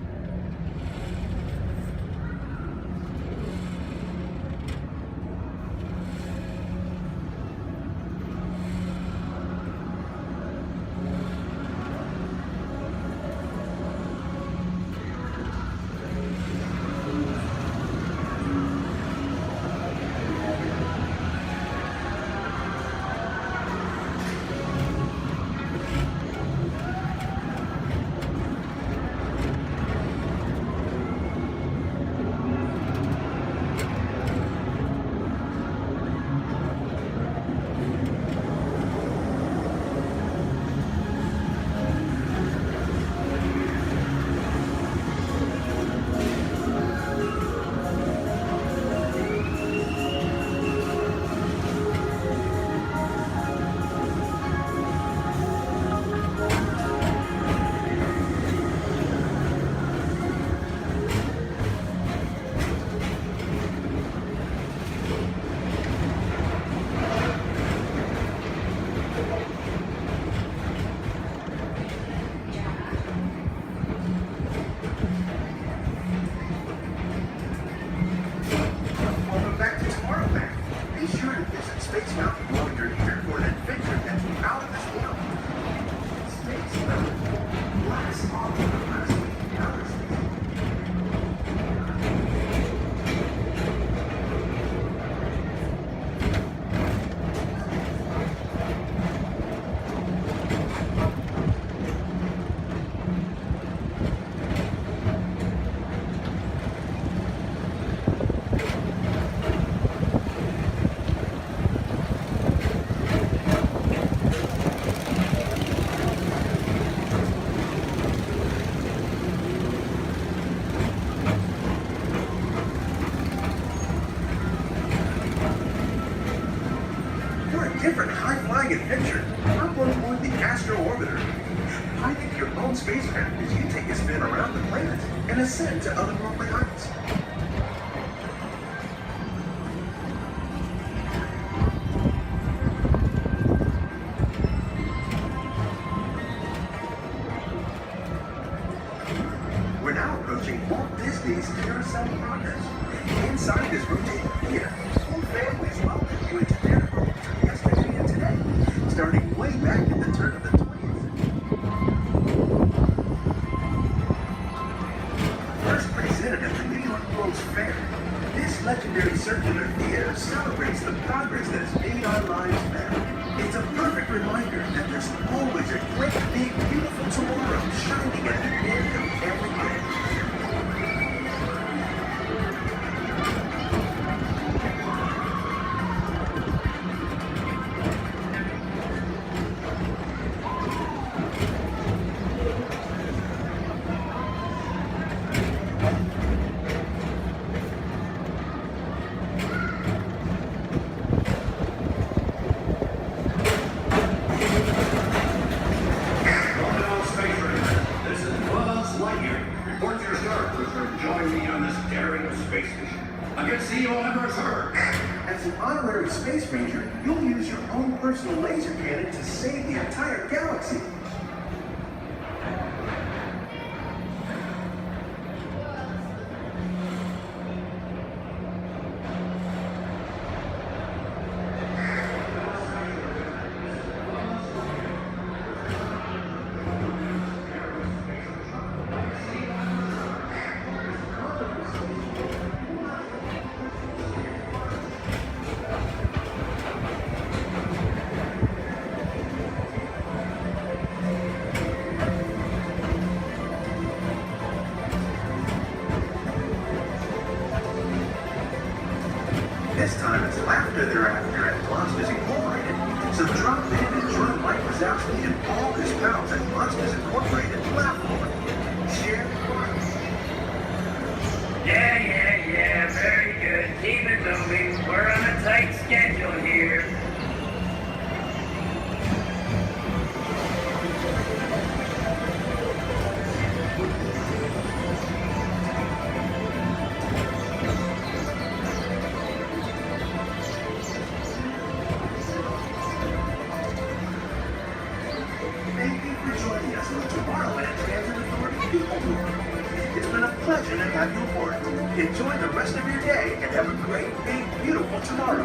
Speaker 10: Different high-flying adventure. Hop on board the Astro Orbiter. I think your own spacecraft as you take a spin around the planet and ascend to otherworldly heights. We're now approaching Walt Disney's Carousel of Progress. Inside this rotating theater, whole families welcome you into their home from yesterday and today, starting way back at the turn of the 20th. First presented at the New York World's Fair, this legendary circular theater celebrates the progress that has made our lives better. It's a perfect reminder that there's always a great, big, beautiful tomorrow shining at the end of every day. As an honorary space ranger, you'll use your own personal laser cannon to save the entire galaxy. This time it's laughter they're after at Monsters Incorporated. So drop in and join Mike Wazowski and all his pals at Monsters Incorporated platform. Share fun.
Speaker 3: Yeah, very good. Keep it moving. We're on a tight schedule here.
Speaker 9: Enjoy the rest of your day and have a great, big, beautiful tomorrow.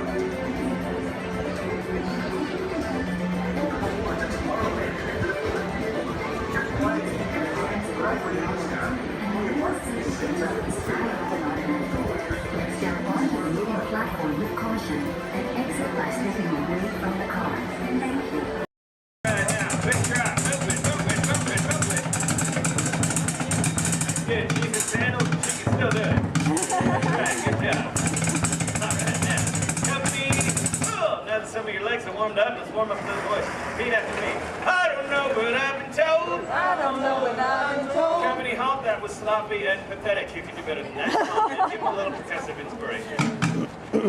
Speaker 19: Step onto the moving platform with caution and exit by stepping away from the car. Thank you.
Speaker 5: Good job. Move it. Good. Keep it sandals. She can still do it. Right, good job. All right, now. Company. Oh, now that some of your legs are warmed up, let's warm up those voices. Repeat after me. I don't know what I've been told.
Speaker 23: I don't know what I've been told.
Speaker 5: Company, halt. That was sloppy and pathetic. You can do better than that. Come on, man. Give him a little progressive inspiration. All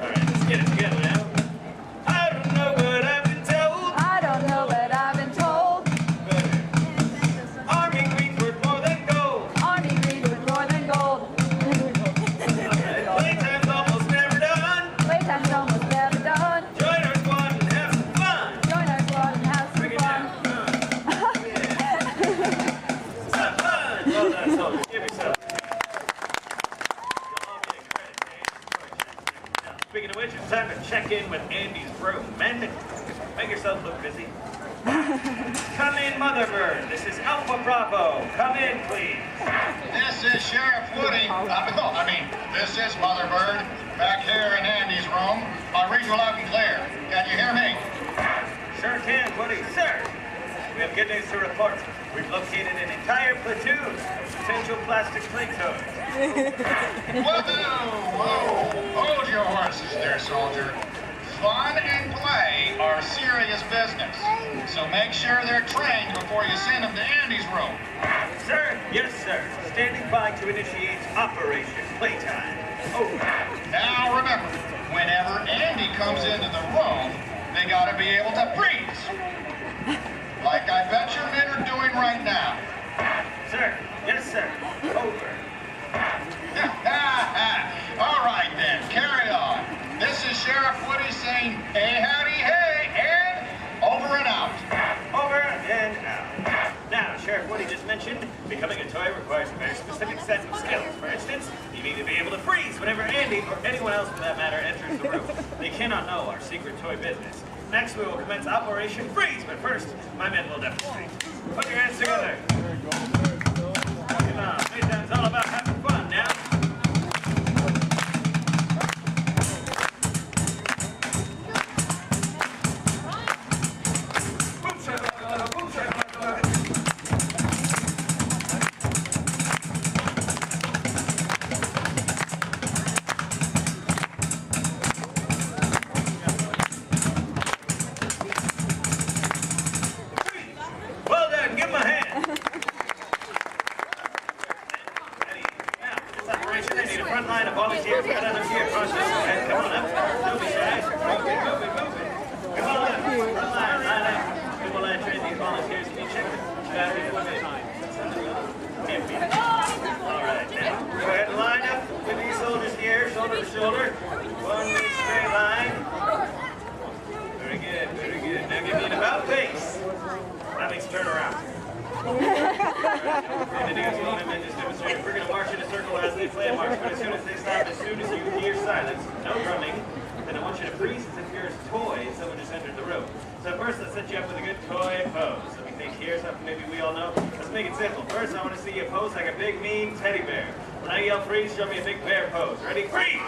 Speaker 5: right, let's get it together now. I don't know what I've been told.
Speaker 23: I don't know what I've been told.
Speaker 5: Better. Army green's worth more than gold.
Speaker 23: Army green's worth more than gold.
Speaker 5: Playtime's almost never done.
Speaker 23: Playtime's almost never done.
Speaker 5: Join our squad and have some fun.
Speaker 23: Join our squad and have some fun.
Speaker 5: Have fun. Well done, soldiers. Give yourself. Speaking of which, it's time to check in with Andy's room. Men, make yourself look busy. Come in, Motherbird. This is Alpha Bravo. Come in, please.
Speaker 12: This is Sheriff Woody. This is Motherbird. Back here in Andy's room. My read's loud and clear. Can you hear me?
Speaker 5: Sure can, Woody. Sir, we have good news to report. We've located an entire platoon of potential plastic plate toads.
Speaker 12: Whoa! Hold your horses there, soldier. Fun and play are serious business. So make sure they're trained before you send them to Andy's room.
Speaker 5: Sir, yes, sir. Standing by to initiate Operation Playtime. Over.
Speaker 12: Now remember, whenever Andy comes into the room, they gotta be able to freeze. Like I bet your men are doing right now.
Speaker 5: Sir, yes, sir. Over.
Speaker 12: All right then, carry on. This is Sheriff Woody saying, hey, howdy, hey, and over and out.
Speaker 5: Over and out. Now, Sheriff Woody just mentioned becoming a toy requires a very specific set of skills. For instance, you need to be able to freeze whenever Andy, or anyone else for that matter, enters the room. They cannot know our secret toy business. Next, we will commence Operation Freeze, but first, my men will demonstrate. Put your hands together. Come on, Playtime's all about having fun now. Well done, give him a hand. Now, this operation, I need a front line of volunteers to cut out a gear process. And come on up. Don't be shy. Move it. Come on up. Front line, line up. We will train these volunteers to be checked. All right, now, go ahead and line up with these soldiers here, shoulder to shoulder. One big straight line. Very good. Now give me an about face. That means turn around. And then men just demonstrate. We're going to march in a circle as they play a march, but as soon as they stop, as soon as you hear silence, no drumming, then I want you to freeze as if you're a toy and someone just entered the room. So first, let's set you up with a good toy pose. Let me think here, something maybe we all know. Let's make it simple. First, I want to see you pose like a big, mean teddy bear. When I yell freeze, show me a big bear pose. Ready? Freeze!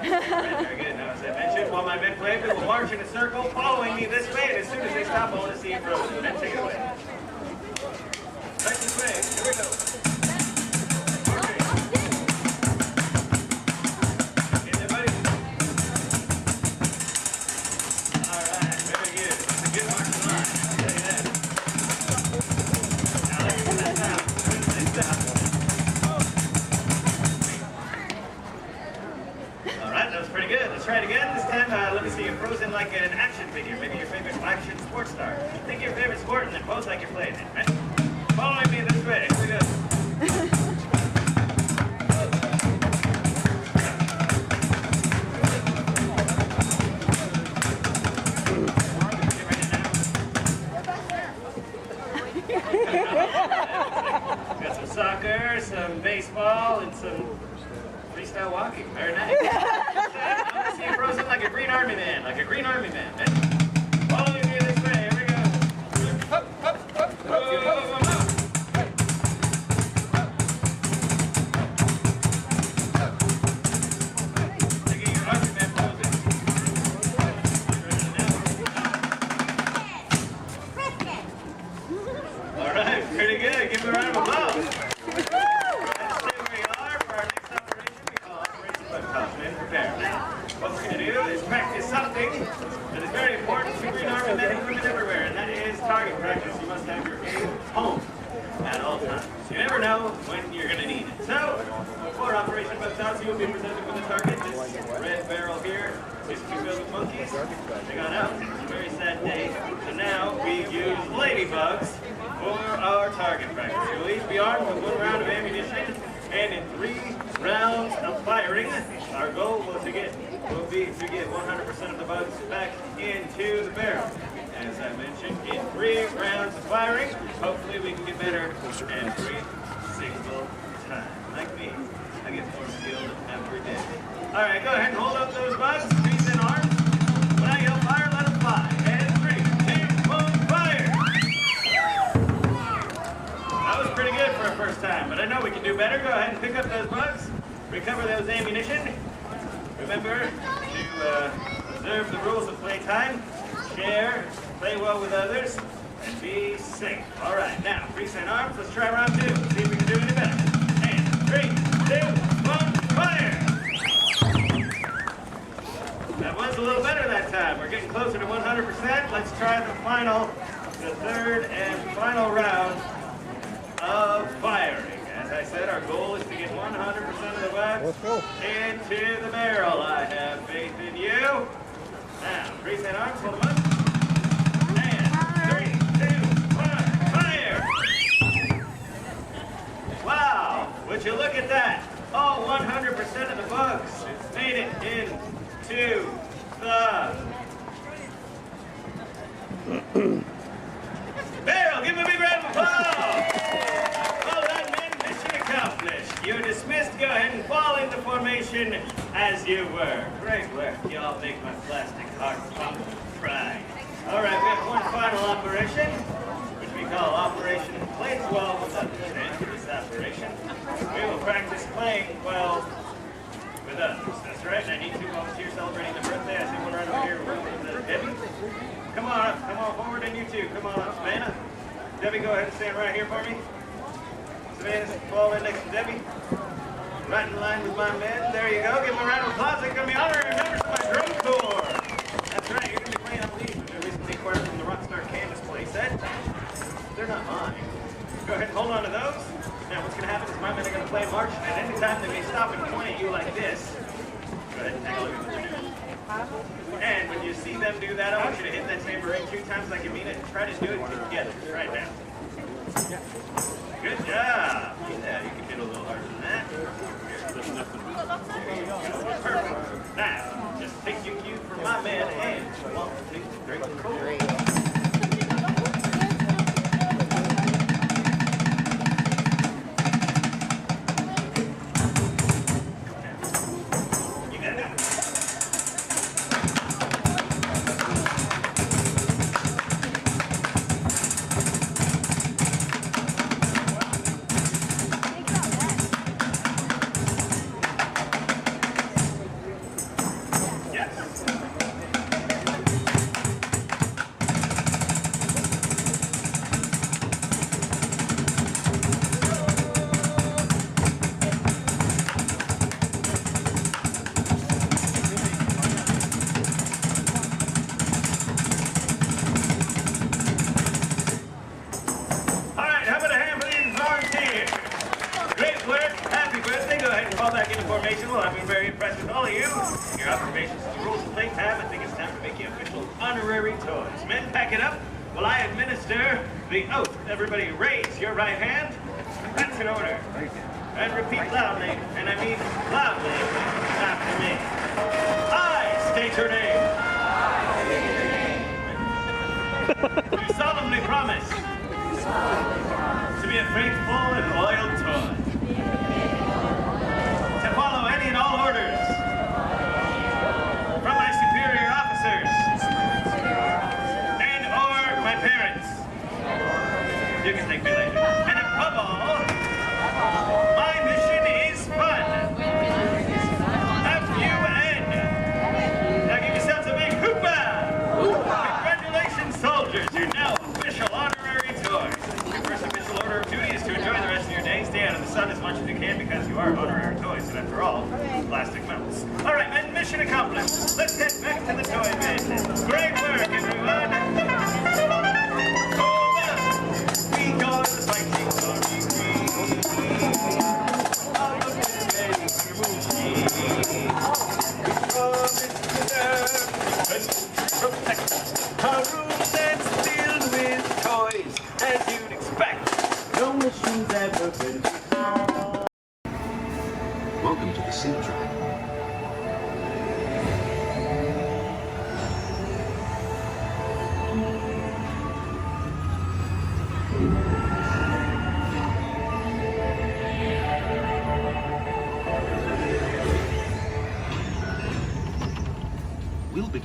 Speaker 5: Very good. Now, as I mentioned, while my men play, we will march in a circle, following me this way, and as soon as they stop, I want to see you frozen. Then take it away. Right this way. Here we go. Marching. Okay, everybody. All right. Very good. It's a good marching line. I'll tell you that. Now, let's do that now. As soon as they stop. That was pretty good. Let's try it again. This time, let me see you frozen like an action figure. Maybe your favorite action sports star. Think your favorite sport and then pose like you're playing it, right? Following me this way. Here we go. Got some soccer, some baseball. ball and some freestyle walking. Very nice. I want to see you frozen like a green army man, like a green army man. Follow me this way. Here we go. Up, up, up, up, up. All right, pretty good. Give me a round of applause. Let's stay where we are for our next operation. We call Operation Butt Toss. Man, prepare. Now, what we're going to do is practice something that is very important to Green Army men and women everywhere, and that is target practice. You must have your aim home at all times. You never know when you're going to need it. So, for Operation Butt Toss, you will be presented with a target. This red barrel here is to filled with monkeys. They got out. It's a very sad day. So now we use ladybugs for our target practice. You'll each be armed with 1 round of ammunition, and in 3 rounds of firing, our goal will be to get 100% of the bugs back into the barrel. As I mentioned, in 3 rounds of firing, hopefully we can get better every single time. Like me, I get more skilled every day. All right, go ahead and hold up those bugs, feet and arms. When I yell fire, let them fly. And 3, 2, 1, fire! That was pretty good for a first time, but I know we can do better. Go ahead and pick up those bugs, recover those ammunition. Remember to observe the rules of playtime, share, play well with others, and be safe. All right, now, freeze and arms. Let's try round 2. See if we can do any better. And 3, 2, 1, fire! That was a little better that time. We're getting closer to 100%. Let's try the 3rd and final round of firing. As I said, our goal is to get 100% of the bugs into the barrel. I have faith in you. Now, freeze and arms, hold them up. And 3, 2, 1, fire! Wow, would you look at that? All 100% of the bugs made it into the barrel. Give a big round of applause. Well done, men. Mission accomplished. You're dismissed. Go ahead and fall into formation as you were. Great work. You all make my plastic heart pump with pride. All right, we have one final operation, which we call Operation Play 12 with others. And for this operation, we will practice playing 12 with others. That's right. I need 2 volunteers celebrating the birthday. I see one right over here with Debbie. Come on forward, and you too. Come on up, Savannah. Debbie, go ahead and stand right here for me. Savannah, fall in next to Debbie. Right in line with my men. There you go. Give them a round of applause. They're going to be honorary members of my drum corps. That's right. You're going to be playing on these, which are recently acquired from the Rockstar Canvas playset. They're not mine. Go ahead and hold on to those. Now, what's going to happen is my men are going to play march, and any time they may stop and point at you like this. Go ahead and take a look at what they're doing. And when you see them do that, I want you to hit that same ring 2 times like you mean it, and try to do it together right now. Good job. Yeah, you can hit a little harder than that. There you go. Perfect. Now, just take your cue from my man and 1, 2, 3, 4. The oath. Everybody raise your right hand. That's in order. And repeat loudly, and I mean loudly, after me. I state your name. Do solemnly promise to be a faithful and loyal toy.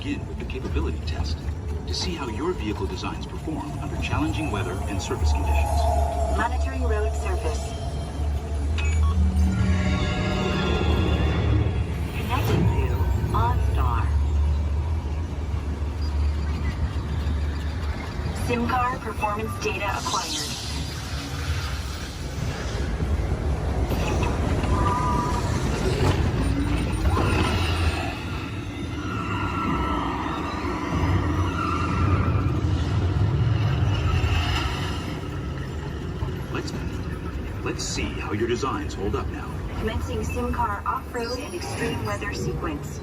Speaker 1: begin with the capability test to see how your vehicle designs perform under challenging weather and surface conditions.
Speaker 16: Monitoring road surface. Connecting to OnStar. SIM card performance data acquired.
Speaker 1: Let's see how your designs hold up now.
Speaker 16: Commencing SIM car off-road and extreme weather sequence.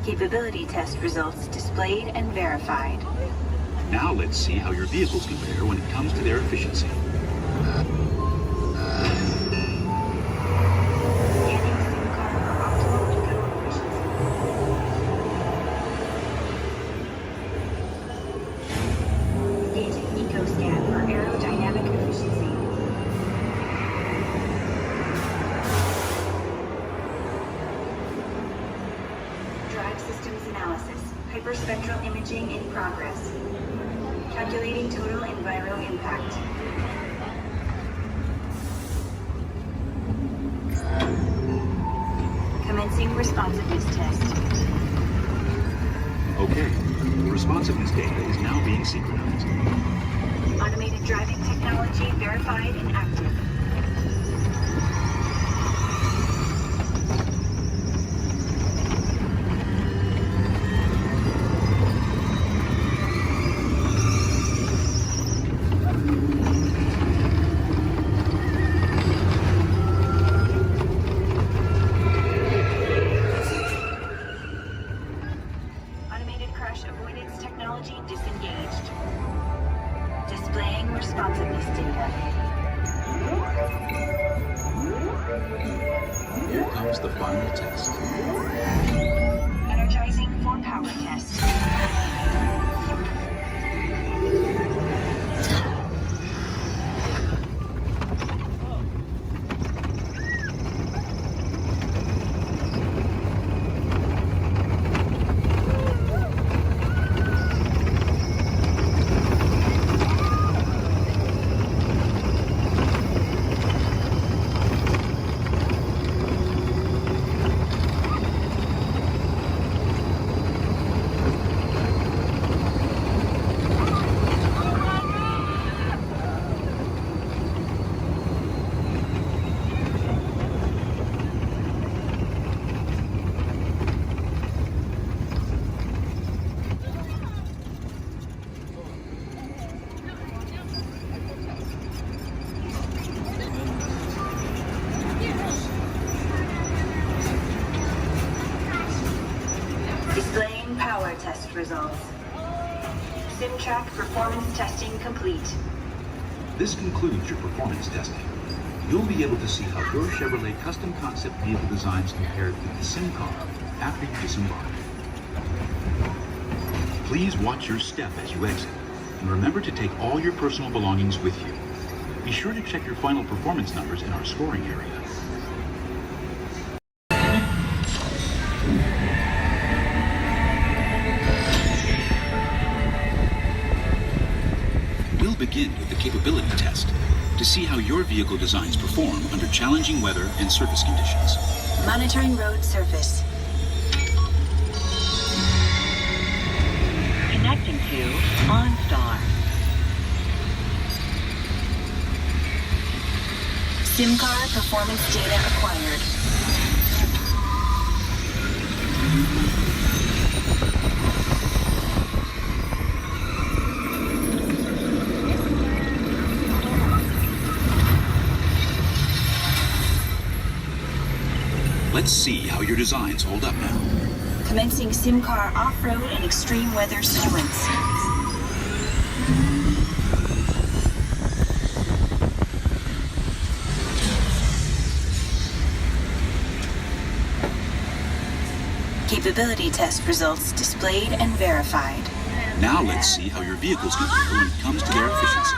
Speaker 16: Capability test results displayed and verified.
Speaker 1: Now let's see how your vehicles compare when it comes to their efficiency.
Speaker 16: Hyperspectral imaging in progress. Calculating total enviro impact. Commencing responsiveness test.
Speaker 1: Okay, the responsiveness data is now being synchronized.
Speaker 16: Automated driving technology verified and active. Disengaged. Displaying responsiveness data.
Speaker 1: Here comes the final test.
Speaker 16: Energizing for power test. Displaying power test results. SimTrack performance testing complete.
Speaker 1: This concludes your performance testing. You'll be able to see how your Chevrolet custom concept vehicle designs compared with the sim car after you disembark. Please watch your step as you exit, and remember to take all your personal belongings with you. Be sure to check your final performance numbers in our scoring area. We'll begin with the capability test to see how your vehicle designs perform under challenging weather and surface conditions.
Speaker 16: Monitoring road surface. Connecting to OnStar. SIM card performance data acquired.
Speaker 1: Let's see how your designs hold up now.
Speaker 16: Commencing sim car off-road and extreme weather sequence. Capability test results displayed and verified.
Speaker 1: Now let's see how your vehicles compare when it comes to their efficiency.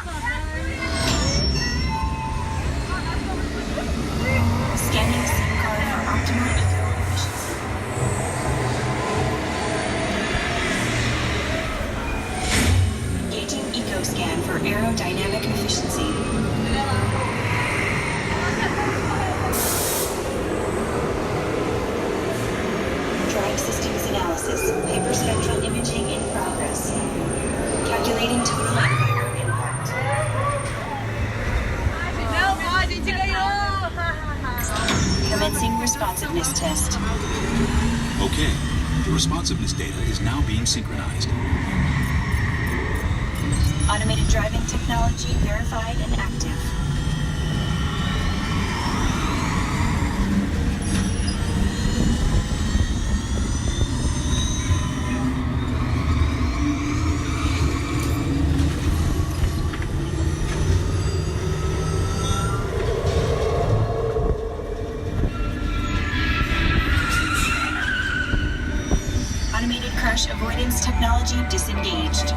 Speaker 6: responsiveness test.
Speaker 1: Okay, the responsiveness data is now being synchronized.
Speaker 6: Automated driving technology verified and active. Automated crash avoidance technology disengaged.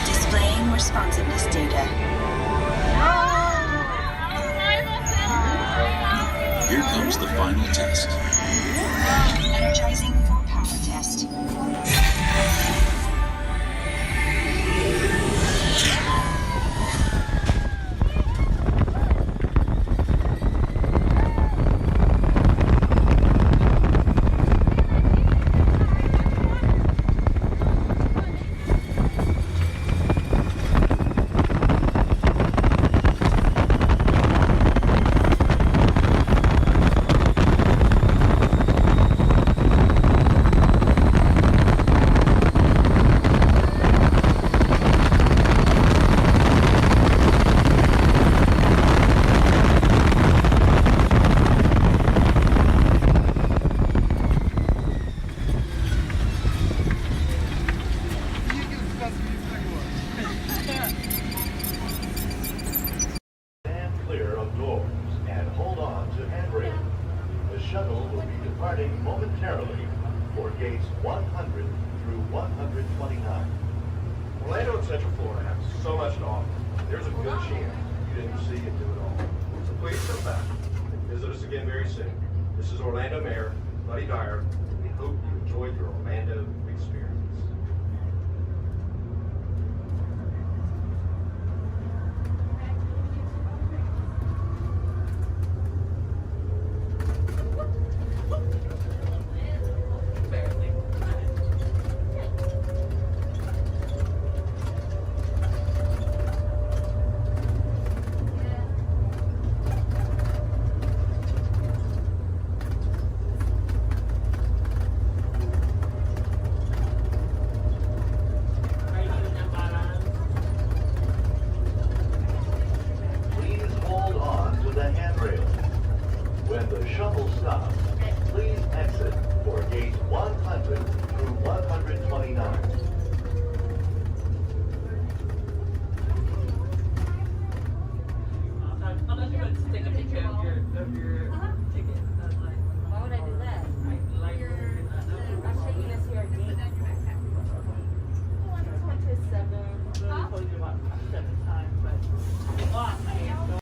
Speaker 6: Displaying responsiveness data.
Speaker 1: Here comes the final test.
Speaker 6: Energizing for power test.
Speaker 12: Stand clear of doors and hold on to handrails. The shuttle will be departing momentarily for gates 100 through 129.
Speaker 11: Orlando and Central Florida have so much to offer. There's a good chance you didn't see and do it all. So please come back and visit us again very soon. This is Orlando Mayor Buddy Dyer. We hope you enjoyed your Orlando experience.
Speaker 12: Please hold on to the handrail. When the shuttle stops, please exit for gate 100 through 129.
Speaker 23: Unless you want to take a picture of your ticket. Why would I do that? I'm shaking this here again. I just went to 7. I told you about 7 times, but lost my hand.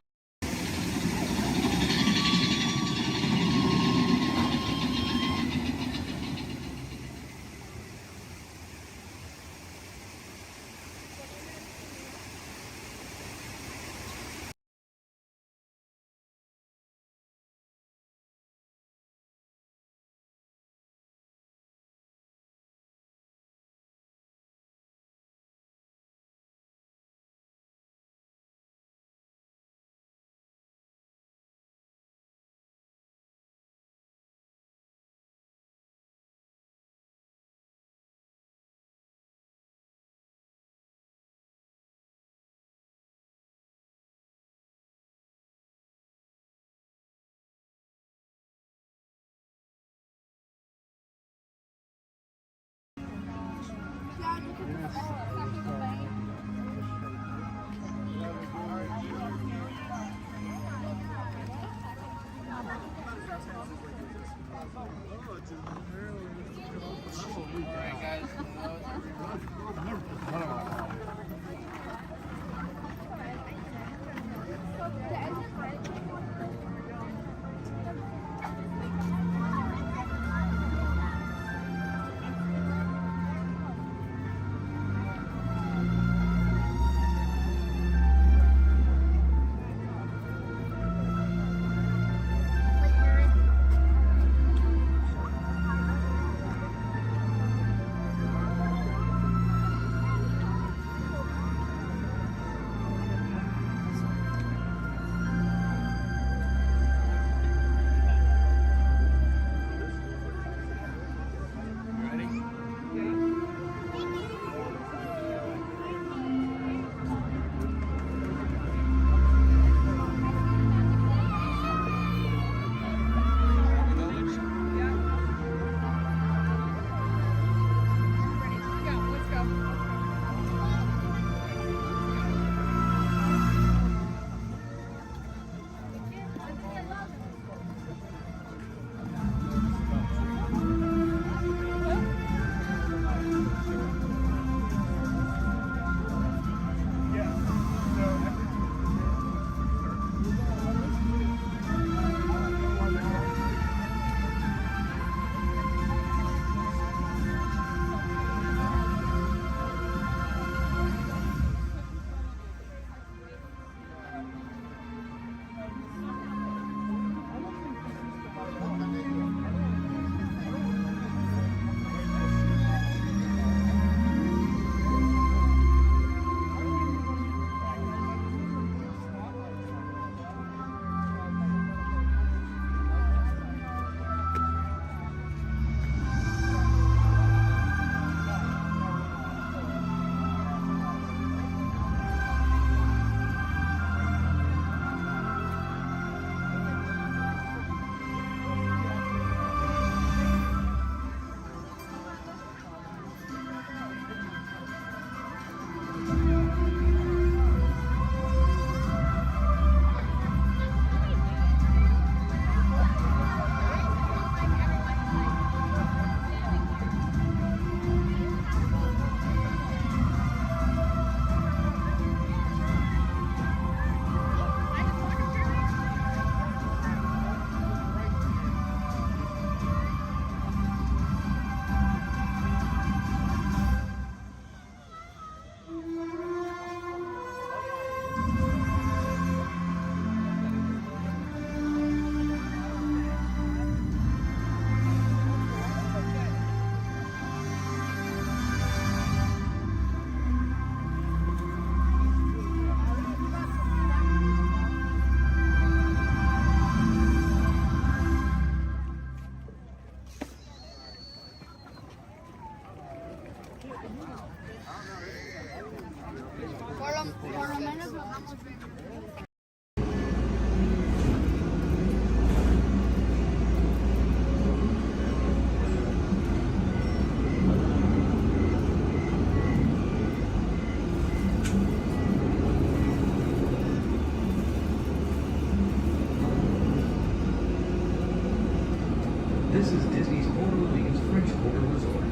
Speaker 1: This is Disney's Port Orleans French Quarter Resort.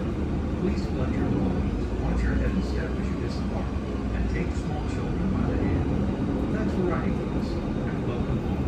Speaker 1: Please collect your belongings, watch your head and step as you disembark, and take small children by the hand. Thanks for riding with us, and welcome home.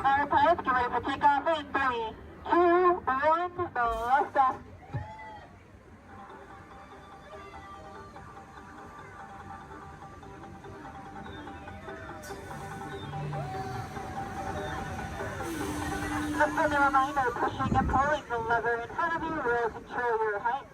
Speaker 2: Our pilots get ready for takeoff in 3, 2, 1, blast off. Just as a reminder, pushing and pulling the lever in front of you will control your height.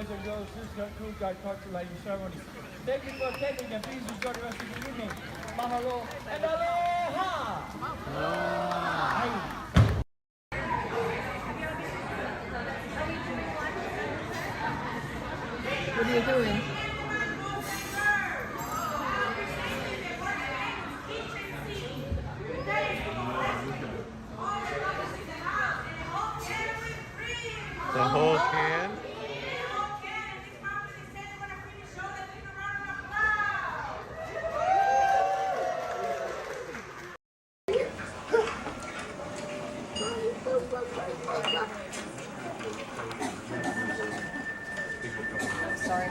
Speaker 14: boys and girls, this is Cool Guy Culturalizing Ceremony. Thank you for attending and please enjoy the rest of the evening. Mahalo and aloha!
Speaker 17: What are you doing?
Speaker 15: The whole can?
Speaker 17: Sorry.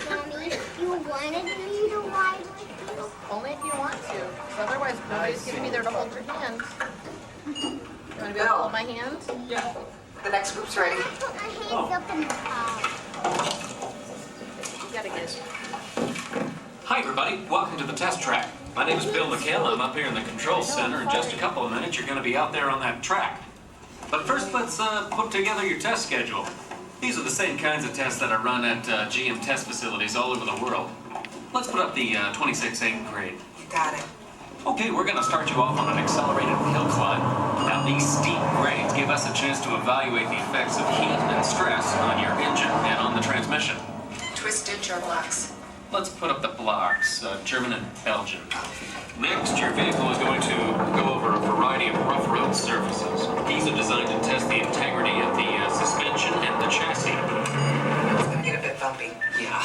Speaker 20: Mommy, you wanted me to ride with you?
Speaker 17: Only if you want to. 'Cause otherwise, nobody's going to be there to hold your hand. You want to be able to hold my hand?
Speaker 20: Yeah.
Speaker 17: The next group's ready.
Speaker 20: Put my hands up in the car.
Speaker 17: You gotta get.
Speaker 24: Hi everybody, welcome to the test track. My name is Bill McHale. I'm up here in the control center. In just a couple of minutes, you're going to be out there on that track. But first, let's put together your test schedule. These are the same kinds of tests that are run at GM test facilities all over the world. Let's put up the 26-8 grade.
Speaker 25: You got it.
Speaker 24: Okay, we're going to start you off on an accelerated hill climb. Now, these steep grades give us a chance to evaluate the effects of heat and stress on your engine and on the transmission.
Speaker 25: Twisted your blocks.
Speaker 24: Let's put up the blocks, German and Belgian. Next, your vehicle is going to go over a variety of rough road surfaces. These are designed to test the integrity of the suspension and the chassis.
Speaker 25: It's gonna get a bit bumpy.
Speaker 24: Yeah.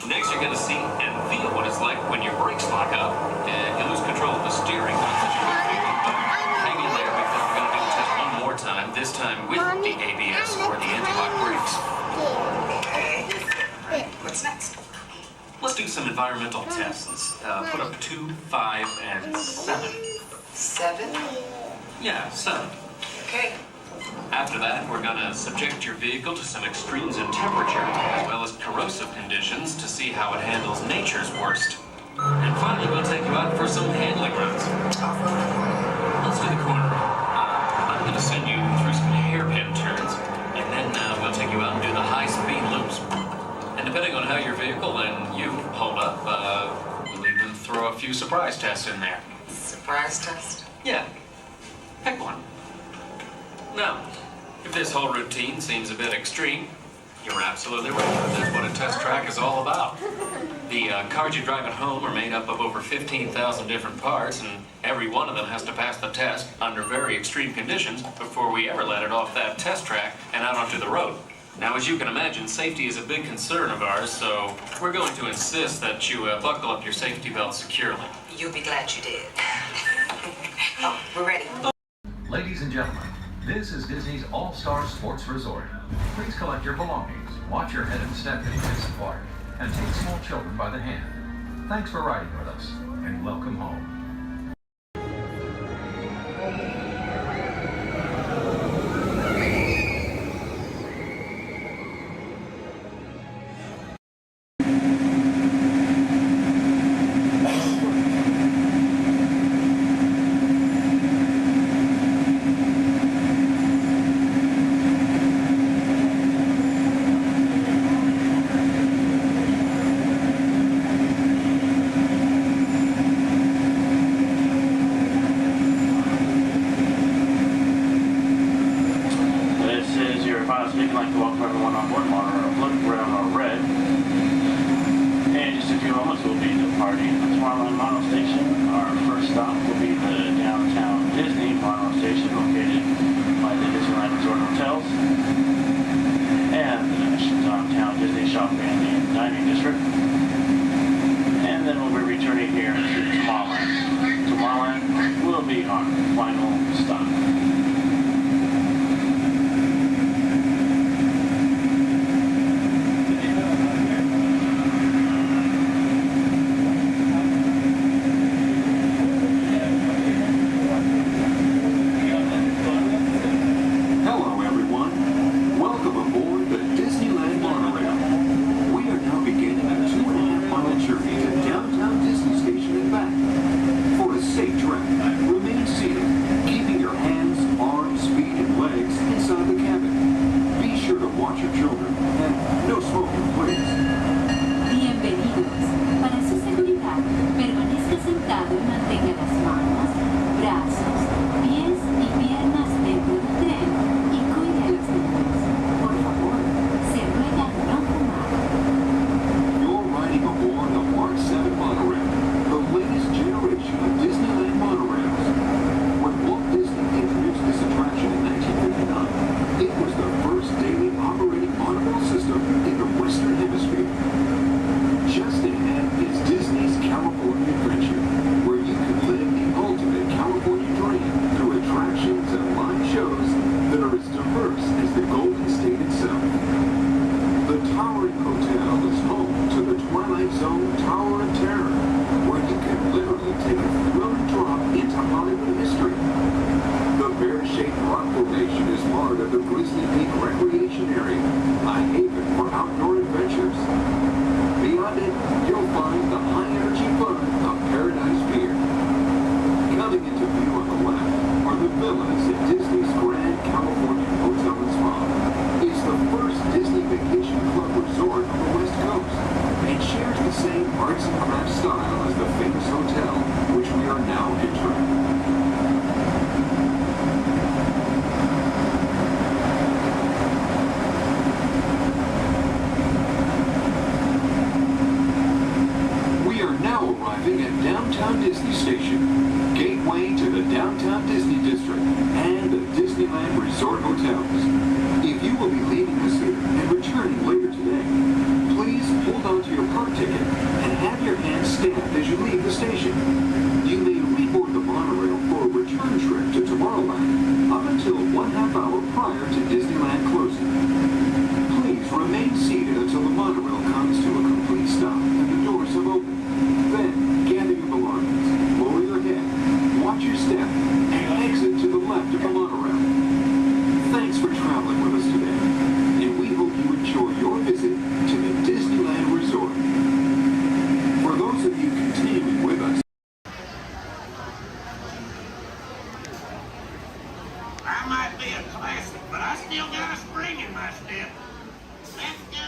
Speaker 24: Next, you're going to see and feel what it's like when your brakes lock up and you lose control of the steering. Hang in there because we're going to do the test one more time, this time with the ABS or the anti-lock brakes.
Speaker 25: Okay. What's next?
Speaker 24: Let's do some environmental tests. Put up 2, 5, and 7.
Speaker 25: 7?
Speaker 24: Yeah, 7.
Speaker 25: Okay.
Speaker 24: After that, we're going to subject your vehicle to some extremes in temperature, as well as corrosive conditions to see how it handles nature's worst. And finally, we'll take you out for some handling runs.
Speaker 25: Off-road or corner?
Speaker 24: Let's do the corner. I'm going to send you through some hairpin turns, and then we'll take you out and do the high-speed loops. And depending on how your vehicle and you hold up, we'll even throw a few surprise tests in there.
Speaker 25: Surprise test?
Speaker 24: Yeah. Pick one. Now, if this whole routine seems a bit extreme, you're absolutely right. That's what a test track is all about. The cars you drive at home are made up of over 15,000 different parts, and every one of them has to pass the test under very extreme conditions before we ever let it off that test track and out onto the road. Now, as you can imagine, safety is a big concern of ours, so we're going to insist that you buckle up your safety belt securely.
Speaker 25: You'll be glad you did. Oh, we're ready.
Speaker 18: Ladies and gentlemen, this is Disney's All-Star Sports Resort. Please collect your belongings, watch your head and step in this park, and take small children by the hand. Thanks for riding with us, and welcome home. Safe trip. Remain seated, keeping your hands
Speaker 7: mantenga las manos, brazos, pies y piernas dentro del tren y cuide a los niños. Por favor, se ruega no fumar.
Speaker 18: You're riding aboard the Mark 7 monorail, the latest generation of Disneyland monorails. When Walt Disney introduced this attraction in 1959, it was the first daily operating monorail system in the Western Hemisphere. Just ahead is Disney's California Adventure, where you can live the ultimate California dream through attractions and live shows that are as diverse as the Golden State itself. The Towering Hotel is home to the Twilight Zone Tower of Terror, where you can literally take a thrilling drop into Hollywood history. The bear-shaped rock formation is part of the Grizzly Peak Recreation Area, a haven for outdoor adventures. Beyond it, you'll find the high-energy fun of Paradise Pier. Coming into view on the left are the villas at Disney's Grand California Hotel and Spa. It's the first Disney Vacation Club resort on the West Coast and shares the same arts and crafts style as the famous hotel, which we are now entering. Arriving at Downtown Disney Station, gateway to the Downtown Disney District and the Disneyland Resort Hotels. If you will be leaving us here and returning later today, please hold on to your park ticket and have your hand stamped as you leave the station. You may reboard the monorail for a return trip to Tomorrowland up until 1/2 hour prior to Disneyland closing. Please remain seated until the monorail comes to a complete stop and the doors have opened. Then, gather your belongings, lower your head, watch your step, and exit to the left of the monorail. Thanks for traveling with us today, and we hope you enjoy your visit to the Disneyland Resort. For those of you continuing with us,
Speaker 12: I might be a classic, but I still got a spring in my step. Let's go.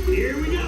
Speaker 12: Here we go.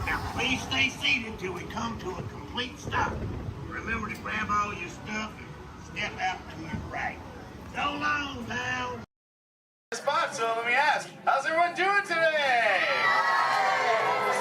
Speaker 12: Now please stay seated till we come to a complete stop. Remember to grab all your stuff and step out to your right. So long, pal.
Speaker 11: Spots.
Speaker 4: So let me ask, how's everyone doing today?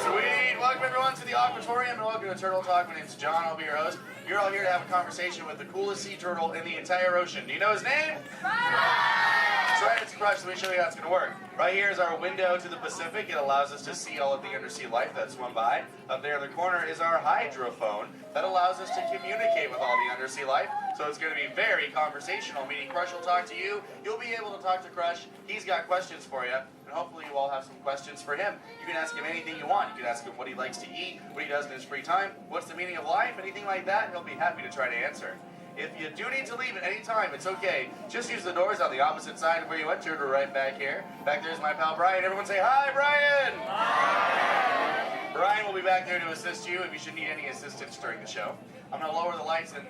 Speaker 4: Sweet. Welcome everyone to the Aquatorium and welcome to Turtle Talk. My name's John. I'll be your host. You're all here to have a conversation with the coolest sea turtle in the entire ocean. Do you know his name? That's right, it's Crush. Let me show you how it's going to work. Right here is our window to the Pacific. It allows us to see all of the undersea life that swim by. Up there in the corner is our hydrophone that allows us to communicate with all the undersea life. So it's going to be very conversational, meaning Crush will talk to you. You'll be able to talk to Crush. He's got questions for you. And hopefully you all have some questions for him. You can ask him anything you want. You can ask him what he likes to eat, what he does in his free time, what's the meaning of life, anything like that. He'll be happy to try to answer. If you do need to leave at any time, it's okay. Just use the doors on the opposite side of where you entered or right back here. Back there's my pal Brian. Everyone say hi, Brian! Hi! Brian will be back there to assist you if you should need any assistance during the show. I'm going to lower the lights and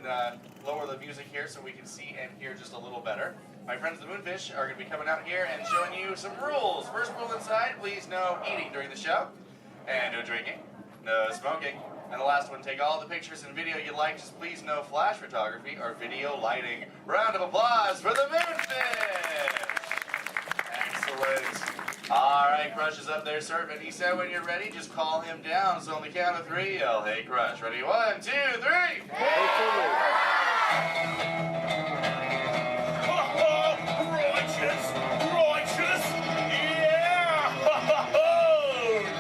Speaker 4: lower the music here so we can see and hear just a little better. My friends the Moonfish are going to be coming out here and showing you some rules. First rule inside, please no eating during the show. And no drinking. No smoking. And the last one, take all the pictures and video you like, just please no flash photography or video lighting. Round of applause for the Moonfish! Excellent. All right, Crush is up there surfing. He said when you're ready, just call him down. So on the count of 3, yell, hey Crush. Ready? 1, 2, 3!
Speaker 12: Righteous! Righteous! Yeah!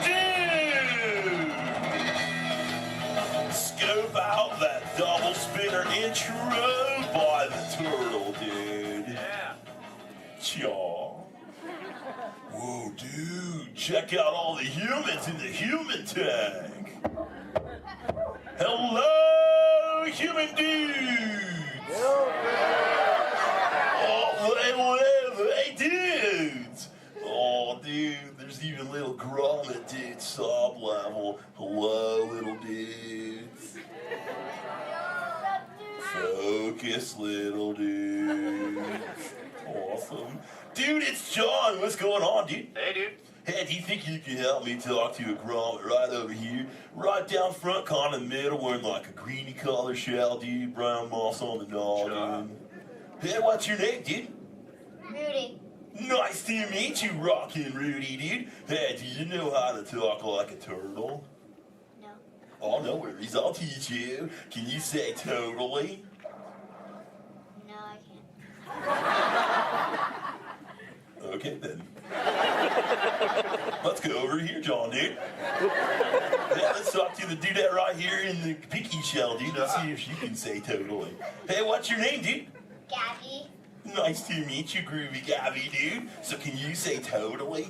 Speaker 12: Dude! Scope out that double spinner intro by the turtle, dude. Yeah. Chaw. Whoa, dude. Check out all the humans in the human tank. Hello, human dudes. Hey, dudes! Oh, dude, there's even little grommet dudes, sub level. Hello, little dudes. Focus, little dudes. Awesome. Dude, it's John. What's going on, dude?
Speaker 4: Hey, dude.
Speaker 12: Hey, do you think you can help me talk to a grommet right over here? Right down front, kind of in the middle, wearing like a greeny color shell, dude. Brown moss on the noggin. Hey, what's your name, dude?
Speaker 20: Rudy.
Speaker 12: Nice to meet you, Rockin' Rudy, dude. Hey, do you know how to talk like a turtle?
Speaker 20: No.
Speaker 12: Oh, no worries. I'll teach you. Can you say totally?
Speaker 20: No, I can't.
Speaker 12: Okay, then. Let's go over here, John, dude. Yeah, let's talk to the dudette right here in the pinky shell, dude. Let's see if she can say totally. Hey, what's your name, dude?
Speaker 20: Gabby.
Speaker 12: Nice to meet you, Groovy Gabby, dude. So can you say totally?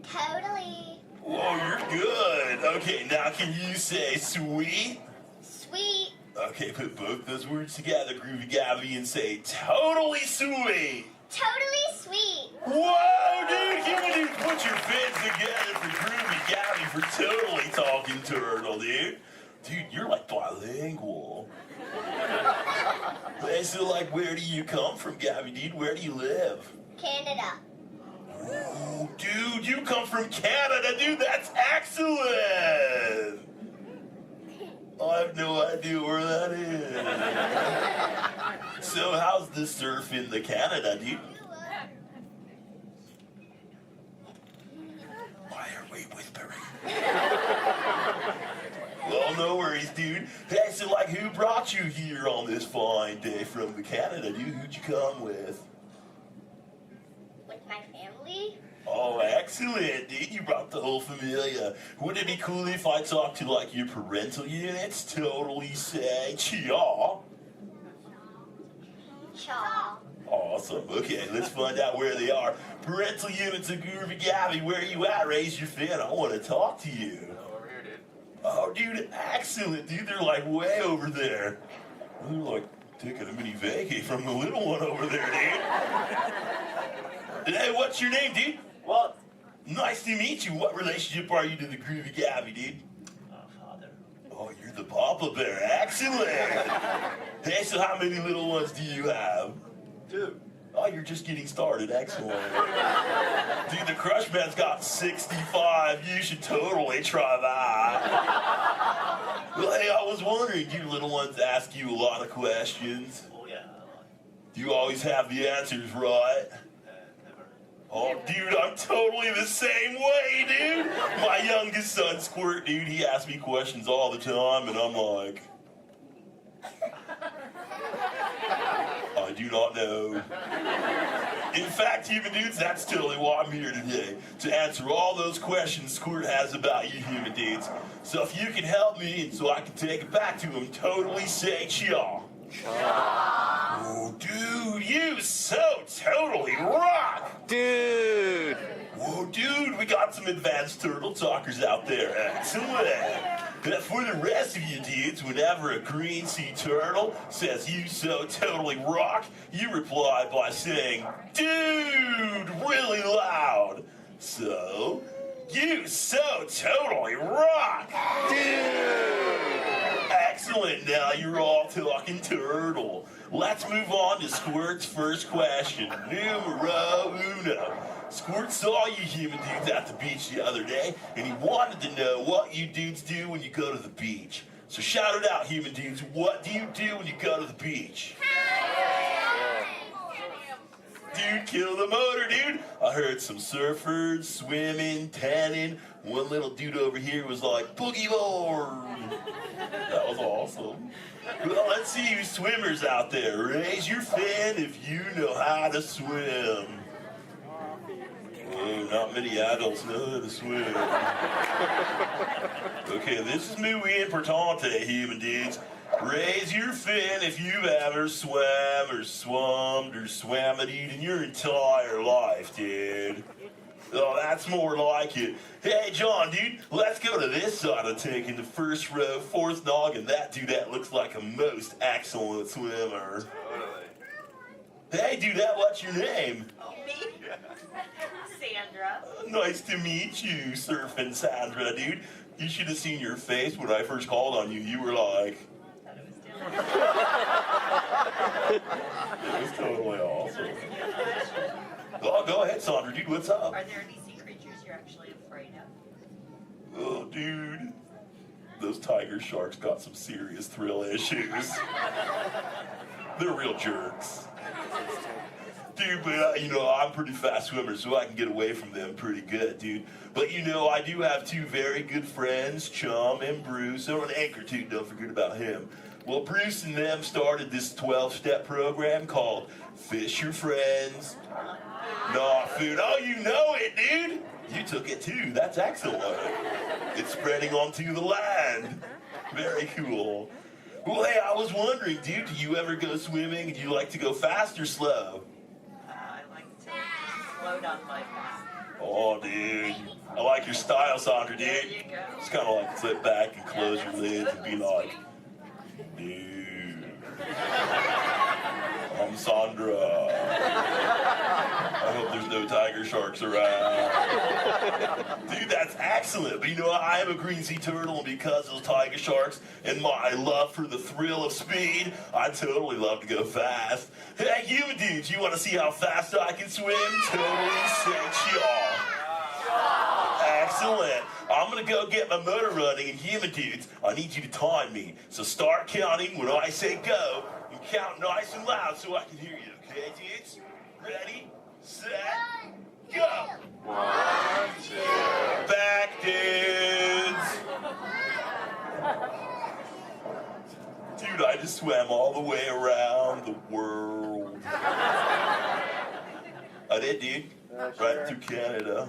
Speaker 20: Totally.
Speaker 12: Whoa, you're good. Okay, now can you say sweet?
Speaker 20: Sweet.
Speaker 12: Okay, put both those words together, Groovy Gabby, and say totally sweet.
Speaker 20: Totally sweet.
Speaker 12: Whoa, dude, can you put your fins together for Groovy Gabby for totally talking turtle, dude? Dude, you're like bilingual. Hey, so like, where do you come from, Gabby, dude? Where do you live?
Speaker 20: Canada.
Speaker 12: Ooh, dude, you come from Canada, dude. That's excellent. I have no idea where that is. So how's the surf in the Canada, dude? Why are we whispering? Well, no worries, dude. Hey, so like, who brought you here on this fine day from the Canada, dude? Who'd you come with?
Speaker 20: With my family.
Speaker 12: Oh, excellent, dude. You brought the whole familia. Wouldn't it be cool if I talked to, like, your parental units? Totally say chaw.
Speaker 20: Chaw.
Speaker 12: Awesome. Okay, let's find out where they are. Parental units of Groovy Gabby, where are you at? Raise your fin. I want to talk to you.
Speaker 4: Over here, dude.
Speaker 12: Oh, dude, excellent, dude. They're, like, way over there. They're, like, taking a mini vacay from the little one over there, dude. Hey, what's your name, dude?
Speaker 5: Walt.
Speaker 12: Nice to meet you. What relationship are you to the Groovy Gabby, dude?
Speaker 5: Father.
Speaker 12: Oh, you're the Papa Bear. Excellent. Hey, so how many little ones do you have?
Speaker 5: 2.
Speaker 12: Oh, you're just getting started. Excellent. Dude, the Crush Man's got 65. You should totally try that. Well, hey, I was wondering, do your little ones ask you a lot of questions?
Speaker 5: Oh, yeah.
Speaker 12: Do you always have the answers right?
Speaker 5: Never.
Speaker 8: Oh, dude, I'm totally the same way, dude. My youngest son, Squirt, dude, he asks me questions all the time, and I'm like, I do not know. In fact, human dudes, that's totally why I'm here today, to answer all those questions Squirt has about you human dudes. So if you can help me, and so I can take it back to him, totally say cha. Oh, dude, you so totally rock!
Speaker 15: Dude!
Speaker 8: Whoa, dude, we got some advanced turtle talkers out there. Excellent. But for the rest of you dudes, whenever a green sea turtle says you so totally rock, you reply by saying, dude, really loud. So, you so totally rock! Dude! Excellent, now you're all talking turtle. Let's move on to Squirt's first question. Numero uno. Squirt saw you human dudes at the beach the other day, and he wanted to know what you dudes do when you go to the beach. So shout it out, human dudes. What do you do when you go to the beach? Dude, kill the motor, dude. I heard some surfers, swimming, tanning. One little dude over here was like, boogie board. That was awesome. Well, let's see you swimmers out there. Raise your fin if you know how to swim. Oh, not many adults know how to swim. Okay, this is muy importante, human dudes. Raise your fin if you've ever swam or swummed or swam it in your entire life, dude. Oh, that's more like it. Hey, John, dude, let's go to this side of the tank in the first row, fourth noggin. That dude, that looks like a most excellent swimmer. Hey, dudette, what's your name?
Speaker 10: Oh, me? Sandra.
Speaker 8: Nice to meet you, Surfing Sandra, dude. You should have seen your face when I first called on you. You were like... It was totally awesome. Oh, go ahead, Sandra, dude, what's up?
Speaker 10: Are there any sea creatures you're actually afraid of?
Speaker 8: Oh, dude. Those tiger sharks got some serious thrill issues. They're real jerks. Dude, but I'm a pretty fast swimmer, so I can get away from them pretty good, dude. But I do have two very good friends, Chum and Bruce. Oh, and Anchor, too, don't forget about him. Well, Bruce and them started this 12-step program called Fish Your Friends, Not Food. Oh, you know it, dude. You took it, too. That's excellent. It's spreading onto the land. Very cool. Well, hey, I was wondering, dude, do you ever go swimming? Do you like to go fast or slow?
Speaker 10: I like to float on my back.
Speaker 8: Oh, dude. I like your style, Sandra, dude.
Speaker 10: There you go.
Speaker 8: Just kind of like sit back and close your lids and be like, dude, I'm Sandra. I hope there's no tiger sharks around. Dude, that's excellent. But I am a green sea turtle, and because of those tiger sharks and my love for the thrill of speed, I totally love to go fast. Hey, you dudes, you want to see how fast I can swim? Totally say y'all. Excellent. I'm going to go get my motor running, and human dudes, I need you to time me. So start counting when I say go, and count nice and loud so I can hear you, okay, dudes? Ready, set, go. 1, 2. Back, dudes. Dude, I just swam all the way around the world. I did, dude. Right through Canada.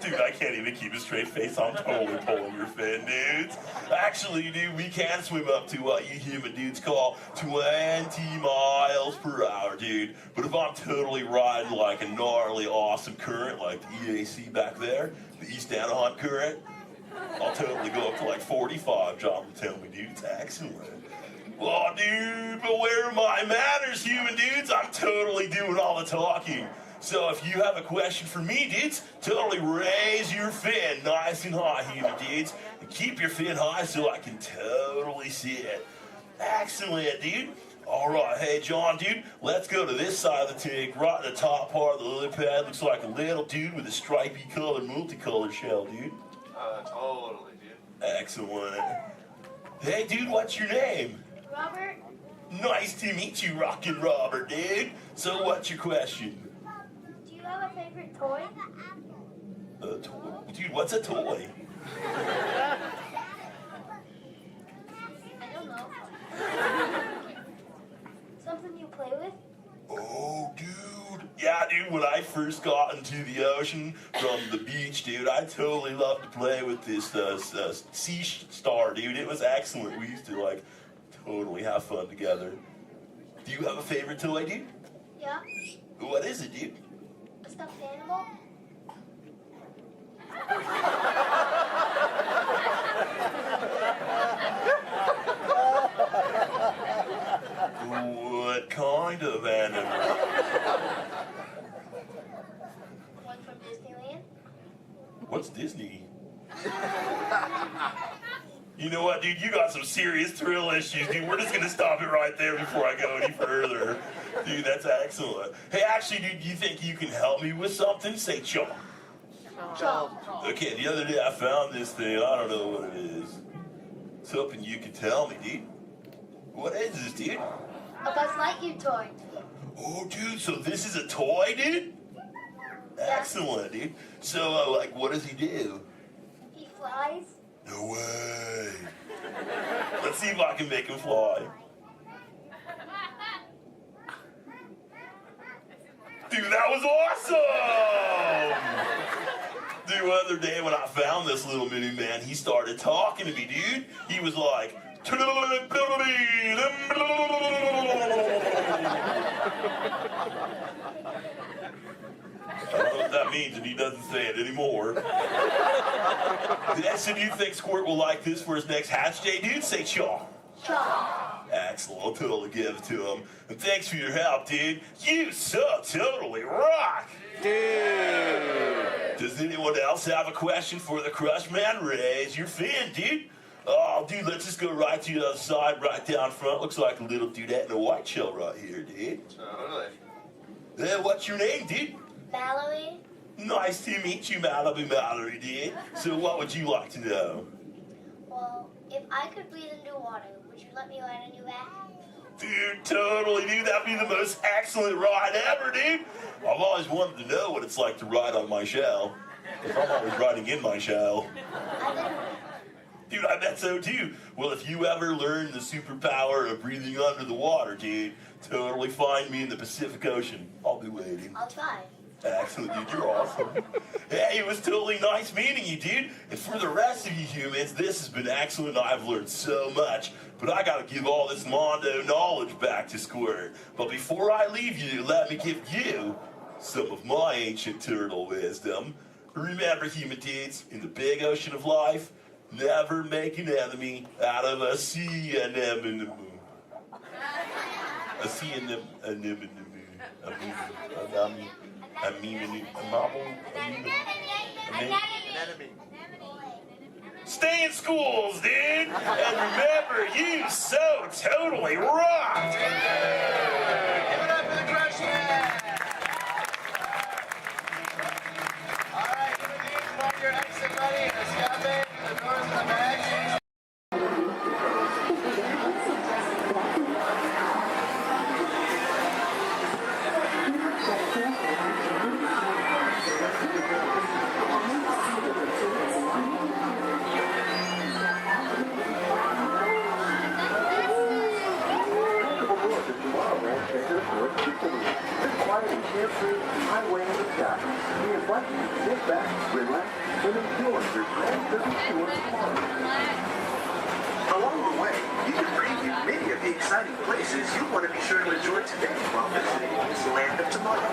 Speaker 8: Dude, I can't even keep a straight face. I'm totally pulling your fin, dudes. Actually, dude, we can swim up to what you human dudes call 20 miles per hour, dude. But if I'm totally riding like a gnarly, awesome current, like the EAC back there, the East Anaheim current, I'll totally go up to like 45, John will tell me, dude. It's excellent. Oh, dude, but where are my manners, human dudes? I'm totally doing all the talking. So if you have a question for me, dudes, totally raise your fin nice and high, human dudes. And keep your fin high so I can totally see it. Excellent, dude. All right, hey, John, dude, let's go to this side of the tank. Right in the top part of the lily pad looks like a little dude with a stripy colored, multicolored shell, dude.
Speaker 4: Totally, dude.
Speaker 8: Excellent. Hey, dude, what's your name?
Speaker 20: Robert.
Speaker 8: Nice to meet you, Rockin' Robert, dude. So what's your question?
Speaker 20: Do you have a favorite toy?
Speaker 8: A toy? Dude, what's a toy?
Speaker 20: I don't know. Something you play with?
Speaker 8: Oh, dude. Yeah, dude, when I first got into the ocean from the beach, dude, I totally loved to play with this sea star, dude. It was excellent. We used to, like, totally have fun together. Do you have a favorite toy, dude?
Speaker 20: Yeah.
Speaker 8: What is it, dude?
Speaker 20: A stuffed animal?
Speaker 8: What kind of animal?
Speaker 20: One from Disneyland?
Speaker 8: What's Disney? You know what, dude? You got some serious thrill issues, dude. We're just gonna stop it right there before I go any further. Dude, that's excellent. Hey, actually, dude, you think you can help me with something? Say chomp.
Speaker 20: Chomp.
Speaker 8: Okay, the other day I found this thing. I don't know what it is. I was hoping you could tell me, dude. What is this, dude?
Speaker 20: A Buzz Lightyear toy.
Speaker 8: Oh, dude, so this is a toy, dude? Excellent, dude. So, like, what does he do?
Speaker 20: He flies.
Speaker 8: No way. Let's see if I can make him fly. Dude, that was awesome! Dude, the other day when I found this little mini man, he started talking to me, dude. He was like, I don't know what that means, and he doesn't say it anymore. So do you think Squirt will like this for his next hatch day, dude? Say chaw.
Speaker 20: Chaw.
Speaker 8: Excellent, I'll totally give it to him. And thanks for your help, dude. You so totally rock! Dude! Does anyone else have a question for the Crush Man? Raise your fin, dude. Oh, dude, let's just go right to the other side, right down front. Looks like a little dudette in a white shell right here, dude.
Speaker 4: Totally.
Speaker 8: What's your name, dude?
Speaker 20: Mallory.
Speaker 8: Nice to meet you, Mallory, dude. So what would you like to know?
Speaker 20: Well, if I could breathe underwater, would you let me ride on your back?
Speaker 8: Dude, totally, dude. That'd be the most excellent ride ever, dude. I've always wanted to know what it's like to ride on my shell. Because I'm always riding in my shell. Dude, I bet so too. Well, if you ever learn the superpower of breathing under the water, dude, totally find me in the Pacific Ocean. I'll be waiting.
Speaker 20: I'll try.
Speaker 8: Excellent, dude. You're awesome. Hey, it was totally nice meeting you, dude. And for the rest of you humans, this has been excellent. I've learned so much. But I gotta give all this Mondo knowledge back to Squirt. But before I leave you, let me give you some of my ancient turtle wisdom. Remember, human dudes, in the big ocean of life, never make an enemy out of a sea anemone. A sea anemone. Stay in schools, dude! And remember, you so totally rocked!
Speaker 4: Give it up for the Crush Man! Alright, give it to your exit ready. The escape, the doors in the back.
Speaker 18: Highway in the sky. We invite you to sit back, relax, and enjoy your grand tour tomorrow. Along the way, you can preview many of the exciting places you'll want to be sure to enjoy today while visiting Disneyland of Tomorrow.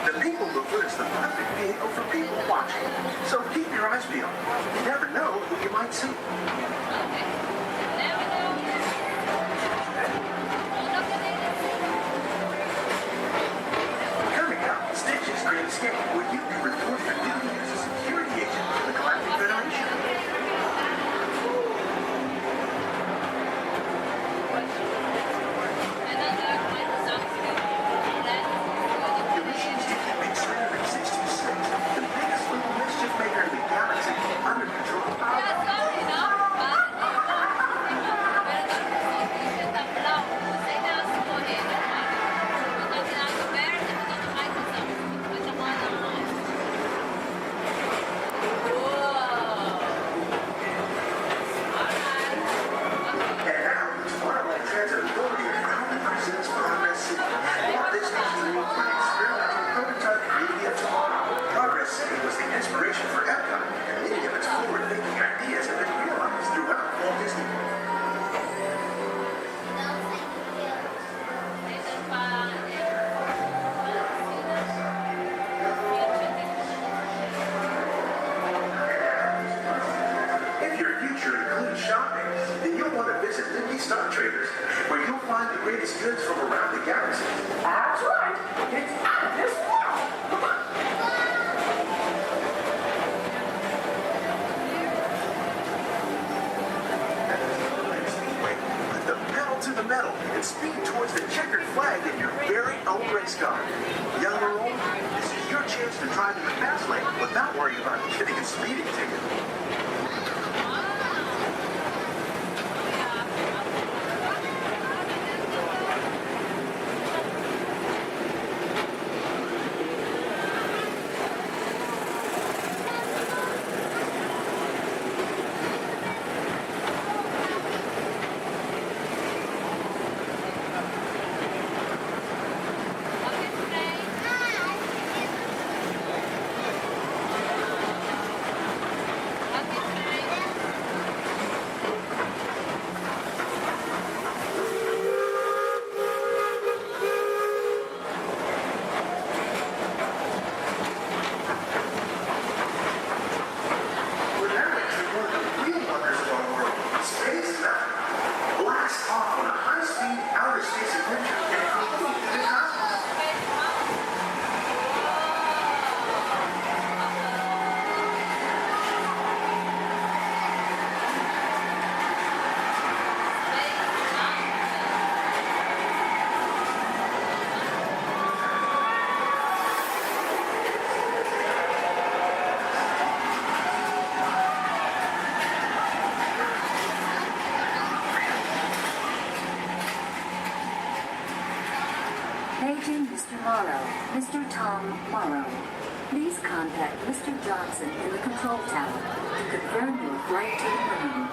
Speaker 18: The People Mover is the perfect vehicle for people watching, so keep your eyes peeled. You never know who you might see. Where you can report your duty as a security agent for the Galactic Federation. Emissions detecting 366, the biggest little mischief maker in the galaxy, under control.
Speaker 3: greatest goods from around the galaxy. That's right. It's out of this world. Come on. Put the pedal to the metal and speed towards the checkered flag in your very own race car. Young or old, this is your chance to drive in the fast lane without worrying about getting a speeding ticket.
Speaker 19: Paging Mr. Morrow, Mr. Tom Morrow. Please contact Mr. Johnson in the control tower to confirm your flight to the moon.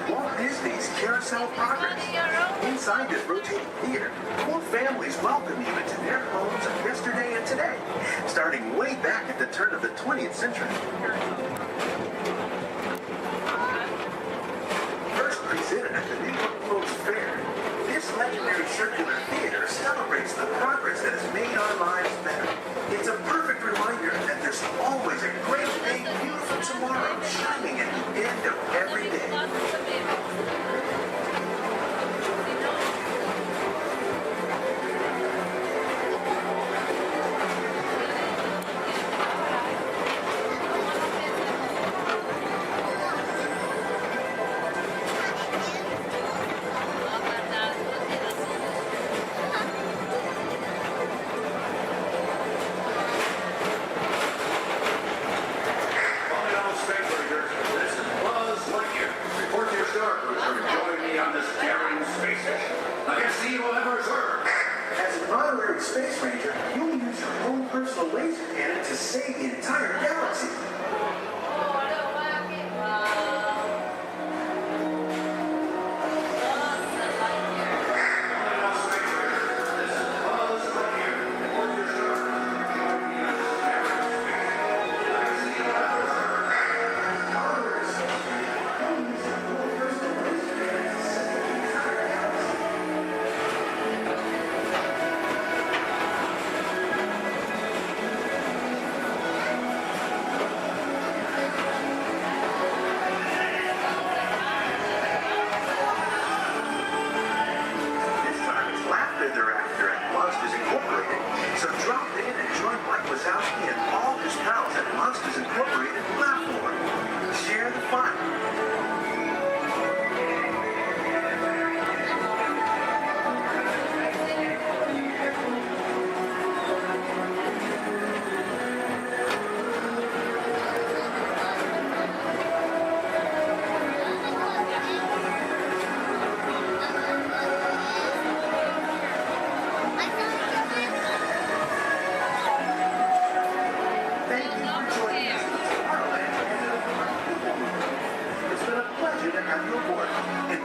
Speaker 3: Walt Disney's Carousel Progress. Inside this rotating theater, more families welcome you into their homes of yesterday and today, starting way back at the turn of the 20th century. First presented at the New York Folks Fair, this legendary circular theater celebrates the progress that has made our lives better. It's a perfect reminder that there's always a great, big, beautiful tomorrow shining at the end of every day. reserve. As an honorary space ranger, you'll use your own personal laser cannon to save the entire galaxy.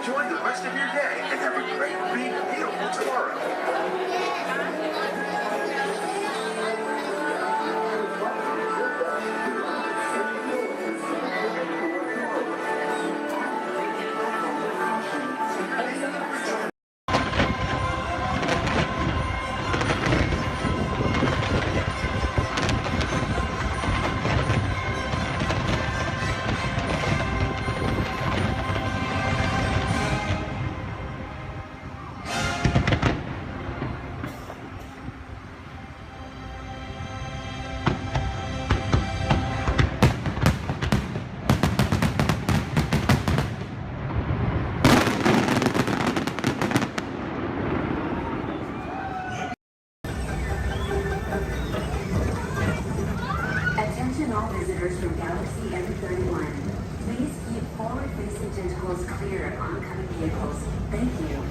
Speaker 3: Enjoy the rest of your day and have a great, big, beautiful tomorrow.
Speaker 19: Attention all visitors from Galaxy M31. Please keep forward-facing tentacles clear of oncoming vehicles. Thank you.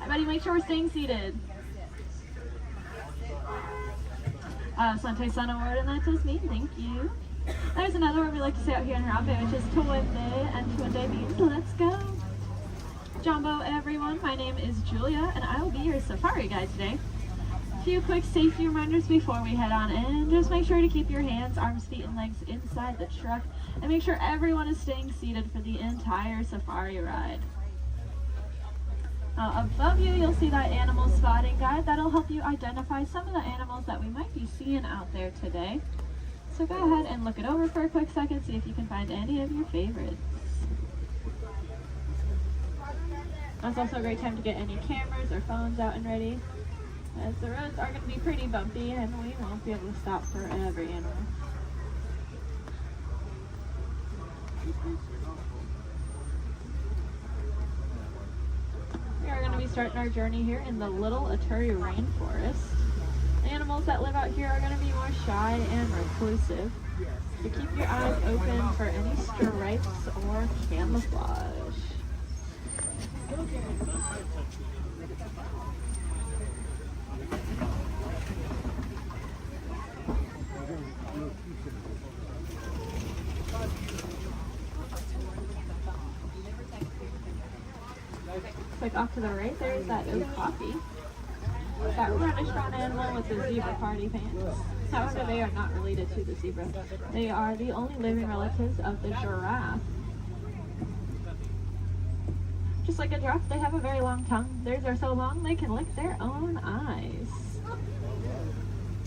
Speaker 9: Everybody make sure we're staying seated. Sante Sana word, and that does me. Thank you. There's another word we like to say out here in Harambe, which is Tuwende, and Tuwende means let's go. Jumbo, everyone. My name is Julia, and I will be your safari guide today. A few quick safety reminders before we head on in. Just make sure to keep your hands, arms, feet, and legs inside the truck, and make sure everyone is staying seated for the entire safari ride. Above you, you'll see that animal spotting guide. That'll help you identify some of the animals that we might be seeing out there today. So go ahead and look it over for a quick second, see if you can find any of your favorites. That's also a great time to get any cameras or phones out and ready, as the roads are going to be pretty bumpy and we won't be able to stop for every animal. We are going to be starting our journey here in the Little Aturi Rainforest. Animals that live out here are going to be more shy and reclusive, so keep your eyes open for any stripes or camouflage. Like off to the right, there's that okapi. That reddish brown animal with the zebra party pants. However, they are not related to the zebra. They are the only living relatives of the giraffe. Just like a giraffe, they have a very long tongue. Theirs are so long they can lick their own eyes.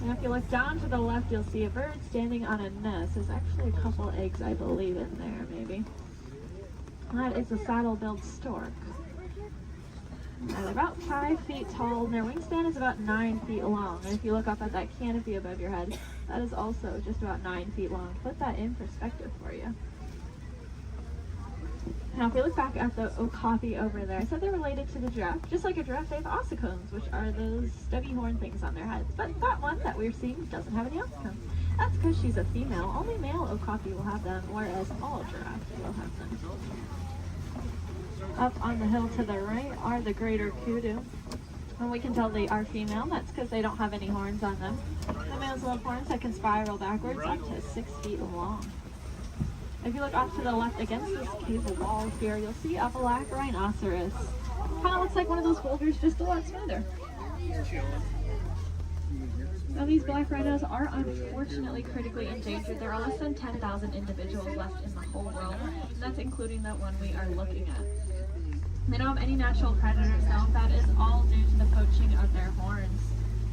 Speaker 9: And if you look down to the left, you'll see a bird standing on a nest. There's actually a couple eggs, I believe, in there, maybe. That is a saddle-billed stork. They're about 5 feet tall, and their wingspan is about 9 feet long. And if you look up at that canopy above your head, that is also just about 9 feet long. Put that in perspective for you. Now, if we look back at the okapi over there, I said they're related to the giraffe. Just like a giraffe, they have ossicones, which are those stubby horn things on their heads. But that one that we're seeing doesn't have any ossicones. That's because she's a female. Only male okapi will have them, whereas all giraffes will have them. Up on the hill to the right are the greater kudu. And we can tell they are female. That's because they don't have any horns on them. The males will have horns that can spiral backwards up to 6 feet long. If you look off to the left against this cave wall here, you'll see a black rhinoceros. Kind of looks like one of those boulders, just a lot smoother. Now, these black rhinos are unfortunately critically endangered. There are less than 10,000 individuals left in the whole world, and that's including the one we are looking at. They don't have any natural predators, though. That is all due to the poaching of their horns.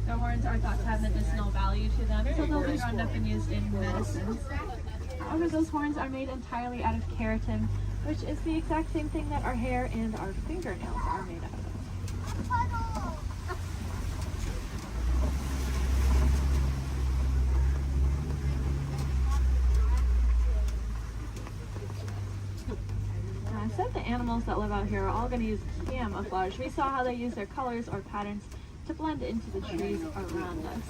Speaker 9: Their horns are thought to have medicinal value to them, so they'll be ground up and used in medicines. However, those horns are made entirely out of keratin, which is the exact same thing that our hair and our fingernails are made out of. of the animals that live out here are all going to use camouflage. We saw how they use their colors or patterns to blend into the trees around us.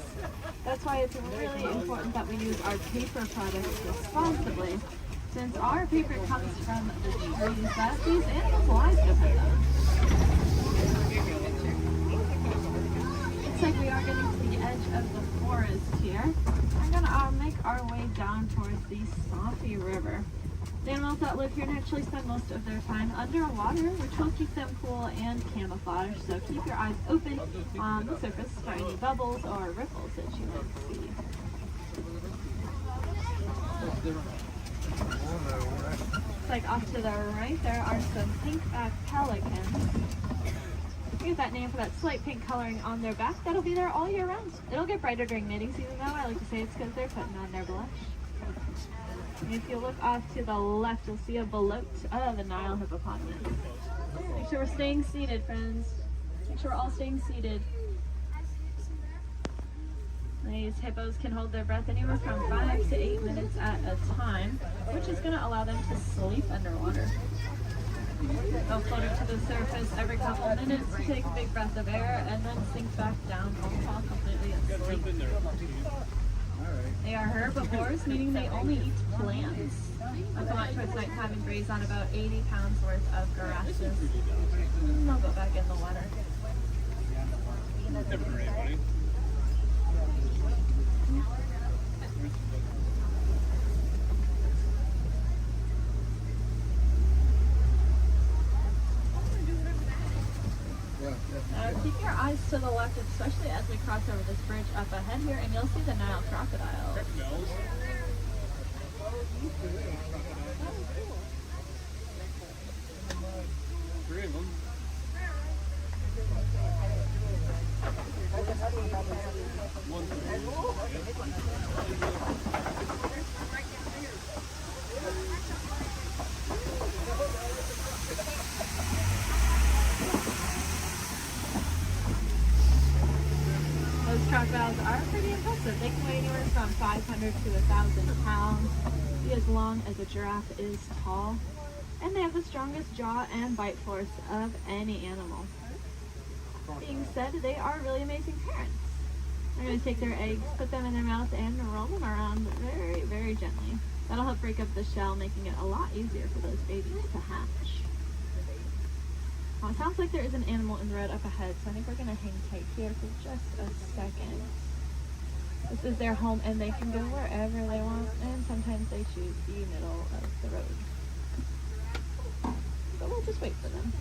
Speaker 9: That's why it's really important that we use our paper products responsibly, since our paper comes from the trees that these animals' lives depend on. Looks like we are getting to the edge of the forest here. We're gonna make our way down towards the Swampy River. The animals that live here naturally spend most of their time underwater, which will keep them cool and camouflaged, so keep your eyes open on the surface for any bubbles or ripples that you might see. Looks like off to the right there are some pink-backed pelicans. We get that name for that slight pink coloring on their back. That'll be there all year round. It'll get brighter during mating season though. I like to say it's because they're putting on their blush. And if you look off to the left, you'll see a belote of a Nile hippopotamus. Make sure we're staying seated, friends. Make sure we're all staying seated. These hippos can hold their breath anywhere from 5 to 8 minutes at a time, which is going to allow them to sleep underwater. They'll float up to the surface every couple minutes to take a big breath of air and then sink back down and fall completely asleep. They are herbivores, meaning they only eat plants. They'll come out towards nighttime and graze on about 80 pounds worth of grasses. And they'll go back in the water. Keep your eyes to the left, especially as we cross over this bridge up ahead here, and you'll see the Nile crocodile.
Speaker 14: Three of them.
Speaker 9: Those crocodiles are pretty impressive. They can weigh anywhere from 500 to 1,000 pounds, be as long as a giraffe is tall, and they have the strongest jaw and bite force of any animal. Being said, they are really amazing parents. They're going to take their eggs, put them in their mouth, and roll them around very, very gently. That'll help break up the shell, making it a lot easier for those babies to hatch. It sounds like there is an animal in the road up ahead, so I think we're going to hang tight here for just a second. This is their home, and they can go wherever they want, and sometimes they choose the middle of the road. But we'll just wait for them.